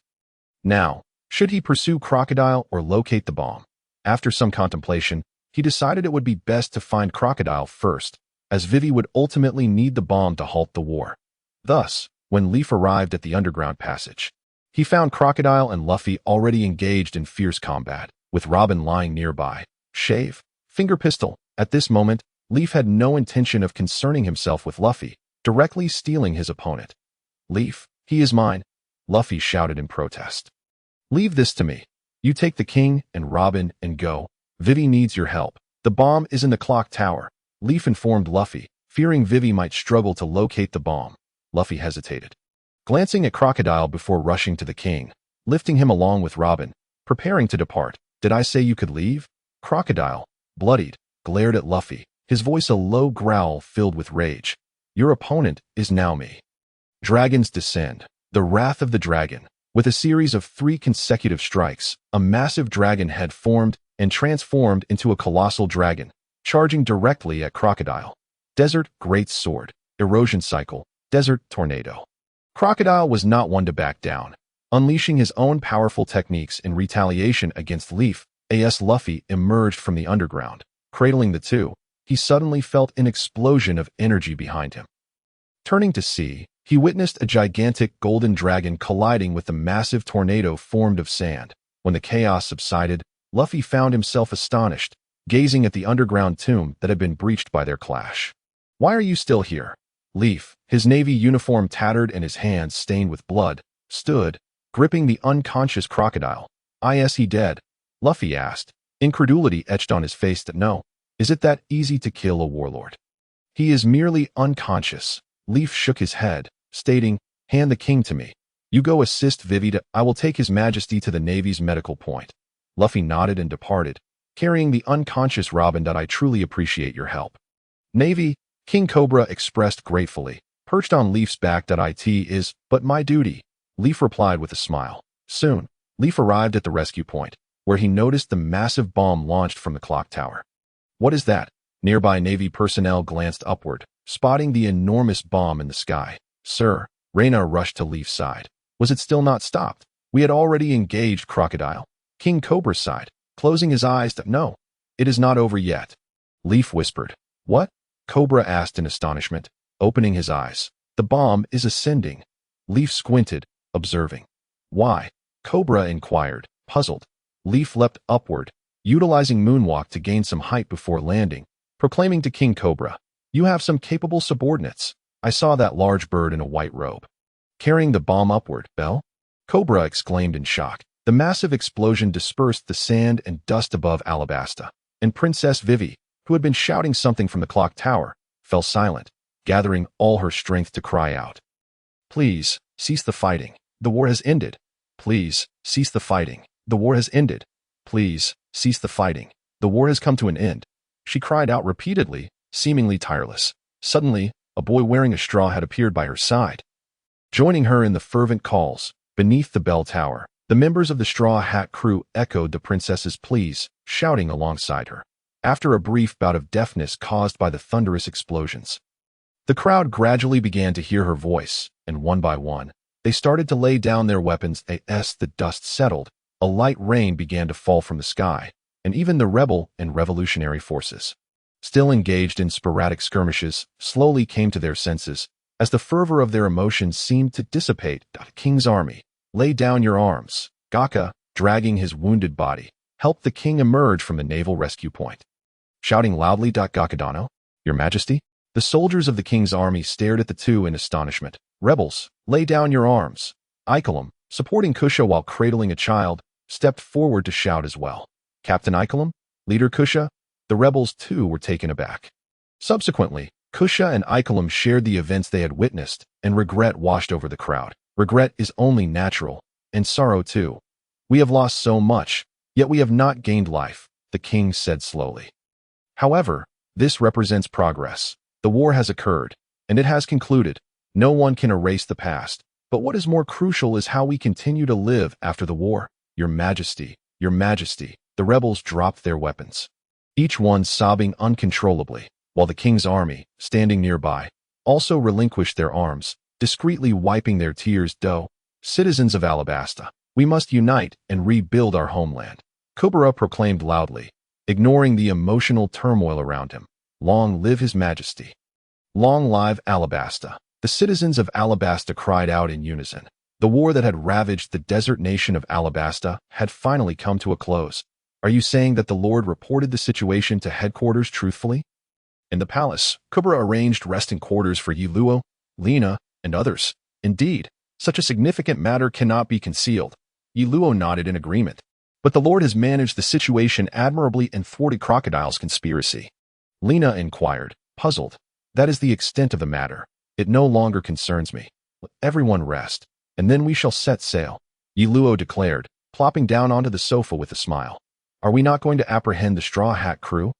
Now, should he pursue Crocodile or locate the bomb? After some contemplation, he decided it would be best to find Crocodile first, as Vivi would ultimately need the bomb to halt the war. Thus, when Leaf arrived at the underground passage, he found Crocodile and Luffy already engaged in fierce combat, with Robin lying nearby. Shave, finger pistol. At this moment, Leaf had no intention of concerning himself with Luffy, directly stealing his opponent. Leaf, he is mine, Luffy shouted in protest. Leave this to me. You take the king and Robin and go. Vivi needs your help. The bomb is in the clock tower, Leaf informed Luffy, fearing Vivi might struggle to locate the bomb. Luffy hesitated, glancing at Crocodile before rushing to the king, lifting him along with Robin, preparing to depart. Did I say you could leave? Crocodile, bloodied, glared at Luffy, his voice a low growl filled with rage. Your opponent is now me. Dragons descend. The wrath of the dragon. With a series of 3 consecutive strikes, a massive dragon head formed and transformed into a colossal dragon, charging directly at Crocodile. Desert Great Sword, Erosion Cycle, Desert Tornado. Crocodile was not one to back down, unleashing his own powerful techniques in retaliation against Leaf. As Luffy emerged from the underground, cradling the two, he suddenly felt an explosion of energy behind him. Turning to see, he witnessed a gigantic golden dragon colliding with a massive tornado formed of sand. When the chaos subsided, Luffy found himself astonished, gazing at the underground tomb that had been breached by their clash. Why are you still here? Leaf, his navy uniform tattered and his hands stained with blood, stood, gripping the unconscious Crocodile. Is he dead? Luffy asked, incredulity etched on his face. That no. Is it that easy to kill a warlord? He is merely unconscious. Leaf shook his head, stating, hand the king to me. You go assist Vivi. I will take his majesty to the Navy's medical point. Luffy nodded and departed, carrying the unconscious Robin. I truly appreciate your help. Navy, King Cobra expressed gratefully, perched on Leaf's back. It is but my duty, Leaf replied with a smile. Soon, Leaf arrived at the rescue point, where he noticed the massive bomb launched from the clock tower. What is that? Nearby Navy personnel glanced upward, spotting the enormous bomb in the sky. Sir, Reyna rushed to Leaf's side. Was it still not stopped? We had already engaged Crocodile. King Cobra sighed, closing his eyes. No, it is not over yet. Leaf whispered. What? Cobra asked in astonishment, opening his eyes. The bomb is ascending. Leaf squinted, observing. Why? Cobra inquired, puzzled. Leaf leapt upward, utilizing Moonwalk to gain some height before landing, proclaiming to King Cobra, you have some capable subordinates. I saw that large bird in a white robe carrying the bomb upward. Bell? Cobra exclaimed in shock. The massive explosion dispersed the sand and dust above Alabasta, and Princess Vivi, who had been shouting something from the clock tower, fell silent, gathering all her strength to cry out. Please, cease the fighting. The war has ended. Please, cease the fighting. The war has ended. Please, cease the fighting. The war has come to an end. She cried out repeatedly, seemingly tireless. Suddenly, a boy wearing a straw hat appeared by her side. Joining her in the fervent calls, beneath the bell tower, the members of the Straw Hat crew echoed the princess's pleas, shouting alongside her. After a brief bout of deafness caused by the thunderous explosions, the crowd gradually began to hear her voice, and one by one, they started to lay down their weapons. As the dust settled, a light rain began to fall from the sky, and even the rebel and revolutionary forces, still engaged in sporadic skirmishes, slowly came to their senses, as the fervor of their emotions seemed to dissipate. King's army, lay down your arms. Gaka, dragging his wounded body, helped the king emerge from the naval rescue point. Shouting loudly, Gakadano, Your Majesty? The soldiers of the king's army stared at the two in astonishment. Rebels, lay down your arms. Icolum, supporting Kusha while cradling a child, stepped forward to shout as well. Captain Icolum? Leader Kusha? The rebels too were taken aback. Subsequently, Kusha and Icolum shared the events they had witnessed, and regret washed over the crowd. Regret is only natural, and sorrow too. We have lost so much, yet we have not gained life, the king said slowly. However, this represents progress. The war has occurred, and it has concluded. No one can erase the past, but what is more crucial is how we continue to live after the war. Your Majesty, Your Majesty, the rebels dropped their weapons, each one sobbing uncontrollably, while the king's army, standing nearby, also relinquished their arms, discreetly wiping their tears. Citizens of Alabasta, we must unite and rebuild our homeland, Kubera proclaimed loudly, ignoring the emotional turmoil around him. Long live His Majesty. Long live Alabasta. The citizens of Alabasta cried out in unison. The war that had ravaged the desert nation of Alabasta had finally come to a close. Are you saying that the Lord reported the situation to headquarters truthfully? In the palace, Kubera arranged resting quarters for Yi Luo, Lina, and others. Indeed, such a significant matter cannot be concealed. Yi Luo nodded in agreement. But the Lord has managed the situation admirably and thwarted Crocodile's conspiracy. Lina inquired, puzzled. That is the extent of the matter. It no longer concerns me. Let everyone rest, and then we shall set sail, Yi Luo declared, plopping down onto the sofa with a smile. Are we not going to apprehend the Straw Hat crew?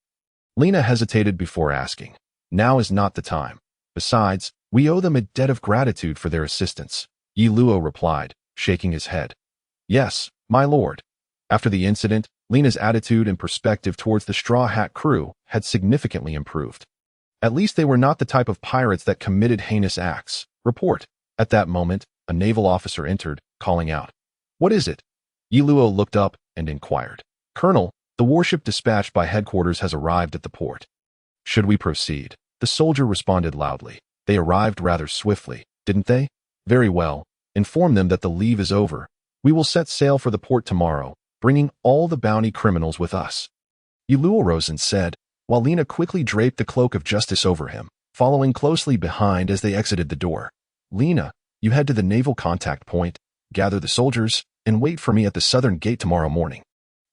Lina hesitated before asking. Now is not the time. Besides, we owe them a debt of gratitude for their assistance, Yi Luo replied, shaking his head. Yes, my lord. After the incident, Lina's attitude and perspective towards the Straw Hat crew had significantly improved. At least they were not the type of pirates that committed heinous acts. Report. At that moment, a naval officer entered, calling out. What is it? Yi Luo looked up and inquired. Colonel, the warship dispatched by headquarters has arrived at the port. Should we proceed? The soldier responded loudly. They arrived rather swiftly, didn't they? Very well. Inform them that the leave is over. We will set sail for the port tomorrow, bringing all the bounty criminals with us. Yi Luo rose and said, while Lina quickly draped the cloak of justice over him, following closely behind as they exited the door. Lina, you head to the naval contact point, gather the soldiers, and wait for me at the southern gate tomorrow morning.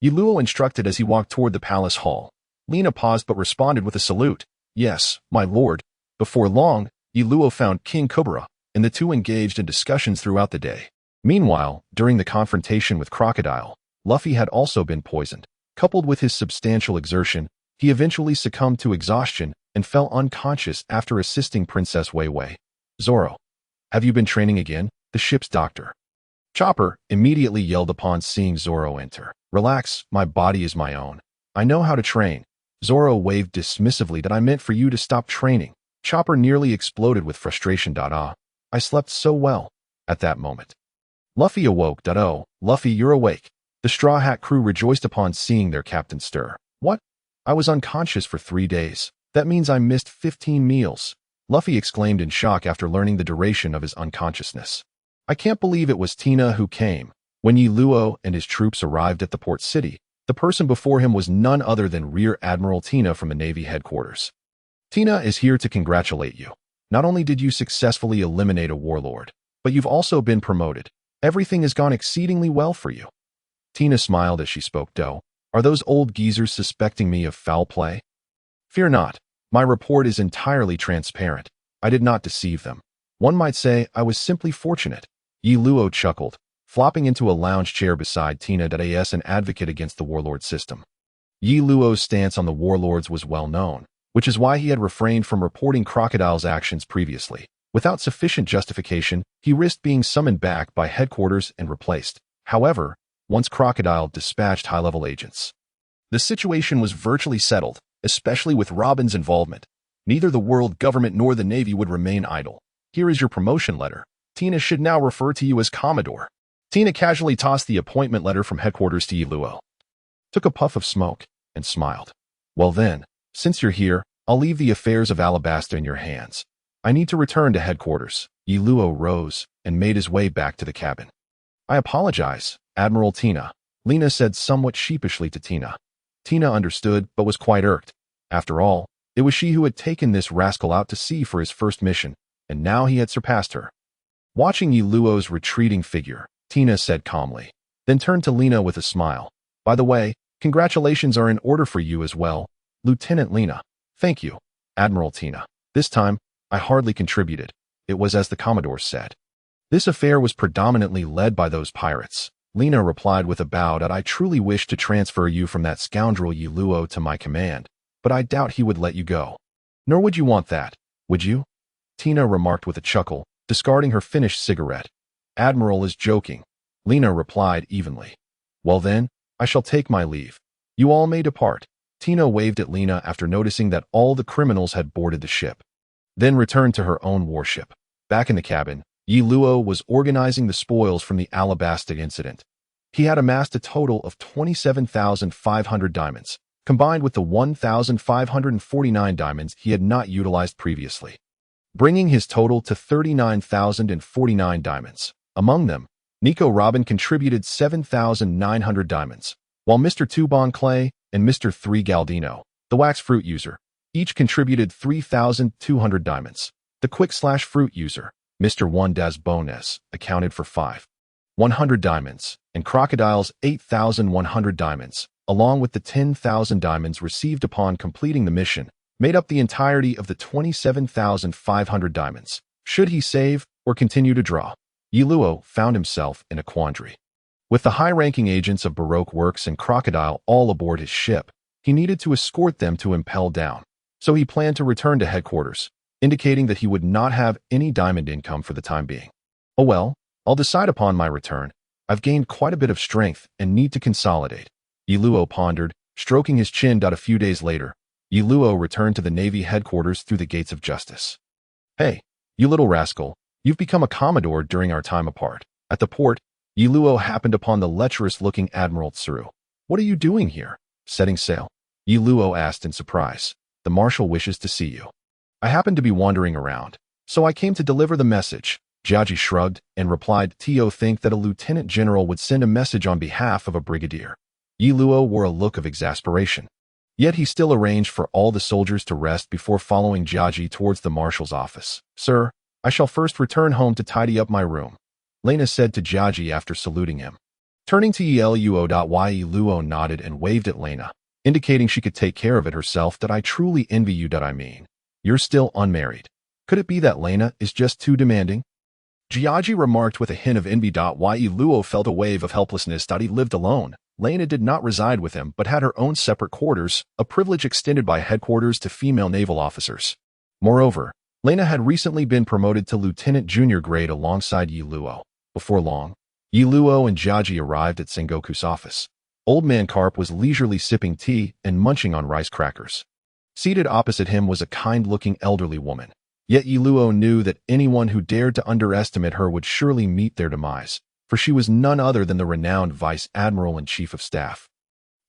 Yi Luo instructed as he walked toward the palace hall. Lina paused but responded with a salute. Yes, my lord. Before long, Yi Luo found King Kubera, and the two engaged in discussions throughout the day. Meanwhile, during the confrontation with Crocodile, Luffy had also been poisoned. Coupled with his substantial exertion, he eventually succumbed to exhaustion and fell unconscious after assisting Princess Wei Wei. Zoro, have you been training again? The ship's doctor, Chopper, immediately yelled upon seeing Zoro enter. Relax, my body is my own. I know how to train. Zoro waved dismissively that I meant for you to stop training. Chopper nearly exploded with frustration. I slept so well. At that moment, Luffy awoke. Oh, Luffy, you're awake. The Straw Hat crew rejoiced upon seeing their captain stir. What? I was unconscious for 3 days. That means I missed 15 meals. Luffy exclaimed in shock after learning the duration of his unconsciousness. I can't believe it was Tina who came. When Yi Luo and his troops arrived at the port city, the person before him was none other than Rear Admiral Tina from the Navy headquarters. Tina is here to congratulate you. Not only did you successfully eliminate a warlord, but you've also been promoted. Everything has gone exceedingly well for you. Tina smiled as she spoke. Are those old geezers suspecting me of foul play? Fear not. My report is entirely transparent. I did not deceive them. One might say I was simply fortunate. Yi Luo chuckled, flopping into a lounge chair beside Tina. As an advocate against the warlord system. Yi Luo's stance on the warlords was well known, which is why he had refrained from reporting Crocodile's actions previously. Without sufficient justification, he risked being summoned back by headquarters and replaced. However, once Crocodile dispatched high-level agents, the situation was virtually settled, especially with Robin's involvement. Neither the world government nor the Navy would remain idle. Here is your promotion letter. Tina should now refer to you as Commodore. Tina casually tossed the appointment letter from headquarters to Yi Luo, took a puff of smoke, and smiled. Well then, since you're here, I'll leave the affairs of Alabasta in your hands. I need to return to headquarters. Yi Luo rose and made his way back to the cabin. I apologize, Admiral Tina, Lina said somewhat sheepishly to Tina. Tina understood but was quite irked. After all, it was she who had taken this rascal out to sea for his first mission, and now he had surpassed her. Watching Yi Luo's retreating figure, Tina said calmly, then turned to Lena with a smile. By the way, congratulations are in order for you as well, Lieutenant Lena. Thank you, Admiral Tina. This time, I hardly contributed. It was as the Commodore said. This affair was predominantly led by those pirates. Lena replied with a bow that I truly wish to transfer you from that scoundrel Yi Luo to my command, but I doubt he would let you go. Nor would you want that, would you? Tina remarked with a chuckle, discarding her finished cigarette. Admiral is joking. Lena replied evenly. Well then, I shall take my leave. You all may depart. Tina waved at Lena after noticing that all the criminals had boarded the ship. Then returned to her own warship. Back in the cabin, Yi Luo was organizing the spoils from the Alabasta incident. He had amassed a total of 27,500 diamonds, combined with the 1,549 diamonds he had not utilized previously, bringing his total to 39,049 diamonds. Among them, Nico Robin contributed 7,900 diamonds, while Mr. Tubon Clay and Mr. 3 Galdino, the wax fruit user, each contributed 3,200 diamonds. The quick/fruit user, Mr. 1 Das Bones, accounted for 5,100 diamonds, and Crocodile's 8,100 diamonds, along with the 10,000 diamonds received upon completing the mission, made up the entirety of the 27,500 diamonds. Should he save or continue to draw? Yi Luo found himself in a quandary. With the high-ranking agents of Baroque Works and Crocodile all aboard his ship, he needed to escort them to Impel Down, so he planned to return to headquarters, indicating that he would not have any diamond income for the time being. Oh well, I'll decide upon my return. I've gained quite a bit of strength and need to consolidate. Yi Luo pondered, stroking his chin. A few days later, Yi Luo returned to the Navy headquarters through the gates of justice. Hey, you little rascal, you've become a Commodore during our time apart. At the port, Yi Luo happened upon the lecherous-looking Admiral Tsuru. What are you doing here? Setting sail? Yi Luo asked in surprise. The Marshal wishes to see you. I happened to be wandering around, so I came to deliver the message. Jiaji shrugged and replied, Tio think that a lieutenant general would send a message on behalf of a brigadier. Yi Luo wore a look of exasperation. Yet he still arranged for all the soldiers to rest before following Jiaji towards the marshal's office. Sir, I shall first return home to tidy up my room, Lena said to Jiaji after saluting him. Turning to Yi Luo nodded and waved at Lena, indicating she could take care of it herself. That I truly envy you. I mean, you're still unmarried. Could it be that Lena is just too demanding? Jiaji remarked with a hint of envy. Yi Luo felt a wave of helplessness. He lived alone. Lena did not reside with him but had her own separate quarters, a privilege extended by headquarters to female naval officers. Moreover, Lena had recently been promoted to lieutenant junior grade alongside Yi Luo. Before long, Yi Luo and Jiaji arrived at Sengoku's office. Old man Garp was leisurely sipping tea and munching on rice crackers. Seated opposite him was a kind-looking elderly woman. Yet Yi Luo knew that anyone who dared to underestimate her would surely meet their demise, for she was none other than the renowned Vice Admiral and Chief of Staff.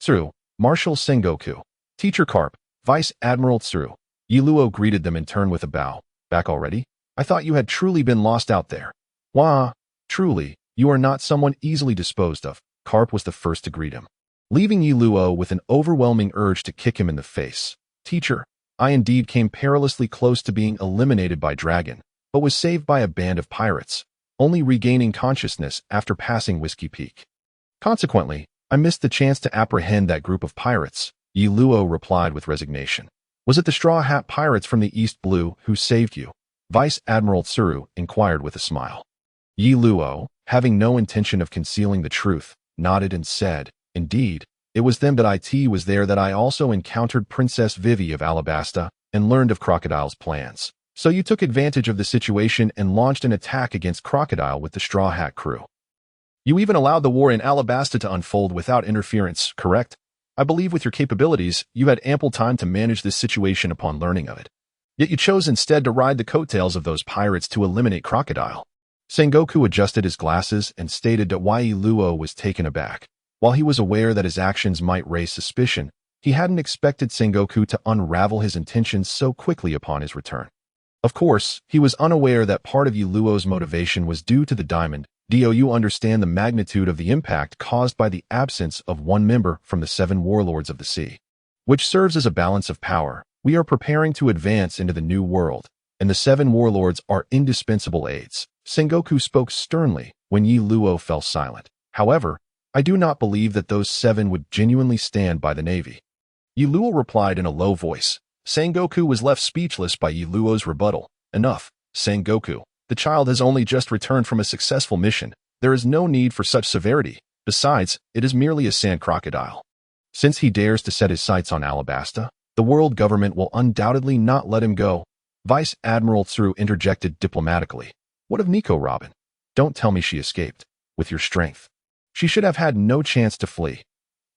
Tsuru, Marshal Sengoku. Teacher Garp, Vice Admiral Tsuru. Yi Luo greeted them in turn with a bow. Back already? I thought you had truly been lost out there. Wah, truly, you are not someone easily disposed of. Garp was the first to greet him, leaving Yi Luo with an overwhelming urge to kick him in the face. Teacher, I indeed came perilously close to being eliminated by Dragon, but was saved by a band of pirates, only regaining consciousness after passing Whiskey Peak. Consequently, I missed the chance to apprehend that group of pirates, Yi Luo replied with resignation. Was it the Straw Hat Pirates from the East Blue who saved you? Vice Admiral Tsuru inquired with a smile. Yi Luo, having no intention of concealing the truth, nodded and said, Indeed, it was them. It was there that I also encountered Princess Vivi of Alabasta and learned of Crocodile's plans. So you took advantage of the situation and launched an attack against Crocodile with the Straw Hat crew. You even allowed the war in Alabasta to unfold without interference, correct? I believe with your capabilities, you had ample time to manage this situation upon learning of it. Yet you chose instead to ride the coattails of those pirates to eliminate Crocodile. Sengoku adjusted his glasses and stated that Yi Luo was taken aback. While he was aware that his actions might raise suspicion, he hadn't expected Sengoku to unravel his intentions so quickly upon his return. Of course, he was unaware that part of Yi Luo's motivation was due to the diamond. Do you understand the magnitude of the impact caused by the absence of one member from the 7 warlords of the sea, which serves as a balance of power? We are preparing to advance into the new world, and the 7 warlords are indispensable aids. Sengoku spoke sternly when Yi Luo fell silent. However, I do not believe that those 7 would genuinely stand by the Navy. Yi Luo replied in a low voice. Sengoku was left speechless by Yi Luo's rebuttal. Enough, Sengoku. The child has only just returned from a successful mission. There is no need for such severity. Besides, it is merely a sand crocodile. Since he dares to set his sights on Alabasta, the world government will undoubtedly not let him go. Vice Admiral Tsuru interjected diplomatically. What of Nico, Robin? Don't tell me she escaped. With your strength, she should have had no chance to flee.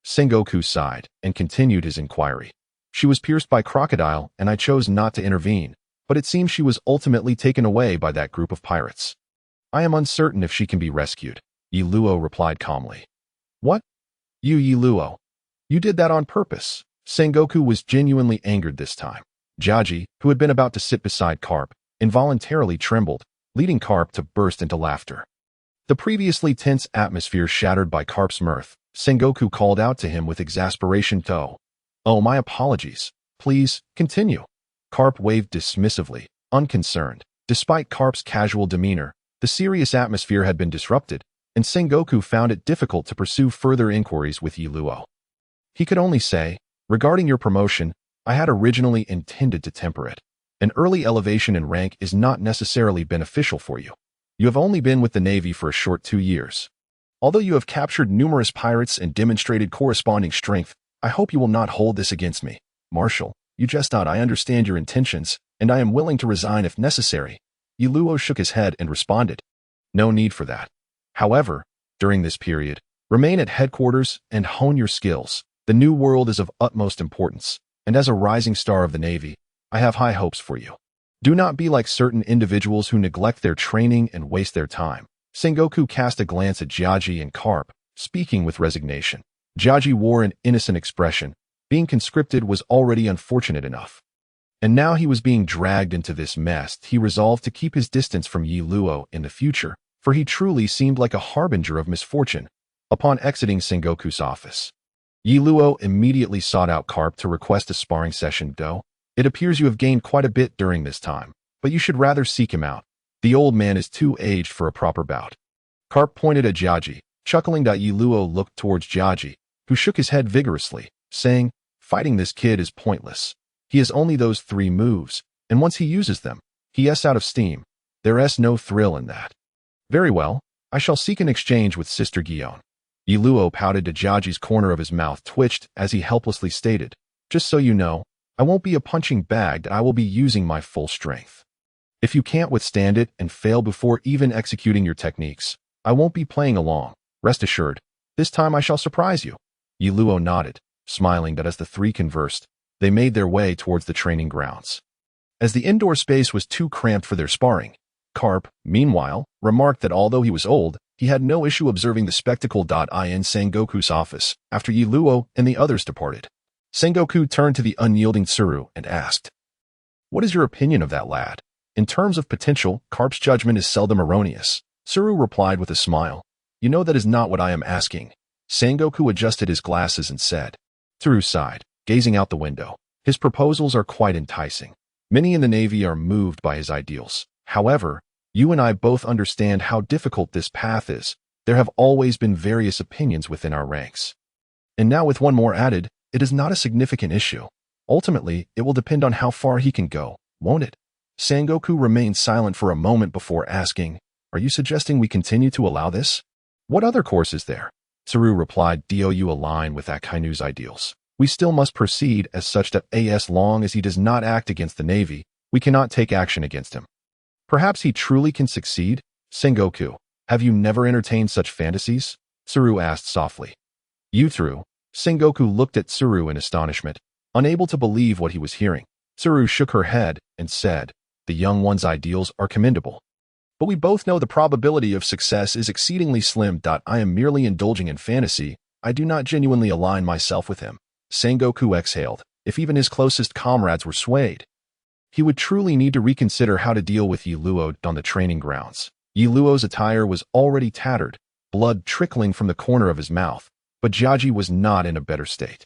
Sengoku sighed and continued his inquiry. She was pierced by crocodile, and I chose not to intervene, but it seems she was ultimately taken away by that group of pirates. I am uncertain if she can be rescued, Yi Luo replied calmly. What? Yi Luo. You did that on purpose. Sengoku was genuinely angered this time. Jiaji, who had been about to sit beside Garp, involuntarily trembled, leading Garp to burst into laughter. The previously tense atmosphere shattered by Garp's mirth, Sengoku called out to him with exasperation. Oh, my apologies. Please, continue. Garp waved dismissively, unconcerned. Despite Garp's casual demeanor, the serious atmosphere had been disrupted, and Sengoku found it difficult to pursue further inquiries with Yi Luo. He could only say, regarding your promotion, I had originally intended to temper it. An early elevation in rank is not necessarily beneficial for you. You have only been with the Navy for a short 2 years. Although you have captured numerous pirates and demonstrated corresponding strength, I hope you will not hold this against me. Marshal, you just thought I understand your intentions, and I am willing to resign if necessary. Yi Luo shook his head and responded. No need for that. However, during this period, remain at headquarters and hone your skills. The new world is of utmost importance, and as a rising star of the Navy, I have high hopes for you. Do not be like certain individuals who neglect their training and waste their time. Sengoku cast a glance at Jiaji and Garp, speaking with resignation. Jiaji wore an innocent expression. Being conscripted was already unfortunate enough. And now he was being dragged into this mess. He resolved to keep his distance from Yi Luo in the future, for he truly seemed like a harbinger of misfortune. Upon exiting Sengoku's office, Yi Luo immediately sought out Garp to request a sparring session. It appears you have gained quite a bit during this time, but you should rather seek him out. The old man is too aged for a proper bout. Garp pointed at Jiaji, chuckling. Yi Luo looked towards Jiaji, who shook his head vigorously, saying, fighting this kid is pointless. He has only those 3 moves, and once he uses them, he is out of steam. There is no thrill in that. Very well, I shall seek an exchange with Sister Guillaume. Yi Luo pouted. To Jiaji's corner of his mouth twitched as he helplessly stated, just so you know, I won't be a punching bag. I will be using my full strength. If you can't withstand it and fail before even executing your techniques, I won't be playing along. Rest assured, this time I shall surprise you. Yi Luo nodded, smiling. That as the 3 conversed, they made their way towards the training grounds. As the indoor space was too cramped for their sparring, Garp, meanwhile, remarked that although he was old, he had no issue observing the spectacle. In Sengoku's office, after Yi Luo and the others departed, Sengoku turned to the unyielding Tsuru and asked, what is your opinion of that lad? In terms of potential, Garp's judgment is seldom erroneous. Tsuru replied with a smile. You know that is not what I am asking. Sengoku adjusted his glasses and said. Tsuru sighed, gazing out the window. His proposals are quite enticing. Many in the Navy are moved by his ideals. However, you and I both understand how difficult this path is. There have always been various opinions within our ranks. And now with one more added, it is not a significant issue. Ultimately, it will depend on how far he can go, won't it? Sengoku remained silent for a moment before asking, are you suggesting we continue to allow this? What other course is there? Tsuru replied, Do you align with Akainu's ideals? We still must proceed as such that as long as he does not act against the Navy, we cannot take action against him. Perhaps he truly can succeed? Sengoku, have you never entertained such fantasies? Tsuru asked softly. Tsuru. Sengoku looked at Tsuru in astonishment, unable to believe what he was hearing. Tsuru shook her head and said, the young one's ideals are commendable. But we both know the probability of success is exceedingly slim. I am merely indulging in fantasy. I do not genuinely align myself with him. Sengoku exhaled. If even his closest comrades were swayed, he would truly need to reconsider how to deal with Yi Luo on the training grounds. Yi Luo's attire was already tattered, blood trickling from the corner of his mouth, but Jiaji was not in a better state.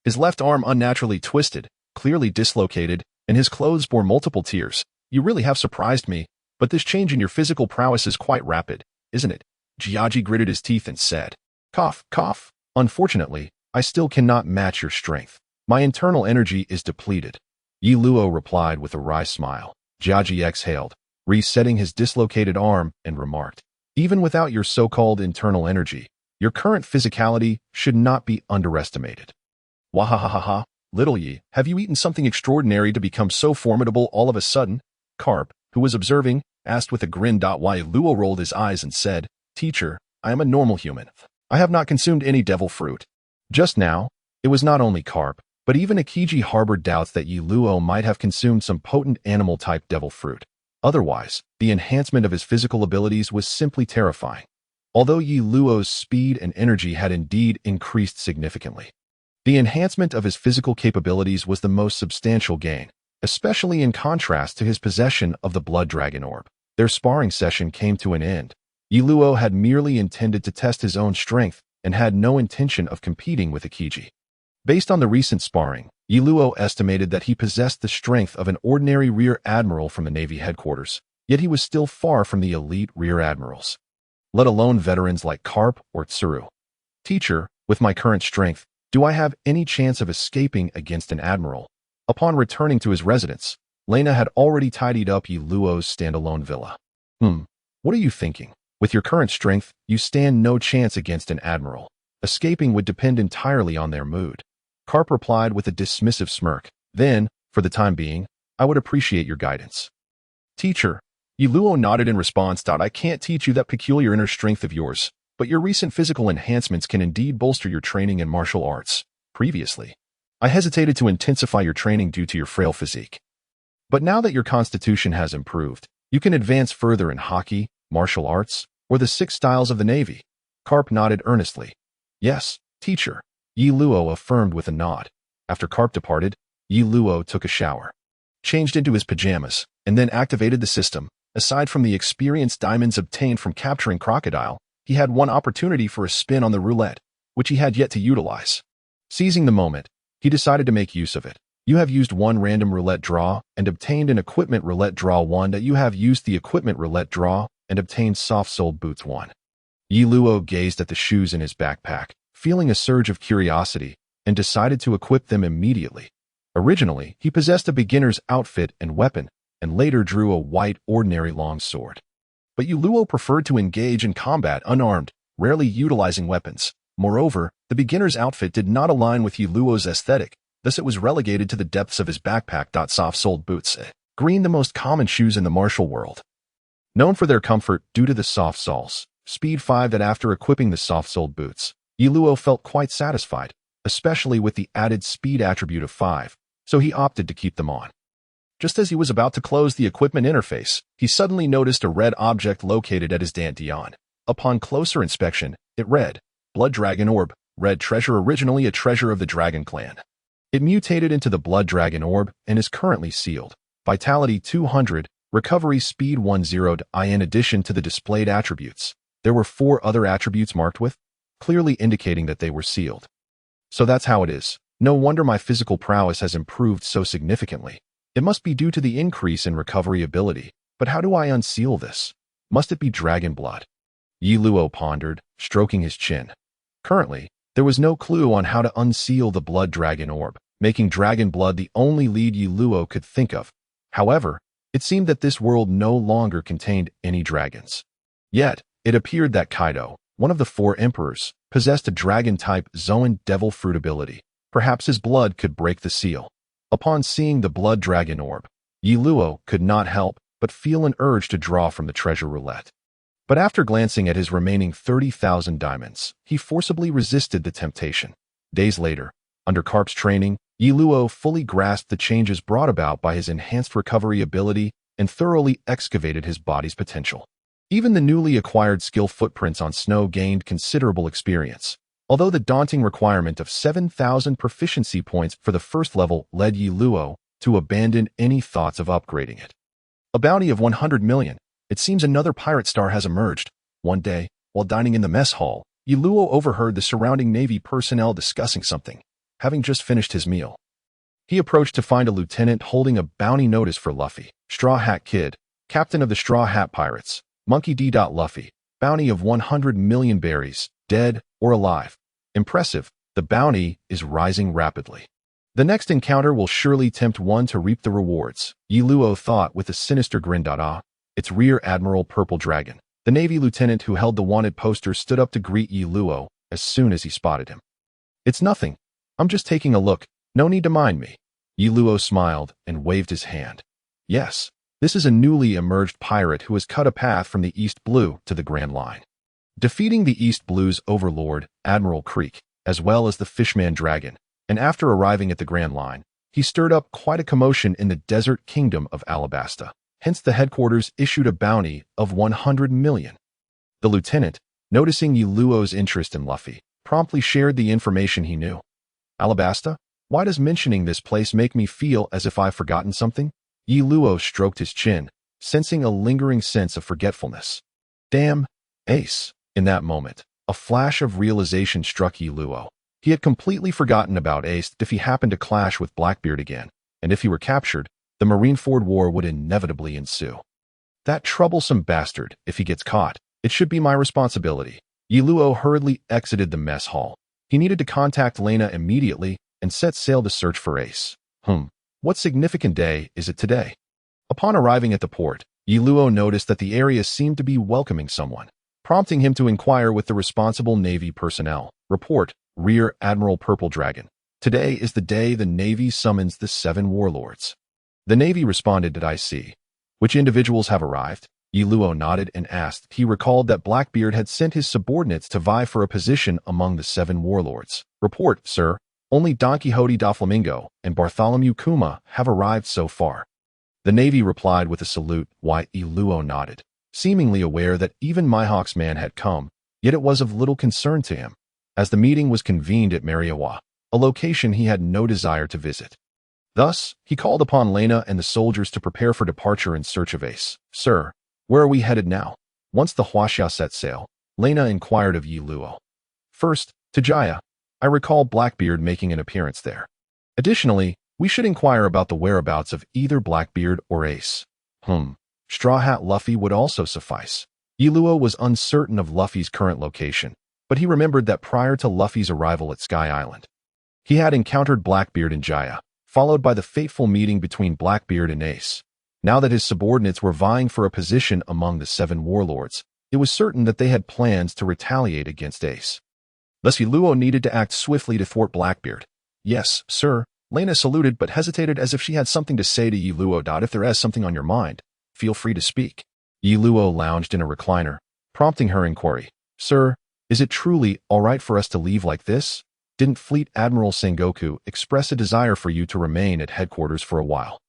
His left arm unnaturally twisted, clearly dislocated, and his clothes bore multiple tears. You really have surprised me, but this change in your physical prowess is quite rapid, isn't it? Jiaji gritted his teeth and said, "Cough, cough. Unfortunately, I still cannot match your strength. My internal energy is depleted." Yi Luo replied with a wry smile. Jiaji exhaled, resetting his dislocated arm, and remarked, "Even without your so-called internal energy, your current physicality should not be underestimated." Wahahaha, little Yi, have you eaten something extraordinary to become so formidable all of a sudden? Garp, who was observing, asked with a grin. Yi Luo rolled his eyes and said, "Teacher, I am a normal human. I have not consumed any devil fruit." Just now, it was not only Garp, but even Akiji harbored doubts that Yi Luo might have consumed some potent animal-type devil fruit. Otherwise, the enhancement of his physical abilities was simply terrifying. Although Yi Luo's speed and energy had indeed increased significantly, the enhancement of his physical capabilities was the most substantial gain, especially in contrast to his possession of the Blood Dragon Orb. Their sparring session came to an end. Yi Luo had merely intended to test his own strength and had no intention of competing with Akiji. Based on the recent sparring, Yi Luo estimated that he possessed the strength of an ordinary rear admiral from the Navy headquarters, yet he was still far from the elite rear admirals, let alone veterans like Garp or Tsuru. "Teacher, with my current strength, do I have any chance of escaping against an admiral?" Upon returning to his residence, Lena had already tidied up Yi Luo's standalone villa. What are you thinking? With your current strength, you stand no chance against an admiral. Escaping would depend entirely on their mood." Garp replied with a dismissive smirk. "Then, for the time being, I would appreciate your guidance." "Teacher," Yi Luo nodded in response. "I can't teach you that peculiar inner strength of yours, but your recent physical enhancements can indeed bolster your training in martial arts. Previously, I hesitated to intensify your training due to your frail physique. But now that your constitution has improved, you can advance further in hockey, martial arts, or the 6 styles of the Navy." Garp nodded earnestly. "Yes, teacher," Yi Luo affirmed with a nod. After Garp departed, Yi Luo took a shower, changed into his pajamas, and then activated the system. Aside from the experienced diamonds obtained from capturing Crocodile, he had one opportunity for a spin on the roulette, which he had yet to utilize. Seizing the moment, he decided to make use of it. "You have used one random roulette draw and obtained an equipment roulette draw 1. That you have used the equipment roulette draw and obtained soft-soled boots 1. Yi Luo gazed at the shoes in his backpack, feeling a surge of curiosity, and decided to equip them immediately. Originally, he possessed a beginner's outfit and weapon, and later drew a white, ordinary long sword. But Yi Luo preferred to engage in combat unarmed, rarely utilizing weapons. Moreover, the beginner's outfit did not align with Yi Luo's aesthetic, thus it was relegated to the depths of his backpack. Soft-soled boots. Green, the most common shoes in the martial world, known for their comfort due to the soft soles. Speed 5. That after equipping the soft-soled boots, Yi Luo felt quite satisfied, especially with the added speed attribute of 5, so he opted to keep them on. Just as he was about to close the equipment interface, he suddenly noticed a red object located at his dantian. Upon closer inspection, it read, "Blood Dragon Orb, Red Treasure, originally a treasure of the Dragon Clan." It mutated into the Blood Dragon Orb and is currently sealed. Vitality 200, Recovery Speed 10. In addition to the displayed attributes, there were 4 other attributes marked with, clearly indicating that they were sealed. So that's how it is. No wonder my physical prowess has improved so significantly. It must be due to the increase in recovery ability. But how do I unseal this? Must it be dragon blood? Yi Luo pondered, stroking his chin. Currently, there was no clue on how to unseal the Blood Dragon Orb, making dragon blood the only lead Yi Luo could think of. However, it seemed that this world no longer contained any dragons. Yet, it appeared that Kaido, one of the 4 emperors, possessed a dragon-type Zoan devil fruit ability. Perhaps his blood could break the seal. Upon seeing the Blood Dragon Orb, Yi Luo could not help but feel an urge to draw from the treasure roulette. But after glancing at his remaining 30,000 diamonds, he forcibly resisted the temptation. Days later, under Garp's training, Yi Luo fully grasped the changes brought about by his enhanced recovery ability and thoroughly excavated his body's potential. Even the newly acquired skill footprints on snow gained considerable experience, although the daunting requirement of 7,000 proficiency points for the first level led Yi Luo to abandon any thoughts of upgrading it. A bounty of 100 million. It seems another pirate star has emerged. One day, while dining in the mess hall, Yi Luo overheard the surrounding Navy personnel discussing something, having just finished his meal. He approached to find a lieutenant holding a bounty notice for Luffy, Straw Hat Kid, captain of the Straw Hat Pirates, Monkey D. Luffy, Bounty of 100 million berries, dead or alive. Impressive, the bounty is rising rapidly. The next encounter will surely tempt one to reap the rewards, Yi Luo thought with a sinister grin. It's Rear Admiral Purple Dragon. The Navy lieutenant who held the wanted poster stood up to greet Yi Luo as soon as he spotted him. It's nothing. I'm just taking a look. No need to mind me. Yi Luo smiled and waved his hand. Yes, this is a newly emerged pirate who has cut a path from the East Blue to the Grand Line. Defeating the East Blue's overlord, Admiral Creek, as well as the Fishman Dragon, and after arriving at the Grand Line, he stirred up quite a commotion in the desert kingdom of Alabasta. Hence the headquarters issued a bounty of 100 million. The lieutenant, noticing Yi Luo's interest in Luffy, promptly shared the information he knew. Alabasta? Why does mentioning this place make me feel as if I've forgotten something? Yi Luo stroked his chin, sensing a lingering sense of forgetfulness. Damn, Ace. In that moment, a flash of realization struck Yi Luo. He had completely forgotten about Ace if he happened to clash with Blackbeard again, and if he were captured, the Marineford War would inevitably ensue. That troublesome bastard, if he gets caught, it should be my responsibility. Yi Luo hurriedly exited the mess hall. He needed to contact Lena immediately and set sail to search for Ace. What significant day is it today? Upon arriving at the port, Yi Luo noticed that the area seemed to be welcoming someone, prompting him to inquire with the responsible Navy personnel. Report, Rear Admiral Purple Dragon. Today is the day the Navy summons the 7 warlords. The Navy responded, Did I see? Which individuals have arrived? Yi Luo nodded and asked. He recalled that Blackbeard had sent his subordinates to vie for a position among the 7 warlords. Report, sir. Only Don Quixote da Flamingo and Bartholomew Kuma have arrived so far. The Navy replied with a salute. Yi Luo nodded, seemingly aware that even Mihawk's man had come, yet it was of little concern to him, as the meeting was convened at Mariawa, a location he had no desire to visit. Thus, he called upon Lena and the soldiers to prepare for departure in search of Ace. Sir, where are we headed now? Once the Huajia set sail, Lena inquired of Yi Luo. First, to Jaya. I recall Blackbeard making an appearance there. Additionally, we should inquire about the whereabouts of either Blackbeard or Ace. Straw Hat Luffy would also suffice. Yi Luo was uncertain of Luffy's current location, but he remembered that prior to Luffy's arrival at Sky Island, he had encountered Blackbeard in Jaya, followed by the fateful meeting between Blackbeard and Ace. Now that his subordinates were vying for a position among the 7 warlords, it was certain that they had plans to retaliate against Ace. Thus Yi Luo needed to act swiftly to thwart Blackbeard. Yes, sir. Lena saluted but hesitated as if she had something to say to Yi Luo. If there is something on your mind, feel free to speak. Yi Luo lounged in a recliner, prompting her inquiry. Sir, is it truly all right for us to leave like this? Didn't Fleet Admiral Sengoku express a desire for you to remain at headquarters for a while?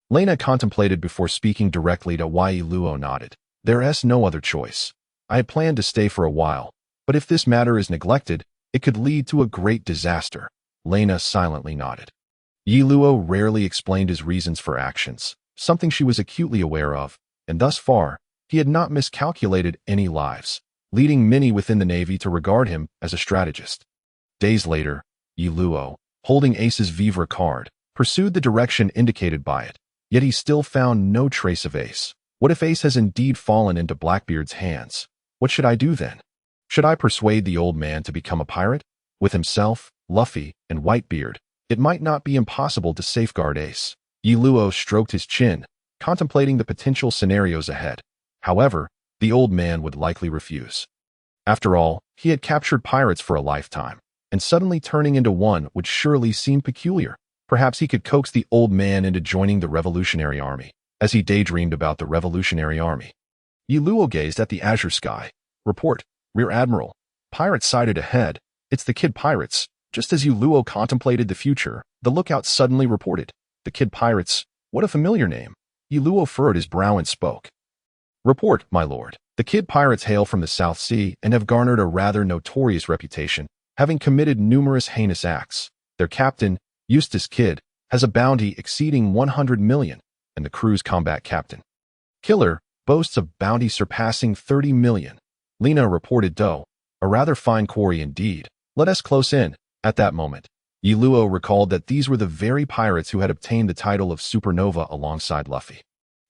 Lena contemplated before speaking directly to Yi Luo nodded. There is no other choice. I had planned to stay for a while, but if this matter is neglected, it could lead to a great disaster. Lena silently nodded. Yi Luo rarely explained his reasons for actions, something she was acutely aware of, and thus far, he had not miscalculated any lives, leading many within the Navy to regard him as a strategist. Days later, Yi Luo, holding Ace's Vivre card, pursued the direction indicated by it, yet he still found no trace of Ace. What if Ace has indeed fallen into Blackbeard's hands? What should I do then? Should I persuade the old man to become a pirate? With himself, Luffy, and Whitebeard, it might not be impossible to safeguard Ace. Yi Luo stroked his chin, contemplating the potential scenarios ahead. However, the old man would likely refuse. After all, he had captured pirates for a lifetime, and suddenly turning into one would surely seem peculiar. Perhaps he could coax the old man into joining the Revolutionary Army. As he daydreamed about the Revolutionary Army, Yi Luo gazed at the azure sky. Report, Rear Admiral. Pirates sighted ahead. It's the Kid Pirates. Just as Yi Luo contemplated the future, the lookout suddenly reported. The Kid Pirates. What a familiar name. Yi Luo furrowed his brow and spoke. Report, my lord. The Kid Pirates hail from the South Sea and have garnered a rather notorious reputation, having committed numerous heinous acts. Their captain, Eustace Kidd, has a bounty exceeding 100 million, and the crew's combat captain, Killer, boasts a bounty surpassing 30 million. Lena reported Doe, a rather fine quarry indeed. Let us close in. At that moment, Yi Luo recalled that these were the very pirates who had obtained the title of Supernova alongside Luffy.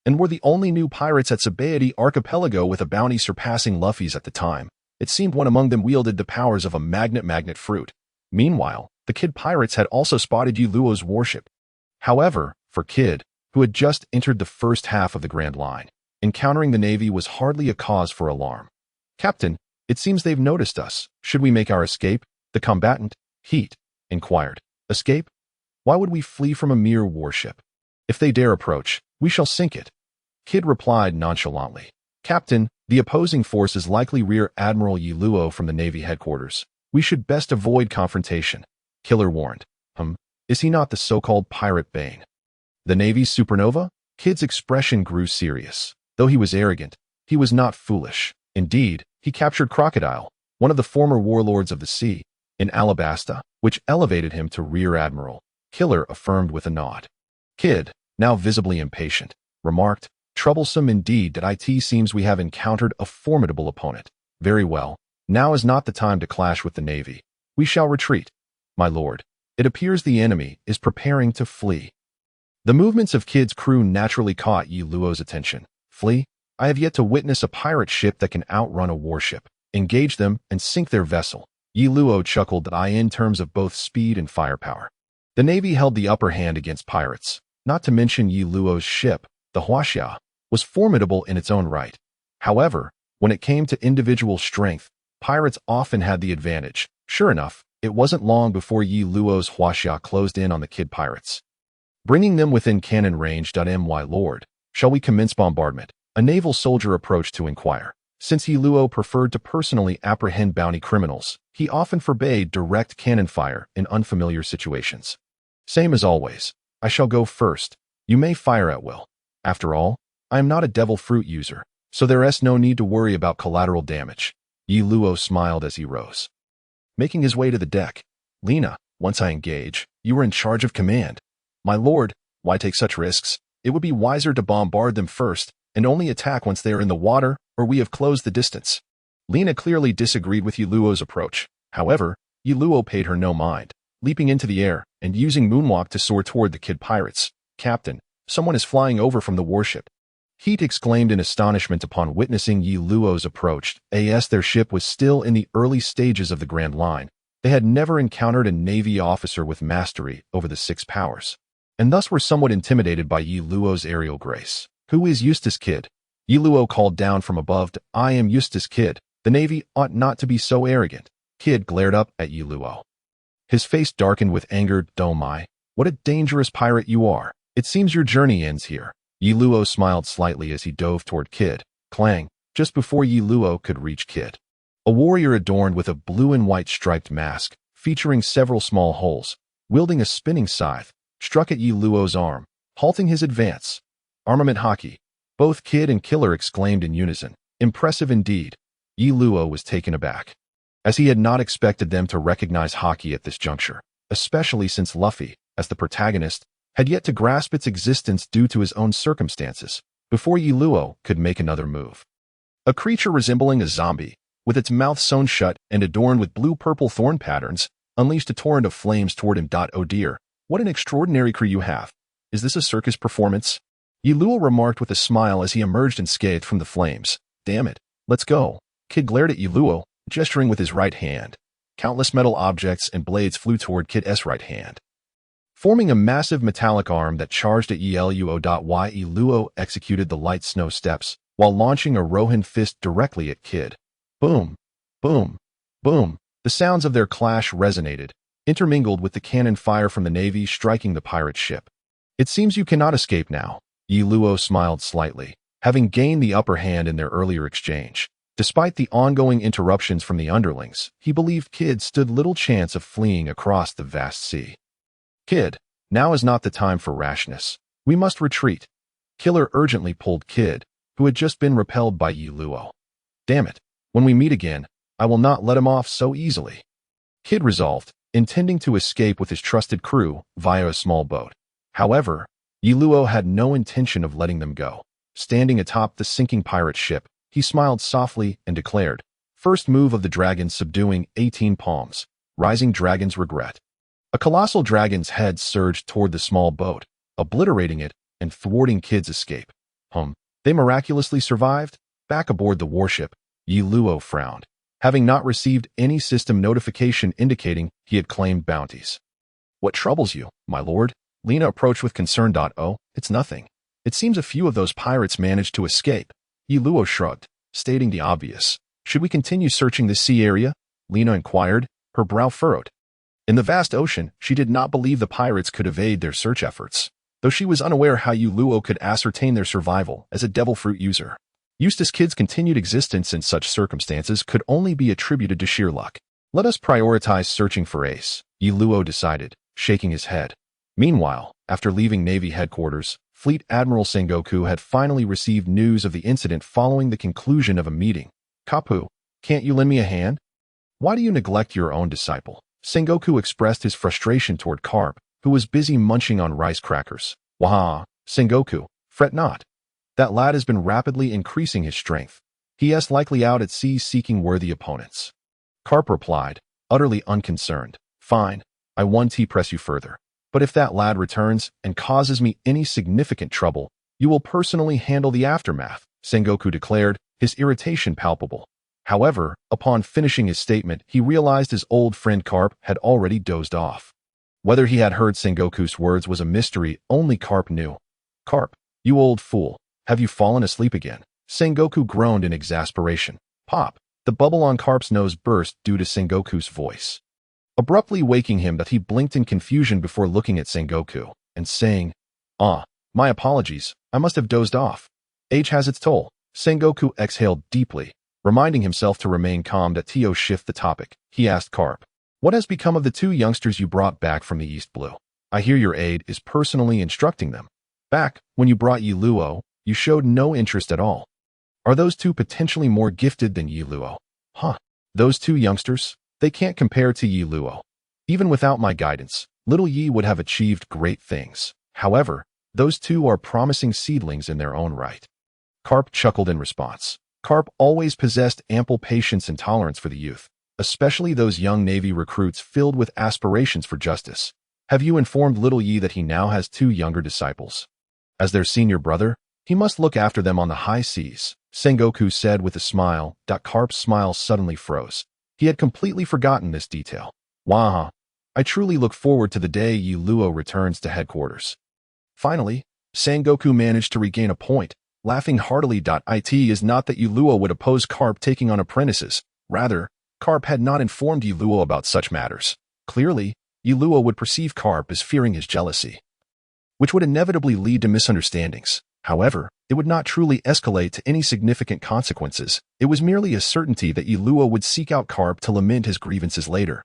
and were the only new pirates at Sabaody Archipelago with a bounty surpassing Luffy's at the time. It seemed one among them wielded the powers of a magnet fruit. Meanwhile, the Kid pirates had also spotted Yuluo's warship. However, for Kid, who had just entered the first half of the Grand Line, encountering the Navy was hardly a cause for alarm. "Captain, it seems they've noticed us. Should we make our escape?" the combatant, Heat, inquired. "Escape? Why would we flee from a mere warship? If they dare approach, we shall sink it." Kid replied nonchalantly. "Captain, the opposing force is likely Rear Admiral Yuluo from the Navy headquarters. We should best avoid confrontation," Killer warned. Is he not the so-called Pirate Bane? The Navy's supernova? Kid's expression grew serious. Though he was arrogant, he was not foolish. Indeed, he captured Crocodile, one of the former warlords of the sea, in Alabasta, which elevated him to Rear Admiral. Killer affirmed with a nod. Kid, now visibly impatient, remarked, "Troublesome indeed that it seems we have encountered a formidable opponent. Very well, now is not the time to clash with the Navy. We shall retreat. My lord, it appears the enemy is preparing to flee." The movements of Kid's crew naturally caught Yuluo's attention. "Flee? I have yet to witness a pirate ship that can outrun a warship. Engage them and sink their vessel." Yuluo chuckled that in terms of both speed and firepower. The Navy held the upper hand against pirates. Not to mention Yuluo's ship, the Huajia, was formidable in its own right. However, when it came to individual strength, pirates often had the advantage. Sure enough, it wasn't long before Yuluo's Huajia closed in on the Kid pirates, bringing them within cannon range. My lord, shall we commence bombardment? A naval soldier approached to inquire. Since Yuluo preferred to personally apprehend bounty criminals, he often forbade direct cannon fire in unfamiliar situations. "Same as always. I shall go first. You may fire at will. After all, I am not a devil fruit user, so there's no need to worry about collateral damage." Yuluo smiled as he rose. Making his way to the deck, "Lena, once I engage, you are in charge of command." "My lord, why take such risks? It would be wiser to bombard them first and only attack once they are in the water or we have closed the distance." Lena clearly disagreed with Yuluo's approach. However, Yuluo paid her no mind, leaping into the air and using moonwalk to soar toward the Kid pirates. "Captain, someone is flying over from the warship." Heat exclaimed in astonishment upon witnessing Yuluo's approach. Their ship was still in the early stages of the Grand Line. They had never encountered a Navy officer with mastery over the six powers, and thus were somewhat intimidated by Yuluo's aerial grace. "Who is Eustace Kid?" Yuluo called down from above. "I am Eustace Kid. The Navy ought not to be so arrogant." Kid glared up at Yuluo. His face darkened with anger. "Oh my, what a dangerous pirate you are. It seems your journey ends here." Yuluo smiled slightly as he dove toward Kid. Clang! Just before Yuluo could reach Kid, a warrior adorned with a blue and white striped mask, featuring several small holes, wielding a spinning scythe, struck at Yuluo's arm, halting his advance. "Armament Haki!" Both Kid and Killer exclaimed in unison. Impressive indeed. Yuluo was taken aback, as he had not expected them to recognize Haki at this juncture, especially since Luffy, as the protagonist, had yet to grasp its existence due to his own circumstances, before Yuluo could make another move. A creature resembling a zombie, with its mouth sewn shut and adorned with blue-purple thorn patterns, unleashed a torrent of flames toward him. "Oh dear, what an extraordinary crew you have. Is this a circus performance?" Yuluo remarked with a smile as he emerged unscathed from the flames. "Damn it, let's go." Kid glared at Yuluo, gesturing with his right hand. Countless metal objects and blades flew toward Kid's right hand, forming a massive metallic arm that charged at Yuluo. Yuluo executed the light snow steps, while launching a Rohan fist directly at Kid. Boom, boom, boom. The sounds of their clash resonated, intermingled with the cannon fire from the Navy striking the pirate ship. "It seems you cannot escape now." Yuluo smiled slightly, having gained the upper hand in their earlier exchange. Despite the ongoing interruptions from the underlings, he believed Kid stood little chance of fleeing across the vast sea. "Kid, now is not the time for rashness. We must retreat." Killer urgently pulled Kid, who had just been repelled by Yuluo. "Damn it, when we meet again, I will not let him off so easily." Kid resolved, intending to escape with his trusted crew via a small boat. However, Yuluo had no intention of letting them go. Standing atop the sinking pirate ship, he smiled softly and declared, "First move of the dragon subduing 18 palms. Rising dragon's regret." A colossal dragon's head surged toward the small boat, obliterating it and thwarting Kid's escape. They miraculously survived? Back aboard the warship, Yi Luo frowned, having not received any system notification indicating he had claimed bounties. What troubles you, my lord? Lena approached with concern. Oh, it's nothing. It seems a few of those pirates managed to escape. Yi Luo shrugged, stating the obvious. Should we continue searching this sea area? Lena inquired, her brow furrowed. In the vast ocean, she did not believe the pirates could evade their search efforts, though she was unaware how Yi Luo could ascertain their survival as a devil fruit user. Eustace Kid's continued existence in such circumstances could only be attributed to sheer luck. Let us prioritize searching for Ace, Yi Luo decided, shaking his head. Meanwhile, after leaving Navy headquarters, Fleet Admiral Sengoku had finally received news of the incident following the conclusion of a meeting. Kapu, can't you lend me a hand? Why do you neglect your own disciple? Sengoku expressed his frustration toward Garp, who was busy munching on rice crackers. Wah, Sengoku, fret not. That lad has been rapidly increasing his strength. He is likely out at sea seeking worthy opponents. Garp replied, utterly unconcerned. Fine, I won't press you further. But if that lad returns and causes me any significant trouble, you will personally handle the aftermath, Sengoku declared, his irritation palpable. However, upon finishing his statement, he realized his old friend Garp had already dozed off. Whether he had heard Sengoku's words was a mystery only Garp knew. Garp, you old fool, have you fallen asleep again? Sengoku groaned in exasperation. Pop! The bubble on Garp's nose burst due to Sengoku's voice, abruptly waking him. That he blinked in confusion before looking at Sengoku and saying, my apologies, I must have dozed off. Age has its toll. Sengoku exhaled deeply, reminding himself to remain calm. To shift the topic, he asked Garp, what has become of the two youngsters you brought back from the East Blue? I hear your aide is personally instructing them. Back when you brought Yi Luo, you showed no interest at all. Are those two potentially more gifted than Yi Luo? Those two youngsters? They can't compare to Yi Luo. Even without my guidance, little Yi would have achieved great things. However, those two are promising seedlings in their own right. Garp chuckled in response. Garp always possessed ample patience and tolerance for the youth, especially those young Navy recruits filled with aspirations for justice. Have you informed little Yi that he now has two younger disciples? As their senior brother, he must look after them on the high seas, Sengoku said with a smile. Garp's smile suddenly froze. He had completely forgotten this detail. Wah! I truly look forward to the day Yi Luo returns to headquarters. Finally, Sengoku managed to regain a point, laughing heartily. It is not that Yi Luo would oppose Garp taking on apprentices. Rather, Garp had not informed Yi Luo about such matters. Clearly, Yi Luo would perceive Garp as fearing his jealousy, which would inevitably lead to misunderstandings. However, it would not truly escalate to any significant consequences. It was merely a certainty that Yi Luo would seek out Garp to lament his grievances later,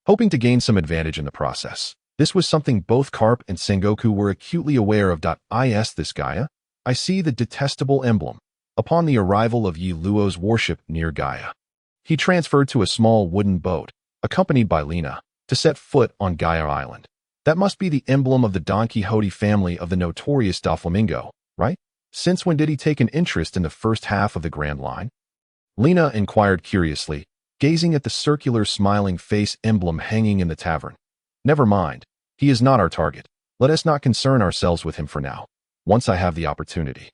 hoping to gain some advantage in the process. This was something both Garp and Sengoku were acutely aware of. Is this Gaia? I see the detestable emblem. Upon the arrival of Yi Luo's warship near Gaia, he transferred to a small wooden boat, accompanied by Lena, to set foot on Gaia Island. That must be the emblem of the Don Quixote family of the notorious Doflamingo, right? Since when did he take an interest in the first half of the Grand Line? Lena inquired curiously, gazing at the circular smiling face emblem hanging in the tavern. Never mind. He is not our target. Let us not concern ourselves with him for now. Once I have the opportunity,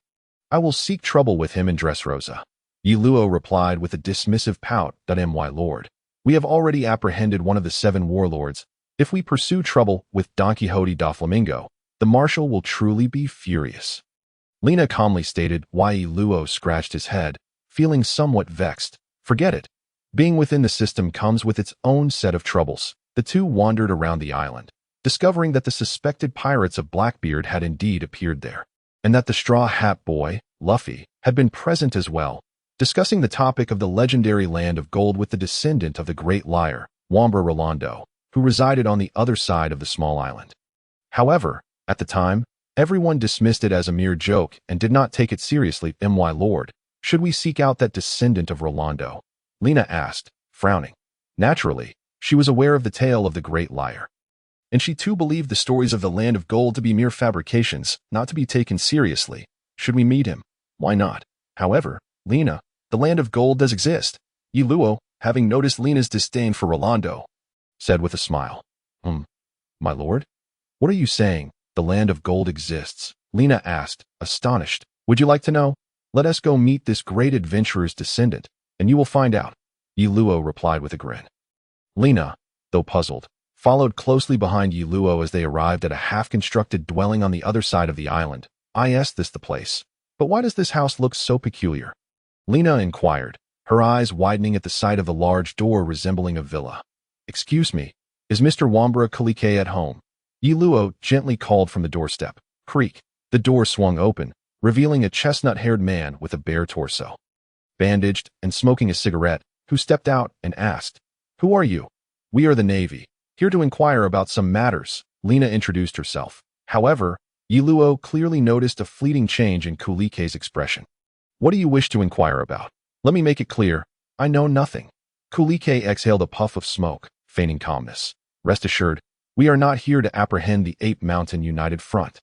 I will seek trouble with him in Dressrosa. Yi Luo replied with a dismissive pout. My lord, we have already apprehended one of the 7 warlords. If we pursue trouble with Don Quixote Doflamingo, the marshal will truly be furious. Lena calmly stated. Yi Luo scratched his head, feeling somewhat vexed. Forget it. Being within the system comes with its own set of troubles. The two wandered around the island, discovering that the suspected pirates of Blackbeard had indeed appeared there, and that the Straw Hat Boy, Luffy, had been present as well, discussing the topic of the legendary land of gold with the descendant of the great liar, Wamba Rolando, who resided on the other side of the small island. However, at the time, everyone dismissed it as a mere joke and did not take it seriously. My lord, should we seek out that descendant of Rolando? Lena asked, frowning. Naturally, she was aware of the tale of the great liar, and she too believed the stories of the land of gold to be mere fabrications, not to be taken seriously. Should we meet him? Why not? However, Lena, the land of gold does exist. Yi Luo, having noticed Lena's disdain for Rolando, said with a smile. My lord? What are you saying? The land of gold exists? Lena asked, astonished. Would you like to know? Let us go meet this great adventurer's descendant, and you will find out, Yi Luo replied with a grin. Lina, though puzzled, followed closely behind Yi Luo as they arrived at a half-constructed dwelling on the other side of the island. Is this the place? But why does this house look so peculiar? Lina inquired, her eyes widening at the sight of the large door resembling a villa. Excuse me, is Mr. Wambra Kalike at home? Yi Luo gently called from the doorstep. Creak. The door swung open, revealing a chestnut-haired man with a bare torso, bandaged and smoking a cigarette, who stepped out and asked, Who are you? We are the Navy, here to inquire about some matters, Lina introduced herself. However, Yi Luo clearly noticed a fleeting change in Kalike's expression. What do you wish to inquire about? Let me make it clear, I know nothing. Kalike exhaled a puff of smoke, feigning calmness. Rest assured, we are not here to apprehend the Ape Mountain United Front.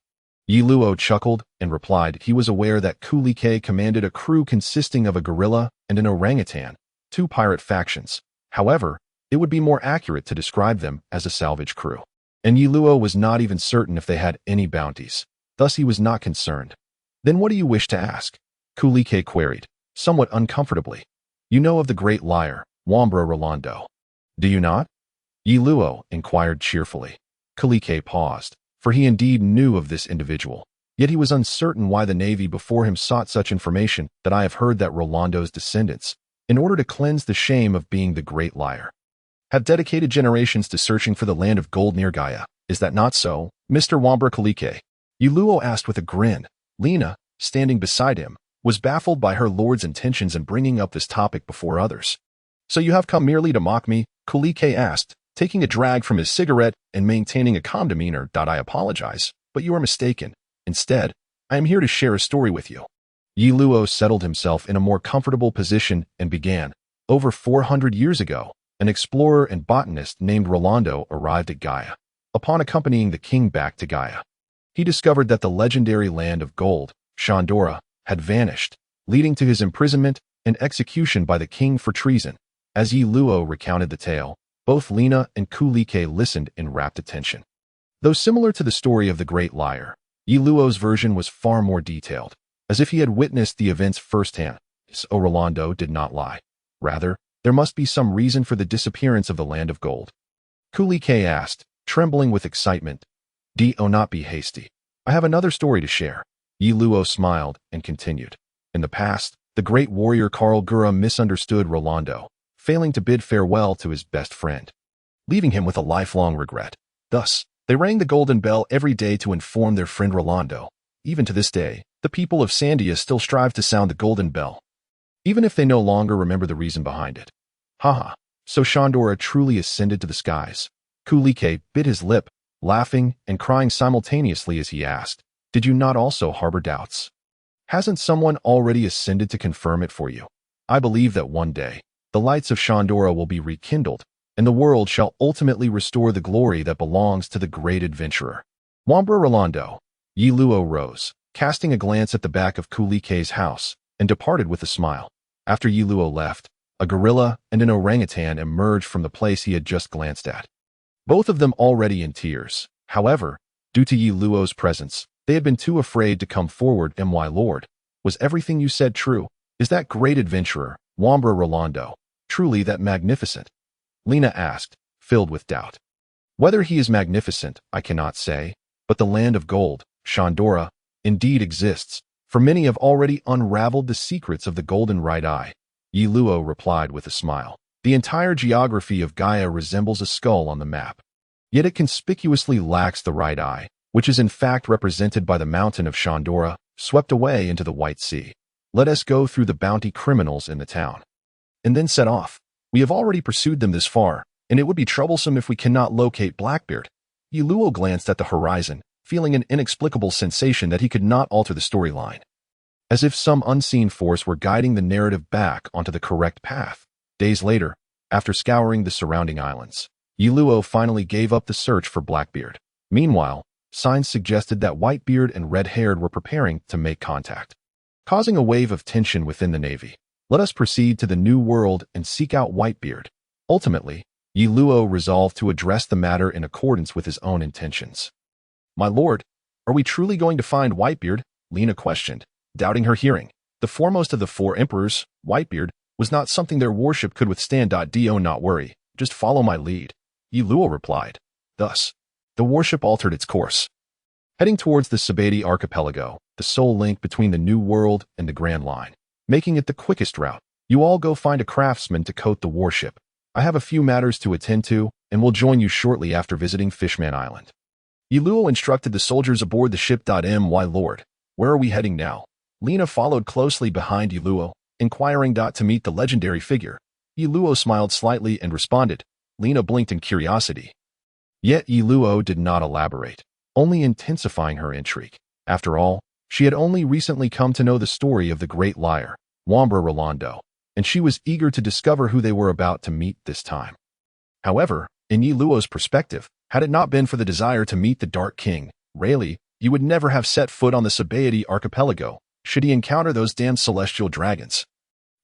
Yi Luo chuckled and replied he was aware that Kalike commanded a crew consisting of a gorilla and an orangutan, two pirate factions. However, it would be more accurate to describe them as a salvage crew. And Yi Luo was not even certain if they had any bounties. Thus he was not concerned. Then what do you wish to ask? Kalike queried, somewhat uncomfortably. You know of the great liar, Wambra Rolando. Do you not? Yi Luo inquired cheerfully. Kalike paused, for he indeed knew of this individual. Yet he was uncertain why the Navy before him sought such information. That I have heard that Rolando's descendants, in order to cleanse the shame of being the great liar, have dedicated generations to searching for the land of gold near Gaia. Is that not so, Mr. Wambra Kalike? Yi Luo asked with a grin. Lina, standing beside him, was baffled by her lord's intentions in bringing up this topic before others. So you have come merely to mock me? Kalike asked, taking a drag from his cigarette and maintaining a calm demeanor. I apologize, but you are mistaken. Instead, I am here to share a story with you. Yi Luo settled himself in a more comfortable position and began. Over 400 years ago, an explorer and botanist named Rolando arrived at Gaia. Upon accompanying the king back to Gaia, he discovered that the legendary land of gold, Shandora, had vanished, leading to his imprisonment and execution by the king for treason. As Yi Luo recounted the tale, both Lina and Kalike listened in rapt attention. Though similar to the story of the great liar, Yi Luo's version was far more detailed, as if he had witnessed the events firsthand. So Rolando did not lie. Rather, there must be some reason for the disappearance of the land of gold. Kalike asked, trembling with excitement. Do not be hasty. I have another story to share. Yi Luo smiled and continued. In the past, the great warrior Karl Gura misunderstood Rolando, failing to bid farewell to his best friend, leaving him with a lifelong regret. Thus, they rang the golden bell every day to inform their friend Rolando. Even to this day, the people of Sandia still strive to sound the golden bell, even if they no longer remember the reason behind it. Haha, so Shandora truly ascended to the skies. Kalike bit his lip, laughing and crying simultaneously as he asked, Did you not also harbor doubts? Hasn't someone already ascended to confirm it for you? I believe that one day, the lights of Shandora will be rekindled, and the world shall ultimately restore the glory that belongs to the great adventurer. Wambra Rolando. Yi Luo rose, casting a glance at the back of Kalike's house, and departed with a smile. After Yi Luo left, a gorilla and an orangutan emerged from the place he had just glanced at, both of them already in tears. However, due to Yi Luo's presence, they had been too afraid to come forward. My lord, was everything you said true? Is that great adventurer, Wambra Rolando, truly that magnificent? Lina asked, filled with doubt. Whether he is magnificent, I cannot say, but the land of gold, Shandora, indeed exists, for many have already unraveled the secrets of the golden right eye. Yi Luo replied with a smile. The entire geography of Gaia resembles a skull on the map. Yet it conspicuously lacks the right eye, which is in fact represented by the mountain of Shandora, swept away into the White Sea. Let us go through the bounty criminals in the town, and then set off. We have already pursued them this far, and it would be troublesome if we cannot locate Blackbeard. Yi Luo glanced at the horizon, feeling an inexplicable sensation that he could not alter the storyline, as if some unseen force were guiding the narrative back onto the correct path. Days later, after scouring the surrounding islands, Yi Luo finally gave up the search for Blackbeard. Meanwhile, signs suggested that Whitebeard and Red-Haired were preparing to make contact, causing a wave of tension within the Navy. Let us proceed to the New World and seek out Whitebeard. Ultimately, Yi Luo resolved to address the matter in accordance with his own intentions. My lord, are we truly going to find Whitebeard? Lina questioned. doubting her hearing. The foremost of the four emperors, Whitebeard, was not something their worship could withstand. Do not worry, just follow my lead, Yi Luo replied. Thus, the worship altered its course, heading towards the Sabati archipelago, the sole link between the New World and the Grand Line, making it the quickest route. You all go find a craftsman to coat the warship. I have a few matters to attend to, and will join you shortly after visiting Fishman Island. Yi Luo instructed the soldiers aboard the ship. My lord, where are we heading now? Lina followed closely behind Yi Luo, inquiring. To meet the legendary figure. Yi Luo smiled slightly and responded. Lina blinked in curiosity. Yet Yi Luo did not elaborate, only intensifying her intrigue. After all, she had only recently come to know the story of the great liar, Wambra Rolando, and she was eager to discover who they were about to meet this time. However, in Yi Luo's perspective, had it not been for the desire to meet the Dark King, Rayleigh, you would never have set foot on the Sabati archipelago, should he encounter those damned celestial dragons.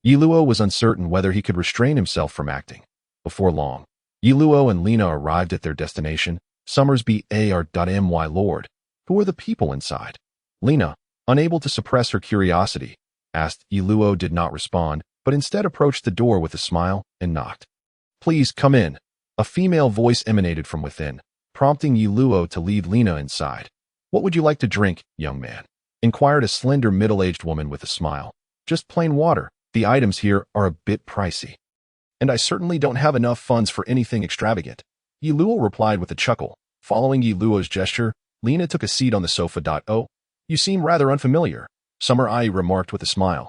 Yi Luo was uncertain whether he could restrain himself from acting. Before long, Yi Luo and Lina arrived at their destination, Summersby My lord. Who are the people inside? Lina, unable to suppress her curiosity, asked. Yi Luo did not respond, but instead approached the door with a smile and knocked. Please come in. A female voice emanated from within, prompting Yi Luo to lead Lina inside. What would you like to drink, young man? Inquired a slender middle-aged woman with a smile. Just plain water. The items here are a bit pricey. And I certainly don't have enough funds for anything extravagant. Yi Luo replied with a chuckle. Following Yi Luo's gesture, Lina took a seat on the sofa. Oh, you seem rather unfamiliar, Summer Ai remarked with a smile,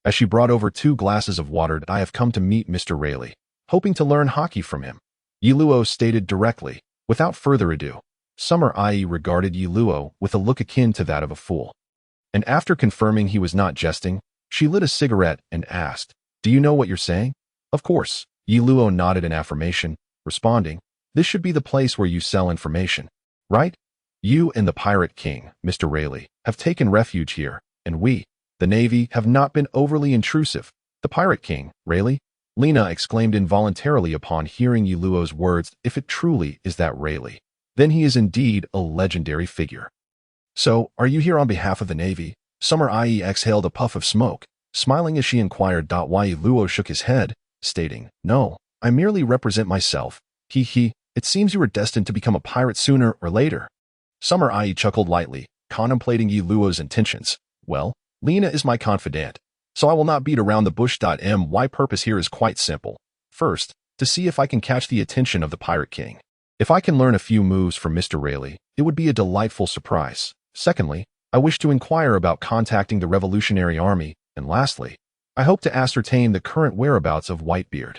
as she brought over 2 glasses of water. I have come to meet Mr. Rayleigh, hoping to learn hockey from him, Yi Luo stated directly. Without further ado, Summer Ai regarded Yi Luo with a look akin to that of a fool. And after confirming he was not jesting, she lit a cigarette and asked, Do you know what you're saying? Of course, Yi Luo nodded in affirmation, responding, This should be the place where you sell information, right? You and the Pirate King, Mr. Rayleigh, have taken refuge here, and we, the Navy, have not been overly intrusive. The Pirate King, Rayleigh? Lina exclaimed involuntarily upon hearing Yi Luo's words. If it truly is that Rayleigh, then he is indeed a legendary figure. So, are you here on behalf of the Navy? Summer Ai exhaled a puff of smoke, smiling as she inquired. Why Yi Luo shook his head, stating, No, I merely represent myself. It seems you were destined to become a pirate sooner or later. Summer Ai chuckled lightly, contemplating Yi Luo's intentions. Well, Lina is my confidant, so I will not beat around the bush. My purpose here is quite simple. First, to see if I can catch the attention of the Pirate King. If I can learn a few moves from Mr. Rayleigh, it would be a delightful surprise. Secondly, I wish to inquire about contacting the Revolutionary Army, and lastly, I hope to ascertain the current whereabouts of Whitebeard.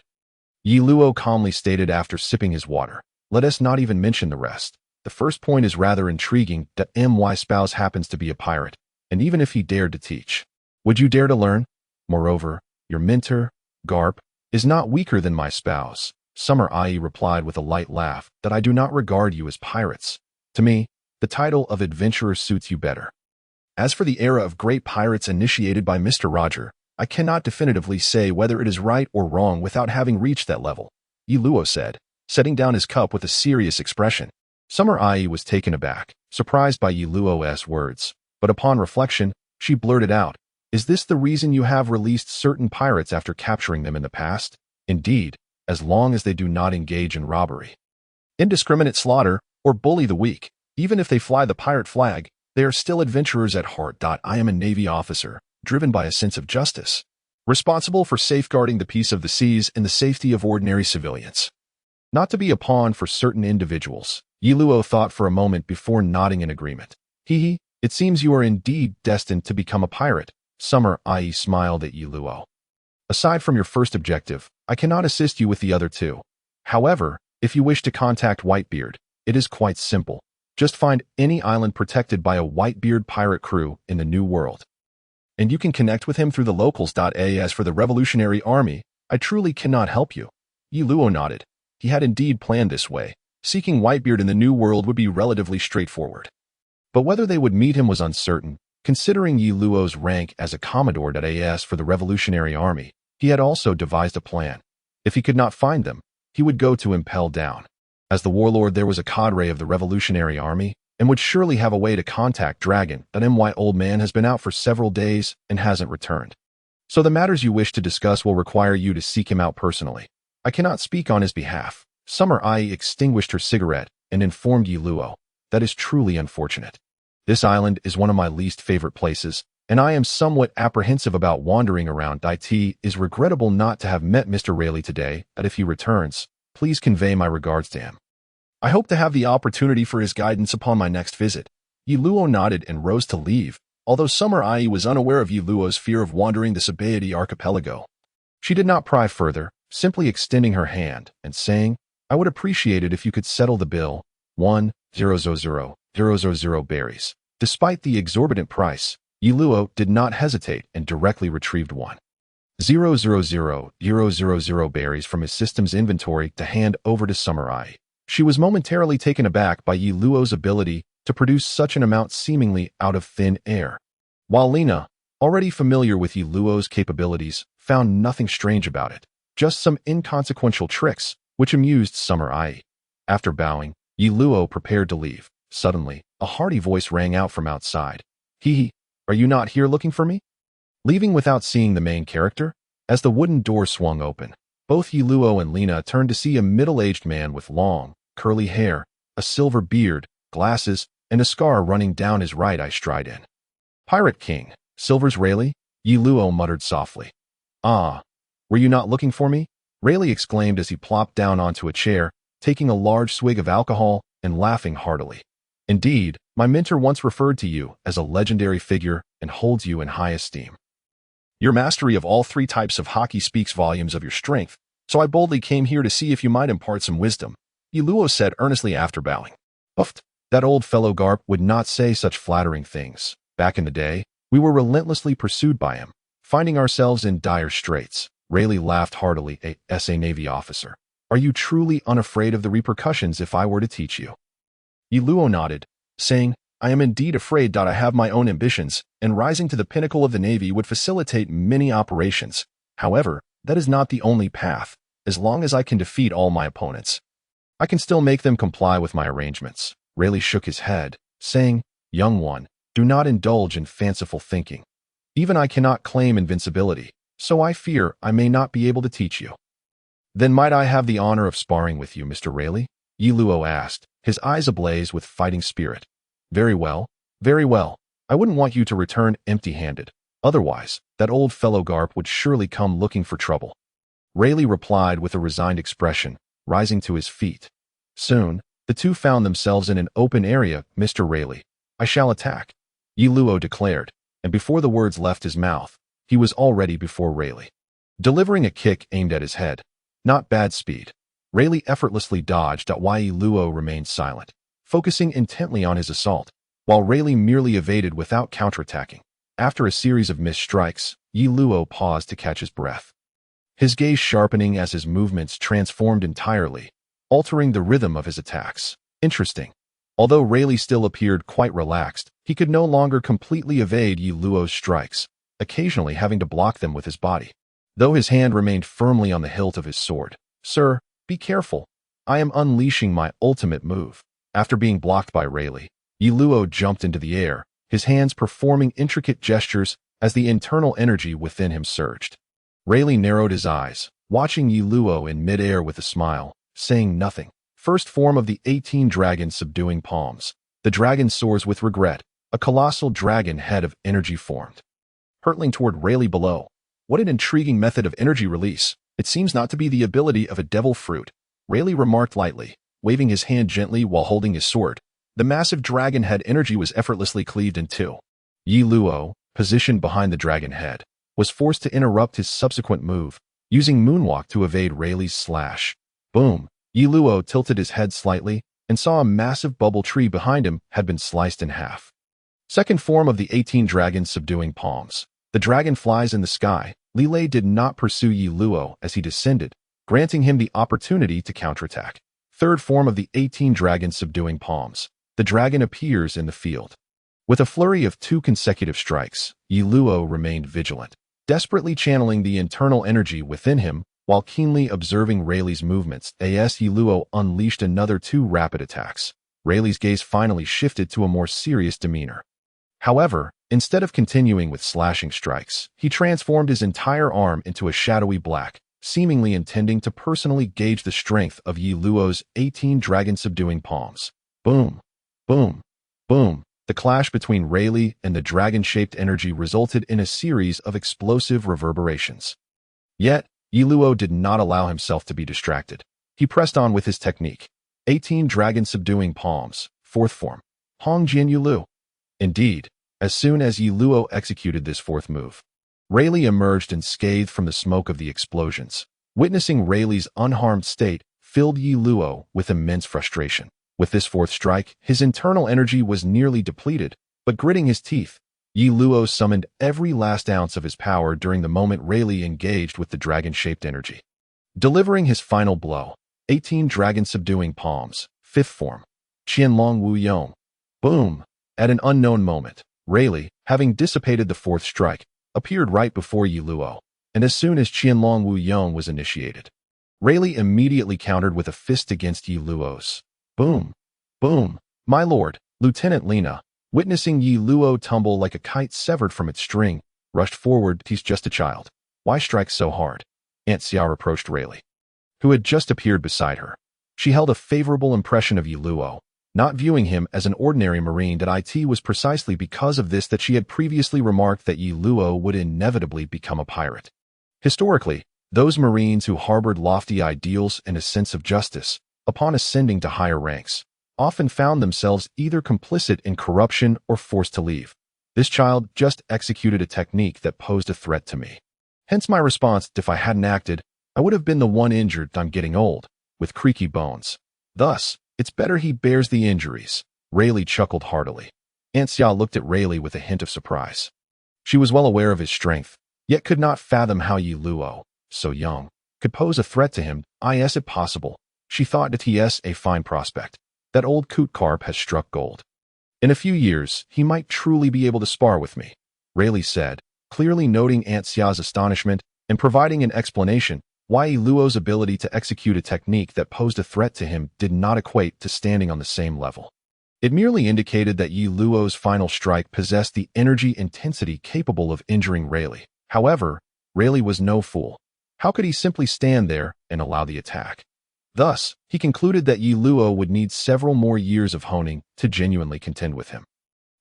Yi Luo calmly stated after sipping his water. Let us not even mention the rest. The first point is rather intriguing. My spouse happens to be a pirate, and even if he dared to teach, would you dare to learn? Moreover, your mentor, Garp, is not weaker than my spouse. Summer Ai replied with a light laugh. That I do not regard you as pirates. To me, the title of adventurer suits you better. As for the era of great pirates initiated by Mr. Roger, I cannot definitively say whether it is right or wrong without having reached that level, Yi Luo said, setting down his cup with a serious expression. Summer Ai was taken aback, surprised by Yi Luo's words, but upon reflection, she blurted out, Is this the reason you have released certain pirates after capturing them in the past? Indeed, as long as they do not engage in robbery, indiscriminate slaughter, or bully the weak, even if they fly the pirate flag, they are still adventurers at heart. I am a Navy officer, driven by a sense of justice, responsible for safeguarding the peace of the seas and the safety of ordinary civilians. Not to be a pawn for certain individuals. Yi Luo thought for a moment before nodding in agreement. It seems you are indeed destined to become a pirate. Summer Ai smiled at Yi Luo. Aside from your first objective, I cannot assist you with the other two. However, if you wish to contact Whitebeard, it is quite simple. Just find any island protected by a Whitebeard pirate crew in the New World, and you can connect with him through the locals. As for the Revolutionary Army, I truly cannot help you. Yi Luo nodded. He had indeed planned this way. Seeking Whitebeard in the New World would be relatively straightforward. But whether they would meet him was uncertain. Considering Yi Luo's rank as a commodore. As for the Revolutionary Army, he had also devised a plan. If he could not find them, he would go to Impel Down. As the warlord, there was a cadre of the Revolutionary Army, and would surely have a way to contact Dragon. That MY old man has been out for several days and hasn't returned. So the matters you wish to discuss will require you to seek him out personally. I cannot speak on his behalf. Summer Ai extinguished her cigarette and informed Yi Luo. That is truly unfortunate. This island is one of my least favorite places, and I am somewhat apprehensive about wandering around. It is regrettable not to have met Mr. Rayleigh today, and if he returns, please convey my regards to him. I hope to have the opportunity for his guidance upon my next visit. Yi Luo nodded and rose to leave, although Summer Ai was unaware of Yi Luo's fear of wandering the Sabaody archipelago. She did not pry further, simply extending her hand and saying, I would appreciate it if you could settle the bill, 1,000,000 berries. Despite the exorbitant price, Yi Luo did not hesitate and directly retrieved 1,000,000 berries from his system's inventory to hand over to Summer Ai. She was momentarily taken aback by Yi Luo's ability to produce such an amount seemingly out of thin air. While Lena, already familiar with Yi Luo's capabilities, found nothing strange about it, just some inconsequential tricks, which amused Summer Ai. After bowing, Yi Luo prepared to leave. Suddenly, a hearty voice rang out from outside. Hee, are you not here looking for me? Leaving without seeing the main character? As the wooden door swung open, both Yi Luo and Lena turned to see a middle-aged man with long, curly hair, a silver beard, glasses, and a scar running down his right eye. Stride in. Pirate King, Silver's Rayleigh? Yi Luo muttered softly. Ah, were you not looking for me? Rayleigh exclaimed as he plopped down onto a chair, taking a large swig of alcohol and laughing heartily. Indeed, my mentor once referred to you as a legendary figure and holds you in high esteem. Your mastery of all three types of hockey speaks volumes of your strength, so I boldly came here to see if you might impart some wisdom, Yi Luo said earnestly after bowing. Puffed. That old fellow Garp would not say such flattering things. Back in the day, we were relentlessly pursued by him, finding ourselves in dire straits. Rayleigh laughed heartily. As a Navy officer, are you truly unafraid of the repercussions if I were to teach you? Yi Luo nodded, saying, I am indeed afraid. I have my own ambitions, and rising to the pinnacle of the Navy would facilitate many operations. However, that is not the only path. As long as I can defeat all my opponents, I can still make them comply with my arrangements. Rayleigh shook his head, saying, Young one, do not indulge in fanciful thinking. Even I cannot claim invincibility, so I fear I may not be able to teach you. Then might I have the honor of sparring with you, Mr. Rayleigh? Yi Luo asked, his eyes ablaze with fighting spirit. Very well, very well. I wouldn't want you to return empty-handed. Otherwise, that old fellow Garp would surely come looking for trouble. Rayleigh replied with a resigned expression, rising to his feet. Soon, the two found themselves in an open area. Mr. Rayleigh, I shall attack, Yi Luo declared, and before the words left his mouth, he was already before Rayleigh, delivering a kick aimed at his head. Not bad speed. Rayleigh effortlessly dodged. While Yi Luo remained silent, focusing intently on his assault, while Rayleigh merely evaded without counterattacking. After a series of missed strikes, Yi Luo paused to catch his breath, his gaze sharpening as his movements transformed entirely, altering the rhythm of his attacks. Interesting. Although Rayleigh still appeared quite relaxed, he could no longer completely evade Yi Luo's strikes, occasionally having to block them with his body, though his hand remained firmly on the hilt of his sword. Sir, be careful. I am unleashing my ultimate move. After being blocked by Rayleigh, Yi Luo jumped into the air, his hands performing intricate gestures as the internal energy within him surged. Rayleigh narrowed his eyes, watching Yi Luo in midair with a smile, saying nothing. First form of the 18 Dragon-Subduing Palms. The dragon soars with regret. A colossal dragon head of energy formed, hurtling toward Rayleigh below. What an intriguing method of energy release. It seems not to be the ability of a devil fruit, Rayleigh remarked lightly, waving his hand gently while holding his sword. The massive dragon head energy was effortlessly cleaved in two. Yi Luo, positioned behind the dragon head, was forced to interrupt his subsequent move, using moonwalk to evade Rayleigh's slash. Boom! Yi Luo tilted his head slightly and saw a massive bubble tree behind him had been sliced in half. Second form of the 18 Dragon-Subduing Palms. The dragon flies in the sky. Lilei did not pursue Yi Luo as he descended, granting him the opportunity to counterattack. Third form of the 18 Dragon-Subduing Palms. The dragon appears in the field. With a flurry of 2 consecutive strikes, Yi Luo remained vigilant, desperately channeling the internal energy within him while keenly observing Rayleigh's movements. Yi Luo unleashed another 2 rapid attacks, Rayleigh's gaze finally shifted to a more serious demeanor. However, instead of continuing with slashing strikes, he transformed his entire arm into a shadowy black, seemingly intending to personally gauge the strength of Yi Luo's 18 Dragon-Subduing Palms. Boom, boom, boom. The clash between Rayleigh and the dragon-shaped energy resulted in a series of explosive reverberations. Yet, Yi Luo did not allow himself to be distracted. He pressed on with his technique. 18 Dragon-Subduing Palms, fourth form. Hong Jian Yu Lu. Indeed, as soon as Yi Luo executed this fourth move, Rayleigh emerged unscathed from the smoke of the explosions. Witnessing Rayleigh's unharmed state filled Yi Luo with immense frustration. With this fourth strike, his internal energy was nearly depleted, but gritting his teeth, Yi Luo summoned every last ounce of his power during the moment Rayleigh engaged with the dragon-shaped energy. Delivering his final blow, 18 Dragon-Subduing Palms, fifth form. Qianlong Wu Yong. Boom! At an unknown moment, Rayleigh, having dissipated the fourth strike, appeared right before Yi Luo, and as soon as Qianlong Wu Yong was initiated, Rayleigh immediately countered with a fist against Yi Luo's. Boom! Boom! My lord, Lieutenant Lina, witnessing Yi Luo tumble like a kite severed from its string, rushed forward. He's just a child. Why strike so hard? Aunt Xia reproached Rayleigh, who had just appeared beside her. She held a favorable impression of Yi Luo, not viewing him as an ordinary marine. It was precisely because of this that she had previously remarked that Yi Luo would inevitably become a pirate. Historically, those marines who harbored lofty ideals and a sense of justice, upon ascending to higher ranks, often found themselves either complicit in corruption or forced to leave. This child just executed a technique that posed a threat to me. Hence my response: if I hadn't acted, I would have been the one injured. I'm getting old, with creaky bones. Thus, it's better he bears the injuries. Rayleigh chuckled heartily. Aunt Xia looked at Rayleigh with a hint of surprise. She was well aware of his strength, yet could not fathom how Yi Luo, so young, could pose a threat to him. Is it possible? She thought that a fine prospect. That old coot Garp has struck gold. In a few years, he might truly be able to spar with me, Rayleigh said, clearly noting Aunt Xia's astonishment and providing an explanation why Yi Luo's ability to execute a technique that posed a threat to him did not equate to standing on the same level. It merely indicated that Yi Luo's final strike possessed the energy intensity capable of injuring Rayleigh. However, Rayleigh was no fool. How could he simply stand there and allow the attack? Thus, he concluded that Yi Luo would need several more years of honing to genuinely contend with him.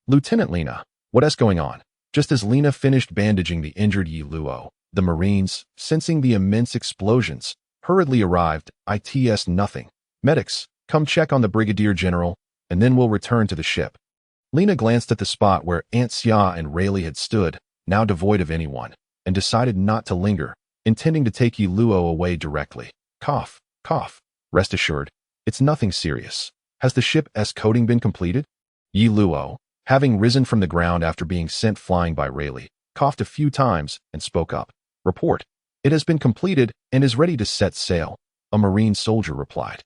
Lieutenant Lina, what is going on? Just as Lina finished bandaging the injured Yi Luo, the Marines, sensing the immense explosions, hurriedly arrived. It's nothing. Medics, come check on the Brigadier General, and then we'll return to the ship. Lina glanced at the spot where Aunt Xia and Rayleigh had stood, now devoid of anyone, and decided not to linger, intending to take Yi Luo away directly. Cough, cough. Rest assured, it's nothing serious. Has the ship's coating been completed? Yi Luo, having risen from the ground after being sent flying by Rayleigh, coughed a few times and spoke up. Report. It has been completed and is ready to set sail, a marine soldier replied.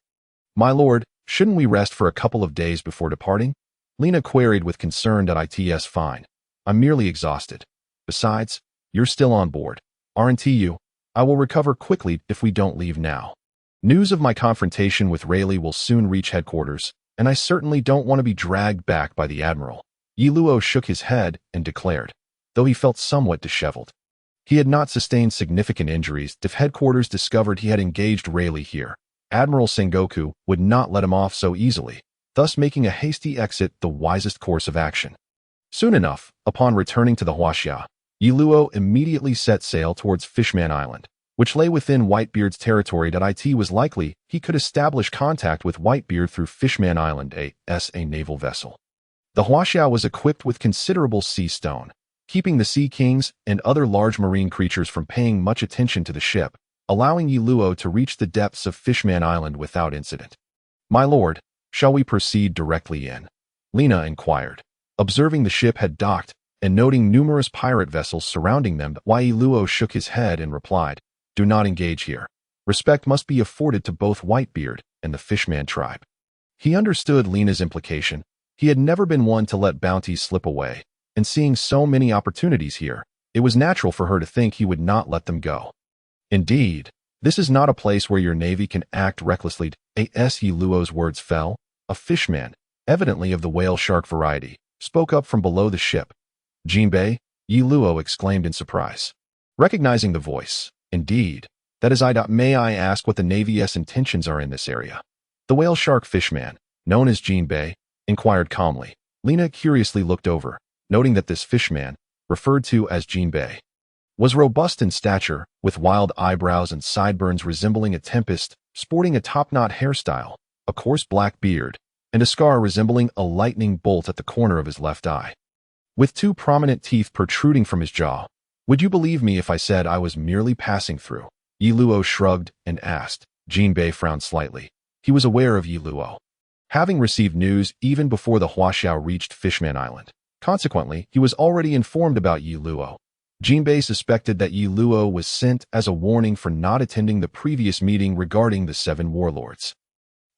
My lord, shouldn't we rest for a couple of days before departing? Lina queried with concern. It's fine. I'm merely exhausted. Besides, you're still on board, aren't you? I will recover quickly if we don't leave now. News of my confrontation with Rayleigh will soon reach headquarters, and I certainly don't want to be dragged back by the Admiral. Yi Luo shook his head and declared, though he felt somewhat disheveled. He had not sustained significant injuries. If headquarters discovered he had engaged Rayleigh here, Admiral Sengoku would not let him off so easily, thus making a hasty exit the wisest course of action. Soon enough, upon returning to the Huajia, Yi Luo immediately set sail towards Fishman Island, which lay within Whitebeard's territory. It was likely he could establish contact with Whitebeard through Fishman Island, a naval vessel. The Huajia was equipped with considerable sea stone, keeping the sea kings and other large marine creatures from paying much attention to the ship, allowing Yi Luo to reach the depths of Fishman Island without incident. My lord, shall we proceed directly in? Lina inquired, observing the ship had docked and noting numerous pirate vessels surrounding them. Yi Luo shook his head and replied, do not engage here. Respect must be afforded to both Whitebeard and the Fishman tribe. He understood Lina's implication. He had never been one to let bounties slip away, and seeing so many opportunities here, it was natural for her to think he would not let them go. Indeed, this is not a place where your navy can act recklessly. Yi Luo's words fell. A fishman, evidently of the whale-shark variety, spoke up from below the ship. "Jinbei," Yi Luo exclaimed in surprise, recognizing the voice. "Indeed, that is I. May I ask what the Navy's intentions are in this area?" The whale-shark fishman, known as Jinbei, inquired calmly. Lena curiously looked over, noting that this fishman, referred to as Jinbei, was robust in stature, with wild eyebrows and sideburns resembling a tempest, sporting a top-knot hairstyle, a coarse black beard, and a scar resembling a lightning bolt at the corner of his left eye, with two prominent teeth protruding from his jaw. "Would you believe me if I said I was merely passing through?" Yi Luo shrugged and asked. Jinbei frowned slightly. He was aware of Yi Luo, having received news even before the Huajia reached Fishman Island. Consequently, he was already informed about Yi Luo. Jinbei suspected that Yi Luo was sent as a warning for not attending the previous meeting regarding the 7 warlords.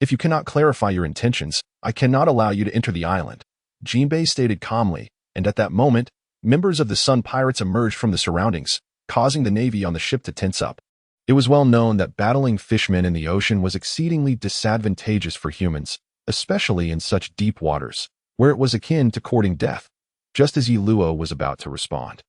"If you cannot clarify your intentions, I cannot allow you to enter the island," Jinbei stated calmly, and at that moment, members of the Sun Pirates emerged from the surroundings, causing the Navy on the ship to tense up. It was well known that battling fishmen in the ocean was exceedingly disadvantageous for humans, especially in such deep waters, where it was akin to courting death. Just as Yi Luo was about to respond,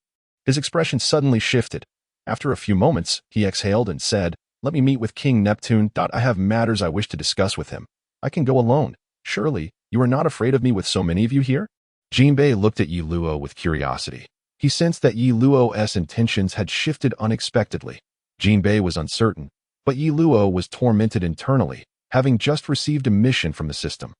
his expression suddenly shifted. After a few moments, he exhaled and said, "Let me meet with King Neptune. I have matters I wish to discuss with him. I can go alone. Surely, you are not afraid of me with so many of you here?" Jinbei looked at Yi Luo with curiosity. He sensed that Yi Luo's intentions had shifted unexpectedly. Jinbei was uncertain, but Yi Luo was tormented internally, having just received a mission from the system,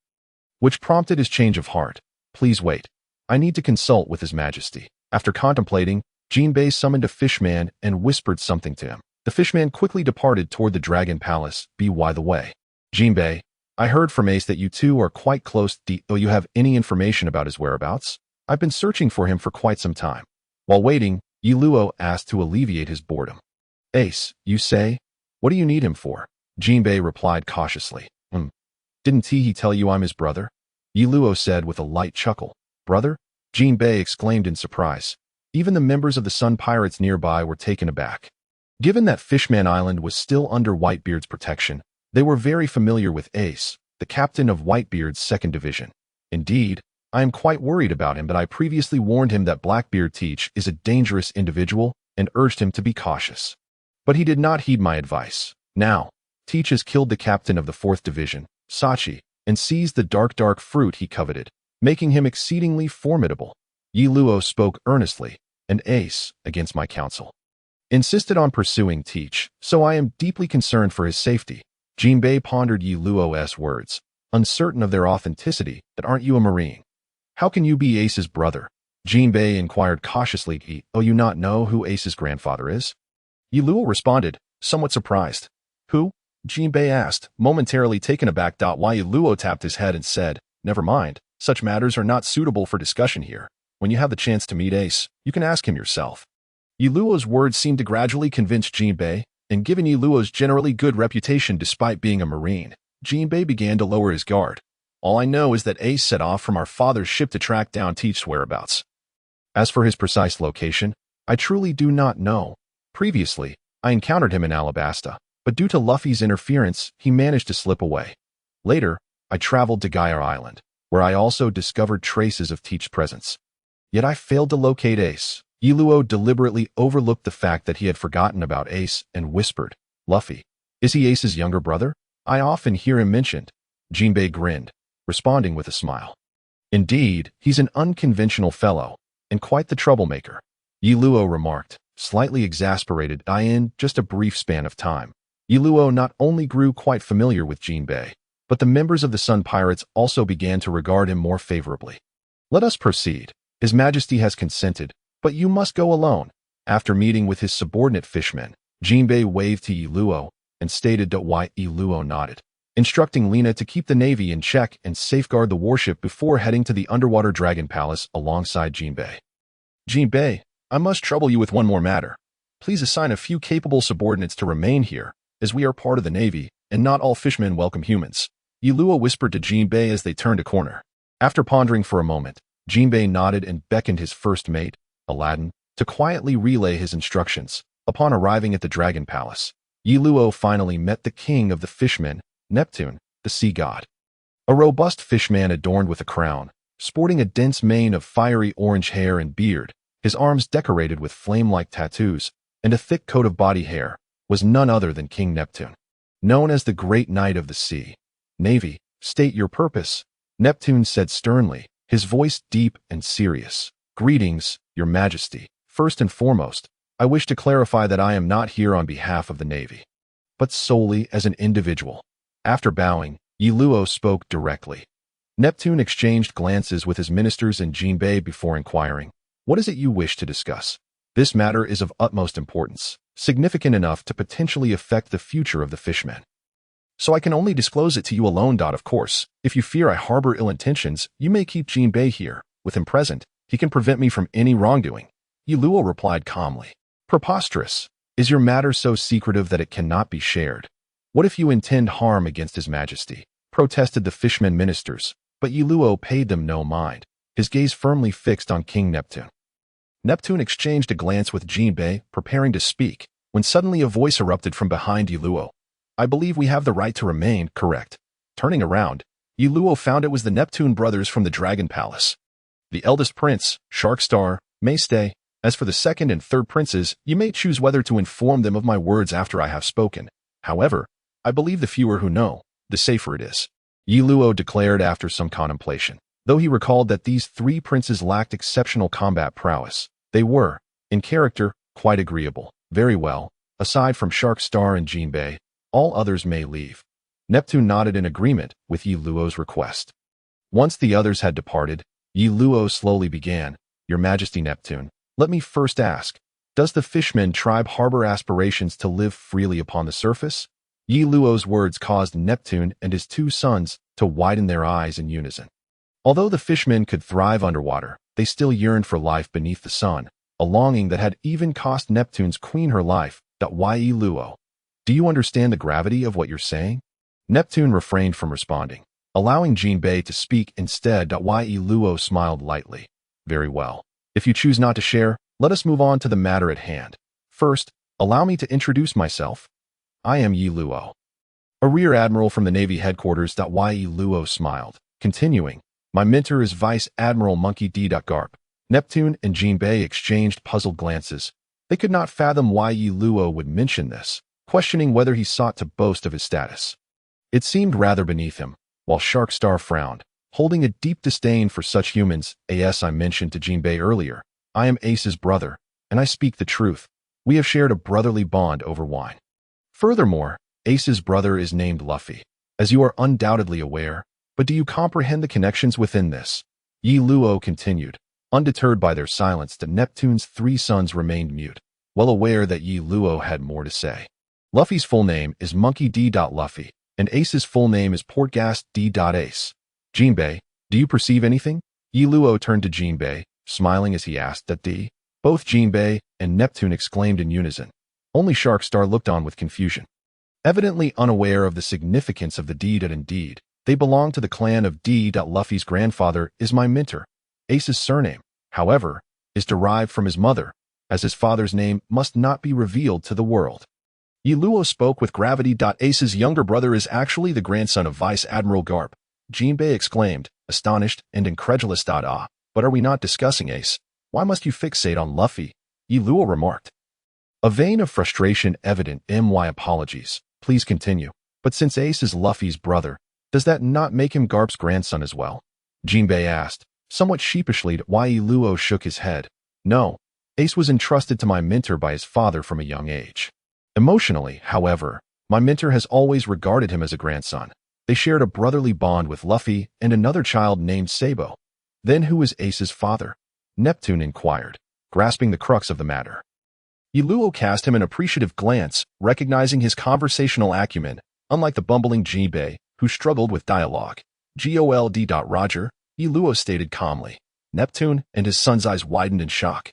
which prompted his change of heart. "Please wait. I need to consult with His Majesty." After contemplating, Jinbei summoned a fishman and whispered something to him. The fishman quickly departed toward the Dragon Palace. By the way, Jinbei, I heard from Ace that you two are quite close. Do you have any information about his whereabouts? I've been searching for him for quite some time." While waiting, Yi Luo asked to alleviate his boredom. "Ace, you say? What do you need him for?" Jinbei replied cautiously. Didn't he tell you I'm his brother?" Yi Luo said with a light chuckle. "Brother?" Jinbei exclaimed in surprise. Even the members of the Sun Pirates nearby were taken aback. Given that Fishman Island was still under Whitebeard's protection, they were very familiar with Ace, the captain of Whitebeard's 2nd Division. "Indeed, I am quite worried about him, but I previously warned him that Blackbeard Teach is a dangerous individual and urged him to be cautious. But he did not heed my advice. Now, Teach has killed the captain of the 4th Division, Sachi, and seized the dark fruit he coveted, making him exceedingly formidable." Yi Luo spoke earnestly, and Ace, against my counsel, insisted on pursuing Teach, so I am deeply concerned for his safety. Jinbei pondered Yi Luo's words, uncertain of their authenticity. "That aren't you a Marine? How can you be Ace's brother?" Jinbei inquired cautiously. You not know who Ace's grandfather is?" Yi Luo responded, somewhat surprised. "Who?" Jinbei asked, momentarily taken aback. While Yi Luo tapped his head and said, "Never mind. Such matters are not suitable for discussion here. When you have the chance to meet Ace, you can ask him yourself." Yi Luo's words seemed to gradually convince Jinbei, and given Yi Luo's generally good reputation despite being a Marine, Jinbei began to lower his guard. "All I know is that Ace set off from our father's ship to track down Teach's whereabouts. As for his precise location, I truly do not know. Previously, I encountered him in Alabasta, but due to Luffy's interference, he managed to slip away. Later, I traveled to Gaia Island, where I also discovered traces of Teach's presence. Yet I failed to locate Ace." Yi Luo deliberately overlooked the fact that he had forgotten about Ace and whispered, "Luffy, is he Ace's younger brother? I often hear him mentioned." Jinbei grinned, responding with a smile. "Indeed, he's an unconventional fellow, and quite the troublemaker," Yi Luo remarked, slightly exasperated. In just a brief span of time, Yi Luo not only grew quite familiar with Jinbei, but the members of the Sun Pirates also began to regard him more favorably. "Let us proceed. His Majesty has consented, but you must go alone." After meeting with his subordinate fishmen, Jinbei waved to Yi Luo and stated why. Yi Luo nodded, instructing Lena to keep the Navy in check and safeguard the warship before heading to the underwater Dragon Palace alongside Jinbei. "Jinbei, I must trouble you with one more matter. Please assign a few capable subordinates to remain here, as we are part of the Navy, and not all fishmen welcome humans," Yi Luo whispered to Jinbei as they turned a corner. After pondering for a moment, Jinbei nodded and beckoned his first mate, Aladdin, to quietly relay his instructions. Upon arriving at the Dragon Palace, Yi Luo finally met the king of the fishmen, Neptune, the sea god. A robust fishman adorned with a crown, sporting a dense mane of fiery orange hair and beard, his arms decorated with flame-like tattoos, and a thick coat of body hair, was none other than King Neptune. Known as the Great Knight of the Sea. Navy, state your purpose, Neptune said sternly, his voice deep and serious. Greetings, your majesty. First and foremost, I wish to clarify that I am not here on behalf of the Navy, but solely as an individual. After bowing, Yi Luo spoke directly. Neptune exchanged glances with his ministers and Jinbei before inquiring, "What is it you wish to discuss?" "This matter is of utmost importance, significant enough to potentially affect the future of the fishmen. So I can only disclose it to you alone. Of course, if you fear I harbor ill intentions, you may keep Jinbei here. With him present, he can prevent me from any wrongdoing." Yi Luo replied calmly. "Preposterous. Is your matter so secretive that it cannot be shared? What if you intend harm against His Majesty?" protested the fishmen ministers, but Yi Luo paid them no mind, his gaze firmly fixed on King Neptune. Neptune exchanged a glance with Jinbei, preparing to speak, when suddenly a voice erupted from behind Yi Luo. "I believe we have the right to remain, correct?" Turning around, Yi Luo found it was the Neptune brothers from the Dragon Palace. The eldest prince, Shark Star, may stay. As for the second and third princes, you may choose whether to inform them of my words after I have spoken. However, I believe the fewer who know, the safer it is," Yi Luo declared after some contemplation. Though he recalled that these three princes lacked exceptional combat prowess, they were, in character, quite agreeable. "Very well. Aside from Shark Star and Jinbei, all others may leave." Neptune nodded in agreement with Yi Luo's request. Once the others had departed, Yi Luo slowly began, "Your Majesty Neptune, let me first ask, does the Fishman tribe harbor aspirations to live freely upon the surface?" Yi Luo's words caused Neptune and his two sons to widen their eyes in unison. Although the fishmen could thrive underwater, they still yearned for life beneath the sun, a longing that had even cost Neptune's queen her life. Yi Luo, do you understand the gravity of what you're saying? Neptune refrained from responding, allowing Jinbei to speak instead. Yi Luo smiled lightly. "Very well. If you choose not to share, let us move on to the matter at hand. First, allow me to introduce myself. I am Yi Luo, a rear admiral from the Navy headquarters. Yi Luo smiled, continuing, "My mentor is Vice Admiral Monkey D. Garp." Neptune and Jinbei exchanged puzzled glances. They could not fathom why Yi Luo would mention this, questioning whether he sought to boast of his status. It seemed rather beneath him, while Shark Star frowned, holding a deep disdain for such humans. As I mentioned to Jinbei earlier, I am Ace's brother, and I speak the truth. We have shared a brotherly bond over wine. Furthermore, Ace's brother is named Luffy, as you are undoubtedly aware, but do you comprehend the connections within this? Yi Luo continued, undeterred by their silence. Neptune's three sons remained mute, well aware that Yi Luo had more to say. Luffy's full name is Monkey D. Luffy, and Ace's full name is Portgas D. Ace. Jinbei, do you perceive anything? Yi Luo turned to Jinbei, smiling as he asked. Both Jinbei and Neptune exclaimed in unison. Only Shark Star looked on with confusion. Evidently unaware of the significance of the deed. Indeed, they belong to the clan of D. Luffy's grandfather is my mentor. Ace's surname, however, is derived from his mother, as his father's name must not be revealed to the world. Yi Luo spoke with gravity. Ace's younger brother is actually the grandson of Vice Admiral Garp. Jinbei exclaimed, astonished and incredulous. Ah, but are we not discussing Ace? Why must you fixate on Luffy? Yi Luo remarked. A vein of frustration evident. My apologies. Please continue. But since Ace is Luffy's brother, does that not make him Garp's grandson as well? Jinbei asked, somewhat sheepishly. Yi Luo shook his head. No, Ace was entrusted to my mentor by his father from a young age. Emotionally, however, my mentor has always regarded him as a grandson. They shared a brotherly bond with Luffy and another child named Sabo. Then who is Ace's father? Neptune inquired, grasping the crux of the matter. Yi Luo cast him an appreciative glance, recognizing his conversational acumen, unlike the bumbling Jinbei, who struggled with dialogue. Gold. Roger, Yi Luo stated calmly. Neptune and his son's eyes widened in shock.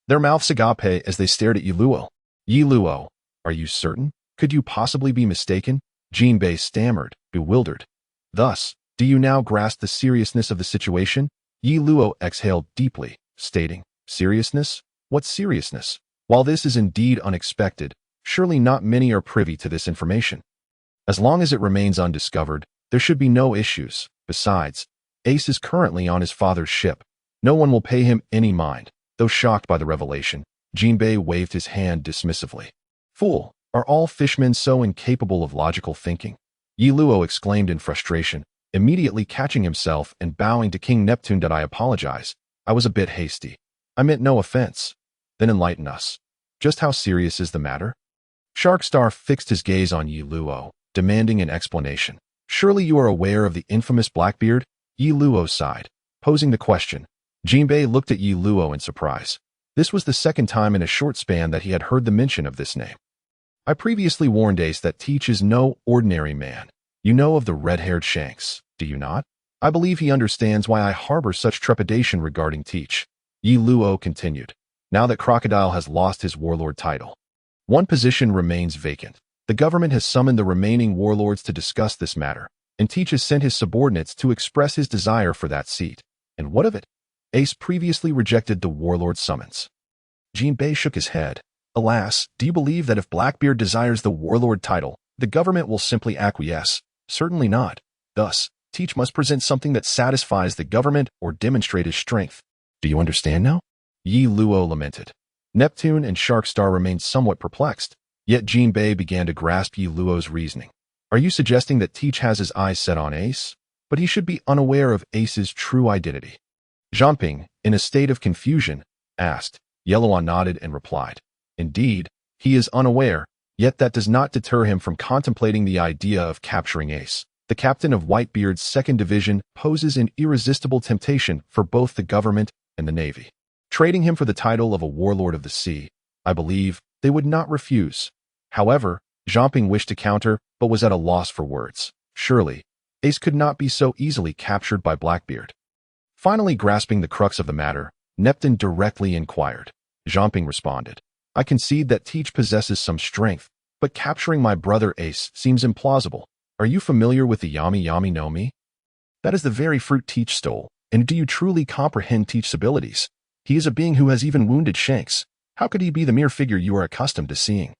Their mouths agape as they stared at Yi Luo. Yi Luo, are you certain? Could you possibly be mistaken? Jinbei stammered, bewildered. Thus, do you now grasp the seriousness of the situation? Yi Luo exhaled deeply, stating, seriousness? What seriousness? While this is indeed unexpected, surely not many are privy to this information. As long as it remains undiscovered, there should be no issues, Besides, Ace is currently on his father's ship. No one will pay him any mind. Though shocked by the revelation, Jinbei waved his hand dismissively. Fool, are all fishmen so incapable of logical thinking? Yi Luo exclaimed in frustration, immediately catching himself and bowing to King Neptune. I apologize. I was a bit hasty. I meant no offense. Then enlighten us. Just how serious is the matter? Sharkstar fixed his gaze on Yi Luo, demanding an explanation. Surely you are aware of the infamous Blackbeard? Yi Luo sighed, posing the question. Jinbei looked at Yi Luo in surprise. This was the second time in a short span that he had heard the mention of this name. I previously warned Ace that Teach is no ordinary man. You know of the red-haired Shanks, do you not? I believe he understands why I harbor such trepidation regarding Teach. Yi Luo continued. Now that Crocodile has lost his warlord title, one position remains vacant. The government has summoned the remaining warlords to discuss this matter, and Teach has sent his subordinates to express his desire for that seat. And what of it? Ace previously rejected the warlord summons. Jinbei shook his head. Alas, do you believe that if Blackbeard desires the warlord title, the government will simply acquiesce? Certainly not. Thus, Teach must present something that satisfies the government or demonstrate his strength. Do you understand now? Yi Luo lamented. Neptune and Sharkstar remained somewhat perplexed, yet Jinbei began to grasp Yi Luo's reasoning. Are you suggesting that Teach has his eyes set on Ace? But he should be unaware of Ace's true identity. Zhangping, in a state of confusion, asked. Yellowon nodded and replied. Indeed, he is unaware, yet that does not deter him from contemplating the idea of capturing Ace. The captain of Whitebeard's 2nd Division poses an irresistible temptation for both the government and the Navy. Trading him for the title of a warlord of the sea, I believe, they would not refuse. However, Zhangping wished to counter, but was at a loss for words. Surely, Ace could not be so easily captured by Blackbeard. Finally grasping the crux of the matter, Neptune directly inquired. Zhangping responded. I concede that Teach possesses some strength, but capturing my brother Ace seems implausible. Are you familiar with the Yami Yami no Mi? That is the very fruit Teach stole, and do you truly comprehend Teach's abilities? He is a being who has even wounded Shanks. How could he be the mere figure you are accustomed to seeing?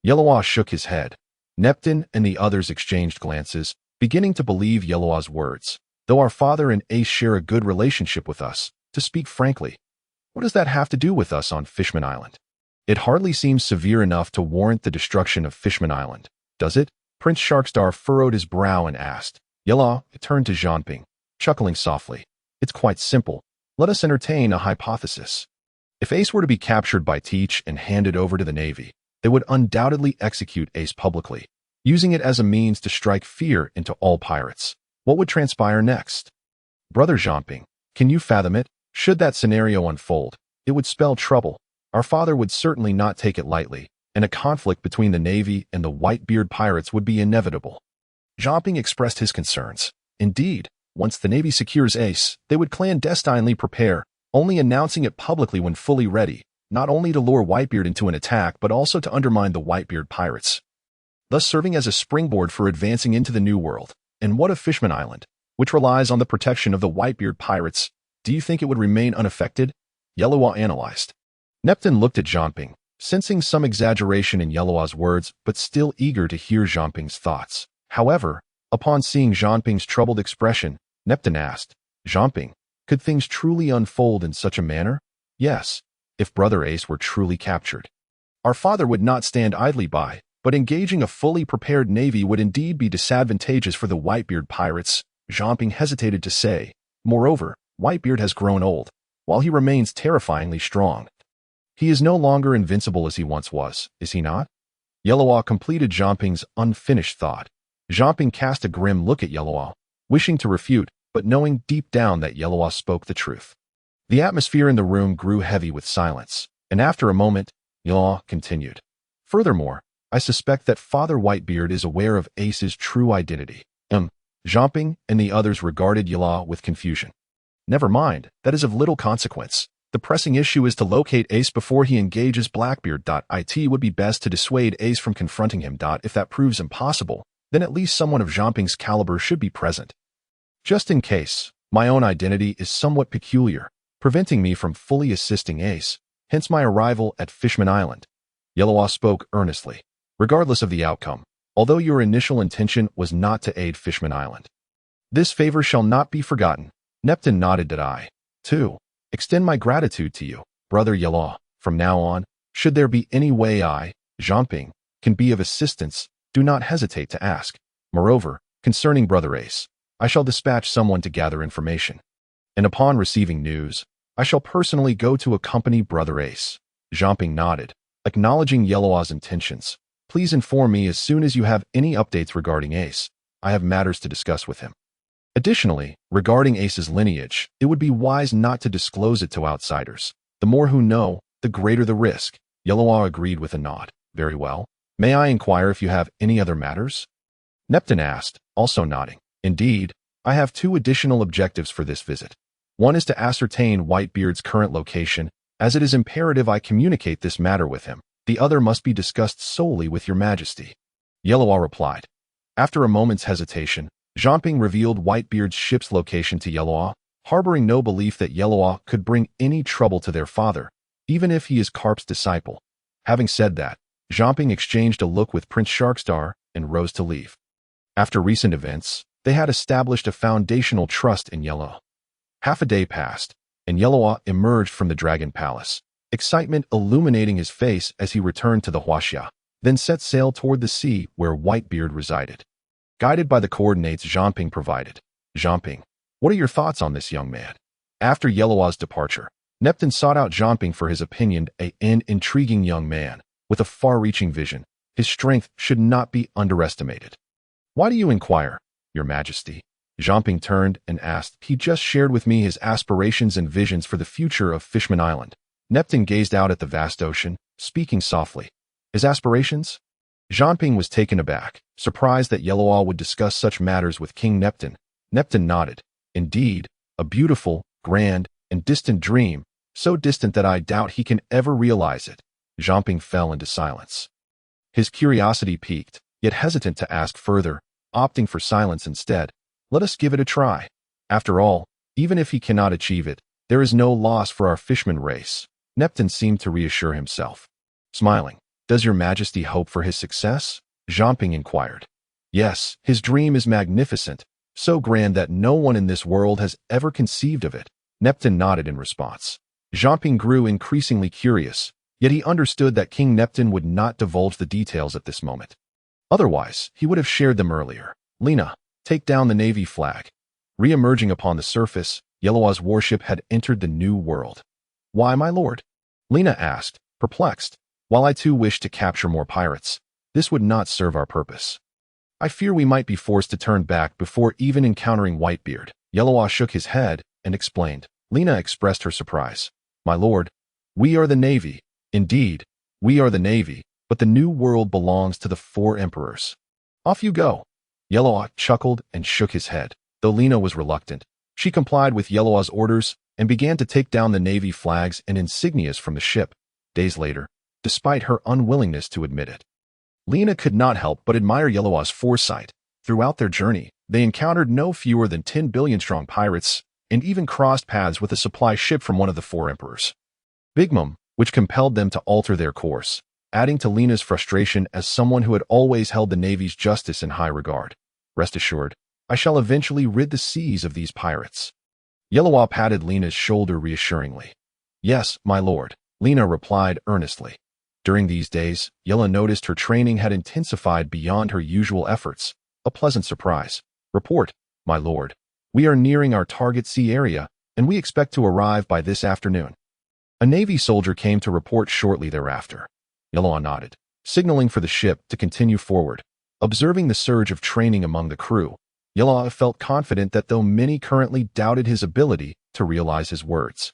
Yellowwa shook his head. Neptune and the others exchanged glances, beginning to believe Yellowwa's words. Though our father and Ace share a good relationship with us, to speak frankly, what does that have to do with us on Fishman Island? It hardly seems severe enough to warrant the destruction of Fishman Island, does it? Prince Sharkstar furrowed his brow and asked. Yellowwa turned to Zhangping, chuckling softly. It's quite simple. Let us entertain a hypothesis. If Ace were to be captured by Teach and handed over to the Navy, they would undoubtedly execute Ace publicly, using it as a means to strike fear into all pirates. What would transpire next? Brother Zhangping, can you fathom it? Should that scenario unfold, it would spell trouble. Our father would certainly not take it lightly, and a conflict between the Navy and the Whitebeard pirates would be inevitable. Zhangping expressed his concerns. Indeed, once the Navy secures Ace, they would clandestinely prepare, only announcing it publicly when fully ready, not only to lure Whitebeard into an attack but also to undermine the Whitebeard pirates, thus serving as a springboard for advancing into the New World. And what of Fishman Island, which relies on the protection of the Whitebeard pirates? Do you think it would remain unaffected? Yellowwa analyzed. Neptune looked at Zhangping, sensing some exaggeration in Yellowwa's words but still eager to hear Zhangping's thoughts. However, upon seeing Zhangping's troubled expression, Neptune asked, Zhangping, could things truly unfold in such a manner? Yes, if Brother Ace were truly captured. Our father would not stand idly by, but engaging a fully prepared navy would indeed be disadvantageous for the Whitebeard pirates, Zhangping hesitated to say. Moreover, Whitebeard has grown old, while he remains terrifyingly strong. He is no longer invincible as he once was, is he not? Yellowwa completed Zhangping's unfinished thought. Zhangping cast a grim look at Yellowwa, wishing to refute, but knowing deep down that Yellowwa spoke the truth. The atmosphere in the room grew heavy with silence, and after a moment, Yellowwa continued. Furthermore, I suspect that Father Whitebeard is aware of Ace's true identity. Zhangping and the others regarded Yellowwa with confusion. Never mind, that is of little consequence. The pressing issue is to locate Ace before he engages Blackbeard. It would be best to dissuade Ace from confronting him. If that proves impossible, then at least someone of Zhangping's caliber should be present. Just in case, my own identity is somewhat peculiar, preventing me from fully assisting Ace, hence my arrival at Fishman Island. Yellowwa spoke earnestly. Regardless of the outcome, although your initial intention was not to aid Fishman Island, This favor shall not be forgotten. Neptune nodded that I, too, extend my gratitude to you, brother Yellow. From now on, should there be any way I, Zhamping, can be of assistance, do not hesitate to ask. Moreover, concerning Brother Ace, I shall dispatch someone to gather information. And upon receiving news, I shall personally go to accompany Brother Ace. Zhamping nodded, acknowledging Yellow's intentions. Please inform me as soon as you have any updates regarding Ace. I have matters to discuss with him. Additionally, regarding Ace's lineage, it would be wise not to disclose it to outsiders. The more who know, the greater the risk. Yellow agreed with a nod. Very well. May I inquire if you have any other matters? Neptune asked, also nodding. Indeed, I have two additional objectives for this visit. One is to ascertain Whitebeard's current location, as it is imperative I communicate this matter with him. The other must be discussed solely with your majesty. Yellow replied. After a moment's hesitation, Zhamping revealed Whitebeard's ship's location to Yellow, harboring no belief that Yellow could bring any trouble to their father, even if he is Garp's disciple. Having said that, Zhamping exchanged a look with Prince Sharkstar and rose to leave. After recent events, they had established a foundational trust in Yellow. Half a day passed, and Yellow emerged from the Dragon Palace, excitement illuminating his face as he returned to the Huajia, then set sail toward the sea where Whitebeard resided. Guided by the coordinates Zhamping provided. Zhamping, what are your thoughts on this young man? After Yellow's departure, Neptune sought out Zhamping for his opinion. An intriguing young man, with a far-reaching vision. His strength should not be underestimated. Why do you inquire, your majesty? Zhamping turned and asked. He just shared with me his aspirations and visions for the future of Fishman Island. Neptune gazed out at the vast ocean, speaking softly. His aspirations? Zhamping was taken aback, surprised that Yellow would discuss such matters with King Neptune. Neptune nodded. Indeed, a beautiful, grand, and distant dream, so distant that I doubt he can ever realize it. Zhamping fell into silence. His curiosity piqued, yet hesitant to ask further, opting for silence instead. Let us give it a try. After all, even if he cannot achieve it, there is no loss for our Fishman race. Neptune seemed to reassure himself. Smiling, does your majesty hope for his success? Zhamping inquired. Yes, his dream is magnificent, so grand that no one in this world has ever conceived of it. Neptune nodded in response. Zhamping grew increasingly curious, yet he understood that King Neptune would not divulge the details at this moment. Otherwise, he would have shared them earlier. Lena, take down the Navy flag. Re-emerging upon the surface, Yellow's warship had entered the new world. Why, my lord? Lena asked, perplexed. While I too wish to capture more pirates, this would not serve our purpose. I fear we might be forced to turn back before even encountering Whitebeard. Yellow shook his head and explained. Lena expressed her surprise. My lord, we are the Navy. Indeed, we are the Navy, but the new world belongs to the four emperors. Off you go. Yellow chuckled and shook his head. Though Lena was reluctant, she complied with Yellow's orders and began to take down the Navy flags and insignias from the ship. Days later, despite her unwillingness to admit it, Lena could not help but admire Yellow's foresight. Throughout their journey, they encountered no fewer than 10 billion strong pirates and even crossed paths with a supply ship from one of the four emperors. Big Mom, which compelled them to alter their course, adding to Lena's frustration as someone who had always held the Navy's justice in high regard. Rest assured, I shall eventually rid the seas of these pirates. Yellow patted Lena's shoulder reassuringly. Yes, my lord, Lena replied earnestly. During these days, Yellow noticed her training had intensified beyond her usual efforts. A pleasant surprise. Report, my lord. We are nearing our target sea area, and we expect to arrive by this afternoon. A Navy soldier came to report shortly thereafter. Yellow nodded, signaling for the ship to continue forward. Observing the surge of training among the crew, Yellow felt confident that though many currently doubted his ability to realize his words,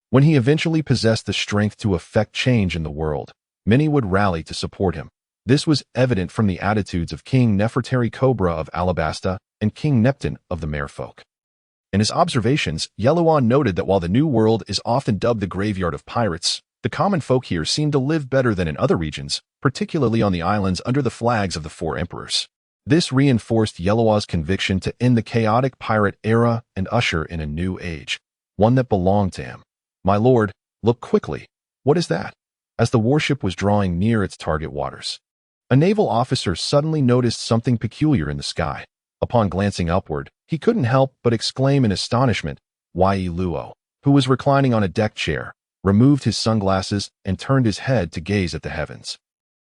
when he eventually possessed the strength to effect change in the world, many would rally to support him. This was evident from the attitudes of King Nefertari Cobra of Alabasta and King Neptune of the Merfolk. In his observations, Yellow noted that while the New World is often dubbed the graveyard of pirates, the common folk here seem to live better than in other regions, particularly on the islands under the flags of the four emperors. This reinforced Yellow's conviction to end the chaotic pirate era and usher in a new age, one that belonged to him. My lord, look quickly. What is that? As the warship was drawing near its target waters, a naval officer suddenly noticed something peculiar in the sky. Upon glancing upward, He couldn't help but exclaim in astonishment. Yi Luo, who was reclining on a deck chair, removed his sunglasses and turned his head to gaze at the heavens,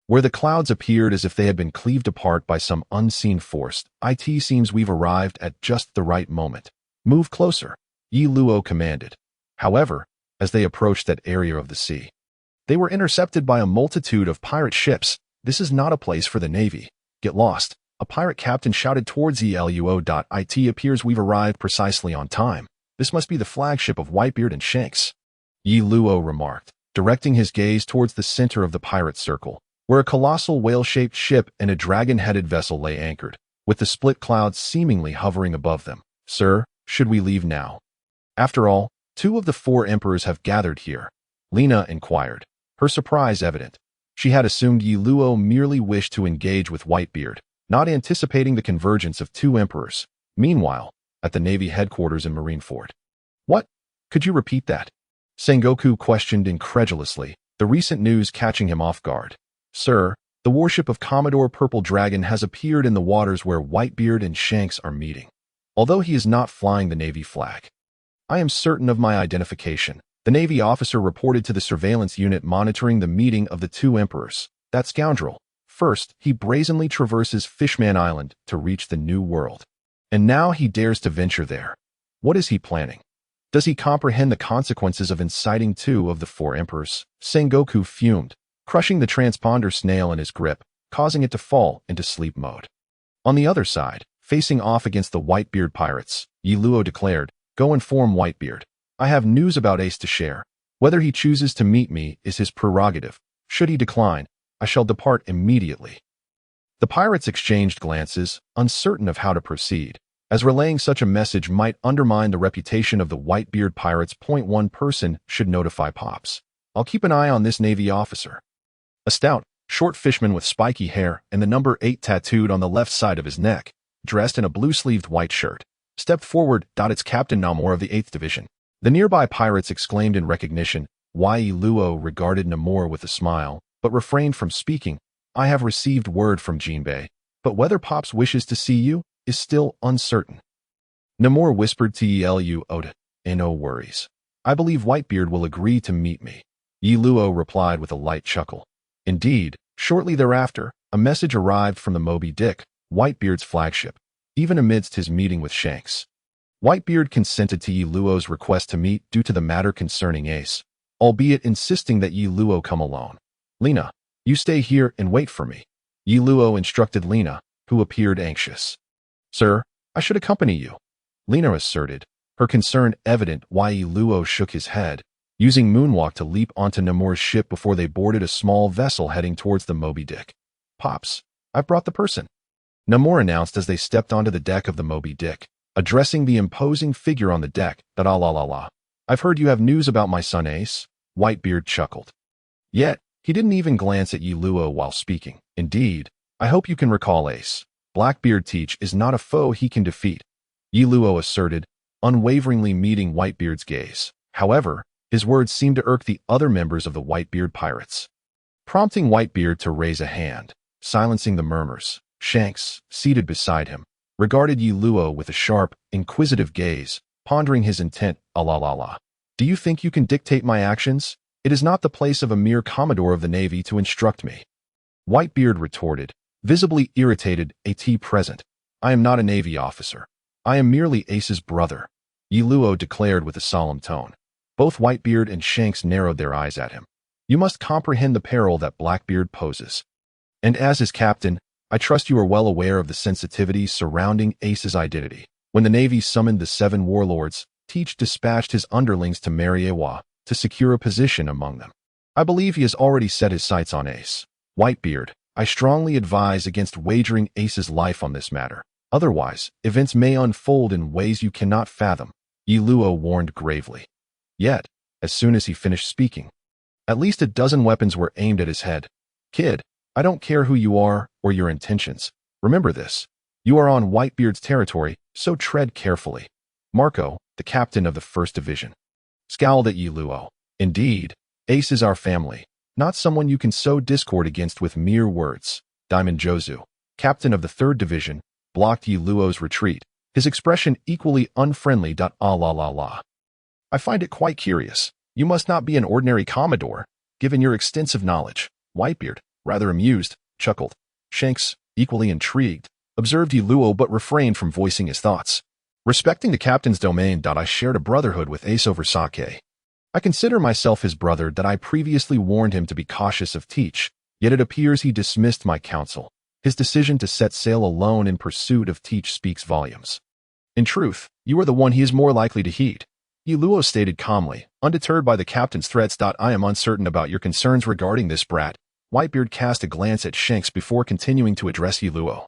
where the clouds appeared as if they had been cleaved apart by some unseen force. It seems we've arrived at just the right moment. Move closer, Yi Luo commanded. However, as they approached that area of the sea, they were intercepted by a multitude of pirate ships. This is not a place for the Navy. Get lost, a pirate captain shouted towards Eluo. It appears we've arrived precisely on time. This must be the flagship of Whitebeard and Shanks, Yi Luo remarked, directing his gaze towards the center of the pirate circle, where a colossal whale-shaped ship and a dragon-headed vessel lay anchored, with the split clouds seemingly hovering above them. Sir, should we leave now? After all, 2 of the 4 emperors have gathered here, Lina inquired, her surprise evident. She had assumed Yi Luo merely wished to engage with Whitebeard, not anticipating the convergence of 2 emperors. Meanwhile, at the Navy headquarters in Marineford. What? Could you repeat that? Sengoku questioned incredulously, the recent news catching him off guard. Sir, the warship of Commodore Purple Dragon has appeared in the waters where Whitebeard and Shanks are meeting. Although he is not flying the Navy flag, I am certain of my identification, the Navy officer reported to the surveillance unit monitoring the meeting of the 2 emperors. That scoundrel. First, he brazenly traverses Fishman Island to reach the New World. And now he dares to venture there. What is he planning? Does he comprehend the consequences of inciting 2 of the 4 emperors? Sengoku fumed, crushing the transponder snail in his grip, causing it to fall into sleep mode. On the other side, facing off against the Whitebeard pirates, Yi Luo declared, Go inform Whitebeard. I have news about Ace to share. Whether he chooses to meet me is his prerogative. Should he decline, I shall depart immediately. The pirates exchanged glances, uncertain of how to proceed, as relaying such a message might undermine the reputation of the Whitebeard pirates. One person should notify Pops. I'll keep an eye on this Navy officer. A stout, short fishman with spiky hair and the number 8 tattooed on the left side of his neck, dressed in a blue-sleeved white shirt, stepped forward. It's Captain Namor of the 8th Division. The nearby pirates exclaimed in recognition. Yi Luo regarded Namor with a smile, but refrained from speaking. I have received word from Jinbei, but whether Pops wishes to see you is still uncertain. Namor whispered to Yi Luo, No worries. I believe Whitebeard will agree to meet me. Yi Luo replied with a light chuckle. Indeed, shortly thereafter, a message arrived from the Moby Dick, Whitebeard's flagship, even amidst his meeting with Shanks. Whitebeard consented to Yi Luo's request to meet due to the matter concerning Ace, albeit insisting that Yi Luo come alone. Lina, you stay here and wait for me, Yi Luo instructed Lina, who appeared anxious. Sir, I should accompany you, Lina asserted, her concern evident. Yi Luo shook his head, using Moonwalk to leap onto Namor's ship before they boarded a small vessel heading towards the Moby Dick. Pops, I've brought the person, Namor announced as they stepped onto the deck of the Moby Dick, addressing the imposing figure on the deck. I've heard you have news about my son Ace, Whitebeard chuckled. Yet, he didn't even glance at Yi Luo while speaking. Indeed, I hope you can recall Ace. Blackbeard Teach is not a foe he can defeat, Yi Luo asserted, unwaveringly meeting Whitebeard's gaze. However, his words seemed to irk the other members of the Whitebeard pirates, prompting Whitebeard to raise a hand, silencing the murmurs. Shanks, seated beside him, regarded Yi Luo with a sharp, inquisitive gaze, pondering his intent. Do you think you can dictate my actions? It is not the place of a mere commodore of the Navy to instruct me, Whitebeard retorted, visibly irritated. At present, I am not a Navy officer. I am merely Ace's brother, Yi Luo declared with a solemn tone. Both Whitebeard and Shanks narrowed their eyes at him. You must comprehend the peril that Blackbeard poses. And as his captain, I trust you are well aware of the sensitivities surrounding Ace's identity. When the Navy summoned the 7 warlords, Teach dispatched his underlings to Mariewa to secure a position among them. I believe he has already set his sights on Ace. Whitebeard, I strongly advise against wagering Ace's life on this matter. Otherwise, events may unfold in ways you cannot fathom, Yi Luo warned gravely. Yet, as soon as he finished speaking, at least a dozen weapons were aimed at his head. Kid, I don't care who you are or your intentions. Remember this. You are on Whitebeard's territory, so tread carefully. Marco, the captain of the 1st Division, scowled at Yi Luo. Indeed, Ace is our family, not someone you can sow discord against with mere words. Diamond Jozu, captain of the 3rd Division, blocked Yi Luo's retreat, his expression equally unfriendly. Ah la la la. I find it quite curious. You must not be an ordinary Commodore, given your extensive knowledge. Whitebeard, rather amused, chuckled. Shanks, equally intrigued, observed Luo but refrained from voicing his thoughts. Respecting the captain's domain. I shared a brotherhood with Ace over sake. I consider myself his brother. I previously warned him to be cautious of Teach, yet it appears he dismissed my counsel. His decision to set sail alone in pursuit of Teach speaks volumes. In truth, you are the one he is more likely to heed. Luo stated calmly, undeterred by the captain's threats. I am uncertain about your concerns regarding this brat. Whitebeard cast a glance at Shanks before continuing to address Luo.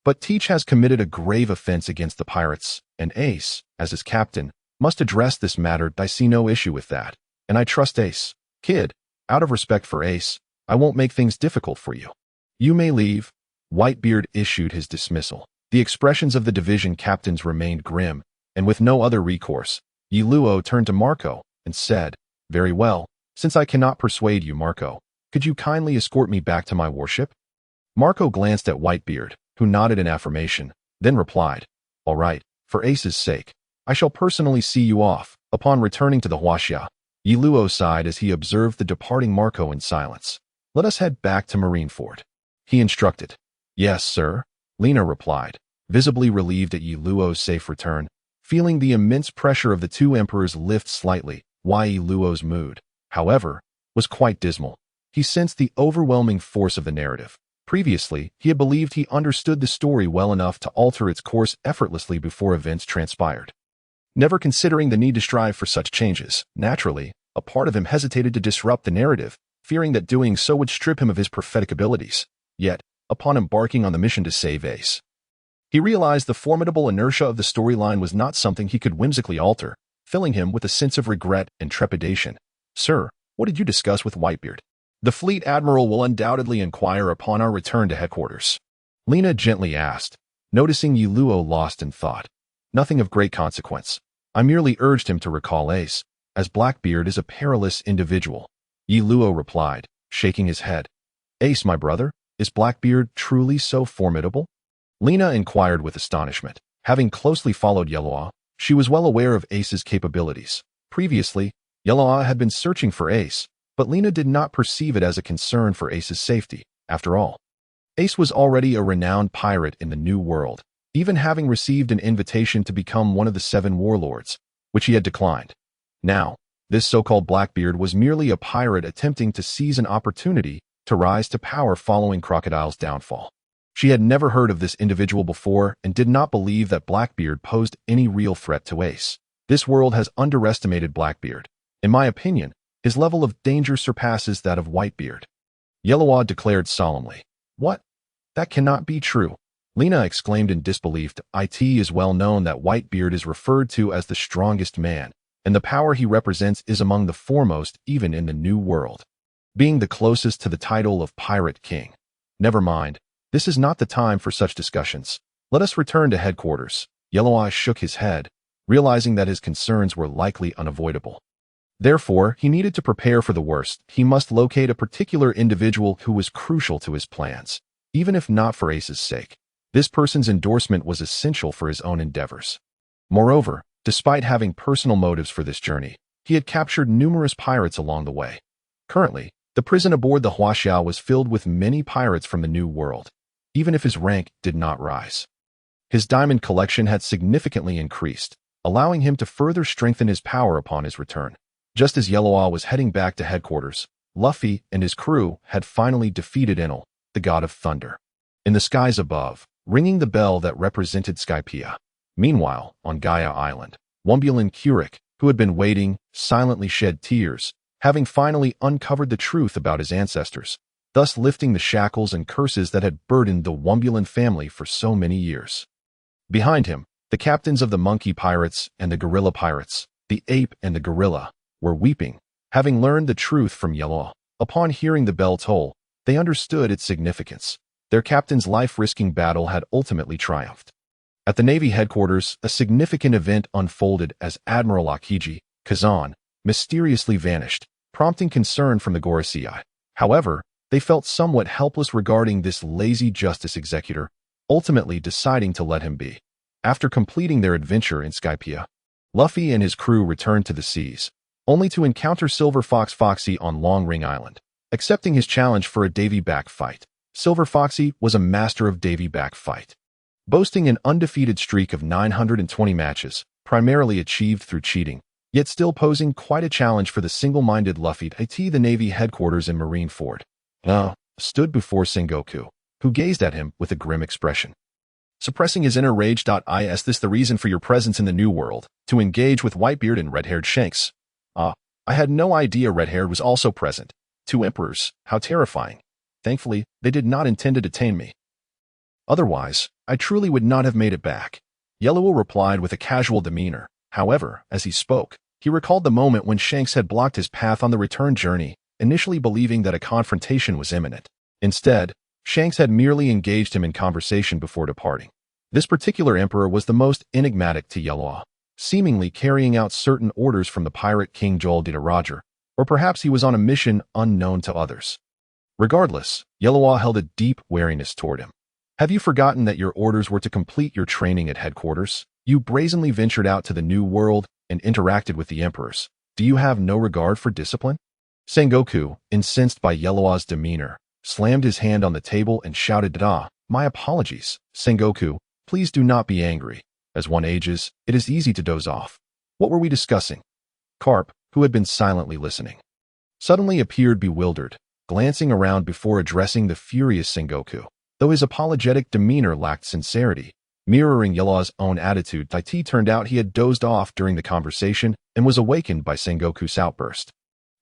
But Teach has committed a grave offense against the pirates, and Ace, as his captain, must address this matter. I see no issue with that, and I trust Ace. Kid, out of respect for Ace, I won't make things difficult for you. You may leave. Whitebeard issued his dismissal. The expressions of the division captains remained grim, and with no other recourse, Luo turned to Marco and said, "Very well, since I cannot persuade you, Marco, could you kindly escort me back to my warship?" Marco glanced at Whitebeard, who nodded in affirmation, then replied, "All right, for Ace's sake, I shall personally see you off." Upon returning to the Huajia, Luo sighed as he observed the departing Marco in silence. "Let us head back to Marineford," he instructed. "Yes, sir," Lena replied, visibly relieved at Luo's safe return. Feeling the immense pressure of the two emperors lift slightly, Luo's mood, however, was quite dismal. He sensed the overwhelming force of the narrative. Previously, he had believed he understood the story well enough to alter its course effortlessly before events transpired. Never considering the need to strive for such changes, naturally, a part of him hesitated to disrupt the narrative, fearing that doing so would strip him of his prophetic abilities. Yet, upon embarking on the mission to save Ace, he realized the formidable inertia of the storyline was not something he could whimsically alter, filling him with a sense of regret and trepidation. "Sir, what did you discuss with Whitebeard?" "The fleet admiral will undoubtedly inquire upon our return to headquarters," Lena gently asked, noticing Luo lost in thought. "Nothing of great consequence. I merely urged him to recall Ace, as Blackbeard is a perilous individual." Luo replied, shaking his head. "Ace, my brother, is Blackbeard truly so formidable?" Lena inquired with astonishment. Having closely followed Yeloa, she was well aware of Ace's capabilities. Previously, Yeloa had been searching for Ace, but Lena did not perceive it as a concern for Ace's safety. After all, Ace was already a renowned pirate in the New World, even having received an invitation to become one of the 7 warlords, which he had declined. Now, this so-called Blackbeard was merely a pirate attempting to seize an opportunity to rise to power following Crocodile's downfall. She had never heard of this individual before and did not believe that Blackbeard posed any real threat to Ace. This world has underestimated Blackbeard. In my opinion, his level of danger surpasses that of Whitebeard. Yeloa declared solemnly. "What? That cannot be true," Lena exclaimed in disbelief. "It is well known that Whitebeard is referred to as the strongest man, and the power he represents is among the foremost even in the New World, being the closest to the title of Pirate King. Never mind. This is not the time for such discussions. Let us return to headquarters." Yeloa shook his head, realizing that his concerns were likely unavoidable. Therefore, he needed to prepare for the worst. He must locate a particular individual who was crucial to his plans, even if not for Ace's sake. This person's endorsement was essential for his own endeavors. Moreover, despite having personal motives for this journey, he had captured numerous pirates along the way. Currently, the prison aboard the Huajia was filled with many pirates from the New World, even if his rank did not rise. His diamond collection had significantly increased, allowing him to further strengthen his power upon his return. Just as Yeloa was heading back to headquarters, Luffy and his crew had finally defeated Enel, the god of thunder. In the skies above, ringing the bell that represented Skypiea. Meanwhile, on Gaia Island, Wumbulin Kurik, who had been waiting, silently shed tears, having finally uncovered the truth about his ancestors, thus lifting the shackles and curses that had burdened the Wumbulin family for so many years. Behind him, the captains of the monkey pirates and the gorilla pirates, the ape and the gorilla, were weeping, having learned the truth from Yeloa. Upon hearing the bell toll, they understood its significance. Their captain's life-risking battle had ultimately triumphed. At the Navy headquarters, a significant event unfolded as Admiral Akiji, Kazan, mysteriously vanished, prompting concern from the Gorosei. However, they felt somewhat helpless regarding this lazy justice executor, ultimately deciding to let him be. After completing their adventure in Skypea, Luffy and his crew returned to the seas, only to encounter Silver Fox Foxy on Long Ring Island. Accepting his challenge for a Davy Back fight, Silver Foxy was a master of Davy Back fight, boasting an undefeated streak of 920 matches, primarily achieved through cheating, yet still posing quite a challenge for the single-minded Luffy at the Navy headquarters in Marineford. Stood before Sengoku, who gazed at him with a grim expression. Suppressing his inner rage. Is this the reason for your presence in the New World, to engage with Whitebeard and red-haired Shanks? I had no idea red-haired was also present. 2 emperors, how terrifying. Thankfully, they did not intend to detain me. Otherwise, I truly would not have made it back. Yellow replied with a casual demeanor. However, as he spoke, he recalled the moment when Shanks had blocked his path on the return journey, initially believing that a confrontation was imminent. Instead, Shanks had merely engaged him in conversation before departing. This particular emperor was the most enigmatic to Yellow, seemingly carrying out certain orders from the pirate King Joel de Roger, or perhaps he was on a mission unknown to others. Regardless, Yellow held a deep wariness toward him. Have you forgotten that your orders were to complete your training at headquarters? You brazenly ventured out to the New World and interacted with the emperors. Do you have no regard for discipline? Sengoku, incensed by Yellow's demeanor, slammed his hand on the table and shouted, My apologies, Sengoku, please do not be angry. As one ages, it is easy to doze off. What were we discussing? Garp, who had been silently listening, suddenly appeared bewildered, glancing around before addressing the furious Sengoku. Though his apologetic demeanor lacked sincerity, mirroring Yellow's own attitude, it turned out he had dozed off during the conversation and was awakened by Sengoku's outburst.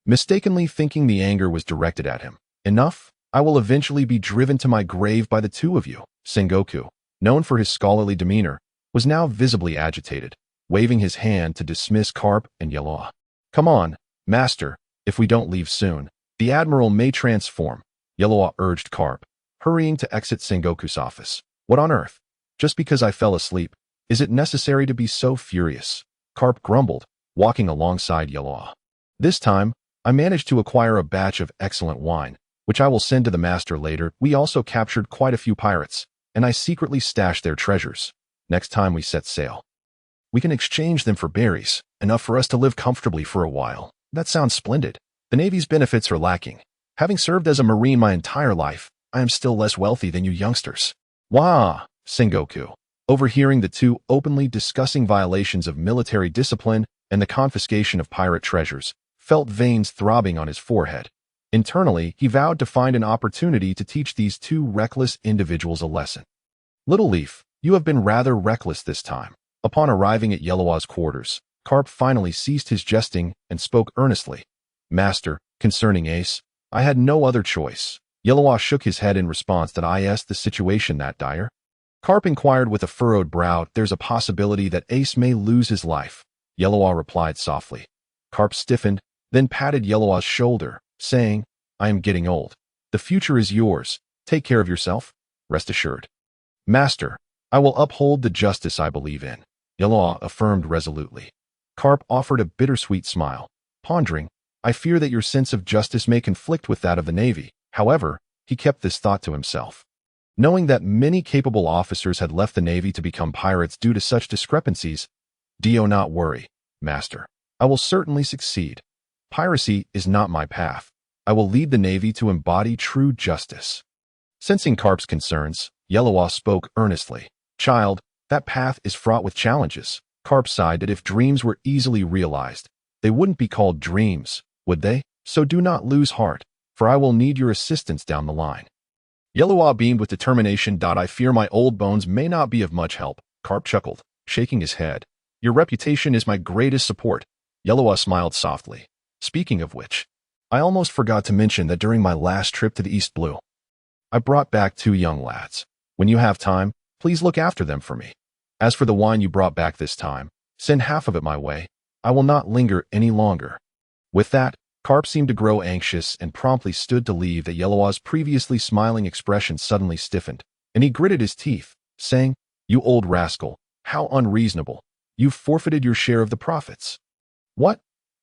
Mistakenly thinking the anger was directed at him. Enough, I will eventually be driven to my grave by the 2 of you. Sengoku, known for his scholarly demeanor, was now visibly agitated, waving his hand to dismiss Garp and Yellow. Come on, master, if we don't leave soon, the admiral may transform, Yellow urged Garp, hurrying to exit Sengoku's office. What on earth? Just because I fell asleep, is it necessary to be so furious? Garp grumbled, walking alongside Yellow. This time, I managed to acquire a batch of excellent wine, which I will send to the master later. We also captured quite a few pirates, and I secretly stashed their treasures. Next time we set sail, we can exchange them for berries, enough for us to live comfortably for a while. That sounds splendid. The Navy's benefits are lacking. Having served as a Marine my entire life, I am still less wealthy than you youngsters. Wah! Sengoku, overhearing the 2 openly discussing violations of military discipline and the confiscation of pirate treasures, felt veins throbbing on his forehead. Internally, he vowed to find an opportunity to teach these 2 reckless individuals a lesson. Little Leaf, you have been rather reckless this time. Upon arriving at Yellow's quarters, Garp finally ceased his jesting and spoke earnestly. Master, concerning Ace, I had no other choice. Yellow shook his head in response. Is the situation that dire? Garp inquired with a furrowed brow. There's a possibility that Ace may lose his life, Yellow replied softly. Garp stiffened, then patted Yellow's shoulder, saying, I am getting old. The future is yours. Take care of yourself. Rest assured. Master, I will uphold the justice I believe in, Yellow affirmed resolutely. Garp offered a bittersweet smile, pondering, I fear that your sense of justice may conflict with that of the Navy. However, he kept this thought to himself. Knowing that many capable officers had left the Navy to become pirates due to such discrepancies, do not worry, master. I will certainly succeed. Piracy is not my path. I will lead the Navy to embody true justice. Sensing Garp's concerns, Yellow spoke earnestly. Child, that path is fraught with challenges. Garp sighed that if dreams were easily realized, they wouldn't be called dreams, would they? So do not lose heart, for I will need your assistance down the line. Yellow beamed with determination. I fear my old bones may not be of much help, Garp chuckled, shaking his head. Your reputation is my greatest support. Yellow smiled softly. Speaking of which, I almost forgot to mention that during my last trip to the East Blue, I brought back 2 young lads. When you have time, please look after them for me. As for the wine you brought back this time, send half of it my way. I will not linger any longer. With that, Garp seemed to grow anxious and promptly stood to leave. That Yellow's previously smiling expression suddenly stiffened, and he gritted his teeth, saying, You old rascal, how unreasonable. You've forfeited your share of the profits. What?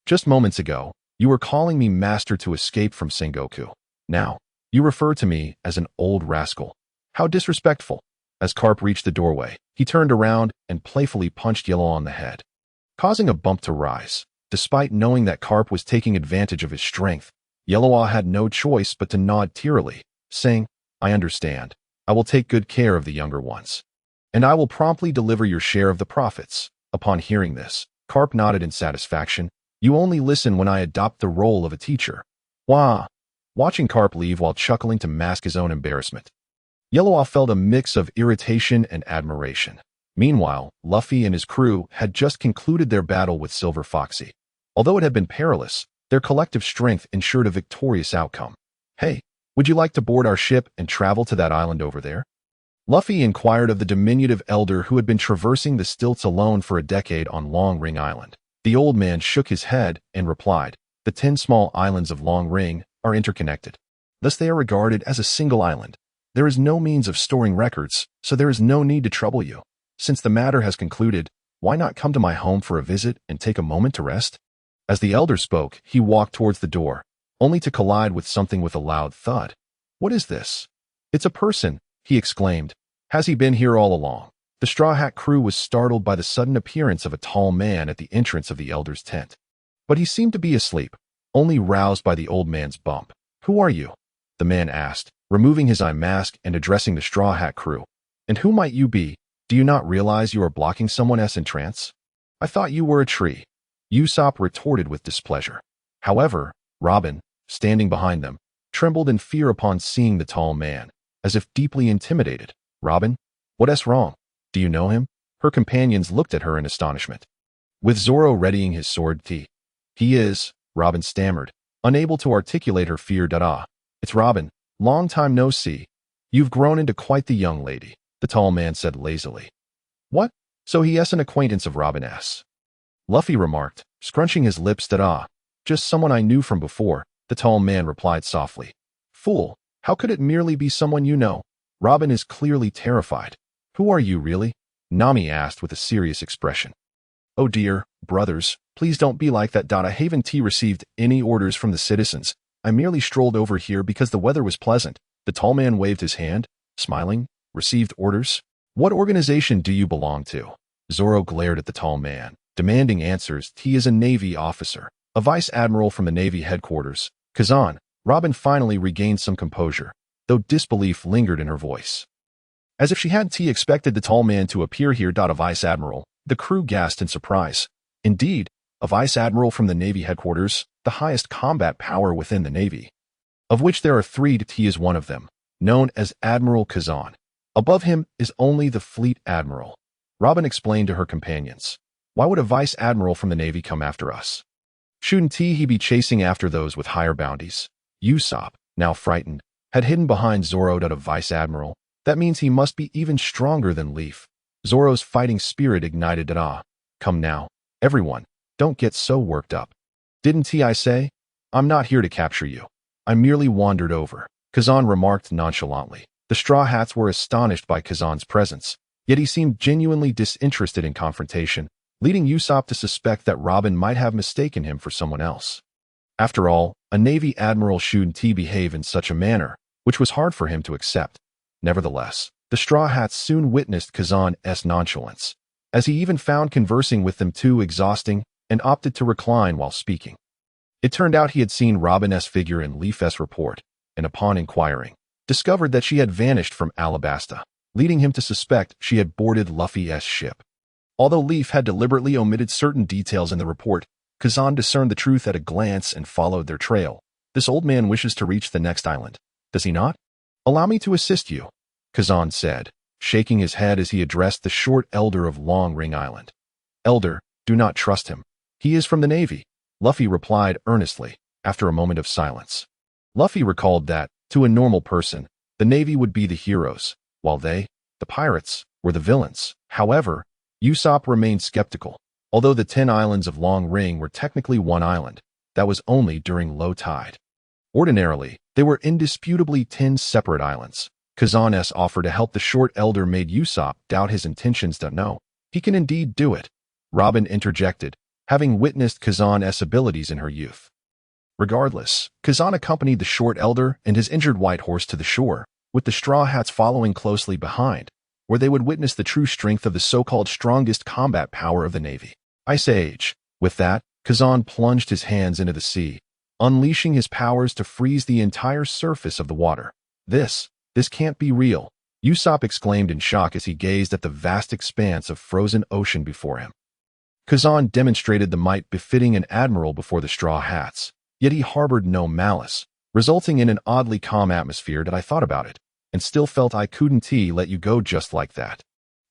Just moments ago, you were calling me master to escape from Sengoku. Now, you refer to me as an old rascal. How disrespectful. As Garp reached the doorway, he turned around and playfully punched Yellow on the head, causing a bump to rise. Despite knowing that Garp was taking advantage of his strength, Yellow had no choice but to nod tearily, saying, "I understand. I will take good care of the younger ones. And I will promptly deliver your share of the profits." Upon hearing this, Garp nodded in satisfaction. "You only listen when I adopt the role of a teacher." Wah! Watching Garp leave while chuckling to mask his own embarrassment, Yellow felt a mix of irritation and admiration. Meanwhile, Luffy and his crew had just concluded their battle with Silver Foxy. Although it had been perilous, their collective strength ensured a victorious outcome. "Hey, would you like to board our ship and travel to that island over there?" Luffy inquired of the diminutive elder who had been traversing the stilts alone for a decade on Long Ring Island. The old man shook his head and replied, "The 10 small islands of Long Ring are interconnected. Thus they are regarded as a single island. There is no means of storing records, so there is no need to trouble you. Since the matter has concluded, why not come to my home for a visit and take a moment to rest?" As the elder spoke, he walked towards the door, only to collide with something with a loud thud. "What is this?" "It's a person," he exclaimed. "Has he been here all along?" The Straw Hat crew was startled by the sudden appearance of a tall man at the entrance of the elder's tent. But he seemed to be asleep, only roused by the old man's bump. "Who are you?" the man asked, removing his eye mask and addressing the Straw Hat crew. "And who might you be? Do you not realize you are blocking someone else's entrance? I thought you were a tree." Usopp retorted with displeasure. However, Robin, standing behind them, trembled in fear upon seeing the tall man, as if deeply intimidated. "Robin? What's wrong? Do you know him?" Her companions looked at her in astonishment. With Zoro readying his sword, "He is," Robin stammered, unable to articulate her fear. "It's Robin. Long time no see. You've grown into quite the young lady," the tall man said lazily. "What? So he is an acquaintance of Robin S?" Luffy remarked, scrunching his lips. "Just someone I knew from before," the tall man replied softly. "Fool, how could it merely be someone you know? Robin is clearly terrified." "Who are you really?" Nami asked with a serious expression. "Oh dear, brothers, please don't be like that. I haven't received any orders from the citizens. I merely strolled over here because the weather was pleasant." The tall man waved his hand, smiling. "Received orders? What organization do you belong to?" Zoro glared at the tall man, demanding answers. "He is a Navy officer, a vice admiral from the Navy headquarters, Kazan." Robin finally regained some composure, though disbelief lingered in her voice. As if she hadn't expected the tall man to appear here. "A vice admiral?" The crew gasped in surprise. "Indeed, a vice admiral from the Navy headquarters, the highest combat power within the Navy, of which there are 3. He is one of them, known as Admiral Kazan. Above him is only the fleet admiral." Robin explained to her companions. "Why would a vice admiral from the Navy come after us? Shouldn't he be chasing after those with higher bounties?" Usopp, now frightened, had hidden behind Zoro. "A vice admiral? That means he must be even stronger than Leaf." Zoro's fighting spirit ignited. "Come now, everyone, don't get so worked up. Didn't I say? I'm not here to capture you. I merely wandered over," Kazan remarked nonchalantly. The Straw Hats were astonished by Kazan's presence, yet he seemed genuinely disinterested in confrontation, leading Usopp to suspect that Robin might have mistaken him for someone else. After all, a Navy admiral shouldn't behave in such a manner, which was hard for him to accept. Nevertheless, the Straw Hats soon witnessed Kazan's nonchalance, as he even found conversing with them too exhausting and opted to recline while speaking. It turned out he had seen Robin's figure in Leaf's report, and upon inquiring, discovered that she had vanished from Alabasta, leading him to suspect she had boarded Luffy's ship. Although Leaf had deliberately omitted certain details in the report, Kazan discerned the truth at a glance and followed their trail. "This old man wishes to reach the next island, does he not? Allow me to assist you," Kazan said, shaking his head as he addressed the short elder of Long Ring Island. "Elder, do not trust him. He is from the Navy," Luffy replied earnestly, after a moment of silence. Luffy recalled that, to a normal person, the Navy would be the heroes, while they, the pirates, were the villains. However, Usopp remained skeptical. Although the 10 islands of Long Ring were technically one island, that was only during low tide. Ordinarily, they were indisputably 10 separate islands. Kazan's offer to help the short elder made Usopp doubt his intentions. "No, he can indeed do it," Robin interjected, having witnessed Kazan's abilities in her youth. Regardless, Kazan accompanied the short elder and his injured white horse to the shore, with the Straw Hats following closely behind. where they would witness the true strength of the so-called strongest combat power of the Navy. Ice Age. With that, Kazan plunged his hands into the sea, unleashing his powers to freeze the entire surface of the water. This can't be real, Usopp exclaimed in shock as he gazed at the vast expanse of frozen ocean before him. Kazan demonstrated the might befitting an admiral before the Straw Hats, yet he harbored no malice, resulting in an oddly calm atmosphere that I thought about it, and still felt I couldn't let you go just like that.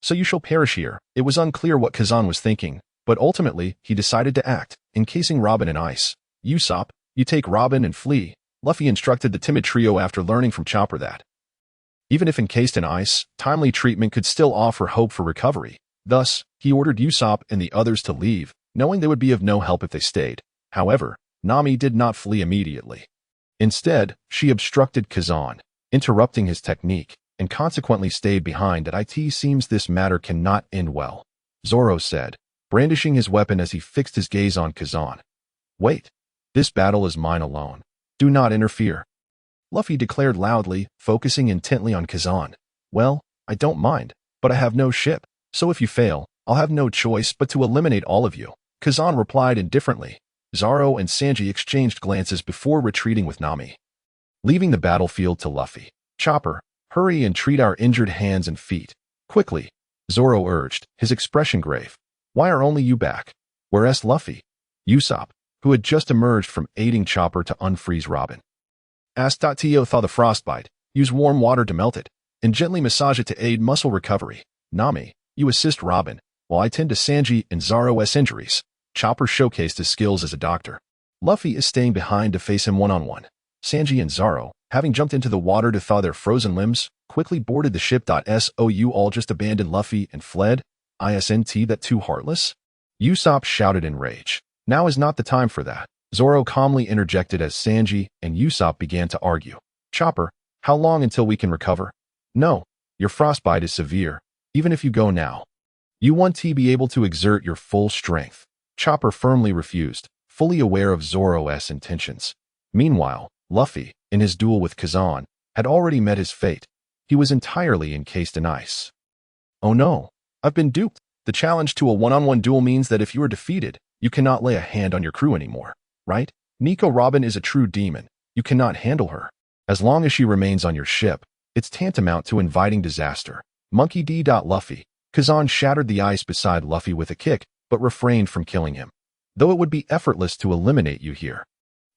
So you shall perish here. It was unclear what Kazan was thinking, but ultimately he decided to act, encasing Robin in ice. Usopp, you take Robin and flee, Luffy instructed the timid trio after learning from Chopper that, even if encased in ice, timely treatment could still offer hope for recovery. Thus, he ordered Usopp and the others to leave, knowing they would be of no help if they stayed. However, Nami did not flee immediately. Instead, she obstructed Kazan, interrupting his technique, and consequently stayed behind. It seems this matter cannot end well, Zoro said, brandishing his weapon as he fixed his gaze on Kazan. Wait. This battle is mine alone. Do not interfere, Luffy declared loudly, focusing intently on Kazan. Well, I don't mind, but I have no ship, so if you fail, I'll have no choice but to eliminate all of you, Kazan replied indifferently. Zoro and Sanji exchanged glances before retreating with Nami, leaving the battlefield to Luffy. Chopper, hurry and treat our injured hands and feet. Quickly, Zoro urged, his expression grave. Why are only you back? Whereas Luffy? Usopp, who had just emerged from aiding Chopper to unfreeze Robin, asked. Tio thaw the frostbite, use warm water to melt it, and gently massage it to aid muscle recovery. Nami, you assist Robin, while I tend to Sanji and Zoro's injuries. Chopper showcased his skills as a doctor. Luffy is staying behind to face him one-on-one. Sanji and Zoro, having jumped into the water to thaw their frozen limbs, quickly boarded the ship. So you all just abandoned Luffy and fled? Isn't that too heartless? Usopp shouted in rage. Now is not the time for that, Zoro calmly interjected as Sanji and Usopp began to argue. Chopper, how long until we can recover? No, your frostbite is severe, even if you go now. You want to be able to exert your full strength. Chopper firmly refused, fully aware of Zoro's intentions. Meanwhile, Luffy, in his duel with Kazan, had already met his fate. He was entirely encased in ice. Oh no, I've been duped. The challenge to a one-on-one duel means that if you are defeated, you cannot lay a hand on your crew anymore, right? Nico Robin is a true demon. You cannot handle her. As long as she remains on your ship, it's tantamount to inviting disaster. Monkey D. Luffy. Kazan shattered the ice beside Luffy with a kick, but refrained from killing him. Though it would be effortless to eliminate you here.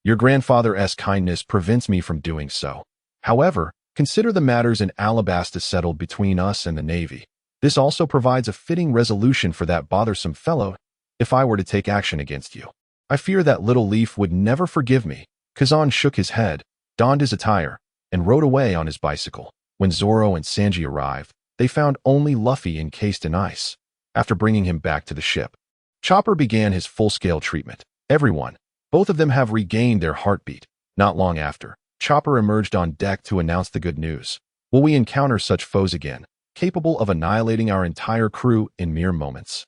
Your grandfather's kindness prevents me from doing so. However, consider the matters in Alabasta settled between us and the Navy. This also provides a fitting resolution for that bothersome fellow if I were to take action against you. I fear that little leaf would never forgive me. Kazan shook his head, donned his attire, and rode away on his bicycle. When Zoro and Sanji arrived, they found only Luffy encased in ice. After bringing him back to the ship, Chopper began his full-scale treatment. Everyone, both of them have regained their heartbeat. Not long after, Chopper emerged on deck to announce the good news. Will we encounter such foes again, capable of annihilating our entire crew in mere moments?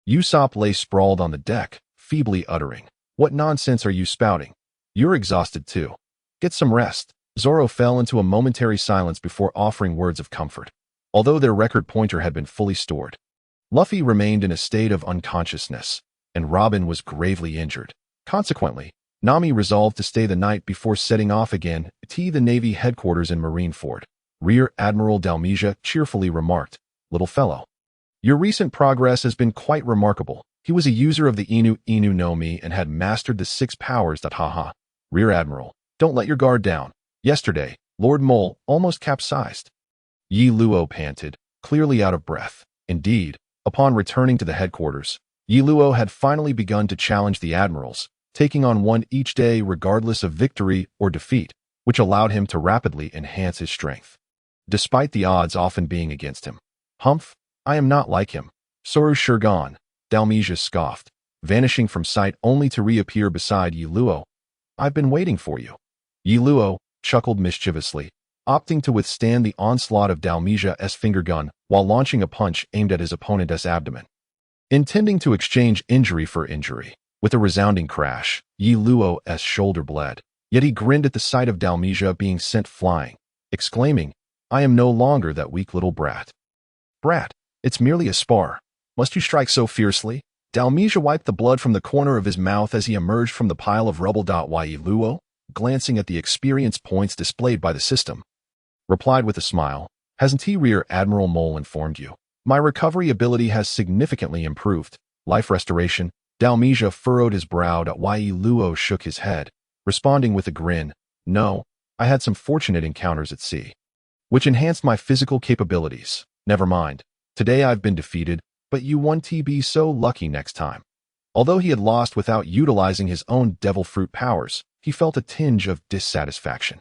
Usopp lay sprawled on the deck, feebly uttering, "What nonsense are you spouting? You're exhausted too. Get some rest." Zoro fell into a momentary silence before offering words of comfort. Although their record pointer had been fully stored, Luffy remained in a state of unconsciousness, and Robin was gravely injured. Consequently, Nami resolved to stay the night before setting off again to the Navy headquarters in Marineford. Rear Admiral Dalmesia cheerfully remarked, "Little fellow, your recent progress has been quite remarkable." He was a user of the Inu no Mi and had mastered the 6 powers. Haha. Rear Admiral, don't let your guard down. Yesterday, Lord Mole almost capsized. Yi Luo panted, clearly out of breath. Indeed, upon returning to the headquarters, Yi Luo had finally begun to challenge the admirals, taking on one each day regardless of victory or defeat, which allowed him to rapidly enhance his strength, despite the odds often being against him. Humph, I am not like him. Soru Shurgon, Dalmesia scoffed, vanishing from sight only to reappear beside Yi Luo. I've been waiting for you. Yi Luo chuckled mischievously, opting to withstand the onslaught of Dalmesia's finger gun while launching a punch aimed at his opponent's abdomen. Intending to exchange injury for injury, with a resounding crash, Yi Luo's shoulder bled, yet he grinned at the sight of Dalmesia being sent flying, exclaiming, "I am no longer that weak little brat." Brat, it's merely a spar. Must you strike so fiercely? Dalmesia wiped the blood from the corner of his mouth as he emerged from the pile of rubble. Ye Luo, glancing at the experience points displayed by the system, replied with a smile, hasn't he, Rear Admiral Mole, informed you? My recovery ability has significantly improved. Life restoration. Dalmesia furrowed his brow. Ye Luo shook his head, responding with a grin. No, I had some fortunate encounters at sea, which enhanced my physical capabilities. Never mind. Today I've been defeated, but you won. To be so lucky next time. Although he had lost without utilizing his own devil fruit powers, he felt a tinge of dissatisfaction.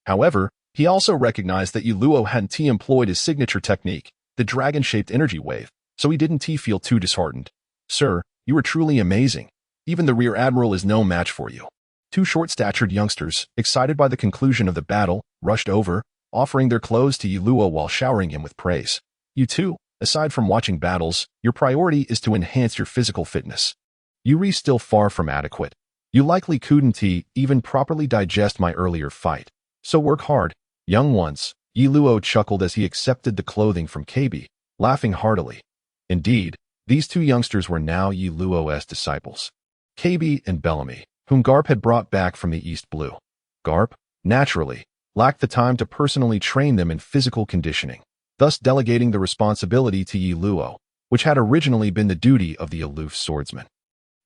However, he also recognized that Luo hadn't employed his signature technique, the dragon-shaped energy wave, so he didn't feel too disheartened. Sir, you were truly amazing. Even the Rear Admiral is no match for you. Two short-statured youngsters, excited by the conclusion of the battle, rushed over, offering their clothes to Luo while showering him with praise. You too, aside from watching battles, your priority is to enhance your physical fitness. You're still far from adequate. You likely couldn't even properly digest my earlier fight. So work hard, young ones. Luo chuckled as he accepted the clothing from KB, laughing heartily. Indeed, these two youngsters were now Luo's disciples, KB and Bellamy, whom Garp had brought back from the East Blue. Garp, naturally, lacked the time to personally train them in physical conditioning, thus delegating the responsibility to Luo, which had originally been the duty of the aloof swordsman.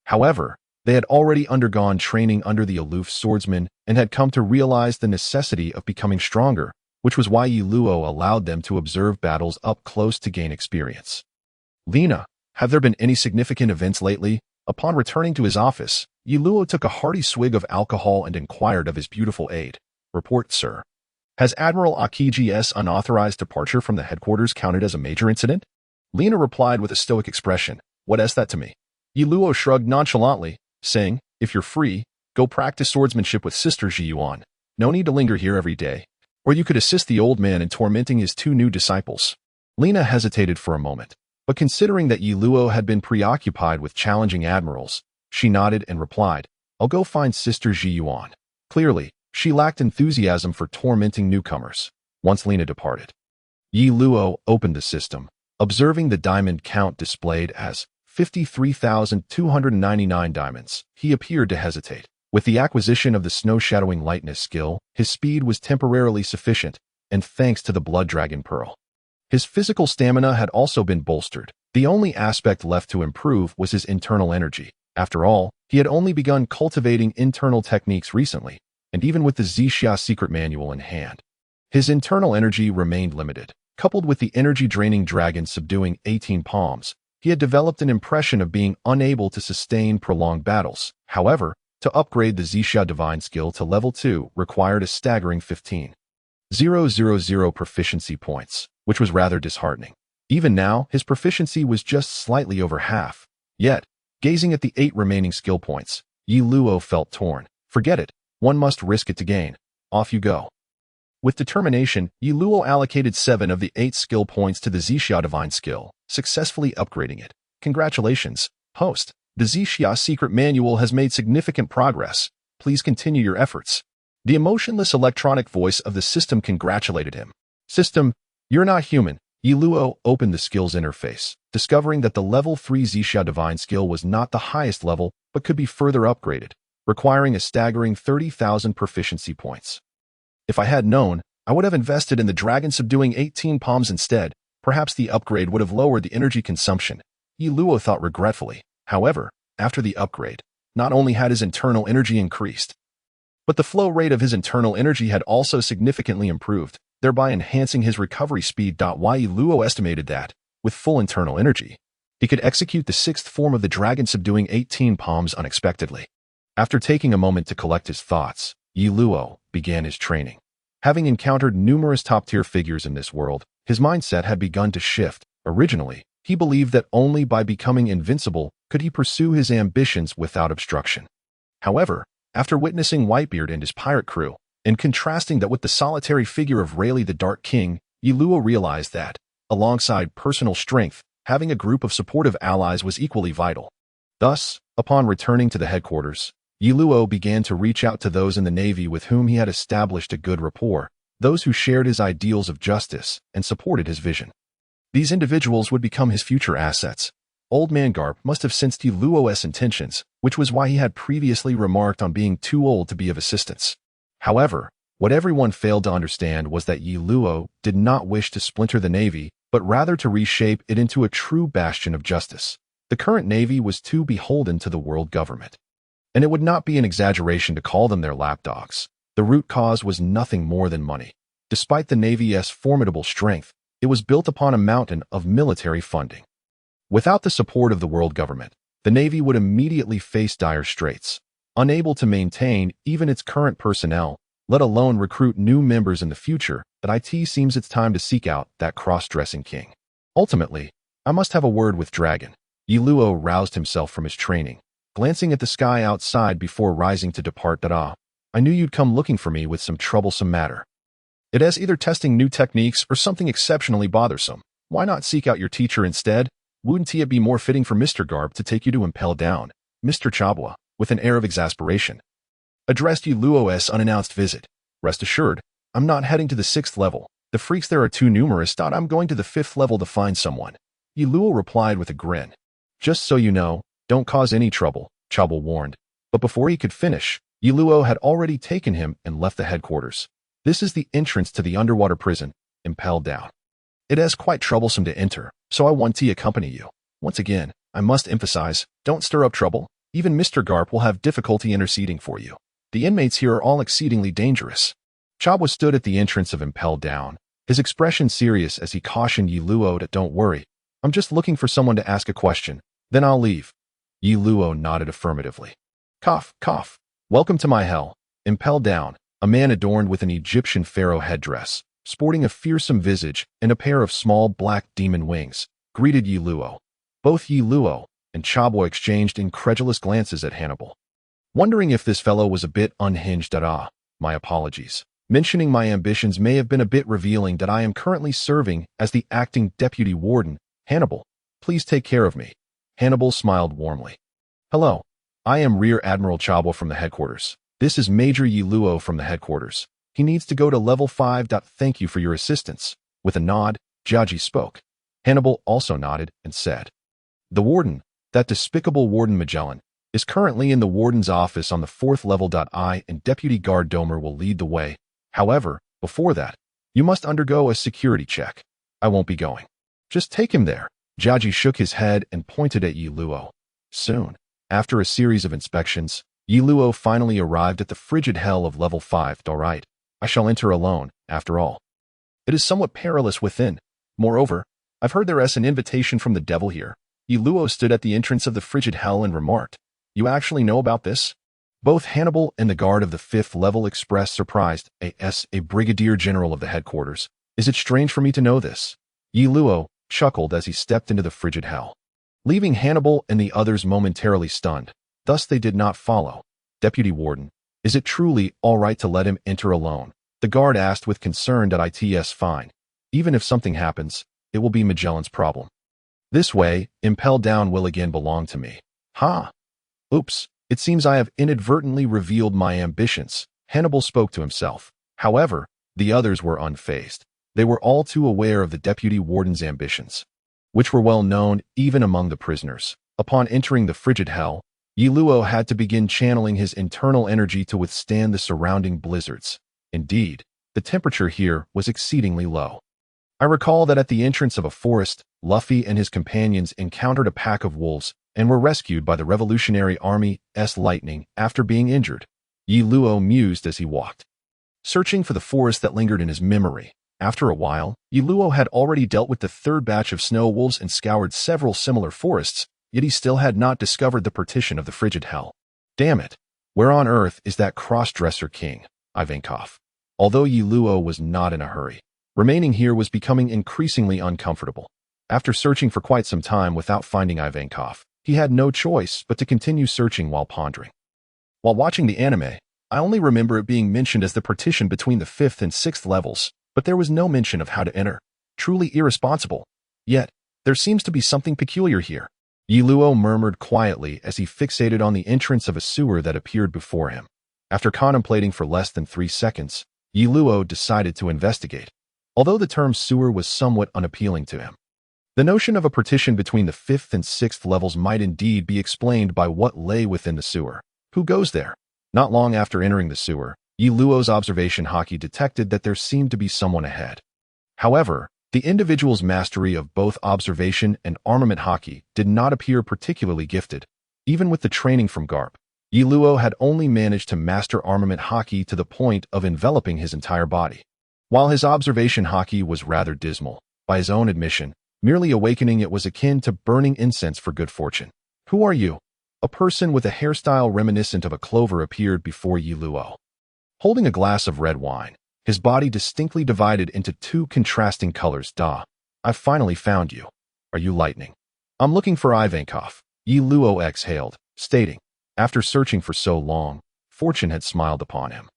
However, they had already undergone training under the aloof swordsman and had come to realize the necessity of becoming stronger, which was why Luo allowed them to observe battles up close to gain experience. Lena, have there been any significant events lately? Upon returning to his office, Luo took a hearty swig of alcohol and inquired of his beautiful aide. Report, sir. Has Admiral Akiji's unauthorized departure from the headquarters counted as a major incident? Lena replied with a stoic expression. What is that to me? Luo shrugged nonchalantly, saying, if you're free, go practice swordsmanship with Sister Zhiyuan. No need to linger here every day. Or you could assist the old man in tormenting his two new disciples. Lena hesitated for a moment, but considering that Luo had been preoccupied with challenging admirals, she nodded and replied, I'll go find Sister Zhiyuan. Clearly, she lacked enthusiasm for tormenting newcomers. Once Lena departed, Luo opened the system, observing the diamond count displayed as 53,299 diamonds. He appeared to hesitate. With the acquisition of the snow-shadowing lightness skill, his speed was temporarily sufficient, and thanks to the Blood Dragon Pearl, his physical stamina had also been bolstered. The only aspect left to improve was his internal energy. After all, he had only begun cultivating internal techniques recently, and even with the Zixia secret manual in hand, his internal energy remained limited. Coupled with the energy-draining dragon subduing 18 palms, he had developed an impression of being unable to sustain prolonged battles. However, to upgrade the Zixia Divine skill to level 2 required a staggering 15,000 proficiency points, which was rather disheartening. Even now, his proficiency was just slightly over half. Yet, gazing at the 8 remaining skill points, Luo felt torn. Forget it, one must risk it to gain. Off you go. With determination, Luo allocated 7 of the 8 skill points to the Zixia Divine skill, successfully upgrading it. Congratulations, host. The Zixia secret manual has made significant progress. Please continue your efforts. The emotionless electronic voice of the system congratulated him. System, you're not human. Luo opened the skills interface, discovering that the level 3 Zixia Divine skill was not the highest level, but could be further upgraded, requiring a staggering 30,000 proficiency points. If I had known, I would have invested in the dragon-subduing 18 palms instead. Perhaps the upgrade would have lowered the energy consumption. Luo thought regretfully. However, after the upgrade, not only had his internal energy increased, but the flow rate of his internal energy had also significantly improved, thereby enhancing his recovery speed. Luo estimated that, with full internal energy, he could execute the 6th form of the dragon-subduing 18 palms unexpectedly. After taking a moment to collect his thoughts, Luo began his training. Having encountered numerous top-tier figures in this world, his mindset had begun to shift. Originally, he believed that only by becoming invincible could he pursue his ambitions without obstruction. However, after witnessing Whitebeard and his pirate crew, and contrasting that with the solitary figure of Rayleigh the Dark King, Luo realized that, alongside personal strength, having a group of supportive allies was equally vital. Thus, upon returning to the headquarters, Luo began to reach out to those in the Navy with whom he had established a good rapport, those who shared his ideals of justice and supported his vision. These individuals would become his future assets. Old man Garp must have sensed Yi Luo's intentions, which was why he had previously remarked on being too old to be of assistance. However, what everyone failed to understand was that Yi Luo did not wish to splinter the Navy, but rather to reshape it into a true bastion of justice. The current Navy was too beholden to the world government. And it would not be an exaggeration to call them their lapdogs. The root cause was nothing more than money. Despite the Navy's formidable strength, it was built upon a mountain of military funding. Without the support of the world government, the Navy would immediately face dire straits, unable to maintain even its current personnel, let alone recruit new members in the future. At it seems it's time to seek out that cross-dressing king. Ultimately, I must have a word with Dragon. Yi Luo roused himself from his training, glancing at the sky outside before rising to depart. I knew you'd come looking for me with some troublesome matter. It is either testing new techniques or something exceptionally bothersome. Why not seek out your teacher instead? Wouldn't it be more fitting for Mr. Garp to take you to impel down? Mr. Chabwa, with an air of exasperation, addressed Yi Luo's unannounced visit. Rest assured, I'm not heading to the 6th level. The freaks there are too numerous. I'm going to the 5th level to find someone. Yi Luo replied with a grin. Just so you know, don't cause any trouble, Chabwa warned. But before he could finish, Yi Luo had already taken him and left the headquarters. This is the entrance to the underwater prison, impelled down. It is quite troublesome to enter, so I want to accompany you. Once again, I must emphasize, don't stir up trouble. Even Mr. Garp will have difficulty interceding for you. The inmates here are all exceedingly dangerous. Chabwa stood at the entrance of Impelled Down, his expression serious as he cautioned Yi Luo to don't worry. I'm just looking for someone to ask a question, then I'll leave. Yi Luo nodded affirmatively. Cough, cough. Welcome to my hell. Impelled Down, a man adorned with an Egyptian pharaoh headdress, sporting a fearsome visage and a pair of small black demon wings, greeted Yi Luo. Both Yi Luo and Chabwa exchanged incredulous glances at Hannibal, wondering if this fellow was a bit unhinged. My apologies. Mentioning my ambitions may have been a bit revealing. I am currently serving as the acting deputy warden. Hannibal, please take care of me. Hannibal smiled warmly. Hello. I am Rear Admiral Chabwa from the headquarters. This is Major Yi Luo from the headquarters. He needs to go to level 5. Thank you for your assistance. With a nod, Jiaji spoke. Hannibal also nodded and said, The warden, that despicable Warden Magellan, is currently in the warden's office on the 4th level. I and Deputy Guard Domer will lead the way. However, before that, you must undergo a security check. I won't be going. Just take him there. Jiaji shook his head and pointed at Yi Luo. Soon, after a series of inspections, Yi Luo finally arrived at the frigid hell of level 5. All right, I shall enter alone, after all. It is somewhat perilous within. Moreover, I've heard there is an invitation from the devil here. Yi Luo stood at the entrance of the frigid hell and remarked, You actually know about this? Both Hannibal and the guard of the 5th level expressed surprise. A brigadier general of the headquarters. Is it strange for me to know this? Yi Luo chuckled as he stepped into the frigid hell, leaving Hannibal and the others momentarily stunned. Thus they did not follow. Deputy Warden, is it truly all right to let him enter alone? The guard asked with concern. It's fine. Even if something happens, it will be Magellan's problem. This way, Impelled Down will again belong to me. Ha! Oops, it seems I have inadvertently revealed my ambitions. Hannibal spoke to himself. However, the others were unfazed. They were all too aware of the Deputy Warden's ambitions, which were well known even among the prisoners. Upon entering the frigid hell, Yi Luo had to begin channeling his internal energy to withstand the surrounding blizzards. Indeed, the temperature here was exceedingly low. I recall that at the entrance of a forest, Luffy and his companions encountered a pack of wolves and were rescued by the Revolutionary Army's lightning after being injured. Yi Luo mused as he walked, searching for the forest that lingered in his memory. After a while, Yi Luo had already dealt with the 3rd batch of snow wolves and scoured several similar forests, yet he still had not discovered the partition of the frigid hell. Damn it! Where on earth is that cross-dresser king, Ivankov? Although Yi Luo was not in a hurry, remaining here was becoming increasingly uncomfortable. After searching for quite some time without finding Ivankov, he had no choice but to continue searching while pondering. While watching the anime, I only remember it being mentioned as the partition between the 5th and 6th levels, but there was no mention of how to enter. Truly irresponsible. Yet, there seems to be something peculiar here. Yi Luo murmured quietly as he fixated on the entrance of a sewer that appeared before him. After contemplating for less than 3 seconds, Yi Luo decided to investigate. Although the term sewer was somewhat unappealing to him, The notion of a partition between the 5th and 6th levels might indeed be explained by what lay within the sewer. Who goes there? Not long after entering the sewer, Yi Luo's observation haki detected that there seemed to be someone ahead. However, the individual's mastery of both observation and armament haki did not appear particularly gifted. Even with the training from Garp, Yi Luo had only managed to master armament haki to the point of enveloping his entire body. While his observation haki was rather dismal, by his own admission, merely awakening it was akin to burning incense for good fortune. Who are you? A person with a hairstyle reminiscent of a clover appeared before Yi Luo. Holding a glass of red wine, his body distinctly divided into two contrasting colors. I've finally found you. Are you lightning? I'm looking for Ivankov, Yi Luo exhaled, stating, after searching for so long, fortune had smiled upon him.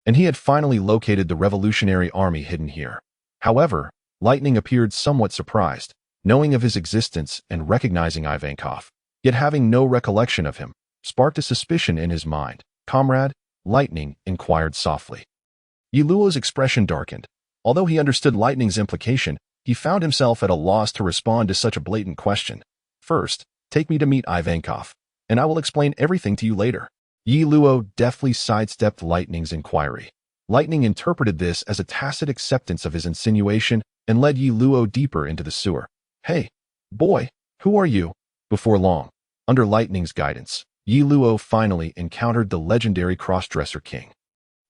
And he had finally located the revolutionary army hidden here. However, Lightning appeared somewhat surprised, knowing of his existence and recognizing Ivankov, yet having no recollection of him, sparked a suspicion in his mind. Comrade, Lightning inquired softly. Yi Luo's expression darkened. Although he understood Lightning's implication, he found himself at a loss to respond to such a blatant question. First, take me to meet Ivankov, and I will explain everything to you later. Yi Luo deftly sidestepped Lightning's inquiry. Lightning interpreted this as a tacit acceptance of his insinuation and led Yi Luo deeper into the sewer. Hey, boy, who are you? Before long, under Lightning's guidance, Yi Luo finally encountered the legendary cross-dresser king.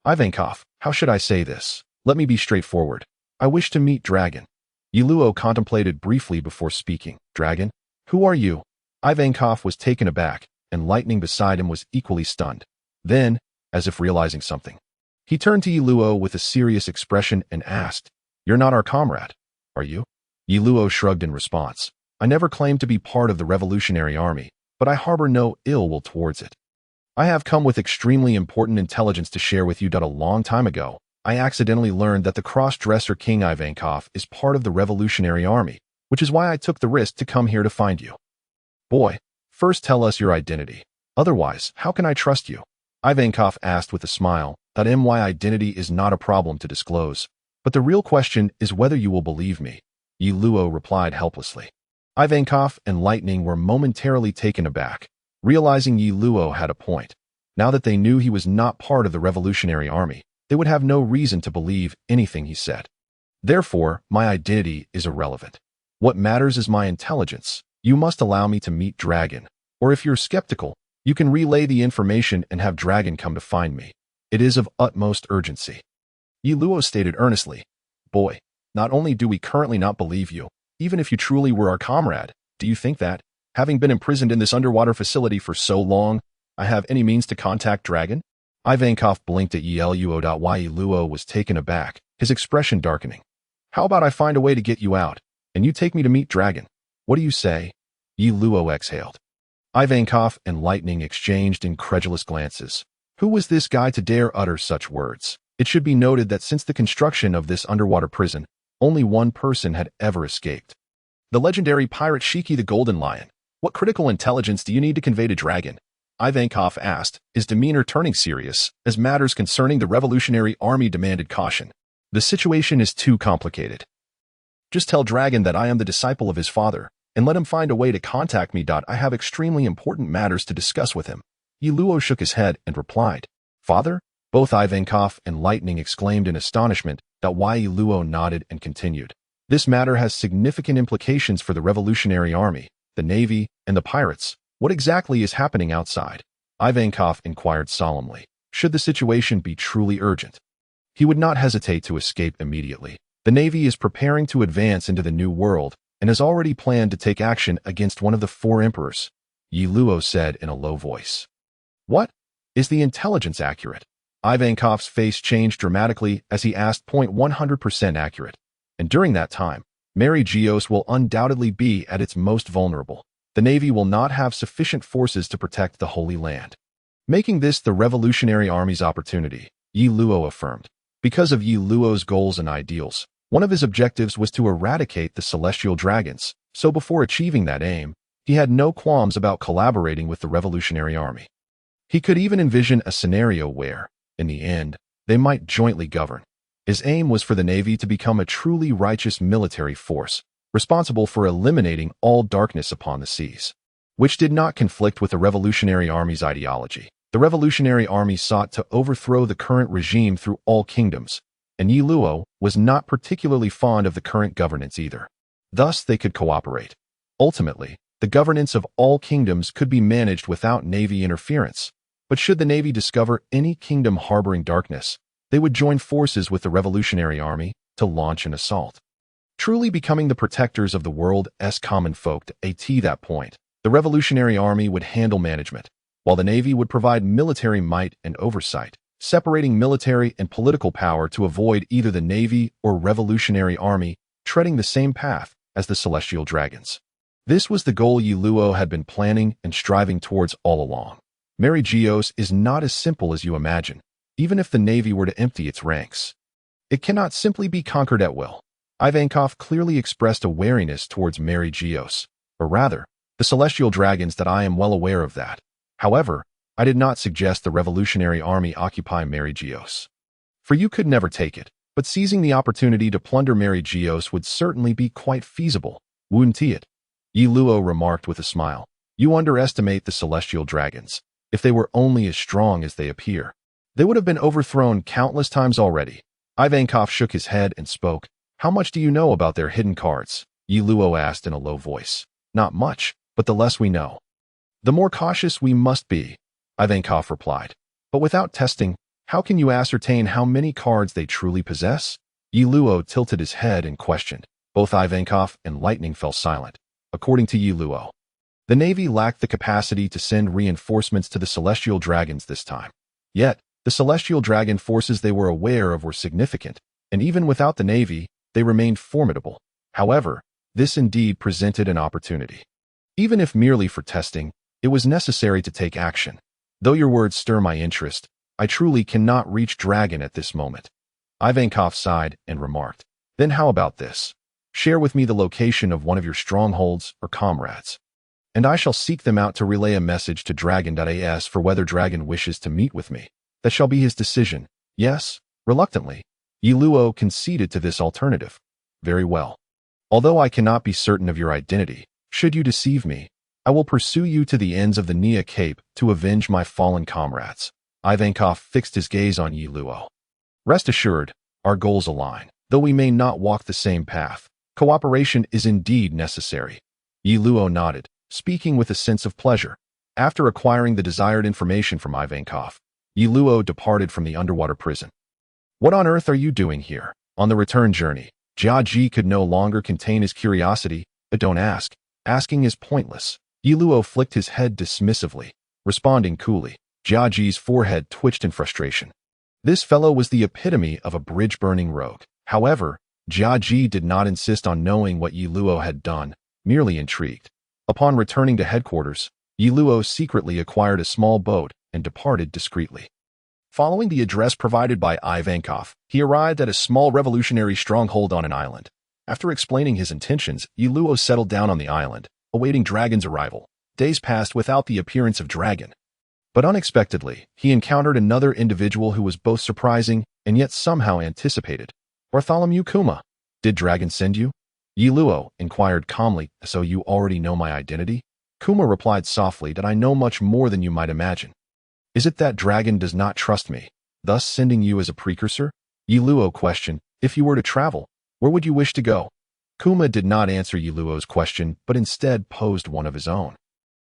Ivankov, how should I say this? Let me be straightforward. I wish to meet Dragon. Yi Luo contemplated briefly before speaking. Dragon? Who are you? Ivankov was taken aback, and Lightning beside him was equally stunned. Then, as if realizing something, he turned to Yi Luo with a serious expression and asked, You're not our comrade, are you? Yi Luo shrugged in response. I never claimed to be part of the revolutionary army, but I harbor no ill will towards it. I have come with extremely important intelligence to share with you. A long time ago, I accidentally learned that the cross-dresser King Ivankov is part of the revolutionary army, which is why I took the risk to come here to find you. Boy, first tell us your identity. Otherwise, how can I trust you? Ivankov asked with a smile. My identity is not a problem to disclose, but the real question is whether you will believe me. Yi Luo replied helplessly. Ivankov and Lightning were momentarily taken aback, realizing Yi Luo had a point. Now that they knew he was not part of the revolutionary army, they would have no reason to believe anything he said. Therefore, my identity is irrelevant. What matters is my intelligence. You must allow me to meet Dragon, or if you're skeptical, you can relay the information and have Dragon come to find me. It is of utmost urgency. Yi Luo stated earnestly. Boy, not only do we currently not believe you, even if you truly were our comrade, do you think that, having been imprisoned in this underwater facility for so long, I have any means to contact Dragon? Ivankov blinked at Yi Luo. Yi Luo was taken aback, his expression darkening. How about I find a way to get you out, and you take me to meet Dragon? What do you say? Yi Luo exhaled. Ivankov and Lightning exchanged incredulous glances. Who was this guy to dare utter such words? It should be noted that since the construction of this underwater prison, only one person had ever escaped. The legendary pirate Shiki the Golden Lion. What critical intelligence do you need to convey to Dragon? Ivankov asked, his demeanor turning serious, as matters concerning the revolutionary army demanded caution. The situation is too complicated. Just tell Dragon that I am the disciple of his father, and let him find a way to contact me. I have extremely important matters to discuss with him. Yi Luo shook his head and replied, Father? Both Ivankov and Lightning exclaimed in astonishment. Yi Luo nodded and continued. This matter has significant implications for the revolutionary army, the navy, and the pirates. What exactly is happening outside? Ivankov inquired solemnly. Should the situation be truly urgent, he would not hesitate to escape immediately. The navy is preparing to advance into the New World and has already planned to take action against one of the 4 emperors, Yi Luo said in a low voice. What? Is the intelligence accurate? Ivankov's face changed dramatically as he asked. 100% accurate. And during that time, Mary Geos will undoubtedly be at its most vulnerable. The Navy will not have sufficient forces to protect the Holy Land, making this the Revolutionary Army's opportunity, Yi Luo affirmed. Because of Yi Luo's goals and ideals, one of his objectives was to eradicate the celestial dragons, so before achieving that aim, he had no qualms about collaborating with the Revolutionary Army. He could even envision a scenario where, in the end, they might jointly govern. His aim was for the Navy to become a truly righteous military force, responsible for eliminating all darkness upon the seas, which did not conflict with the Revolutionary Army's ideology. The Revolutionary Army sought to overthrow the current regime through all kingdoms, and Yi Luo was not particularly fond of the current governance either. Thus, they could cooperate. Ultimately, the governance of all kingdoms could be managed without Navy interference, but should the Navy discover any kingdom harboring darkness, they would join forces with the Revolutionary Army to launch an assault, truly becoming the protectors of the world's common folk. At that point, the Revolutionary Army would handle management, while the Navy would provide military might and oversight, separating military and political power to avoid either the Navy or Revolutionary Army treading the same path as the Celestial Dragons. This was the goal Yi Luo had been planning and striving towards all along. Mary Geos is not as simple as you imagine, even if the Navy were to empty its ranks. It cannot simply be conquered at will. Ivankov clearly expressed a wariness towards Mary Geos, or rather, the Celestial Dragons, that I am well aware of that. However, I did not suggest the Revolutionary Army occupy Mary Geos. For you could never take it, but seizing the opportunity to plunder Mary Geos would certainly be quite feasible, wouldn't it? Yi Luo remarked with a smile. You underestimate the Celestial Dragons. If they were only as strong as they appear, they would have been overthrown countless times already. Ivankov shook his head and spoke. How much do you know about their hidden cards? Yi Luo asked in a low voice. Not much, but the less we know, the more cautious we must be, Ivankov replied. But without testing, how can you ascertain how many cards they truly possess? Yi Luo tilted his head and questioned. Both Ivankov and Lightning fell silent. According to Yi Luo, the Navy lacked the capacity to send reinforcements to the Celestial Dragons this time. Yet, the Celestial Dragon forces they were aware of were significant, and even without the Navy, they remained formidable. However, this indeed presented an opportunity. Even if merely for testing, it was necessary to take action. Though your words stir my interest, I truly cannot reach Dragon at this moment. Ivankov sighed and remarked. Then how about this? Share with me the location of one of your strongholds or comrades, and I shall seek them out to relay a message to Dragon.as for whether Dragon wishes to meet with me. That shall be his decision. Yes, reluctantly, Yi Luo conceded to this alternative. Very well. Although I cannot be certain of your identity, should you deceive me, I will pursue you to the ends of the Nia Cape to avenge my fallen comrades. Ivankov fixed his gaze on Yi Luo. Rest assured, our goals align. Though we may not walk the same path, cooperation is indeed necessary. Yi Luo nodded, speaking with a sense of pleasure. After acquiring the desired information from Ivankov, Yi Luo departed from the underwater prison. What on earth are you doing here? On the return journey, Jiaji could no longer contain his curiosity. But don't ask. Asking is pointless. Yi Luo flicked his head dismissively, responding coolly. Jiaji's forehead twitched in frustration. This fellow was the epitome of a bridge-burning rogue. However, Jiaji did not insist on knowing what Yi Luo had done, merely intrigued. Upon returning to headquarters, Yi Luo secretly acquired a small boat and departed discreetly. Following the address provided by Ivankov, he arrived at a small revolutionary stronghold on an island. After explaining his intentions, Yi Luo settled down on the island, awaiting Dragon's arrival. Days passed without the appearance of Dragon. But unexpectedly, he encountered another individual who was both surprising and yet somehow anticipated. Bartholomew Kuma. Did Dragon send you? Yi Luo inquired calmly. So you already know my identity? Kuma replied softly that I know much more than you might imagine. Is it that Dragon does not trust me, thus sending you as a precursor? Yi Luo questioned. If you were to travel, where would you wish to go? Kuma did not answer Yi Luo's question, but instead posed one of his own.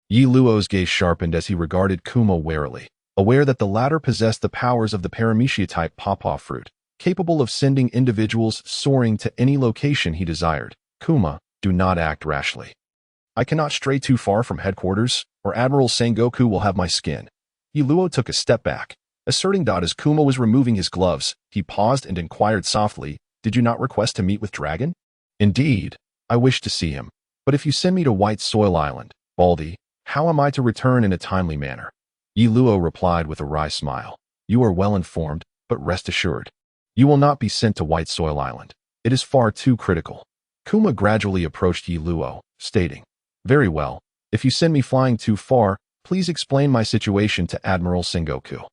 Yi Luo's gaze sharpened as he regarded Kuma warily, aware that the latter possessed the powers of the paramecia-type pawpaw fruit, capable of sending individuals soaring to any location he desired. Kuma, do not act rashly. I cannot stray too far from headquarters, or Admiral Sengoku will have my skin. Yi Luo took a step back, asserting that as Kuma was removing his gloves, he paused and inquired softly, did you not request to meet with Dragon? Indeed, I wish to see him, but if you send me to White Soil Island, Baldy, how am I to return in a timely manner? Yi Luo replied with a wry smile. You are well informed, but rest assured, you will not be sent to White Soil Island. It is far too critical. Kuma gradually approached Yi Luo, stating, very well, if you send me flying too far, please explain my situation to Admiral Sengoku.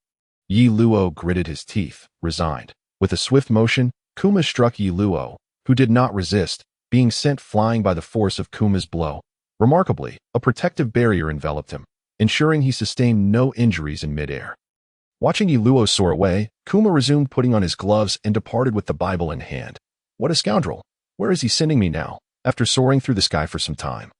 Yi Luo gritted his teeth, resigned. With a swift motion, Kuma struck Yi Luo, who did not resist, being sent flying by the force of Kuma's blow. Remarkably, a protective barrier enveloped him, ensuring he sustained no injuries in midair. Watching Yi Luo soar away, Kuma resumed putting on his gloves and departed with the Bible in hand. What a scoundrel! Where is he sending me now, after soaring through the sky for some time?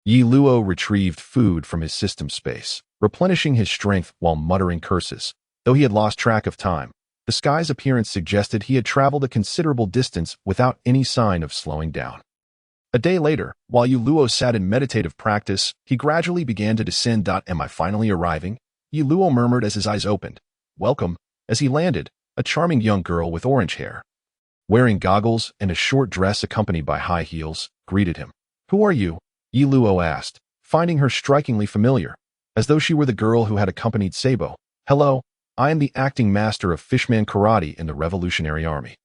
Yi Luo retrieved food from his system space, replenishing his strength while muttering curses. Though he had lost track of time, the sky's appearance suggested he had traveled a considerable distance without any sign of slowing down. A day later, while Yi Luo sat in meditative practice, he gradually began to descend. Am I finally arriving? Yi Luo murmured as his eyes opened. Welcome. As he landed, a charming young girl with orange hair, wearing goggles and a short dress accompanied by high heels, greeted him. Who are you? Yi Luo asked, finding her strikingly familiar, as though she were the girl who had accompanied Sabo. Hello, I am the acting master of Fishman Karate in the Revolutionary Army.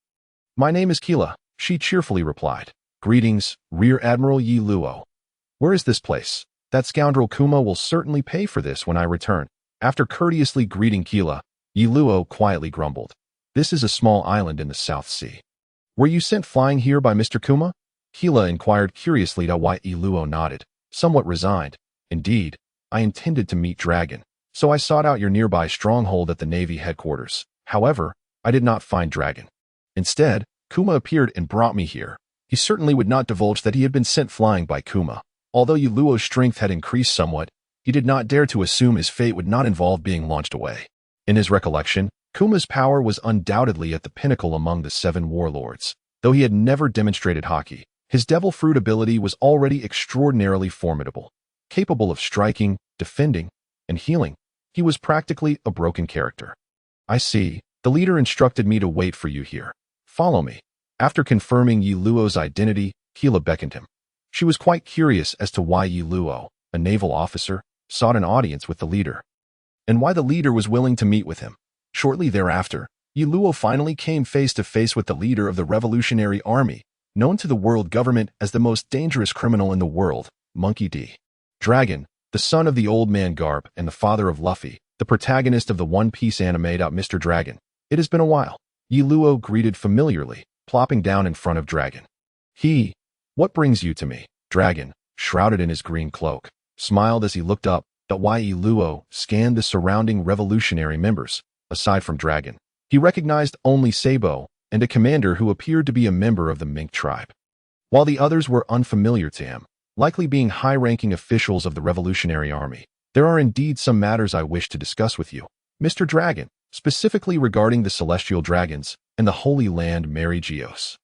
My name is Keela, she cheerfully replied. Greetings, Rear Admiral Yi Luo. Where is this place? That scoundrel Kuma will certainly pay for this when I return. After courteously greeting Keela, Yi Luo quietly grumbled. This is a small island in the South Sea. Were you sent flying here by Mr. Kuma? Keela inquired curiously. Why? Yi Luo nodded, somewhat resigned. Indeed, I intended to meet Dragon, so I sought out your nearby stronghold at the Navy headquarters. However, I did not find Dragon. Instead, Kuma appeared and brought me here. He certainly would not divulge that he had been sent flying by Kuma. Although Yi Luo's strength had increased somewhat, he did not dare to assume his fate would not involve being launched away. In his recollection, Kuma's power was undoubtedly at the pinnacle among the 7 warlords. Though he had never demonstrated haki, his devil fruit ability was already extraordinarily formidable. Capable of striking, defending, and healing, he was practically a broken character. I see. The leader instructed me to wait for you here. Follow me. After confirming Yi Luo's identity, Keela beckoned him. She was quite curious as to why Yi Luo, a naval officer, sought an audience with the leader, and why the leader was willing to meet with him. Shortly thereafter, Yi Luo finally came face to face with the leader of the Revolutionary Army, known to the world government as the most dangerous criminal in the world, Monkey D. Dragon, the son of the old man Garp and the father of Luffy, the protagonist of the One Piece anime. Mr. Dragon, it has been a while. Yi Luo greeted familiarly, plopping down in front of Dragon. What brings you to me? Dragon, shrouded in his green cloak, smiled as he looked up. Yi Luo scanned the surrounding revolutionary members. Aside from Dragon, he recognized only Sabo and a commander who appeared to be a member of the Mink tribe, while the others were unfamiliar to him, likely being high-ranking officials of the Revolutionary Army. There are indeed some matters I wish to discuss with you, Mr. Dragon, specifically regarding the Celestial Dragons and the Holy Land Mary Geos.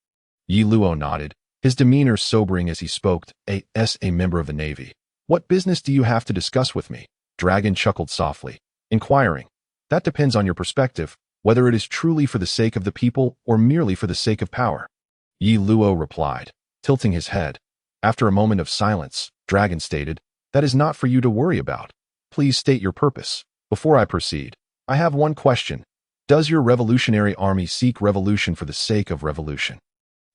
Yi Luo nodded, his demeanor sobering as he spoke. A member of the Navy. What business do you have to discuss with me? Dragon chuckled softly, inquiring. That depends on your perspective, whether it is truly for the sake of the people or merely for the sake of power. Yi Luo replied, tilting his head. After a moment of silence, Dragon stated, that is not for you to worry about. Please state your purpose. Before I proceed, I have one question. Does your revolutionary army seek revolution for the sake of revolution,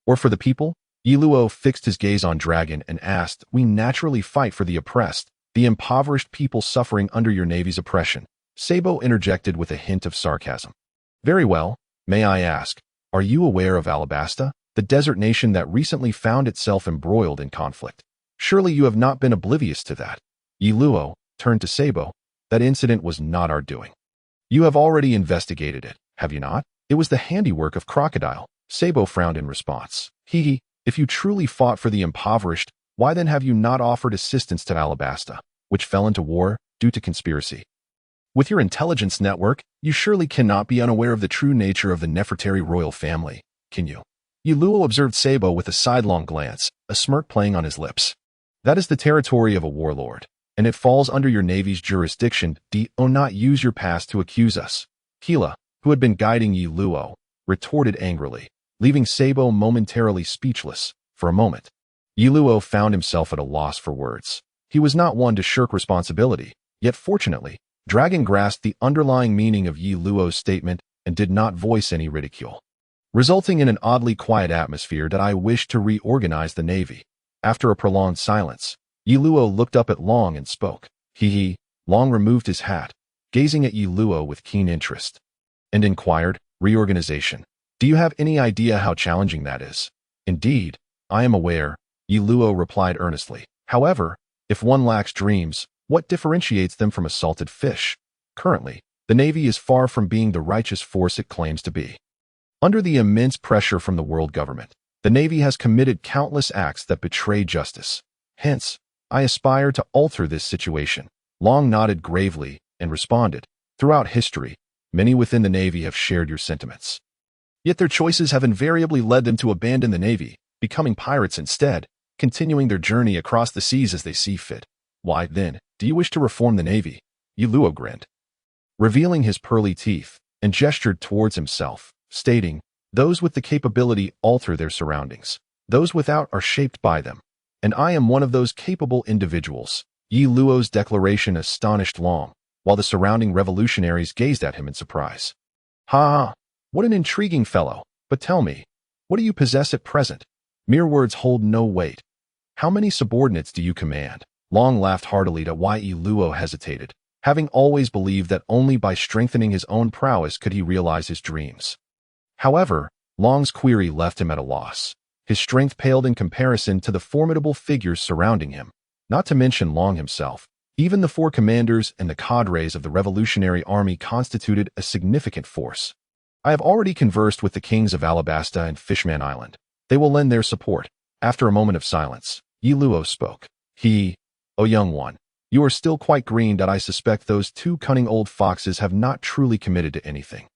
or for the people? Yi Luo fixed his gaze on Dragon and asked, We naturally fight for the oppressed, the impoverished people suffering under your navy's oppression. Sabo interjected with a hint of sarcasm. Very well. May I ask, are you aware of Alabasta, the desert nation that recently found itself embroiled in conflict? Surely you have not been oblivious to that. Yi Luo turned to Sabo. That incident was not our doing. You have already investigated it, have you not? It was the handiwork of Crocodile. Sabo frowned in response. If you truly fought for the impoverished, why then have you not offered assistance to Alabasta, which fell into war due to conspiracy? With your intelligence network, you surely cannot be unaware of the true nature of the Nefertari royal family, can you? Yi Luo observed Sabo with a sidelong glance, a smirk playing on his lips. That is the territory of a warlord, and it falls under your navy's jurisdiction. Do not use your past to accuse us. Keela, who had been guiding Yi Luo, retorted angrily, leaving Sabo momentarily speechless. For a moment, Yi Luo found himself at a loss for words. He was not one to shirk responsibility, yet fortunately, Dragon grasped the underlying meaning of Yi Luo's statement and did not voice any ridicule, resulting in an oddly quiet atmosphere. That I wished to reorganize the Navy. After a prolonged silence, Yi Luo looked up at Long and spoke. Long removed his hat, gazing at Yi Luo with keen interest, and inquired, Reorganization. Do you have any idea how challenging that is? Indeed, I am aware, Yi Luo replied earnestly. However, if one lacks dreams, what differentiates them from a salted fish? Currently, the Navy is far from being the righteous force it claims to be. Under the immense pressure from the world government, the Navy has committed countless acts that betray justice. Hence, I aspire to alter this situation. Long nodded gravely and responded, throughout history, many within the Navy have shared your sentiments. Yet their choices have invariably led them to abandon the Navy, becoming pirates instead, continuing their journey across the seas as they see fit. Why, then, do you wish to reform the Navy? Yi Luo grinned, revealing his pearly teeth, and gestured towards himself, stating, those with the capability alter their surroundings. Those without are shaped by them. And I am one of those capable individuals. Yi Luo's declaration astonished Long, while the surrounding revolutionaries gazed at him in surprise. Ha! What an intriguing fellow. But tell me, what do you possess at present? Mere words hold no weight. How many subordinates do you command? Long laughed heartily at why Yi Luo hesitated, having always believed that only by strengthening his own prowess could he realize his dreams. However, Long's query left him at a loss. His strength paled in comparison to the formidable figures surrounding him, not to mention Long himself. Even the 4 commanders and the cadres of the Revolutionary Army constituted a significant force. I have already conversed with the kings of Alabasta and Fishman Island. They will lend their support. After a moment of silence, Yi Luo spoke. O young one, you are still quite green, that I suspect those 2 cunning old foxes have not truly committed to anything.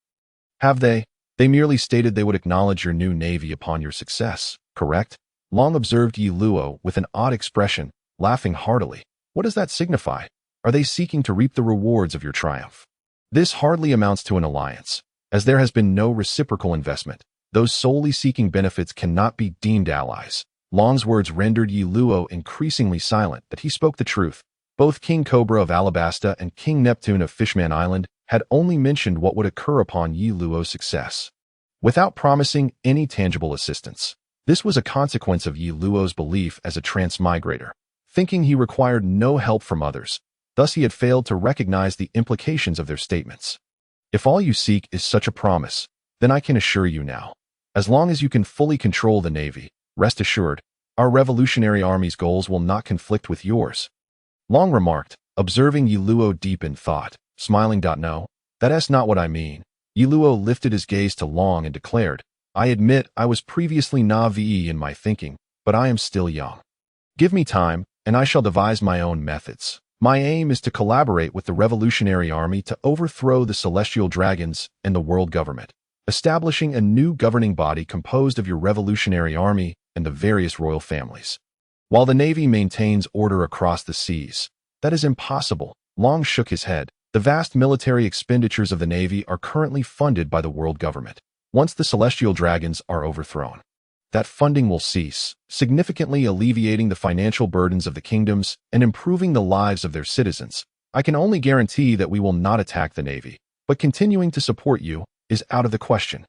Have they? They merely stated they would acknowledge your new navy upon your success, correct? Long observed Yi Luo with an odd expression, laughing heartily. What does that signify? Are they seeking to reap the rewards of your triumph? This hardly amounts to an alliance, as there has been no reciprocal investment. Those solely seeking benefits cannot be deemed allies. Long's words rendered Yi Luo increasingly silent, but he spoke the truth. Both King Cobra of Alabasta and King Neptune of Fishman Island had only mentioned what would occur upon Yi Luo's success, without promising any tangible assistance. This was a consequence of Yi Luo's belief as a transmigrator, thinking he required no help from others. Thus he had failed to recognize the implications of their statements. If all you seek is such a promise, then I can assure you now, as long as you can fully control the Navy, rest assured, our Revolutionary Army's goals will not conflict with yours. Long remarked, observing Yi Luo deep in thought, smiling. No, that's not what I mean. Yi Luo lifted his gaze to Long and declared, I admit I was previously naive in my thinking, but I am still young. Give me time, and I shall devise my own methods. My aim is to collaborate with the Revolutionary Army to overthrow the Celestial Dragons and the world government, establishing a new governing body composed of your Revolutionary Army and the various royal families. While the Navy maintains order across the seas, that is impossible. Long shook his head. The vast military expenditures of the Navy are currently funded by the world government. Once the Celestial Dragons are overthrown, that funding will cease, significantly alleviating the financial burdens of the kingdoms and improving the lives of their citizens. I can only guarantee that we will not attack the Navy, but continuing to support you is out of the question.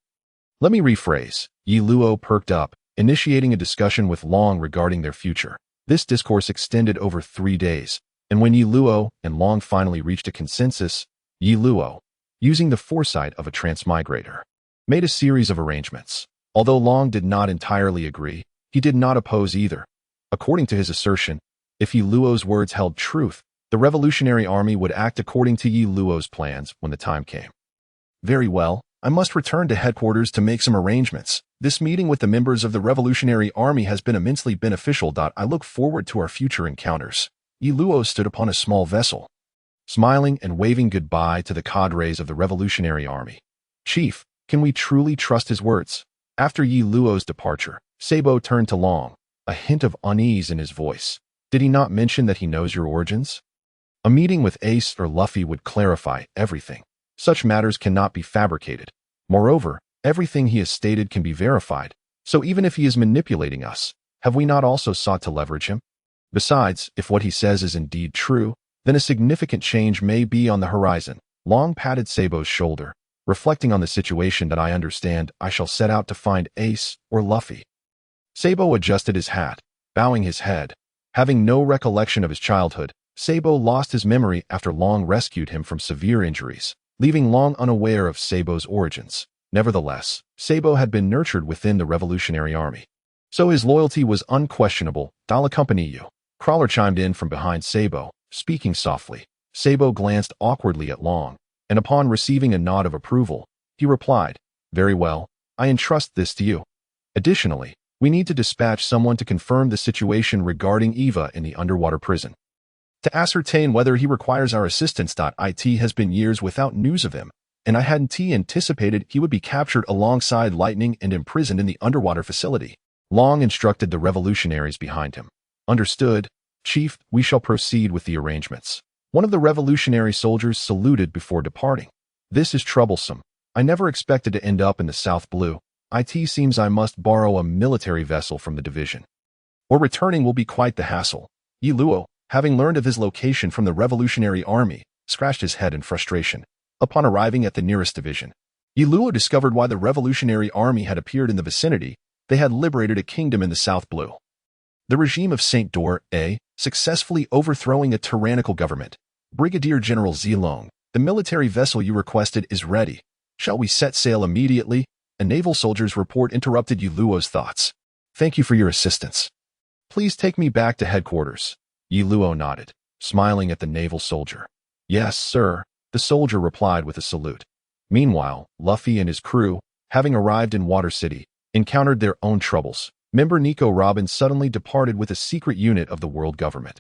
Let me rephrase. Yi Luo perked up, initiating a discussion with Long regarding their future. This discourse extended over 3 days, and when Yi Luo and Long finally reached a consensus, Yi Luo, using the foresight of a transmigrator, made a series of arrangements. Although Long did not entirely agree, he did not oppose either. According to his assertion, if Yi Luo's words held truth, the Revolutionary Army would act according to Yi Luo's plans when the time came. Very well, I must return to headquarters to make some arrangements. This meeting with the members of the Revolutionary Army has been immensely beneficial. I look forward to our future encounters. Yi Luo stood upon a small vessel, smiling and waving goodbye to the cadres of the Revolutionary Army. Chief, can we truly trust his words? After Yi Luo's departure, Sabo turned to Long, a hint of unease in his voice. Did he not mention that he knows your origins? A meeting with Ace or Luffy would clarify everything. Such matters cannot be fabricated. Moreover, everything he has stated can be verified, so even if he is manipulating us, have we not also sought to leverage him? Besides, if what he says is indeed true, then a significant change may be on the horizon. Long patted Sabo's shoulder, reflecting on the situation. That I understand, I shall set out to find Ace or Luffy. Sabo adjusted his hat, bowing his head. Having no recollection of his childhood, Sabo lost his memory after Long rescued him from severe injuries, leaving Long unaware of Sabo's origins. Nevertheless, Sabo had been nurtured within the Revolutionary Army. So his loyalty was unquestionable. I'll accompany you. Crawler chimed in from behind Sabo, speaking softly. Sabo glanced awkwardly at Long, and upon receiving a nod of approval, he replied, "Very well, I entrust this to you. Additionally, we need to dispatch someone to confirm the situation regarding Eva in the underwater prison. To ascertain whether he requires our assistance. It has been years without news of him, and I hadn't anticipated he would be captured alongside Lightning and imprisoned in the underwater facility." Long instructed the revolutionaries behind him. "Understood, Chief, we shall proceed with the arrangements." One of the revolutionary soldiers saluted before departing. "This is troublesome. I never expected to end up in the South Blue. It seems I must borrow a military vessel from the division, or returning will be quite the hassle." Yi Luo, having learned of his location from the Revolutionary Army, scratched his head in frustration. Upon arriving at the nearest division, Yi Luo discovered why the Revolutionary Army had appeared in the vicinity. They had liberated a kingdom in the South Blue. The regime of Saint Dor, successfully overthrowing a tyrannical government. Brigadier General Zilong, the military vessel you requested is ready. Shall we set sail immediately? A naval soldier's report interrupted Yi Luo's thoughts. "Thank you for your assistance. Please take me back to headquarters." Yi Luo nodded, smiling at the naval soldier. "Yes, sir," the soldier replied with a salute. Meanwhile, Luffy and his crew, having arrived in Water City, encountered their own troubles. Member Nico Robin suddenly departed with a secret unit of the world government.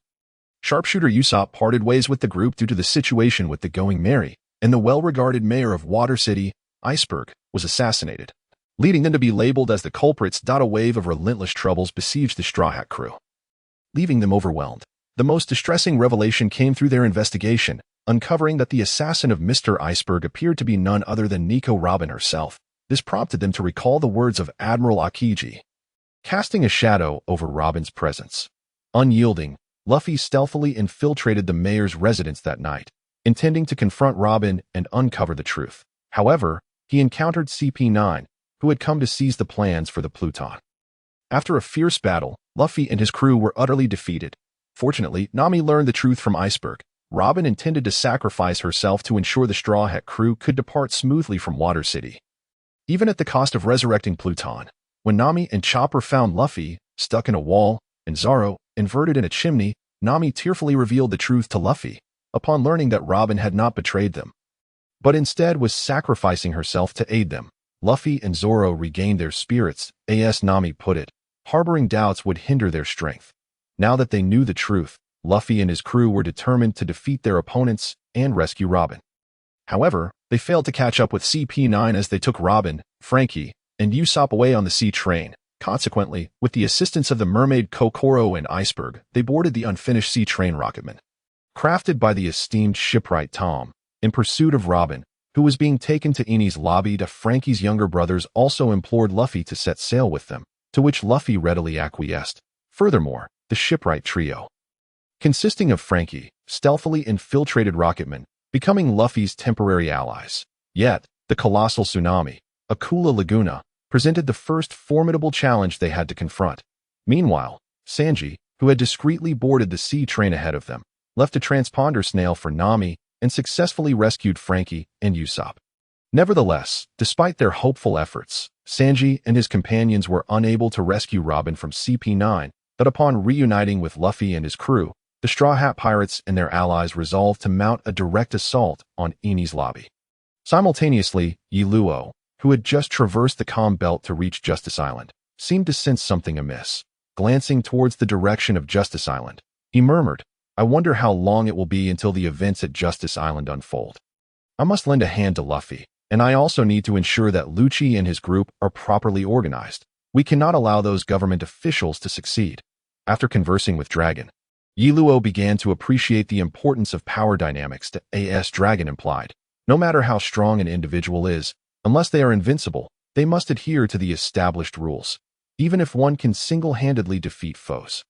Sharpshooter Usopp parted ways with the group due to the situation with the Going Merry, and the well-regarded mayor of Water City, Iceberg, was assassinated, leading them to be labeled as the culprits. A wave of relentless troubles besieged the Straw Hat crew, leaving them overwhelmed. The most distressing revelation came through their investigation, uncovering that the assassin of Mr. Iceberg appeared to be none other than Nico Robin herself. This prompted them to recall the words of Admiral Akiji, casting a shadow over Robin's presence. Unyielding, Luffy stealthily infiltrated the mayor's residence that night, intending to confront Robin and uncover the truth. However, he encountered CP9, who had come to seize the plans for the Pluton. After a fierce battle, Luffy and his crew were utterly defeated. Fortunately, Nami learned the truth from Iceberg. Robin intended to sacrifice herself to ensure the Straw Hat crew could depart smoothly from Water City, even at the cost of resurrecting Pluton. When Nami and Chopper found Luffy stuck in a wall and Zoro inverted in a chimney, Nami tearfully revealed the truth to Luffy upon learning that Robin had not betrayed them, but instead was sacrificing herself to aid them. Luffy and Zoro regained their spirits, as Nami put it. Harboring doubts would hinder their strength. Now that they knew the truth, Luffy and his crew were determined to defeat their opponents and rescue Robin. However, they failed to catch up with CP9 as they took Robin, Frankie, and Usopp away on the sea train. Consequently, with the assistance of the mermaid Kokoro and Iceberg, they boarded the unfinished sea train Rocketman, crafted by the esteemed shipwright Tom, in pursuit of Robin, who was being taken to Eni's lobby. Frankie's younger brothers also implored Luffy to set sail with them, to which Luffy readily acquiesced. Furthermore, the shipwright trio, consisting of Frankie, stealthily infiltrated Rocketman, becoming Luffy's temporary allies. Yet, the colossal tsunami, Akula Laguna, presented the first formidable challenge they had to confront. Meanwhile, Sanji, who had discreetly boarded the sea train ahead of them, left a transponder snail for Nami and successfully rescued Frankie and Usopp. Nevertheless, despite their hopeful efforts, Sanji and his companions were unable to rescue Robin from CP9, but upon reuniting with Luffy and his crew, the Straw Hat Pirates and their allies resolved to mount a direct assault on Eni's lobby. Simultaneously, Yi Luo, who had just traversed the Calm Belt to reach Justice Island, seemed to sense something amiss. Glancing towards the direction of Justice Island, he murmured, "I wonder how long it will be until the events at Justice Island unfold. I must lend a hand to Luffy, and I also need to ensure that Lucci and his group are properly organized. We cannot allow those government officials to succeed." After conversing with Dragon, Yi Luo began to appreciate the importance of power dynamics to AS Dragon implied. No matter how strong an individual is, unless they are invincible, they must adhere to the established rules, even if one can single-handedly defeat foes.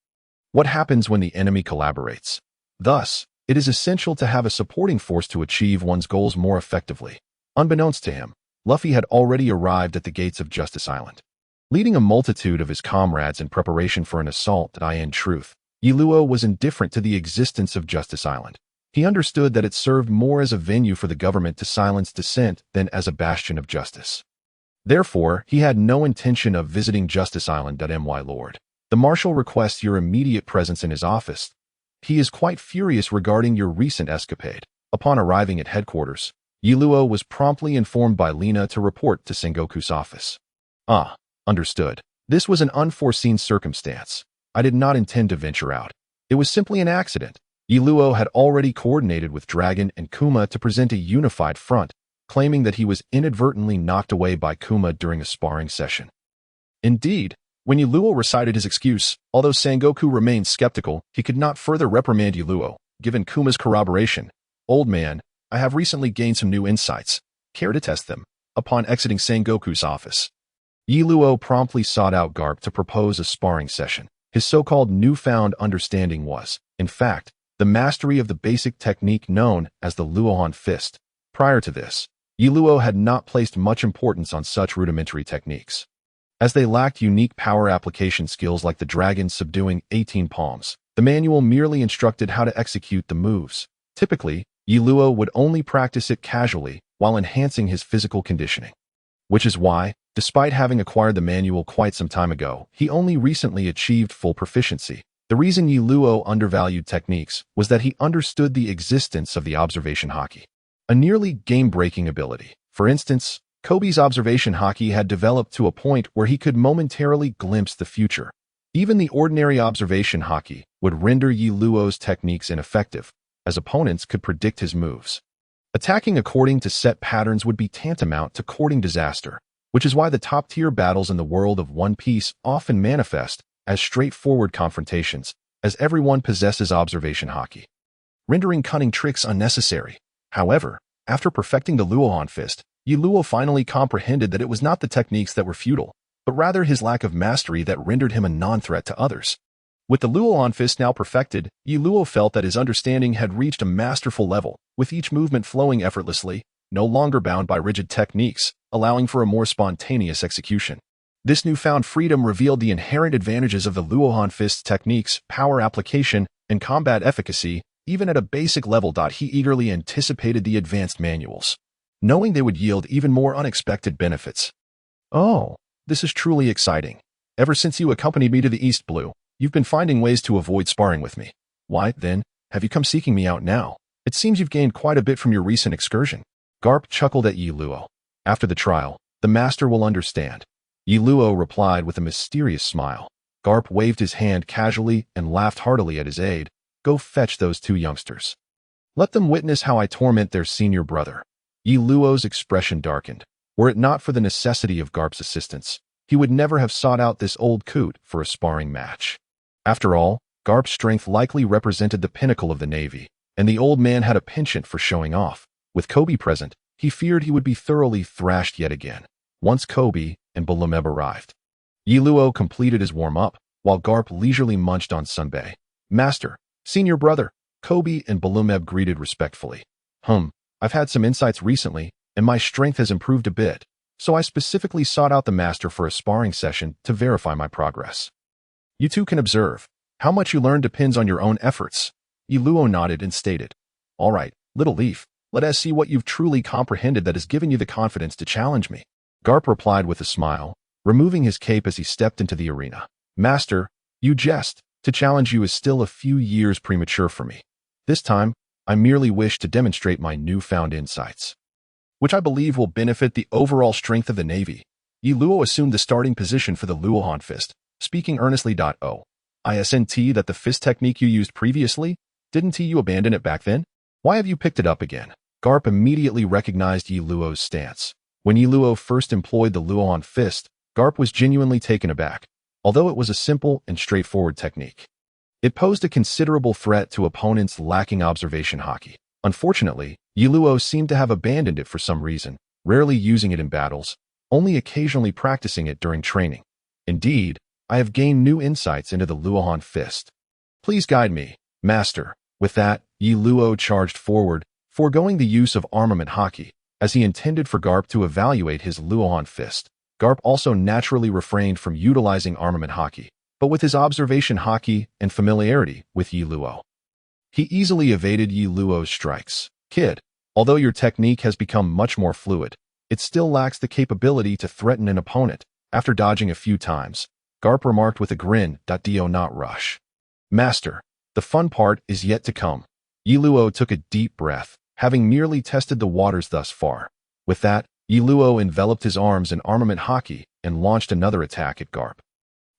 What happens when the enemy collaborates? Thus, it is essential to have a supporting force to achieve one's goals more effectively. Unbeknownst to him, Luffy had already arrived at the gates of Justice Island, leading a multitude of his comrades in preparation for an assault. In truth, Yi Luo was indifferent to the existence of Justice Island. He understood that it served more as a venue for the government to silence dissent than as a bastion of justice. Therefore, he had no intention of visiting Justice Island. My lord. The Marshal requests your immediate presence in his office. He is quite furious regarding your recent escapade. Upon arriving at headquarters, Yiluo was promptly informed by Lina to report to Sengoku's office. Understood. This was an unforeseen circumstance. I did not intend to venture out. It was simply an accident. Yiluo had already coordinated with Dragon and Kuma to present a unified front, claiming that he was inadvertently knocked away by Kuma during a sparring session. Indeed, when Yiluo recited his excuse, although Sengoku remained skeptical, he could not further reprimand Yiluo, given Kuma's corroboration. Old man, I have recently gained some new insights. Care to test them? Upon exiting Sengoku's office, Yiluo promptly sought out Garp to propose a sparring session. His so-called newfound understanding was, in fact, the mastery of the basic technique known as the Luohan fist. Prior to this, Yiluo had not placed much importance on such rudimentary techniques, as they lacked unique power application skills like the Dragon-Subduing 18 Palms. The manual merely instructed how to execute the moves. Typically, Yiluo would only practice it casually while enhancing his physical conditioning. Which is why, despite having acquired the manual quite some time ago, he only recently achieved full proficiency. The reason Yiluo undervalued techniques was that he understood the existence of the observation haki, a nearly game-breaking ability. For instance, Kobe's observation haki had developed to a point where he could momentarily glimpse the future. Even the ordinary observation haki would render Yiluo's techniques ineffective, as opponents could predict his moves. Attacking according to set patterns would be tantamount to courting disaster, which is why the top-tier battles in the world of One Piece often manifest as straightforward confrontations, as everyone possesses observation haki, rendering cunning tricks unnecessary. However, after perfecting the Luohan fist, Yiluo finally comprehended that it was not the techniques that were futile, but rather his lack of mastery that rendered him a non-threat to others. With the Luohan fist now perfected, Yiluo felt that his understanding had reached a masterful level, with each movement flowing effortlessly, no longer bound by rigid techniques, allowing for a more spontaneous execution. This newfound freedom revealed the inherent advantages of the Luohan fist's techniques, power application, and combat efficacy, even at a basic level. He eagerly anticipated the advanced manuals, knowing they would yield even more unexpected benefits. Oh, this is truly exciting. Ever since you accompanied me to the East Blue, you've been finding ways to avoid sparring with me. Why, then, have you come seeking me out now? It seems you've gained quite a bit from your recent excursion. Garp chuckled at Yiluo. After the trial, the master will understand. Yiluo replied with a mysterious smile. Garp waved his hand casually and laughed heartily at his aide. Go fetch those two youngsters. Let them witness how I torment their senior brother. Yiluo's expression darkened. Were it not for the necessity of Garp's assistance, he would never have sought out this old coot for a sparring match. After all, Garp's strength likely represented the pinnacle of the Navy, and the old man had a penchant for showing off. With Kobe present, he feared he would be thoroughly thrashed yet again. Once Kobe and Bulumeb arrived, Yiluo completed his warm-up, while Garp leisurely munched on sunbae. Master, senior brother, Kobe and Bulumeb greeted respectfully. I've had some insights recently, and my strength has improved a bit, so I specifically sought out the master for a sparring session to verify my progress. You two can observe. How much you learn depends on your own efforts. Yiluo nodded and stated, All right, little leaf, let us see what you've truly comprehended that has given you the confidence to challenge me. Garp replied with a smile, removing his cape as he stepped into the arena. Master, you jest. To challenge you is still a few years premature for me. This time, I merely wish to demonstrate my newfound insights, which I believe will benefit the overall strength of the Navy. Yiluo assumed the starting position for the Luohan fist, speaking earnestly. Isn't that the fist technique you used previously? Didn't you abandon it back then? Why have you picked it up again? Garp immediately recognized Yiluo's stance. When Yiluo first employed the Luohan fist, Garp was genuinely taken aback. Although it was a simple and straightforward technique, it posed a considerable threat to opponents lacking observation haki. Unfortunately, Yiluo seemed to have abandoned it for some reason, rarely using it in battles, only occasionally practicing it during training. Indeed, I have gained new insights into the Luohan fist. Please guide me, master. With that, Yiluo charged forward, foregoing the use of armament haki, as he intended for Garp to evaluate his Luohan fist. Garp also naturally refrained from utilizing armament haki, but with his observation haki and familiarity with Yiluo, he easily evaded Yiluo's strikes. Kid, although your technique has become much more fluid, it still lacks the capability to threaten an opponent. After dodging a few times, Garp remarked with a grin, "Do not rush. Master, the fun part is yet to come." Yi Luo took a deep breath, having merely tested the waters thus far. With that, Yi Luo enveloped his arms in armament haki and launched another attack at Garp.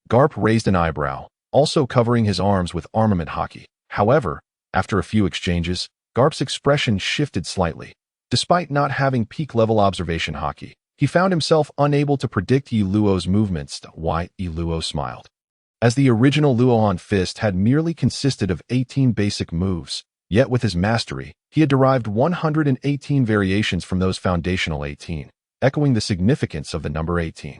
Garp raised an eyebrow, also covering his arms with armament haki. However, after a few exchanges, Garp's expression shifted slightly. Despite not having peak-level observation haki, he found himself unable to predict Yi Luo's movements. Why? Yi Luo smiled. As the original Luohan fist had merely consisted of 18 basic moves, yet with his mastery, he had derived 118 variations from those foundational 18, echoing the significance of the number 18.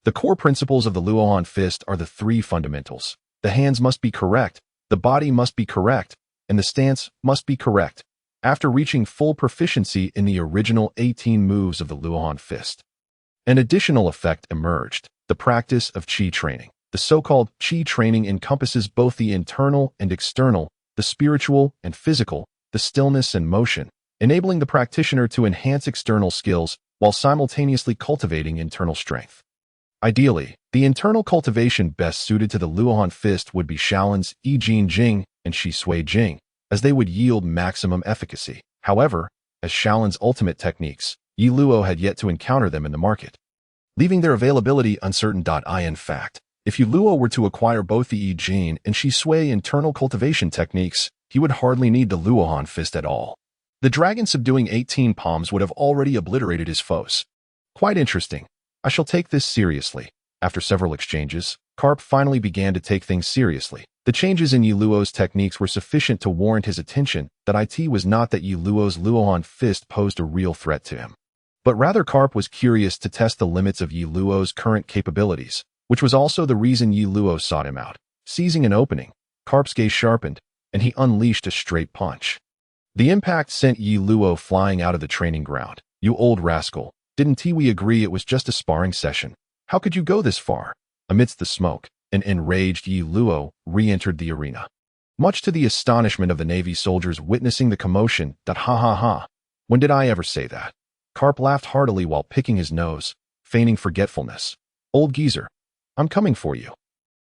The core principles of the Luohan fist are the three fundamentals. The hands must be correct, the body must be correct, and the stance must be correct. After reaching full proficiency in the original 18 moves of the Luohan fist, an additional effect emerged, the practice of qi training. The so-called qi training encompasses both the internal and external, the spiritual and physical, the stillness and motion, enabling the practitioner to enhance external skills while simultaneously cultivating internal strength. Ideally, the internal cultivation best suited to the Luohan fist would be Shaolin's Yi Jin Jing and Shi Sui Jing, as they would yield maximum efficacy. However, as Shaolin's ultimate techniques, Yi Luo had yet to encounter them in the market, leaving their availability uncertain. In fact, if Yi Luo were to acquire both the Yi Jin and Shi Sui internal cultivation techniques, he would hardly need the Luohan fist at all. The dragon-subduing 18 palms would have already obliterated his foes. Quite interesting. I shall take this seriously. After several exchanges, Garp finally began to take things seriously. The changes in Yi Luo's techniques were sufficient to warrant his attention. That it was not that Yi Luo's Luohan fist posed a real threat to him, but rather Garp was curious to test the limits of Yi Luo's current capabilities, which was also the reason Yi Luo sought him out. Seizing an opening, Garp's gaze sharpened, and he unleashed a straight punch. The impact sent Yi Luo flying out of the training ground. "You old rascal, didn't we agree it was just a sparring session? How could you go this far?" Amidst the smoke, an enraged Yi Luo re-entered the arena. Much to the astonishment of the Navy soldiers witnessing the commotion. Ha ha ha. When did I ever say that? Garp laughed heartily while picking his nose, feigning forgetfulness. "Old geezer, I'm coming for you."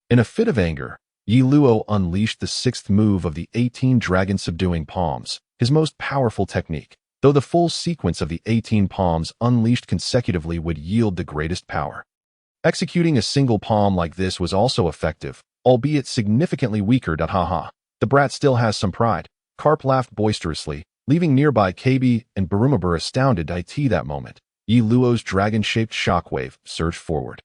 In a fit of anger, Yi Luo unleashed the sixth move of the 18 Dragon-Subduing Palms, his most powerful technique, though the full sequence of the 18 palms unleashed consecutively would yield the greatest power. Executing a single palm like this was also effective, albeit significantly weaker. Ha ha. The brat still has some pride. Garp laughed boisterously, leaving nearby KB and Barumabur astounded. That moment, Yi Luo's dragon-shaped shockwave surged forward.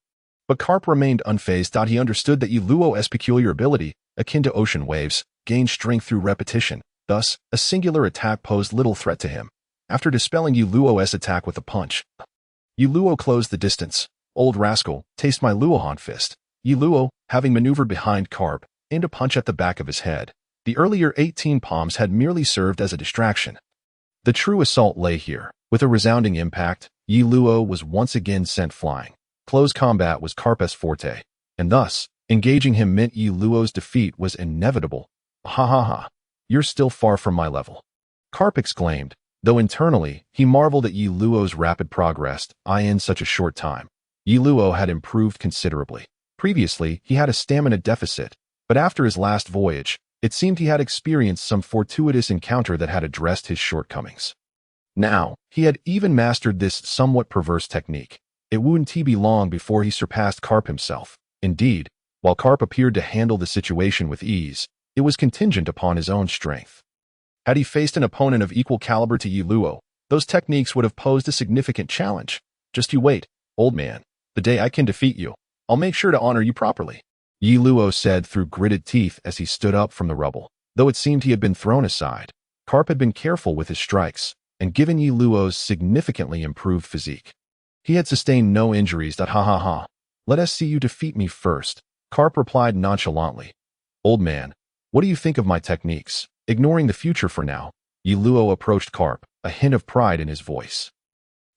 But Garp remained unfazed. He understood that Yi Luo's peculiar ability, akin to ocean waves, gained strength through repetition. Thus, a singular attack posed little threat to him. After dispelling Yi Luo's attack with a punch, Yi Luo closed the distance. "Old rascal, taste my Luohan fist." Yi Luo, having maneuvered behind Garp, aimed a punch at the back of his head. The earlier 18 palms had merely served as a distraction. The true assault lay here. With a resounding impact, Yi Luo was once again sent flying. Close combat was Garp's forte, and thus, engaging him meant Yi Luo's defeat was inevitable. "Ha ha ha. You're still far from my level," Garp exclaimed, though internally, he marveled at Yi Luo's rapid progress in such a short time. Yi Luo had improved considerably. Previously, he had a stamina deficit, but after his last voyage, it seemed he had experienced some fortuitous encounter that had addressed his shortcomings. Now, he had even mastered this somewhat perverse technique. It wouldn't be long before he surpassed Garp himself. Indeed, while Garp appeared to handle the situation with ease, it was contingent upon his own strength. Had he faced an opponent of equal caliber to Yi Luo, those techniques would have posed a significant challenge. "Just you wait, old man. The day I can defeat you, I'll make sure to honor you properly," Yi Luo said through gritted teeth as he stood up from the rubble. Though it seemed he had been thrown aside, Garp had been careful with his strikes, and given Yi Luo's significantly improved physique, he had sustained no injuries. Ha ha ha. "Let us see you defeat me first," Garp replied nonchalantly. "Old man, what do you think of my techniques?" Ignoring the future for now, Yi Luo approached Garp, a hint of pride in his voice.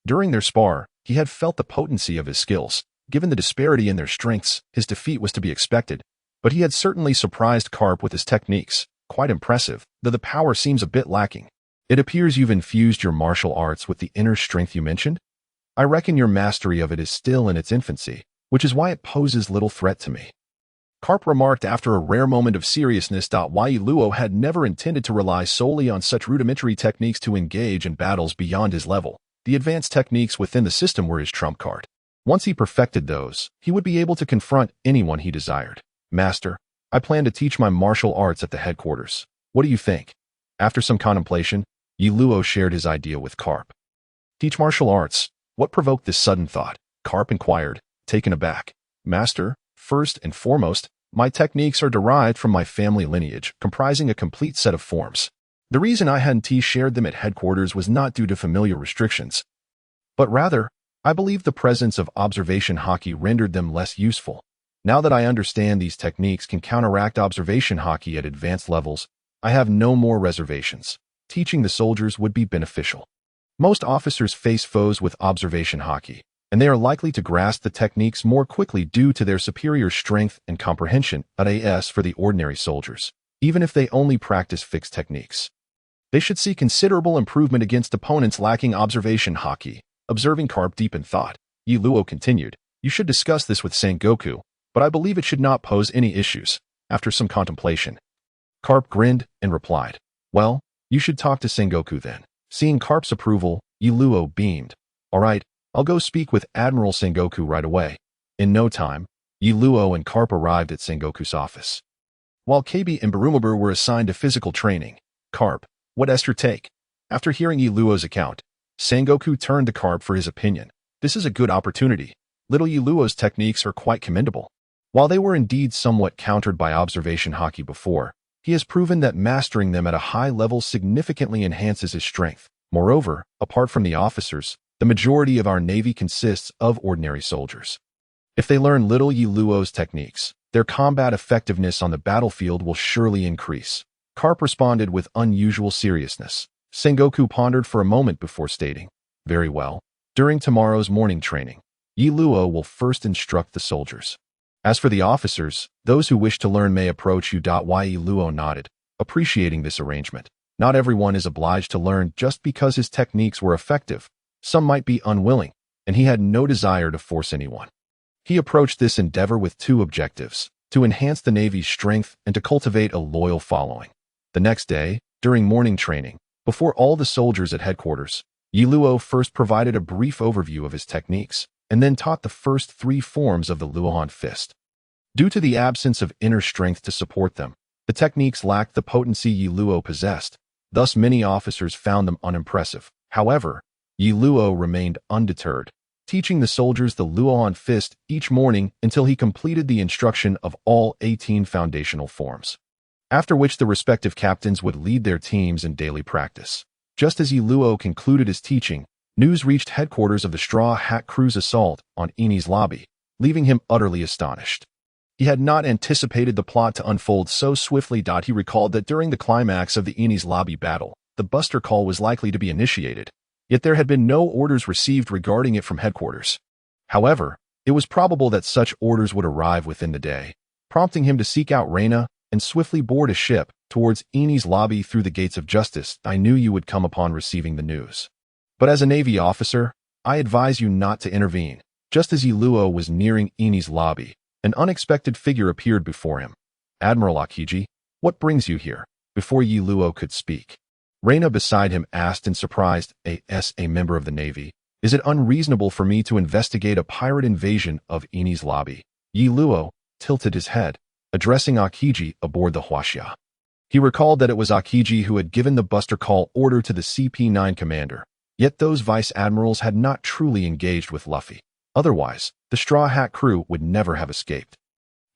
During their spar, he had felt the potency of his skills. Given the disparity in their strengths, his defeat was to be expected, but he had certainly surprised Garp with his techniques. Quite impressive, though the power seems a bit lacking. "It appears you've infused your martial arts with the inner strength you mentioned?" I reckon your mastery of it is still in its infancy, which is why it poses little threat to me. Garp remarked after a rare moment of seriousness. Yi Luo had never intended to rely solely on such rudimentary techniques to engage in battles beyond his level. The advanced techniques within the system were his trump card. Once he perfected those, he would be able to confront anyone he desired. Master, I plan to teach my martial arts at the headquarters. What do you think? After some contemplation, Yi Luo shared his idea with Garp. Teach martial arts? What provoked this sudden thought? Garp inquired, taken aback. Master, first and foremost, my techniques are derived from my family lineage, comprising a complete set of forms. The reason I hadn't shared them at headquarters was not due to familiar restrictions, but rather, I believe the presence of observation haki rendered them less useful. Now that I understand these techniques can counteract observation haki at advanced levels, I have no more reservations. Teaching the soldiers would be beneficial. Most officers face foes with observation haki, and they are likely to grasp the techniques more quickly due to their superior strength and comprehension. As for the ordinary soldiers, even if they only practice fixed techniques, they should see considerable improvement against opponents lacking observation haki. Observing Garp deep in thought, Yi Luo continued, you should discuss this with Sengoku, but I believe it should not pose any issues. After some contemplation, Garp grinned and replied, well, you should talk to Sengoku then. Seeing Garp's approval, Yi Luo beamed. All right, I'll go speak with Admiral Sengoku right away. In no time, Yi Luo and Garp arrived at Sengoku's office. While KB and Barumaber were assigned to physical training, Garp, what's your take? After hearing Yi Luo's account, Sengoku turned to Garp for his opinion. This is a good opportunity. Little Yi Luo's techniques are quite commendable. While they were indeed somewhat countered by observation haki before, he has proven that mastering them at a high level significantly enhances his strength. Moreover, apart from the officers, the majority of our navy consists of ordinary soldiers. If they learn little Yi Luo's techniques, their combat effectiveness on the battlefield will surely increase. Garp responded with unusual seriousness. Sengoku pondered for a moment before stating, very well. During tomorrow's morning training, Yi Luo will first instruct the soldiers. As for the officers, those who wish to learn may approach you. Yi Luo nodded, appreciating this arrangement. Not everyone is obliged to learn just because his techniques were effective. Some might be unwilling, and he had no desire to force anyone. He approached this endeavor with two objectives, to enhance the Navy's strength and to cultivate a loyal following. The next day, during morning training, before all the soldiers at headquarters, Yi Luo first provided a brief overview of his techniques, and then taught the first three forms of the Luohan fist. Due to the absence of inner strength to support them, the techniques lacked the potency Yi Luo possessed, thus many officers found them unimpressive. However, Yi Luo remained undeterred, teaching the soldiers the Luohan fist each morning until he completed the instruction of all 18 foundational forms, after which the respective captains would lead their teams in daily practice. Just as Yi Luo concluded his teaching, news reached headquarters of the Straw Hat Crew's assault on Eni's lobby, leaving him utterly astonished. He had not anticipated the plot to unfold so swiftly. He recalled that during the climax of the Eni's lobby battle, the Buster Call was likely to be initiated, yet there had been no orders received regarding it from headquarters. However, it was probable that such orders would arrive within the day, prompting him to seek out Reina and swiftly board a ship towards Eni's lobby through the gates of justice. I knew you would come upon receiving the news. But as a Navy officer, I advise you not to intervene. Just as Yi Luo was nearing Eni's lobby, an unexpected figure appeared before him. Admiral Akiji, what brings you here? Before Yi Luo could speak, Reina beside him asked in surprise, a member of the Navy, is it unreasonable for me to investigate a pirate invasion of Eni's lobby? Yi Luo tilted his head, addressing Akiji aboard the Huajia. He recalled that it was Akiji who had given the Buster Call order to the CP-9 commander, yet those vice admirals had not truly engaged with Luffy. Otherwise, the Straw Hat Crew would never have escaped.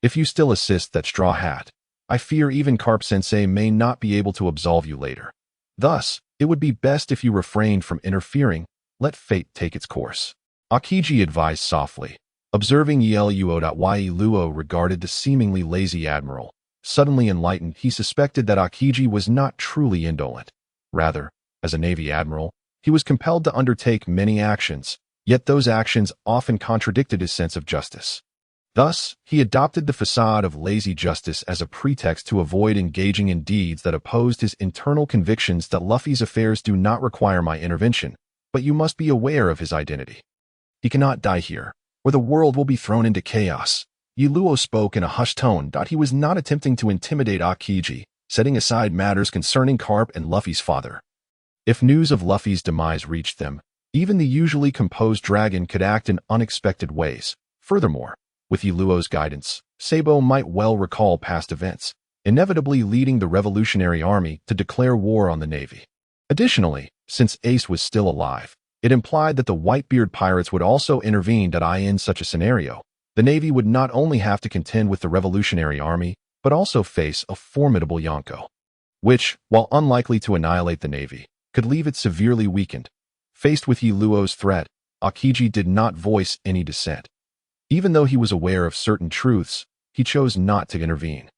If you still assist that Straw Hat, I fear even Garp-sensei may not be able to absolve you later. Thus, it would be best if you refrained from interfering, let fate take its course. Akiji advised softly. Observing Yi Luo regarded the seemingly lazy admiral. Suddenly enlightened, he suspected that Akiji was not truly indolent. Rather, as a Navy admiral, he was compelled to undertake many actions, yet those actions often contradicted his sense of justice. Thus, he adopted the facade of lazy justice as a pretext to avoid engaging in deeds that opposed his internal convictions that Luffy's affairs do not require my intervention, but you must be aware of his identity. He cannot die here, or the world will be thrown into chaos. Luo spoke in a hushed tone. He was not attempting to intimidate Aokiji, setting aside matters concerning Garp and Luffy's father. If news of Luffy's demise reached them, even the usually composed dragon could act in unexpected ways. Furthermore, with Luo's guidance, Sabo might well recall past events, inevitably leading the Revolutionary Army to declare war on the Navy. Additionally, since Ace was still alive, it implied that the Whitebeard pirates would also intervene. In such a scenario, the Navy would not only have to contend with the Revolutionary Army, but also face a formidable Yonko, which, while unlikely to annihilate the Navy, could leave it severely weakened. Faced with Luo's threat, Aokiji did not voice any dissent. Even though he was aware of certain truths, he chose not to intervene,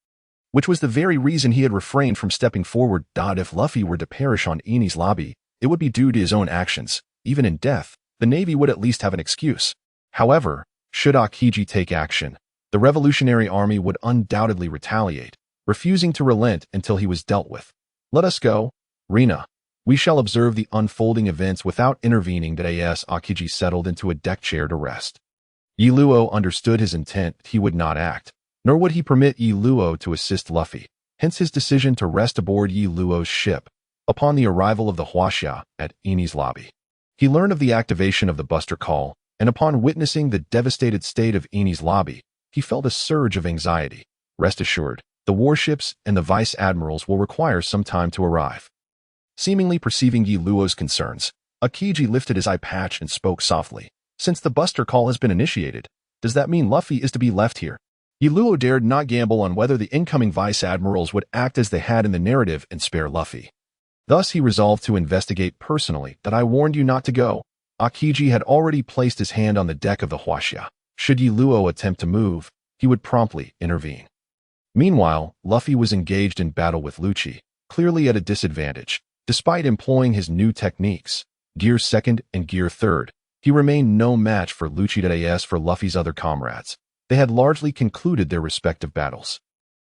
which was the very reason he had refrained from stepping forward. If Luffy were to perish on Enies Lobby, it would be due to his own actions. Even in death, the Navy would at least have an excuse. However, should Aokiji take action, the Revolutionary Army would undoubtedly retaliate, refusing to relent until he was dealt with. Let us go, Rina. We shall observe the unfolding events without intervening. Aokiji settled into a deck chair to rest. Luo understood his intent. He would not act, nor would he permit Luo to assist Luffy, hence his decision to rest aboard Luo's ship. Upon the arrival of the Huajia at Enies Lobby, he learned of the activation of the Buster Call, and upon witnessing the devastated state of Enies Lobby, he felt a surge of anxiety. Rest assured, the warships and the vice admirals will require some time to arrive. Seemingly perceiving Luo's concerns, Aokiji lifted his eye patch and spoke softly. Since the Buster Call has been initiated, does that mean Luffy is to be left here? Luo dared not gamble on whether the incoming vice admirals would act as they had in the narrative and spare Luffy. Thus he resolved to investigate personally. I warned you not to go. Aokiji had already placed his hand on the deck of the Huajia. Should Luo attempt to move, he would promptly intervene. Meanwhile, Luffy was engaged in battle with Lucci, clearly at a disadvantage. Despite employing his new techniques, Gear 2nd and Gear 3rd, he remained no match for Lucci. For Luffy's other comrades, they had largely concluded their respective battles,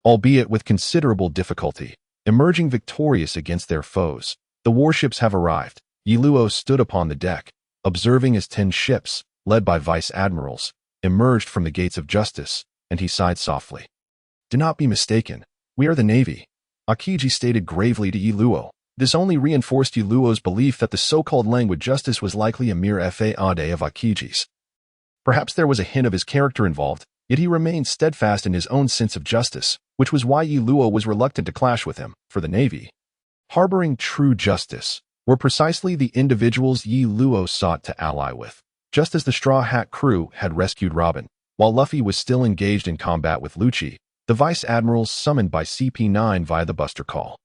albeit with considerable difficulty, emerging victorious against their foes. The warships have arrived. Luo stood upon the deck, observing as 10 ships, led by vice admirals, emerged from the gates of justice, and he sighed softly. Do not be mistaken, we are the Navy, Aokiji stated gravely to Luo. This only reinforced Luo's belief that the so-called language justice was likely a mere fade of Aokiji's. Perhaps there was a hint of his character involved, yet he remained steadfast in his own sense of justice, which was why Luo was reluctant to clash with him. For the Navy, harboring true justice were precisely the individuals Luo sought to ally with. Just as the Straw Hat crew had rescued Robin, while Luffy was still engaged in combat with Lucci, the vice admirals summoned by CP9 via the Buster Call,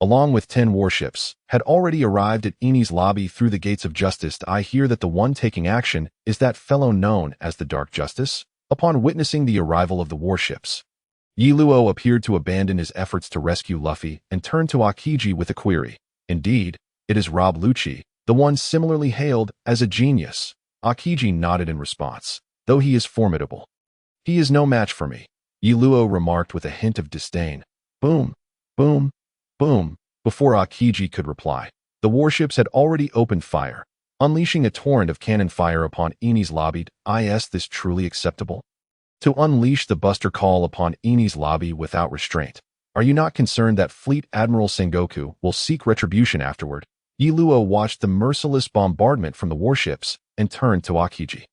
along with 10 warships, had already arrived at Enies Lobby through the gates of justice. I hear that the one taking action is that fellow known as the Dark Justice. Upon witnessing the arrival of the warships, Luo appeared to abandon his efforts to rescue Luffy and turned to Aokiji with a query. Indeed, it is Rob Lucci, the one similarly hailed as a genius. Aokiji nodded in response. Though he is formidable, he is no match for me, Luo remarked with a hint of disdain. Boom, boom, boom. Before Aokiji could reply, the warships had already opened fire, unleashing a torrent of cannon fire upon Enies Lobby. Is this truly acceptable? To unleash the Buster Call upon Enies Lobby without restraint. Are you not concerned that Fleet Admiral Sengoku will seek retribution afterward? Luo watched the merciless bombardment from the warships and turned to Aokiji.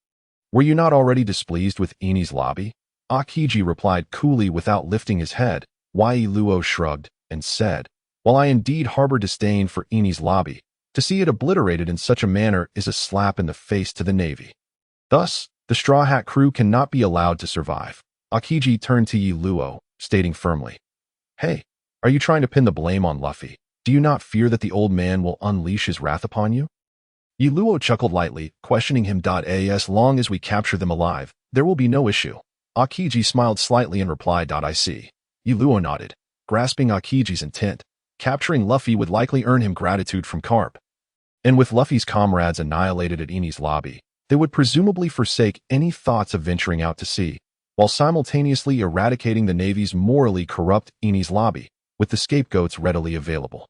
Were you not already displeased with Enies Lobby? Aokiji replied coolly without lifting his head. Luo shrugged and said, while I indeed harbor disdain for Enies Lobby, to see it obliterated in such a manner is a slap in the face to the Navy. Thus, the Straw Hat crew cannot be allowed to survive. Aokiji turned to Luo, stating firmly, Hey, are you trying to pin the blame on Luffy? Do you not fear that the old man will unleash his wrath upon you? Luo chuckled lightly, questioning him. As long as we capture them alive, there will be no issue. Aokiji smiled slightly and replied. I see. Luo nodded, grasping Aokiji's intent. Capturing Luffy would likely earn him gratitude from Garp. And with Luffy's comrades annihilated at Enies Lobby, they would presumably forsake any thoughts of venturing out to sea, while simultaneously eradicating the Navy's morally corrupt Enies Lobby, with the scapegoats readily available.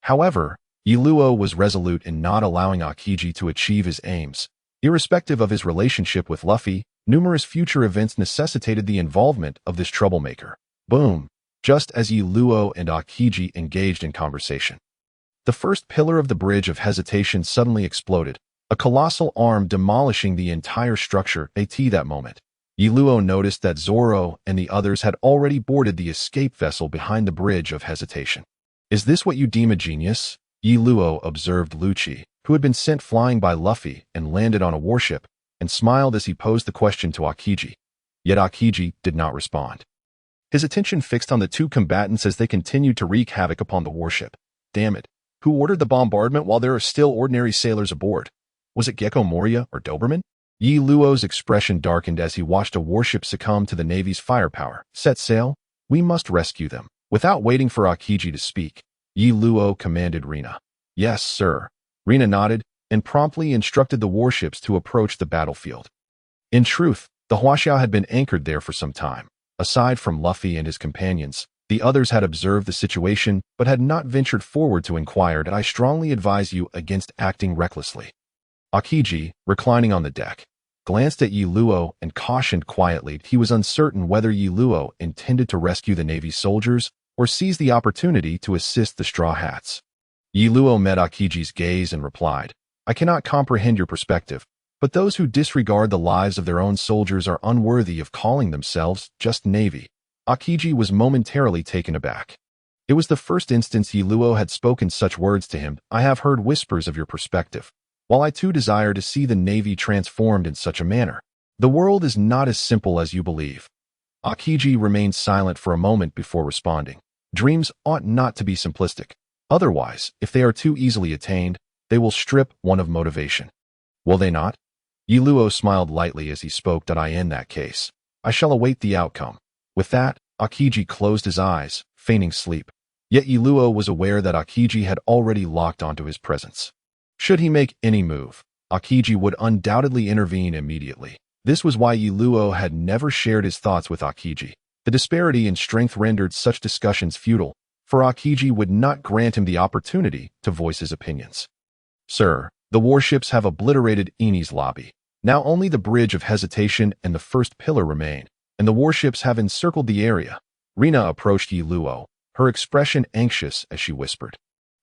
However, Luo was resolute in not allowing Aokiji to achieve his aims. Irrespective of his relationship with Luffy, numerous future events necessitated the involvement of this troublemaker. Boom! Just as Yi Luo and Aokiji engaged in conversation. The first pillar of the bridge of hesitation suddenly exploded, a colossal arm demolishing the entire structure. At that moment, Yi Luo noticed that Zoro and the others had already boarded the escape vessel behind the bridge of hesitation. Is this what you deem a genius? Yi Luo observed Lucci, who had been sent flying by Luffy and landed on a warship, and smiled as he posed the question to Aokiji. Yet Aokiji did not respond. His attention fixed on the two combatants as they continued to wreak havoc upon the warship. Damn it. Who ordered the bombardment while there are still ordinary sailors aboard? Was it Gecko Moria or Doberman? Yi Luo's expression darkened as he watched a warship succumb to the Navy's firepower. Set sail. We must rescue them. Without waiting for Aokiji to speak, Yi Luo commanded Rina. Yes, sir. Rina nodded and promptly instructed the warships to approach the battlefield. In truth, the Huajia had been anchored there for some time. Aside from Luffy and his companions, the others had observed the situation but had not ventured forward to inquire. I strongly advise you against acting recklessly. Aokiji, reclining on the deck, glanced at Yi Luo and cautioned quietly. He was uncertain whether Yi Luo intended to rescue the Navy's soldiers or seize the opportunity to assist the Straw Hats. Yi Luo met Aokiji's gaze and replied, I cannot comprehend your perspective, but those who disregard the lives of their own soldiers are unworthy of calling themselves just Navy. Aokiji was momentarily taken aback. It was the first instance Yi Luo had spoken such words to him. I have heard whispers of your perspective. While I too desire to see the Navy transformed in such a manner, the world is not as simple as you believe. Aokiji remained silent for a moment before responding. Dreams ought not to be simplistic. Otherwise, if they are too easily attained, they will strip one of motivation. Will they not? Yi Luo smiled lightly as he spoke. In that case, I shall await the outcome. With that, Aokiji closed his eyes, feigning sleep. Yet Yi Luo was aware that Aokiji had already locked onto his presence. Should he make any move, Aokiji would undoubtedly intervene immediately. This was why Yi Luo had never shared his thoughts with Aokiji. The disparity in strength rendered such discussions futile, for Aokiji would not grant him the opportunity to voice his opinions. Sir, the warships have obliterated Eni's lobby. Now only the bridge of hesitation and the first pillar remain, and the warships have encircled the area. Rina approached Yi Luo, her expression anxious as she whispered.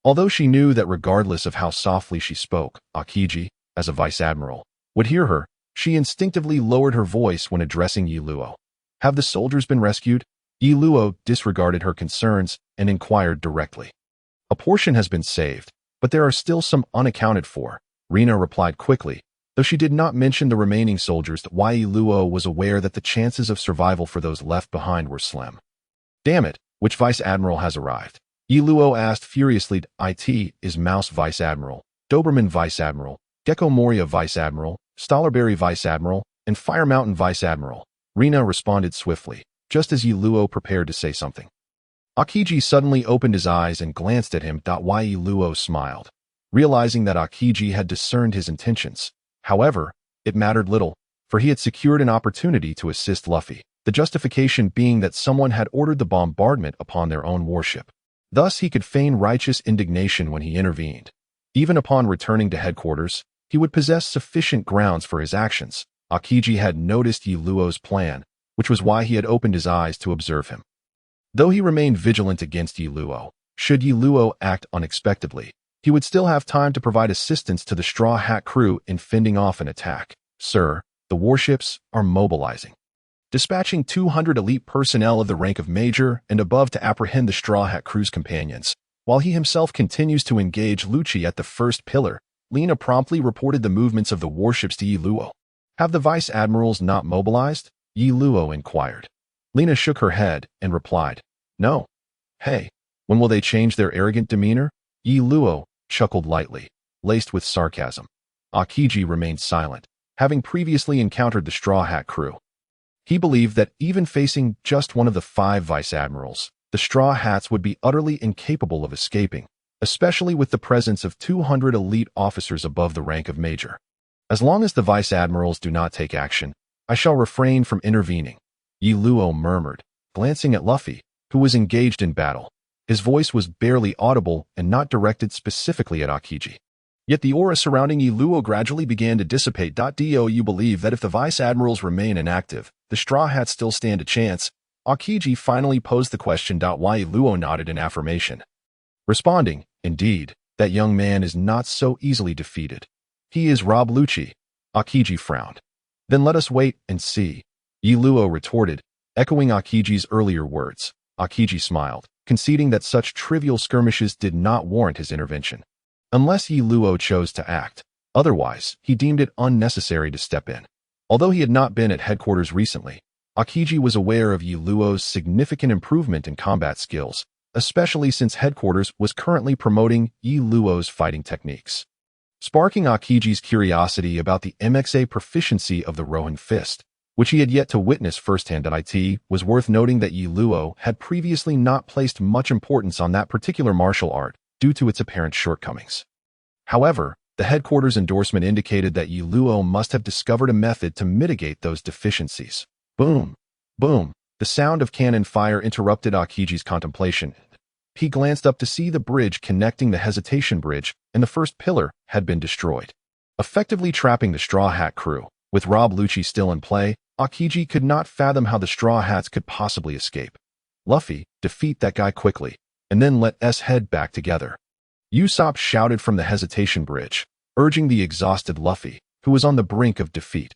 Although she knew that regardless of how softly she spoke, Aokiji, as a vice-admiral, would hear her, she instinctively lowered her voice when addressing Yi Luo. Have the soldiers been rescued? Yi Luo disregarded her concerns and inquired directly. A portion has been saved, but there are still some unaccounted for, Rina replied quickly, though she did not mention the remaining soldiers. Yi Luo was aware that the chances of survival for those left behind were slim. Damn it, which vice-admiral has arrived? Yi Luo asked furiously. It is Mouse Vice-Admiral, Doberman Vice-Admiral, Gecko Moria Vice-Admiral, Stollerberry Vice-Admiral, and Fire Mountain Vice-Admiral. Rina responded swiftly, just as Yi Luo prepared to say something. Aokiji suddenly opened his eyes and glanced at him. Yi Luo smiled, realizing that Aokiji had discerned his intentions. However, it mattered little, for he had secured an opportunity to assist Luffy, the justification being that someone had ordered the bombardment upon their own warship. Thus he could feign righteous indignation when he intervened. Even upon returning to headquarters, he would possess sufficient grounds for his actions. Aokiji had noticed Yi Luo's plan, which was why he had opened his eyes to observe him. Though he remained vigilant against Yi Luo, should Yi Luo act unexpectedly, he would still have time to provide assistance to the Straw Hat crew in fending off an attack. Sir, the warships are mobilizing. Dispatching 200 elite personnel of the rank of Major and above to apprehend the Straw Hat crew's companions, while he himself continues to engage Lucci at the first pillar. Lina promptly reported the movements of the warships to Yi Luo. Have the vice-admirals not mobilized? Yi Luo inquired. Lina shook her head and replied, No. Hey, when will they change their arrogant demeanor? Yi Luo chuckled lightly, laced with sarcasm. Aokiji remained silent, having previously encountered the Straw Hat crew. He believed that even facing just one of the 5 vice-admirals, the Straw Hats would be utterly incapable of escaping, especially with the presence of 200 elite officers above the rank of Major. As long as the vice-admirals do not take action, I shall refrain from intervening, Yi Luo murmured, glancing at Luffy, who was engaged in battle. His voice was barely audible and not directed specifically at Aokiji. Yet the aura surrounding Yi Luo gradually began to dissipate. Do you believe that if the Vice Admirals remain inactive, the Straw Hats still stand a chance? Aokiji finally posed the question. Yi Luo nodded in affirmation, responding, indeed, that young man is not so easily defeated. He is Rob Lucci. Aokiji frowned. Then let us wait and see, Yi Luo retorted, echoing Aokiji's earlier words. Aokiji smiled, conceding that such trivial skirmishes did not warrant his intervention. Unless Yi Luo chose to act. Otherwise, he deemed it unnecessary to step in. Although he had not been at headquarters recently, Aokiji was aware of Yi Luo's significant improvement in combat skills, especially since headquarters was currently promoting Yi Luo's fighting techniques. Sparking Aokiji's curiosity about the MXA proficiency of the Rohan Fist, which he had yet to witness firsthand. It was worth noting that Yi Luo had previously not placed much importance on that particular martial art due to its apparent shortcomings. However, the headquarters endorsement indicated that Yi Luo must have discovered a method to mitigate those deficiencies. Boom! Boom! The sound of cannon fire interrupted Aokiji's contemplation. He glanced up to see the bridge connecting the Hesitation Bridge and the first pillar had been destroyed, effectively trapping the Straw Hat crew. With Rob Lucci still in play, Aokiji could not fathom how the Straw Hats could possibly escape. Luffy, defeat that guy quickly, and then let us head back together. Usopp shouted from the Hesitation Bridge, urging the exhausted Luffy, who was on the brink of defeat.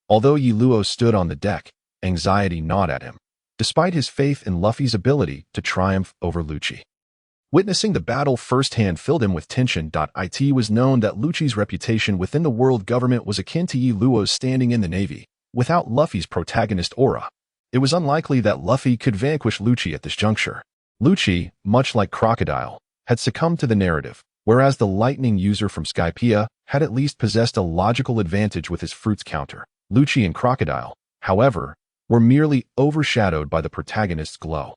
Although Yi Luo stood on the deck, anxiety gnawed at him, despite his faith in Luffy's ability to triumph over Lucci. Witnessing the battle firsthand filled him with tension. It was known that Lucci's reputation within the world government was akin to Yi Luo's standing in the Navy. Without Luffy's protagonist aura, it was unlikely that Luffy could vanquish Lucci at this juncture. Lucci, much like Crocodile, had succumbed to the narrative, whereas the lightning user from Skypiea had at least possessed a logical advantage with his fruits counter. Lucci and Crocodile, however, were merely overshadowed by the protagonist's glow.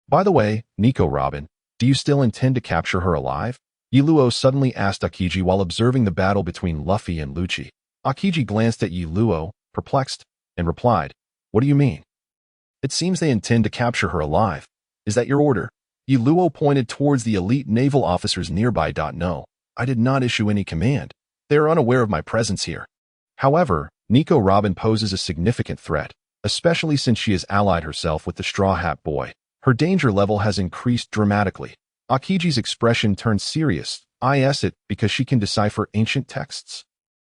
By the way, Nico Robin, do you still intend to capture her alive? Yi Luo suddenly asked Aokiji while observing the battle between Luffy and Lucci. Aokiji glanced at Yi Luo, perplexed, and replied, what do you mean? It seems they intend to capture her alive. Is that your order? Yi Luo pointed towards the elite naval officers nearby. No, I did not issue any command. They are unaware of my presence here. However, Nico Robin poses a significant threat, especially since she has allied herself with the Straw Hat Boy. Her danger level has increased dramatically. Aokiji's expression turned serious. Is it because she can decipher ancient texts?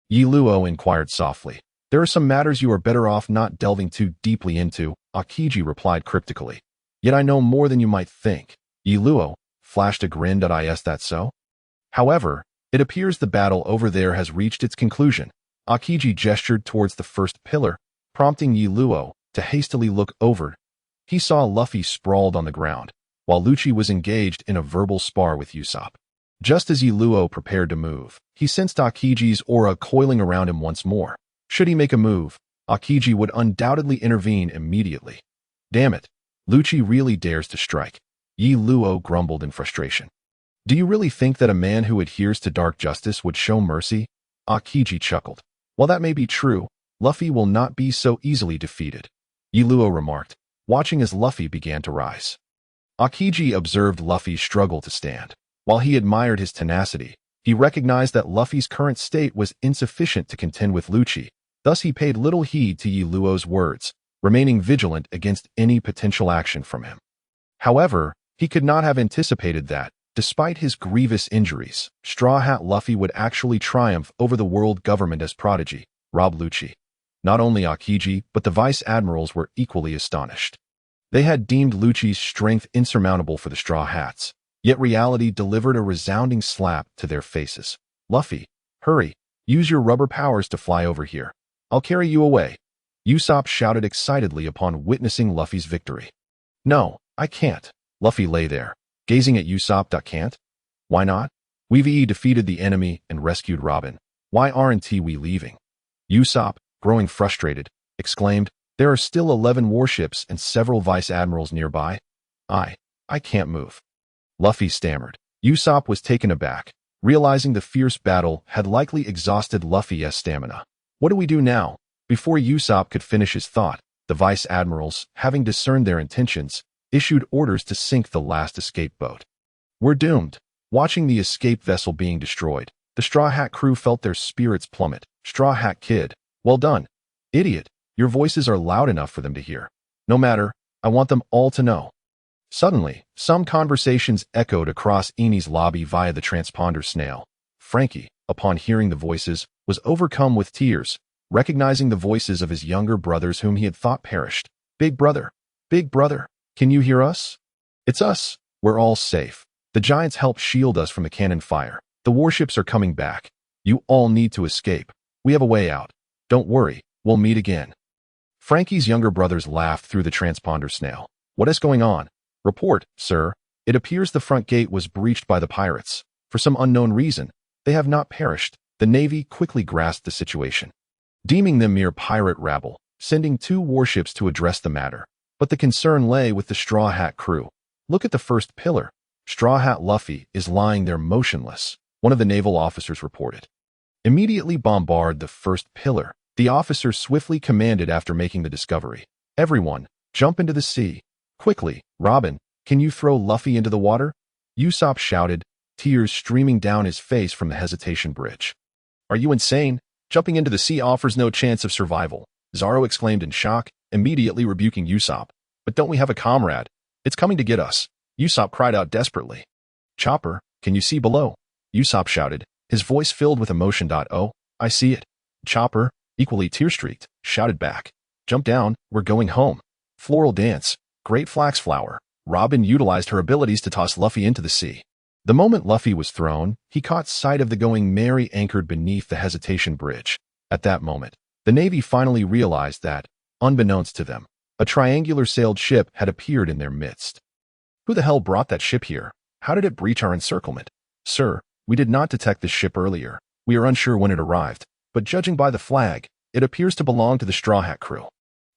Yi Luo inquired softly. There are some matters you are better off not delving too deeply into, Aokiji replied cryptically. Yet I know more than you might think. Yi Luo flashed a grin. Is that so? However, it appears the battle over there has reached its conclusion. Aokiji gestured towards the first pillar, prompting Yi Luo to hastily look over. He saw Luffy sprawled on the ground, while Lucci was engaged in a verbal spar with Usopp. Just as Yi Luo prepared to move, he sensed Aokiji's aura coiling around him once more. Should he make a move, Aokiji would undoubtedly intervene immediately. Damn it, Lucci really dares to strike. Yi Luo grumbled in frustration. Do you really think that a man who adheres to dark justice would show mercy? Aokiji chuckled. While that may be true, Luffy will not be so easily defeated, Yi Luo remarked, watching as Luffy began to rise. Aokiji observed Luffy struggle to stand. While he admired his tenacity, he recognized that Luffy's current state was insufficient to contend with Lucci. Thus he paid little heed to Yi Luo's words, remaining vigilant against any potential action from him. However, he could not have anticipated that, despite his grievous injuries, Straw Hat Luffy would actually triumph over the world government as prodigy, Rob Lucci. Not only Aokiji, but the Vice Admirals were equally astonished. They had deemed Lucci's strength insurmountable for the Straw Hats, yet reality delivered a resounding slap to their faces. Luffy, hurry, use your rubber powers to fly over here. I'll carry you away. Usopp shouted excitedly upon witnessing Luffy's victory. No, I can't. Luffy lay there, gazing at Usopp. Can't? Why not? We've defeated the enemy and rescued Robin. Why aren't we leaving? Usopp, growing frustrated, exclaimed, there are still 11 warships and several vice admirals nearby. I can't move. Luffy stammered. Usopp was taken aback, realizing the fierce battle had likely exhausted Luffy's stamina. What do we do now? Before Usopp could finish his thought, the vice admirals, having discerned their intentions, issued orders to sink the last escape boat. We're doomed. Watching the escape vessel being destroyed, The Straw Hat crew felt their spirits plummet. Straw Hat Kid, well done. Idiot, your voices are loud enough for them to hear. No matter, I want them all to know. Suddenly, some conversations echoed across Amy's lobby via the transponder snail. Frankie, upon hearing the voices, was overcome with tears, recognizing the voices of his younger brothers whom he had thought perished. Big brother, can you hear us? It's us. We're all safe. The giants help shield us from the cannon fire. The warships are coming back. You all need to escape. We have a way out. Don't worry, we'll meet again. Frankie's younger brothers laughed through the transponder snail. What is going on? Report, sir. It appears the front gate was breached by the pirates. For some unknown reason, they have not perished. The Navy quickly grasped the situation, deeming them mere pirate rabble, sending 2 warships to address the matter. But the concern lay with the Straw Hat crew. Look at the first pillar. Straw Hat Luffy is lying there motionless, one of the naval officers reported. Immediately bombard the first pillar, the officer swiftly commanded after making the discovery. Everyone, jump into the sea. Quickly, Robin, can you throw Luffy into the water? Usopp shouted, tears streaming down his face from the hesitation bridge. Are you insane? Jumping into the sea offers no chance of survival, Zoro exclaimed in shock, immediately rebuking Usopp. But don't we have a comrade? It's coming to get us. Usopp cried out desperately. Chopper, can you see below? Usopp shouted, his voice filled with emotion. Oh, I see it. Chopper, equally tear-streaked, shouted back. Jump down, we're going home. Floral dance. Great flax flower. Robin utilized her abilities to toss Luffy into the sea. The moment Luffy was thrown, he caught sight of the Going Merry anchored beneath the hesitation bridge. At that moment, the Navy finally realized that, unbeknownst to them, a triangular-sailed ship had appeared in their midst. Who the hell brought that ship here? How did it breach our encirclement? Sir, we did not detect this ship earlier. We are unsure when it arrived, but judging by the flag, it appears to belong to the Straw Hat crew.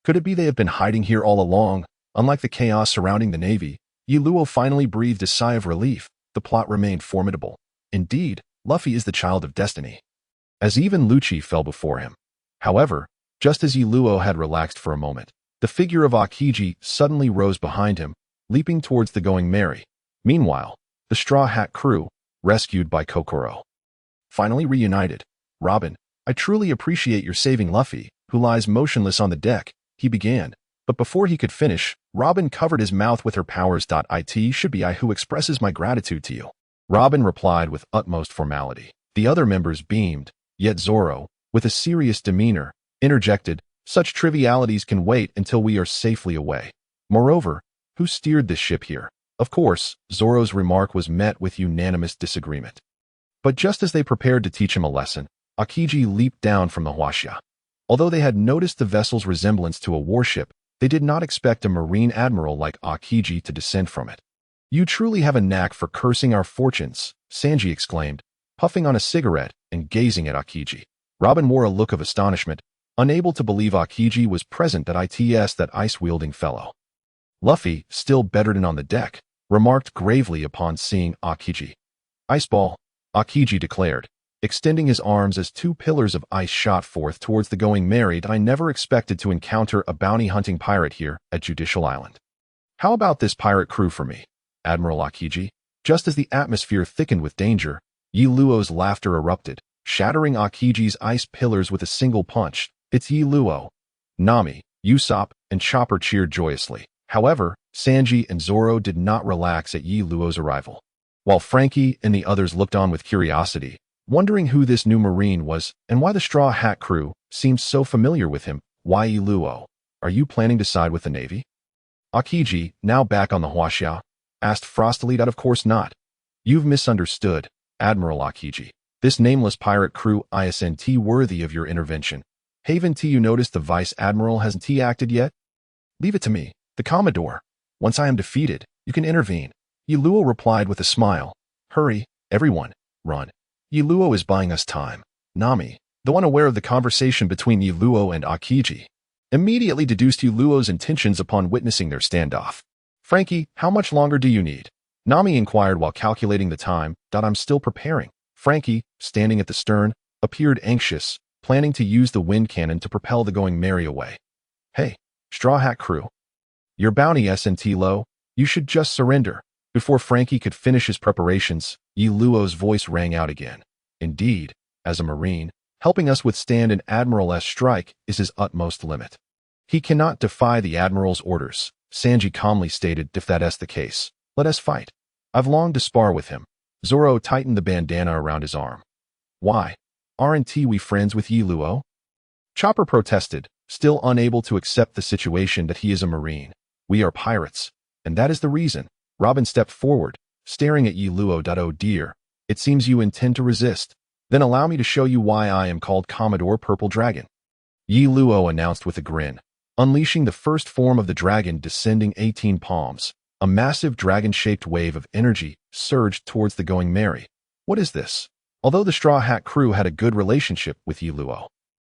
Could it be they have been hiding here all along? Unlike the chaos surrounding the Navy, Luo finally breathed a sigh of relief. The plot remained formidable. Indeed, Luffy is the child of destiny. As even Lucci fell before him. However, just as Luo had relaxed for a moment, the figure of Aokiji suddenly rose behind him, leaping towards the Going Merry. Meanwhile, the Straw Hat crew, rescued by Kokoro, finally reunited. Robin, I truly appreciate your saving Luffy, who lies motionless on the deck, he began. But before he could finish, Robin covered his mouth with her powers. It should be I who expresses my gratitude to you. Robin replied with utmost formality. The other members beamed, yet Zoro, with a serious demeanor, interjected, such trivialities can wait until we are safely away. Moreover, who steered this ship here? Of course, Zoro's remark was met with unanimous disagreement. But just as they prepared to teach him a lesson, Aokiji leaped down from the Huajia. Although they had noticed the vessel's resemblance to a warship, they did not expect a marine admiral like Aokiji to descend from it. You truly have a knack for cursing our fortunes, Sanji exclaimed, puffing on a cigarette and gazing at Aokiji. Robin wore a look of astonishment, unable to believe Aokiji was present at that ice-wielding fellow. Luffy, still bedridden on the deck, remarked gravely upon seeing Aokiji. Iceball, Aokiji declared, extending his arms as 2 pillars of ice shot forth towards the Going Merry. I never expected to encounter a bounty-hunting pirate here at Judicial Island. How about this pirate crew for me, Admiral Aokiji? Just as the atmosphere thickened with danger, Luo's laughter erupted, shattering Aokiji's ice pillars with a single punch. It's Luo. Nami, Usopp, and Chopper cheered joyously. However, Sanji and Zoro did not relax at Luo's arrival. While Frankie and the others looked on with curiosity, wondering who this new Marine was and why the Straw Hat crew seemed so familiar with him. Why Luo? Are you planning to side with the Navy? Aokiji, now back on the Huajia, asked frostily. Of course not. You've misunderstood, Admiral Aokiji. This nameless pirate crew isn't worthy of your intervention. Haven't you noticed the Vice Admiral hasn't acted yet? Leave it to me, the Commodore. Once I am defeated, you can intervene. Luo replied with a smile. Hurry, everyone, run. Luo is buying us time. Nami, though unaware of the conversation between Luo and Aokiji, immediately deduced Luo's intentions upon witnessing their standoff. Frankie, how much longer do you need? Nami inquired while calculating the time. I'm still preparing. Frankie, standing at the stern, appeared anxious, planning to use the wind cannon to propel the Going Merry away. Hey, Straw Hat crew. Your bounty isn't low. You should just surrender. Before Frankie could finish his preparations, Luo's voice rang out again. Indeed, as a Marine, helping us withstand an Admiral's strike is his utmost limit. He cannot defy the Admiral's orders, Sanji calmly stated. If that is the case, let us fight. I've longed to spar with him. Zoro tightened the bandana around his arm. Why? Aren't we friends with Yi Luo? Chopper protested, still unable to accept the situation that he is a Marine. We are pirates, and that is the reason. Robin stepped forward, staring at Yi Luo. Oh dear, it seems you intend to resist. Then allow me to show you why I am called Commodore Purple Dragon. Yi Luo announced with a grin, unleashing the first form of the dragon descending 18 palms. A massive dragon-shaped wave of energy surged towards the Going Merry. What is this? Although the Straw Hat crew had a good relationship with Yi Luo,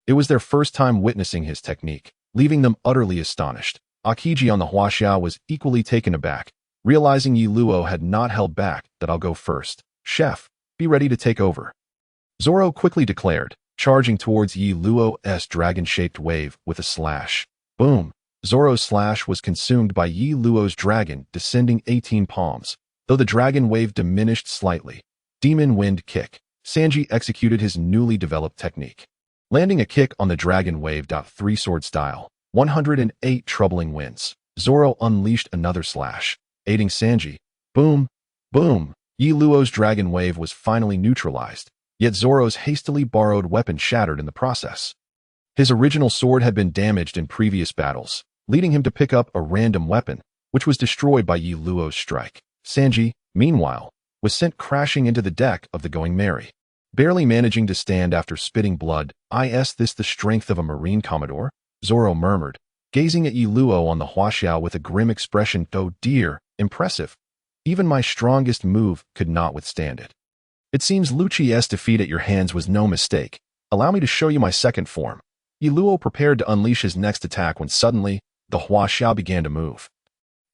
it was their first time witnessing his technique, leaving them utterly astonished. Aokiji on the Huajia was equally taken aback, realizing Yi Luo had not held back. That I'll go first. Chef, be ready to take over. Zoro quickly declared, charging towards Yi Luo's dragon-shaped wave with a slash. Boom! Zoro's slash was consumed by Yi Luo's dragon descending 18 palms, though the dragon wave diminished slightly. Demon Wind Kick. Sanji executed his newly developed technique, landing a kick on the dragon wave. 3 sword style. 108 troubling winds. Zoro unleashed another slash, aiding Sanji. Boom! Boom! Yi Luo's dragon wave was finally neutralized, yet Zoro's hastily borrowed weapon shattered in the process. His original sword had been damaged in previous battles, leading him to pick up a random weapon, which was destroyed by Yi Luo's strike. Sanji, meanwhile, was sent crashing into the deck of the Going Merry, barely managing to stand after spitting blood. Is this the strength of a Marine Commodore? Zoro murmured, gazing at Yi Luo on the Huajia with a grim expression. Oh dear, impressive. Even my strongest move could not withstand it. It seems Lucci's defeat at your hands was no mistake. Allow me to show you my second form. Yi Luo prepared to unleash his next attack when suddenly, the Huajia began to move,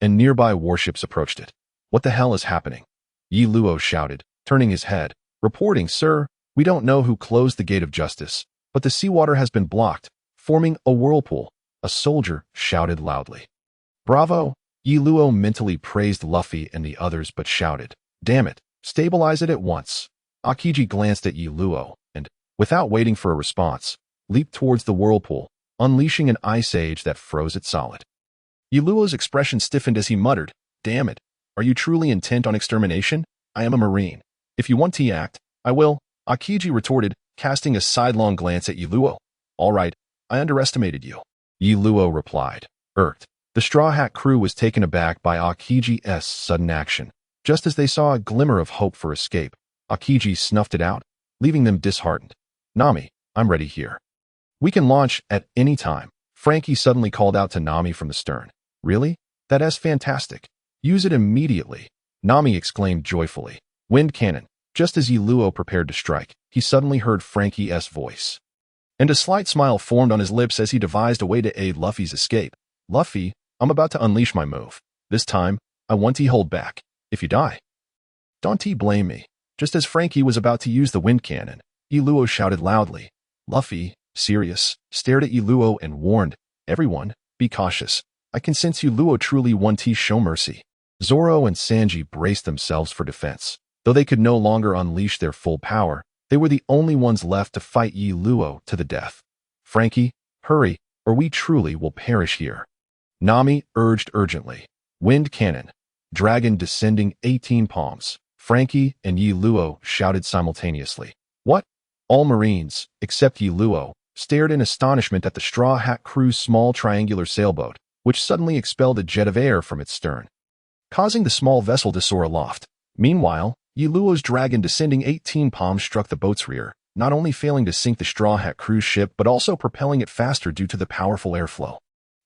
and nearby warships approached it. What the hell is happening? Yi Luo shouted, turning his head, reporting, Sir, we don't know who closed the gate of justice, but the seawater has been blocked, forming a whirlpool. A soldier shouted loudly. Bravo! Yi Luo mentally praised Luffy and the others but shouted, Damn it, stabilize it at once. Aokiji glanced at Yi Luo and, without waiting for a response, leaped towards the whirlpool, unleashing an ice age that froze it solid. Yi Luo's expression stiffened as he muttered, Damn it, are you truly intent on extermination? I am a Marine. If you want to act, I will, Aokiji retorted, casting a sidelong glance at Yi Luo. All right, I underestimated you. Yi Luo replied, irked. The Straw Hat crew was taken aback by Aokiji's sudden action. Just as they saw a glimmer of hope for escape, Aokiji snuffed it out, leaving them disheartened. Nami, I'm ready here. We can launch at any time. Frankie suddenly called out to Nami from the stern. Really? That is fantastic. Use it immediately. Nami exclaimed joyfully. Wind cannon. Just as Yi Luo prepared to strike, he suddenly heard Frankie's voice, and a slight smile formed on his lips as he devised a way to aid Luffy's escape. Luffy, I'm about to unleash my move. This time, I want to hold back. If you die, don't blame me. Just as Frankie was about to use the wind cannon, Yi Luo shouted loudly. Luffy, serious, stared at Yi Luo and warned, Everyone, be cautious. I can sense Yi Luo truly want to show mercy. Zoro and Sanji braced themselves for defense. Though they could no longer unleash their full power, they were the only ones left to fight Yi Luo to the death. Frankie, hurry, or we truly will perish here. Nami urged urgently. Wind cannon. Dragon descending 18 palms. Frankie and Yi Luo shouted simultaneously. What? All Marines, except Yi Luo, stared in astonishment at the Straw Hat crew's small triangular sailboat, which suddenly expelled a jet of air from its stern, causing the small vessel to soar aloft. Meanwhile, Yi Luo's dragon descending 18 palms struck the boat's rear, not only failing to sink the Straw Hat cruise ship but also propelling it faster due to the powerful airflow.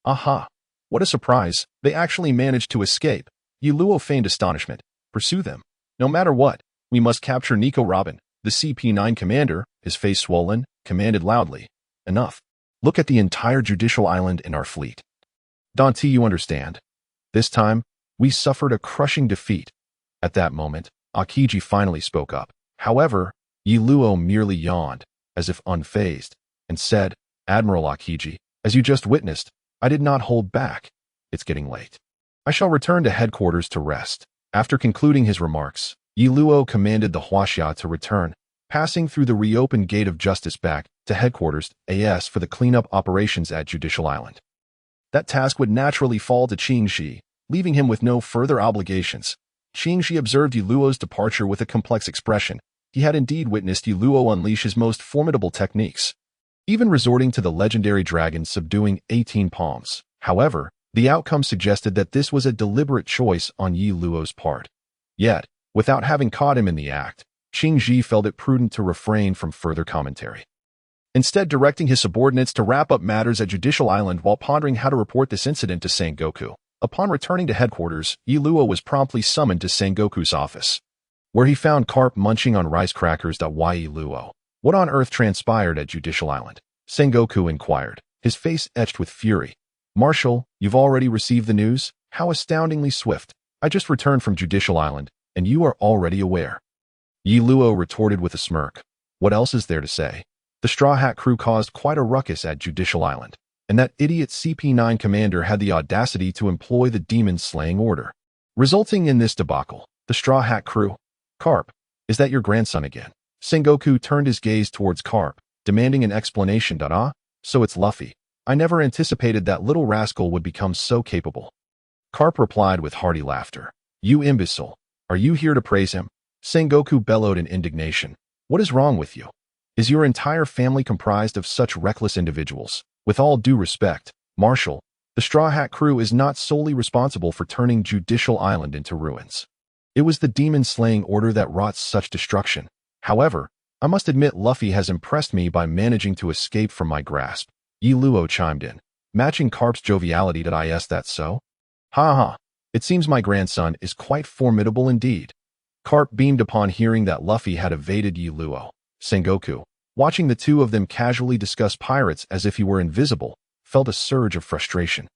Aha! What a surprise, they actually managed to escape. Yi Luo feigned astonishment. Pursue them. No matter what, we must capture Nico Robin. The CP9 commander, his face swollen, commanded loudly. Enough. Look at the entire judicial island in our fleet. Don't you understand? This time, we suffered a crushing defeat. At that moment, Aokiji finally spoke up. However, Yi Luo merely yawned, as if unfazed, and said, Admiral Aokiji, as you just witnessed, I did not hold back. It's getting late. I shall return to headquarters to rest. After concluding his remarks, Yi Luo commanded the Huajia to return, passing through the reopened gate of justice back to headquarters AS for the cleanup operations at Judicial Island. That task would naturally fall to Qingxi, leaving him with no further obligations. Qingxi observed Yiluo's departure with a complex expression. He had indeed witnessed Yiluo unleash his most formidable techniques, even resorting to the legendary dragon subduing 18 palms. However, the outcome suggested that this was a deliberate choice on Yiluo's part. Yet, without having caught him in the act, Qingxi felt it prudent to refrain from further commentary, instead directing his subordinates to wrap up matters at Judicial Island while pondering how to report this incident to Sengoku. Upon returning to headquarters, Yiluo was promptly summoned to Sengoku's office, where he found Garp munching on rice crackers. Why, Yiluo? What on earth transpired at Judicial Island? Sengoku inquired, his face etched with fury. Marshal, you've already received the news? How astoundingly swift. I just returned from Judicial Island, and you are already aware. Yiluo retorted with a smirk. What else is there to say? The Straw Hat crew caused quite a ruckus at Judicial Island, and that idiot CP9 commander had the audacity to employ the demon-slaying order, resulting in this debacle. The Straw Hat crew? Garp, is that your grandson again? Sengoku turned his gaze towards Garp, demanding an explanation. So it's Luffy. I never anticipated that little rascal would become so capable. Garp replied with hearty laughter. You imbecile. Are you here to praise him? Sengoku bellowed in indignation. What is wrong with you? Is your entire family comprised of such reckless individuals? With all due respect, Marshal, the Straw Hat crew is not solely responsible for turning Judicial Island into ruins. It was the demon-slaying order that wrought such destruction. However, I must admit Luffy has impressed me by managing to escape from my grasp. Yiluo chimed in, matching Garp's joviality. Is that so? Ha ha, it seems my grandson is quite formidable indeed. Garp beamed upon hearing that Luffy had evaded Yiluo. Sengoku, watching the two of them casually discuss pirates as if he were invisible, felt a surge of frustration,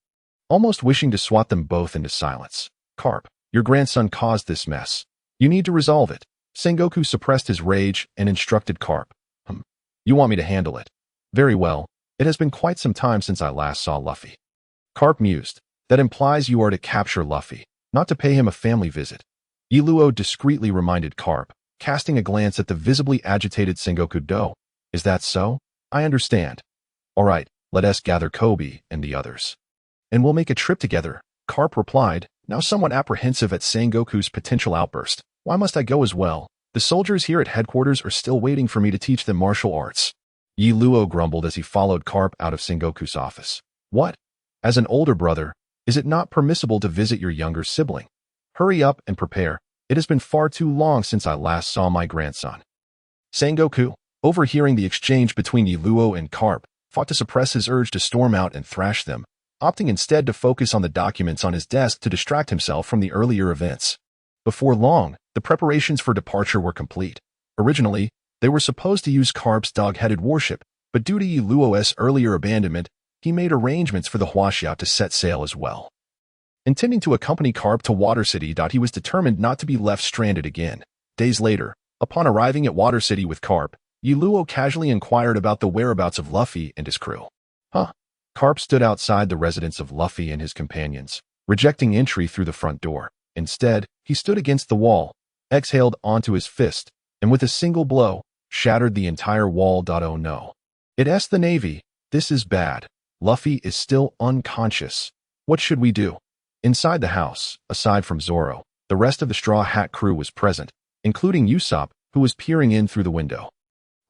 almost wishing to swat them both into silence. Garp, your grandson caused this mess. You need to resolve it. Sengoku suppressed his rage and instructed Garp. You want me to handle it? Very well. It has been quite some time since I last saw Luffy. Garp mused. That implies you are to capture Luffy, not to pay him a family visit. Yiluo discreetly reminded Garp, casting a glance at the visibly agitated Sengoku. Is that so? I understand. All right, let us gather Kobe and the others, and we'll make a trip together, Garp replied, now somewhat apprehensive at Sengoku's potential outburst. Why must I go as well? The soldiers here at headquarters are still waiting for me to teach them martial arts. Yiluo grumbled as he followed Garp out of Sengoku's office. What? As an older brother, is it not permissible to visit your younger sibling? Hurry up and prepare. It has been far too long since I last saw my grandson. Sengoku, overhearing the exchange between Yiluo and Garp, fought to suppress his urge to storm out and thrash them, opting instead to focus on the documents on his desk to distract himself from the earlier events. Before long, the preparations for departure were complete. Originally, they were supposed to use Garp's dog-headed warship, but due to Yiluo's earlier abandonment, he made arrangements for the Huajia to set sail as well. Intending to accompany Garp to Water City, he was determined not to be left stranded again. Days later, upon arriving at Water City with Garp, Yiluo casually inquired about the whereabouts of Luffy and his crew. Garp stood outside the residence of Luffy and his companions, rejecting entry through the front door. Instead, he stood against the wall, exhaled onto his fist, and with a single blow, shattered the entire wall. Oh no. It's the Navy. This is bad. Luffy is still unconscious. What should we do? Inside the house, aside from Zoro, the rest of the Straw Hat crew was present, including Usopp, who was peering in through the window.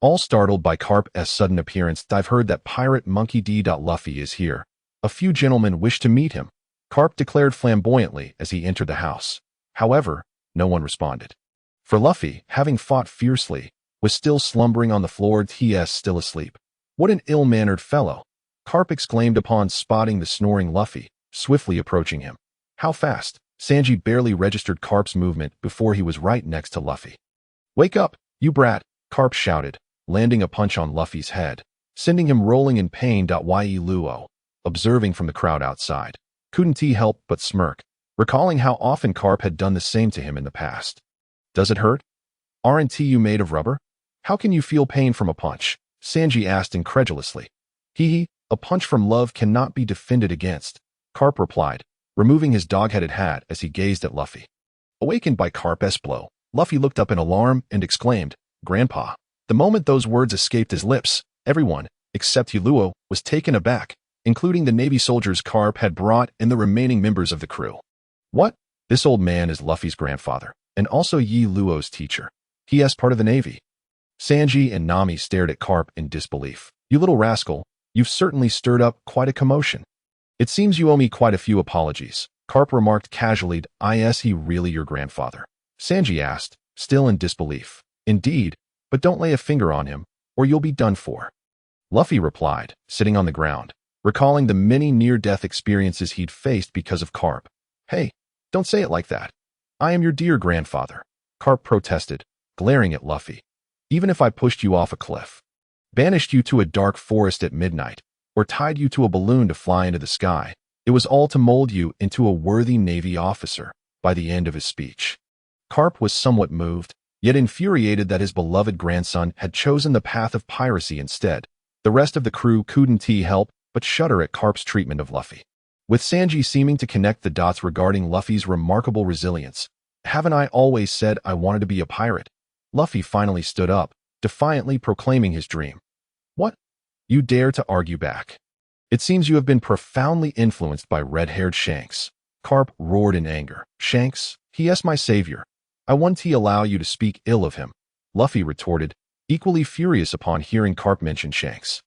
All startled by Garp's sudden appearance, I've heard that Pirate Monkey D. Luffy is here. A few gentlemen wish to meet him, Garp declared flamboyantly as he entered the house. However, no one responded. For Luffy, having fought fiercely, was still slumbering on the floor. He still asleep. What an ill-mannered fellow, Garp exclaimed upon spotting the snoring Luffy, swiftly approaching him. How fast? Sanji barely registered Garp's movement before he was right next to Luffy. Wake up, you brat, Garp shouted, landing a punch on Luffy's head, sending him rolling in pain. Yiluo, observing from the crowd outside, couldn't he help but smirk, recalling how often Garp had done the same to him in the past. Does it hurt? Aren't you made of rubber? How can you feel pain from a punch? Sanji asked incredulously. A punch from love cannot be defended against, Garp replied, removing his dog-headed hat as he gazed at Luffy. Awakened by Garp's blow, Luffy looked up in alarm and exclaimed, Grandpa, The moment those words escaped his lips, everyone, except Luo, was taken aback, including the Navy soldiers Garp had brought and the remaining members of the crew. What? This old man is Luffy's grandfather, and also Yi Luo's teacher. He is part of the Navy. Sanji and Nami stared at Garp in disbelief. You little rascal, you've certainly stirred up quite a commotion. It seems you owe me quite a few apologies, Garp remarked casually. Is he really your grandfather? Sanji asked, still in disbelief. Indeed, but don't lay a finger on him, or you'll be done for. Luffy replied, sitting on the ground, recalling the many near-death experiences he'd faced because of Garp. Hey, don't say it like that. I am your dear grandfather, Garp protested, glaring at Luffy. Even if I pushed you off a cliff, banished you to a dark forest at midnight, or tied you to a balloon to fly into the sky, it was all to mold you into a worthy Navy officer. By the end of his speech, Garp was somewhat moved, yet infuriated that his beloved grandson had chosen the path of piracy instead. The rest of the crew couldn't help but shudder at Garp's treatment of Luffy. With Sanji seeming to connect the dots regarding Luffy's remarkable resilience. Haven't I always said I wanted to be a pirate? Luffy finally stood up, defiantly proclaiming his dream. What? You dare to argue back? It seems you have been profoundly influenced by red-haired Shanks. Garp roared in anger. Shanks? He is my savior. I won't allow you to speak ill of him. Luffy retorted, equally furious upon hearing Garp mention Shanks.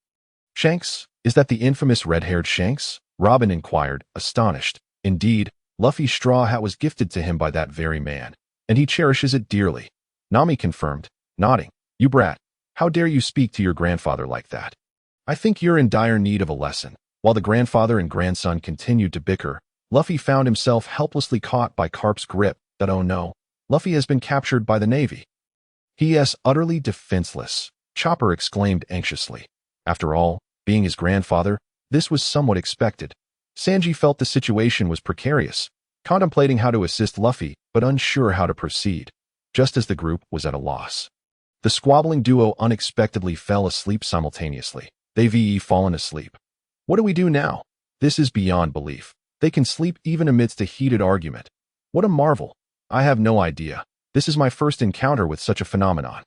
Shanks? Is that the infamous red-haired Shanks? Robin inquired, astonished. Indeed, Luffy's straw hat was gifted to him by that very man, and he cherishes it dearly. Nami confirmed, nodding. You brat, how dare you speak to your grandfather like that? I think you're in dire need of a lesson. While the grandfather and grandson continued to bicker, Luffy found himself helplessly caught by Garp's grip. That oh no, Luffy has been captured by the Navy. He is utterly defenseless, Chopper exclaimed anxiously. After all, being his grandfather, this was somewhat expected. Sanji felt the situation was precarious, contemplating how to assist Luffy, but unsure how to proceed. Just as the group was at a loss, the squabbling duo unexpectedly fell asleep simultaneously. They've fallen asleep. What do we do now? This is beyond belief. They can sleep even amidst a heated argument. What a marvel. I have no idea. This is my first encounter with such a phenomenon.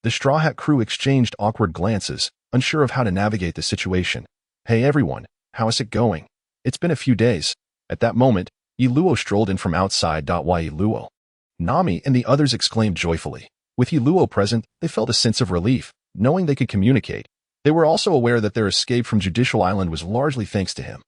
The Straw Hat crew exchanged awkward glances, unsure of how to navigate the situation. Hey everyone, how is it going? It's been a few days. At that moment, Luo strolled in from outside. Why Luo? Nami and the others exclaimed joyfully. With Luo present, they felt a sense of relief, knowing they could communicate. They were also aware that their escape from Judicial Island was largely thanks to him.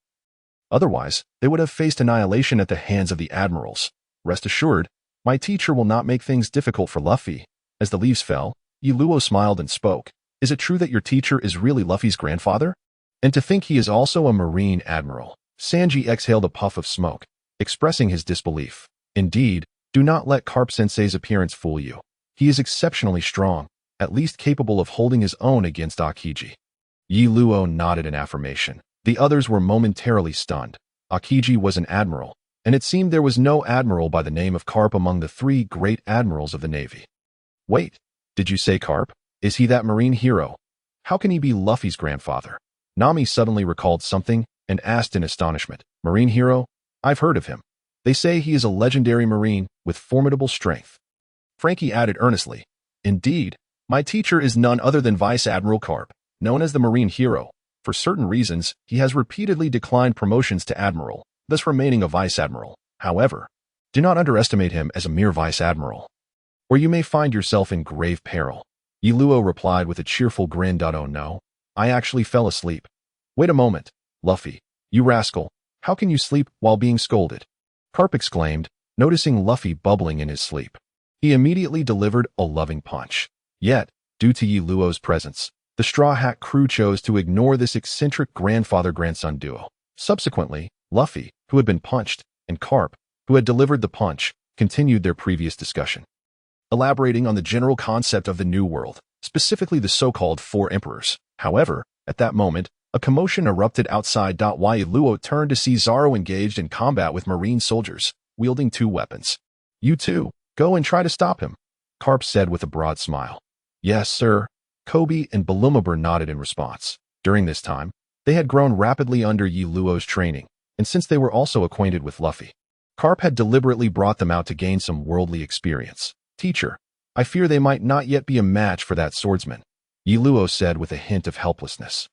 Otherwise, they would have faced annihilation at the hands of the admirals. Rest assured, my teacher will not make things difficult for Luffy. As the leaves fell, Luo smiled and spoke. Is it true that your teacher is really Luffy's grandfather? And to think he is also a Marine admiral. Sanji exhaled a puff of smoke, expressing his disbelief. Indeed, do not let Garp-sensei's appearance fool you. He is exceptionally strong, at least capable of holding his own against Aokiji. Luo nodded in affirmation. The others were momentarily stunned. Aokiji was an admiral, and it seemed there was no admiral by the name of Garp among the three great admirals of the Navy. Wait, did you say Garp? Is he that marine hero? How can he be Luffy's grandfather? Nami suddenly recalled something and asked in astonishment. Marine hero? I've heard of him. They say he is a legendary marine with formidable strength. Frankie added earnestly. Indeed, my teacher is none other than Vice Admiral Garp, known as the Marine Hero. For certain reasons, he has repeatedly declined promotions to Admiral, thus remaining a Vice Admiral. However, do not underestimate him as a mere Vice Admiral, or you may find yourself in grave peril. Luo replied with a cheerful grin. Oh no, I actually fell asleep. Wait a moment, Luffy, you rascal, how can you sleep while being scolded? Garp exclaimed, noticing Luffy bubbling in his sleep. He immediately delivered a loving punch. Yet, due to Luo's presence, the Straw Hat crew chose to ignore this eccentric grandfather-grandson duo. Subsequently, Luffy, who had been punched, and Garp, who had delivered the punch, continued their previous discussion, elaborating on the general concept of the New World, specifically the so-called Four Emperors. However, at that moment, a commotion erupted outside. Luo turned to see Zoro engaged in combat with Marine soldiers, wielding two weapons. You two, go and try to stop him, Garp said with a broad smile. Yes, sir. Kobe and Balumabur nodded in response. During this time, they had grown rapidly under Luo's training, and since they were also acquainted with Luffy, Garp had deliberately brought them out to gain some worldly experience. Teacher, I fear they might not yet be a match for that swordsman, Yi Luo said with a hint of helplessness.